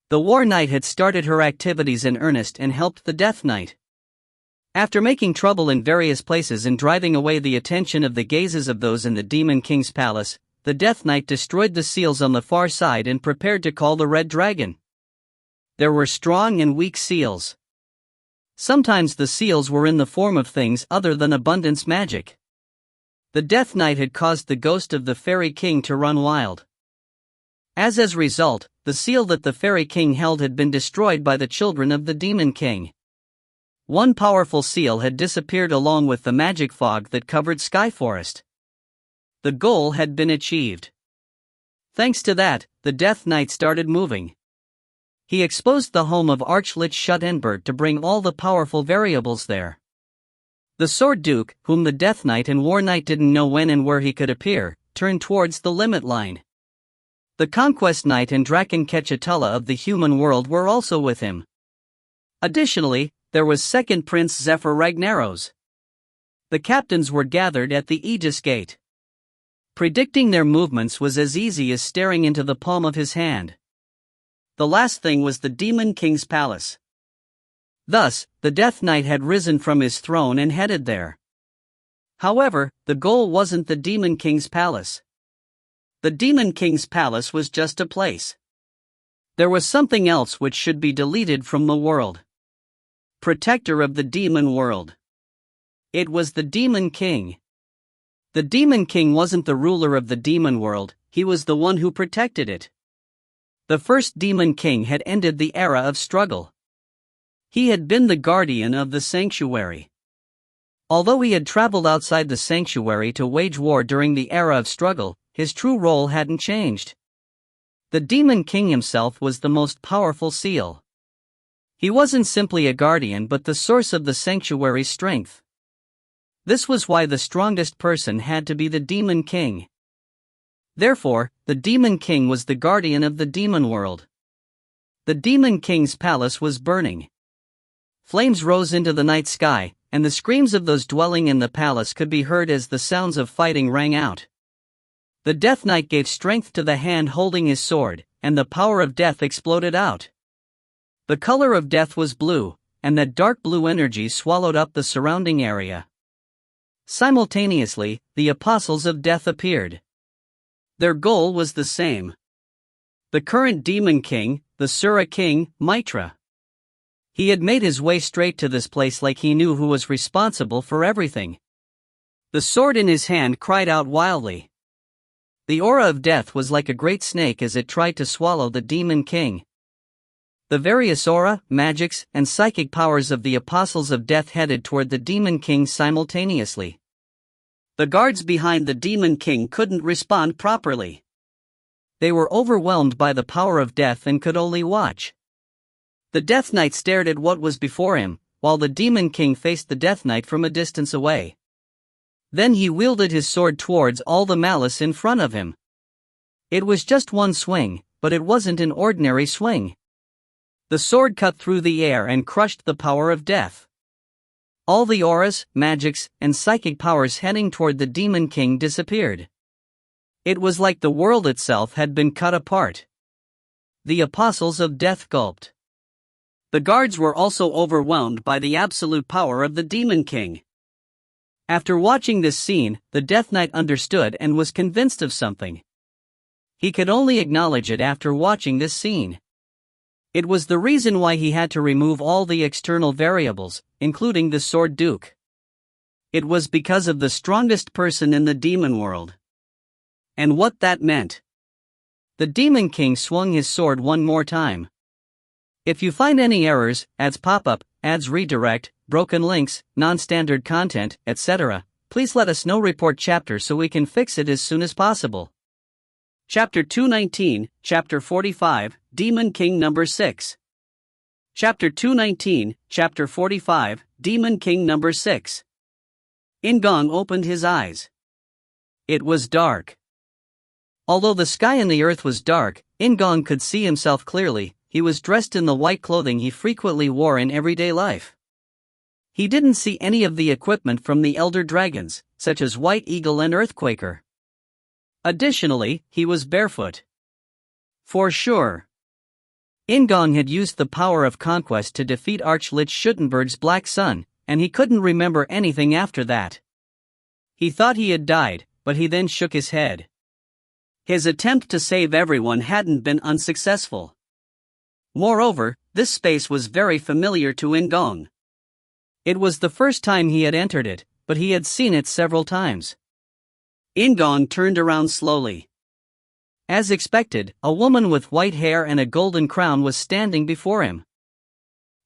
The War Knight had started her activities in earnest and helped the Death Knight. After making trouble in various places and driving away the attention of the gazes of those in the Demon King's palace, the Death Knight destroyed the seals on the far side and prepared to call the red dragon. There were strong and weak seals. Sometimes the seals were in the form of things other than abundance magic. The Death Knight had caused the ghost of the Fairy King to run wild. As a result, the seal that the Fairy King held had been destroyed by the children of the Demon King. One powerful seal had disappeared along with the magic fog that covered Sky Forest. The goal had been achieved. Thanks to that, the Death Knight started moving. He exposed the home of Archlich Schuttenberg to bring all the powerful variables there. The Sword Duke, whom the Death Knight and War Knight didn't know when and where he could appear, turned towards the limit line. The Conquest Knight and Draken Kechatella of the human world were also with him. Additionally, there was Second Prince Zephyr Ragnaros. The captains were gathered at the Aegis Gate. Predicting their movements was as easy as staring into the palm of his hand. The last thing was the Demon King's palace. Thus, the Death Knight had risen from his throne and headed there. However, the goal wasn't the Demon King's palace. The Demon King's palace was just a place. There was something else which should be deleted from the world. Protector of the demon world. It was the Demon King. The Demon King wasn't the ruler of the demon world, he was the one who protected it. The first Demon King had ended the era of struggle. He had been the guardian of the sanctuary. Although he had traveled outside the sanctuary to wage war during the era of struggle, his true role hadn't changed. The Demon King himself was the most powerful seal. He wasn't simply a guardian but the source of the sanctuary's strength. This was why the strongest person had to be the Demon King. Therefore, the Demon King was the guardian of the demon world. The Demon King's palace was burning. Flames rose into the night sky, and the screams of those dwelling in the palace could be heard as the sounds of fighting rang out. The Death Knight gave strength to the hand holding his sword, and the power of death exploded out. The color of death was blue, and that dark blue energy swallowed up the surrounding area. Simultaneously, the Apostles of Death appeared. Their goal was the same. The current Demon King, the Sura King, Mitra. He had made his way straight to this place like he knew who was responsible for everything. The sword in his hand cried out wildly. The aura of death was like a great snake as it tried to swallow the Demon King. The various aura, magics, and psychic powers of the Apostles of Death headed toward the Demon King simultaneously. The guards behind the Demon King couldn't respond properly. They were overwhelmed by the power of death and could only watch. The Death Knight stared at what was before him, while the Demon King faced the Death Knight from a distance away. Then he wielded his sword towards all the malice in front of him. It was just one swing, but it wasn't an ordinary swing. The sword cut through the air and crushed the power of death. All the auras, magics, and psychic powers heading toward the Demon King disappeared. It was like the world itself had been cut apart. The Apostles of Death gulped. The guards were also overwhelmed by the absolute power of the Demon King. After watching this scene, the Death Knight understood and was convinced of something. He could only acknowledge it after watching this scene. It was the reason why he had to remove all the external variables, including the Sword Duke. It was because of the strongest person in the demon world. And what that meant. The Demon King swung his sword one more time. If you find any errors, ads pop up, ads redirect, broken links, non-standard content, etc., please let us know. Report chapter so we can fix it as soon as possible. Chapter 219, Chapter 45, Demon King Number 6. Chapter 219, Chapter 45, Demon King Number 6. In-gong opened his eyes. It was dark. Although the sky and the earth was dark, In-gong could see himself clearly. He was dressed in the white clothing he frequently wore in everyday life. He didn't see any of the equipment from the Elder Dragons, such as White Eagle and Earthquaker. Additionally, he was barefoot. For sure. In-gong had used the power of conquest to defeat Archlich Schuttenberg's Black Sun, and he couldn't remember anything after that. He thought he had died, but he then shook his head. His attempt to save everyone hadn't been unsuccessful. Moreover, this space was very familiar to In-gong. It was the first time he had entered it, but he had seen it several times. In-gong turned around slowly. As expected, a woman with white hair and a golden crown was standing before him.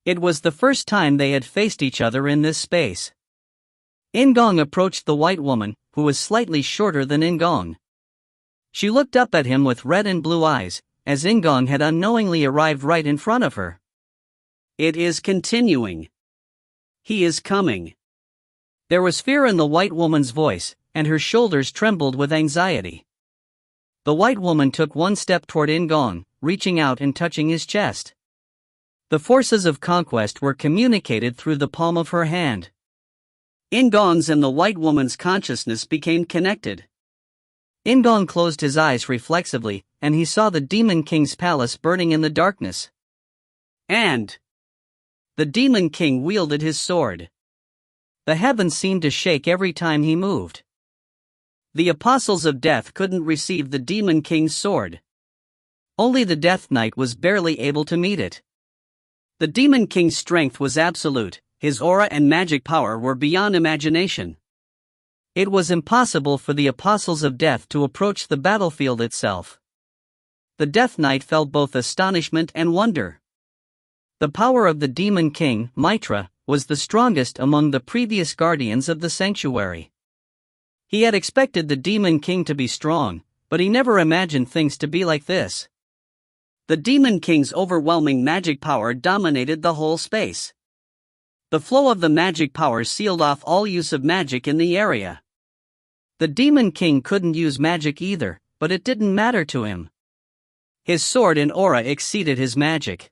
It was the first time they had faced each other in this space. In-gong approached the white woman, who was slightly shorter than In-gong. She looked up at him with red and blue eyes, as In-gong had unknowingly arrived right in front of her. It is continuing. He is coming. There was fear in the white woman's voice, and her shoulders trembled with anxiety. The white woman took one step toward In-gong, reaching out and touching his chest. The forces of conquest were communicated through the palm of her hand. In-gong's and the white woman's consciousness became connected. In-gong closed his eyes reflexively, and he saw the Demon King's palace burning in the darkness. And the Demon King wielded his sword. The heavens seemed to shake every time he moved. The Apostles of Death couldn't receive the Demon King's sword. Only the Death Knight was barely able to meet it. The Demon King's strength was absolute, his aura and magic power were beyond imagination. It was impossible for the Apostles of Death to approach the battlefield itself. The Death Knight felt both astonishment and wonder. The power of the Demon King, Mitra, was the strongest among the previous guardians of the sanctuary. He had expected the Demon King to be strong, but he never imagined things to be like this. The Demon King's overwhelming magic power dominated the whole space. The flow of the magic power sealed off all use of magic in the area. The Demon King couldn't use magic either, but it didn't matter to him. His sword and aura exceeded his magic.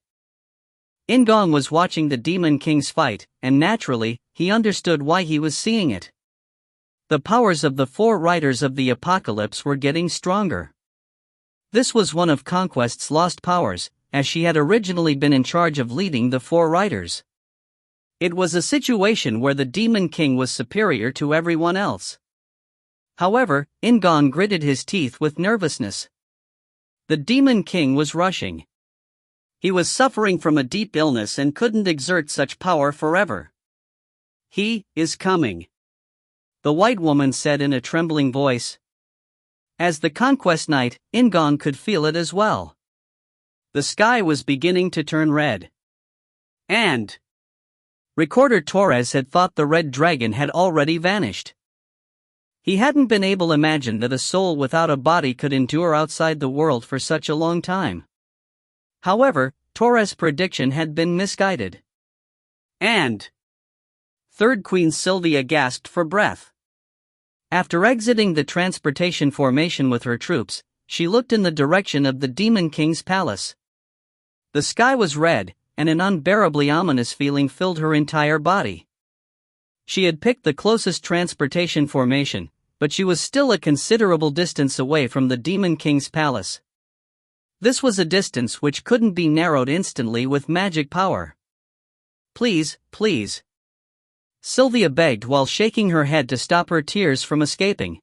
In-gong was watching the Demon King's fight, and naturally, he understood why he was seeing it. The powers of the 4 riders of the apocalypse were getting stronger. This was one of Conquest's lost powers, as she had originally been in charge of leading the 4 riders. It was a situation where the Demon King was superior to everyone else. However, In-gong gritted his teeth with nervousness. The Demon King was rushing. He was suffering from a deep illness and couldn't exert such power forever. "He is coming," the white woman said in a trembling voice. As the conquest knight, In-gong could feel it as well. The sky was beginning to turn red. And Recorder Torres had thought the red dragon had already vanished. He hadn't been able to imagine that a soul without a body could endure outside the world for such a long time. However, Torres' prediction had been misguided. And Third Queen Sylvia gasped for breath. After exiting the transportation formation with her troops, she looked in the direction of the Demon King's palace. The sky was red, and an unbearably ominous feeling filled her entire body. She had picked the closest transportation formation, but she was still a considerable distance away from the Demon King's palace. This was a distance which couldn't be narrowed instantly with magic power. "Please, please," Sylvia begged while shaking her head to stop her tears from escaping.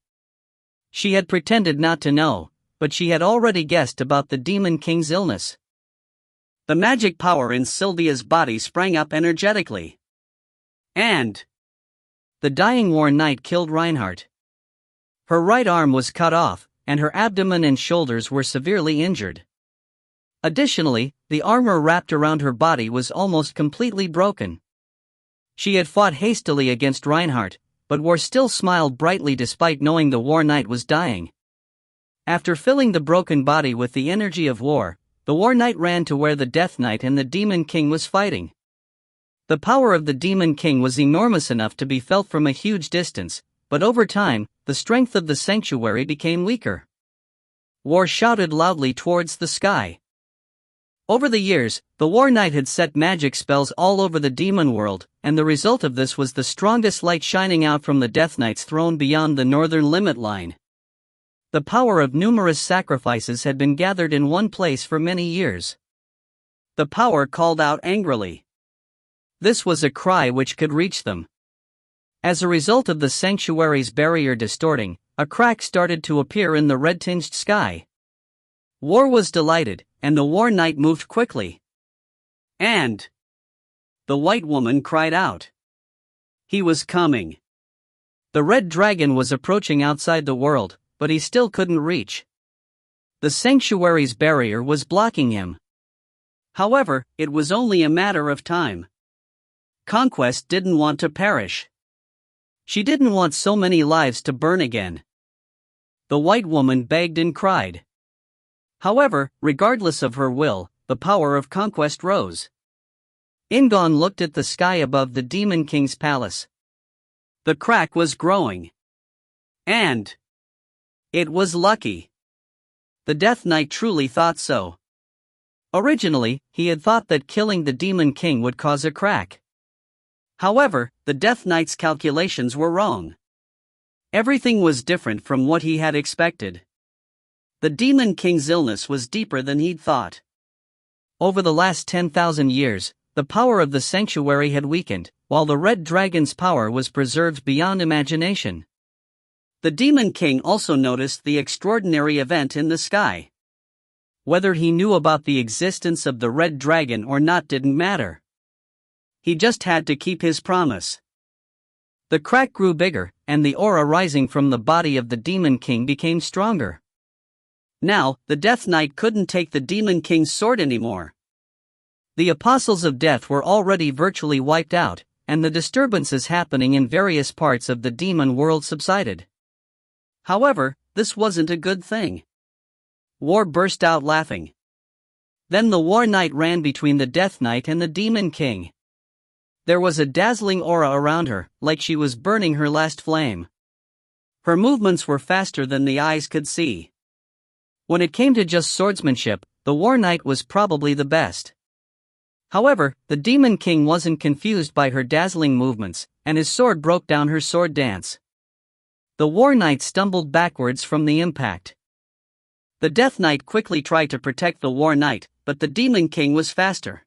She had pretended not to know, but she had already guessed about the Demon King's illness. The magic power in Sylvia's body sprang up energetically. And the dying War Knight killed Reinhardt. Her right arm was cut off, and her abdomen and shoulders were severely injured. Additionally, the armor wrapped around her body was almost completely broken. She had fought hastily against Reinhardt, but War still smiled brightly despite knowing the War Knight was dying. After filling the broken body with the energy of war, the War Knight ran to where the Death Knight and the Demon King was fighting. The power of the Demon King was enormous enough to be felt from a huge distance, but over time, the strength of the sanctuary became weaker. War shouted loudly towards the sky. Over the years, the War Knight had set magic spells all over the demon world, and the result of this was the strongest light shining out from the Death Knight's throne beyond the northern limit line. The power of numerous sacrifices had been gathered in one place for many years. The power called out angrily. This was a cry which could reach them. As a result of the sanctuary's barrier distorting, a crack started to appear in the red-tinged sky. War was delighted, and the War Knight moved quickly. And the white woman cried out. He was coming. The red dragon was approaching outside the world, but he still couldn't reach. The sanctuary's barrier was blocking him. However, it was only a matter of time. Conquest didn't want to perish. She didn't want so many lives to burn again. The white woman begged and cried. However, regardless of her will, the power of conquest rose. In-gong looked at the sky above the Demon King's palace. The crack was growing. And it was lucky. The Death Knight truly thought so. Originally, he had thought that killing the Demon King would cause a crack. However, the Death Knight's calculations were wrong. Everything was different from what he had expected. The Demon King's illness was deeper than he'd thought. Over the last 10,000 years, the power of the sanctuary had weakened, while the Red Dragon's power was preserved beyond imagination. The Demon King also noticed the extraordinary event in the sky. Whether he knew about the existence of the Red Dragon or not didn't matter. He just had to keep his promise. The crack grew bigger, and the aura rising from the body of the Demon King became stronger. Now, the Death Knight couldn't take the Demon King's sword anymore. The Apostles of Death were already virtually wiped out, and the disturbances happening in various parts of the demon world subsided. However, this wasn't a good thing. War burst out laughing. Then the War Knight ran between the Death Knight and the Demon King. There was a dazzling aura around her, like she was burning her last flame. Her movements were faster than the eyes could see. When it came to just swordsmanship, the War Knight was probably the best. However, the Demon King wasn't confused by her dazzling movements, and his sword broke down her sword dance. The War Knight stumbled backwards from the impact. The Death Knight quickly tried to protect the War Knight, but the Demon King was faster.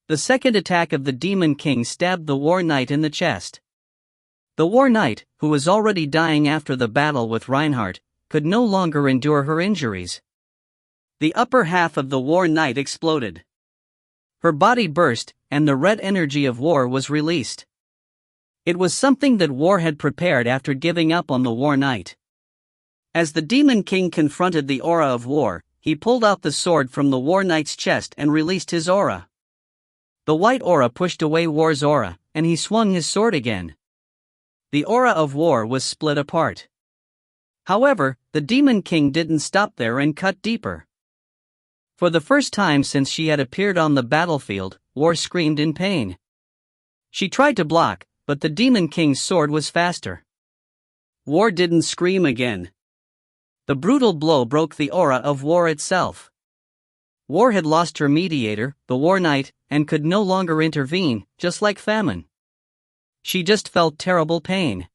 The second attack of the Demon King stabbed the War Knight in the chest. The War Knight, who was already dying after the battle with Reinhardt, could no longer endure her injuries. The upper half of the War Knight exploded. Her body burst, and the red energy of war was released. It was something that War had prepared after giving up on the War Knight. As the Demon King confronted the aura of war, he pulled out the sword from the War Knight's chest and released his aura. The white aura pushed away War's aura, and he swung his sword again. The aura of War was split apart. However, the Demon King didn't stop there and cut deeper. For the first time since she had appeared on the battlefield, War screamed in pain. She tried to block, but the Demon King's sword was faster. War didn't scream again. The brutal blow broke the aura of War itself. War had lost her mediator, the War Knight, and could no longer intervene, just like famine. She just felt terrible pain.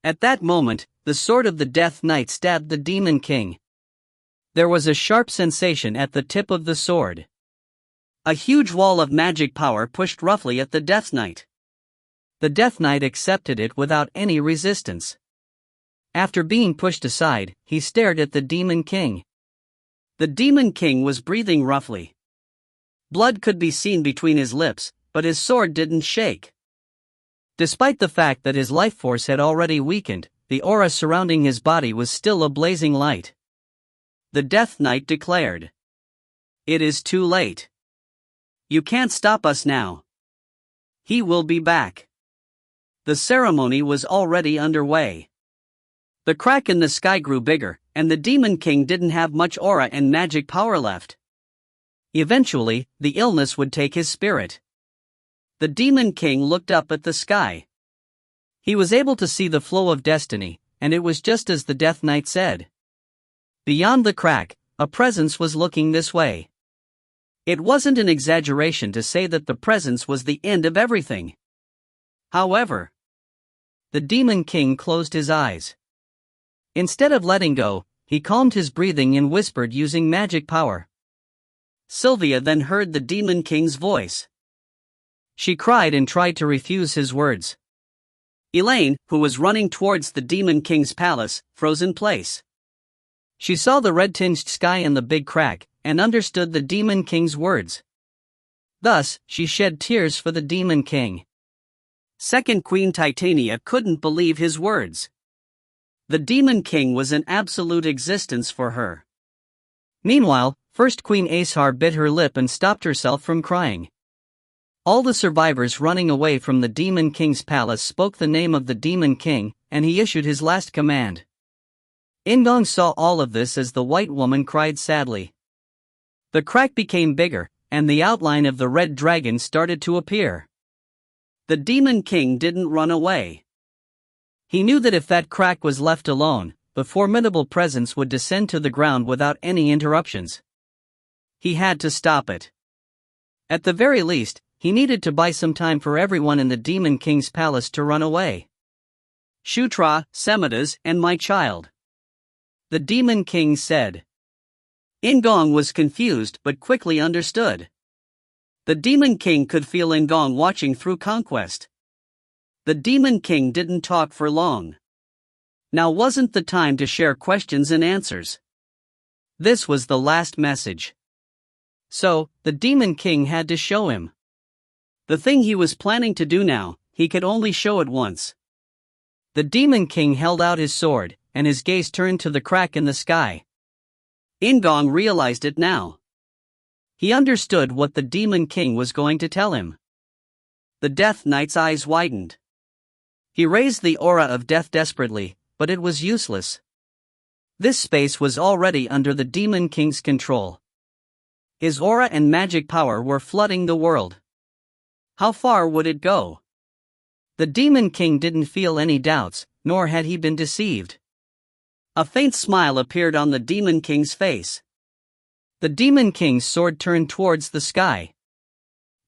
At that moment, the sword of the Death Knight stabbed the Demon King. There was a sharp sensation at the tip of the sword. A huge wall of magic power pushed roughly at the Death Knight. The Death Knight accepted it without any resistance. After being pushed aside, he stared at the Demon King. The Demon King was breathing roughly. Blood could be seen between his lips, but his sword didn't shake. Despite the fact that his life force had already weakened, the aura surrounding his body was still a blazing light. The Death Knight declared, "It is too late. You can't stop us now. He will be back." The ceremony was already underway. The crack in the sky grew bigger, and the Demon King didn't have much aura and magic power left. Eventually, the illness would take his spirit. The Demon King looked up at the sky. He was able to see the flow of destiny, and it was just as the Death Knight said. Beyond the crack, a presence was looking this way. It wasn't an exaggeration to say that the presence was the end of everything. However, the Demon King closed his eyes. Instead of letting go, he calmed his breathing and whispered using magic power. Sylvia then heard the Demon King's voice. She cried and tried to refuse his words. Elaine, who was running towards the Demon King's palace, froze in place. She saw the red-tinged sky and the big crack, and understood the Demon King's words. Thus, she shed tears for the Demon King. Second Queen Titania couldn't believe his words. The Demon King was an absolute existence for her. Meanwhile, First Queen Ashar bit her lip and stopped herself from crying. All the survivors running away from the Demon King's palace spoke the name of the Demon King, and he issued his last command. In-gong saw all of this as the white woman cried sadly. The crack became bigger, and the outline of the red dragon started to appear. The Demon King didn't run away. He knew that if that crack was left alone, the formidable presence would descend to the ground without any interruptions. He had to stop it. At the very least, he needed to buy some time for everyone in the Demon King's palace to run away. Shutra, Semitas, and my child. The Demon King said. In-gong was confused but quickly understood. The Demon King could feel In-gong watching through conquest. The Demon King didn't talk for long. Now wasn't the time to share questions and answers. This was the last message. So, the Demon King had to show him. The thing he was planning to do now, he could only show it once. The Demon King held out his sword, and his gaze turned to the crack in the sky. In-gong realized it now. He understood what the Demon King was going to tell him. The Death Knight's eyes widened. He raised the aura of death desperately, but it was useless. This space was already under the Demon King's control. His aura and magic power were flooding the world. How far would it go? The Demon King didn't feel any doubts, nor had he been deceived. A faint smile appeared on the Demon King's face. The Demon King's sword turned towards the sky.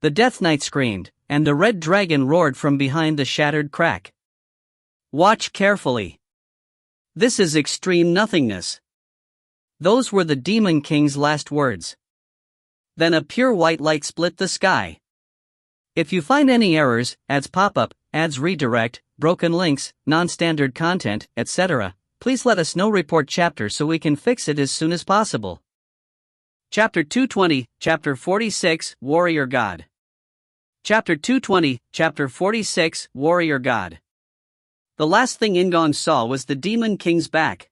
The Death Knight screamed, and the red dragon roared from behind the shattered crack. Watch carefully. This is extreme nothingness. Those were the Demon King's last words. Then a pure white light split the sky. If you find any errors, ads pop up, ads redirect, broken links, non-standard content, etc., please let us know. Report chapter so we can fix it as soon as possible. Chapter 220, Chapter 46, Warrior God. Chapter 220, Chapter 46, Warrior God. The last thing In-gong saw was the Demon King's back.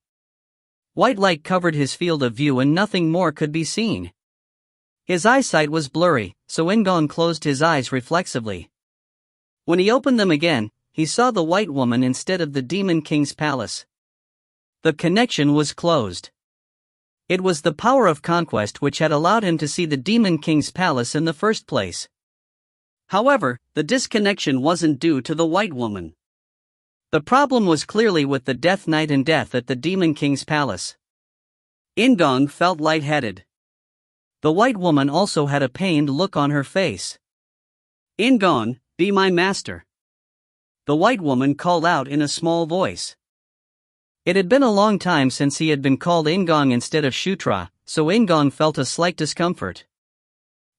White light covered his field of view and nothing more could be seen. His eyesight was blurry, so In-gong closed his eyes reflexively. When he opened them again, he saw the White Woman instead of the Demon King's palace. The connection was closed. It was the power of conquest which had allowed him to see the Demon King's palace in the first place. However, the disconnection wasn't due to the White Woman. The problem was clearly with the Death Knight and death at the Demon King's palace. In-gong felt lightheaded. The White Woman also had a pained look on her face. In-gong, be my master. The White Woman called out in a small voice. It had been a long time since he had been called In-gong instead of Shutra, so In-gong felt a slight discomfort.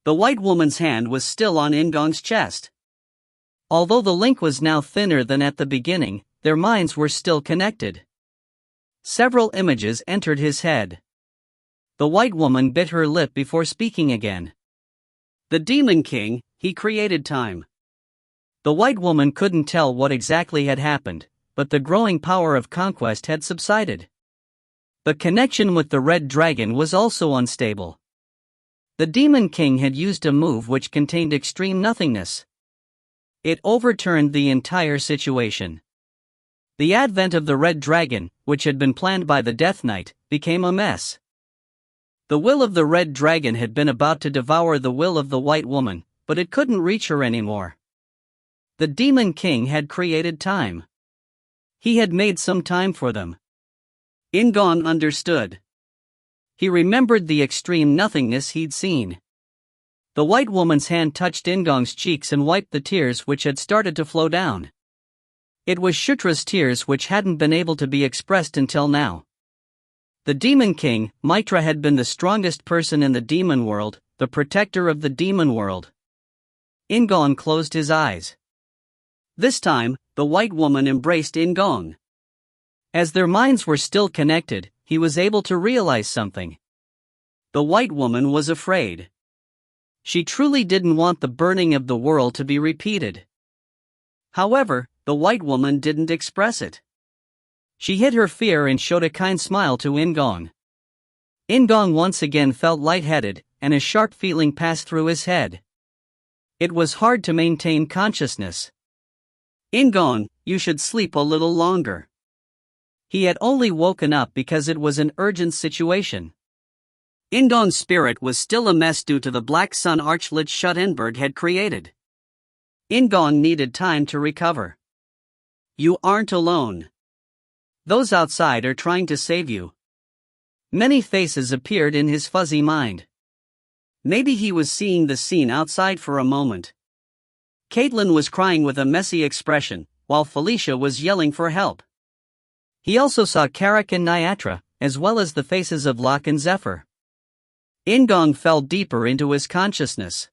The White Woman's hand was still on In-gong's chest. Although the link was now thinner than at the beginning, their minds were still connected. Several images entered his head. The White Woman bit her lip before speaking again. The Demon King, he created time. The White Woman couldn't tell what exactly had happened, but the growing power of conquest had subsided. The connection with the Red Dragon was also unstable. The Demon King had used a move which contained extreme nothingness. It overturned the entire situation. The advent of the Red Dragon, which had been planned by the Death Knight, became a mess. The will of the Red Dragon had been about to devour the will of the White Woman, but it couldn't reach her anymore. The Demon King had created time. He had made some time for them. In-gong understood. He remembered the extreme nothingness he'd seen. The White Woman's hand touched In-gong's cheeks and wiped the tears which had started to flow down. It was Shutra's tears which hadn't been able to be expressed until now. The Demon King, Mitra, had been the strongest person in the demon world, the protector of the demon world. In-gong closed his eyes. This time, the White Woman embraced In-gong. As their minds were still connected, he was able to realize something. The White Woman was afraid. She truly didn't want the burning of the world to be repeated. However, the White Woman didn't express it. She hid her fear and showed a kind smile to In-gong. In-gong once again felt lightheaded, and a sharp feeling passed through his head. It was hard to maintain consciousness. In-gong, you should sleep a little longer. He had only woken up because it was an urgent situation. In-gong's spirit was still a mess due to the black sun archlet Schuttenberg had created. In-gong needed time to recover. You aren't alone. Those outside are trying to save you. Many faces appeared in his fuzzy mind. Maybe he was seeing the scene outside for a moment. Caitlin was crying with a messy expression, while Felicia was yelling for help. He also saw Karak and Nyatra, as well as the faces of Locke and Zephyr. In-gong fell deeper into his consciousness.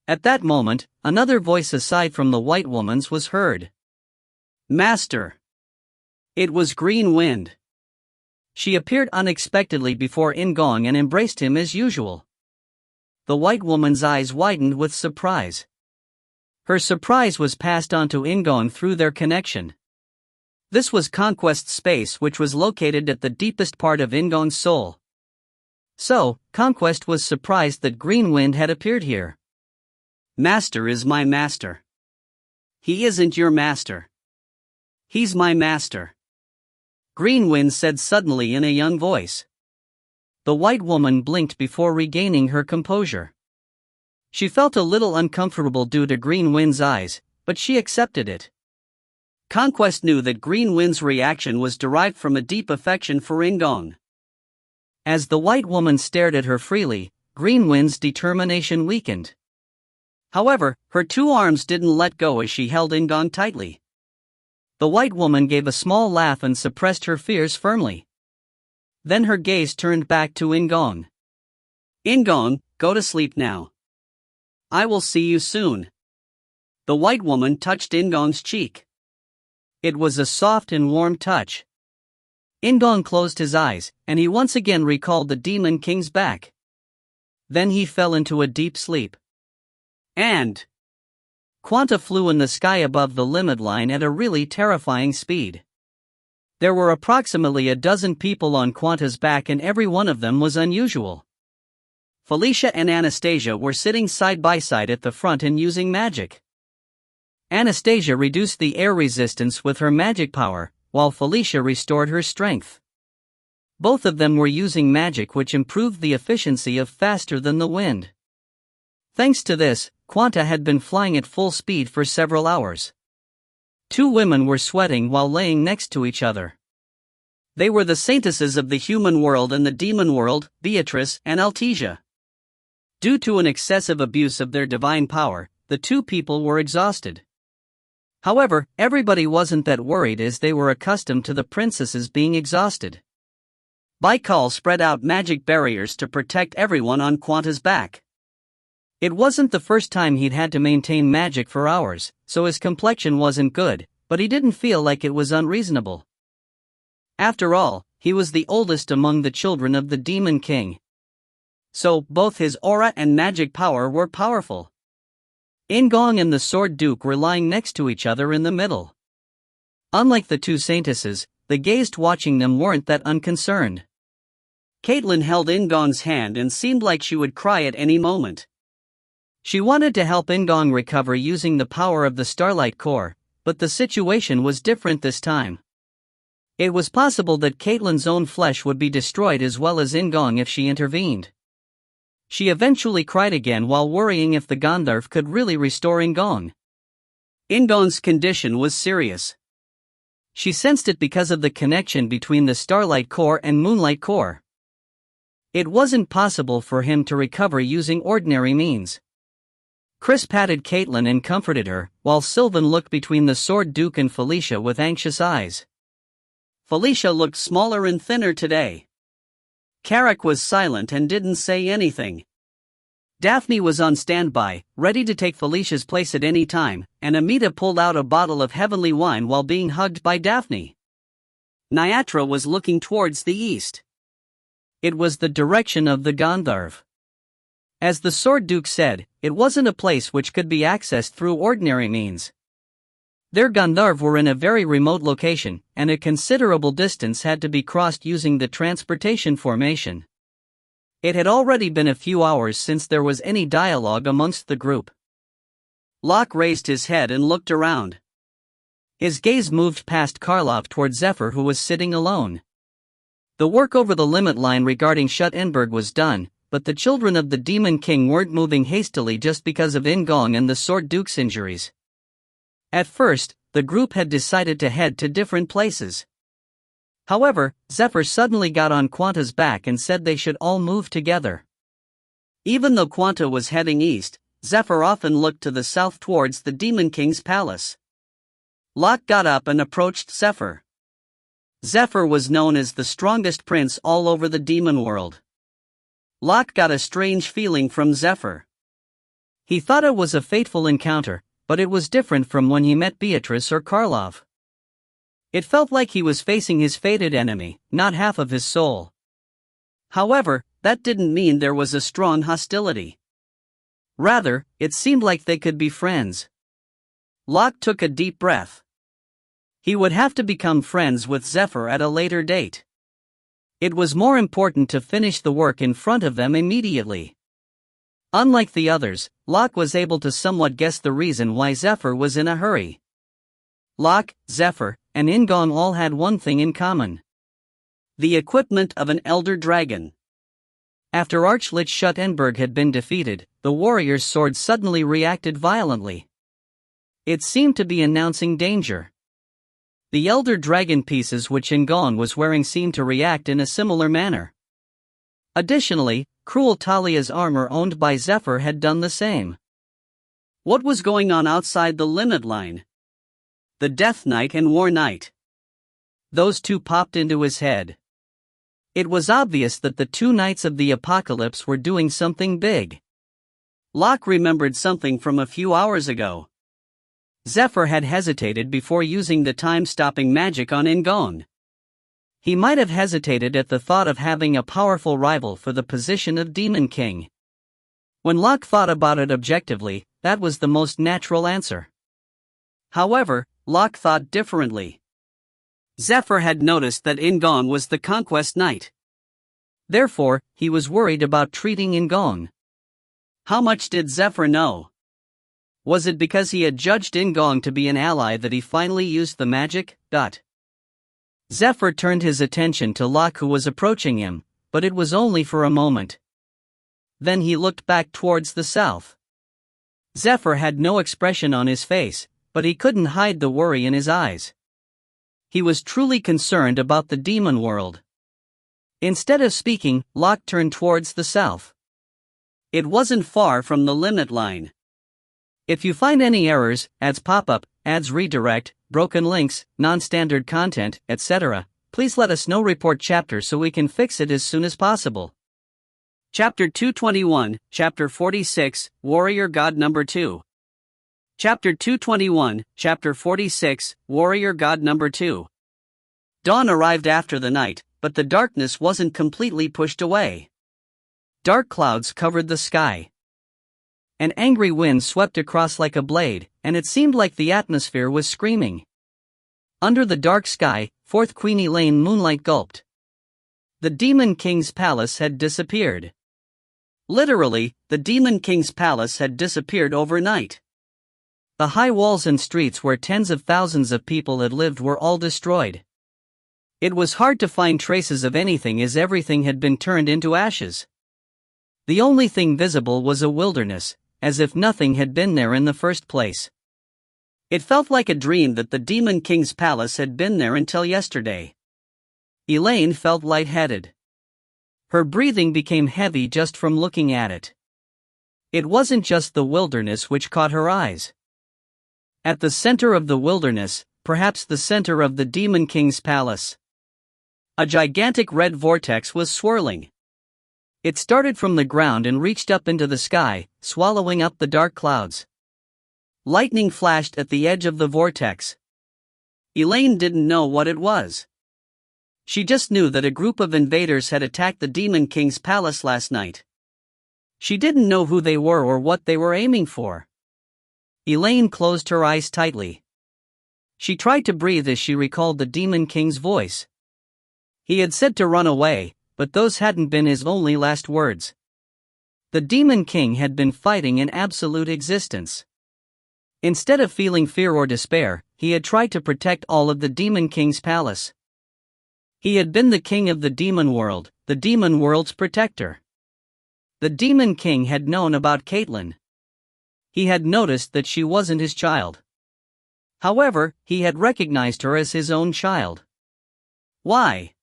At that moment, another voice aside from the White Woman's was heard. Master. It was Green Wind. She appeared unexpectedly before In-gong and embraced him as usual. The White Woman's eyes widened with surprise. Her surprise was passed on to In-gong through their connection. This was Conquest space, which was located at the deepest part of In-gong's soul. So, Conquest was surprised that Green Wind had appeared here. Master is my master. He isn't your master. He's my master. Green Wind said suddenly in a young voice. The White Woman blinked before regaining her composure. She felt a little uncomfortable due to Green Wind's eyes, but she accepted it. Conquest knew that Green Wind's reaction was derived from a deep affection for In-gong. As the White Woman stared at her freely, Green Wind's determination weakened. However, her two arms didn't let go as she held In-gong tightly. The White Woman gave a small laugh and suppressed her fears firmly. Then her gaze turned back to In-gong. In-gong, go to sleep now. I will see you soon. The white woman touched In-gong's cheek. It was a soft and warm touch. In-gong closed his eyes, and he once again recalled the Demon King's back. Then he fell into a deep sleep. And Quanta flew in the sky above the limit line at a really terrifying speed. There were approximately a dozen people on Quanta's back, and every one of them was unusual. Felicia and Anastasia were sitting side by side at the front and using magic. Anastasia reduced the air resistance with her magic power, while Felicia restored her strength. Both of them were using magic which improved the efficiency of faster than the wind. Thanks to this, Quanta had been flying at full speed for several hours. Two women were sweating while laying next to each other. They were the saintesses of the human world and the demon world, Beatrice and Altesia. Due to an excessive abuse of their divine power, the two people were exhausted. However, everybody wasn't that worried as they were accustomed to the princesses being exhausted. Baikal spread out magic barriers to protect everyone on Quanta's back. It wasn't the first time he'd had to maintain magic for hours, so his complexion wasn't good, but he didn't feel like it was unreasonable. After all, he was the oldest among the children of the Demon King. So, both his aura and magic power were powerful. In-gong and the Sword Duke were lying next to each other in the middle. Unlike the two saintesses, the guests watching them weren't that unconcerned. Caitlin held In-gong's hand and seemed like she would cry at any moment. She wanted to help In-gong recover using the power of the Starlight Core, but the situation was different this time. It was possible that Caitlin's own flesh would be destroyed as well as In-gong if she intervened. She eventually cried again while worrying if the Gandharv could really restore In-gong. In-gong's condition was serious. She sensed it because of the connection between the Starlight Core and Moonlight Core. It wasn't possible for him to recover using ordinary means. Chris patted Caitlin and comforted her, while Sylvan looked between the Sword Duke and Felicia with anxious eyes. Felicia looked smaller and thinner today. Carrick was silent and didn't say anything. Daphne was on standby, ready to take Felicia's place at any time, and Amita pulled out a bottle of heavenly wine while being hugged by Daphne. Nyatra was looking towards the east. It was the direction of the Gandharv. As the Sword Duke said, it wasn't a place which could be accessed through ordinary means. Their Gandharv were in a very remote location, and a considerable distance had to be crossed using the transportation formation. It had already been a few hours since there was any dialogue amongst the group. Locke raised his head and looked around. His gaze moved past Karlov toward Zephyr, who was sitting alone. The work over the limit line regarding Shutra Ignus was done, but the children of the Demon King weren't moving hastily just because of In-gong and the Sword Duke's injuries. At first, the group had decided to head to different places. However, Zephyr suddenly got on Quanta's back and said they should all move together. Even though Quanta was heading east, Zephyr often looked to the south towards the Demon King's palace. Locke got up and approached Zephyr. Zephyr was known as the strongest prince all over the demon world. Locke got a strange feeling from Zephyr. He thought it was a fateful encounter, but it was different from when he met Beatrice or Karlov. It felt like he was facing his fated enemy, not half of his soul. However, that didn't mean there was a strong hostility. Rather, it seemed like they could be friends. Locke took a deep breath. He would have to become friends with Zephyr at a later date. It was more important to finish the work in front of them immediately. Unlike the others, Locke was able to somewhat guess the reason why Zephyr was in a hurry. Locke, Zephyr, and In-gong all had one thing in common: the equipment of an elder dragon. After Archlich Schuttenberg had been defeated, the warrior's sword suddenly reacted violently. It seemed to be announcing danger. The elder dragon pieces which In-gong was wearing seemed to react in a similar manner. Additionally, Cruel Talia's armor owned by Zephyr had done the same. What was going on outside the limit line? The Death Knight and War Knight. Those two popped into his head. It was obvious that the two Knights of the Apocalypse were doing something big. Locke remembered something from a few hours ago. Zephyr had hesitated before using the time-stopping magic on In-gong. He might have hesitated at the thought of having a powerful rival for the position of Demon King. When Locke thought about it objectively, that was the most natural answer. However, Locke thought differently. Zephyr had noticed that In-gong was the conquest knight. Therefore, he was worried about treating In-gong. How much did Zephyr know? Was it because he had judged In-gong to be an ally that he finally used the magic? Zephyr turned his attention to Locke, who was approaching him, but it was only for a moment. Then he looked back towards the south. Zephyr had no expression on his face, but he couldn't hide the worry in his eyes. He was truly concerned about the demon world. Instead of speaking, Locke turned towards the south. It wasn't far from the limit line. If you find any errors, ads pop up, ads redirect, broken links, non-standard content, etc., please let us know. Report chapter so we can fix it as soon as possible. Chapter 221, Chapter 46, Warrior God Number 2. Chapter 221, Chapter 46, Warrior God Number 2. Dawn arrived after the night, but the darkness wasn't completely pushed away. Dark clouds covered the sky. An angry wind swept across like a blade, and it seemed like the atmosphere was screaming. Under the dark sky, fourth Queen Elaine Moonlight gulped. The Demon King's palace had disappeared. Literally, the Demon King's palace had disappeared overnight. The high walls and streets where tens of thousands of people had lived were all destroyed. It was hard to find traces of anything as everything had been turned into ashes. The only thing visible was a wilderness, as if nothing had been there in the first place. It felt like a dream that the Demon King's palace had been there until yesterday. Elaine felt lightheaded. Her breathing became heavy just from looking at it. It wasn't just the wilderness which caught her eyes. At the center of the wilderness, perhaps the center of the Demon King's palace, a gigantic red vortex was swirling. It started from the ground and reached up into the sky, swallowing up the dark clouds. Lightning flashed at the edge of the vortex. Elaine didn't know what it was. She just knew that a group of invaders had attacked the Demon King's palace last night. She didn't know who they were or what they were aiming for. Elaine closed her eyes tightly. She tried to breathe as she recalled the Demon King's voice. He had said to run away, but those hadn't been his only last words. The Demon King had been fighting in absolute existence. Instead of feeling fear or despair, he had tried to protect all of the Demon King's palace. He had been the king of the demon world, the demon world's protector. The Demon King had known about Caitlin. He had noticed that she wasn't his child. However, he had recognized her as his own child. Why?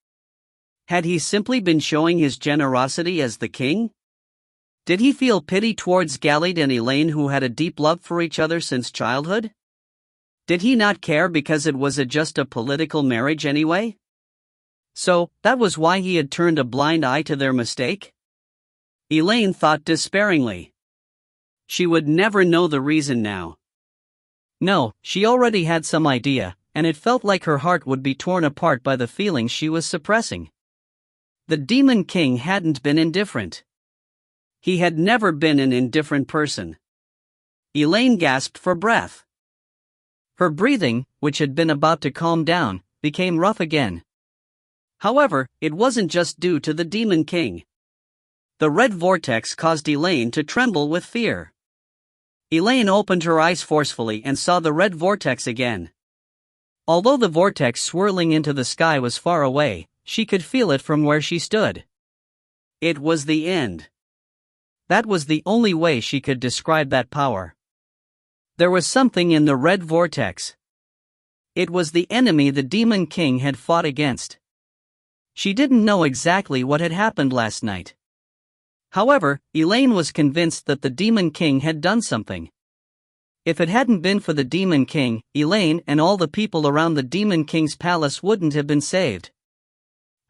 Had he simply been showing his generosity as the king? Did he feel pity towards Gallied and Elaine, who had a deep love for each other since childhood? Did he not care because it was just a political marriage anyway? So, that was why he had turned a blind eye to their mistake? Elaine thought despairingly. She would never know the reason now. No, she already had some idea, and it felt like her heart would be torn apart by the feelings she was suppressing. The Demon King hadn't been indifferent. He had never been an indifferent person. Elaine gasped for breath. Her breathing, which had been about to calm down, became rough again. However, it wasn't just due to the Demon King. The red vortex caused Elaine to tremble with fear. Elaine opened her eyes forcefully and saw the red vortex again. Although the vortex swirling into the sky was far away, she could feel it from where she stood. It was the end. That was the only way she could describe that power. There was something in the red vortex. It was the enemy the Demon King had fought against. She didn't know exactly what had happened last night. However, Elaine was convinced that the Demon King had done something. If it hadn't been for the Demon King, Elaine and all the people around the Demon King's palace wouldn't have been saved.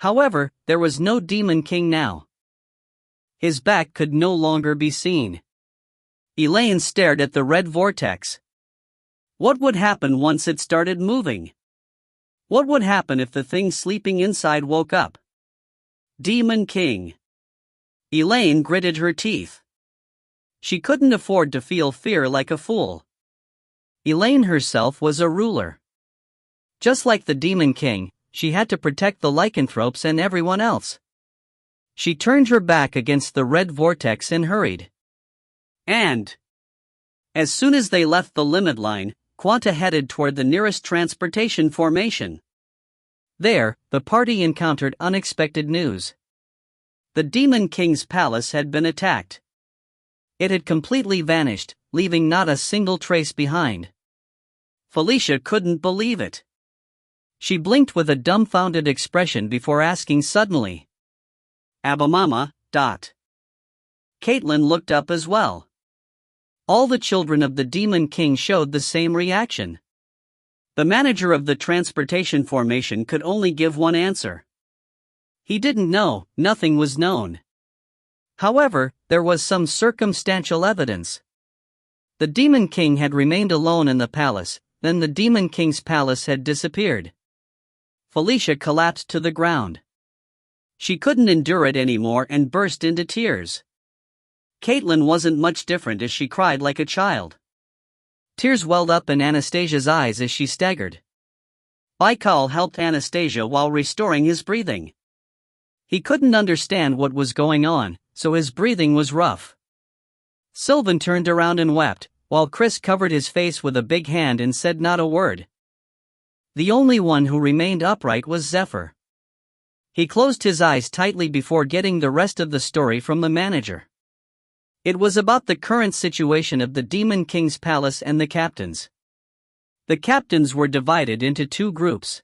However, there was no Demon King now. His back could no longer be seen. Elaine stared at the red vortex. What would happen once it started moving? What would happen if the thing sleeping inside woke up? Demon King. Elaine gritted her teeth. She couldn't afford to feel fear like a fool. Elaine herself was a ruler. Just like the Demon King, she had to protect the lycanthropes and everyone else. She turned her back against the red vortex and hurried. And as soon as they left the limit line, Quanta headed toward the nearest transportation formation. There, the party encountered unexpected news. The Demon King's palace had been attacked. It had completely vanished, leaving not a single trace behind. Felicia couldn't believe it. She blinked with a dumbfounded expression before asking suddenly, "Abba-mama, dot." Caitlin looked up as well. All the children of the Demon King showed the same reaction. The manager of the transportation formation could only give one answer. He didn't know, nothing was known. However, there was some circumstantial evidence. The Demon King had remained alone in the palace, then the Demon King's palace had disappeared. Felicia collapsed to the ground. She couldn't endure it anymore and burst into tears. Caitlin wasn't much different as she cried like a child. Tears welled up in Anastasia's eyes as she staggered. Baikal helped Anastasia while restoring his breathing. He couldn't understand what was going on, so his breathing was rough. Sylvan turned around and wept, while Chris covered his face with a big hand and said not a word. The only one who remained upright was Zephyr. He closed his eyes tightly before getting the rest of the story from the manager. It was about the current situation of the Demon King's palace and the captains. The captains were divided into two groups.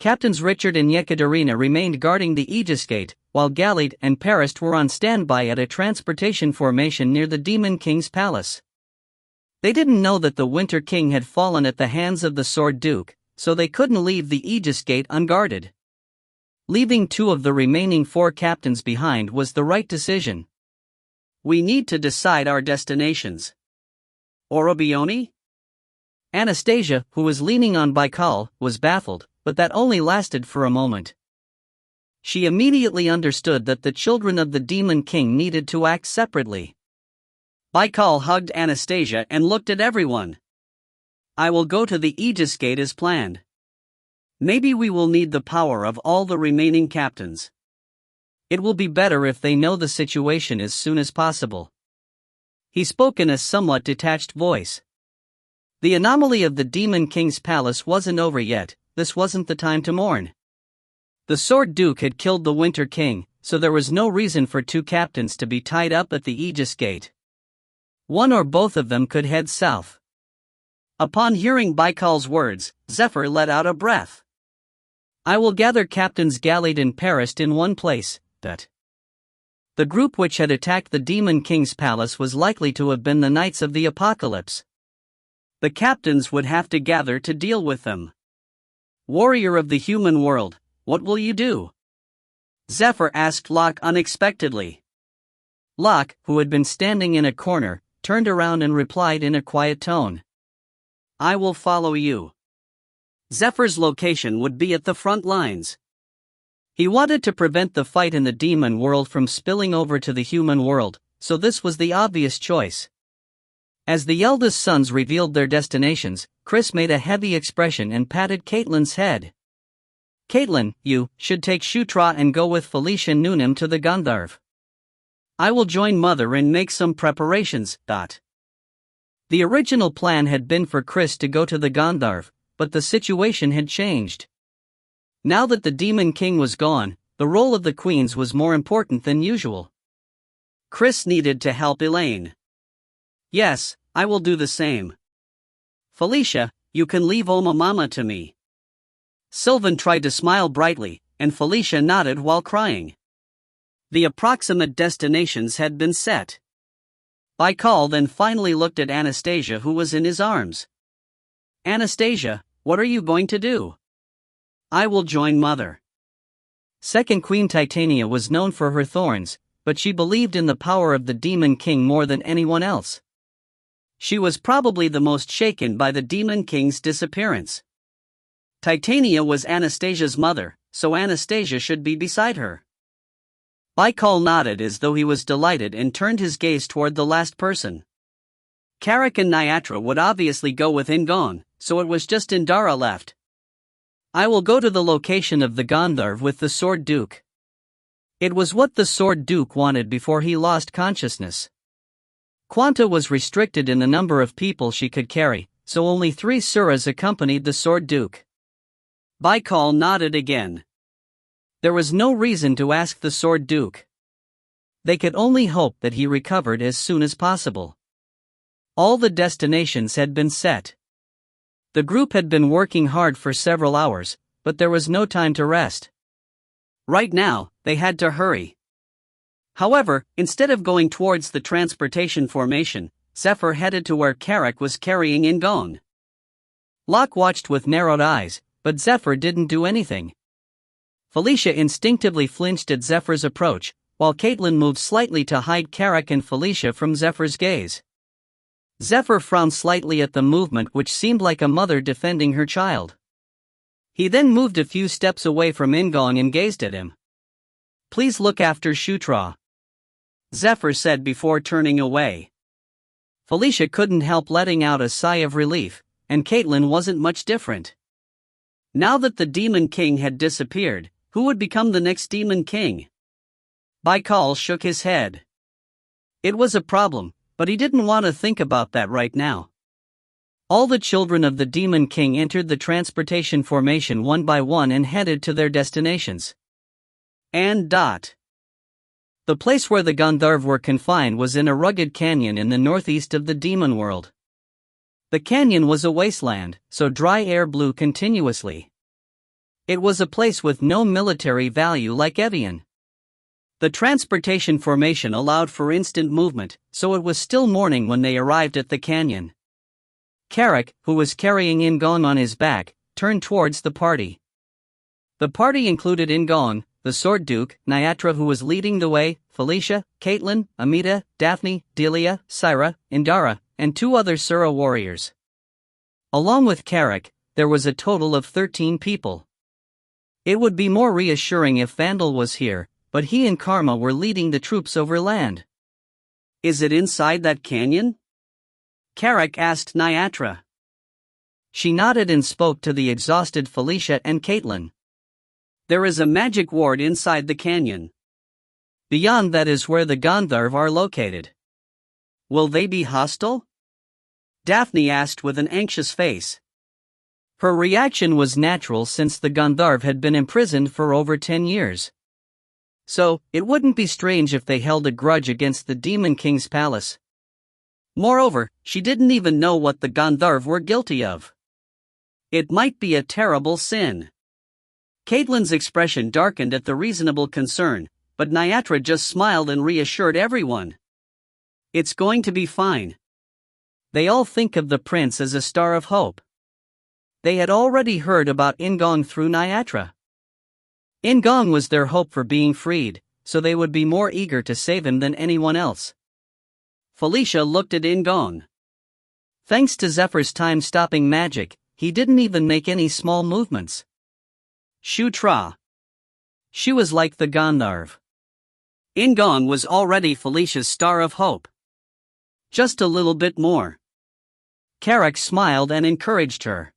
Captains Richard and Yekaterina remained guarding the Aegis Gate, while Galid and Parist were on standby at a transportation formation near the Demon King's palace. They didn't know that the Winter King had fallen at the hands of the Sword Duke, so they couldn't leave the Aegis Gate unguarded. Leaving two of the remaining four captains behind was the right decision. "We need to decide our destinations." "Orobioni?" Anastasia, who was leaning on Baikal, was baffled, but that only lasted for a moment. She immediately understood that the children of the Demon King needed to act separately. Baikal hugged Anastasia and looked at everyone. "I will go to the Aegis Gate as planned. Maybe we will need the power of all the remaining captains. It will be better if they know the situation as soon as possible." He spoke in a somewhat detached voice. The anomaly of the Demon King's palace wasn't over yet. This wasn't the time to mourn. The Sword Duke had killed the Winter King, so there was no reason for two captains to be tied up at the Aegis Gate. One or both of them could head south. Upon hearing Baikal's words, Zephyr let out a breath. "I will gather Captains Galid and Parist in one place, that." The group which had attacked the Demon King's palace was likely to have been the Knights of the Apocalypse. The captains would have to gather to deal with them. "Warrior of the human world, what will you do?" Zephyr asked Locke unexpectedly. Locke, who had been standing in a corner, turned around and replied in a quiet tone. "I will follow you." Zephyr's location would be at the front lines. He wanted to prevent the fight in the demon world from spilling over to the human world, so this was the obvious choice. As the eldest sons revealed their destinations, Chris made a heavy expression and patted Caitlin's head. "Caitlin, you should take Shutra and go with Felicia Noonan to the Gandharv. I will join Mother and make some preparations." The original plan had been for Chris to go to the Gandharv, but the situation had changed. Now that the Demon King was gone, the role of the queens was more important than usual. Chris needed to help Elaine. "Yes, I will do the same. Felicia, you can leave Oma Mama to me." Sylvan tried to smile brightly, and Felicia nodded while crying. The approximate destinations had been set. Baikal then finally looked at Anastasia, who was in his arms. "Anastasia, what are you going to do?" "I will join Mother." Second Queen Titania was known for her thorns, but she believed in the power of the Demon King more than anyone else. She was probably the most shaken by the Demon King's disappearance. Titania was Anastasia's mother, so Anastasia should be beside her. Baikal nodded as though he was delighted and turned his gaze toward the last person. Karak and Nyatra would obviously go with In-gong, so it was just Indara left. I will go to the location of the Gandharv with the Sword Duke. It was what the Sword Duke wanted before he lost consciousness. Quanta was restricted in the number of people she could carry, so only 3 Suras accompanied the Sword Duke. Baikal nodded again. There was no reason to ask the Sword Duke. They could only hope that he recovered as soon as possible. All the destinations had been set. The group had been working hard for several hours, but there was no time to rest. Right now, they had to hurry. However, instead of going towards the transportation formation, Zephyr headed to where Karak was carrying In-gong. Locke watched with narrowed eyes, but Zephyr didn't do anything. Felicia instinctively flinched at Zephyr's approach, while Caitlin moved slightly to hide Karak and Felicia from Zephyr's gaze. Zephyr frowned slightly at the movement, which seemed like a mother defending her child. He then moved a few steps away from In-gong and gazed at him. "Please look after Shutra," Zephyr said before turning away. Felicia couldn't help letting out a sigh of relief, and Caitlin wasn't much different. Now that the Demon King had disappeared, who would become the next Demon King? Baikal shook his head. It was a problem, but he didn't want to think about that right now. All the children of the Demon King entered the transportation formation one by one and headed to their destinations. The place where the Gandharv were confined was in a rugged canyon in the northeast of the demon world. The canyon was a wasteland, so dry air blew continuously. It was a place with no military value like Evian. The transportation formation allowed for instant movement, so it was still morning when they arrived at the canyon. Karak, who was carrying In-gong on his back, turned towards the party. The party included In-gong, the Sword Duke, Nyatra who was leading the way, Felicia, Caitlin, Amita, Daphne, Delia, Syra, Indara, and 2 other Sura warriors. Along with Karak, there was a total of 13 people. It would be more reassuring if Vandal was here, but he and Karma were leading the troops over land. "Is it inside that canyon?" Karak asked Nyatra. She nodded and spoke to the exhausted Felicia and Caitlin. "There is a magic ward inside the canyon. Beyond that is where the Gandharv are located." "Will they be hostile?" Daphne asked with an anxious face. Her reaction was natural since the Gandharv had been imprisoned for over 10 years. So, it wouldn't be strange if they held a grudge against the Demon King's palace. Moreover, she didn't even know what the Gandharv were guilty of. It might be a terrible sin. Caitlin's expression darkened at the reasonable concern, but Nyatra just smiled and reassured everyone. "It's going to be fine." They all think of the prince as a star of hope. They had already heard about In-gong through Nyatra. In-gong was their hope for being freed, so they would be more eager to save him than anyone else. Felicia looked at In-gong. Thanks to Zephyr's time-stopping magic, he didn't even make any small movements. Shutra. She was like the Gandharv. In-gong was already Felicia's star of hope. Just a little bit more. Karak smiled and encouraged her.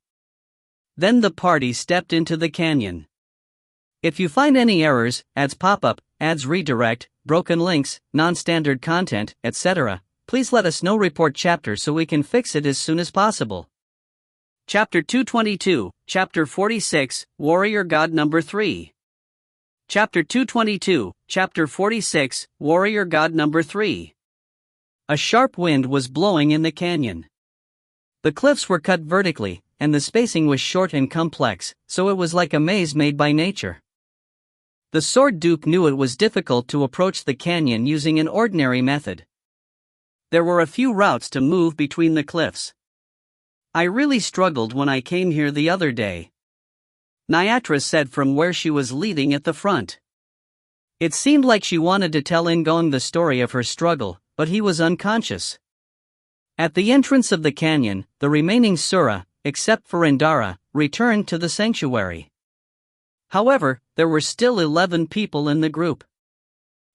Then the party stepped into the canyon. If you find any errors, ads pop up, ads redirect, broken links, non-standard content, etc., please let us know. Report chapter so we can fix it as soon as possible. Chapter 222, Chapter 46, Warrior God Number 3. Chapter 222, Chapter 46, Warrior God Number 3. A sharp wind was blowing in the canyon. The cliffs were cut vertically, and the spacing was short and complex, so it was like a maze made by nature. The Sword Duke knew it was difficult to approach the canyon using an ordinary method. There were a few routes to move between the cliffs. "I really struggled when I came here the other day," Nyatra said from where she was leading at the front. It seemed like she wanted to tell In-gong the story of her struggle, but he was unconscious. At the entrance of the canyon, the remaining Sura, except for Indara, returned to the sanctuary. However, there were still 11 people in the group.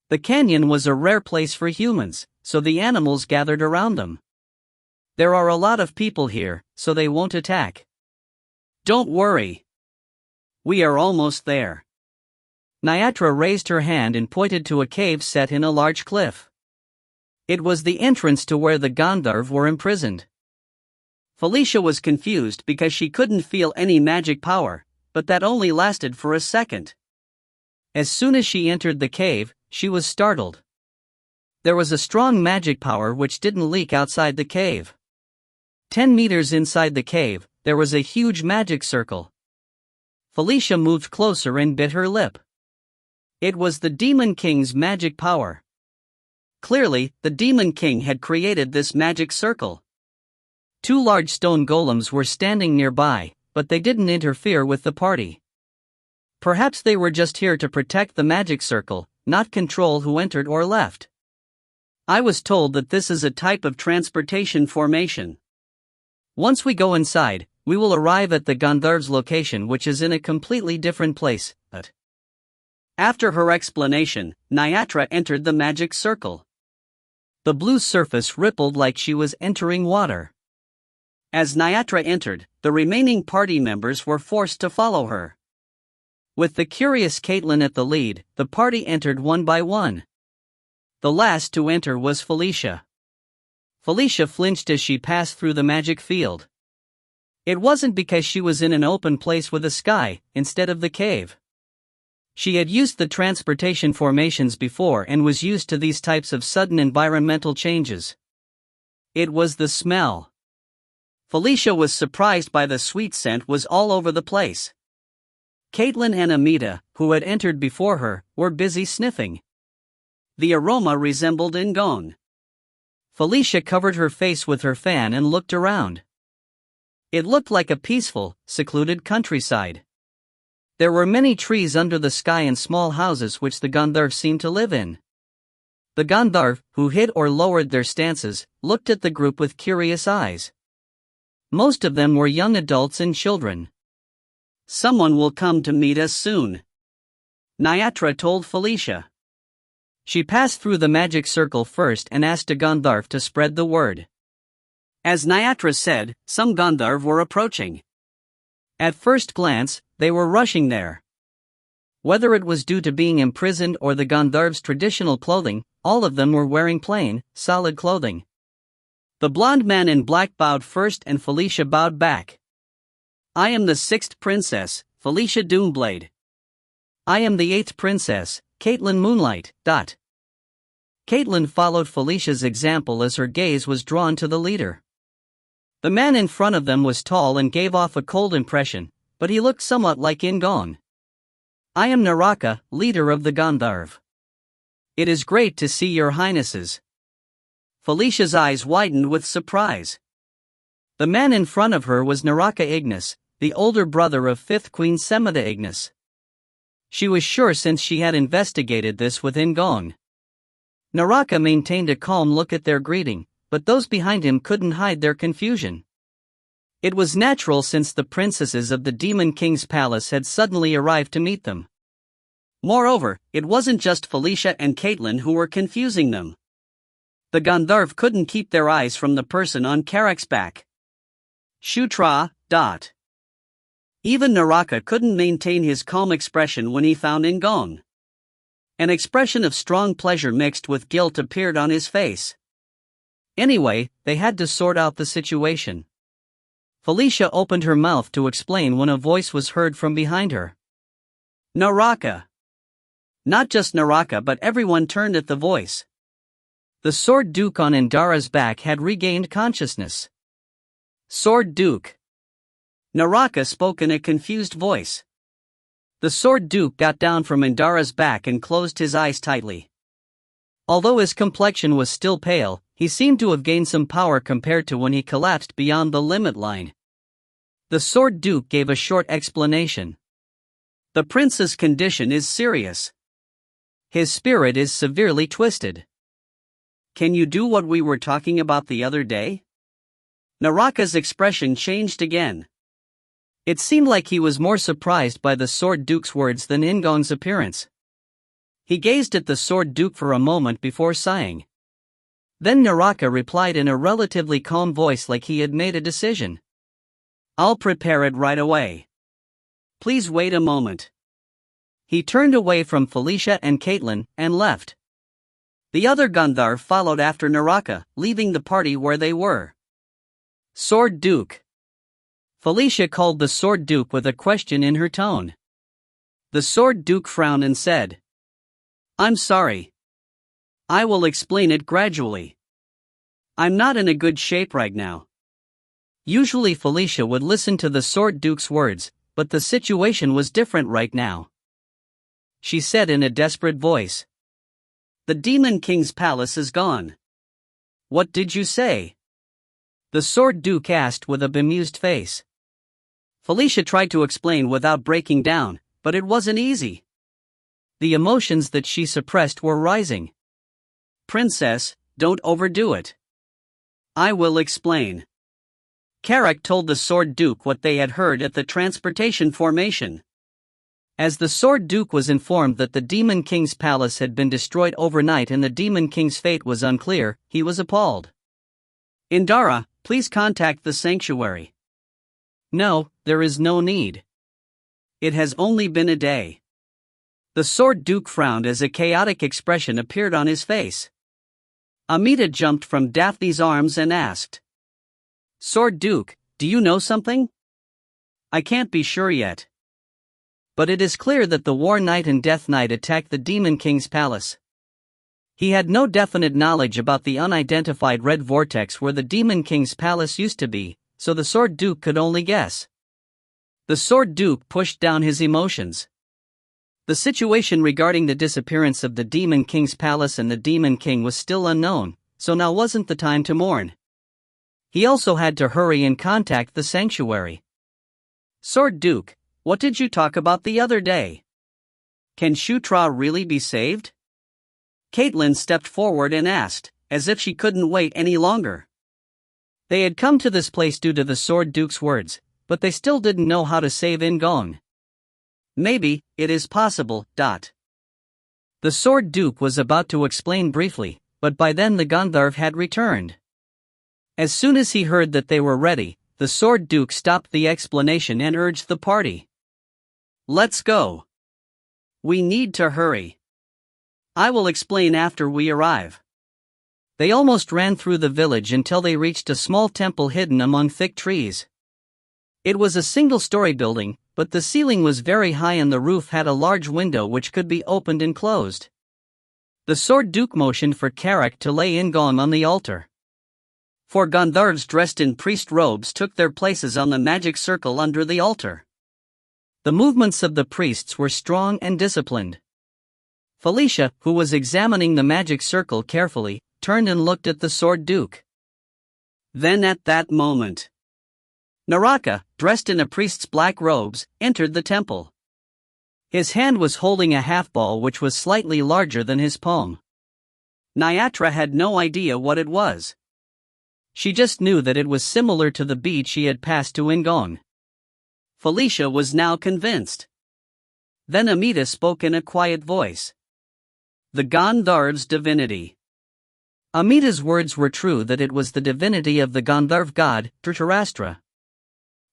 The canyon was a rare place for humans, so the animals gathered around them. There are a lot of people here, so they won't attack. Don't worry. We are almost there. Nyatra raised her hand and pointed to a cave set in a large cliff. It was the entrance to where the Gandharv were imprisoned. Felicia was confused because she couldn't feel any magic power, but that only lasted for a second. As soon as she entered the cave, she was startled. There was a strong magic power which didn't leak outside the cave. 10 meters inside the cave, there was a huge magic circle. Felicia moved closer and bit her lip. It was the Demon King's magic power. Clearly, the Demon King had created this magic circle. 2 large stone golems were standing nearby, but they didn't interfere with the party. Perhaps they were just here to protect the magic circle, not control who entered or left. I was told that this is a type of transportation formation. Once we go inside, we will arrive at the Gandharv's location, which is in a completely different place. But after her explanation, Nyatra entered the magic circle. The blue surface rippled like she was entering water. As Nyatra entered, the remaining party members were forced to follow her. With the curious Caitlin at the lead, the party entered one by one. The last to enter was Felicia. Felicia flinched as she passed through the magic field. It wasn't because she was in an open place with a sky, instead of the cave. She had used the transportation formations before and was used to these types of sudden environmental changes. It was the smell. Felicia was surprised by the sweet scent was all over the place. Caitlin and Amita, who had entered before her, were busy sniffing. The aroma resembled In-gong. Felicia covered her face with her fan and looked around. It looked like a peaceful, secluded countryside. There were many trees under the sky and small houses which the Gandharv seemed to live in. The Gandharv, who hid or lowered their stances, looked at the group with curious eyes. Most of them were young adults and children. Someone will come to meet us soon, Nyatra told Felicia. She passed through the magic circle first and asked a Gandharv to spread the word. As Nyatra said, some Gandharv were approaching. At first glance, they were rushing there. Whether it was due to being imprisoned or the Gandharv's traditional clothing, all of them were wearing plain, solid clothing. The blonde man in black bowed first and Felicia bowed back. I am the 6th princess, Felicia Doomblade. I am the 8th princess, Caitlin Moonlight. Caitlin followed Felicia's example as her gaze was drawn to the leader. The man in front of them was tall and gave off a cold impression, but he looked somewhat like In-gong. I am Naraka, leader of the Gandharv. It is great to see your highnesses. Felicia's eyes widened with surprise. The man in front of her was Shutra Ignus, the older brother of 5th Queen Shutra Ignus. She was sure since she had investigated this with In-gong. Naraka maintained a calm look at their greeting, but those behind him couldn't hide their confusion. It was natural since the princesses of the Demon King's palace had suddenly arrived to meet them. Moreover, it wasn't just Felicia and Caitlin who were confusing them. The Gandharv couldn't keep their eyes from the person on Karak's back. Shutra. Even Naraka couldn't maintain his calm expression when he found In-gong. An expression of strong pleasure mixed with guilt appeared on his face. Anyway, they had to sort out the situation. Felicia opened her mouth to explain when a voice was heard from behind her. Naraka. Not just Naraka, but everyone turned at the voice. The Sword Duke on Indara's back had regained consciousness. Sword Duke. Naraka spoke in a confused voice. The Sword Duke got down from Indara's back and closed his eyes tightly. Although his complexion was still pale, he seemed to have gained some power compared to when he collapsed beyond the limit line. The Sword Duke gave a short explanation. The prince's condition is serious. His spirit is severely twisted. Can you do what we were talking about the other day? Naraka's expression changed again. It seemed like he was more surprised by the Sword Duke's words than In-gong's appearance. He gazed at the Sword Duke for a moment before sighing. Then Naraka replied in a relatively calm voice, like he had made a decision. "I'll prepare it right away. Please wait a moment." He turned away from Felicia and Caitlin and left. The other Gandharv followed after Naraka, leaving the party where they were. Sword Duke. Felicia called the Sword Duke with a question in her tone. The Sword Duke frowned and said, "I'm sorry. I will explain it gradually. I'm not in a good shape right now." Usually Felicia would listen to the Sword Duke's words, but the situation was different right now. She said in a desperate voice, "The Demon King's palace is gone." "What did you say?" the Sword Duke asked with a bemused face. Felicia tried to explain without breaking down, but it wasn't easy. The emotions that she suppressed were rising. "Princess, don't overdo it. I will explain." Carrick told the Sword Duke what they had heard at the transportation formation. As the Sword Duke was informed that the Demon King's palace had been destroyed overnight and the Demon King's fate was unclear, he was appalled. "Indara, please contact the sanctuary." "No, there is no need. It has only been a day." The Sword Duke frowned as a chaotic expression appeared on his face. Amita jumped from Daphne's arms and asked, "Sword Duke, do you know something?" "I can't be sure yet. But it is clear that the War Knight and Death Knight attacked the Demon King's palace." He had no definite knowledge about the unidentified red vortex where the Demon King's palace used to be, so the Sword Duke could only guess. The Sword Duke pushed down his emotions. The situation regarding the disappearance of the Demon King's palace and the Demon King was still unknown, so now wasn't the time to mourn. He also had to hurry and contact the sanctuary. "Sword Duke, what did you talk about the other day? Can Shutra really be saved?" Caitlin stepped forward and asked, as if she couldn't wait any longer. They had come to this place due to the Sword Duke's words, but they still didn't know how to save In-gong. "Maybe, it is possible." The Sword Duke was about to explain briefly, but by then the Gandharv had returned. As soon as he heard that they were ready, the Sword Duke stopped the explanation and urged the party. "Let's go. We need to hurry. I will explain after we arrive." They almost ran through the village until they reached a small temple hidden among thick trees. It was a single-story building, but the ceiling was very high and the roof had a large window which could be opened and closed. The Sword Duke motioned for Carrick to lay In-gong on the altar. Four Gandharvs dressed in priest robes took their places on the magic circle under the altar. The movements of the priests were strong and disciplined. Felicia, who was examining the magic circle carefully, turned and looked at the Sword Duke. Then at that moment, Naraka, dressed in a priest's black robes, entered the temple. His hand was holding a half-ball which was slightly larger than his palm. Nyatra had no idea what it was. She just knew that it was similar to the bead she had passed to In-gong. Felicia was now convinced. Then Amita spoke in a quiet voice. "The Gandharv's divinity." Amita's words were true that it was the divinity of the Gandharv god, Dhritarashtra.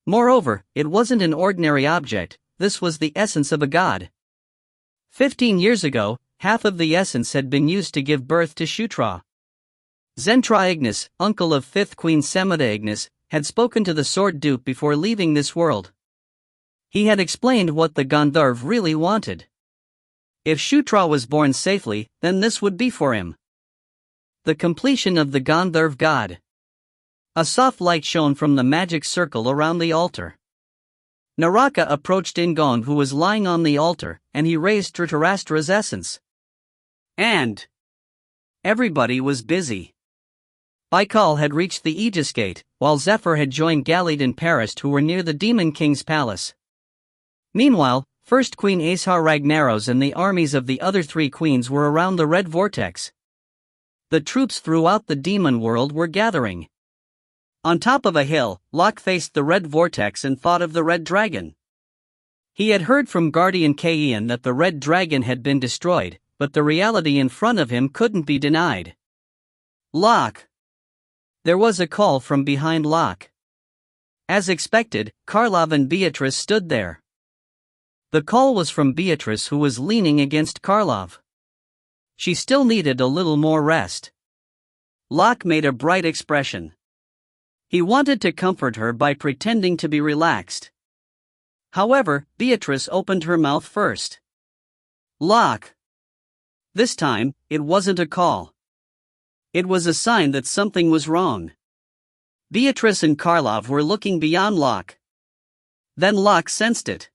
Moreover, it wasn't an ordinary object, this was the essence of a god. 15 years ago, half of the essence had been used to give birth to Shutra. Shutra Ignus, uncle of 5th Queen Shutra Ignus, had spoken to the Sword Duke before leaving this world. He had explained what the Gandharv really wanted. If Shutra was born safely, then this would be for him. The completion of the Gandharv god. A soft light shone from the magic circle around the altar. Naraka approached In-gong, who was lying on the altar, and he raised Dhritarashtra's essence. And everybody was busy. Baikal had reached the Aegis Gate, while Zephyr had joined Galid and Paris, who were near the Demon King's palace. Meanwhile, First Queen Ashar Ragnaros and the armies of the other 3 queens were around the Red Vortex. The troops throughout the demon world were gathering. On top of a hill, Locke faced the red vortex and thought of the red dragon. He had heard from Guardian Kaeon that the red dragon had been destroyed, but the reality in front of him couldn't be denied. Locke! There was a call from behind Locke. As expected, Karlov and Beatrice stood there. The call was from Beatrice, who was leaning against Karlov. She still needed a little more rest. Locke made a bright expression. He wanted to comfort her by pretending to be relaxed. However, Beatrice opened her mouth first. Locke! This time, it wasn't a call. It was a sign that something was wrong. Beatrice and Karlov were looking beyond Locke. Then Locke sensed it.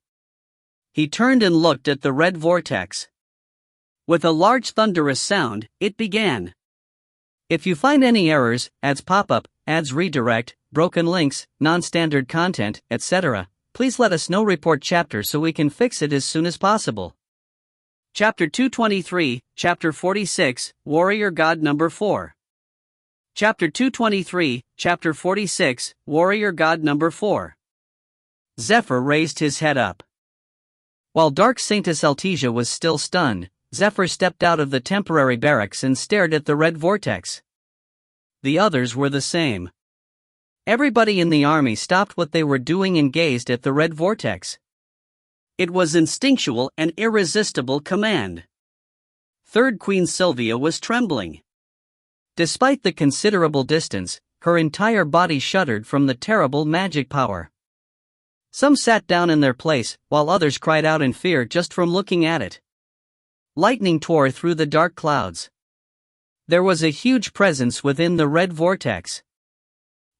He turned and looked at the red vortex. With a large thunderous sound, it began. If you find any errors, ads pop up, ads redirect, broken links, non-standard content, etc., please let us know. Report chapter so we can fix it as soon as possible. Chapter 223, Chapter 46, Warrior God Number 4. Chapter 223, Chapter 46, Warrior God Number 4. Zephyr raised his head up. While Dark Saintess Altesia was still stunned, Zephyr stepped out of the temporary barracks and stared at the red vortex. The others were the same. Everybody in the army stopped what they were doing and gazed at the red vortex. It was instinctual and irresistible command. Third Queen Sylvia was trembling. Despite the considerable distance, her entire body shuddered from the terrible magic power. Some sat down in their place, while others cried out in fear just from looking at it. Lightning tore through the dark clouds. There was a huge presence within the red vortex.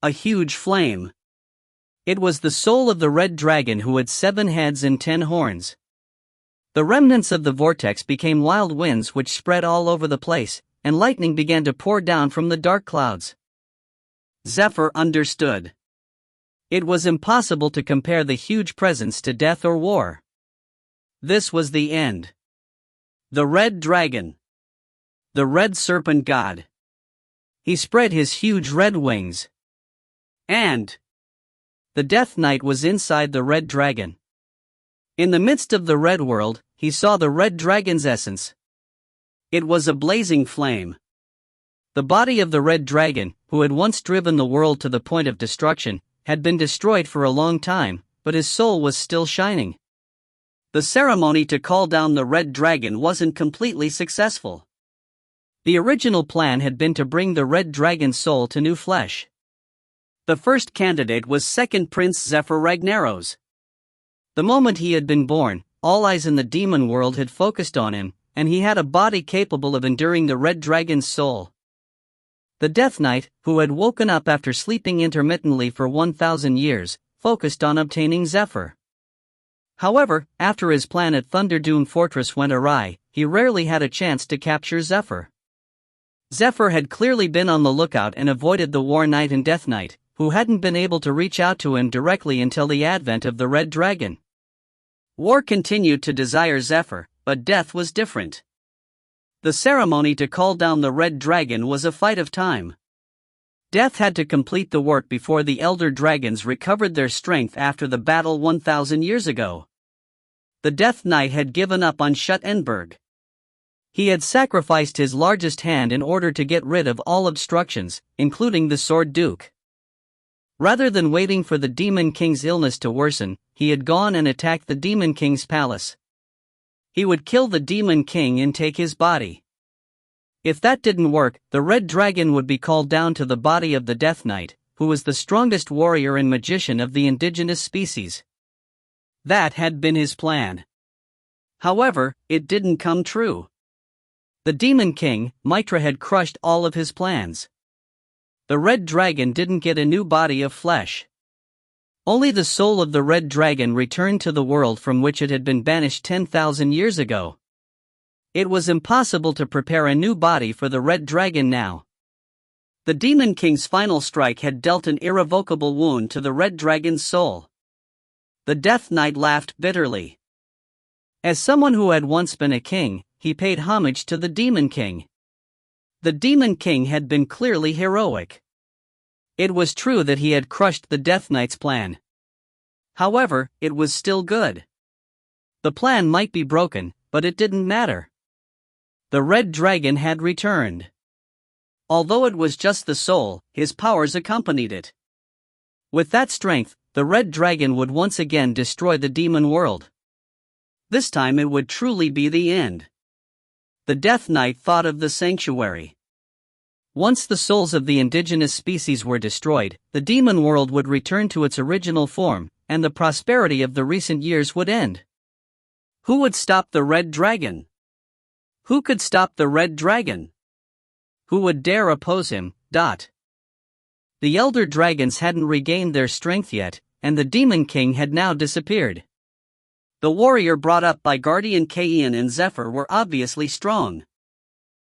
A huge flame. It was the soul of the red dragon who had 7 heads and 10 horns. The remnants of the vortex became wild winds which spread all over the place, and lightning began to pour down from the dark clouds. Zephyr understood. It was impossible to compare the huge presence to death or war. This was the end. The red dragon. The red serpent god. He spread his huge red wings. And the Death Knight was inside the red dragon. In the midst of the red world, he saw the red dragon's essence. It was a blazing flame. The body of the red dragon, who had once driven the world to the point of destruction, had been destroyed for a long time, but his soul was still shining. The ceremony to call down the red dragon wasn't completely successful. The original plan had been to bring the red dragon's soul to new flesh. The first candidate was second Prince Zephyr Ragnaros. The moment he had been born, all eyes in the demon world had focused on him, and he had a body capable of enduring the red dragon's soul. The Death Knight, who had woken up after sleeping intermittently for 1,000 years, focused on obtaining Zephyr. However, after his plan at Thunderdune Fortress went awry, he rarely had a chance to capture Zephyr. Zephyr had clearly been on the lookout and avoided the War Knight and Death Knight, who hadn't been able to reach out to him directly until the advent of the Red Dragon. War continued to desire Zephyr, but death was different. The ceremony to call down the Red Dragon was a fight of time. Death had to complete the work before the Elder Dragons recovered their strength after the battle 1,000 years ago. The Death Knight had given up on Schuttenberg. He had sacrificed his largest hand in order to get rid of all obstructions, including the Sword Duke. Rather than waiting for the Demon King's illness to worsen, he had gone and attacked the Demon King's palace. He would kill the Demon King and take his body. If that didn't work, the Red Dragon would be called down to the body of the Death Knight, who was the strongest warrior and magician of the indigenous species. That had been his plan. However, it didn't come true. The Demon King, Mitra, had crushed all of his plans. The Red Dragon didn't get a new body of flesh. Only the soul of the Red Dragon returned to the world from which it had been banished 10,000 years ago. It was impossible to prepare a new body for the Red Dragon now. The Demon King's final strike had dealt an irrevocable wound to the Red Dragon's soul. The Death Knight laughed bitterly. As someone who had once been a king, he paid homage to the Demon King. The Demon King had been clearly heroic. It was true that he had crushed the Death Knight's plan. However, it was still good. The plan might be broken, but it didn't matter. The Red Dragon had returned. Although it was just the soul, his powers accompanied it. With that strength, the Red Dragon would once again destroy the demon world. This time it would truly be the end. The Death Knight thought of the sanctuary. Once the souls of the indigenous species were destroyed, the demon world would return to its original form, and the prosperity of the recent years would end. Who would stop the Red Dragon? Who could stop the Red Dragon? Who would dare oppose him? The elder dragons hadn't regained their strength yet, and the Demon King had now disappeared. The warrior brought up by Guardian Kain and Zephyr were obviously strong.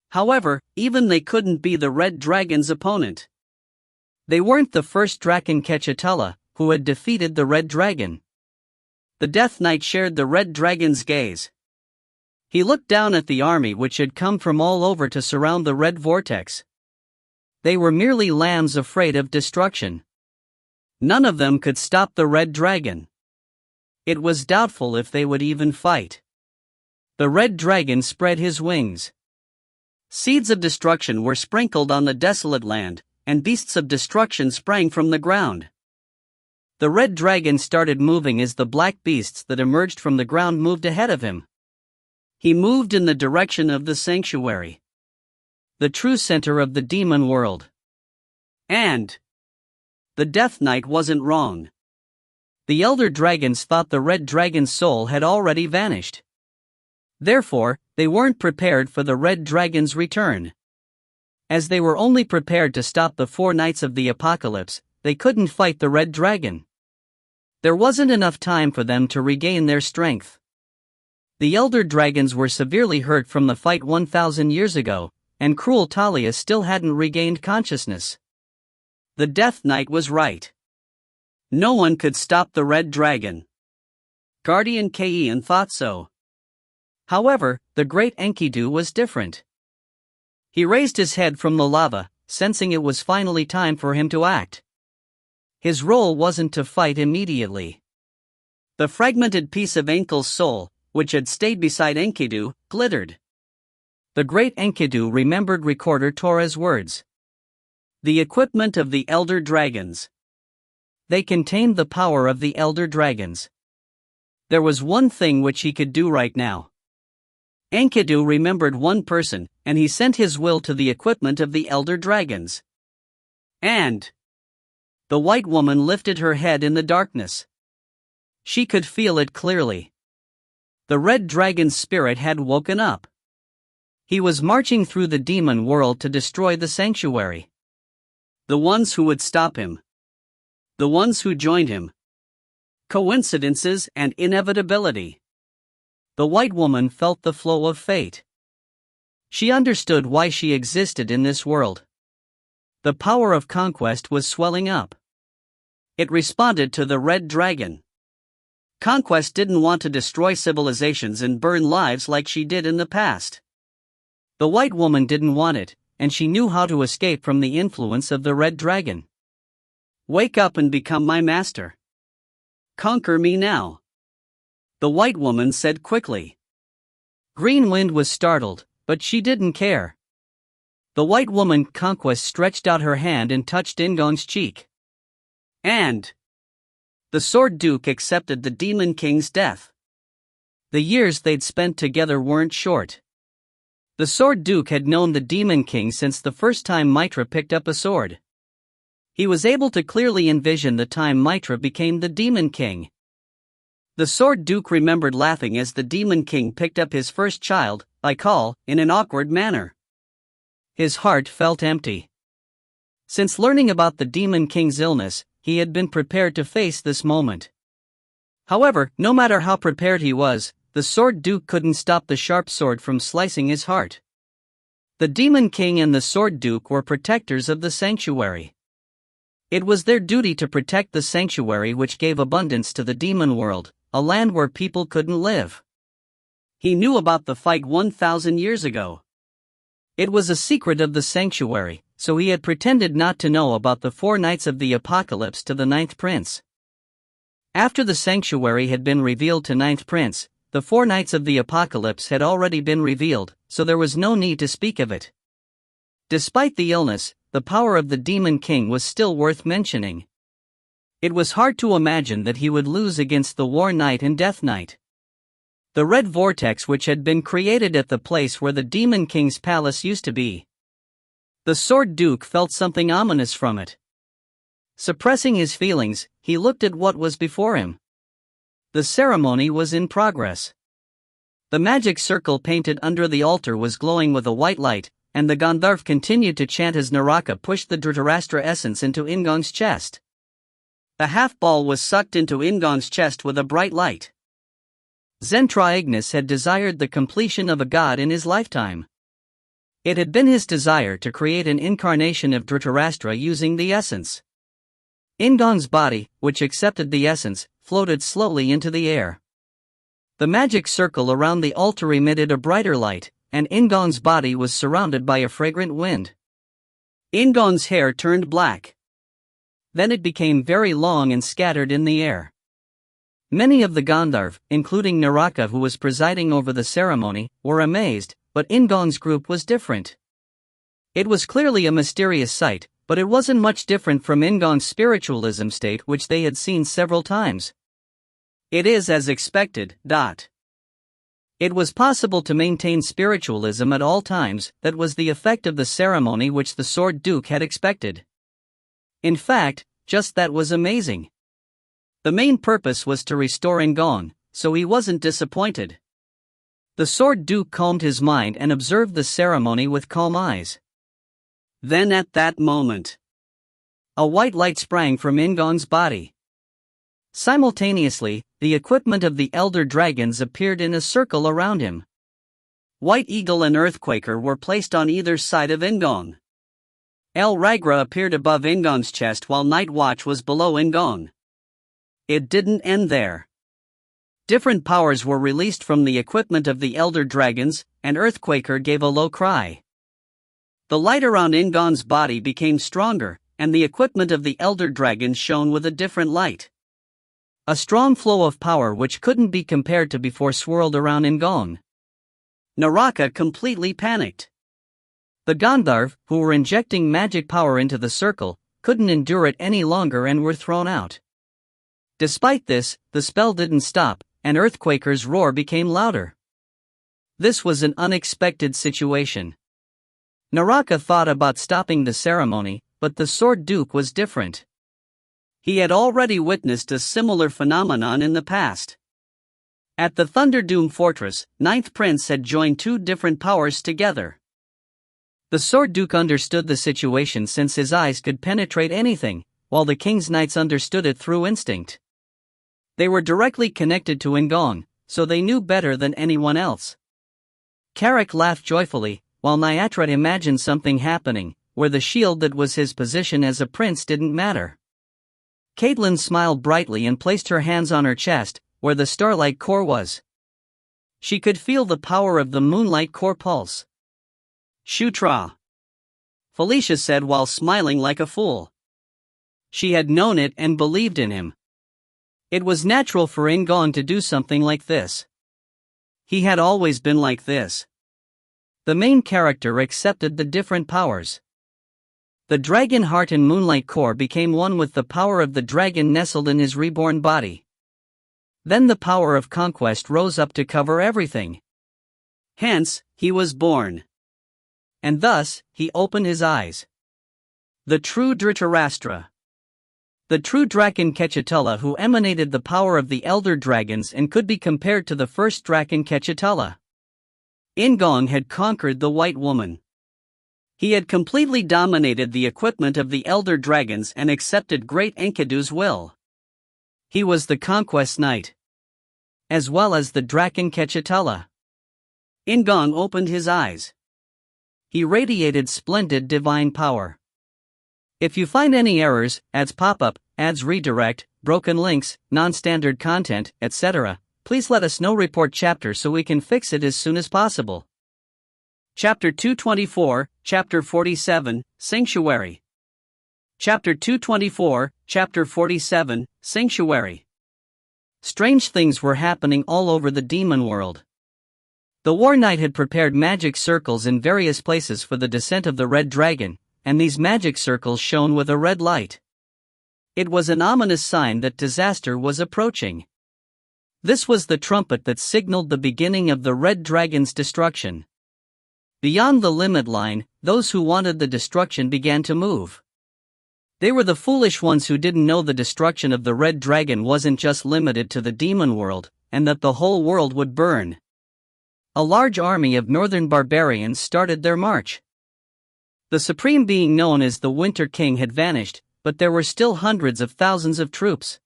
However, even they couldn't be the Red Dragon's opponent. They weren't the first Draken Ketchatella who had defeated the Red Dragon. The Death Knight shared the Red Dragon's gaze. He looked down at the army which had come from all over to surround the Red Vortex. They were merely lambs afraid of destruction. None of them could stop the Red Dragon. It was doubtful if they would even fight. The Red Dragon spread his wings. Seeds of destruction were sprinkled on the desolate land, and beasts of destruction sprang from the ground. The Red Dragon started moving as the black beasts that emerged from the ground moved ahead of him. He moved in the direction of the sanctuary, the true center of the demon world. And the Death Knight wasn't wrong. The elder dragons thought the Red Dragon's soul had already vanished. Therefore, they weren't prepared for the Red Dragon's return. As they were only prepared to stop the 4 Knights of the Apocalypse, they couldn't fight the Red Dragon. There wasn't enough time for them to regain their strength. The elder dragons were severely hurt from the fight 1,000 years ago, and cruel Talia still hadn't regained consciousness. The Death Knight was right. No one could stop the Red Dragon. Guardian Kain thought so. However, the great Enkidu was different. He raised his head from the lava, sensing it was finally time for him to act. His role wasn't to fight immediately. The fragmented piece of Enkel's soul, which had stayed beside Enkidu, glittered. The great Enkidu remembered Recorder Torah's words. The equipment of the Elder Dragons. They contained the power of the Elder Dragons. There was one thing which he could do right now. Enkidu remembered one person, and he sent his will to the equipment of the Elder Dragons. And the white woman lifted her head in the darkness. She could feel it clearly. The Red Dragon's spirit had woken up. He was marching through the demon world to destroy the sanctuary. The ones who would stop him. The ones who joined him. Coincidences and inevitability. The white woman felt the flow of fate. She understood why she existed in this world. The power of conquest was swelling up. It responded to the Red Dragon. Conquest didn't want to destroy civilizations and burn lives like she did in the past. The white woman didn't want it, and she knew how to escape from the influence of the Red Dragon. Wake up and become my master. Conquer me now. The white woman said quickly. Green Wind was startled, but she didn't care. The white woman Conquest stretched out her hand and touched In-gong's cheek. And the Sword Duke accepted the Demon King's death. The years they'd spent together weren't short. The Sword Duke had known the Demon King since the first time Mitra picked up a sword. He was able to clearly envision the time Mitra became the Demon King. The Sword Duke remembered laughing as the Demon King picked up his first child, Ikal, in an awkward manner. His heart felt empty. Since learning about the Demon King's illness, he had been prepared to face this moment. However, no matter how prepared he was, the Sword Duke couldn't stop the sharp sword from slicing his heart. The Demon King and the Sword Duke were protectors of the sanctuary. It was their duty to protect the sanctuary which gave abundance to the demon world, a land where people couldn't live. He knew about the fight 1,000 years ago. It was a secret of the sanctuary, so he had pretended not to know about the 4 Knights of the Apocalypse to the 9th Prince. After the sanctuary had been revealed to 9th Prince, the 4 Knights of the Apocalypse had already been revealed, so there was no need to speak of it. Despite the illness, the power of the Demon King was still worth mentioning. It was hard to imagine that he would lose against the War Knight and Death Knight. The red vortex which had been created at the place where the Demon King's palace used to be. The Sword Duke felt something ominous from it. Suppressing his feelings, he looked at what was before him. The ceremony was in progress. The magic circle painted under the altar was glowing with a white light, and the Gandharv continued to chant as Naraka pushed the Dhritarashtra essence into In-gong's chest. A half-ball was sucked into In-gong's chest with a bright light. Shutra Ignus had desired the completion of a god in his lifetime. It had been his desire to create an incarnation of Dhritarashtra using the essence. In-gong's body, which accepted the essence, floated slowly into the air. The magic circle around the altar emitted a brighter light, and In-gong's body was surrounded by a fragrant wind. In-gong's hair turned black. Then it became very long and scattered in the air. Many of the Gandharv, including Naraka who was presiding over the ceremony, were amazed, but In-gong's group was different. It was clearly a mysterious sight, but it wasn't much different from In-gong's spiritualism state which they had seen several times. It is as expected. It was possible to maintain spiritualism at all times. That was the effect of the ceremony which the Sword Duke had expected. In fact, just that was amazing. The main purpose was to restore In-gong, so he wasn't disappointed. The Sword Duke calmed his mind and observed the ceremony with calm eyes. Then at that moment, a white light sprang from In-gong's body. Simultaneously, the equipment of the Elder Dragons appeared in a circle around him. White Eagle and Earthquaker were placed on either side of In-gong. El Ragra appeared above In-gong's chest while Night Watch was below In-gong. It didn't end there. Different powers were released from the equipment of the Elder Dragons, and Earthquaker gave a low cry. The light around In-gong's body became stronger, and the equipment of the Elder Dragons shone with a different light. A strong flow of power which couldn't be compared to before swirled around In-gong. Naraka completely panicked. The Gandharv, who were injecting magic power into the circle, couldn't endure it any longer and were thrown out. Despite this, the spell didn't stop, and Earthquaker's roar became louder. This was an unexpected situation. Naraka thought about stopping the ceremony, but the Sword Duke was different. He had already witnessed a similar phenomenon in the past. At the Thunderdoom Fortress, 9th Prince had joined 2 different powers together. The Sword Duke understood the situation since his eyes could penetrate anything, while the King's Knights understood it through instinct. They were directly connected to In-gong, so they knew better than anyone else. Carrick laughed joyfully, while Nyatra imagined something happening, where the shield that was his position as a prince didn't matter. Caitlin smiled brightly and placed her hands on her chest, where the Starlight Core was. She could feel the power of the Moonlight Core pulse. Shutra, Felicia said while smiling like a fool. She had known it and believed in him. It was natural for In-gong to do something like this. He had always been like this. The main character accepted the different powers. The dragon heart and Moonlight Core became one with the power of the dragon nestled in his reborn body. Then the power of conquest rose up to cover everything. Hence, he was born. And thus, he opened his eyes. The true Dhritarashtra. The true Draken Kechatula who emanated the power of the Elder Dragons and could be compared to the first Draken Kechatula. In-gong had conquered the White Woman. He had completely dominated the equipment of the Elder Dragons and accepted Great Enkidu's will. He was the Conquest Knight, as well as the Draken Kechatula. In-gong opened his eyes. He radiated splendid divine power. If you find any errors, ads pop up, ads redirect, broken links, non-standard content, etc., please let us know. Report chapter so we can fix it as soon as possible. Chapter 224, Chapter 47, Sanctuary. Chapter 224, Chapter 47, Sanctuary. Strange things were happening all over the demon world. The War Knight had prepared magic circles in various places for the descent of the Red Dragon, and these magic circles shone with a red light. It was an ominous sign that disaster was approaching. This was the trumpet that signaled the beginning of the Red Dragon's destruction. Beyond the limit line, those who wanted the destruction began to move. They were the foolish ones who didn't know the destruction of the Red Dragon wasn't just limited to the demon world, and that the whole world would burn. A large army of northern barbarians started their march. The supreme being known as the Winter King had vanished, but there were still hundreds of thousands of troops.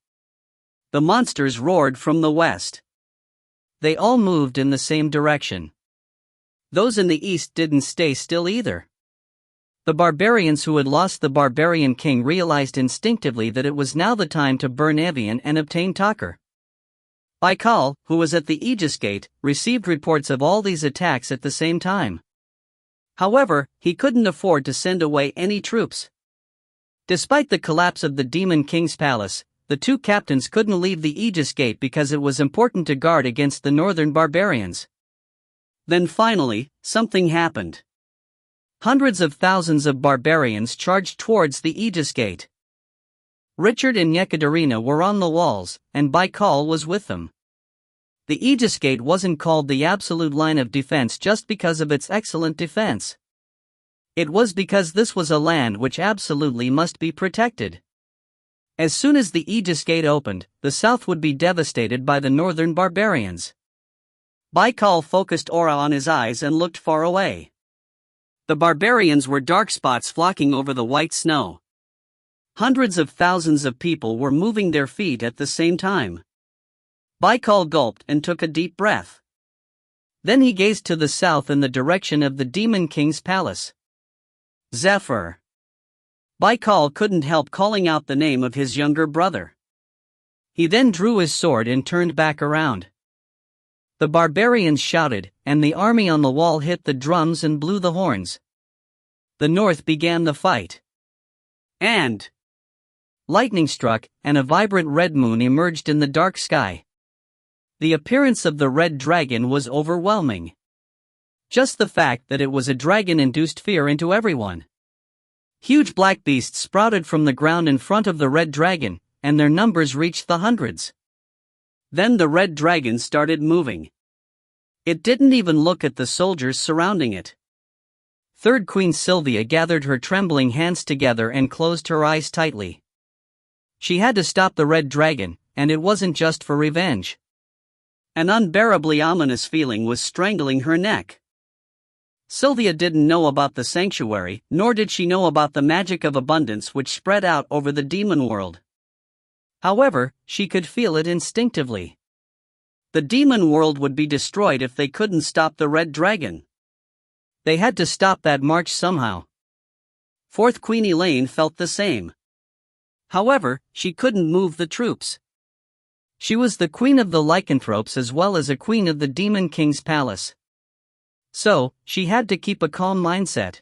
The monsters roared from the west. They all moved in the same direction. Those in the east didn't stay still either. The barbarians who had lost the barbarian king realized instinctively that it was now the time to burn Evian and obtain Tucker. Baikal, who was at the Aegis Gate, received reports of all these attacks at the same time. However, he couldn't afford to send away any troops. Despite the collapse of the Demon King's palace, the two captains couldn't leave the Aegis Gate because it was important to guard against the northern barbarians. Then finally, something happened. Hundreds of thousands of barbarians charged towards the Aegis Gate. Richard and Yekaterina were on the walls, and Baikal was with them. The Aegis Gate wasn't called the absolute line of defense just because of its excellent defense. It was because this was a land which absolutely must be protected. As soon as the Aegis Gate opened, the south would be devastated by the northern barbarians. Baikal focused aura on his eyes and looked far away. The barbarians were dark spots flocking over the white snow. Hundreds of thousands of people were moving their feet at the same time. Baikal gulped and took a deep breath. Then he gazed to the south in the direction of the Demon King's palace. Zephyr. Baikal couldn't help calling out the name of his younger brother. He then drew his sword and turned back around. The barbarians shouted, and the army on the wall hit the drums and blew the horns. The north began the fight. And lightning struck, and a vibrant red moon emerged in the dark sky. The appearance of the Red Dragon was overwhelming. Just the fact that it was a dragon induced fear into everyone. Huge black beasts sprouted from the ground in front of the Red Dragon, and their numbers reached the hundreds. Then the Red Dragon started moving. It didn't even look at the soldiers surrounding it. Third Queen Sylvia gathered her trembling hands together and closed her eyes tightly. She had to stop the Red Dragon, and it wasn't just for revenge. An unbearably ominous feeling was strangling her neck. Sylvia didn't know about the sanctuary, nor did she know about the magic of abundance which spread out over the demon world. However, she could feel it instinctively. The demon world would be destroyed if they couldn't stop the Red Dragon. They had to stop that march somehow. Fourth Queen Elaine felt the same. However, she couldn't move the troops. She was the queen of the lycanthropes as well as a queen of the Demon King's palace. So, she had to keep a calm mindset.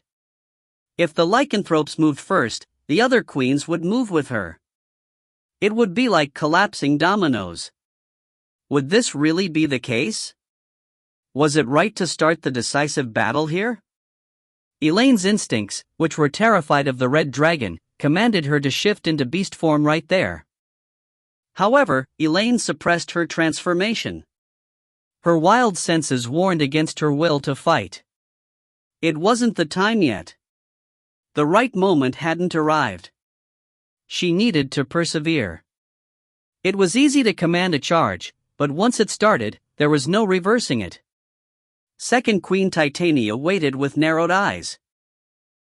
If the lycanthropes moved first, the other queens would move with her. It would be like collapsing dominoes. Would this really be the case? Was it right to start the decisive battle here? Elaine's instincts, which were terrified of the Red Dragon, commanded her to shift into beast form right there. However, Elaine suppressed her transformation. Her wild senses warned against her will to fight. It wasn't the time yet. The right moment hadn't arrived. She needed to persevere. It was easy to command a charge, but once it started, there was no reversing it. Second Queen Titania waited with narrowed eyes.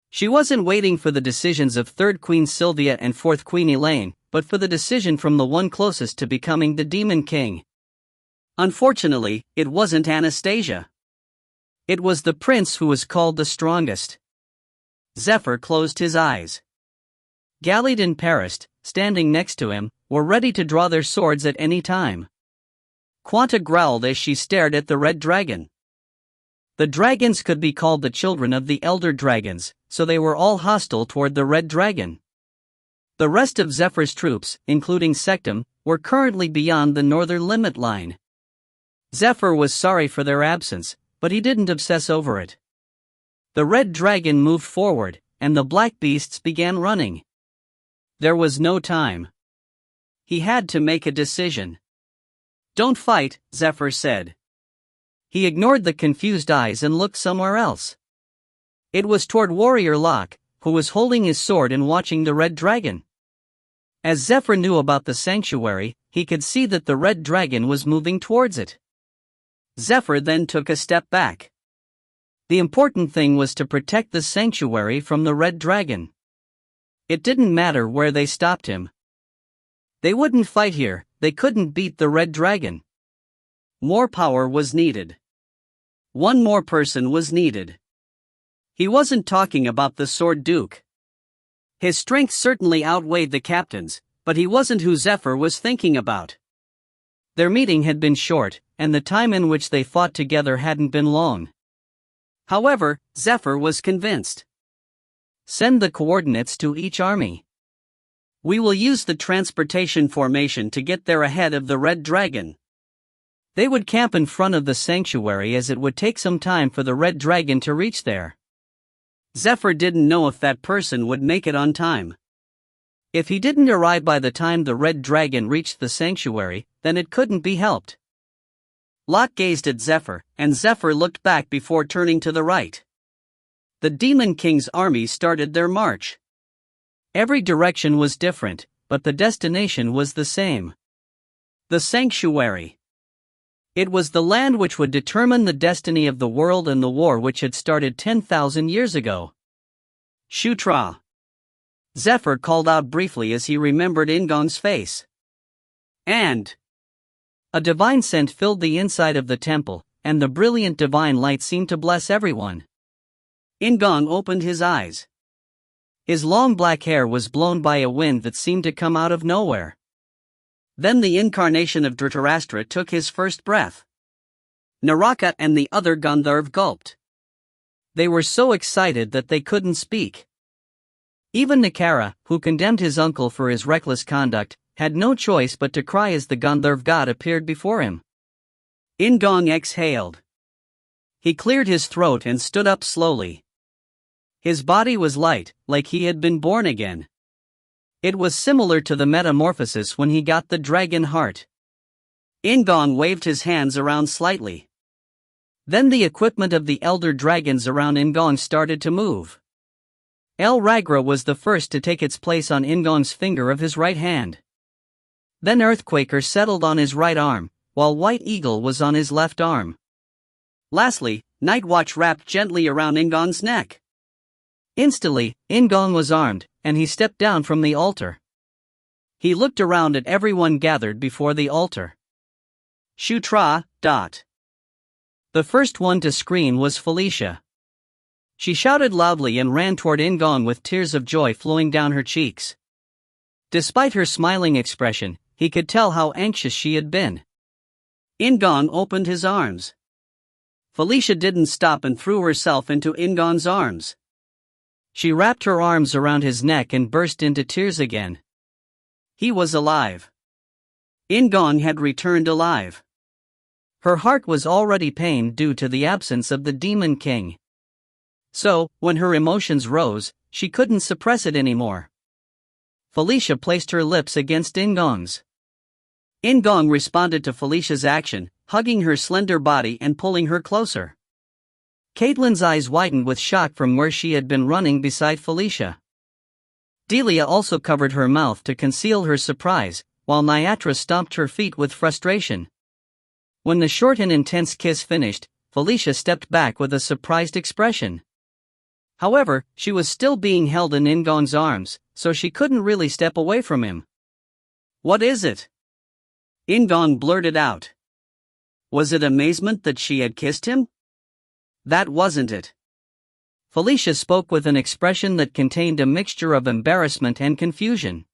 She wasn't waiting for the decisions of Third Queen Sylvia and Fourth Queen Elaine, but for the decision from the one closest to becoming the Demon King. Unfortunately, it wasn't Anastasia. It was the prince who was called the strongest. Zephyr closed his eyes. Gallied and Parist, standing next to him, were ready to draw their swords at any time. Quanta growled as she stared at the Red Dragon. The dragons could be called the children of the elder dragons, so they were all hostile toward the red dragon. The rest of Zephyr's troops, including Sectum, were currently beyond the northern limit line. Zephyr was sorry for their absence, but he didn't obsess over it. The red dragon moved forward, and the black beasts began running. There was no time. He had to make a decision. "Don't fight," Zephyr said. He ignored the confused eyes and looked somewhere else. It was toward Warrior Locke, who was holding his sword and watching the red dragon. As Zephyr knew about the sanctuary, he could see that the red dragon was moving towards it. Zephyr then took a step back. The important thing was to protect the sanctuary from the red dragon. It didn't matter where they stopped him. They wouldn't fight here, they couldn't beat the red dragon. More power was needed. One more person was needed. He wasn't talking about the Sword Duke. His strength certainly outweighed the captain's, but he wasn't who Zephyr was thinking about. Their meeting had been short, and the time in which they fought together hadn't been long. However, Zephyr was convinced. "Send the coordinates to each army. We will use the transportation formation to get there ahead of the red dragon." They would camp in front of the sanctuary as it would take some time for the red dragon to reach there. Zephyr didn't know if that person would make it on time. If he didn't arrive by the time the red dragon reached the sanctuary, then it couldn't be helped. Locke gazed at Zephyr, and Zephyr looked back before turning to the right. The Demon King's army started their march. Every direction was different, but the destination was the same. The sanctuary. It was the land which would determine the destiny of the world and the war which had started 10,000 years ago. Shutra. Zephyr called out briefly as he remembered In-gong's face. And a divine scent filled the inside of the temple, and the brilliant divine light seemed to bless everyone. In-gong opened his eyes. His long black hair was blown by a wind that seemed to come out of nowhere. Then the incarnation of Dhritarashtra took his first breath. Naraka and the other Gandharv gulped. They were so excited that they couldn't speak. Even Nakara, who condemned his uncle for his reckless conduct, had no choice but to cry as the Gandharv god appeared before him. In-gong exhaled. He cleared his throat and stood up slowly. His body was light, like he had been born again. It was similar to the metamorphosis when he got the dragon heart. In-gong waved his hands around slightly. Then the equipment of the elder dragons around In-gong started to move. El Ragra was the first to take its place on In-gong's finger of his right hand. Then Earthquaker settled on his right arm, while White Eagle was on his left arm. Lastly, Night Watch wrapped gently around In-gong's neck. Instantly, In-gong was armed, and he stepped down from the altar. He looked around at everyone gathered before the altar. Shutra. The first one to scream was Felicia. She shouted loudly and ran toward In-gong with tears of joy flowing down her cheeks. Despite her smiling expression, he could tell how anxious she had been. In-gong opened his arms. Felicia didn't stop and threw herself into In-gong's arms. She wrapped her arms around his neck and burst into tears again. He was alive. In-gong had returned alive. Her heart was already pained due to the absence of the Demon King. So, when her emotions rose, she couldn't suppress it anymore. Felicia placed her lips against In-gong's. In-gong responded to Felicia's action, hugging her slender body and pulling her closer. Caitlin's eyes widened with shock from where she had been running beside Felicia. Delia also covered her mouth to conceal her surprise, while Nyatra stomped her feet with frustration. When the short and intense kiss finished, Felicia stepped back with a surprised expression. However, she was still being held in In-gong's arms, so she couldn't really step away from him. "What is it?" In-gong blurted out. Was it amazement that she had kissed him? That wasn't it. Felicia spoke with an expression that contained a mixture of embarrassment and confusion.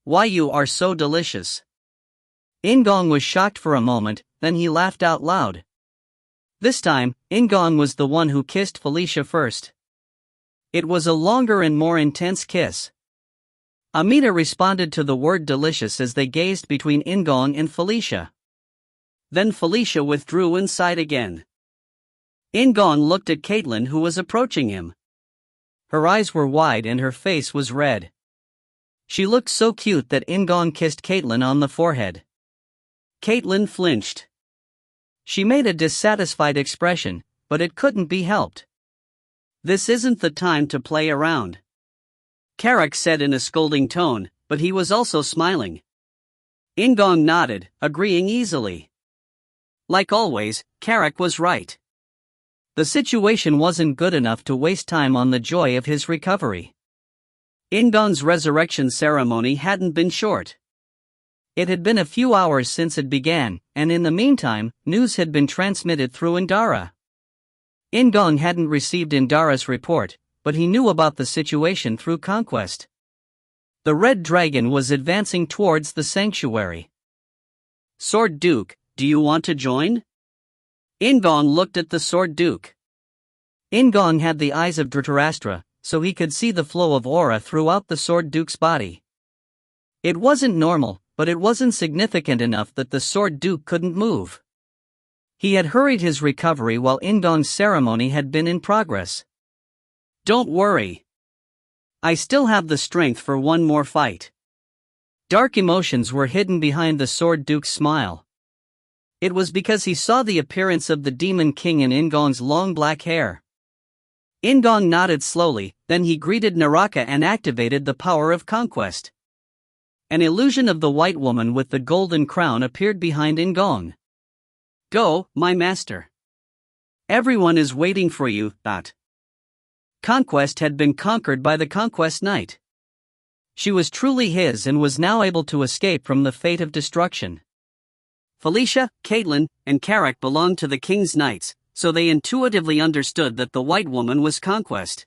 "Why, you are so delicious." In-gong was shocked for a moment, then he laughed out loud. This time, In-gong was the one who kissed Felicia first. It was a longer and more intense kiss. Amita responded to the word delicious as they gazed between In-gong and Felicia. Then Felicia withdrew inside again. In-gong looked at Caitlin, who was approaching him. Her eyes were wide and her face was red. She looked so cute that In-gong kissed Caitlin on the forehead. Caitlin flinched. She made a dissatisfied expression, but it couldn't be helped. "This isn't the time to play around," Carrick said in a scolding tone, but he was also smiling. In-gong nodded, agreeing easily. Like always, Carrick was right. The situation wasn't good enough to waste time on the joy of his recovery. In-gong's resurrection ceremony hadn't been short. It had been a few hours since it began, and in the meantime, news had been transmitted through Indara. In-gong hadn't received Indara's report, but he knew about the situation through conquest. The Red Dragon was advancing towards the sanctuary. "Sword Duke, do you want to join?" In-gong looked at the Sword Duke. In-gong had the eyes of Dhritarashtra, so he could see the flow of aura throughout the Sword Duke's body. It wasn't normal, but it wasn't significant enough that the Sword Duke couldn't move. He had hurried his recovery while In-gong's ceremony had been in progress. "Don't worry. I still have the strength for one more fight." Dark emotions were hidden behind the Sword Duke's smile. It was because he saw the appearance of the Demon King in In-gong's long black hair. In-gong nodded slowly, then he greeted Naraka and activated the power of conquest. An illusion of the white woman with the golden crown appeared behind In-gong. "Go, my master. Everyone is waiting for you." Conquest had been conquered by the Conquest Knight. She was truly his and was now able to escape from the fate of destruction. Felicia, Caitlin, and Carrick belonged to the King's Knights, so they intuitively understood that the white woman was Conquest.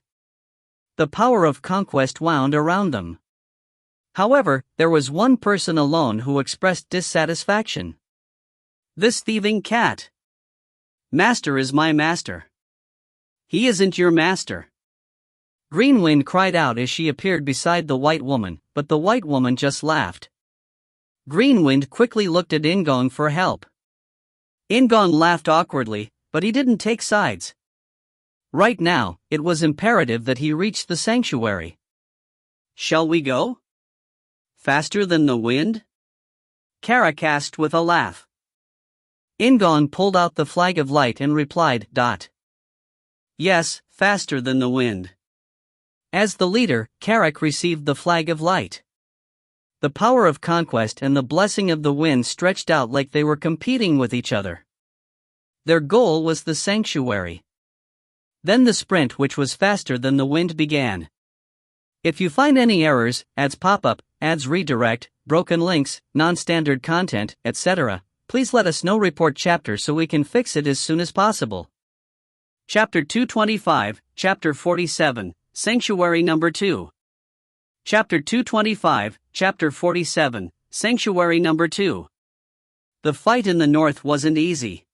The power of conquest wound around them. However, there was one person alone who expressed dissatisfaction. "This thieving cat. Master is my master. He isn't your master." Greenwind cried out as she appeared beside the white woman, but the white woman just laughed. Greenwind quickly looked at In-gong for help. In-gong laughed awkwardly, but he didn't take sides. Right now, it was imperative that he reach the sanctuary. "Shall we go? Faster than the wind?" Carrick asked with a laugh. In-gong pulled out the flag of light and replied, "Yes, faster than the wind." As the leader, Carrick received the flag of light. The power of conquest and the blessing of the wind stretched out like they were competing with each other. Their goal was the sanctuary. Then the sprint, which was faster than the wind, began. If you find any errors, ads pop up, ads redirect, broken links, non-standard content, etc., please let us know. Report chapter so we can fix it as soon as possible. Chapter 225, Chapter 47, Sanctuary Number 2. Chapter 225, Chapter 47, Sanctuary Number 2. The fight in the north wasn't easy.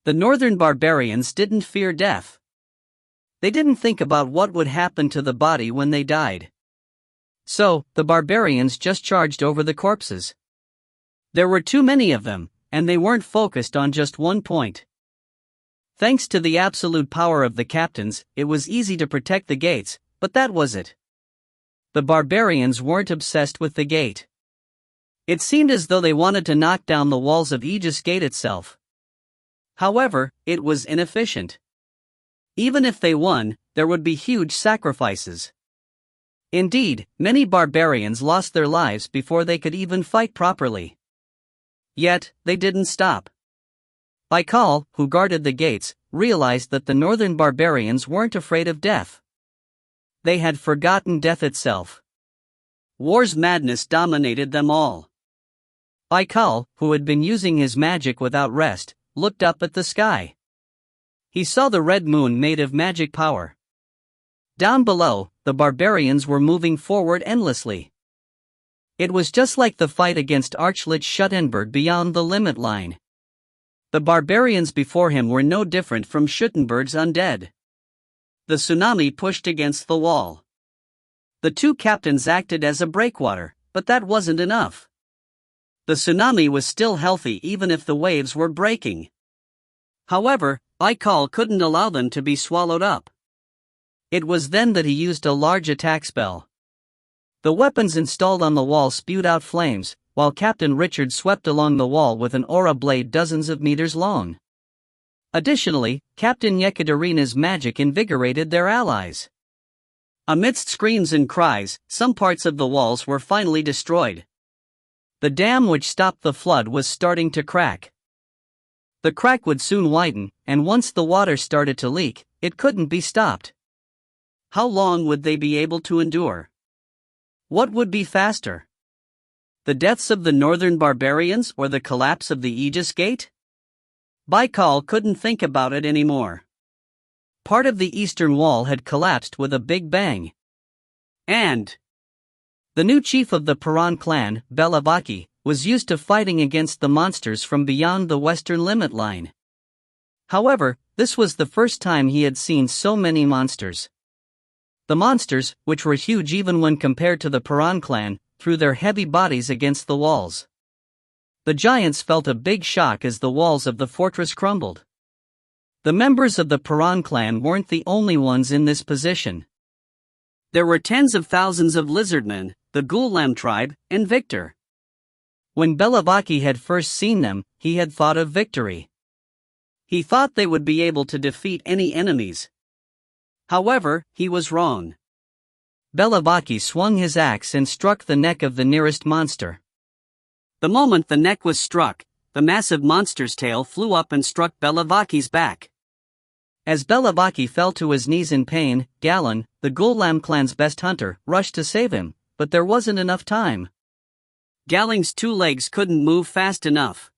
The northern barbarians didn't fear death. They didn't think about what would happen to the body when they died. So, the barbarians just charged over the corpses. There were too many of them, and they weren't focused on just one point. Thanks to the absolute power of the captains, it was easy to protect the gates, but that was it. The barbarians weren't obsessed with the gate. It seemed as though they wanted to knock down the walls of Aegis Gate itself. However, it was inefficient. Even if they won, there would be huge sacrifices. Indeed, many barbarians lost their lives before they could even fight properly. Yet, they didn't stop. Baikal, who guarded the gates, realized that the northern barbarians weren't afraid of death. They had forgotten death itself. War's madness dominated them all. Baikal, who had been using his magic without rest, looked up at the sky. He saw the red moon made of magic power. Down below, the barbarians were moving forward endlessly. It was just like the fight against Archlich Schuttenberg beyond the limit line. The barbarians before him were no different from Schuttenberg's undead. The tsunami pushed against the wall. The two captains acted as a breakwater, but that wasn't enough. The tsunami was still healthy even if the waves were breaking. However, Baikal couldn't allow them to be swallowed up. It was then that he used a large attack spell. The weapons installed on the wall spewed out flames, while Captain Richard swept along the wall with an aura blade dozens of meters long. Additionally, Captain Yekaterina's magic invigorated their allies. Amidst screams and cries, some parts of the walls were finally destroyed. The dam which stopped the flood was starting to crack. The crack would soon widen, and once the water started to leak, it couldn't be stopped. How long would they be able to endure? What would be faster? The deaths of the northern barbarians or the collapse of the Aegis Gate? Baikal couldn't think about it anymore. Part of the eastern wall had collapsed with a big bang. And the new chief of the Piran clan, Belavaki, was used to fighting against the monsters from beyond the western limit line. However, this was the first time he had seen so many monsters. The monsters, which were huge even when compared to the Piran clan, threw their heavy bodies against the walls. The giants felt a big shock as the walls of the fortress crumbled. The members of the Piran clan weren't the only ones in this position. There were tens of thousands of lizardmen, the Gulam tribe, and Victor. When Belavaki had first seen them, he had thought of victory. He thought they would be able to defeat any enemies. However, he was wrong. Belavaki swung his axe and struck the neck of the nearest monster. The moment the neck was struck, the massive monster's tail flew up and struck Belavaki's back. As Belavaki fell to his knees in pain, Galan, the Gulam clan's best hunter, rushed to save him, but there wasn't enough time. Galing's two legs couldn't move fast enough.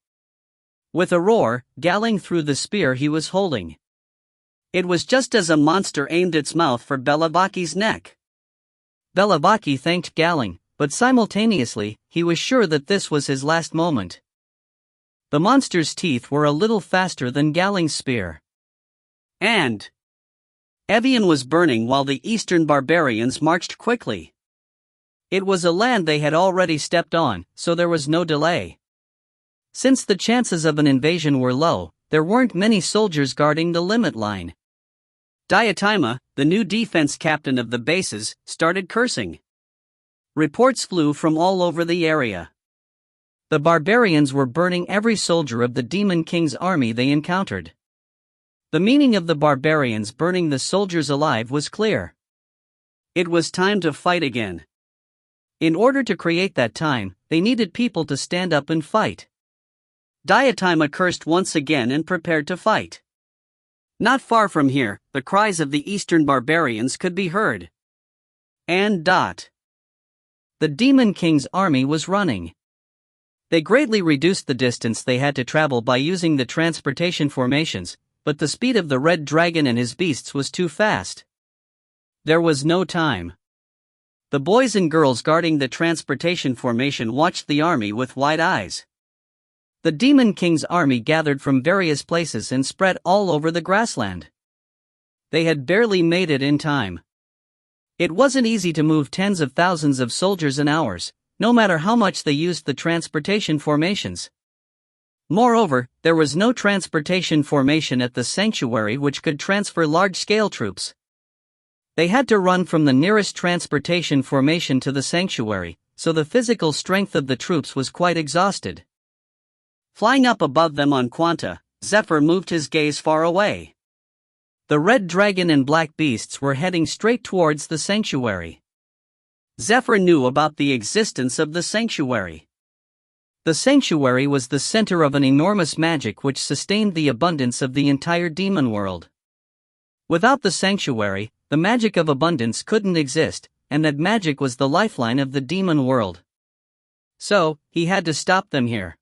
With a roar, Galing threw the spear he was holding. It was just as a monster aimed its mouth for Belavaki's neck. Belavaki thanked Galing, but simultaneously, he was sure that this was his last moment. The monster's teeth were a little faster than Galing's spear. And Evian was burning while the eastern barbarians marched quickly. It was a land they had already stepped on, so there was no delay. Since the chances of an invasion were low, there weren't many soldiers guarding the limit line. Diotima, the new defense captain of the bases, started cursing. Reports flew from all over the area. The barbarians were burning every soldier of the Demon King's army they encountered. The meaning of the barbarians burning the soldiers alive was clear. It was time to fight again. In order to create that time, they needed people to stand up and fight. Diotima cursed once again and prepared to fight. Not far from here, the cries of the eastern barbarians could be heard. And the Demon King's army was running. They greatly reduced the distance they had to travel by using the transportation formations, but the speed of the Red Dragon and his beasts was too fast. There was no time. The boys and girls guarding the transportation formation watched the army with wide eyes. The Demon King's army gathered from various places and spread all over the grassland. They had barely made it in time. It wasn't easy to move tens of thousands of soldiers in hours, no matter how much they used the transportation formations. Moreover, there was no transportation formation at the sanctuary which could transfer large-scale troops. They had to run from the nearest transportation formation to the sanctuary, so the physical strength of the troops was quite exhausted. Flying up above them on Quanta, Zephyr moved his gaze far away. The Red Dragon and Black Beasts were heading straight towards the sanctuary. Zephyr knew about the existence of the sanctuary. The sanctuary was the center of an enormous magic which sustained the abundance of the entire demon world. Without the sanctuary, the magic of abundance couldn't exist, and that magic was the lifeline of the demon world. So, he had to stop them here.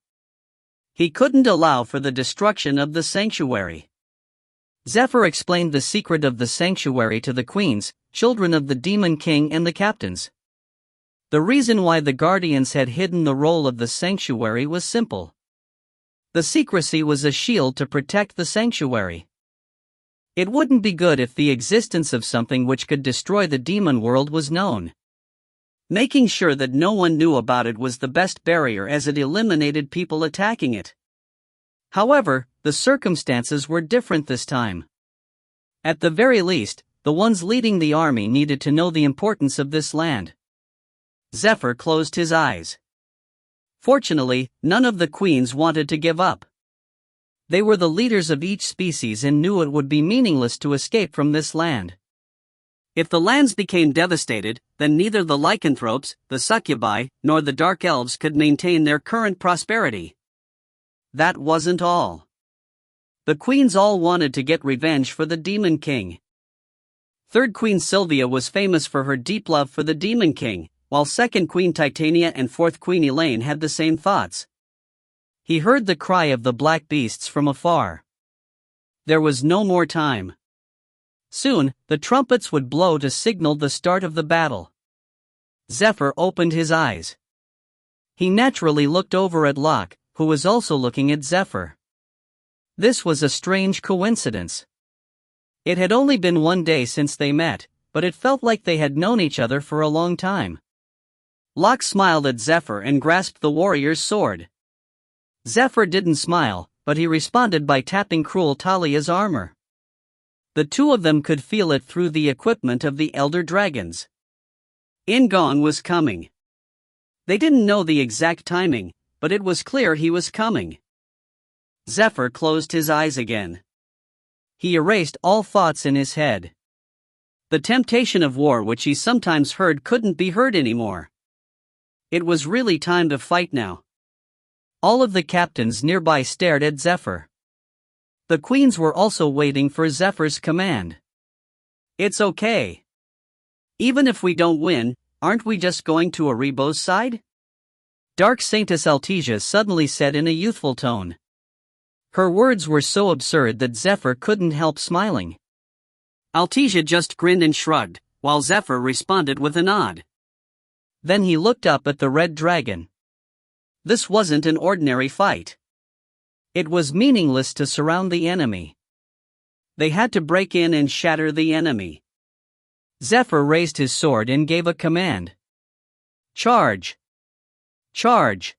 He couldn't allow for the destruction of the sanctuary. Zephyr explained the secret of the sanctuary to the queens, children of the Demon King and the captains. The reason why the guardians had hidden the role of the sanctuary was simple. The secrecy was a shield to protect the sanctuary. It wouldn't be good if the existence of something which could destroy the demon world was known. Making sure that no one knew about it was the best barrier, as it eliminated people attacking it. However, the circumstances were different this time. At the very least, the ones leading the army needed to know the importance of this land. Zephyr closed his eyes. Fortunately, none of the queens wanted to give up. They were the leaders of each species and knew it would be meaningless to escape from this land. If the lands became devastated, then neither the lycanthropes, the succubi, nor the dark elves could maintain their current prosperity. That wasn't all. The queens all wanted to get revenge for the Demon King. Third Queen Sylvia was famous for her deep love for the Demon King, while Second Queen Titania and Fourth Queen Elaine had the same thoughts. He heard the cry of the black beasts from afar. There was no more time. Soon, the trumpets would blow to signal the start of the battle. Zephyr opened his eyes. He naturally looked over at Locke, who was also looking at Zephyr. This was a strange coincidence. It had only been one day since they met, but it felt like they had known each other for a long time. Locke smiled at Zephyr and grasped the warrior's sword. Zephyr didn't smile, but he responded by tapping Cruel Talia's armor. The two of them could feel it through the equipment of the elder dragons. In-gong was coming. They didn't know the exact timing, but it was clear he was coming. Zephyr closed his eyes again. He erased all thoughts in his head. The temptation of war which he sometimes heard couldn't be heard anymore. It was really time to fight now. All of the captains nearby stared at Zephyr. The queens were also waiting for Zephyr's command. It's okay. Even if we don't win, aren't we just going to Aribo's side? Dark Saintess Altesia suddenly said in a youthful tone. Her words were so absurd that Zephyr couldn't help smiling. Altesia just grinned and shrugged, while Zephyr responded with a nod. Then he looked up at the red dragon. This wasn't an ordinary fight. It was meaningless to surround the enemy. They had to break in and shatter the enemy. Zephyr raised his sword and gave a command. Charge! Charge!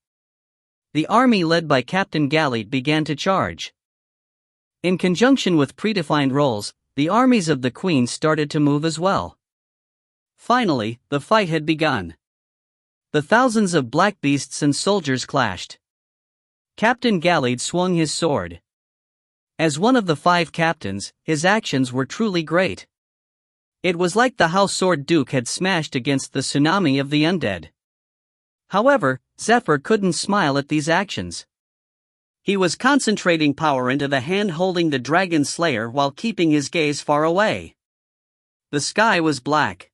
The army led by Captain Gallied began to charge. In conjunction with predefined roles, the armies of the queens started to move as well. Finally, the fight had begun. The thousands of black beasts and soldiers clashed. Captain Gallied swung his sword. As one of the 5 captains, his actions were truly great. It was like the House Sword Duke had smashed against the tsunami of the undead. However, Zephyr couldn't smile at these actions. He was concentrating power into the hand holding the Dragon Slayer while keeping his gaze far away. The sky was black.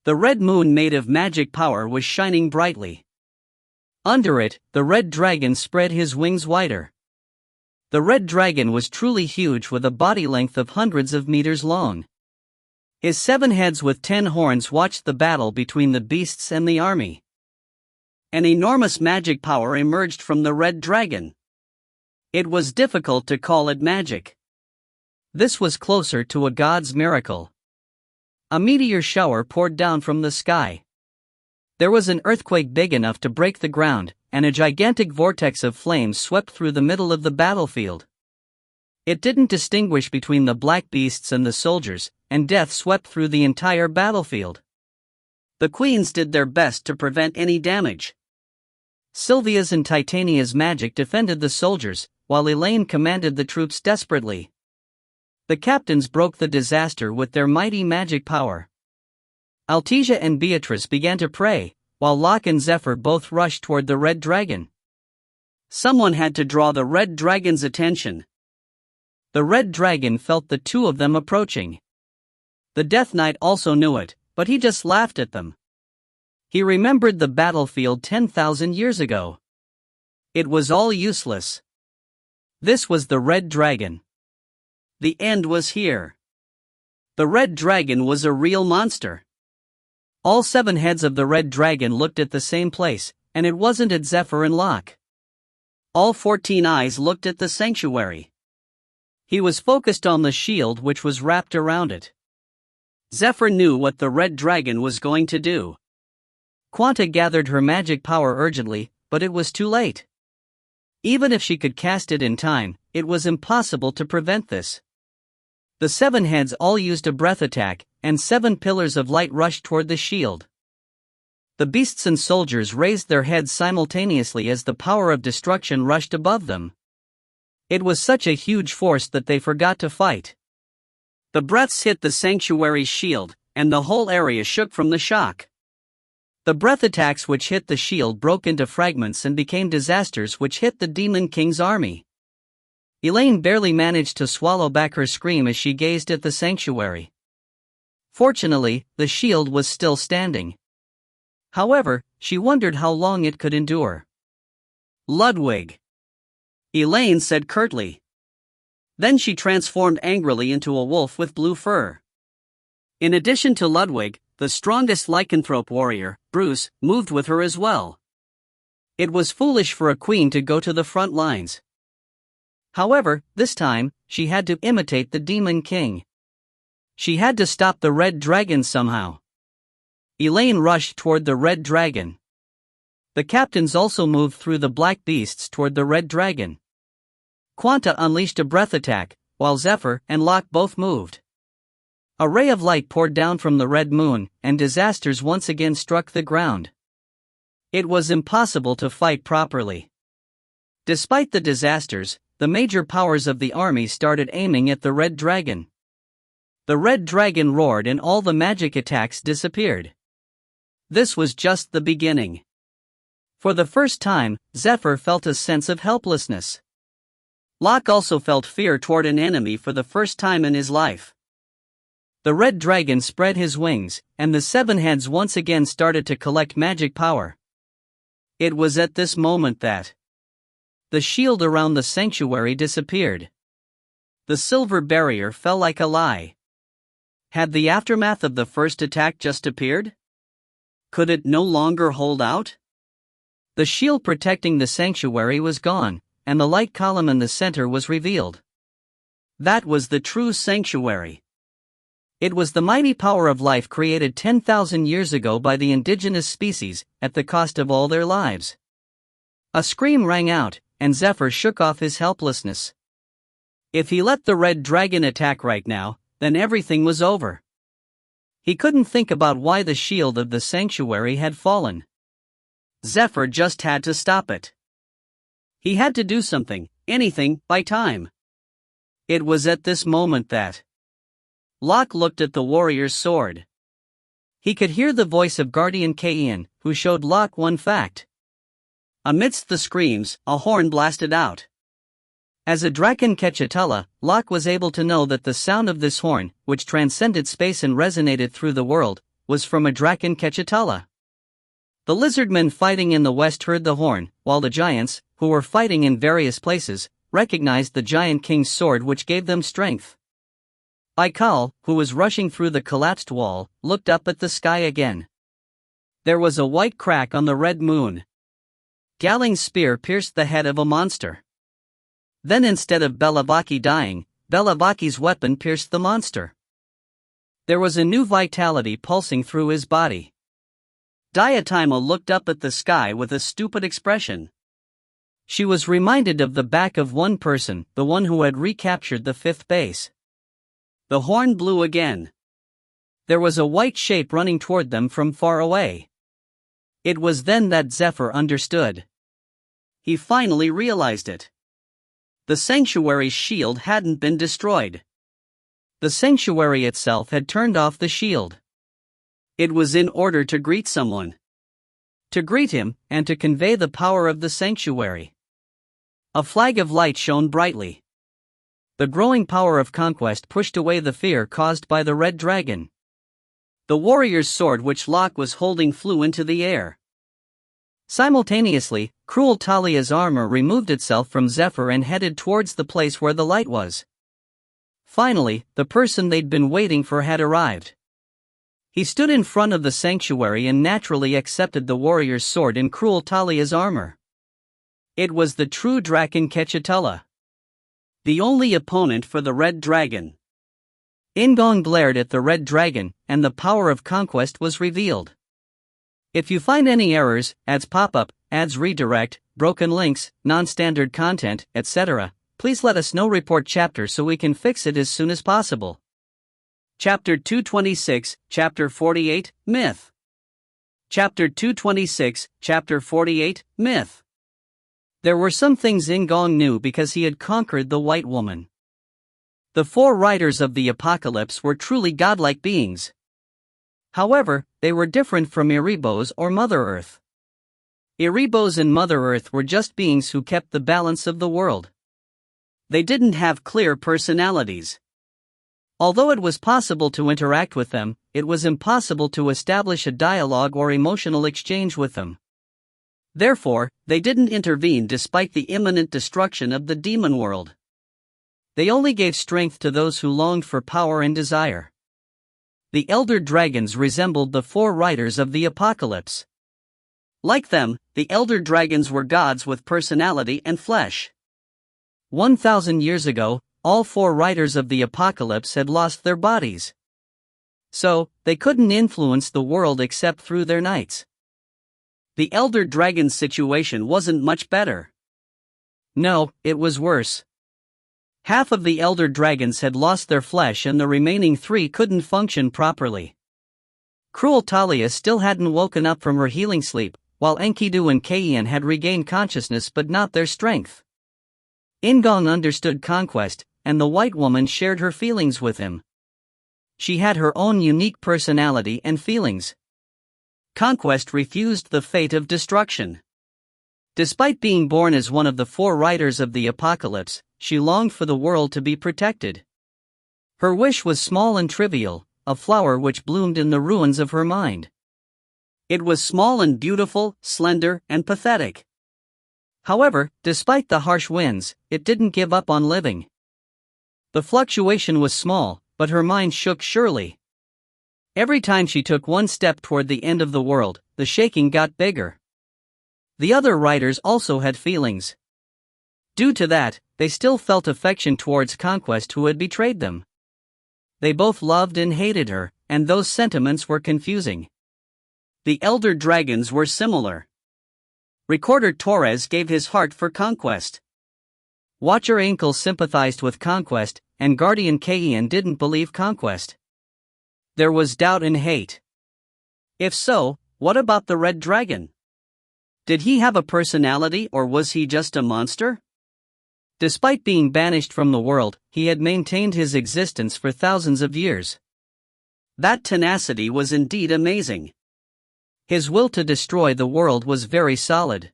The red moon made of magic power was shining brightly. Under it, the red dragon spread his wings wider. The red dragon was truly huge with a body length of hundreds of meters long. His 7 heads with 10 horns watched the battle between the beasts and the army. An enormous magic power emerged from the red dragon. It was difficult to call it magic. This was closer to a god's miracle. A meteor shower poured down from the sky. There was an earthquake big enough to break the ground, and a gigantic vortex of flames swept through the middle of the battlefield. It didn't distinguish between the black beasts and the soldiers, and death swept through the entire battlefield. The queens did their best to prevent any damage. Sylvia's and Titania's magic defended the soldiers, while Elaine commanded the troops desperately. The captains broke the disaster with their mighty magic power. Altesia and Beatrice began to pray, while Locke and Zephyr both rushed toward the red dragon. Someone had to draw the red dragon's attention. The red dragon felt the two of them approaching. The Death Knight also knew it, but he just laughed at them. He remembered the battlefield 10,000 years ago. It was all useless. This was the red dragon. The end was here. The red dragon was a real monster. All 7 heads of the red dragon looked at the same place, and it wasn't at Zephyr and Locke. All 14 eyes looked at the sanctuary. He was focused on the shield which was wrapped around it. Zephyr knew what the red dragon was going to do. Quanta gathered her magic power urgently, but it was too late. Even if she could cast it in time, it was impossible to prevent this. The 7 heads all used a breath attack, and 7 pillars of light rushed toward the shield. The beasts and soldiers raised their heads simultaneously as the power of destruction rushed above them. It was such a huge force that they forgot to fight. The breaths hit the sanctuary's shield, and the whole area shook from the shock. The breath attacks which hit the shield broke into fragments and became disasters which hit the Demon King's army. Elaine barely managed to swallow back her scream as she gazed at the sanctuary. Fortunately, the shield was still standing. However, she wondered how long it could endure. "Ludwig," Elaine said curtly. Then she transformed angrily into a wolf with blue fur. In addition to Ludwig, the strongest lycanthrope warrior, Bruce, moved with her as well. It was foolish for a queen to go to the front lines. However, this time, she had to imitate the Demon King. She had to stop the red dragon somehow. Elaine rushed toward the red dragon. The captains also moved through the black beasts toward the red dragon. Quanta unleashed a breath attack, while Zephyr and Locke both moved. A ray of light poured down from the red moon, and disasters once again struck the ground. It was impossible to fight properly. Despite the disasters, the major powers of the army started aiming at the red dragon. The red dragon roared and all the magic attacks disappeared. This was just the beginning. For the first time, Zephyr felt a sense of helplessness. Locke also felt fear toward an enemy for the first time in his life. The red dragon spread his wings, and the 7 heads once again started to collect magic power. It was at this moment that the shield around the sanctuary disappeared. The silver barrier fell like a lie. Had the aftermath of the first attack just appeared? Could it no longer hold out? The shield protecting the sanctuary was gone, and the light column in the center was revealed. That was the true sanctuary. It was the mighty power of life created 10,000 years ago by the indigenous species, at the cost of all their lives. A scream rang out, and Zephyr shook off his helplessness. If he let the red dragon attack right now, then everything was over. He couldn't think about why the shield of the sanctuary had fallen. Zephyr just had to stop it. He had to do something, anything, by time. It was at this moment that Locke looked at the warrior's sword. He could hear the voice of Guardian Kain, who showed Locke one fact. Amidst the screams, a horn blasted out. As a Draken Kechatella, Locke was able to know that the sound of this horn, which transcended space and resonated through the world, was from a Draken Kechatella. The lizardmen fighting in the west heard the horn, while the giants, who were fighting in various places, recognized the giant king's sword which gave them strength. Ikal, who was rushing through the collapsed wall, looked up at the sky again. There was a white crack on the red moon. Galing's spear pierced the head of a monster. Then instead of Belavaki dying, Belavaki's weapon pierced the monster. There was a new vitality pulsing through his body. Diotima looked up at the sky with a stupid expression. She was reminded of the back of one person, the one who had recaptured the 5th base. The horn blew again. There was a white shape running toward them from far away. It was then that Zephyr understood. He finally realized it. The sanctuary's shield hadn't been destroyed. The sanctuary itself had turned off the shield. It was in order to greet someone. To greet him, and to convey the power of the sanctuary. A flag of light shone brightly. The growing power of conquest pushed away the fear caused by the red dragon. The warrior's sword which Locke was holding flew into the air. Simultaneously, Cruel Talia's armor removed itself from Zephyr and headed towards the place where the light was. Finally, the person they'd been waiting for had arrived. He stood in front of the sanctuary and naturally accepted the warrior's sword in Cruel Talia's armor. It was the true Draken Ketchatella, the only opponent for the Red Dragon. In-gong glared at the Red Dragon, and the power of conquest was revealed. If you find any errors, ads pop up, ads redirect, broken links, non-standard content, etc., please let us know. Report chapter so we can fix it as soon as possible. Chapter 226, Chapter 48, Myth. Chapter 226, Chapter 48, Myth. There were some things In-gong knew because he had conquered the White Woman. The four riders of the apocalypse were truly godlike beings. However, they were different from Erebos or Mother Earth. Erebos and Mother Earth were just beings who kept the balance of the world. They didn't have clear personalities. Although it was possible to interact with them, it was impossible to establish a dialogue or emotional exchange with them. Therefore, they didn't intervene despite the imminent destruction of the demon world. They only gave strength to those who longed for power and desire. The elder dragons resembled the four riders of the apocalypse. Like them, the elder dragons were gods with personality and flesh. 1,000 years ago, all four riders of the apocalypse had lost their bodies. So, they couldn't influence the world except through their knights. The elder dragon's situation wasn't much better. No, it was worse. Half of the elder dragons had lost their flesh and the remaining three couldn't function properly. Cruel Talia still hadn't woken up from her healing sleep, while Enkidu and Keian had regained consciousness but not their strength. In-gong understood conquest, and the White Woman shared her feelings with him. She had her own unique personality and feelings. Conquest refused the fate of destruction. Despite being born as one of the four riders of the apocalypse, she longed for the world to be protected. Her wish was small and trivial, a flower which bloomed in the ruins of her mind. It was small and beautiful, slender and pathetic. However, despite the harsh winds, it didn't give up on living. The fluctuation was small, but her mind shook surely. Every time she took one step toward the end of the world, the shaking got bigger. The other riders also had feelings. Due to that, they still felt affection towards Conquest who had betrayed them. They both loved and hated her, and those sentiments were confusing. The elder dragons were similar. Recorder Torres gave his heart for Conquest. Watcher Inkle sympathized with Conquest, and Guardian Keian didn't believe Conquest. There was doubt and hate. If so, what about the Red Dragon? Did he have a personality or was he just a monster? Despite being banished from the world, he had maintained his existence for thousands of years. That tenacity was indeed amazing. His will to destroy the world was very solid.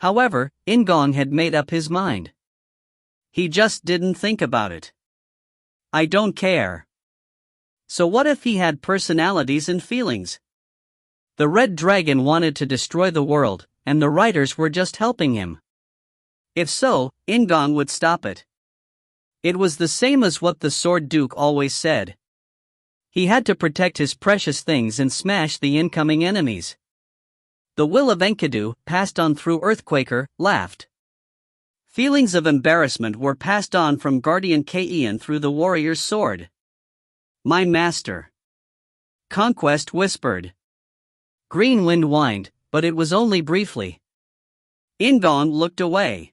However, In-gong had made up his mind. He just didn't think about it. I don't care. So what if he had personalities and feelings? The Red Dragon wanted to destroy the world, and the riders were just helping him. If so, In-gong would stop it. It was the same as what the Sword Duke always said. He had to protect his precious things and smash the incoming enemies. The will of Enkidu, passed on through Earthquaker, laughed. Feelings of embarrassment were passed on from Guardian Keian through the warrior's sword. My master. Conquest whispered. Green Wind whined, but it was only briefly. In-gong looked away.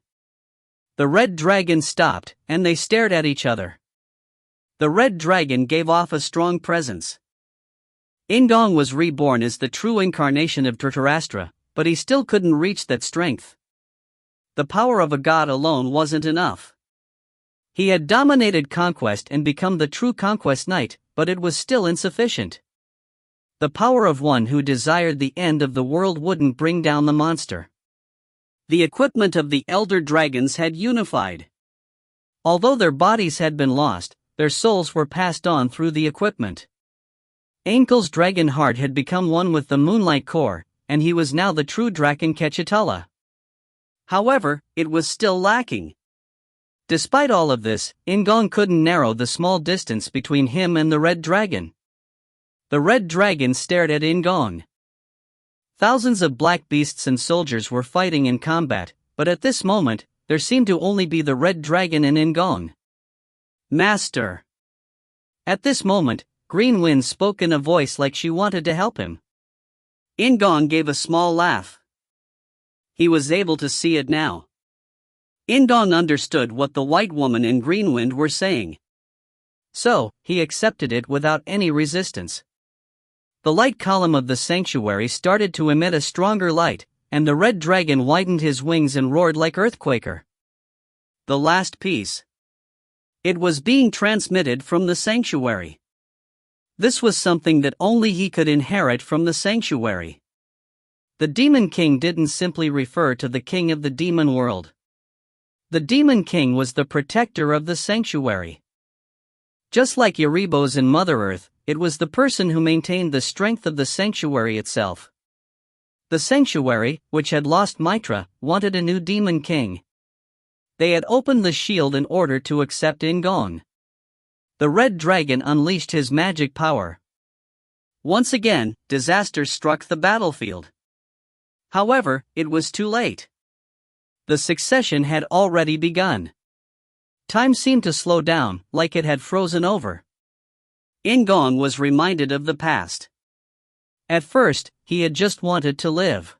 The Red Dragon stopped, and they stared at each other. The Red Dragon gave off a strong presence. In-gong was reborn as the true incarnation of Dhritarashtra, but he still couldn't reach that strength. The power of a god alone wasn't enough. He had dominated Conquest and become the true Conquest Knight, but it was still insufficient. The power of one who desired the end of the world wouldn't bring down the monster. The equipment of the elder dragons had unified. Although their bodies had been lost, their souls were passed on through the equipment. Inkle's dragon heart had become one with the Moonlight Core, and he was now the true Draken Ketchatella. However, it was still lacking. Despite all of this, In-gong couldn't narrow the small distance between him and the Red Dragon. The Red Dragon stared at In-gong. Thousands of black beasts and soldiers were fighting in combat, but at this moment, there seemed to only be the red dragon and In-gong. Master. At this moment, Green Wind spoke in a voice like she wanted to help him. In-gong gave a small laugh. He was able to see it now. In-gong understood what the white woman and Green Wind were saying. So, he accepted it without any resistance. The light column of the sanctuary started to emit a stronger light, and the red dragon widened his wings and roared like Earthquaker. The last piece. It was being transmitted from the sanctuary. This was something that only he could inherit from the sanctuary. The Demon King didn't simply refer to the king of the demon world. The Demon King was the protector of the sanctuary. Just like Erebos in Mother Earth, it was the person who maintained the strength of the sanctuary itself. The sanctuary, which had lost Mitra, wanted a new Demon King. They had opened the shield in order to accept In-gong. The red dragon unleashed his magic power. Once again, disaster struck the battlefield. However, it was too late. The succession had already begun. Time seemed to slow down, like it had frozen over. In-gong was reminded of the past. At first, he had just wanted to live.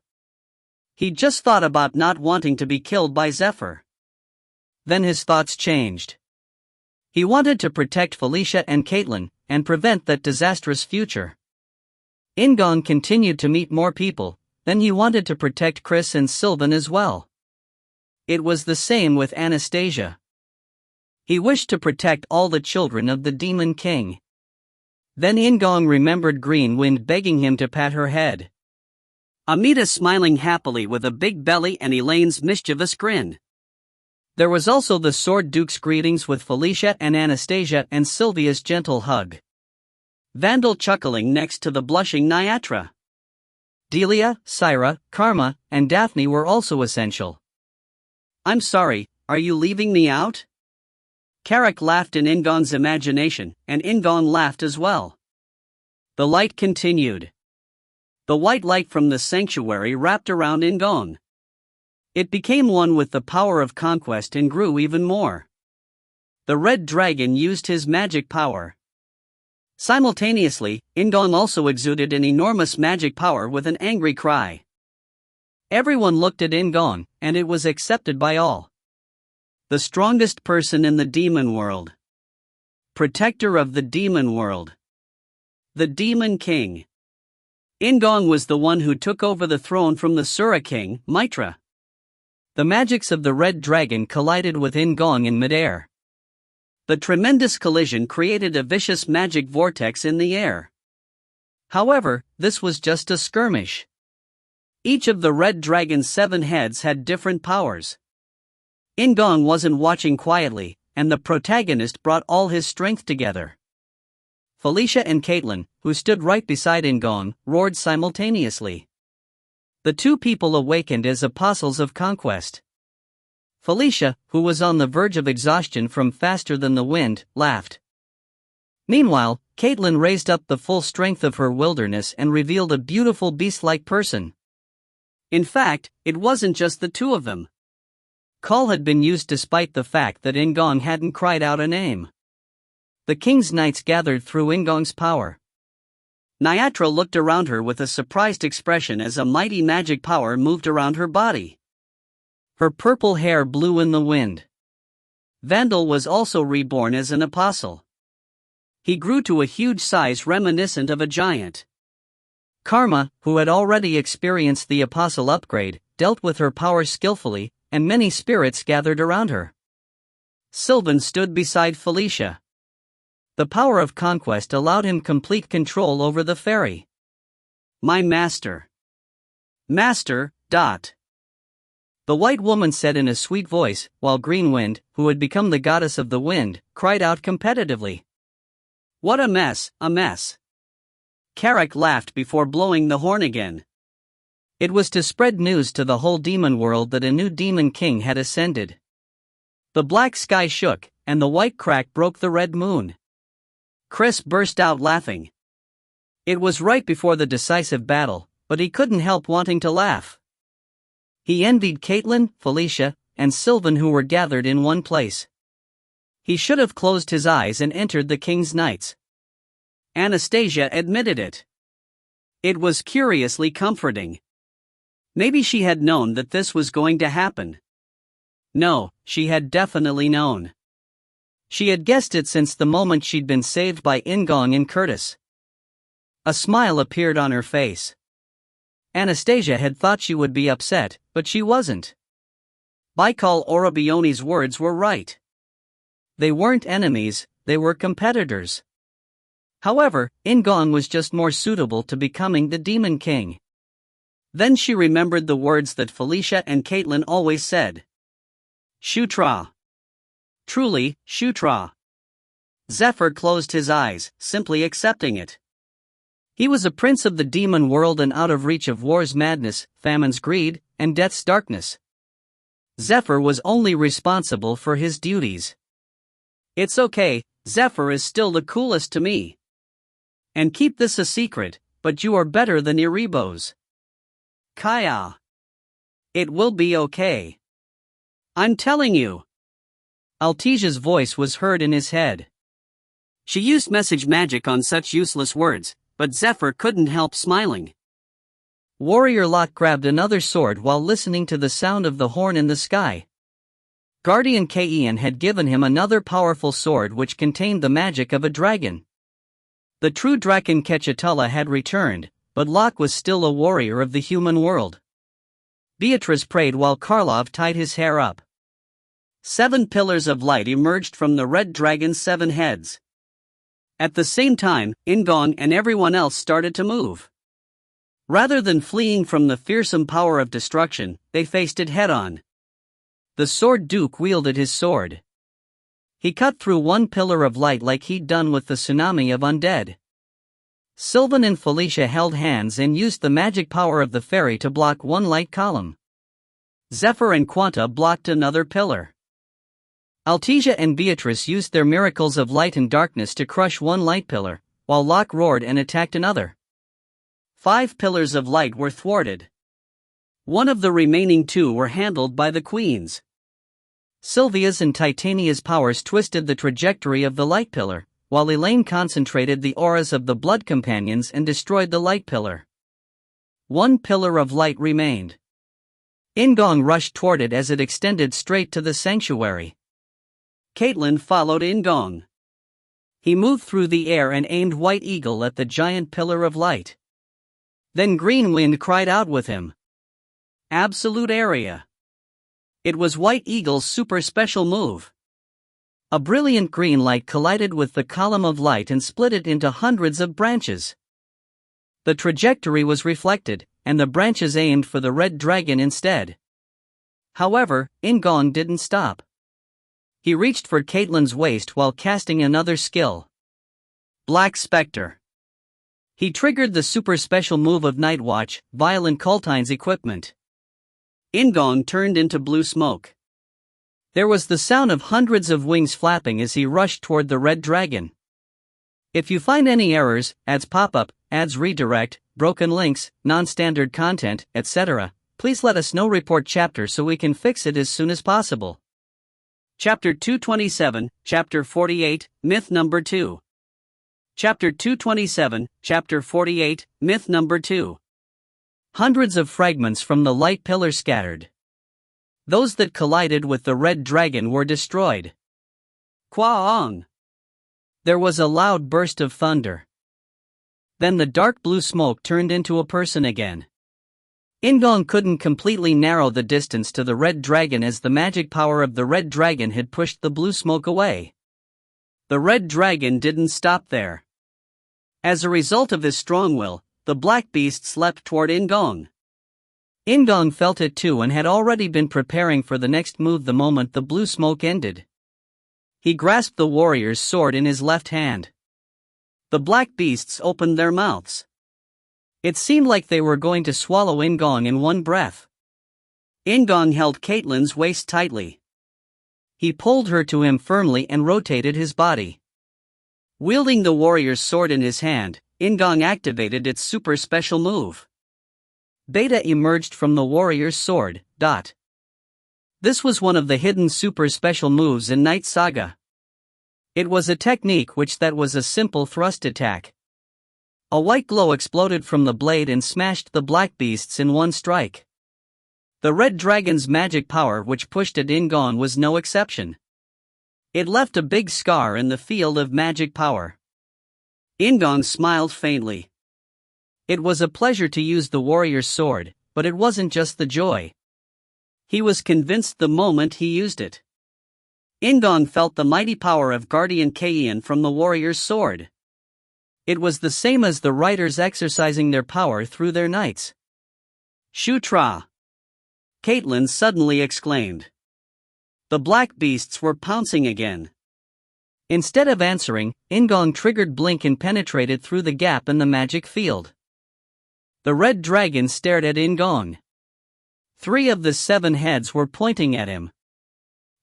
He just thought about not wanting to be killed by Zephyr. Then his thoughts changed. He wanted to protect Felicia and Caitlin, and prevent that disastrous future. In-gong continued to meet more people, then he wanted to protect Chris and Sylvan as well. It was the same with Anastasia. He wished to protect all the children of the Demon King. Then In-gong remembered Green Wind begging him to pat her head. Amita smiling happily with a big belly and Elaine's mischievous grin. There was also the Sword Duke's greetings with Felicia and Anastasia and Sylvia's gentle hug. Vandal chuckling next to the blushing Nyatra. Delia, Syra, Karma, and Daphne were also essential. I'm sorry, are you leaving me out? Carrick laughed in In-gong's imagination, and In-gong laughed as well. The light continued. The white light from the sanctuary wrapped around In-gong. It became one with the power of conquest and grew even more. The red dragon used his magic power. Simultaneously, In-gong also exuded an enormous magic power with an angry cry. Everyone looked at In-gong, and it was accepted by all. The strongest person in the demon world. Protector of the demon world. The Demon King. In-gong was the one who took over the throne from the Sura King, Mitra. The magics of the red dragon collided with In-gong in midair. The tremendous collision created a vicious magic vortex in the air. However, this was just a skirmish. Each of the red dragon's 7 heads had different powers. In-gong wasn't watching quietly, and the protagonist brought all his strength together. Felicia and Caitlin, who stood right beside In-gong, roared simultaneously. The two people awakened as apostles of conquest. Felicia, who was on the verge of exhaustion from faster than the wind, laughed. Meanwhile, Caitlin raised up the full strength of her wilderness and revealed a beautiful beast-like person. In fact, it wasn't just the two of them. Call had been used despite the fact that In-gong hadn't cried out a name. The king's knights gathered through In-gong's power. Nyatra looked around her with a surprised expression as a mighty magic power moved around her body. Her purple hair blew in the wind. Vandal was also reborn as an apostle. He grew to a huge size reminiscent of a giant. Karma, who had already experienced the apostle upgrade, dealt with her power skillfully, and many spirits gathered around her. Sylvan stood beside Felicia. The power of conquest allowed him complete control over the fairy. My master. Master, dot. The white woman said in a sweet voice, while Green Wind, who had become the goddess of the wind, cried out competitively. What a mess, a mess. Carrick laughed before blowing the horn again. It was to spread news to the whole demon world that a new demon king had ascended. The black sky shook, and the white crack broke the red moon. Chris burst out laughing. It was right before the decisive battle, but he couldn't help wanting to laugh. He envied Caitlin, Felicia, and Sylvan, who were gathered in one place. He should have closed his eyes and entered the King's Knights. Anastasia admitted it. It was curiously comforting. Maybe she had known that this was going to happen. No, she had definitely known. She had guessed it since the moment she'd been saved by In-gong and Curtis. A smile appeared on her face. Anastasia had thought she would be upset, but she wasn't. Baikal Orabioni's words were right. They weren't enemies, they were competitors. However, In-gong was just more suitable to becoming the Demon King. Then she remembered the words that Felicia and Caitlin always said. Shutra. Truly, Shutra. Zephyr closed his eyes, simply accepting it. He was a prince of the demon world and out of reach of war's madness, famine's greed, and death's darkness. Zephyr was only responsible for his duties. It's okay, Zephyr is still the coolest to me. And keep this a secret, but you are better than Erebos. Kaya. It will be okay. I'm telling you. Altesia's voice was heard in his head. She used message magic on such useless words, but Zephyr couldn't help smiling. Warrior Locke grabbed another sword while listening to the sound of the horn in the sky. Guardian Kaien had given him another powerful sword which contained the magic of a dragon. The true Draken Kechatula had returned, but Locke was still a warrior of the human world. Beatrice prayed while Karlov tied his hair up. 7 pillars of light emerged from the red dragon's 7 heads. At the same time, In-gong and everyone else started to move. Rather than fleeing from the fearsome power of destruction, they faced it head-on. The Sword Duke wielded his sword. He cut through one pillar of light like he'd done with the tsunami of undead. Sylvan and Felicia held hands and used the magic power of the fairy to block one light column. Zephyr and Quanta blocked another pillar. Altesia and Beatrice used their miracles of light and darkness to crush one light pillar, while Locke roared and attacked another. 5 pillars of light were thwarted. One of the remaining 2 were handled by the queens. Sylvia's and Titania's powers twisted the trajectory of the light pillar, while Elaine concentrated the auras of the blood companions and destroyed the light pillar. 1 pillar of light remained. In-gong rushed toward it as it extended straight to the sanctuary. Caitlin followed In-gong. He moved through the air and aimed White Eagle at the giant pillar of light. Then Green Wind cried out with him. Absolute area. It was White Eagle's super special move. A brilliant green light collided with the column of light and split it into hundreds of branches. The trajectory was reflected, and the branches aimed for the red dragon instead. However, In-gong didn't stop. He reached for Caitlin's waist while casting another skill. Black Spectre. He triggered the super special move of Night Watch, Violent Cultine's equipment. In-gong turned into blue smoke. There was the sound of hundreds of wings flapping as he rushed toward the red dragon. If you find any errors, ads pop up, ads redirect, broken links, non-standard content, etc., please let us know. Report chapter so we can fix it as soon as possible. Chapter 227, Chapter 48, Myth Number 2. Chapter 227, Chapter 48, Myth Number 2. Hundreds of fragments from the light pillar scattered. Those that collided with the red dragon were destroyed. Kwaong! There was a loud burst of thunder. Then the dark blue smoke turned into a person again. In-gong couldn't completely narrow the distance to the red dragon as the magic power of the red dragon had pushed the blue smoke away. The red dragon didn't stop there. As a result of his strong will, the black beast leapt toward In-gong. In-gong felt it too and had already been preparing for the next move the moment the blue smoke ended. He grasped the warrior's sword in his left hand. The black beasts opened their mouths. It seemed like they were going to swallow In-gong in one breath. In-gong held Caitlin's waist tightly. He pulled her to him firmly and rotated his body. Wielding the warrior's sword in his hand, In-gong activated its super special move. Beta emerged from the warrior's sword. This was one of the hidden super special moves in Knight Saga. It was a technique that was a simple thrust attack. A white glow exploded from the blade and smashed the black beasts in one strike. The red dragon's magic power, which pushed at In-gong, was no exception. It left a big scar in the field of magic power. In-gong smiled faintly. It was a pleasure to use the warrior's sword, but it wasn't just the joy. He was convinced the moment he used it. In-gong felt the mighty power of Guardian Kaien from the warrior's sword. It was the same as the riders exercising their power through their knights. Shutra! Caitlin suddenly exclaimed. The black beasts were pouncing again. Instead of answering, In-gong triggered Blink and penetrated through the gap in the magic field. The red dragon stared at In-gong. 3 of the 7 heads were pointing at him.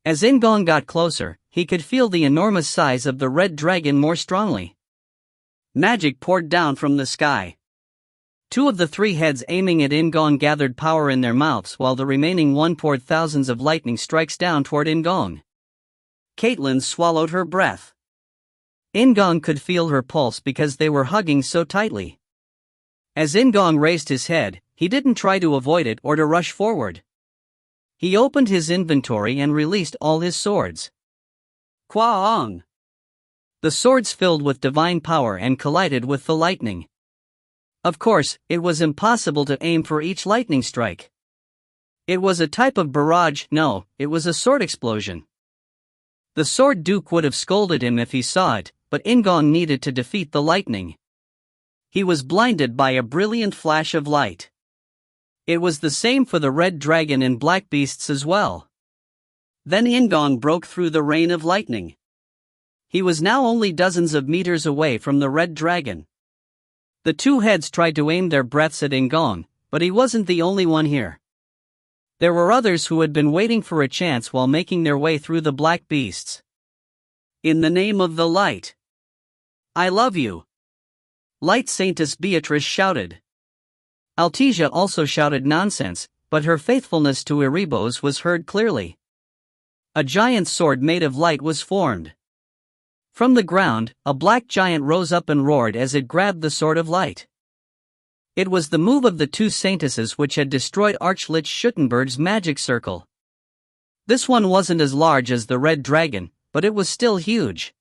As In-gong got closer, he could feel the enormous size of the red dragon more strongly. Magic poured down from the sky. 2 of the 3 heads aiming at In-gong gathered power in their mouths, while the remaining 1 poured thousands of lightning strikes down toward In-gong. Caitlin swallowed her breath. In-gong could feel her pulse because they were hugging so tightly. As In-gong raised his head, he didn't try to avoid it or to rush forward. He opened his inventory and released all his swords. Kwaong! The swords filled with divine power and collided with the lightning. Of course, it was impossible to aim for each lightning strike. It was a type of barrage. No, it was a sword explosion. The sword duke would have scolded him if he saw it, but In-gong needed to defeat the lightning. He was blinded by a brilliant flash of light. It was the same for the red dragon and black beasts as well. Then In-gong broke through the rain of lightning. He was now only dozens of meters away from the red dragon. The 2 heads tried to aim their breaths at In-gong, but he wasn't the only one here. There were others who had been waiting for a chance while making their way through the black beasts. In the name of the light. I love you. Light Saintess Beatrice shouted. Altesia also shouted nonsense, but her faithfulness to Erebos was heard clearly. A giant sword made of light was formed. From the ground, a black giant rose up and roared as it grabbed the sword of light. It was the move of the 2 saintesses which had destroyed Archlich Schuttenberg's magic circle. This one wasn't as large as the red dragon, but it was still huge.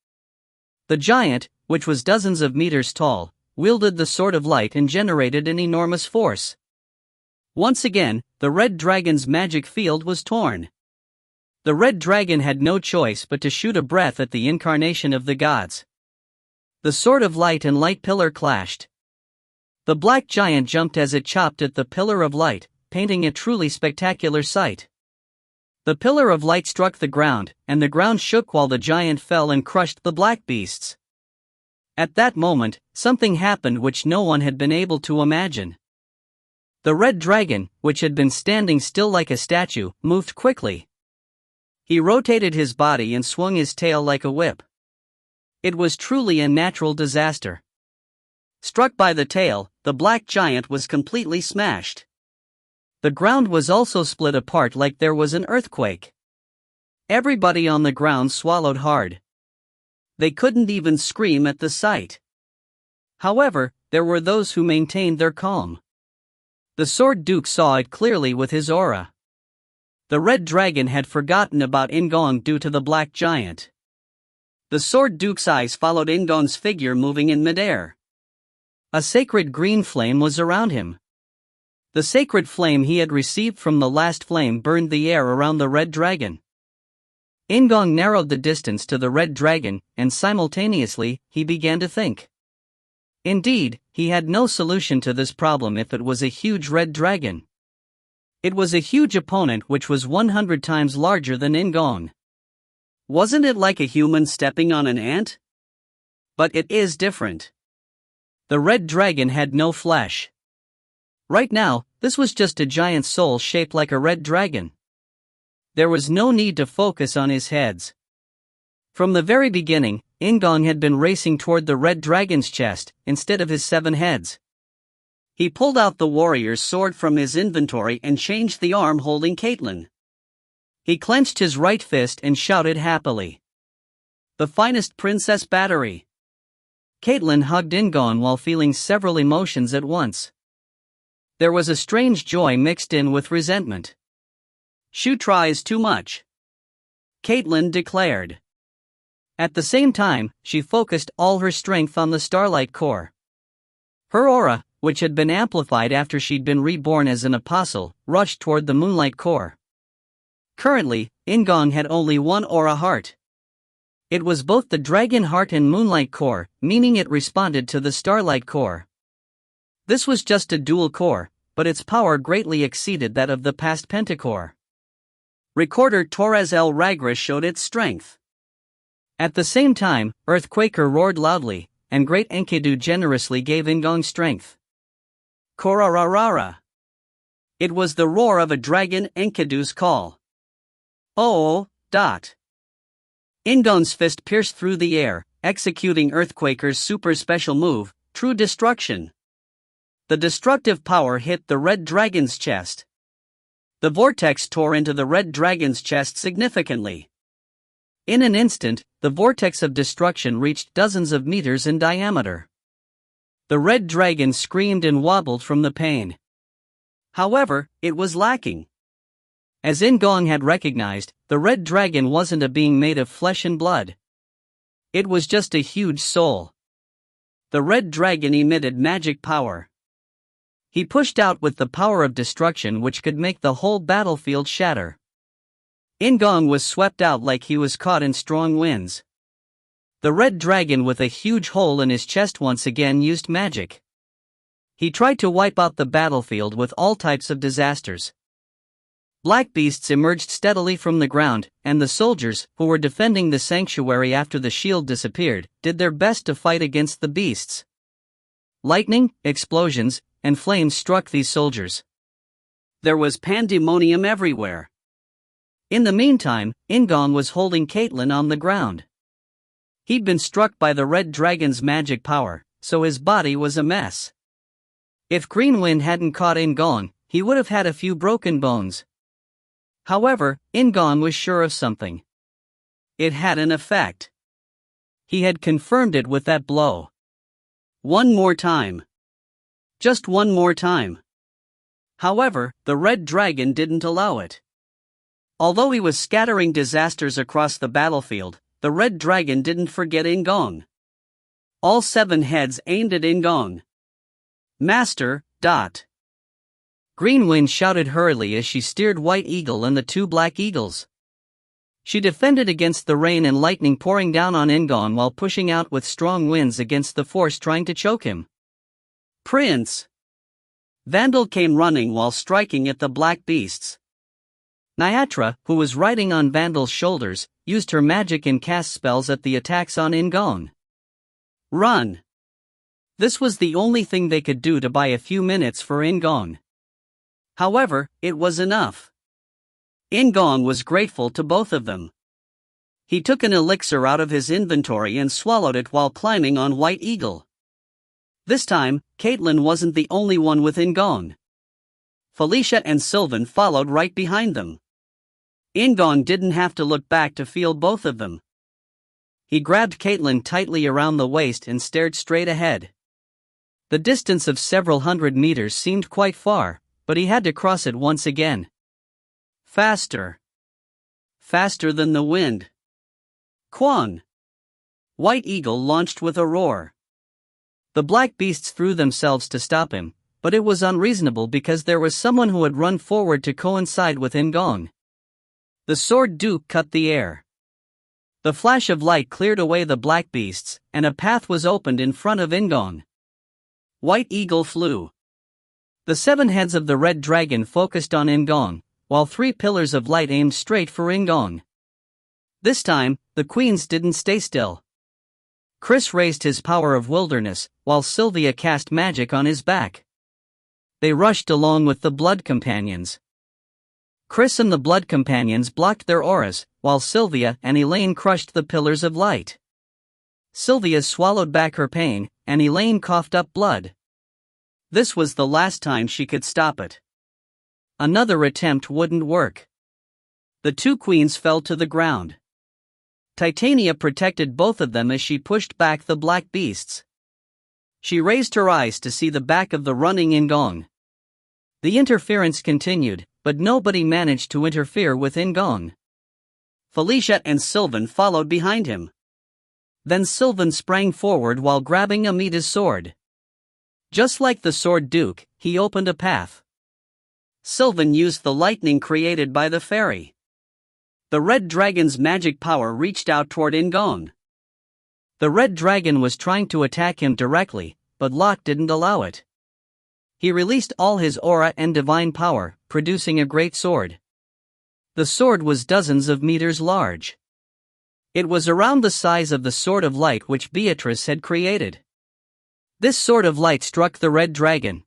The giant, which was dozens of meters tall, wielded the sword of light and generated an enormous force. Once again, the red dragon's magic field was torn. The red dragon had no choice but to shoot a breath at the incarnation of the gods. The sword of light and light pillar clashed. The black giant jumped as it chopped at the pillar of light, painting a truly spectacular sight. The pillar of light struck the ground, and the ground shook while the giant fell and crushed the black beasts. At that moment, something happened which no one had been able to imagine. The red dragon, which had been standing still like a statue, moved quickly. He rotated his body and swung his tail like a whip. It was truly a natural disaster. Struck by the tail, the black giant was completely smashed. The ground was also split apart like there was an earthquake. Everybody on the ground swallowed hard. They couldn't even scream at the sight. However, there were those who maintained their calm. The Sword Duke saw it clearly with his aura. The red dragon had forgotten about In-gong due to the black giant. The Sword Duke's eyes followed In-gong's figure moving in midair. A sacred green flame was around him. The sacred flame he had received from the last flame burned the air around the red dragon. In-gong narrowed the distance to the red dragon, and simultaneously, he began to think. Indeed, he had no solution to this problem if it was a huge red dragon. It was a huge opponent which was 100 times larger than In-gong. Wasn't it like a human stepping on an ant? But it is different. The red dragon had no flesh. Right now, this was just a giant soul shaped like a red dragon. There was no need to focus on his heads. From the very beginning, In-gong had been racing toward the red dragon's chest, instead of his 7 heads. He pulled out the warrior's sword from his inventory and changed the arm holding Caitlin. He clenched his right fist and shouted happily. The finest princess battery. Caitlin hugged In-gong while feeling several emotions at once. There was a strange joy mixed in with resentment. Shutra is too much, Caitlin declared. At the same time, she focused all her strength on the Starlight Core. Her aura, which had been amplified after she'd been reborn as an apostle, rushed toward the Moonlight Core. Currently, In-gong had only one aura heart. It was both the Dragon Heart and Moonlight Core, meaning it responded to the Starlight Core. This was just a dual core, but its power greatly exceeded that of the past Pentacore. Recorder Torres El Ragras showed its strength. At the same time, Earthquaker roared loudly, and Great Enkidu generously gave In-gong strength. Korararara. It was the roar of a dragon, Enkidu's call. Oh, dot. In-gong's fist pierced through the air, executing Earthquaker's super special move, True Destruction. The destructive power hit the red dragon's chest. The vortex tore into the red dragon's chest significantly. In an instant, the vortex of destruction reached dozens of meters in diameter. The red dragon screamed and wobbled from the pain. However, it was lacking. As In-gong had recognized, the red dragon wasn't a being made of flesh and blood. It was just a huge soul. The red dragon emitted magic power. He pushed out with the power of destruction which could make the whole battlefield shatter. In-gong was swept out like he was caught in strong winds. The red dragon with a huge hole in his chest once again used magic. He tried to wipe out the battlefield with all types of disasters. Black beasts emerged steadily from the ground, and the soldiers, who were defending the sanctuary after the shield disappeared, did their best to fight against the beasts. Lightning, explosions, and flames struck these soldiers. There was pandemonium everywhere. In the meantime, In-gong was holding Caitlin on the ground. He'd been struck by the red dragon's magic power, so his body was a mess. If Green Wind hadn't caught In-gong, he would have had a few broken bones. However, In-gong was sure of something. It had an effect. He had confirmed it with that blow. One more time. Just one more time. However, the red dragon didn't allow it. Although he was scattering disasters across the battlefield, the red dragon didn't forget In-gong. All 7 heads aimed at In-gong. Master, dot. Green Wind shouted hurriedly as she steered White Eagle and the 2 Black Eagles. She defended against the rain and lightning pouring down on In-gong while pushing out with strong winds against the force trying to choke him. Prince! Vandal came running while striking at the black beasts. Nyatra, who was riding on Vandal's shoulders, used her magic and cast spells at the attacks on In-gong. Run! This was the only thing they could do to buy a few minutes for In-gong. However, it was enough. In-gong was grateful to both of them. He took an elixir out of his inventory and swallowed it while climbing on White Eagle. This time, Caitlin wasn't the only one with In-gong. Felicia and Sylvan followed right behind them. In-gong didn't have to look back to feel both of them. He grabbed Caitlin tightly around the waist and stared straight ahead. The distance of several hundred meters seemed quite far, but he had to cross it once again. Faster. Faster than the wind. Quan! White Eagle launched with a roar. The black beasts threw themselves to stop him, but it was unreasonable because there was someone who had run forward to coincide with In-gong. The sword Duke cut the air. The flash of light cleared away the black beasts, and a path was opened in front of In-gong. White Eagle flew. The 7 heads of the red dragon focused on In-gong, while 3 pillars of light aimed straight for In-gong. This time, the queens didn't stay still. Chris raised his power of wilderness, while Sylvia cast magic on his back. They rushed along with the blood companions. Chris and the blood companions blocked their auras, while Sylvia and Elaine crushed the pillars of light. Sylvia swallowed back her pain, and Elaine coughed up blood. This was the last time she could stop it. Another attempt wouldn't work. The two queens fell to the ground. Titania protected both of them as she pushed back the black beasts. She raised her eyes to see the back of the running In-gong. The interference continued, but nobody managed to interfere with In-gong. Felicia and Sylvan followed behind him. Then Sylvan sprang forward while grabbing Amita's sword. Just like the Sword Duke, he opened a path. Sylvan used the lightning created by the fairy. The red dragon's magic power reached out toward In-gong. The red dragon was trying to attack him directly, but Locke didn't allow it. He released all his aura and divine power, producing a great sword. The sword was dozens of meters large. It was around the size of the Sword of Light which Beatrice had created. This Sword of Light struck the red dragon.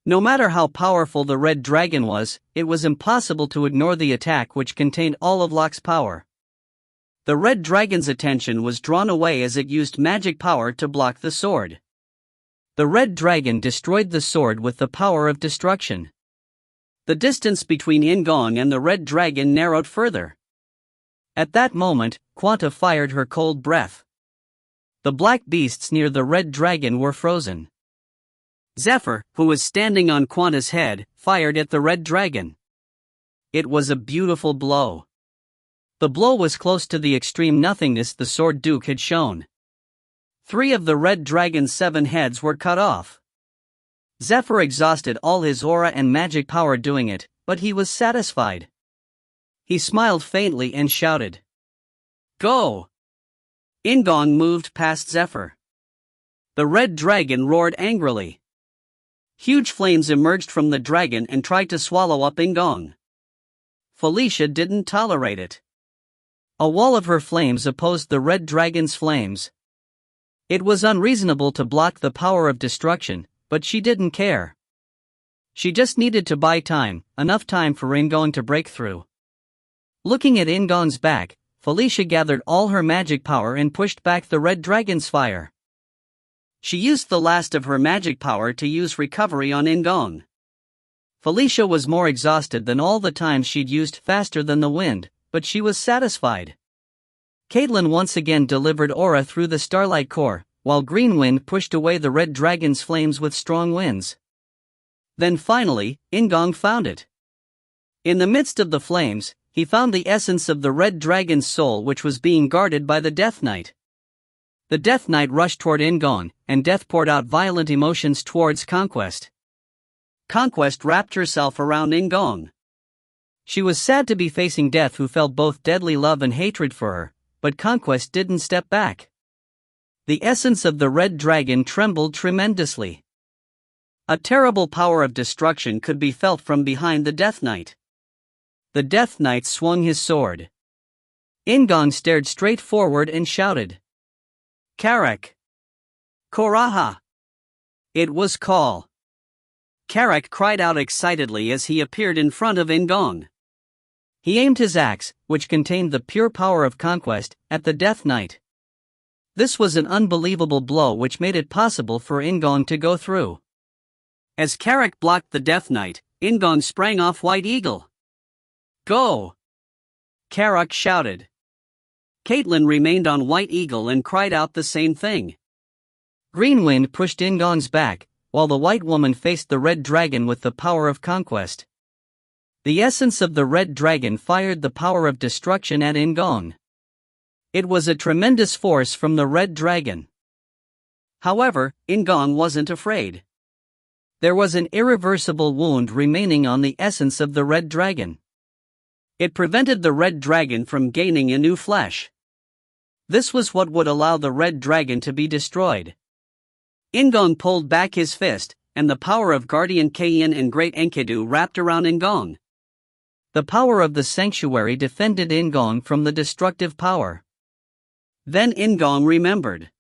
No matter how powerful the red dragon was, it was impossible to ignore the attack which contained all of Locke's power. The red dragon's attention was drawn away as it used magic power to block the sword. The red dragon destroyed the sword with the power of destruction. The distance between In-gong and the red dragon narrowed further. At that moment, Quanta fired her cold breath. The black beasts near the red dragon were frozen. Zephyr, who was standing on Quanta's head, fired at the red dragon. It was a beautiful blow. The blow was close to the extreme nothingness the Sword Duke had shown. 3 of the red dragon's 7 heads were cut off. Zephyr exhausted all his aura and magic power doing it, but he was satisfied. He smiled faintly and shouted, "Go!" In-gong moved past Zephyr. The red dragon roared angrily. Huge flames emerged from the dragon and tried to swallow up In-gong. Felicia didn't tolerate it. A wall of her flames opposed the red dragon's flames. It was unreasonable to block the power of destruction, but she didn't care. She just needed to buy time, enough time for In-gong to break through. Looking at In-gong's back, Felicia gathered all her magic power and pushed back the red dragon's fire. She used the last of her magic power to use recovery on In-gong. Felicia was more exhausted than all the times she'd used faster than the wind, but she was satisfied. Caitlin once again delivered aura through the starlight core, while Green Wind pushed away the red dragon's flames with strong winds. Then finally, In-gong found it. In the midst of the flames, he found the essence of the red dragon's soul which was being guarded by the Death Knight. The Death Knight rushed toward In-gong, and Death poured out violent emotions towards Conquest. Conquest wrapped herself around In-gong. She was sad to be facing Death, who felt both deadly love and hatred for her, but Conquest didn't step back. The essence of the red dragon trembled tremendously. A terrible power of destruction could be felt from behind the Death Knight. The Death Knight swung his sword. In-gong stared straight forward and shouted, "Karak! Koraha!" It was Call. Karak cried out excitedly as he appeared in front of In-gong. He aimed his axe, which contained the pure power of conquest, at the Death Knight. This was an unbelievable blow which made it possible for In-gong to go through. As Karak blocked the Death Knight, In-gong sprang off White Eagle. "Go!" Karak shouted. Caitlin remained on White Eagle and cried out the same thing. Green Wind pushed In-gong's back, while the White Woman faced the Red Dragon with the power of conquest. The essence of the Red Dragon fired the power of destruction at In-gong. It was a tremendous force from the Red Dragon. However, In-gong wasn't afraid. There was an irreversible wound remaining on the essence of the Red Dragon. It prevented the Red Dragon from gaining a new flesh. This was what would allow the Red Dragon to be destroyed. In-gong pulled back his fist, and the power of Guardian Kayin and Great Enkidu wrapped around In-gong. The power of the sanctuary defended In-gong from the destructive power. Then In-gong remembered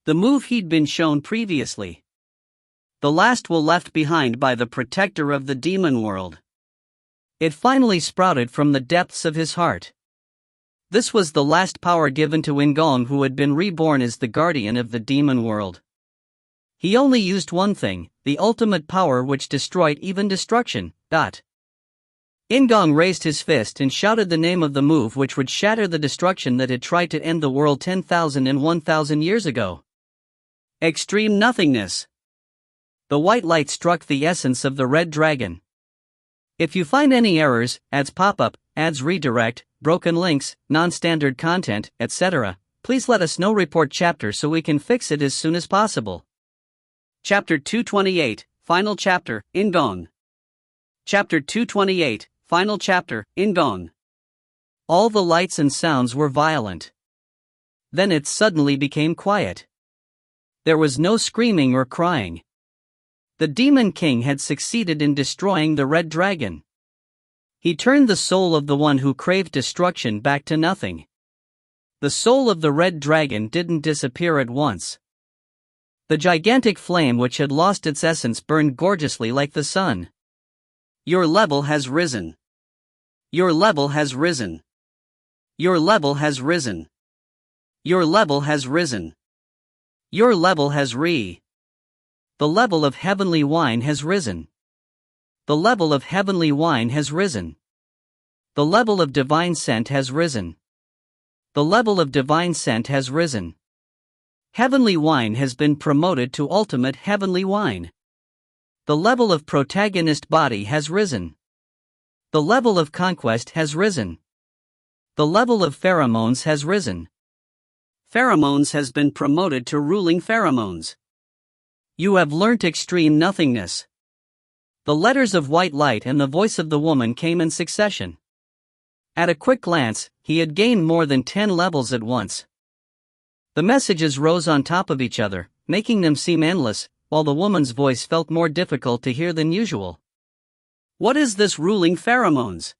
the move he'd been shown previously. The last will left behind by the protector of the demon world. It finally sprouted from the depths of his heart. This was the last power given to In-gong, who had been reborn as the guardian of the demon world. He only used one thing, the ultimate power which destroyed even destruction. In-gong raised his fist and shouted the name of the move which would shatter the destruction that had tried to end the world 10,000 and 1,000 years ago. Extreme nothingness. The white light struck the essence of the red dragon. If you find any errors, ads pop up, ads redirect, broken links, non-standard content, etc., please let us know. Report chapter so we can fix it as soon as possible. Chapter 228, Final Chapter, In-gong. Chapter 228, Final Chapter, In-gong. All the lights and sounds were violent. Then it suddenly became quiet. There was no screaming or crying. The Demon King had succeeded in destroying the red dragon. He turned the soul of the one who craved destruction back to nothing. The soul of the red dragon didn't disappear at once. The gigantic flame which had lost its essence burned gorgeously like the sun. Your level has risen. Your level has risen. Your level has risen. Your level has risen. Your level has The level of heavenly wine has risen. The level of heavenly wine has risen. The level of divine scent has risen. The level of divine scent has risen. Heavenly wine has been promoted to ultimate heavenly wine. The level of protagonist body has risen. The level of conquest has risen. The level of pheromones has risen. Pheromones has been promoted to ruling pheromones. You have learnt extreme nothingness. The letters of white light and the voice of the woman came in succession. At a quick glance, he had gained more than 10 levels at once. The messages rose on top of each other, making them seem endless, while the woman's voice felt more difficult to hear than usual. What is this ruling pheromones?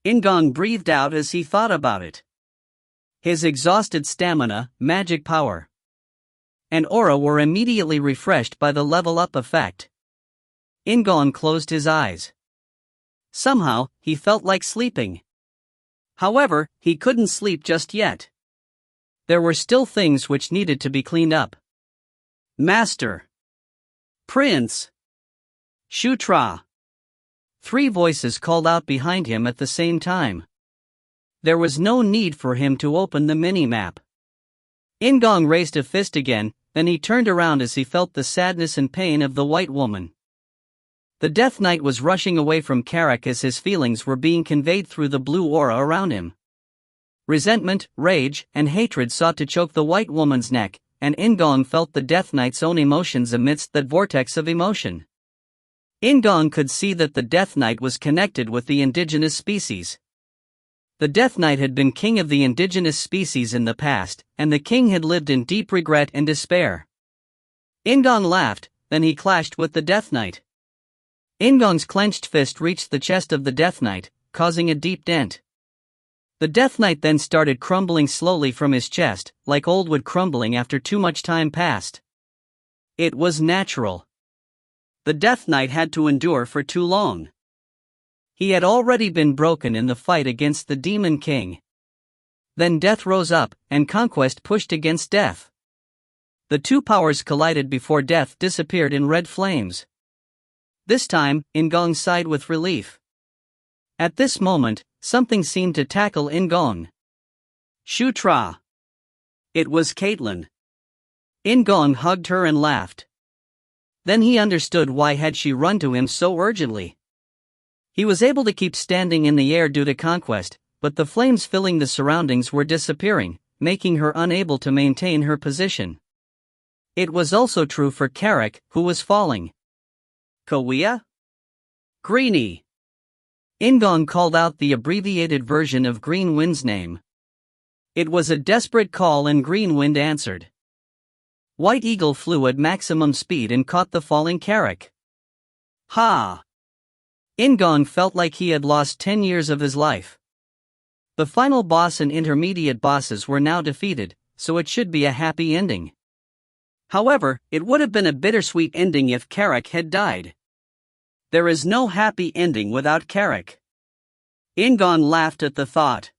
In-gong breathed out as he thought about it. His exhausted stamina, magic power, and aura were immediately refreshed by the level-up effect. In-gong closed his eyes. Somehow, he felt like sleeping. However, he couldn't sleep just yet. There were still things which needed to be cleaned up. Master. Prince. Shutra. 3 voices called out behind him at the same time. There was no need for him to open the mini-map. In-gong raised a fist again, then he turned around as he felt the sadness and pain of the white woman. The Death Knight was rushing away from Carrick as his feelings were being conveyed through the blue aura around him. Resentment, rage, and hatred sought to choke the white woman's neck, and In-gong felt the Death Knight's own emotions amidst that vortex of emotion. In-gong could see that the Death Knight was connected with the indigenous species. The Death Knight had been king of the indigenous species in the past, and the king had lived in deep regret and despair. In-gong laughed, then he clashed with the Death Knight. In-gong's clenched fist reached the chest of the Death Knight, causing a deep dent. The Death Knight then started crumbling slowly from his chest, like old wood crumbling after too much time passed. It was natural. The Death Knight had to endure for too long. He had already been broken in the fight against the Demon King. Then death rose up, and conquest pushed against death. The 2 powers collided before death disappeared in red flames. This time, In-gong sighed with relief. At this moment, something seemed to tackle In-gong. Shutra. It was Caitlin. In-gong hugged her and laughed. Then he understood why had she run to him so urgently. He was able to keep standing in the air due to conquest, but the flames filling the surroundings were disappearing, making her unable to maintain her position. It was also true for Carrick, who was falling. Kawia? Greenie. In-gong called out the abbreviated version of Green Wind's name. It was a desperate call and Green Wind answered. White Eagle flew at maximum speed and caught the falling Carrick. Ha! In-gong felt like he had lost 10 years of his life. The final boss and intermediate bosses were now defeated, so it should be a happy ending. However, it would have been a bittersweet ending if Carrick had died. There is no happy ending without Carrick. In-gong laughed at the thought.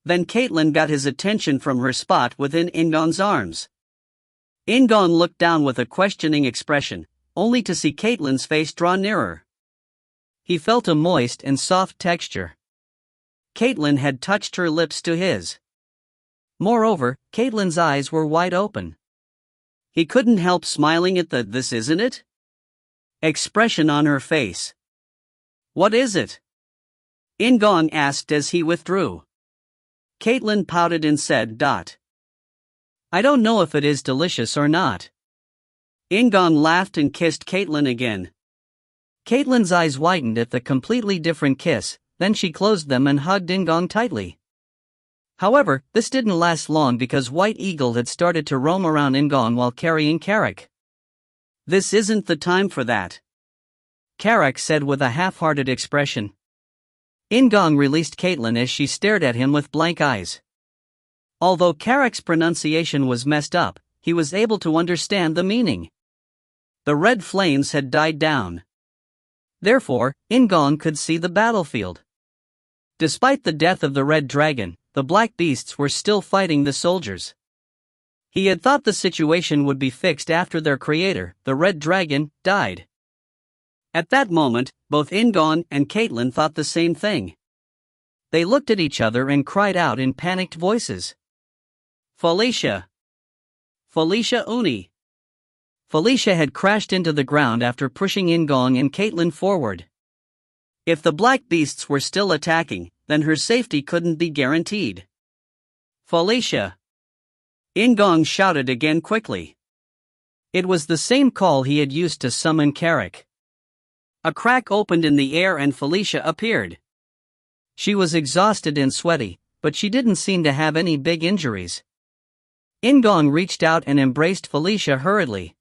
Then Caitlin got his attention from her spot within In-gong's arms. In-gong looked down with a questioning expression, only to see Caitlyn's face draw nearer. He felt a moist and soft texture. Caitlyn had touched her lips to his. Moreover, Caitlyn's eyes were wide open. He couldn't help smiling at the "this isn't it?" expression on her face. "What is it?" In-gong asked as he withdrew. Caitlyn pouted and said, "I don't know if it is delicious or not." In-gong laughed and kissed Caitlyn again. Caitlyn's eyes widened at the completely different kiss, then she closed them and hugged In-gong tightly. However, this didn't last long because White Eagle had started to roam around In-gong while carrying Carrick. "This isn't the time for that," Carrick said with a half-hearted expression. In-gong released Caitlyn as she stared at him with blank eyes. Although Carrick's pronunciation was messed up, he was able to understand the meaning. The red flames had died down. Therefore, In-gong could see the battlefield. Despite the death of the red dragon, the black beasts were still fighting the soldiers. He had thought the situation would be fixed after their creator, the red dragon, died. At that moment, both In-gong and Caitlyn thought the same thing. They looked at each other and cried out in panicked voices. "Felicia! Felicia Uni!" Felicia had crashed into the ground after pushing In-gong and Caitlyn forward. If the black beasts were still attacking, then her safety couldn't be guaranteed. "Felicia!" In-gong shouted again quickly. It was the same call he had used to summon Carrick. A crack opened in the air and Felicia appeared. She was exhausted and sweaty, but she didn't seem to have any big injuries. In-gong reached out and embraced Felicia hurriedly.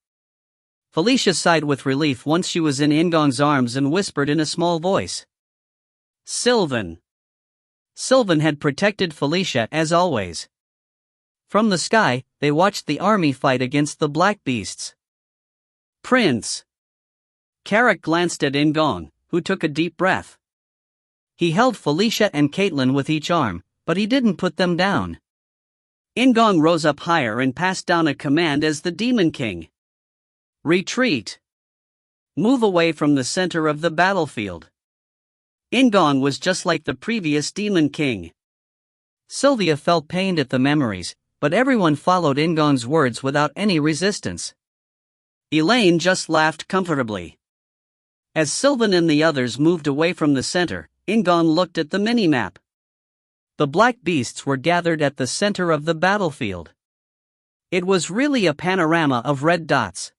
Felicia sighed with relief once she was in In-gong's arms and whispered in a small voice, "Sylvan." Sylvan had protected Felicia as always. From the sky, they watched the army fight against the black beasts. "Prince." Carrick glanced at In-gong, who took a deep breath. He held Felicia and Caitlyn with each arm, but he didn't put them down. In-gong rose up higher and passed down a command as the Demon King. "Retreat. Move away from the center of the battlefield." In-gong was just like the previous Demon King. Sylvia felt pained at the memories, but everyone followed In-gong's words without any resistance. Elaine just laughed comfortably. As Sylvan and the others moved away from the center, In-gong looked at the minimap. The black beasts were gathered at the center of the battlefield. It was really a panorama of red dots.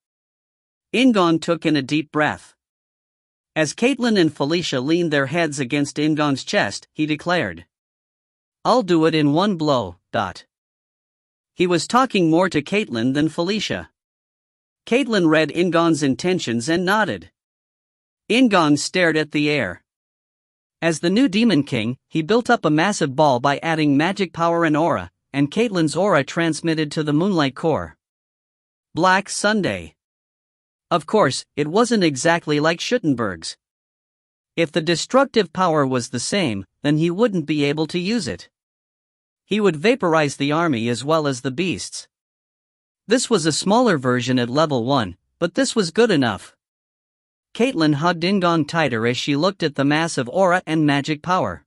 In-gong took in a deep breath. As Caitlyn and Felicia leaned their heads against In-gong's chest, he declared, "I'll do it in one blow." He was talking more to Caitlyn than Felicia. Caitlyn read In-gong's intentions and nodded. In-gong stared at the air. As the new Demon King, he built up a massive ball by adding magic power and aura, and Caitlyn's aura transmitted to the Moonlight Core. Black Sunday. Of course, it wasn't exactly like Schuttenberg's. If the destructive power was the same, then he wouldn't be able to use it. He would vaporize the army as well as the beasts. This was a smaller version at level 1, but this was good enough. Caitlyn hugged In-gong tighter as she looked at the massive aura and magic power.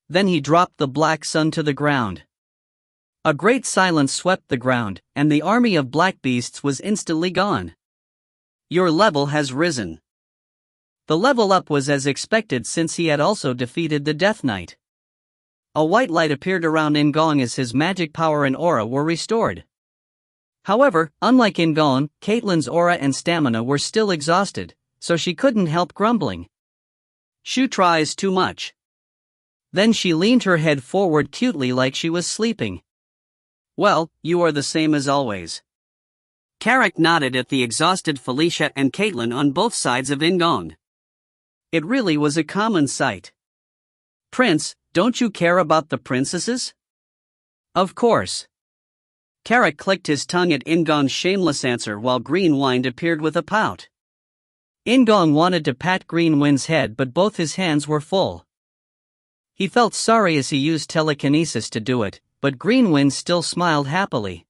Then he dropped the black sun to the ground. A great silence swept the ground, and the army of black beasts was instantly gone. "Your level has risen." The level up was as expected since he had also defeated the Death Knight. A white light appeared around In-gong as his magic power and aura were restored. However, unlike In-gong, Caitlyn's aura and stamina were still exhausted, so she couldn't help grumbling. "Shu tries too much." Then she leaned her head forward cutely like she was sleeping. "Well, you are the same as always." Carrick nodded at the exhausted Felicia and Caitlyn on both sides of In-gong. It really was a common sight. "Prince, don't you care about the princesses?" "Of course." Carrick clicked his tongue at In-gong's shameless answer while Greenwind appeared with a pout. In-gong wanted to pat Greenwind's head but both his hands were full. He felt sorry as he used telekinesis to do it, but Greenwind still smiled happily.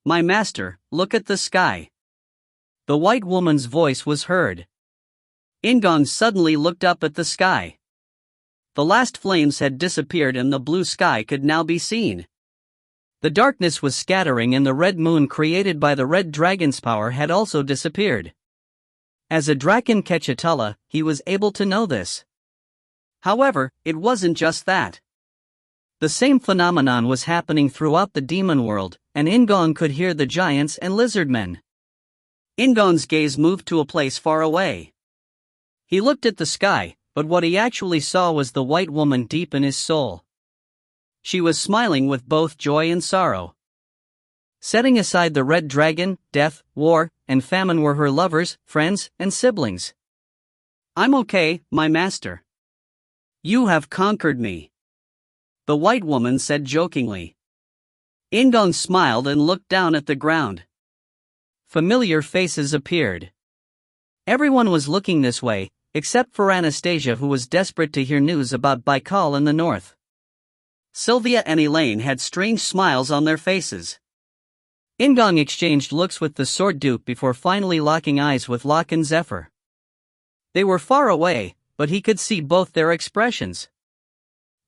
my master, look at the sky. The white woman's voice was heard. In-gong suddenly looked up at the sky. The last flames had disappeared and the blue sky could now be seen. The darkness was scattering and the red moon created by the red dragon's power had also disappeared. As a Draken Kechatula, he was able to know this. However, it wasn't just that. The same phenomenon was happening throughout the demon world, and In-gong could hear the giants and lizardmen. In-gong's gaze moved to a place far away. He looked at the sky, but what he actually saw was the white woman deep in his soul. She was smiling with both joy and sorrow. Setting aside the red dragon, death, war, and famine were her lovers, friends, and siblings. I'm okay, my master. You have conquered me, the white woman said jokingly. In-gong smiled and looked down at the ground. Familiar faces appeared. Everyone was looking this way, except for Anastasia, who was desperate to hear news about Baikal in the north. Sylvia and Elaine had strange smiles on their faces. In-gong exchanged looks with the sword duke before finally locking eyes with Locke and Zephyr. They were far away, but he could see both their expressions.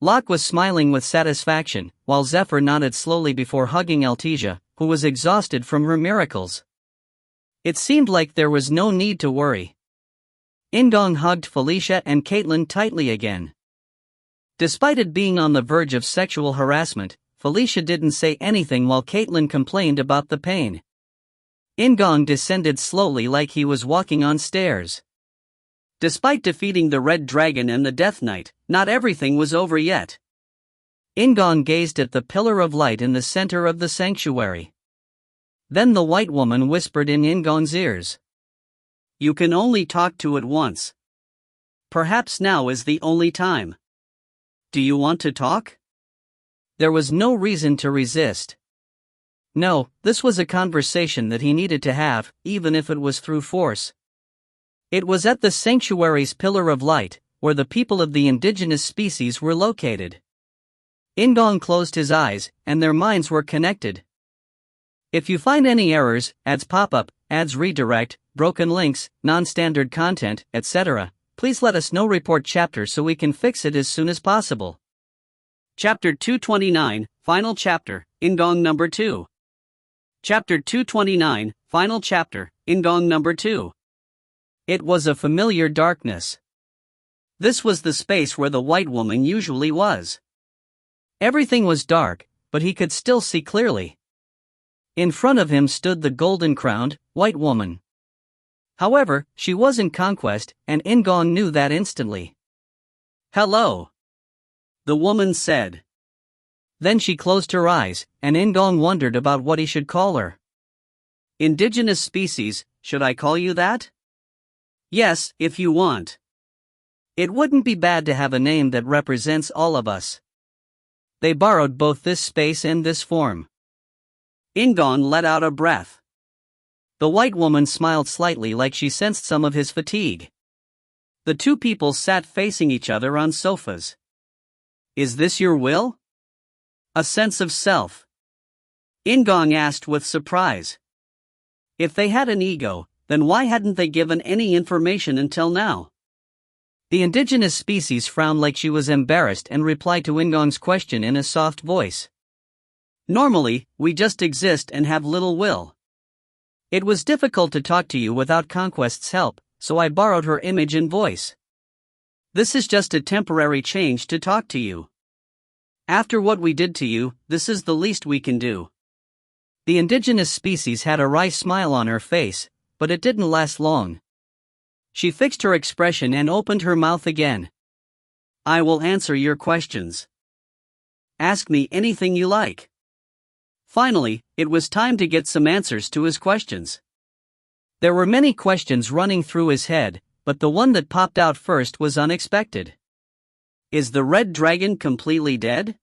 Locke was smiling with satisfaction, while Zephyr nodded slowly before hugging Altesia, who was exhausted from her miracles. It seemed like there was no need to worry. In-gong hugged Felicia and Caitlin tightly again. Despite it being on the verge of sexual harassment, Felicia didn't say anything while Caitlin complained about the pain. In-gong descended slowly like he was walking on stairs. Despite defeating the Red Dragon and the Death Knight, not everything was over yet. In-gong gazed at the pillar of light in the center of the sanctuary. Then the white woman whispered in In-gong's ears. You can only talk to it once. Perhaps now is the only time. Do you want to talk? There was no reason to resist. No, this was a conversation that he needed to have, even if it was through force. It was at the sanctuary's pillar of light, where the people of the indigenous species were located. In-gong closed his eyes, and their minds were connected. If you find any errors, ads pop up, ads redirect, broken links, non-standard content, etc., please let us know. Report chapter so we can fix it as soon as possible. Chapter 229, Final Chapter, In-gong Number 2. Chapter 229, Final Chapter, In-gong Number 2. It was a familiar darkness. This was the space where the white woman usually was. Everything was dark, but he could still see clearly. In front of him stood the golden-crowned, white woman. However, she was in conquest, and In-gong knew that instantly. Hello, the woman said. Then she closed her eyes, and In-gong wondered about what he should call her. Indigenous species, should I call you that? Yes, if you want. It wouldn't be bad to have a name that represents all of us. They borrowed both this space and this form. In-gong let out a breath. The white woman smiled slightly like she sensed some of his fatigue. The two people sat facing each other on sofas. Is this your will? A sense of self? In-gong asked with surprise. If they had an ego, then why hadn't they given any information until now? The indigenous species frowned like she was embarrassed and replied to In-gong's question in a soft voice. Normally, we just exist and have little will. It was difficult to talk to you without Conquest's help, so I borrowed her image and voice. This is just a temporary change to talk to you. After what we did to you, this is the least we can do. The indigenous species had a wry smile on her face, but it didn't last long. She fixed her expression and opened her mouth again. I will answer your questions. Ask me anything you like. Finally, it was time to get some answers to his questions. There were many questions running through his head, but the one that popped out first was unexpected. Is the red dragon completely dead?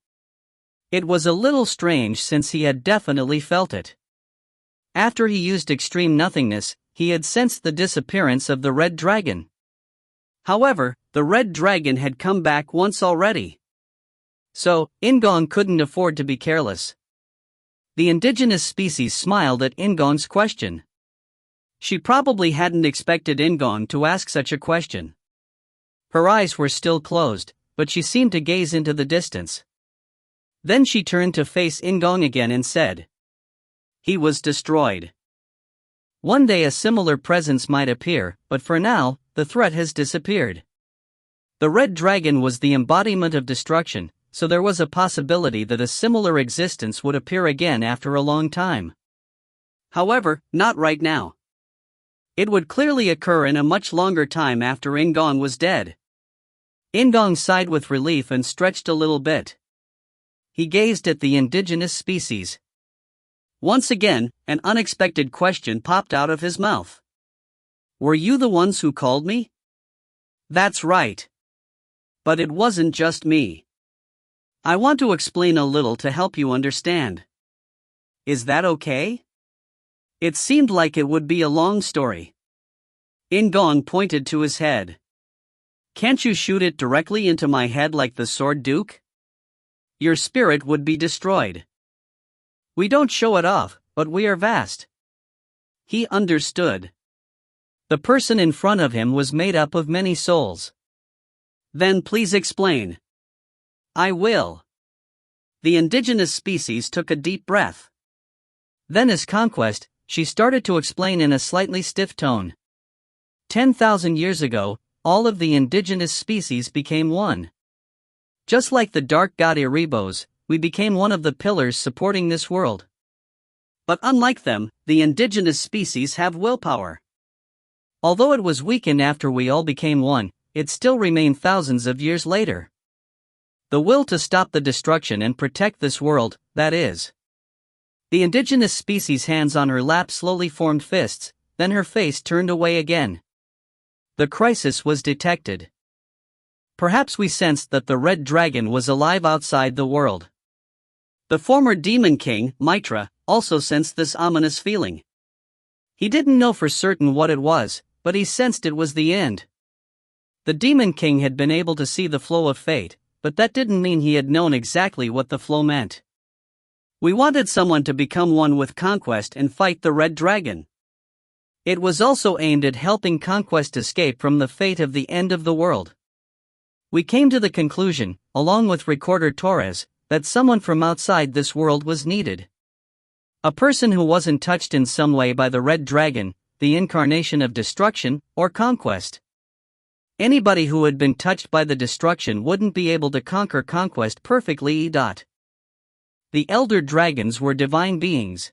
It was a little strange since he had definitely felt it. After he used extreme nothingness, he had sensed the disappearance of the red dragon. However, the red dragon had come back once already. So, In-gong couldn't afford to be careless. The indigenous species smiled at In-gong's question. She probably hadn't expected In-gong to ask such a question. Her eyes were still closed, but she seemed to gaze into the distance. Then she turned to face In-gong again and said, "He was destroyed. One day a similar presence might appear, but for now, the threat has disappeared." The red dragon was the embodiment of destruction, so there was a possibility that a similar existence would appear again after a long time. However, not right now. It would clearly occur in a much longer time after In-gong was dead. In-gong sighed with relief and stretched a little bit. He gazed at the indigenous species. Once again, an unexpected question popped out of his mouth. "Were you the ones who called me?" "That's right. But it wasn't just me. I want to explain a little to help you understand. Is that okay?" It seemed like it would be a long story. In-gong pointed to his head. "Can't you shoot it directly into my head like the sword Duke? Your spirit would be destroyed. We don't show it off, but we are vast." He understood. The person in front of him was made up of many souls. "Then please explain." "I will." The indigenous species took a deep breath. Then as conquest, she started to explain in a slightly stiff tone. 10,000 years ago, all of the indigenous species became one. Just like the dark god Erebos, we became one of the pillars supporting this world. But unlike them, the indigenous species have willpower. Although it was weakened after we all became one, it still remained thousands of years later. The will to stop the destruction and protect this world, that is. The indigenous species' hands on her lap slowly formed fists, then her face turned away again. The crisis was detected. Perhaps we sensed that the red dragon was alive outside the world. The former demon king, Mitra, also sensed this ominous feeling. He didn't know for certain what it was, but he sensed it was the end. The demon king had been able to see the flow of fate, but that didn't mean he had known exactly what the flow meant. We wanted someone to become one with Conquest and fight the red dragon. It was also aimed at helping Conquest escape from the fate of the end of the world. We came to the conclusion, along with Recorder Torres, that someone from outside this world was needed. A person who wasn't touched in some way by the red dragon, the incarnation of destruction, or conquest. Anybody who had been touched by the destruction wouldn't be able to conquer conquest perfectly. The elder dragons were divine beings.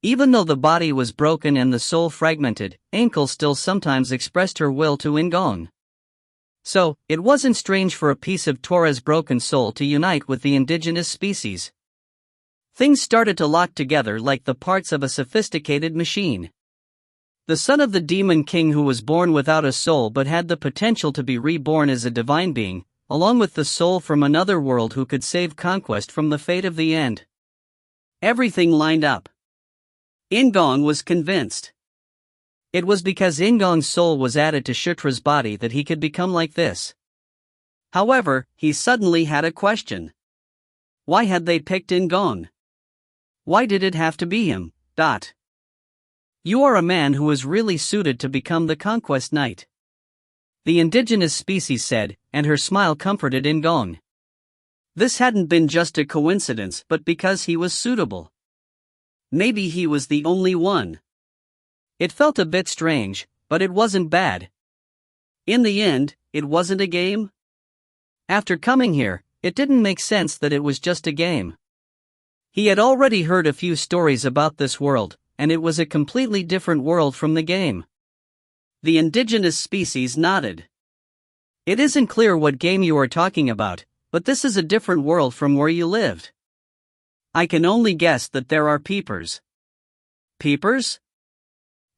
Even though the body was broken and the soul fragmented, Ankle still sometimes expressed her will to In-gong. So, it wasn't strange for a piece of Torres' broken soul to unite with the indigenous species. Things started to lock together like the parts of a sophisticated machine. The son of the demon king who was born without a soul but had the potential to be reborn as a divine being, along with the soul from another world who could save Conquest from the fate of the end. Everything lined up. In-gong was convinced. It was because In-gong's soul was added to Shutra's body that he could become like this. However, he suddenly had a question. Why had they picked In-gong? Why did it have to be him? You are a man who is really suited to become the Conquest Knight. The indigenous species said, and her smile comforted In-gong. This hadn't been just a coincidence but because he was suitable. Maybe he was the only one. It felt a bit strange, but it wasn't bad. In the end, it wasn't a game. After coming here, it didn't make sense that it was just a game. He had already heard a few stories about this world, and it was a completely different world from the game. The indigenous species nodded. It isn't clear what game you are talking about, but this is a different world from where you lived. I can only guess that there are peepers. Peepers?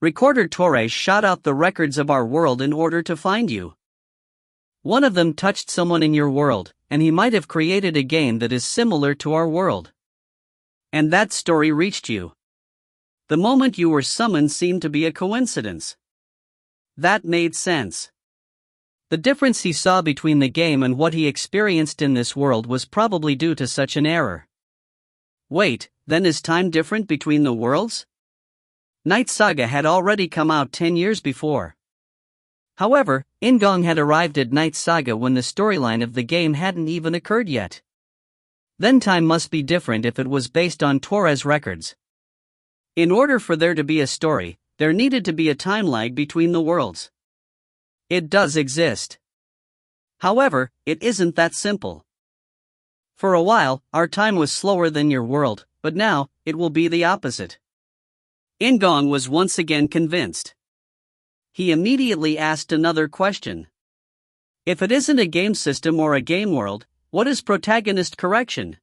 Recorder Torres shot out the records of our world in order to find you. One of them touched someone in your world, and he might have created a game that is similar to our world. And that story reached you. The moment you were summoned seemed to be a coincidence. That made sense. The difference he saw between the game and what he experienced in this world was probably due to such an error. Wait, then is time different between the worlds? Knight Saga had already come out 10 years before. However, In-gong had arrived at Knight Saga when the storyline of the game hadn't even occurred yet. Then time must be different if it was based on Torres records. In order for there to be a story, there needed to be a time lag between the worlds. It does exist. However, it isn't that simple. For a while, our time was slower than your world, but now, it will be the opposite. In-gong was once again convinced. He immediately asked another question. If it isn't a game system or a game world, what is protagonist correction?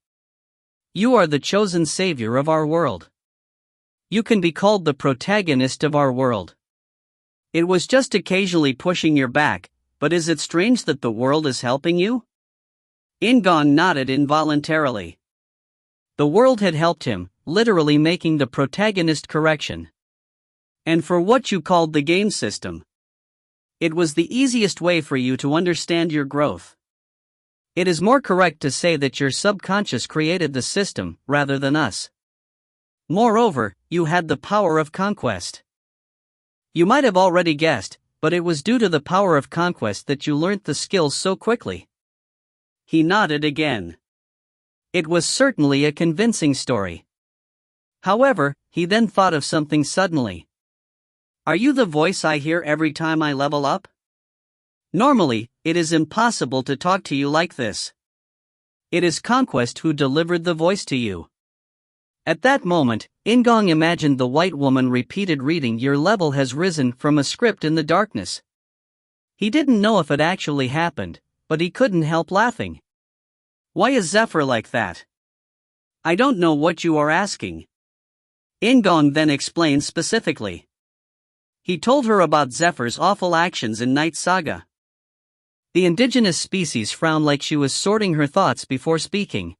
You are the chosen savior of our world. You can be called the protagonist of our world. It was just occasionally pushing your back, but is it strange that the world is helping you? In-gong nodded involuntarily. The world had helped him, literally making the protagonist correction. And for what you called the game system, it was the easiest way for you to understand your growth. It is more correct to say that your subconscious created the system, rather than us. Moreover, you had the power of conquest. You might have already guessed, but it was due to the power of conquest that you learnt the skills so quickly. He nodded again. It was certainly a convincing story. However, he then thought of something suddenly. Are you the voice I hear every time I level up? Normally, it is impossible to talk to you like this. It is Conquest who delivered the voice to you. At that moment, In-gong imagined the white woman repeated reading your level has risen from a script in the darkness. He didn't know if it actually happened, but he couldn't help laughing. Why is Zephyr like that? I don't know what you are asking. In-gong then explained specifically. He told her about Zephyr's awful actions in Knight Saga. The indigenous species frowned like she was sorting her thoughts before speaking.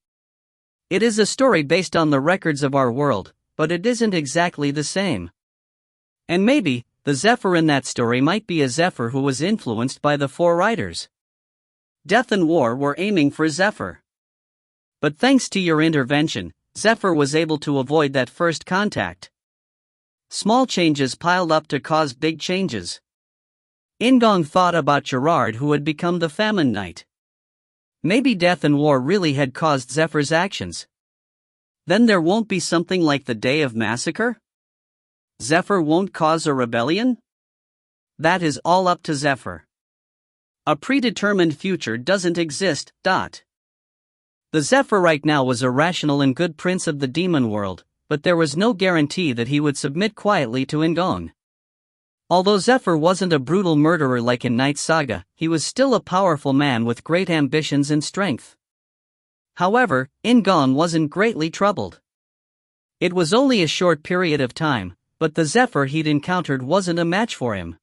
It is a story based on the records of our world, but it isn't exactly the same. And maybe, the Zephyr in that story might be a Zephyr who was influenced by the four riders. Death and War were aiming for Zephyr. But thanks to your intervention, Zephyr was able to avoid that first contact. Small changes piled up to cause big changes. In-gong thought about Gerard who had become the Famine Knight. Maybe Death and War really had caused Zephyr's actions. Then there won't be something like the Day of Massacre? Zephyr won't cause a rebellion? That is all up to Zephyr. A predetermined future doesn't exist. The Zephyr right now was a rational and good prince of the demon world, but there was no guarantee that he would submit quietly to In-gong. Although Zephyr wasn't a brutal murderer like in Knight Saga, he was still a powerful man with great ambitions and strength. However, In-gong wasn't greatly troubled. It was only a short period of time, but the Zephyr he'd encountered wasn't a match for him.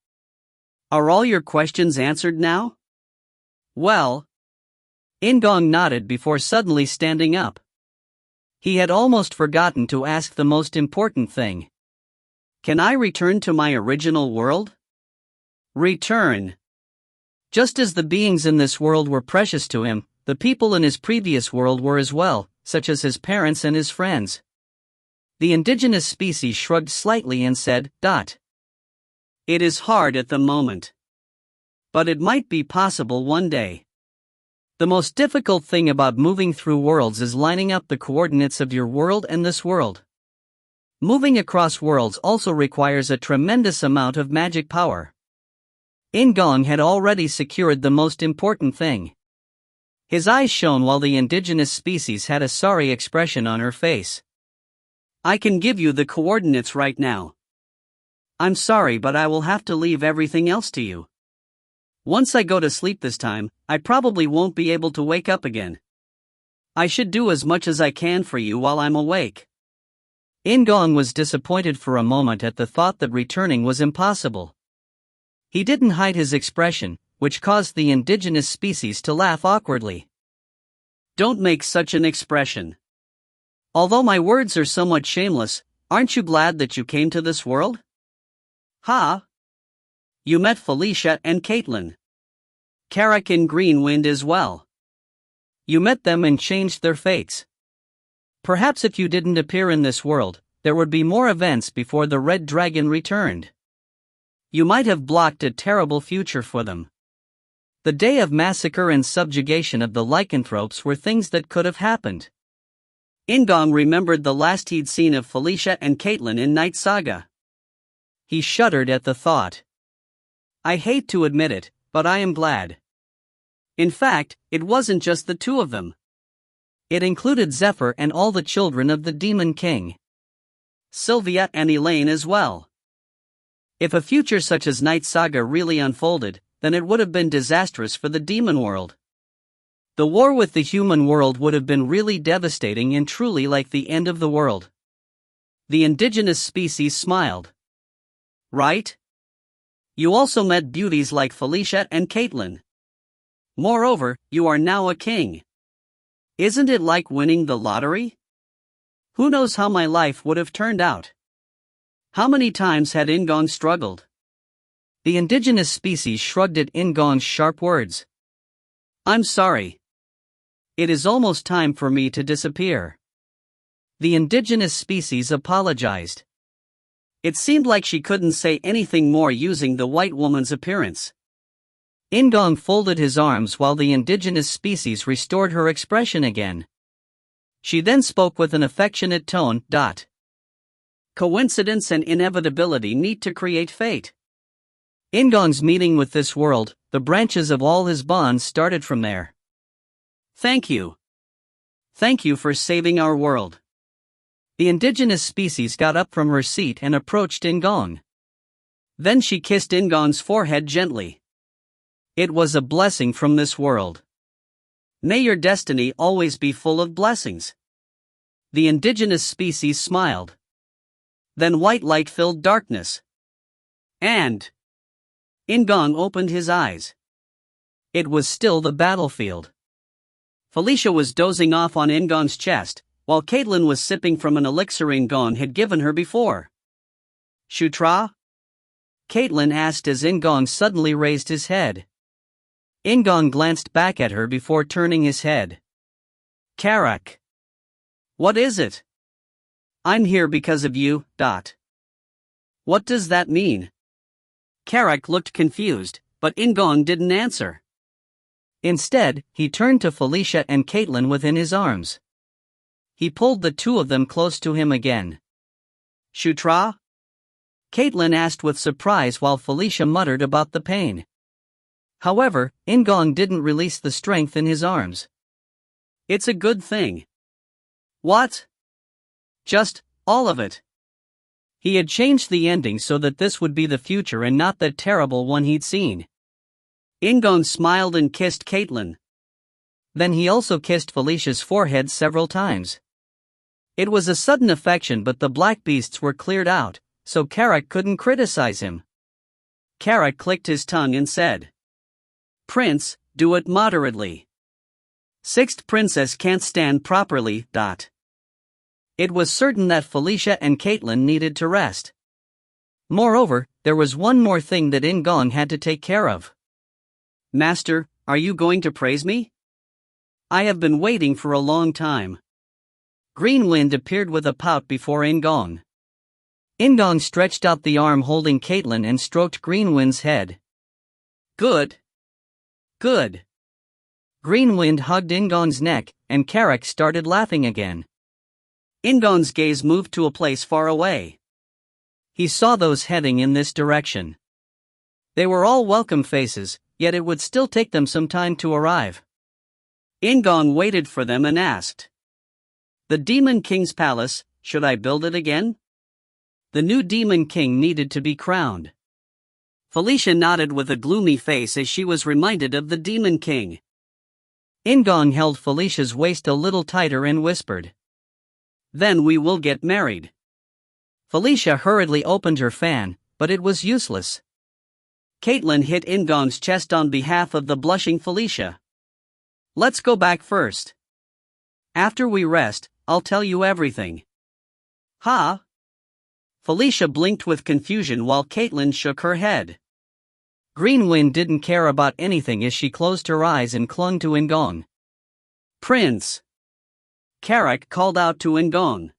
Are all your questions answered now? Well. In-gong nodded before suddenly standing up. He had almost forgotten to ask the most important thing. Can I return to my original world? Return. Just as the beings in this world were precious to him, the people in his previous world were as well, such as his parents and his friends. The indigenous species shrugged slightly and said, It is hard at the moment. But it might be possible one day. The most difficult thing about moving through worlds is lining up the coordinates of your world and this world. Moving across worlds also requires a tremendous amount of magic power. In-gong had already secured the most important thing. His eyes shone while the indigenous species had a sorry expression on her face. I can give you the coordinates right now. I'm sorry, but I will have to leave everything else to you. Once I go to sleep this time, I probably won't be able to wake up again. I should do as much as I can for you while I'm awake. In-gong was disappointed for a moment at the thought that returning was impossible. He didn't hide his expression, which caused the indigenous species to laugh awkwardly. Don't make such an expression. Although my words are somewhat shameless, aren't you glad that you came to this world? Ha! You met Felicia and Caitlin. Carrick and Greenwind as well. You met them and changed their fates. Perhaps if you didn't appear in this world, there would be more events before the Red Dragon returned. You might have blocked a terrible future for them. The day of massacre and subjugation of the lycanthropes were things that could have happened. In-gong remembered the last he'd seen of Felicia and Caitlin in Knight Saga. He shuddered at the thought. I hate to admit it, but I am glad. In fact, it wasn't just the two of them. It included Zephyr and all the children of the Demon King. Sylvia and Elaine as well. If a future such as Knight Saga really unfolded, then it would have been disastrous for the demon world. The war with the human world would have been really devastating and truly like the end of the world. The indigenous species smiled. Right? You also met beauties like Felicia and Caitlin. Moreover, you are now a king. Isn't it like winning the lottery? Who knows how my life would have turned out? How many times had In-gong struggled? The indigenous species shrugged at In-gong's sharp words. I'm sorry. It is almost time for me to disappear. The indigenous species apologized. It seemed like she couldn't say anything more using the white woman's appearance. In-gong folded his arms while the indigenous species restored her expression again. She then spoke with an affectionate tone. Coincidence and inevitability meet to create fate. In-gong's meeting with this world, the branches of all his bonds started from there. Thank you. Thank you for saving our world. The indigenous species got up from her seat and approached In-gong. Then she kissed In-gong's forehead gently. It was a blessing from this world. May your destiny always be full of blessings. The indigenous species smiled. Then white light filled darkness. And In-gong opened his eyes. It was still the battlefield. Felicia was dozing off on In-gong's chest, while Caitlin was sipping from an elixir In-gong had given her before. Shutra? Caitlin asked as In-gong suddenly raised his head. In-gong glanced back at her before turning his head. Karak. What is it? I'm here because of you. What does that mean? Karak looked confused, but In-gong didn't answer. Instead, he turned to Felicia and Caitlin within his arms. He pulled the two of them close to him again. Shutra? Caitlin asked with surprise while Felicia muttered about the pain. However, In-gong didn't release the strength in his arms. It's a good thing. What? Just, all of it. He had changed the ending so that this would be the future and not the terrible one he'd seen. In-gong smiled and kissed Caitlin. Then he also kissed Felicia's forehead several times. It was a sudden affection, but the black beasts were cleared out, so Karak couldn't criticize him. Karak clicked his tongue and said, Prince, do it moderately. Sixth princess can't stand properly. It was certain that Felicia and Caitlin needed to rest. Moreover, there was one more thing that In-gong had to take care of. Master, are you going to praise me? I have been waiting for a long time. Green Wind appeared with a pout before In-gong. In-gong stretched out the arm holding Caitlin and stroked Green Wind's head. Good. Good. Green Wind hugged In-gong's neck, and Karak started laughing again. In-gong's gaze moved to a place far away. He saw those heading in this direction. They were all welcome faces, yet it would still take them some time to arrive. In-gong waited for them and asked, The Demon King's palace, should I build it again? The new Demon King needed to be crowned. Felicia nodded with a gloomy face as she was reminded of the Demon King. In-gong held Felicia's waist a little tighter and whispered, Then we will get married. Felicia hurriedly opened her fan, but it was useless. Caitlin hit In-gong's chest on behalf of the blushing Felicia. Let's go back first. After we rest, I'll tell you everything. Huh? Felicia blinked with confusion while Caitlin shook her head. Green Wind didn't care about anything as she closed her eyes and clung to In-gong. Prince! Karak called out to In-gong.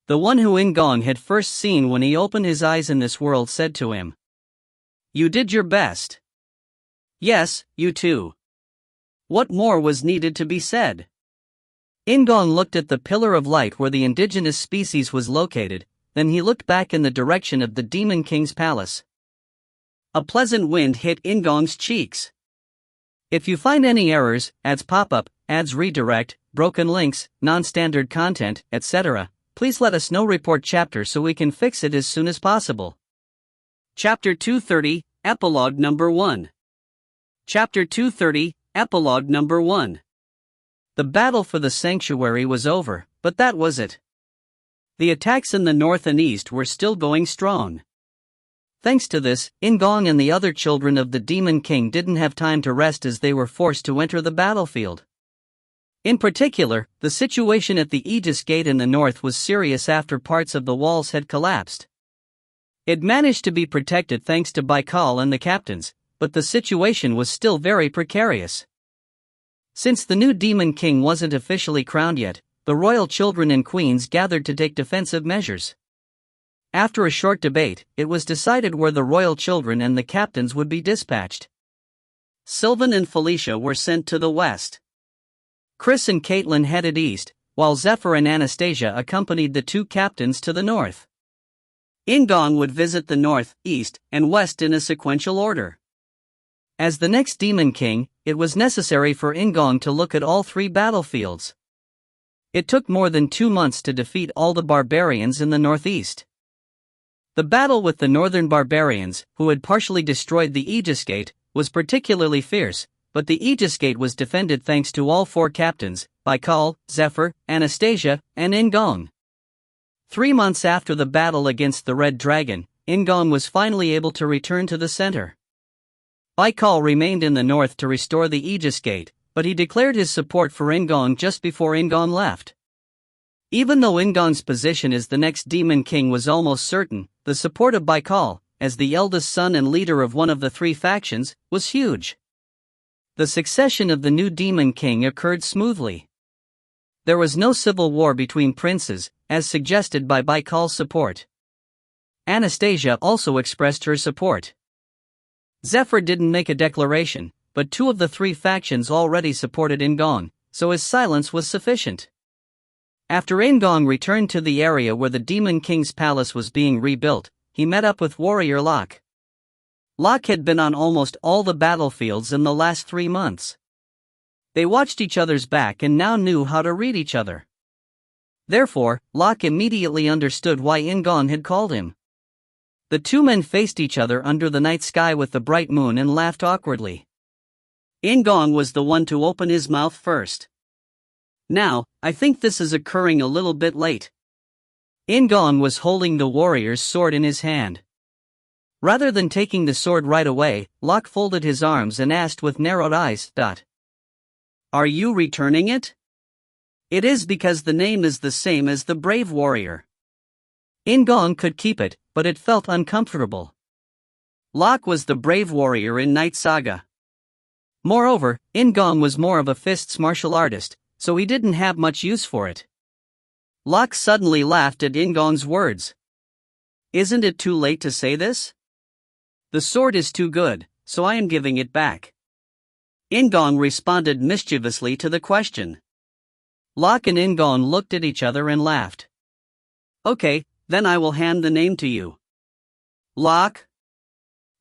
The one who In-gong had first seen when he opened his eyes in this world said to him, "You did your best." "Yes, you too." What more was needed to be said? In-gong looked at the pillar of light where the indigenous species was located, then he looked back in the direction of the Demon King's palace. A pleasant wind hit In-gong's cheeks. If you find any errors, ads pop up, ads redirect, broken links, non-standard content, etc., please let us know. Report chapter so we can fix it as soon as possible. Chapter 230, Epilogue Number 1. Chapter 230, Epilogue Number 1. The battle for the sanctuary was over, but that was it. The attacks in the north and east were still going strong. Thanks to this, In-gong and the other children of the Demon King didn't have time to rest as they were forced to enter the battlefield. In particular, the situation at the Aegis Gate in the north was serious after parts of the walls had collapsed. It managed to be protected thanks to Baikal and the captains, but the situation was still very precarious. Since the new Demon King wasn't officially crowned yet, the royal children and queens gathered to take defensive measures. After a short debate, it was decided where the royal children and the captains would be dispatched. Sylvan and Felicia were sent to the west. Chris and Caitlin headed east, while Zephyr and Anastasia accompanied the two captains to the north. In-gong would visit the north, east, and west in a sequential order. As the next Demon King, it was necessary for In-gong to look at all three battlefields. It took more than 2 months to defeat all the barbarians in the northeast. The battle with the northern barbarians, who had partially destroyed the Aegis Gate, was particularly fierce, but the Aegis Gate was defended thanks to all 4 captains, Baikal, Zephyr, Anastasia, and In-gong. 3 months after the battle against the Red Dragon, In-gong was finally able to return to the center. Baikal remained in the north to restore the Aegis Gate, but he declared his support for In-gong just before In-gong left. Even though In-gong's position as the next Demon King was almost certain, the support of Baikal, as the eldest son and leader of one of the 3 factions, was huge. The succession of the new Demon King occurred smoothly. There was no civil war between princes, as suggested by Baikal's support. Anastasia also expressed her support. Zephyr didn't make a declaration, but 2 of the 3 factions already supported In-gong, so his silence was sufficient. After In-gong returned to the area where the Demon King's palace was being rebuilt, he met up with warrior Locke. Locke had been on almost all the battlefields in the last 3 months. They watched each other's back and now knew how to read each other. Therefore, Locke immediately understood why In-gong had called him. The 2 men faced each other under the night sky with the bright moon and laughed awkwardly. In-gong was the one to open his mouth first. "Now, I think this is occurring a little bit late." In-gong was holding the warrior's sword in his hand. Rather than taking the sword right away, Locke folded his arms and asked with narrowed eyes, "Are you returning it?" "It is because the name is the same as the brave warrior." In-gong could keep it, but it felt uncomfortable. Locke was the brave warrior in Knight Saga. Moreover, In-gong was more of a fists martial artist, so he didn't have much use for it. Locke suddenly laughed at In-gong's words. "Isn't it too late to say this? The sword is too good, so I am giving it back." In-gong responded mischievously to the question. Locke and In-gong looked at each other and laughed. "Okay, then I will hand the name to you." "Locke?"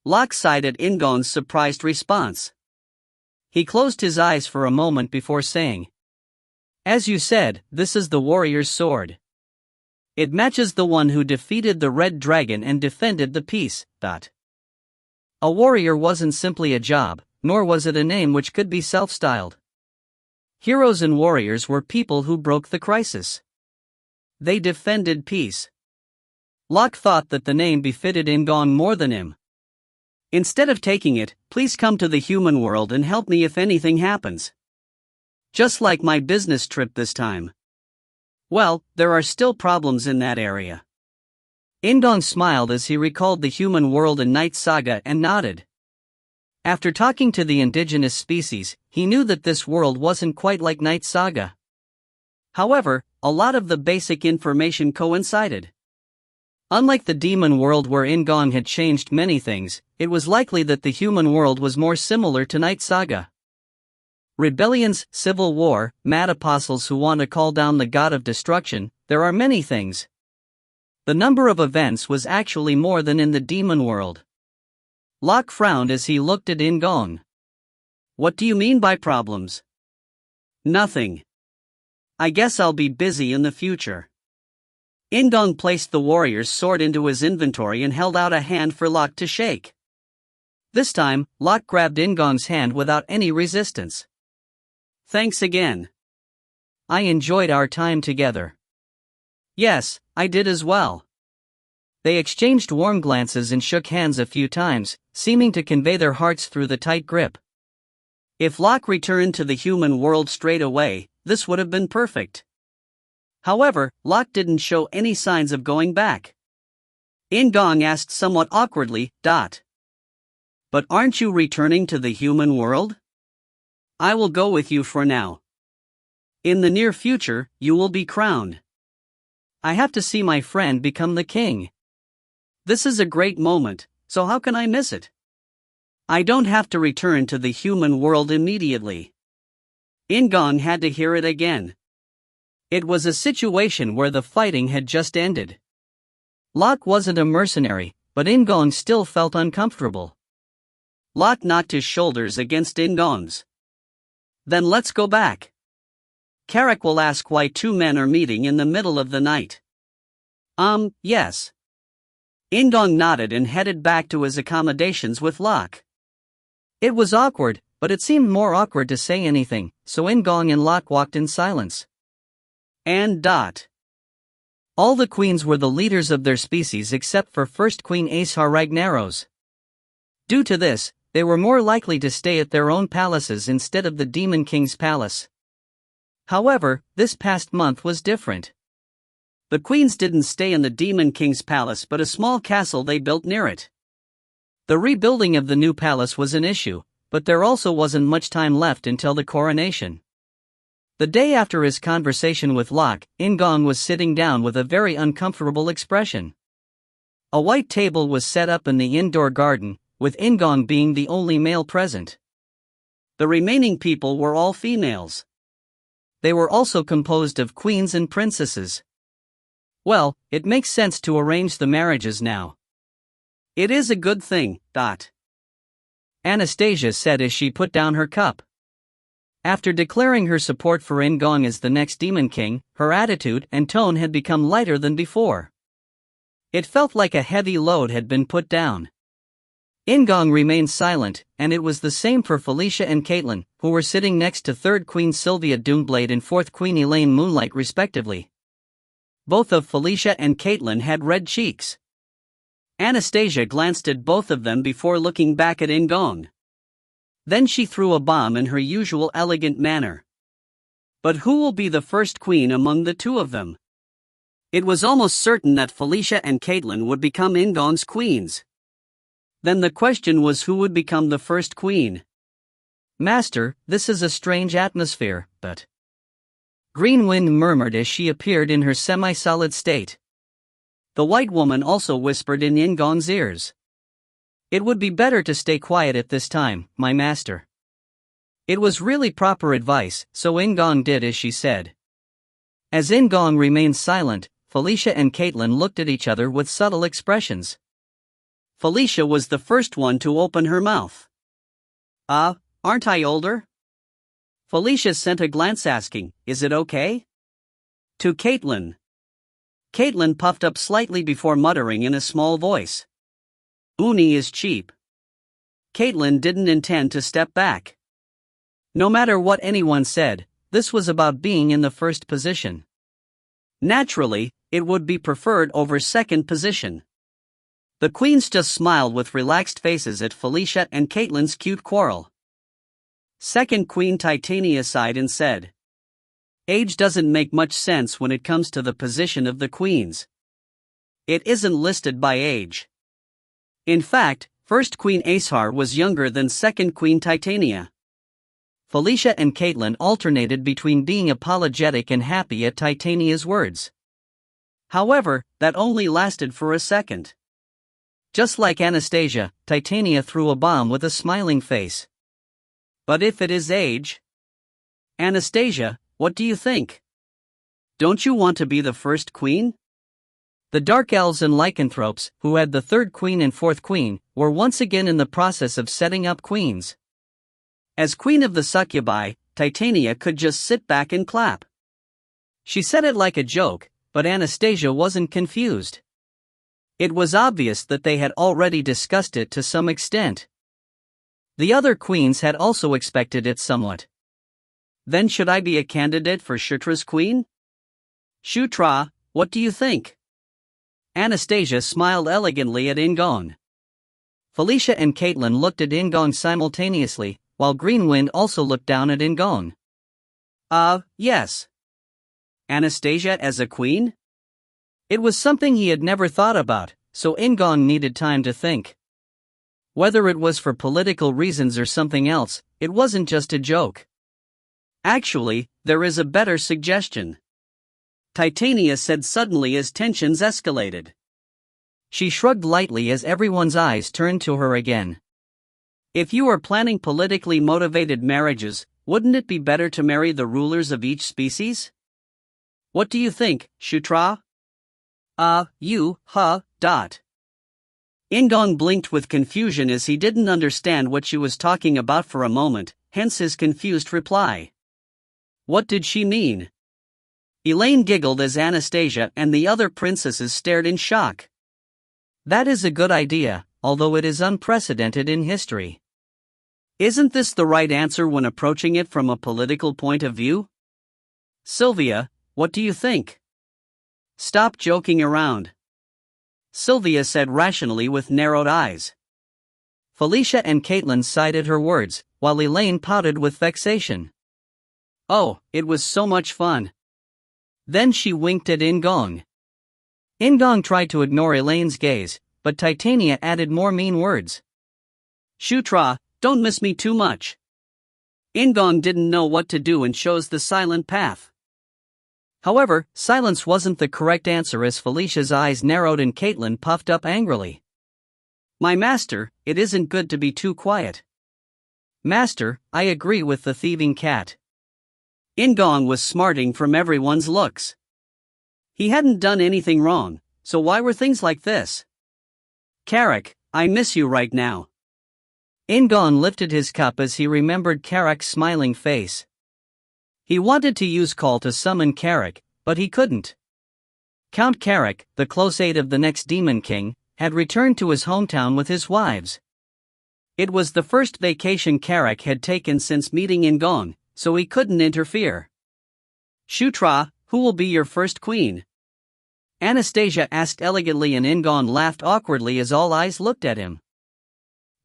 Locke sighed at In-gong's surprised response. He closed his eyes for a moment before saying, "As you said, this is the warrior's sword. It matches the one who defeated the Red Dragon and defended the peace." A warrior wasn't simply a job, nor was it a name which could be self-styled. Heroes and warriors were people who broke the crisis. They defended peace. Locke thought that the name befitted In-gong more than him. "Instead of taking it, please come to the human world and help me if anything happens. Just like my business trip this time." "Well, there are still problems in that area." In-gong smiled as he recalled the human world in Knight Saga and nodded. After talking to the indigenous species, he knew that this world wasn't quite like Knight Saga. However, a lot of the basic information coincided. Unlike the demon world where In-gong had changed many things, it was likely that the human world was more similar to Knight Saga. Rebellions, civil war, mad apostles who want to call down the god of destruction, there are many things. The number of events was actually more than in the demon world. Locke frowned as he looked at In-gong. What do you mean by problems? Nothing. I guess I'll be busy in the future. In-gong placed the warrior's sword into his inventory and held out a hand for Locke to shake. This time, Locke grabbed In-gong's hand without any resistance. Thanks again. I enjoyed our time together. Yes, I did as well. They exchanged warm glances and shook hands a few times, seeming to convey their hearts through the tight grip. If Locke returned to the human world straight away, this would have been perfect. However, Locke didn't show any signs of going back. In-gong asked somewhat awkwardly, "But aren't you returning to the human world?" "I will go with you for now. In the near future, you will be crowned. I have to see my friend become the king. This is a great moment, so how can I miss it? I don't have to return to the human world immediately." In-gong had to hear it again. It was a situation where the fighting had just ended. Locke wasn't a mercenary, but In-gong still felt uncomfortable. Locke knocked his shoulders against In-gong's. "Then let's go back. Carrick will ask why two men are meeting in the middle of the night." Yes. In-gong nodded and headed back to his accommodations with Locke. It was awkward, but it seemed more awkward to say anything, so In-gong and Locke walked in silence. All the queens were the leaders of their species except for First Queen Aeshar Ragnaros. Due to this, they were more likely to stay at their own palaces instead of the Demon King's palace. However, this past month was different. The queens didn't stay in the Demon King's palace but a small castle they built near it. The rebuilding of the new palace was an issue, but there also wasn't much time left until the coronation. The day after his conversation with Locke, In-gong was sitting down with a very uncomfortable expression. A white table was set up in the indoor garden, with In-gong being the only male present. The remaining people were all females. They were also composed of queens and princesses. Well, it makes sense to arrange the marriages now. It is a good thing. Anastasia said as she put down her cup. After declaring her support for In-gong as the next Demon King, her attitude and tone had become lighter than before. It felt like a heavy load had been put down. In-gong remained silent, and it was the same for Felicia and Caitlin, who were sitting next to 3rd Queen Sylvia Doomblade and 4th Queen Elaine Moonlight respectively. Both of Felicia and Caitlin had red cheeks. Anastasia glanced at both of them before looking back at In-gong. Then she threw a bomb in her usual elegant manner. But who will be the first queen among the two of them? It was almost certain that Felicia and Caitlin would become In-gong's queens. Then the question was who would become the first queen. "Master, this is a strange atmosphere, but..." Green Wind murmured as she appeared in her semi-solid state. The white woman also whispered in In-gong's ears. "It would be better to stay quiet at this time, my master." It was really proper advice, so In-gong did as she said. As In-gong remained silent, Felicia and Caitlin looked at each other with subtle expressions. Felicia was the first one to open her mouth. Aren't I older?" Felicia sent a glance asking, "Is it okay?" to Caitlin. Caitlin puffed up slightly before muttering in a small voice. "Uni is cheap." Caitlin didn't intend to step back. No matter what anyone said, this was about being in the first position. Naturally, it would be preferred over second position. The queens just smiled with relaxed faces at Felicia and Caitlin's cute quarrel. Second Queen Titania sighed and said, "Age doesn't make much sense when it comes to the position of the queens. It isn't listed by age. In fact, First Queen Aeshar was younger than Second Queen Titania. Felicia and Caitlin alternated between being apologetic and happy at Titania's words. However, that only lasted for a second. Just like Anastasia, Titania threw a bomb with a smiling face. But if it is age? Anastasia, what do you think? Don't you want to be the first queen? The Dark Elves and Lycanthropes, who had the third queen and fourth queen, were once again in the process of setting up queens. As queen of the succubi, Titania could just sit back and clap. She said it like a joke, but Anastasia wasn't confused. It was obvious that they had already discussed it to some extent. The other queens had also expected it somewhat. Then should I be a candidate for Shutra's queen? Shutra, what do you think? Anastasia smiled elegantly at In-gong. Felicia and Caitlin looked at In-gong simultaneously, while Greenwind also looked down at In-gong. Yes. Anastasia as a queen? It was something he had never thought about, so In-gong needed time to think. Whether it was for political reasons or something else, it wasn't just a joke. Actually, there is a better suggestion. Titania said suddenly as tensions escalated. She shrugged lightly as everyone's eyes turned to her again. If you are planning politically motivated marriages, wouldn't it be better to marry the rulers of each species? What do you think, Shutra? In-gong blinked with confusion as he didn't understand what she was talking about for a moment, hence his confused reply. What did she mean? Elaine giggled as Anastasia and the other princesses stared in shock. That is a good idea, although it is unprecedented in history. Isn't this the right answer when approaching it from a political point of view? Sylvia, what do you think? Stop joking around. Sylvia said rationally with narrowed eyes. Felicia and Caitlin sighed at her words, while Elaine pouted with vexation. Oh, it was so much fun. Then she winked at In-gong. In-gong tried to ignore Elaine's gaze, but Titania added more mean words. Shutra, don't miss me too much. In-gong didn't know what to do and chose the silent path. However, silence wasn't the correct answer as Felicia's eyes narrowed and Caitlin puffed up angrily. My master, it isn't good to be too quiet. Master, I agree with the thieving cat. In-gong was smarting from everyone's looks. He hadn't done anything wrong, so why were things like this? Carrick, I miss you right now. In-gong lifted his cup as he remembered Carrick's smiling face. He wanted to use call to summon Carrick, but he couldn't. Count Carrick, the close aide of the next Demon King, had returned to his hometown with his wives. It was the first vacation Carrick had taken since meeting In-gong, so he couldn't interfere. Shutra, who will be your first queen? Anastasia asked elegantly and In-gong laughed awkwardly as all eyes looked at him.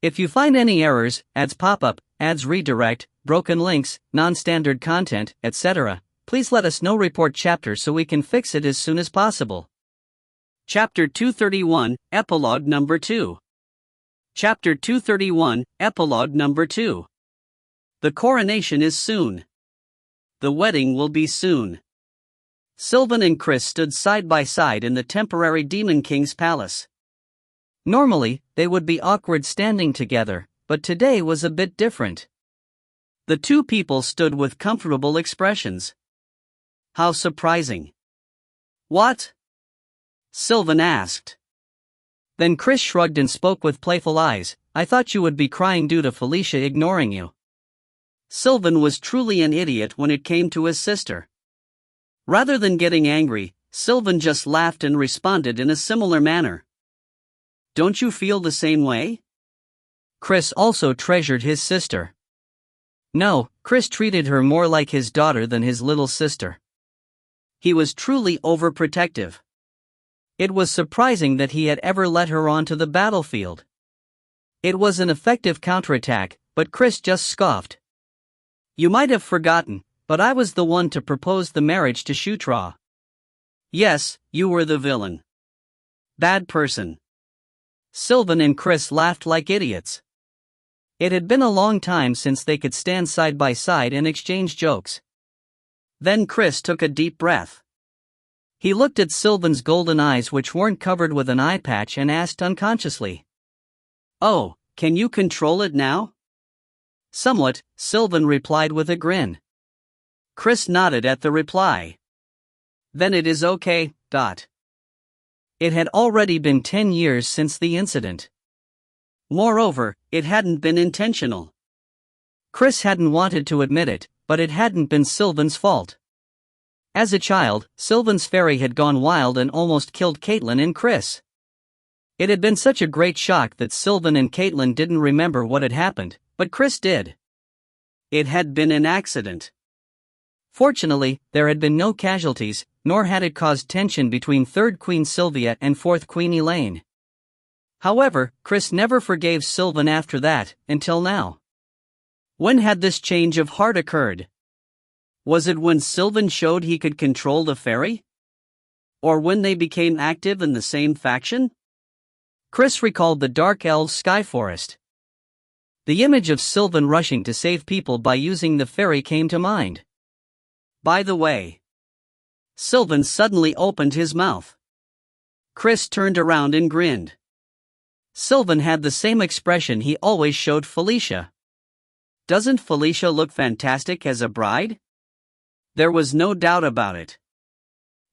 If you find any errors, ads pop up, ads redirect, broken links, non-standard content, etc., please let us know. Report chapter so we can fix it as soon as possible. Chapter 231, Epilogue Number 2. Chapter 231, Epilogue Number 2. The coronation is soon. The wedding will be soon. Sylvan and Chris stood side by side in the temporary Demon King's palace. Normally, they would be awkward standing together, but today was a bit different. The two people stood with comfortable expressions. How surprising. What? Sylvan asked. Then Chris shrugged and spoke with playful eyes. I thought you would be crying due to Felicia ignoring you. Sylvan was truly an idiot when it came to his sister. Rather than getting angry, Sylvan just laughed and responded in a similar manner. Don't you feel the same way? Chris also treasured his sister. No, Chris treated her more like his daughter than his little sister. He was truly overprotective. It was surprising that he had ever let her onto the battlefield. It was an effective counterattack, but Chris just scoffed. You might have forgotten, but I was the one to propose the marriage to Shutra. Yes, you were the villain. Bad person. Sylvan and Chris laughed like idiots. It had been a long time since they could stand side by side and exchange jokes. Then Chris took a deep breath. He looked at Sylvan's golden eyes, which weren't covered with an eye patch, and asked unconsciously, "Oh, can you control it now?" "Somewhat," Sylvan replied with a grin. Chris nodded at the reply. "Then it is okay." It had already been 10 years since the incident. Moreover, it hadn't been intentional. Chris hadn't wanted to admit it, but it hadn't been Sylvan's fault. As a child, Sylvan's fairy had gone wild and almost killed Caitlin and Chris. It had been such a great shock that Sylvan and Caitlin didn't remember what had happened, but Chris did. It had been an accident. Fortunately, there had been no casualties, nor had it caused tension between 3rd Queen Sylvia and 4th Queen Elaine. However, Chris never forgave Sylvan after that, until now. When had this change of heart occurred? Was it when Sylvan showed he could control the fairy? Or when they became active in the same faction? Chris recalled the Dark Elves' Sky Forest. The image of Sylvan rushing to save people by using the fairy came to mind. By the way, Sylvan suddenly opened his mouth. Chris turned around and grinned. Sylvan had the same expression he always showed Felicia. Doesn't Felicia look fantastic as a bride? There was no doubt about it.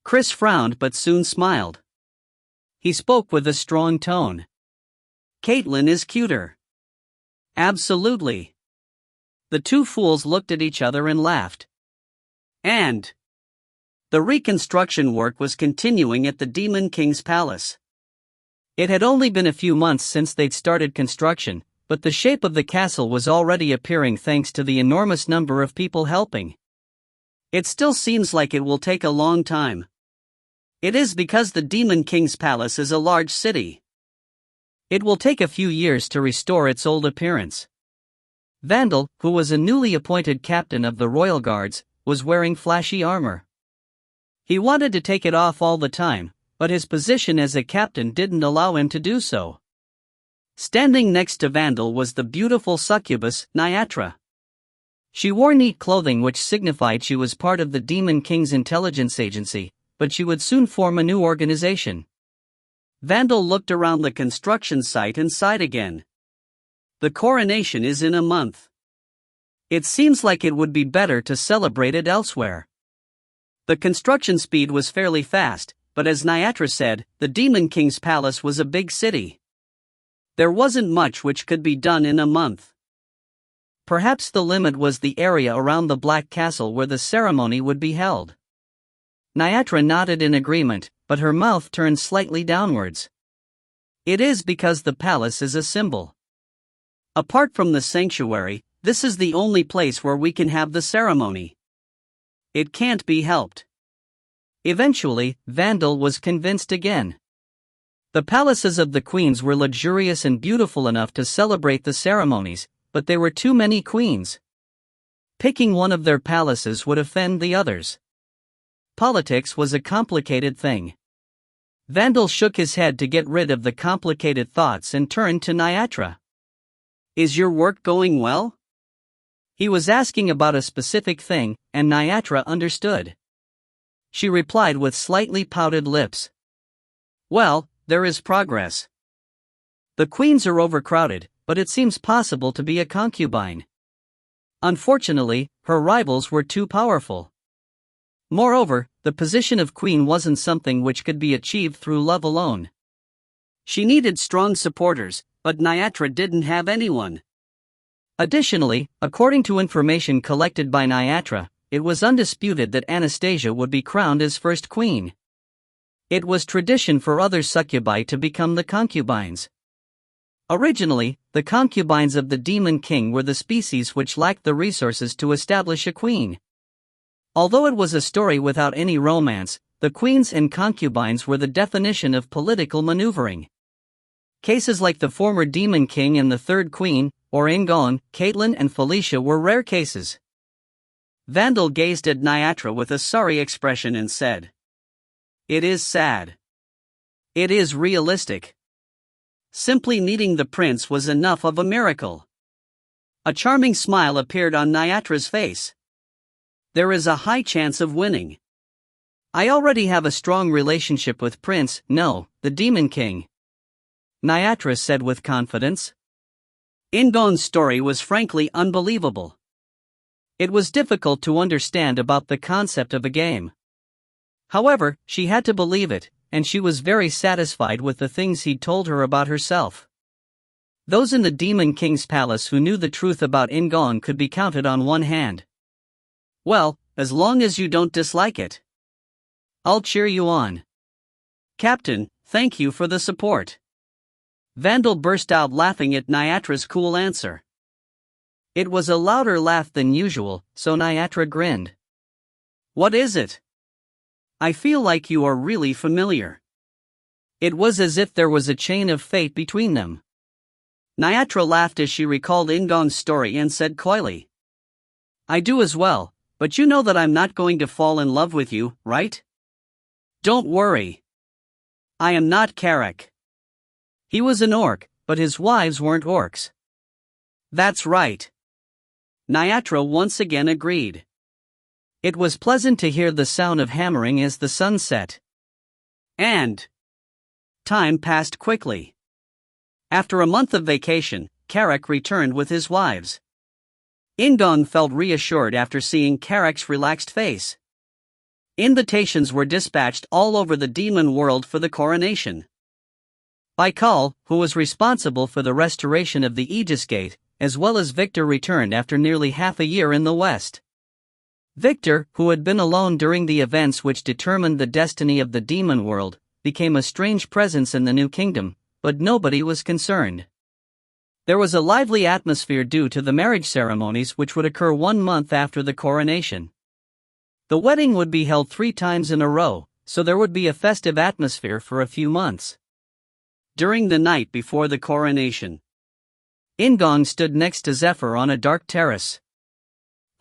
Chris frowned but soon smiled. He spoke with a strong tone. Caitlin is cuter. Absolutely. The two fools looked at each other and laughed. And the reconstruction work was continuing at the Demon King's palace. It had only been a few months since they'd started construction, but the shape of the castle was already appearing thanks to the enormous number of people helping. It still seems like it will take a long time. It is because the Demon King's palace is a large city. It will take a few years to restore its old appearance. Vandal, who was a newly appointed captain of the Royal Guards, was wearing flashy armor. He wanted to take it off all the time, but his position as a captain didn't allow him to do so. Standing next to Vandal was the beautiful succubus, Nyatra. She wore neat clothing which signified she was part of the Demon King's intelligence agency, but she would soon form a new organization. Vandal looked around the construction site and sighed again. The coronation is in a month. It seems like it would be better to celebrate it elsewhere. The construction speed was fairly fast, but as Nyatra said, the Demon King's palace was a big city. There wasn't much which could be done in a month. Perhaps the limit was the area around the Black Castle where the ceremony would be held. Nyatra nodded in agreement, but her mouth turned slightly downwards. It is because the palace is a symbol. Apart from the sanctuary, this is the only place where we can have the ceremony. It can't be helped. Eventually, Vandal was convinced again. The palaces of the queens were luxurious and beautiful enough to celebrate the ceremonies, but there were too many queens. Picking one of their palaces would offend the others. Politics was a complicated thing. Vandal shook his head to get rid of the complicated thoughts and turned to Nyatra. Is your work going well? He was asking about a specific thing, and Nyatra understood. She replied with slightly pouted lips. Well, there is progress. The queens are overcrowded, but it seems possible to be a concubine. Unfortunately, her rivals were too powerful. Moreover, the position of queen wasn't something which could be achieved through love alone. She needed strong supporters, but Nyatra didn't have anyone. Additionally, according to information collected by Nyatra, it was undisputed that Anastasia would be crowned as first queen. It was tradition for other succubi to become the concubines. Originally, the concubines of the Demon King were the species which lacked the resources to establish a queen. Although it was a story without any romance, the queens and concubines were the definition of political maneuvering. Cases like the former Demon King and the third queen, Joo In-gong, Caitlin and Felicia were rare cases. Vandal gazed at Nyatra with a sorry expression and said, "It is sad. It is realistic. Simply needing the prince was enough of a miracle." A charming smile appeared on Nyatra's face. There is a high chance of winning. I already have a strong relationship with Prince No, the Demon King, Nyatra said with confidence. In-gong's story was frankly unbelievable. It was difficult to understand about the concept of a game. However, she had to believe it, and she was very satisfied with the things he'd told her about herself. Those in the Demon King's palace who knew the truth about In-gong could be counted on one hand. Well, as long as you don't dislike it, I'll cheer you on. Captain, thank you for the support. Vandal burst out laughing at Nyatra's cool answer. It was a louder laugh than usual, so Nyatra grinned. What is it? I feel like you are really familiar. It was as if there was a chain of fate between them. Nyatra laughed as she recalled In-gong's story and said coyly, I do as well, but you know that I'm not going to fall in love with you, right? Don't worry. I am not Carrick. He was an orc, but his wives weren't orcs. That's right. Nyatra once again agreed. It was pleasant to hear the sound of hammering as the sun set. And time passed quickly. After a month of vacation, Carrick returned with his wives. In-gong felt reassured after seeing Carrick's relaxed face. Invitations were dispatched all over the demon world for the coronation. Baikal, who was responsible for the restoration of the Aegis Gate, as well as Victor, returned after nearly half a year in the West. Victor, who had been alone during the events which determined the destiny of the demon world, became a strange presence in the new kingdom, but nobody was concerned. There was a lively atmosphere due to the marriage ceremonies which would occur 1 month after the coronation. The wedding would be held 3 times in a row, so there would be a festive atmosphere for a few months. During the night before the coronation, In-gong stood next to Zephyr on a dark terrace.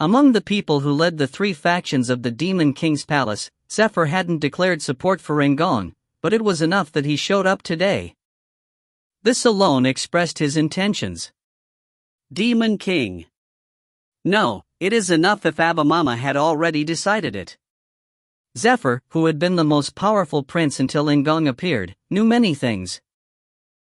Among the people who led the 3 factions of the Demon King's palace, Zephyr hadn't declared support for In-gong, but it was enough that he showed up today. This alone expressed his intentions. Demon King. No, it is enough if Abamama had already decided it. Zephyr, who had been the most powerful prince until In-gong appeared, knew many things.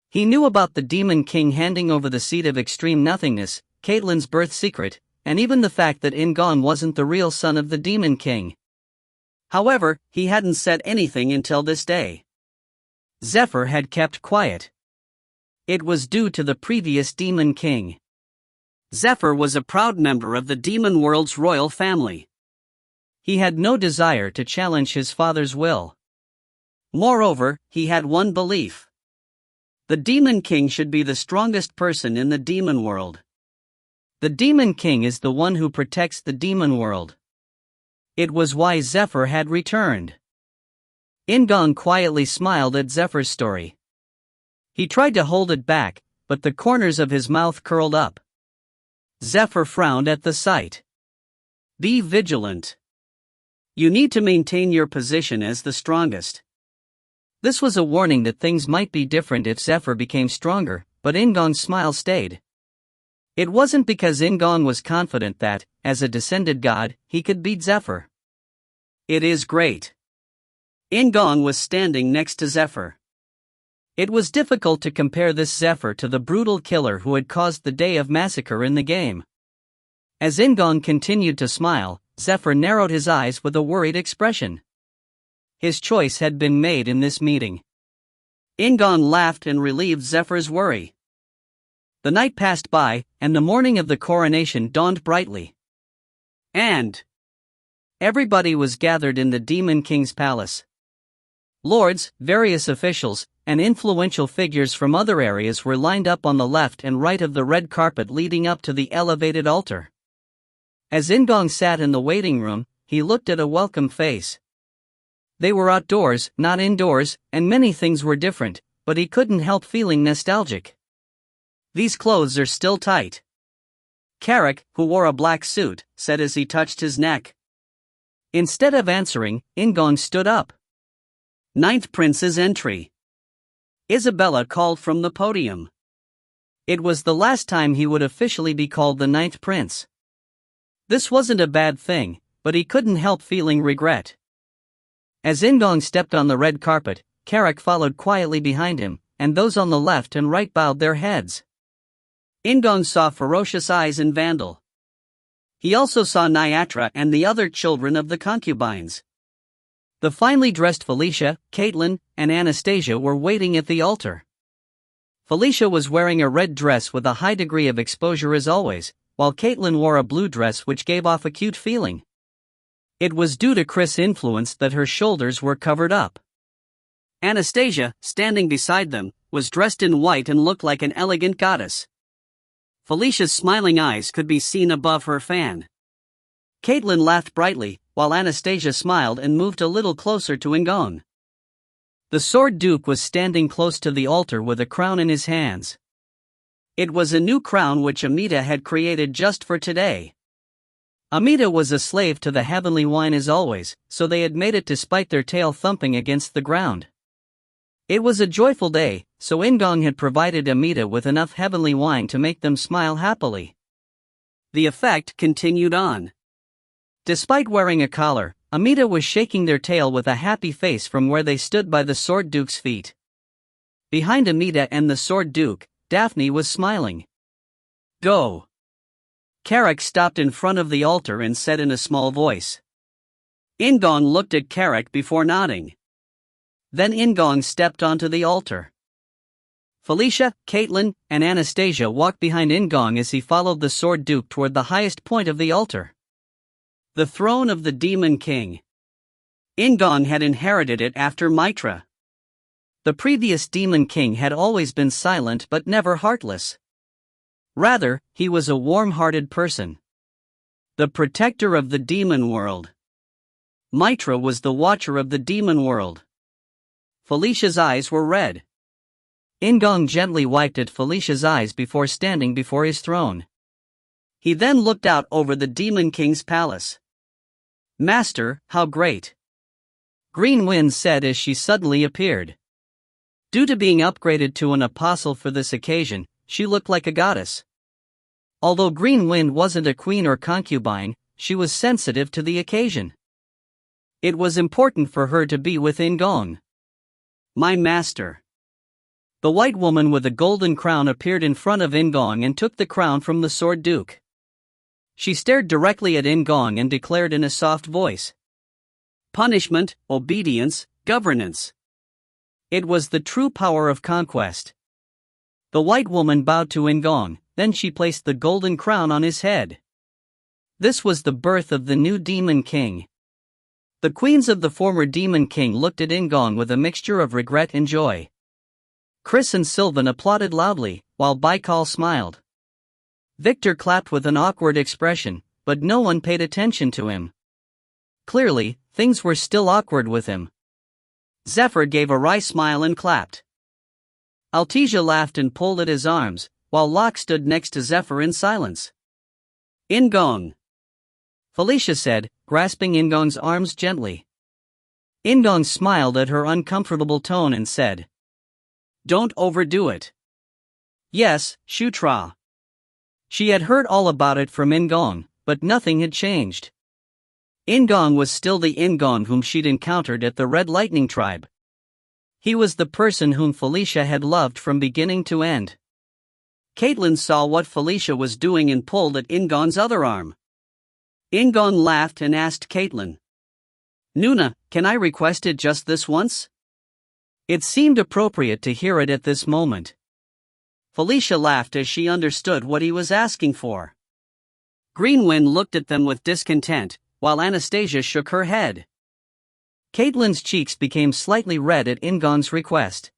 He knew about the Demon King handing over the seat of extreme nothingness, Caitlyn's birth secret, and even the fact that In-gong wasn't the real son of the Demon King. However, he hadn't said anything until this day. Zephyr had kept quiet. It was due to the previous Demon King. Zephyr was a proud member of the demon world's royal family. He had no desire to challenge his father's will. Moreover, he had one belief. The Demon King should be the strongest person in the demon world. The Demon King is the one who protects the demon world. It was why Zephyr had returned. In-gong quietly smiled at Zephyr's story. He tried to hold it back, but the corners of his mouth curled up. Zephyr frowned at the sight. Be vigilant. You need to maintain your position as the strongest. This was a warning that things might be different if Zephyr became stronger, but In-gong's smile stayed. It wasn't because In-gong was confident that, as a descended god, he could beat Zephyr. It is great. In-gong was standing next to Zephyr. It was difficult to compare this Zephyr to the brutal killer who had caused the day of massacre in the game. As In-gong continued to smile, Zephyr narrowed his eyes with a worried expression. His choice had been made in this meeting. In-gong laughed and relieved Zephyr's worry. The night passed by, and the morning of the coronation dawned brightly. And everybody was gathered in the Demon King's palace. Lords, various officials, and influential figures from other areas were lined up on the left and right of the red carpet leading up to the elevated altar. As In-gong sat in the waiting room, he looked at a welcome face. They were outdoors, not indoors, and many things were different, but he couldn't help feeling nostalgic. These clothes are still tight. Carrick, who wore a black suit, said as he touched his neck. Instead of answering, In-gong stood up. Ninth Prince's entry. Isabella called from the podium. It was the last time he would officially be called the Ninth Prince. This wasn't a bad thing, but he couldn't help feeling regret. As In-gong stepped on the red carpet, Carrick followed quietly behind him, and those on the left and right bowed their heads. In-gong saw ferocious eyes in Vandal. He also saw Nyatra and the other children of the concubines. The finely dressed Felicia, Caitlin, and Anastasia were waiting at the altar. Felicia was wearing a red dress with a high degree of exposure as always, while Caitlin wore a blue dress which gave off a cute feeling. It was due to Chris' influence that her shoulders were covered up. Anastasia, standing beside them, was dressed in white and looked like an elegant goddess. Felicia's smiling eyes could be seen above her fan. Caitlin laughed brightly, while Anastasia smiled and moved a little closer to In-gong. The Sword Duke was standing close to the altar with a crown in his hands. It was a new crown which Amita had created just for today. Amita was a slave to the heavenly wine as always, so they had made it despite their tail thumping against the ground. It was a joyful day, so In-gong had provided Amita with enough heavenly wine to make them smile happily. The effect continued on. Despite wearing a collar, Amita was shaking their tail with a happy face from where they stood by the Sword Duke's feet. Behind Amita and the Sword Duke, Daphne was smiling. "Go." Carrick stopped in front of the altar and said in a small voice. In-gong looked at Carrick before nodding. Then In-gong stepped onto the altar. Felicia, Caitlin, and Anastasia walked behind In-gong as he followed the Sword Duke toward the highest point of the altar. The throne of the Demon King. In-gong had inherited it after Mitra. The previous Demon King had always been silent but never heartless. Rather, he was a warm-hearted person. The protector of the demon world. Mitra was the watcher of the demon world. Felicia's eyes were red. In-gong gently wiped at Felicia's eyes before standing before his throne. He then looked out over the Demon King's palace. "Master, how great!" Green Wind said as she suddenly appeared. Due to being upgraded to an apostle for this occasion, she looked like a goddess. Although Green Wind wasn't a queen or concubine, she was sensitive to the occasion. It was important for her to be with In-gong. "My master." The white woman with a golden crown appeared in front of In-gong and took the crown from the Sword Duke. She stared directly at In-gong and declared in a soft voice. "Punishment, obedience, governance." It was the true power of conquest. The white woman bowed to In-gong, then she placed the golden crown on his head. This was the birth of the new Demon King. The queens of the former Demon King looked at In-gong with a mixture of regret and joy. Chris and Sylvan applauded loudly, while Baikal smiled. Victor clapped with an awkward expression, but no one paid attention to him. Clearly, things were still awkward with him. Zephyr gave a wry smile and clapped. Altesia laughed and pulled at his arms, while Locke stood next to Zephyr in silence. "In-gong," Felicia said, grasping In-gong's arms gently. In-gong smiled at her uncomfortable tone and said, "Don't overdo it." "Yes, Shutra." She had heard all about it from In-gong, but nothing had changed. In-gong was still the In-gong whom she'd encountered at the Red Lightning Tribe. He was the person whom Felicia had loved from beginning to end. Caitlin saw what Felicia was doing and pulled at In-gong's other arm. In-gong laughed and asked Caitlin, "Nuna, can I request it just this once?" It seemed appropriate to hear it at this moment. Felicia laughed as she understood what he was asking for. Greenwind looked at them with discontent, while Anastasia shook her head. Caitlin's cheeks became slightly red at In-gong's request.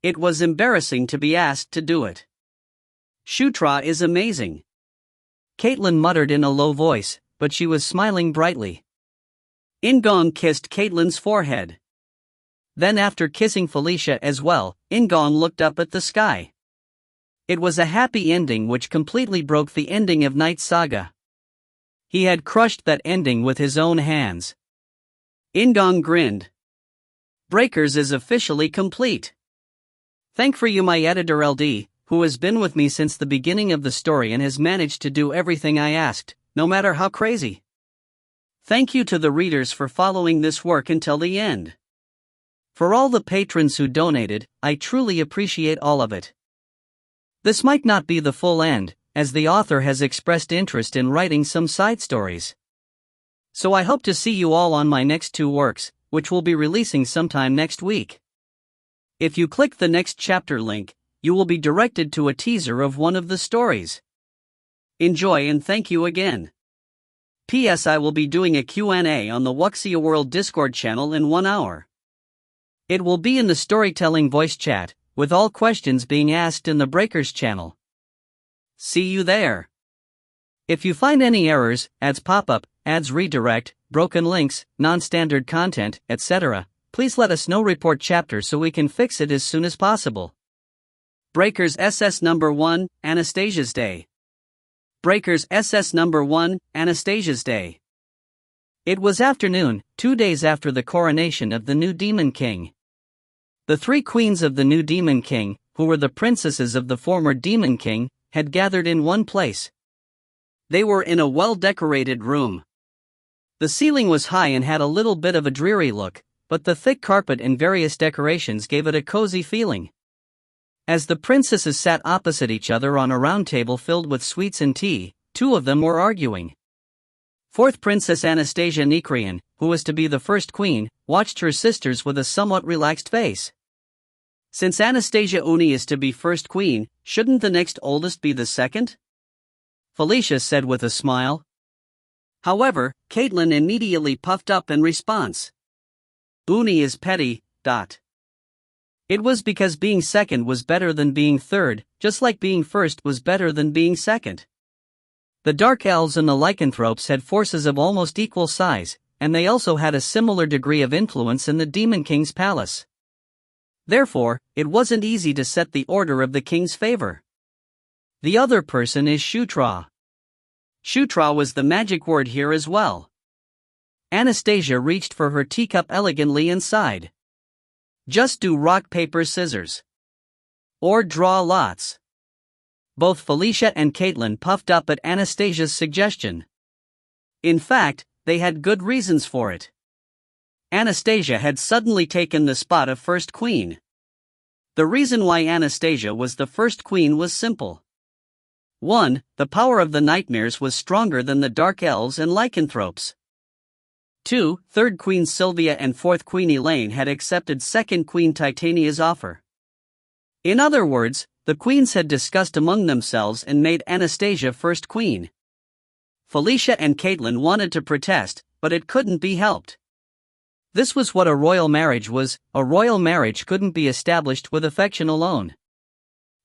It was embarrassing to be asked to do it. "Shutra is amazing," Caitlin muttered in a low voice, but she was smiling brightly. In-gong kissed Caitlin's forehead. Then after kissing Felicia as well, In-gong looked up at the sky. It was a happy ending which completely broke the ending of Knight Saga. He had crushed that ending with his own hands. In-gong grinned. "Breakers is officially complete. Thank for you my editor LD, who has been with me since the beginning of the story and has managed to do everything I asked, no matter how crazy. Thank you to the readers for following this work until the end. For all the patrons who donated, I truly appreciate all of it. This might not be the full end, as the author has expressed interest in writing some side stories. So I hope to see you all on my next 2 works, which will be releasing sometime next week. If you click the next chapter link, you will be directed to a teaser of one of the stories. Enjoy and thank you again. P.S. I will be doing a Q&A on the Wuxia World Discord channel in 1 hour. It will be in the storytelling voice chat, with all questions being asked in the Breakers channel. See you there. If you find any errors, ads pop up, ads redirect, broken links, non-standard content, etc., please let us know. Report chapter so we can fix it as soon as possible. Breakers SS number 1, Anastasia's Day. Breakers SS number 1, Anastasia's Day. It was afternoon, 2 days after the coronation of the new Demon King. The 3 queens of the new Demon King, who were the princesses of the former Demon King, had gathered in one place. They were in a well-decorated room. The ceiling was high and had a little bit of a dreary look, but the thick carpet and various decorations gave it a cozy feeling. As the princesses sat opposite each other on a round table filled with sweets and tea, 2 of them were arguing. 4th Princess Anastasia Nikrian, who was to be the first queen, watched her sisters with a somewhat relaxed face. Since Anastasia Uni is to be first queen, shouldn't the next oldest be the second? Felicia said with a smile. However, Caitlin immediately puffed up in response. Uni is petty. It was because being second was better than being third, just like being first was better than being second. The Dark Elves and the Lycanthropes had forces of almost equal size, and they also had a similar degree of influence in the Demon King's palace. Therefore, it wasn't easy to set the order of the king's favor. The other person is Shutra. Shutra was the magic word here as well. Anastasia reached for her teacup elegantly and sighed. Just do rock, paper, scissors. Or draw lots. Both Felicia and Caitlin puffed up at Anastasia's suggestion. In fact, they had good reasons for it. Anastasia had suddenly taken the spot of first queen. The reason why Anastasia was the first queen was simple. 1. The power of the nightmares was stronger than the Dark Elves and Lycanthropes. 2. 3rd Queen Sylvia and 4th Queen Elaine had accepted 2nd Queen Titania's offer. In other words, the queens had discussed among themselves and made Anastasia first queen. Felicia and Caitlin wanted to protest, but it couldn't be helped. This was what a royal marriage was. A royal marriage couldn't be established with affection alone.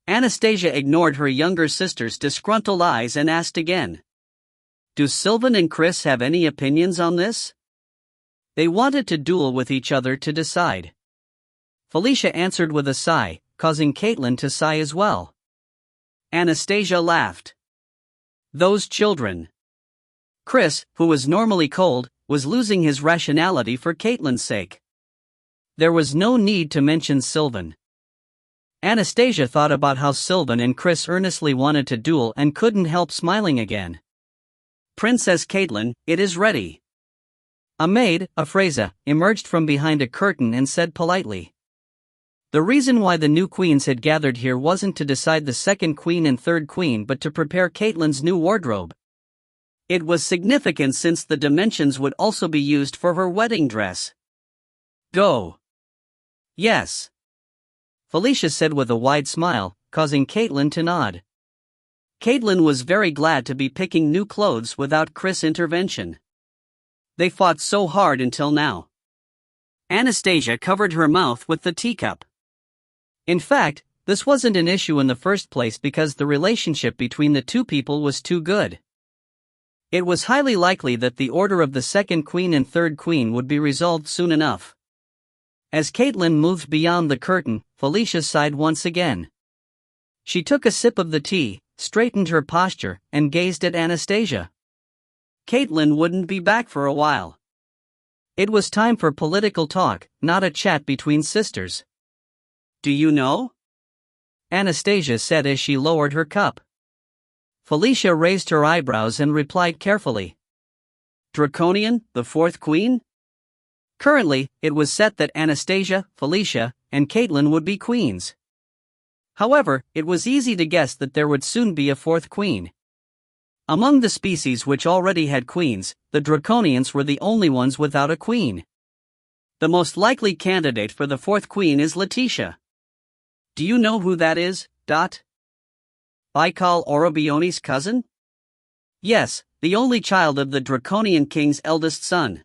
Anastasia ignored her younger sister's disgruntled eyes and asked again. Do Sylvan and Chris have any opinions on this? They wanted to duel with each other to decide. Felicia answered with a sigh, causing Caitlin to sigh as well. Anastasia laughed. Those children. Chris, who was normally cold, was losing his rationality for Caitlin's sake. There was no need to mention Sylvan. Anastasia thought about how Sylvan and Chris earnestly wanted to duel and couldn't help smiling again. Princess Caitlin, it is ready. A maid, Afrasiya, emerged from behind a curtain and said politely. The reason why the new queens had gathered here wasn't to decide the 2nd queen and 3rd queen but to prepare Caitlin's new wardrobe. It was significant since the dimensions would also be used for her wedding dress. Go. Yes. Felicia said with a wide smile, causing Caitlin to nod. Caitlin was very glad to be picking new clothes without Chris' intervention. They fought so hard until now. Anastasia covered her mouth with the teacup. In fact, this wasn't an issue in the first place because the relationship between the 2 people was too good. It was highly likely that the order of the 2nd queen and 3rd queen would be resolved soon enough. As Caitlin moved beyond the curtain, Felicia sighed once again. She took a sip of the tea, straightened her posture, and gazed at Anastasia. Caitlin wouldn't be back for a while. It was time for political talk, not a chat between sisters. Do you know? Anastasia said as she lowered her cup. Felicia raised her eyebrows and replied carefully. Draconian, the fourth queen? Currently, it was set that Anastasia, Felicia, and Caitlin would be queens. However, it was easy to guess that there would soon be a fourth queen. Among the species which already had queens, the Draconians were the only ones without a queen. The most likely candidate for the fourth queen is Letitia. Do you know who that is, Dot? Baikal Orobioni's cousin? Yes, the only child of the Draconian king's eldest son.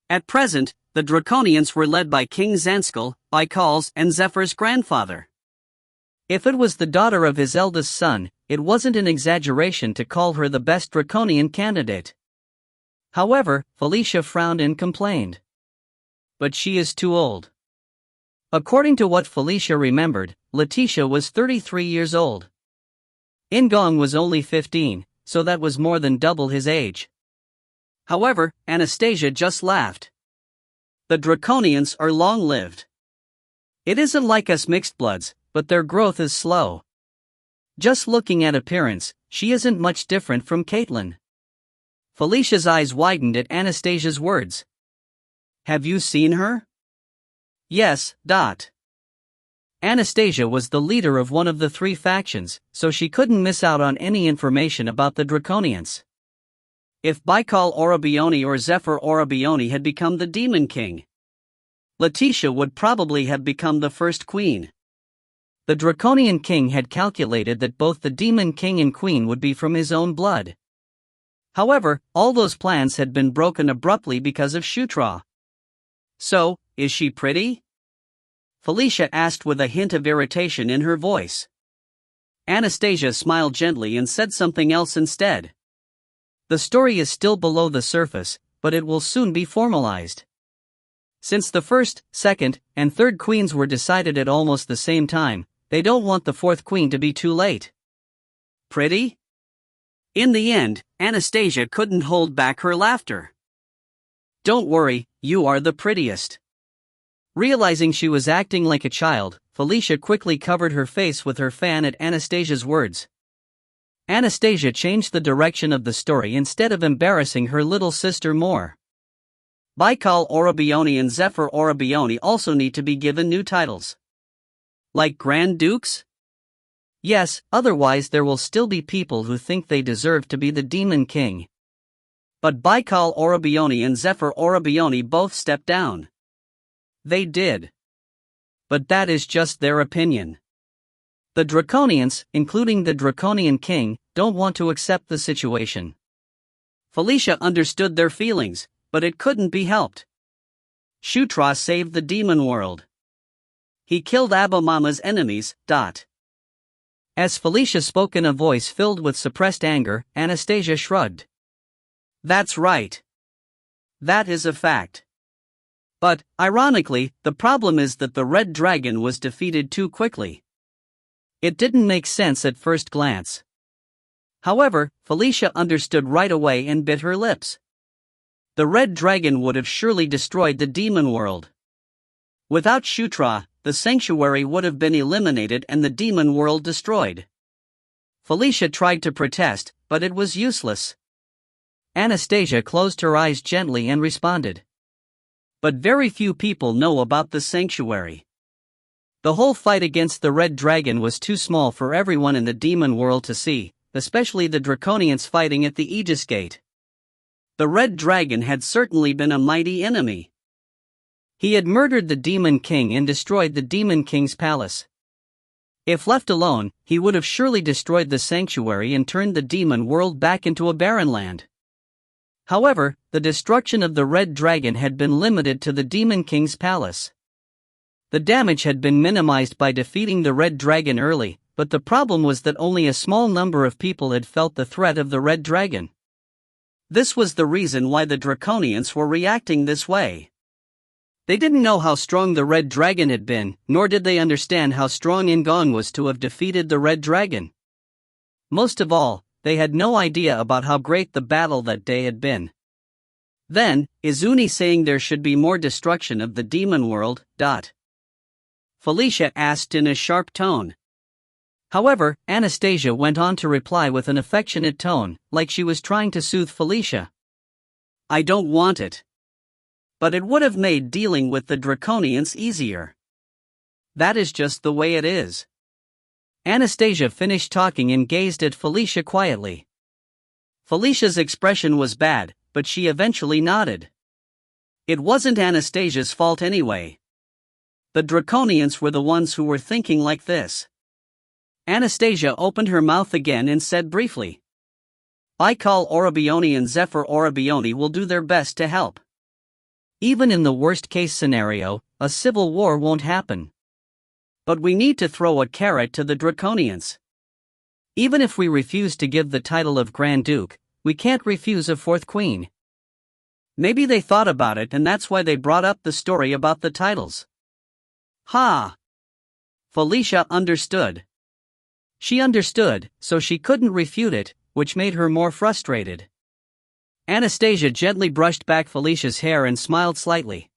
At present, the Draconians were led by King Zanskal, Baikal's and Zephyr's grandfather. If it was the daughter of his eldest son, it wasn't an exaggeration to call her the best Draconian candidate. However, Felicia frowned and complained. But she is too old. According to what Felicia remembered, Letitia was 33 years old. In-gong was only 15, so that was more than double his age. However, Anastasia just laughed. The Draconians are long-lived. It isn't like us mixed bloods, but their growth is slow. Just looking at appearance, she isn't much different from Caitlin. Felicia's eyes widened at Anastasia's words. Have you seen her? Yes, Dot. Anastasia was the leader of one of the three factions, so she couldn't miss out on any information about the Draconians. If Baikal Orobioni or Zephyr Orobioni had become the Demon King, Letitia would probably have become the first queen. The Draconian King had calculated that both the Demon King and Queen would be from his own blood. However, all those plans had been broken abruptly because of Shutra. So, is she pretty? Felicia asked with a hint of irritation in her voice. Anastasia smiled gently and said something else instead. The story is still below the surface, but it will soon be formalized. Since the first, second, and third queens were decided at almost the same time, they don't want the fourth queen to be too late. Pretty? In the end, Anastasia couldn't hold back her laughter. Don't worry, you are the prettiest. Realizing she was acting like a child, Felicia quickly covered her face with her fan at Anastasia's words. Anastasia changed the direction of the story instead of embarrassing her little sister more. Baikal Orobioni and Zephyr Orobioni also need to be given new titles. Like Grand Dukes? Yes, otherwise there will still be people who think they deserve to be the Demon King. But Baikal Orobioni and Zephyr Orobioni both stepped down. They did. But that is just their opinion. The Draconians, including the Draconian King, don't want to accept the situation. Felicia understood their feelings, but it couldn't be helped. Shutra saved the demon world. He killed Abomama's enemies. As Felicia spoke in a voice filled with suppressed anger, Anastasia shrugged. That's right. That is a fact. But, ironically, the problem is that the Red Dragon was defeated too quickly. It didn't make sense at first glance. However, Felicia understood right away and bit her lips. The Red Dragon would have surely destroyed the demon world. Without Shutra, the sanctuary would have been eliminated and the demon world destroyed. Felicia tried to protest, but it was useless. Anastasia closed her eyes gently and responded. But very few people know about the sanctuary. The whole fight against the Red Dragon was too small for everyone in the demon world to see, especially the Draconians fighting at the Aegis Gate. The Red Dragon had certainly been a mighty enemy. He had murdered the Demon King and destroyed the Demon King's palace. If left alone, he would have surely destroyed the sanctuary and turned the demon world back into a barren land. However, the destruction of the Red Dragon had been limited to the Demon King's palace. The damage had been minimized by defeating the Red Dragon early, but the problem was that only a small number of people had felt the threat of the Red Dragon. This was the reason why the Draconians were reacting this way. They didn't know how strong the Red Dragon had been, nor did they understand how strong In-gong was to have defeated the Red Dragon. Most of all, they had no idea about how great the battle that day had been. Then, Izuni saying there should be more destruction of the demon world. Felicia asked in a sharp tone. However, Anastasia went on to reply with an affectionate tone, like she was trying to soothe Felicia. I don't want it. But it would have made dealing with the Draconians easier. That is just the way it is. Anastasia finished talking and gazed at Felicia quietly. Felicia's expression was bad, but she eventually nodded. It wasn't Anastasia's fault anyway. The Draconians were the ones who were thinking like this. Anastasia opened her mouth again and said briefly, I call Orobioni and Zephyr Orobioni will do their best to help. Even in the worst-case scenario, a civil war won't happen. But we need to throw a carrot to the Draconians. Even if we refuse to give the title of Grand Duke, we can't refuse a fourth queen. Maybe they thought about it and that's why they brought up the story about the titles. Ha! Felicia understood. She understood, so she couldn't refute it, which made her more frustrated. Anastasia gently brushed back Felicia's hair and smiled slightly.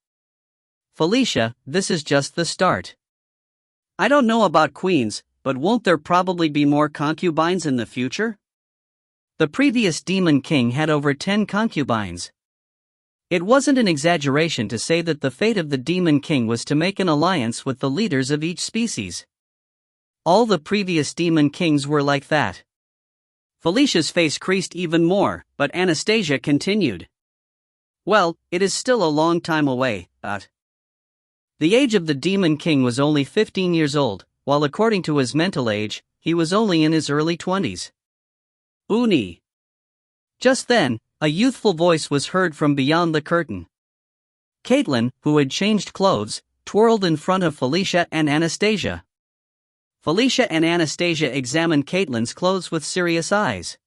Felicia, this is just the start. I don't know about queens, but won't there probably be more concubines in the future? The previous demon king had over 10 concubines. It wasn't an exaggeration to say that the fate of the demon king was to make an alliance with the leaders of each species. All the previous demon kings were like that. Felicia's face creased even more, but Anastasia continued. Well, it is still a long time away, but... The age of the demon king was only 15 years old, while according to his mental age, he was only in his early 20s. Uni. Just then, a youthful voice was heard from beyond the curtain. Caitlin, who had changed clothes, twirled in front of Felicia and Anastasia. Felicia and Anastasia examined Caitlin's clothes with serious eyes.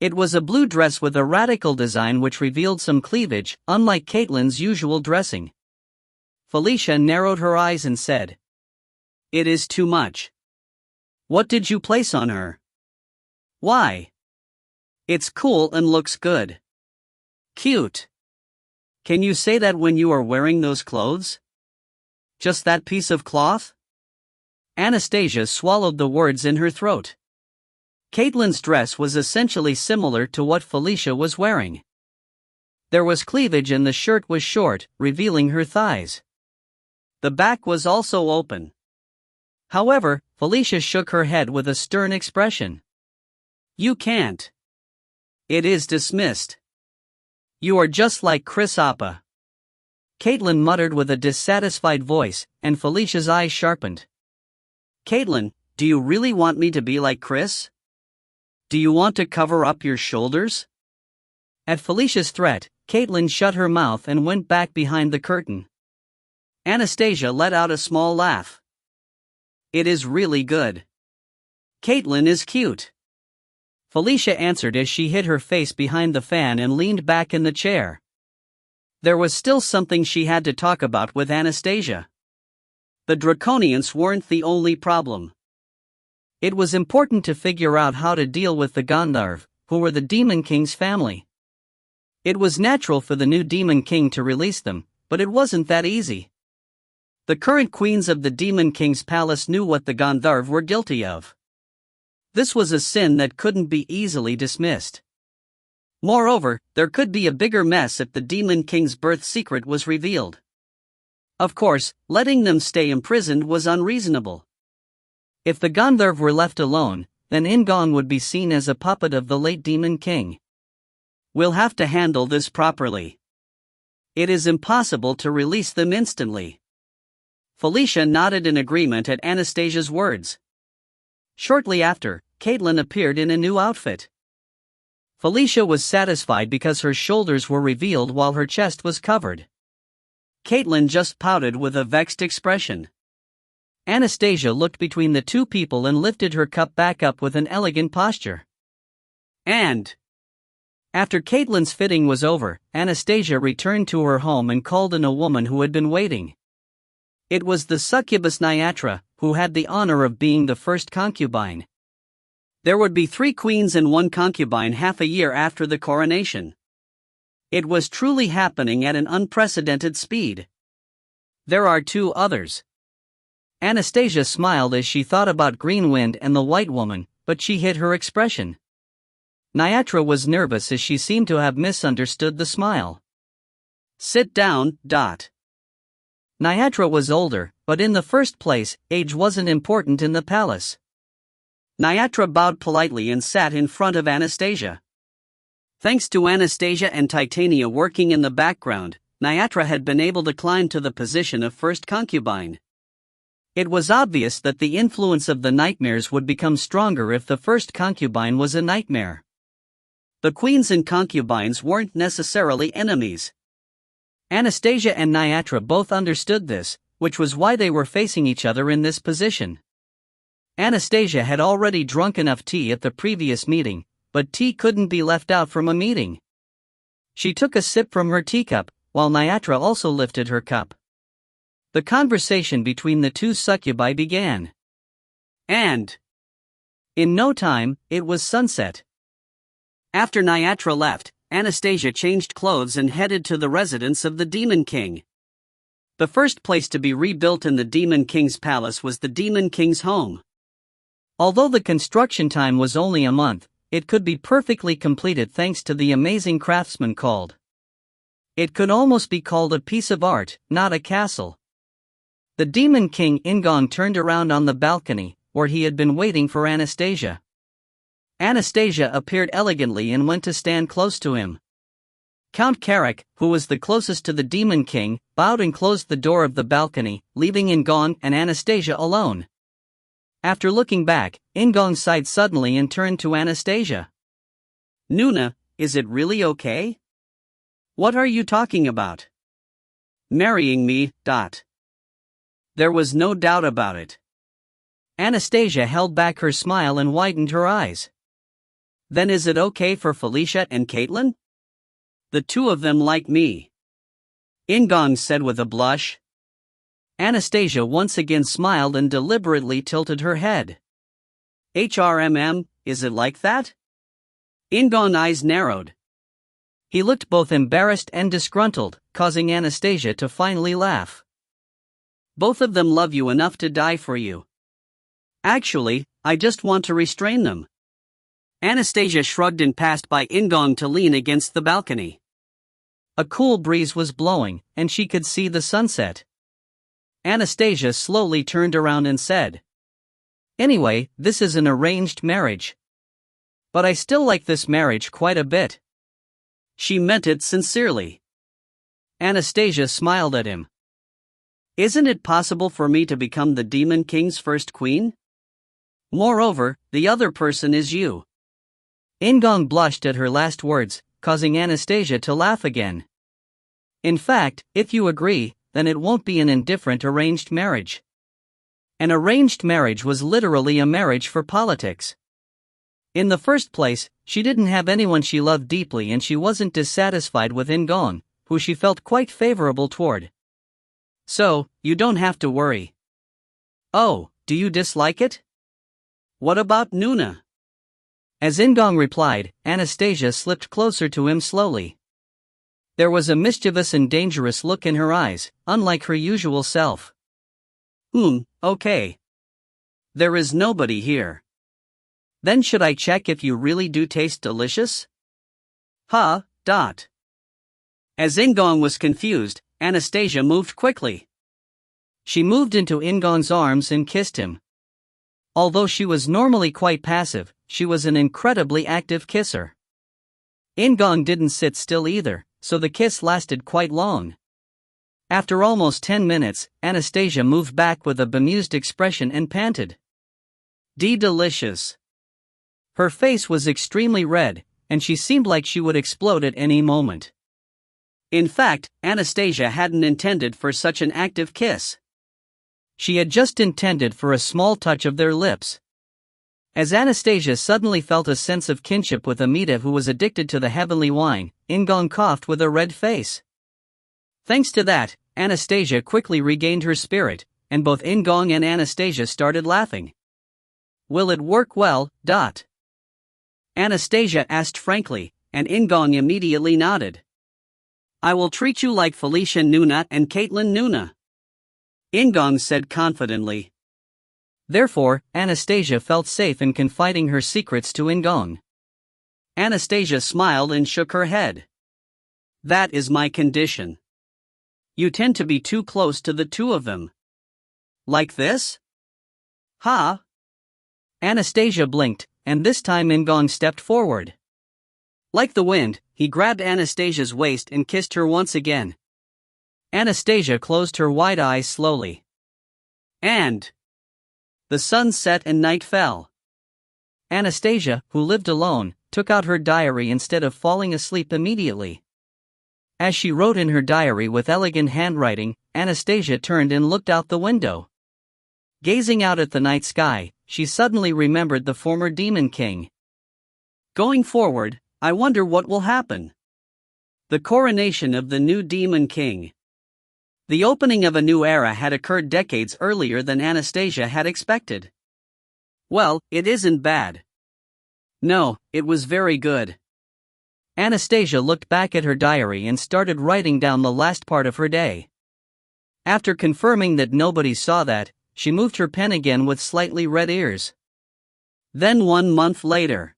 It was a blue dress with a radical design which revealed some cleavage, unlike Caitlin's usual dressing. Felicia narrowed her eyes and said, It is too much. What did you place on her? Why? It's cool and looks good. Cute. Can you say that when you are wearing those clothes? Just that piece of cloth? Anastasia swallowed the words in her throat. Caitlin's dress was essentially similar to what Felicia was wearing. There was cleavage and the shirt was short, revealing her thighs. The back was also open. However, Felicia shook her head with a stern expression. You can't. It is dismissed. You are just like Chris Appa. Caitlin muttered with a dissatisfied voice, and Felicia's eyes sharpened. Caitlin, do you really want me to be like Chris? Do you want to cover up your shoulders? At Felicia's threat, Caitlin shut her mouth and went back behind the curtain. Anastasia let out a small laugh. It is really good. Caitlin is cute. Felicia answered as she hid her face behind the fan and leaned back in the chair. There was still something she had to talk about with Anastasia. The Draconians weren't the only problem. It was important to figure out how to deal with the Gandharv, who were the Demon King's family. It was natural for the new Demon King to release them, but it wasn't that easy. The current queens of the Demon King's palace knew what the Gandharv were guilty of. This was a sin that couldn't be easily dismissed. Moreover, there could be a bigger mess if the Demon King's birth secret was revealed. Of course, letting them stay imprisoned was unreasonable. If the Gandharv were left alone, then In-gong would be seen as a puppet of the late Demon King. We'll have to handle this properly. It is impossible to release them instantly. Felicia nodded in agreement at Anastasia's words. Shortly after, Caitlin appeared in a new outfit. Felicia was satisfied because her shoulders were revealed while her chest was covered. Caitlin just pouted with a vexed expression. Anastasia looked between the two people and lifted her cup back up with an elegant posture. And after Caitlin's fitting was over, Anastasia returned to her home and called in a woman who had been waiting. It was the succubus Nyatra, who had the honor of being the first concubine. There would be 3 queens and 1 concubine half a year after the coronation. It was truly happening at an unprecedented speed. There are 2 others. Anastasia smiled as she thought about Green Wind and the White Woman, but she hid her expression. Nyatra was nervous as she seemed to have misunderstood the smile. Sit down. Nyatra was older, but in the first place, age wasn't important in the palace. Nyatra bowed politely and sat in front of Anastasia. Thanks to Anastasia and Titania working in the background, Nyatra had been able to climb to the position of first concubine. It was obvious that the influence of the nightmares would become stronger if the first concubine was a nightmare. The queens and concubines weren't necessarily enemies. Anastasia and Nyatra both understood this, which was why they were facing each other in this position. Anastasia had already drunk enough tea at the previous meeting, but tea couldn't be left out from a meeting. She took a sip from her teacup, while Nyatra also lifted her cup. The conversation between the two succubi began. And in no time, it was sunset. After Nyatra left, Anastasia changed clothes and headed to the residence of the Demon King. The first place to be rebuilt in the Demon King's palace was the Demon King's home. Although the construction time was only a month, it could be perfectly completed thanks to the amazing craftsman called. It could almost be called a piece of art, not a castle. The Demon King In-gong turned around on the balcony, where he had been waiting for Anastasia. Anastasia appeared elegantly and went to stand close to him. Count Carrick, who was the closest to the Demon King, bowed and closed the door of the balcony, leaving In-gong and Anastasia alone. After looking back, In-gong sighed suddenly and turned to Anastasia. Nuna, is it really okay? What are you talking about? Marrying me. There was no doubt about it. Anastasia held back her smile and widened her eyes. Then is it okay for Felicia and Caitlin? The two of them like me. In-gong said with a blush. Anastasia once again smiled and deliberately tilted her head. HRMM, is it like that? In-gong's eyes narrowed. He looked both embarrassed and disgruntled, causing Anastasia to finally laugh. Both of them love you enough to die for you. Actually, I just want to restrain them. Anastasia shrugged and passed by In-gong to lean against the balcony. A cool breeze was blowing, and she could see the sunset. Anastasia slowly turned around and said, Anyway, this is an arranged marriage. But I still like this marriage quite a bit. She meant it sincerely. Anastasia smiled at him. Isn't it possible for me to become the Demon King's first queen? Moreover, the other person is you. In-gong blushed at her last words, causing Anastasia to laugh again. In fact, if you agree, then it won't be an indifferent arranged marriage. An arranged marriage was literally a marriage for politics. In the first place, she didn't have anyone she loved deeply and she wasn't dissatisfied with In-gong, who she felt quite favorable toward. So, you don't have to worry. Oh, do you dislike it? What about Nuna? As In-gong replied, Anastasia slipped closer to him slowly. There was a mischievous and dangerous look in her eyes, unlike her usual self. Okay. There is nobody here. Then should I check if you really do taste delicious? As In-gong was confused, Anastasia moved quickly. She moved into In-gong's arms and kissed him. Although she was normally quite passive, she was an incredibly active kisser. In-gong didn't sit still either, so the kiss lasted quite long. After almost 10 minutes, Anastasia moved back with a bemused expression and panted. Delicious. Her face was extremely red, and she seemed like she would explode at any moment. In fact, Anastasia hadn't intended for such an active kiss. She had just intended for a small touch of their lips. As Anastasia suddenly felt a sense of kinship with Amita, who was addicted to the heavenly wine, In-gong coughed with a red face. Thanks to that, Anastasia quickly regained her spirit, and both In-gong and Anastasia started laughing. Will it work well? Anastasia asked frankly, and In-gong immediately nodded. I will treat you like Felicia Nuna and Caitlin Nuna. In-gong said confidently. Therefore, Anastasia felt safe in confiding her secrets to In-gong. Anastasia smiled and shook her head. That is my condition. You tend to be too close to the two of them. Like this? Huh? Anastasia blinked, and this time In-gong stepped forward. Like the wind, he grabbed Anastasia's waist and kissed her once again. Anastasia closed her wide eyes slowly. And the sun set and night fell. Anastasia, who lived alone, took out her diary instead of falling asleep immediately. As she wrote in her diary with elegant handwriting, Anastasia turned and looked out the window. Gazing out at the night sky, she suddenly remembered the former Demon King. Going forward, I wonder what will happen. The coronation of the new Demon King. The opening of a new era had occurred decades earlier than Anastasia had expected. Well, it isn't bad. No, it was very good. Anastasia looked back at her diary and started writing down the last part of her day. After confirming that nobody saw that, she moved her pen again with slightly red ears. Then 1 month later,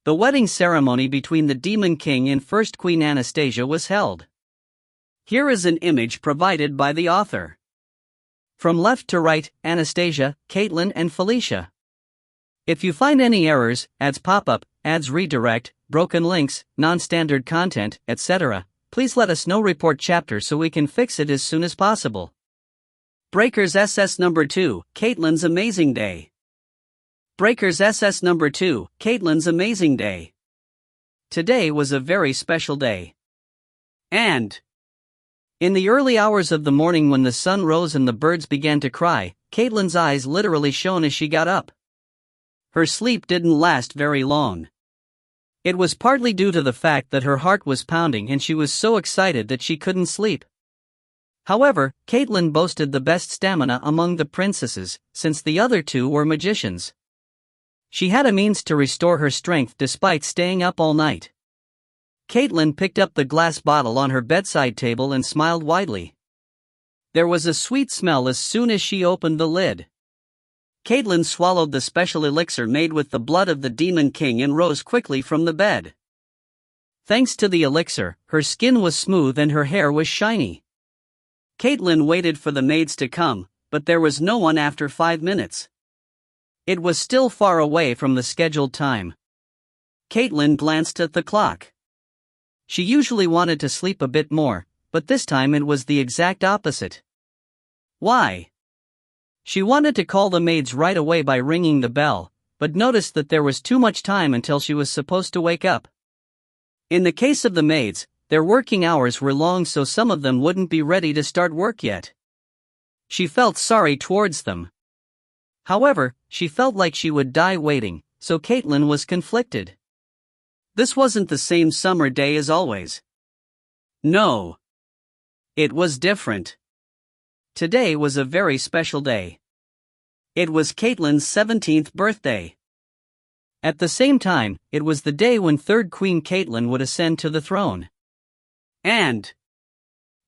the wedding ceremony between the Demon King and First Queen Anastasia was held. Here is an image provided by the author. From left to right, Anastasia, Caitlin and Felicia. If you find any errors, ads pop up, ads redirect, broken links, non-standard content, etc., please let us know. Report chapter so we can fix it as soon as possible. Breakers SS number 2, Caitlin's Amazing Day. Breakers SS number 2, Caitlin's Amazing Day. Today was a very special day. And in the early hours of the morning when the sun rose and the birds began to cry, Caitlin's eyes literally shone as she got up. Her sleep didn't last very long. It was partly due to the fact that her heart was pounding and she was so excited that she couldn't sleep. However, Caitlin boasted the best stamina among the princesses, since the other two were magicians. She had a means to restore her strength despite staying up all night. Caitlin picked up the glass bottle on her bedside table and smiled widely. There was a sweet smell as soon as she opened the lid. Caitlin swallowed the special elixir made with the blood of the Demon King and rose quickly from the bed. Thanks to the elixir, her skin was smooth and her hair was shiny. Caitlin waited for the maids to come, but there was no one after 5 minutes. It was still far away from the scheduled time. Caitlin glanced at the clock. She usually wanted to sleep a bit more, but this time it was the exact opposite. Why? She wanted to call the maids right away by ringing the bell, but noticed that there was too much time until she was supposed to wake up. In the case of the maids, their working hours were long, so some of them wouldn't be ready to start work yet. She felt sorry towards them. However, she felt like she would die waiting, so Caitlin was conflicted. This wasn't the same summer day as always. No. It was different. Today was a very special day. It was Caitlin's 17th birthday. At the same time, it was the day when third Queen Caitlin would ascend to the throne. And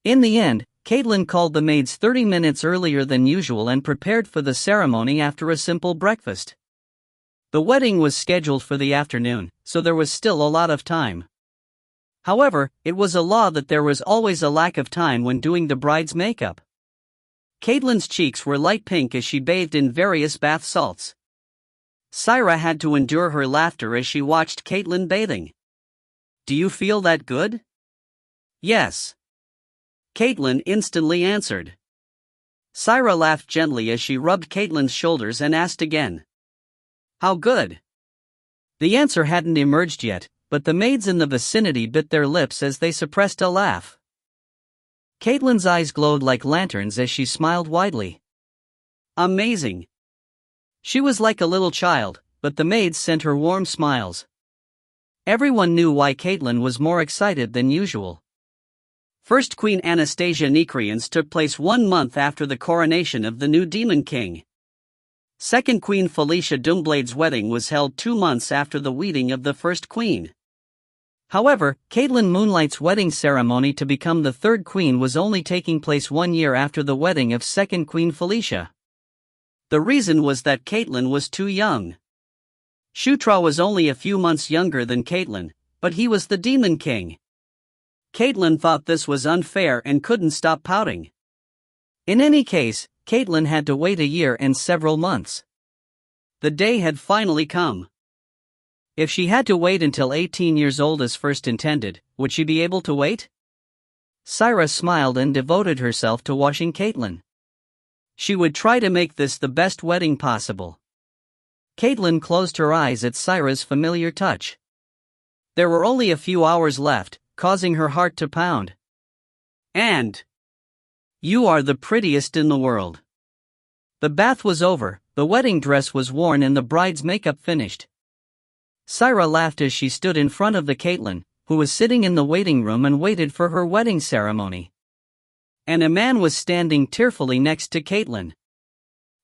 in the end, Caitlin called the maids 30 minutes earlier than usual and prepared for the ceremony after a simple breakfast. The wedding was scheduled for the afternoon, so there was still a lot of time. However, it was a law that there was always a lack of time when doing the bride's makeup. Caitlin's cheeks were light pink as she bathed in various bath salts. Syra had to endure her laughter as she watched Caitlin bathing. Do you feel that good? Yes. Caitlin instantly answered. Syra laughed gently as she rubbed Caitlin's shoulders and asked again. How good? The answer hadn't emerged yet, but the maids in the vicinity bit their lips as they suppressed a laugh. Caitlin's eyes glowed like lanterns as she smiled widely. Amazing. She was like a little child, but the maids sent her warm smiles. Everyone knew why Caitlin was more excited than usual. First Queen Anastasia Necreans took place 1 month after the coronation of the new Demon King. Second Queen Felicia Doomblade's wedding was held 2 months after the wedding of the first queen. However, Caitlin Moonlight's wedding ceremony to become the third queen was only taking place 1 year after the wedding of second Queen Felicia. The reason was that Caitlin was too young. Shutra was only a few months younger than Caitlin, but he was the Demon King. Caitlin thought this was unfair and couldn't stop pouting. In any case, Caitlin had to wait a year and several months. The day had finally come. If she had to wait until 18 years old as first intended, would she be able to wait? Syra smiled and devoted herself to washing Caitlin. She would try to make this the best wedding possible. Caitlin closed her eyes at Syra's familiar touch. There were only a few hours left, causing her heart to pound. And you are the prettiest in the world. The bath was over, the wedding dress was worn and the bride's makeup finished. Syra laughed as she stood in front of the Caitlin, who was sitting in the waiting room and waited for her wedding ceremony. And a man was standing tearfully next to Caitlin.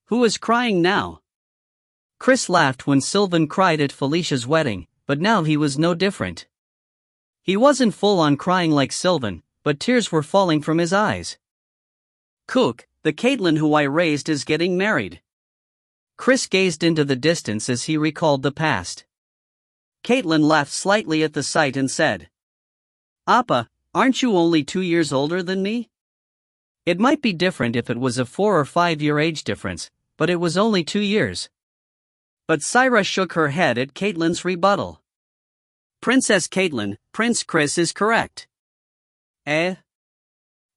Who is crying now? Chris laughed when Sylvan cried at Felicia's wedding, but now he was no different. He wasn't full-on crying like Sylvan, but tears were falling from his eyes. Cook, the Caitlin who I raised is getting married. Chris gazed into the distance as he recalled the past. Caitlin laughed slightly at the sight and said, "Appa, aren't you only 2 years older than me?" It might be different if it was a 4 or 5 year age difference, but it was only 2 years. But Syra shook her head at Caitlin's rebuttal. Princess Caitlin, Prince Chris is correct. Eh?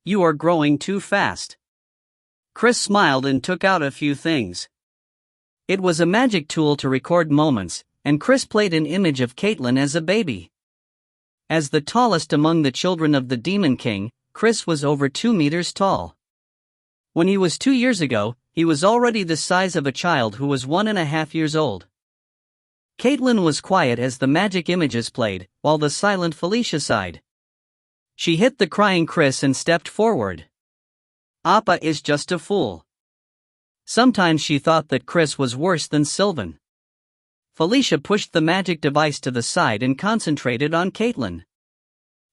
You are growing too fast. Chris smiled and took out a few things. It was a magic tool to record moments, and Chris played an image of Caitlin as a baby. As the tallest among the children of the Demon King, Chris was over 2 meters tall. When he was 2 years ago, he was already the size of a child who was 1.5 years old. Caitlin was quiet as the magic images played, while the silent Felicia sighed. She hit the crying Chris and stepped forward. Appa is just a fool. Sometimes she thought that Chris was worse than Sylvan. Felicia pushed the magic device to the side and concentrated on Caitlin.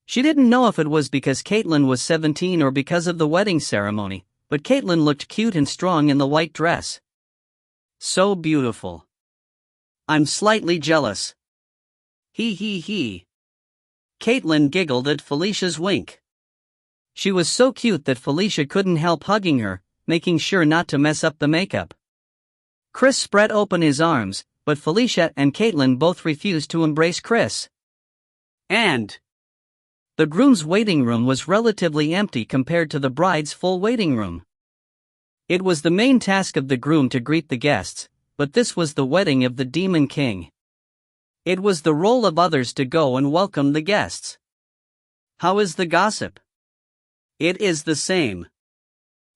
She didn't know if it was because Caitlin was 17 or because of the wedding ceremony, but Caitlin looked cute and strong in the white dress. So beautiful. I'm slightly jealous. He. Caitlin giggled at Felicia's wink. She was so cute that Felicia couldn't help hugging her, making sure not to mess up the makeup. Chris spread open his arms, but Felicia and Caitlin both refused to embrace Chris. And the groom's waiting room was relatively empty compared to the bride's full waiting room. It was the main task of the groom to greet the guests, but this was the wedding of the Demon King. It was the role of others to go and welcome the guests. How is the gossip? It is the same.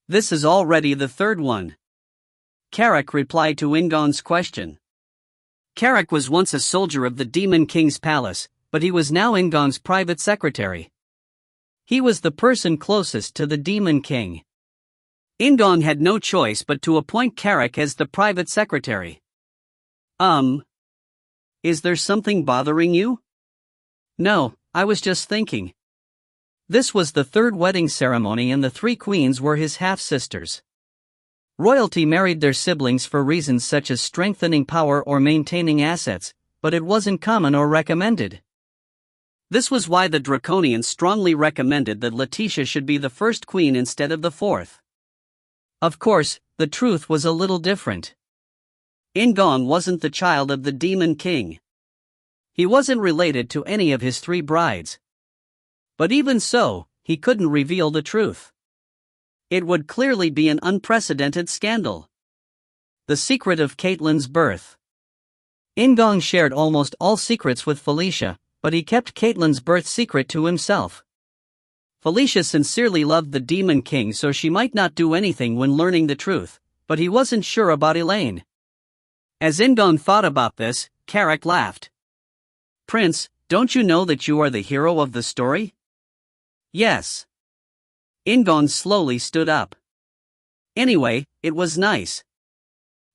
This is already the third one. Carrick replied to In-gong's question. Carrick was once a soldier of the Demon King's palace, but he was now In-gong's private secretary. He was the person closest to the Demon King. In-gong had no choice but to appoint Carrick as the private secretary. Is there something bothering you? No, I was just thinking. This was the third wedding ceremony and the 3 queens were his half-sisters. Royalty married their siblings for reasons such as strengthening power or maintaining assets, but it wasn't common or recommended. This was why the Draconians strongly recommended that Letitia should be the first queen instead of the 4th. Of course, the truth was a little different. In-gong wasn't the child of the Demon King. He wasn't related to any of his 3 brides. But even so, he couldn't reveal the truth. It would clearly be an unprecedented scandal. The secret of Caitlin's birth. In-gong shared almost all secrets with Felicia, but he kept Caitlin's birth secret to himself. Felicia sincerely loved the Demon King, so she might not do anything when learning the truth, but he wasn't sure about Elaine. As In-gong thought about this, Carrick laughed. Prince, don't you know that you are the hero of the story? Yes. In-gong slowly stood up. Anyway, it was nice.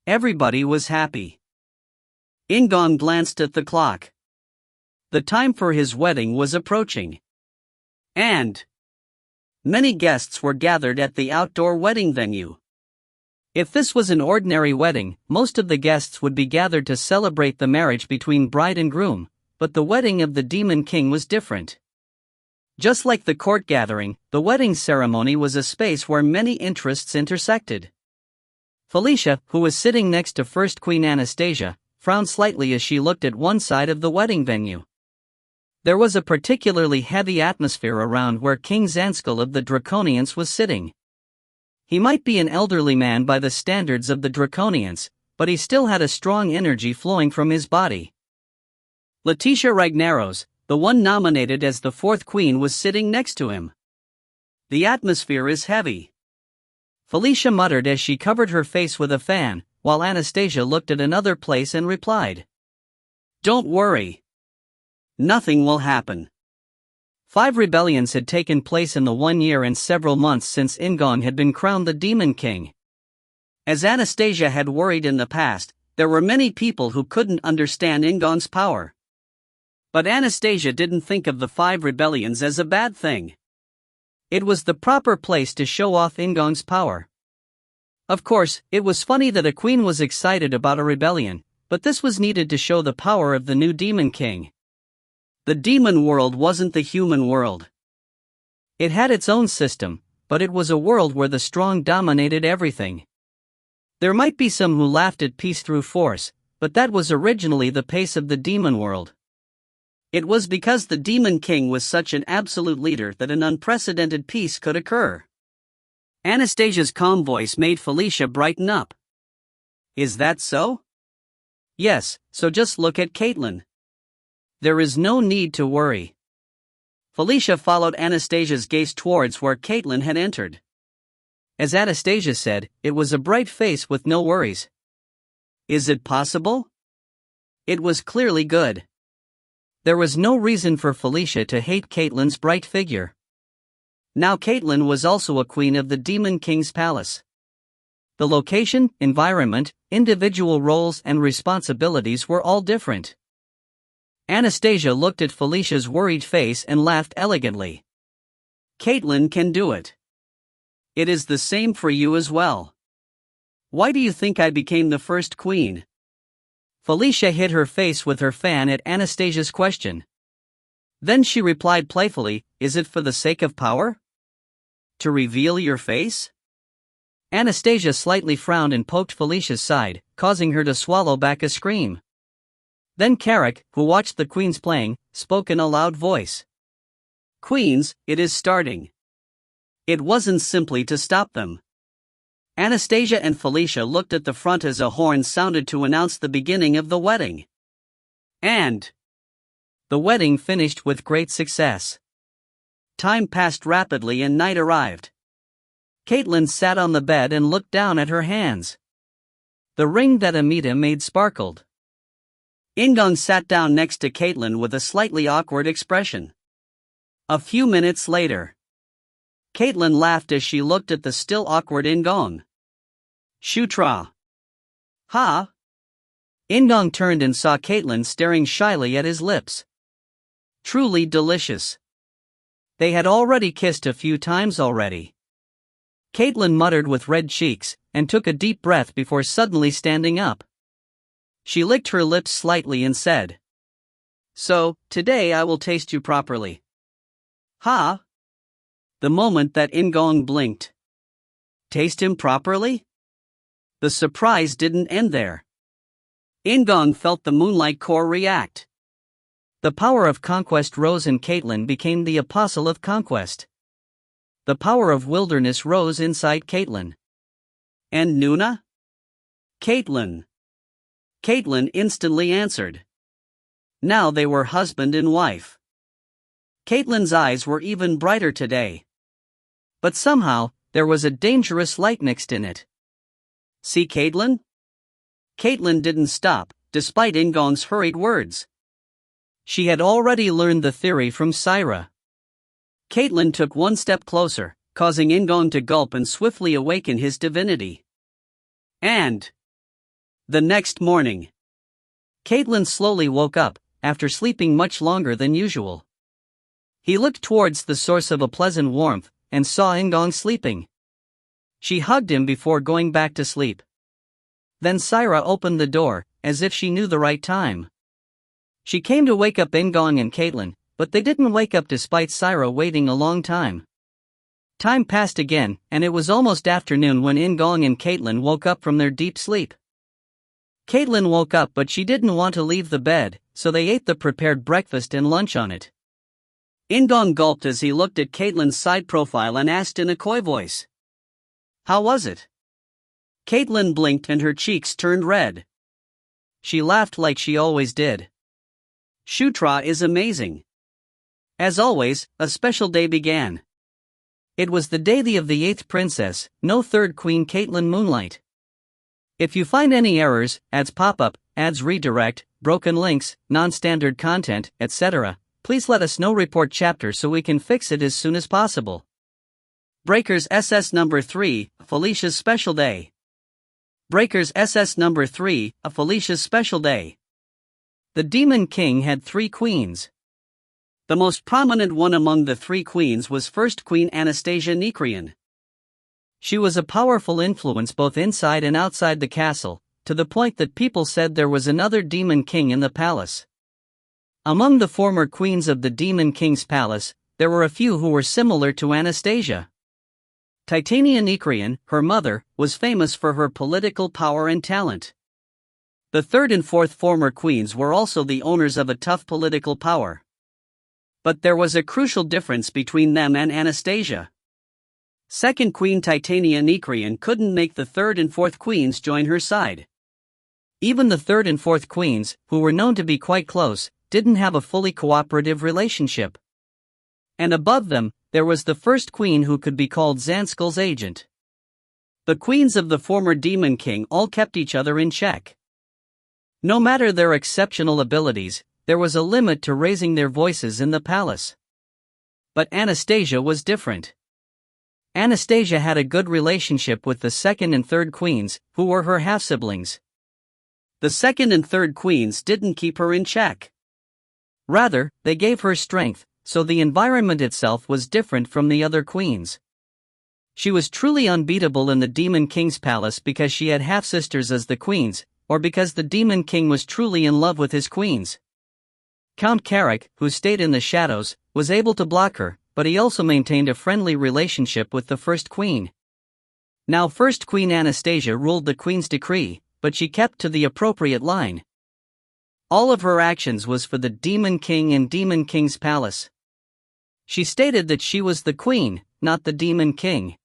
Everybody was happy. In-gong glanced at the clock. The time for his wedding was approaching. And many guests were gathered at the outdoor wedding venue. If this was an ordinary wedding, most of the guests would be gathered to celebrate the marriage between bride and groom, but the wedding of the Demon King was different. Just like the court gathering, the wedding ceremony was a space where many interests intersected. Felicia, who was sitting next to First Queen Anastasia, frowned slightly as she looked at one side of the wedding venue. There was a particularly heavy atmosphere around where King Zanskal of the Draconians was sitting. He might be an elderly man by the standards of the Draconians, but he still had a strong energy flowing from his body. Letitia Ragnaros, the one nominated as the fourth queen, was sitting next to him. The atmosphere is heavy, Felicia muttered as she covered her face with a fan, while Anastasia looked at another place and replied, "Don't worry. Nothing will happen." 5 rebellions had taken place in the 1 year and several months since In-gong had been crowned the Demon King. As Anastasia had worried in the past, there were many people who couldn't understand In-gong's power. But Anastasia didn't think of the 5 rebellions as a bad thing. It was the proper place to show off In-gong's power. Of course, it was funny that a queen was excited about a rebellion, but this was needed to show the power of the new Demon King. The demon world wasn't the human world. It had its own system, but it was a world where the strong dominated everything. There might be some who laughed at peace through force, but that was originally the pace of the demon world. It was because the Demon King was such an absolute leader that an unprecedented peace could occur. Anastasia's calm voice made Felicia brighten up. "Is that so?" "Yes, so just look at Caitlin. There is no need to worry." Felicia followed Anastasia's gaze towards where Caitlin had entered. As Anastasia said, it was a bright face with no worries. Is it possible? It was clearly good. There was no reason for Felicia to hate Caitlin's bright figure. Now Caitlin was also a queen of the Demon King's palace. The location, environment, individual roles and responsibilities were all different. Anastasia looked at Felicia's worried face and laughed elegantly. "Caitlin can do it. It is the same for you as well. Why do you think I became the first queen?" Felicia hid her face with her fan at Anastasia's question. Then she replied playfully, "Is it for the sake of power? To reveal your face?" Anastasia slightly frowned and poked Felicia's side, causing her to swallow back a scream. Then Carrick, who watched the queens playing, spoke in a loud voice. "Queens, it is starting." It wasn't simply to stop them. Anastasia and Felicia looked at the front as a horn sounded to announce the beginning of the wedding. And the wedding finished with great success. Time passed rapidly and night arrived. Caitlin sat on the bed and looked down at her hands. The ring that Amita made sparkled. In-gong sat down next to Caitlin with a slightly awkward expression. A few minutes later, Caitlin laughed as she looked at the still awkward In-gong. "Shutra. Ha?" In-gong turned and saw Caitlin staring shyly at his lips. Truly delicious. They had already kissed a few times already. Caitlin muttered with red cheeks, and took a deep breath before suddenly standing up. She licked her lips slightly and said, "So, today I will taste you properly." "Ha?" The moment that In-gong blinked. Taste him properly? The surprise didn't end there. In-gong felt the moonlight core react. The power of conquest rose and Caitlin became the apostle of conquest. The power of wilderness rose inside Caitlin. "And Nuna?" "Caitlin." Caitlin instantly answered. Now they were husband and wife. Caitlin's eyes were even brighter today. But somehow, there was a dangerous light mixed in it. "See Caitlin?" Caitlin didn't stop, despite In-gong's hurried words. She had already learned the theory from Syra. Caitlin took one step closer, causing In-gong to gulp and swiftly awaken his divinity. And the next morning, Caitlin slowly woke up, after sleeping much longer than usual. He looked towards the source of a pleasant warmth, and saw In-gong sleeping. She hugged him before going back to sleep. Then Syra opened the door, as if she knew the right time. She came to wake up In-gong and Caitlin, but they didn't wake up despite Syra waiting a long time. Time passed again, and it was almost afternoon when In-gong and Caitlin woke up from their deep sleep. Caitlin woke up but she didn't want to leave the bed, so they ate the prepared breakfast and lunch on it. In-gong gulped as he looked at Caitlin's side profile and asked in a coy voice, "How was it?" Caitlin blinked and her cheeks turned red. She laughed like she always did. "Shutra is amazing." As always, a special day began. It was the day of the 8th princess, no 3rd queen Caitlin Moonlight. If you find any errors, ads pop up, ads redirect, broken links, non-standard content, etc., please let us know. Report chapter so we can fix it as soon as possible. Breakers SS number 3, Felicia's special day. Breakers SS number 3, a Felicia's special day. The Demon King had 3 queens. The most prominent one among the 3 queens was first Queen Anastasia Nikrian. She was a powerful influence both inside and outside the castle, to the point that people said there was another Demon King in the palace. Among the former queens of the Demon King's palace, there were a few who were similar to Anastasia. Titania Nikrian, her mother, was famous for her political power and talent. The 3rd and 4th former queens were also the owners of a tough political power. But there was a crucial difference between them and Anastasia. 2nd Queen Titania Nikrian couldn't make the 3rd and 4th queens join her side. Even the 3rd and 4th queens, who were known to be quite close, didn't have a fully cooperative relationship. And above them, there was the 1st queen who could be called Zanskull's agent. The queens of the former Demon King all kept each other in check. No matter their exceptional abilities, there was a limit to raising their voices in the palace. But Anastasia was different. Anastasia had a good relationship with the 2nd and 3rd queens, who were her half-siblings. The 2nd and 3rd queens didn't keep her in check. Rather, they gave her strength, so the environment itself was different from the other queens. She was truly unbeatable in the Demon King's palace because she had half-sisters as the queens, or because the Demon King was truly in love with his queens. Count Carrick, who stayed in the shadows, was able to block her, but he also maintained a friendly relationship with the 1st queen. Now 1st Queen Anastasia ruled the Queen's decree, but she kept to the appropriate line. All of her actions was for the Demon King and Demon King's palace. She stated that she was the Queen, not the Demon King.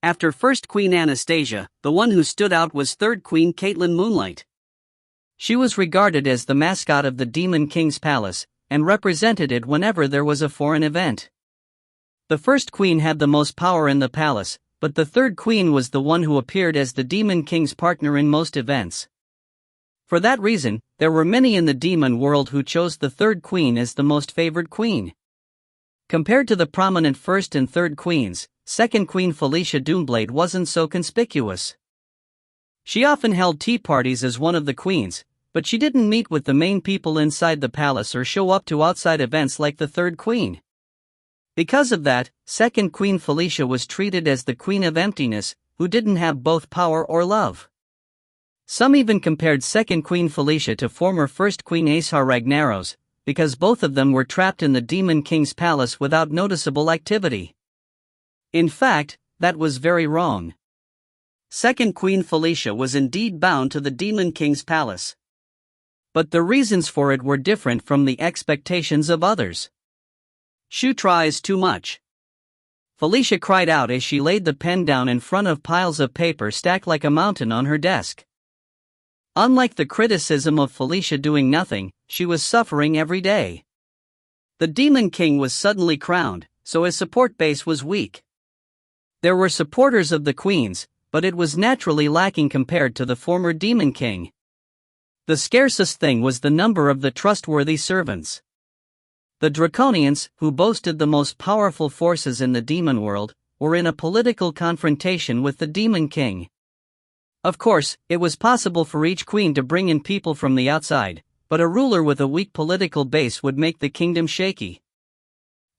After 1st Queen Anastasia, the one who stood out was 3rd Queen Caitlin Moonlight. She was regarded as the mascot of the Demon King's palace, and represented it whenever there was a foreign event. The 1st queen had the most power in the palace, but the 3rd queen was the one who appeared as the Demon King's partner in most events. For that reason, there were many in the demon world who chose the 3rd queen as the most favored queen. Compared to the prominent 1st and 3rd queens, 2nd Queen Felicia Doomblade wasn't so conspicuous. She often held tea parties as one of the queens, but she didn't meet with the main people inside the palace or show up to outside events like the 3rd queen. Because of that, 2nd Queen Felicia was treated as the Queen of Emptiness, who didn't have both power or love. Some even compared 2nd Queen Felicia to former 1st Queen Aesar Ragnaros, because both of them were trapped in the Demon King's palace without noticeable activity. In fact, that was very wrong. 2nd Queen Felicia was indeed bound to the Demon King's palace. But the reasons for it were different from the expectations of others. "Shu tries too much," Felicia cried out as she laid the pen down in front of piles of paper stacked like a mountain on her desk. Unlike the criticism of Felicia doing nothing, she was suffering every day. The Demon King was suddenly crowned, so his support base was weak. There were supporters of the queens, but it was naturally lacking compared to the former Demon King. The scarcest thing was the number of the trustworthy servants. The Draconians, who boasted the most powerful forces in the demon world, were in a political confrontation with the Demon King. Of course, it was possible for each queen to bring in people from the outside, but a ruler with a weak political base would make the kingdom shaky.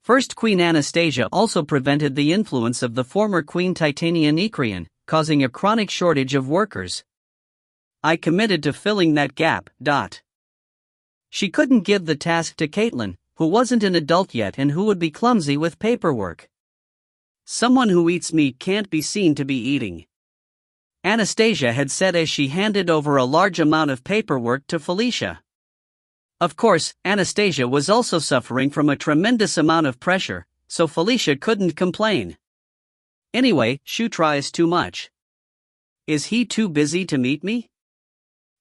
First Queen Anastasia also prevented the influence of the former Queen Titania Nekrian, causing a chronic shortage of workers. I committed to filling that gap. She couldn't give the task to Caitlin, who wasn't an adult yet and who would be clumsy with paperwork. Someone who eats meat can't be seen to be eating, Anastasia had said as she handed over a large amount of paperwork to Felicia. Of course, Anastasia was also suffering from a tremendous amount of pressure, so Felicia couldn't complain. Anyway, Shutra is too much. Is he too busy to meet me?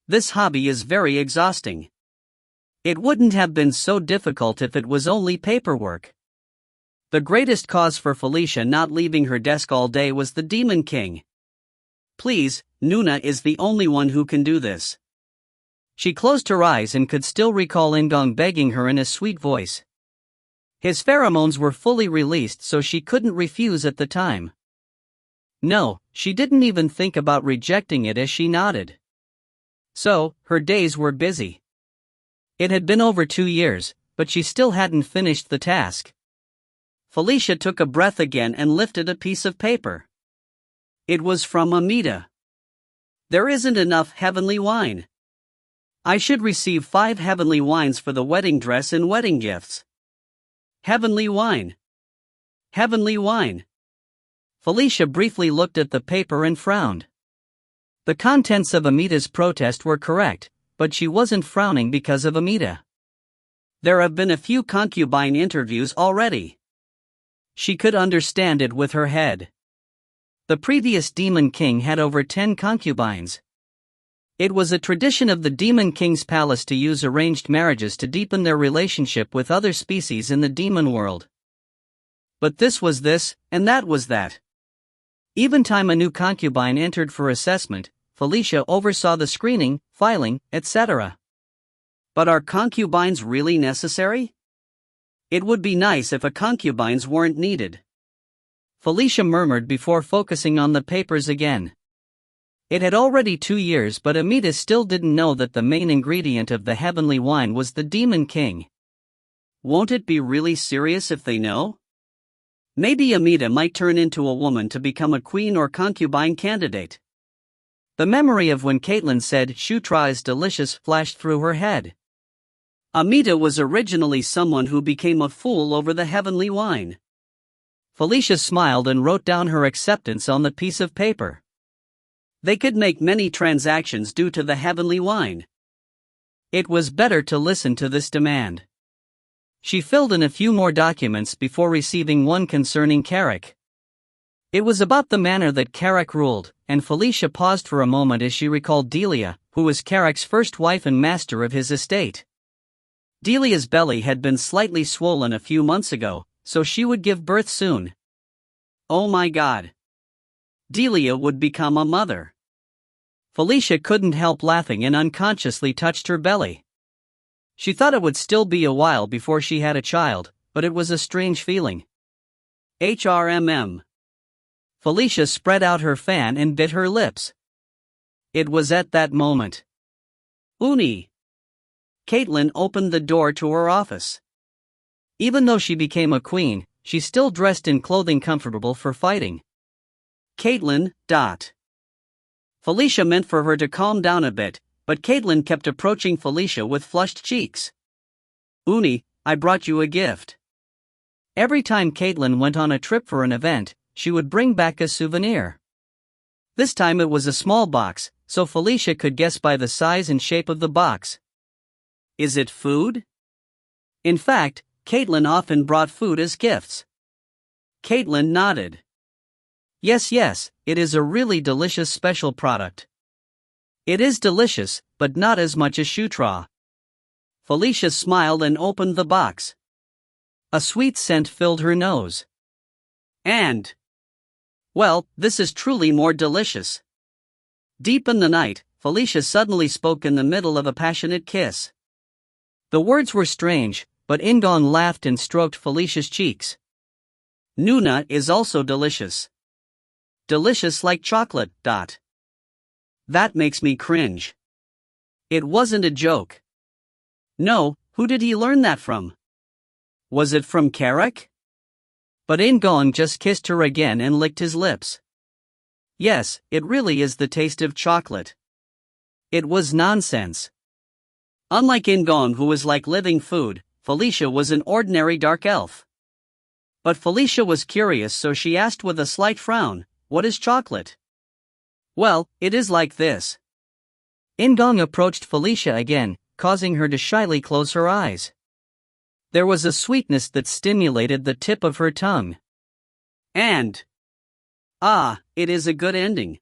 This hobby is very exhausting. It wouldn't have been so difficult if it was only paperwork. The greatest cause for Felicia not leaving her desk all day was the Demon King. Please, Nuna is the only one who can do this. She closed her eyes and could still recall In-gong begging her in a sweet voice. His pheromones were fully released, so she couldn't refuse at the time. No, she didn't even think about rejecting it as she nodded. So, her days were busy. It had been over 2 years, but she still hadn't finished the task. Felicia took a breath again and lifted a piece of paper. It was from Amita. There isn't enough heavenly wine. I should receive 5 heavenly wines for the wedding dress and wedding gifts. Heavenly wine. Heavenly wine. Felicia briefly looked at the paper and frowned. The contents of Amita's protest were correct, but she wasn't frowning because of Amita. There have been a few concubine interviews already. She could understand it with her head. The previous Demon King had over 10 concubines. It was a tradition of the Demon King's palace to use arranged marriages to deepen their relationship with other species in the demon world. But this was this, and that was that. Even time a new concubine entered for assessment, Felicia oversaw the screening, filing, etc. But are concubines really necessary? It would be nice if concubines weren't needed. Felicia murmured before focusing on the papers again. It had already 2 years, but Amita still didn't know that the main ingredient of the heavenly wine was the Demon King. Won't it be really serious if they know? Maybe Amita might turn into a woman to become a queen or concubine candidate. The memory of when Caitlin said Shutra is delicious flashed through her head. Amita was originally someone who became a fool over the heavenly wine. Felicia smiled and wrote down her acceptance on the piece of paper. They could make many transactions due to the heavenly wine. It was better to listen to this demand. She filled in a few more documents before receiving one concerning Carrick. It was about the manner that Carrick ruled, and Felicia paused for a moment as she recalled Delia, who was Carrick's first wife and master of his estate. Delia's belly had been slightly swollen a few months ago, so she would give birth soon. Oh my God. Delia would become a mother. Felicia couldn't help laughing and unconsciously touched her belly. She thought it would still be a while before she had a child, but it was a strange feeling. HRMM. Felicia spread out her fan and bit her lips. It was at that moment. Uni. Caitlin opened the door to her office. Even though she became a queen, she still dressed in clothing comfortable for fighting. Caitlin. Felicia meant for her to calm down a bit, but Caitlin kept approaching Felicia with flushed cheeks. Uni, I brought you a gift. Every time Caitlin went on a trip for an event, she would bring back a souvenir. This time it was a small box, so Felicia could guess by the size and shape of the box. Is it food? In fact, Caitlin often brought food as gifts. Caitlin nodded. Yes, it is a really delicious special product. It is delicious, but not as much as Shutra. Felicia smiled and opened the box. A sweet scent filled her nose. And, well, this is truly more delicious. Deep in the night, Felicia suddenly spoke in the middle of a passionate kiss. The words were strange, but In-gong laughed and stroked Felicia's cheeks. Nuna is also delicious. Delicious like chocolate. That makes me cringe. It wasn't a joke. No, who did he learn that from? Was it from Carrick? But In-gong just kissed her again and licked his lips. Yes, it really is the taste of chocolate. It was nonsense. Unlike In-gong, who was like living food, Felicia was an ordinary dark elf. But Felicia was curious, so she asked with a slight frown, "What is chocolate?" "Well, it is like this." In-gong approached Felicia again, causing her to shyly close her eyes. There was a sweetness that stimulated the tip of her tongue. And it is a good ending.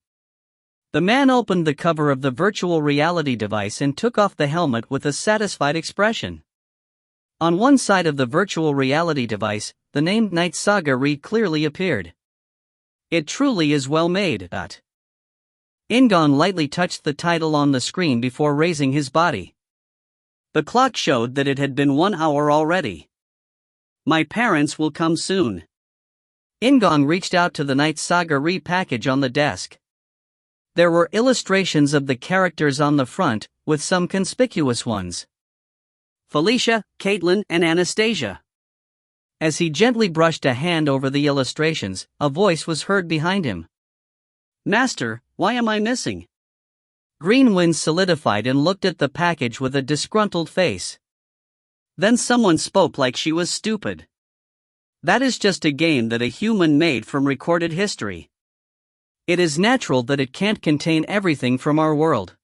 The man opened the cover of the virtual reality device and took off the helmet with a satisfied expression. On one side of the virtual reality device, the name Knight Saga clearly appeared. It truly is well made. In-gong lightly touched the title on the screen before raising his body. The clock showed that it had been 1 hour already. "My parents will come soon." In-gong reached out to the Knight Saga package on the desk. There were illustrations of the characters on the front, with some conspicuous ones. Felicia, Caitlin, and Anastasia. As he gently brushed a hand over the illustrations, a voice was heard behind him. "Master, why am I missing?" Green Wind solidified and looked at the package with a disgruntled face. Then someone spoke like she was stupid. "That is just a game that a human made from recorded history. It is natural that it can't contain everything from our world."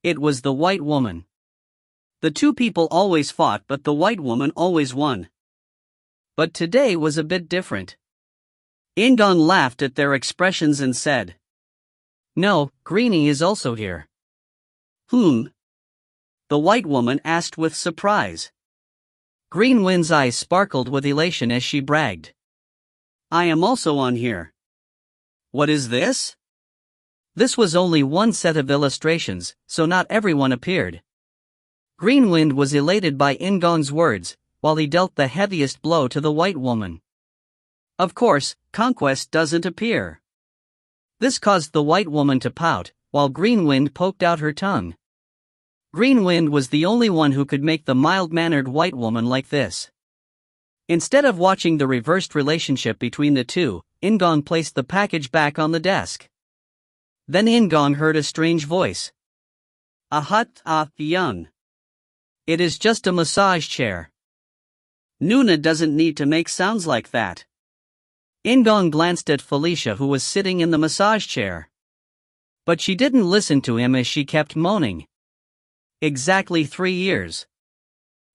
It was the white woman. The two people always fought, but the white woman always won. But today was a bit different. In-gong laughed at their expressions and said, "No, Greenie is also here." "Whom?" the white woman asked with surprise. Green Wind's eyes sparkled with elation as she bragged, "I am also on here." "What is this?" This was only one set of illustrations, so not everyone appeared. Green Wind was elated by In-gong's words, while he dealt the heaviest blow to the white woman. Of course, Conquest doesn't appear. This caused the white woman to pout, while Green Wind poked out her tongue. Green Wind was the only one who could make the mild-mannered white woman like this. Instead of watching the reversed relationship between the two, In-gong placed the package back on the desk. Then In-gong heard a strange voice. Young. It is just a massage chair. Nuna doesn't need to make sounds like that." In-gong glanced at Felicia, who was sitting in the massage chair. But she didn't listen to him as she kept moaning. Exactly 3 years.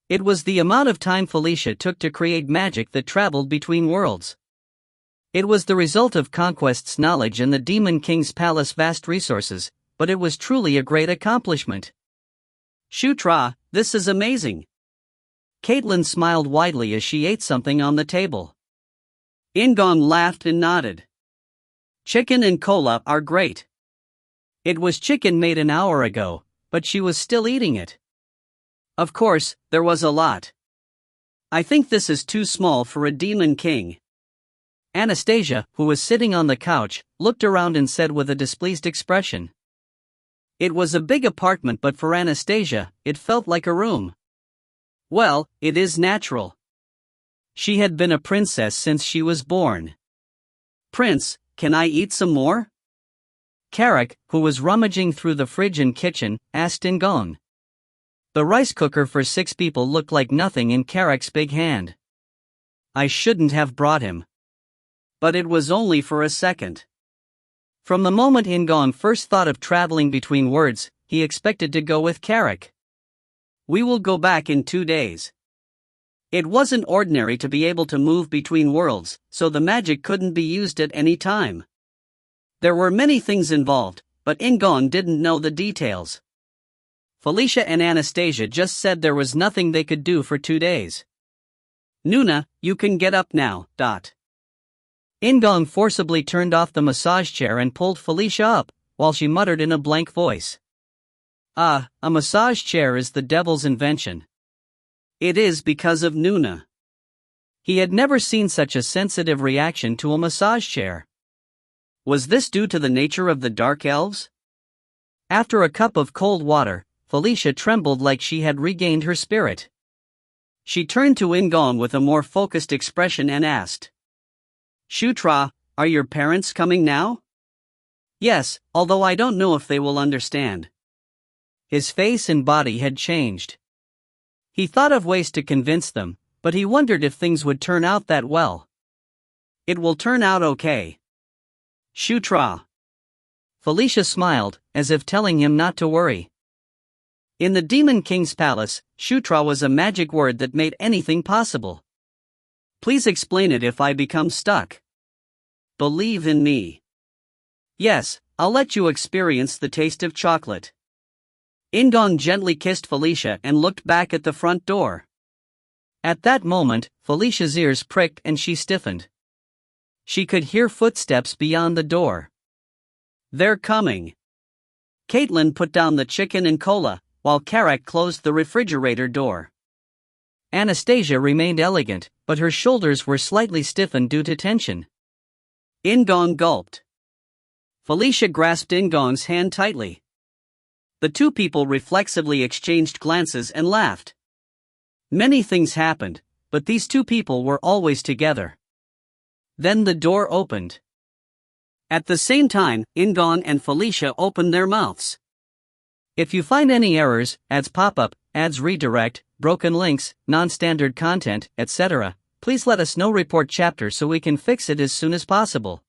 It was the amount of time Felicia took to create magic that traveled between worlds. It was the result of Conquest's knowledge and the Demon King's palace vast resources, but it was truly a great accomplishment. "Shutra, this is amazing." Caitlin smiled widely as she ate something on the table. In-gong laughed and nodded. "Chicken and cola are great." It was chicken made an hour ago, but she was still eating it. Of course, there was a lot. "I think this is too small for a demon king." Anastasia, who was sitting on the couch, looked around and said with a displeased expression. It was a big apartment, but for Anastasia, it felt like a room. Well, it is natural. She had been a princess since she was born. "Prince, can I eat some more?" Carrick, who was rummaging through the fridge and kitchen, asked In-gong. The rice cooker for 6 people looked like nothing in Carrick's big hand. I shouldn't have brought him. But it was only for a second. From the moment In-gong first thought of traveling between worlds, he expected to go with Carrick. "We will go back in 2 days." It wasn't ordinary to be able to move between worlds, so the magic couldn't be used at any time. There were many things involved, but In-gong didn't know the details. Felicia and Anastasia just said there was nothing they could do for 2 days. "Nuna, you can get up now." In-gong forcibly turned off the massage chair and pulled Felicia up, while she muttered in a blank voice. A massage chair is the devil's invention." "It is because of Nuna." He had never seen such a sensitive reaction to a massage chair. Was this due to the nature of the dark elves? After a cup of cold water, Felicia trembled like she had regained her spirit. She turned to In-gong with a more focused expression and asked, Shutra, are your parents coming now? Yes, although I don't know if they will understand. His face and body had changed. He thought of ways to convince them, but he wondered if things would turn out that well. It will turn out okay. Shutra. Felicia smiled, as if telling him not to worry. In the Demon King's palace, Shutra was a magic word that made anything possible. Please explain it if I become stuck. Believe in me. Yes, I'll let you experience the taste of chocolate. In-gong gently kissed Felicia and looked back at the front door. At that moment, Felicia's ears pricked and she stiffened. She could hear footsteps beyond the door. They're coming. Caitlin put down the chicken and cola, while Karak closed the refrigerator door. Anastasia remained elegant, but her shoulders were slightly stiffened due to tension. In-gong gulped. Felicia grasped In-gong's hand tightly. The two people reflexively exchanged glances and laughed. Many things happened, but these two people were always together. Then the door opened. At the same time, In-gong and Felicia opened their mouths. If you find any errors, ads pop up, ads redirect, broken links, non-standard content, etc., please let us know. Report chapter so we can fix it as soon as possible.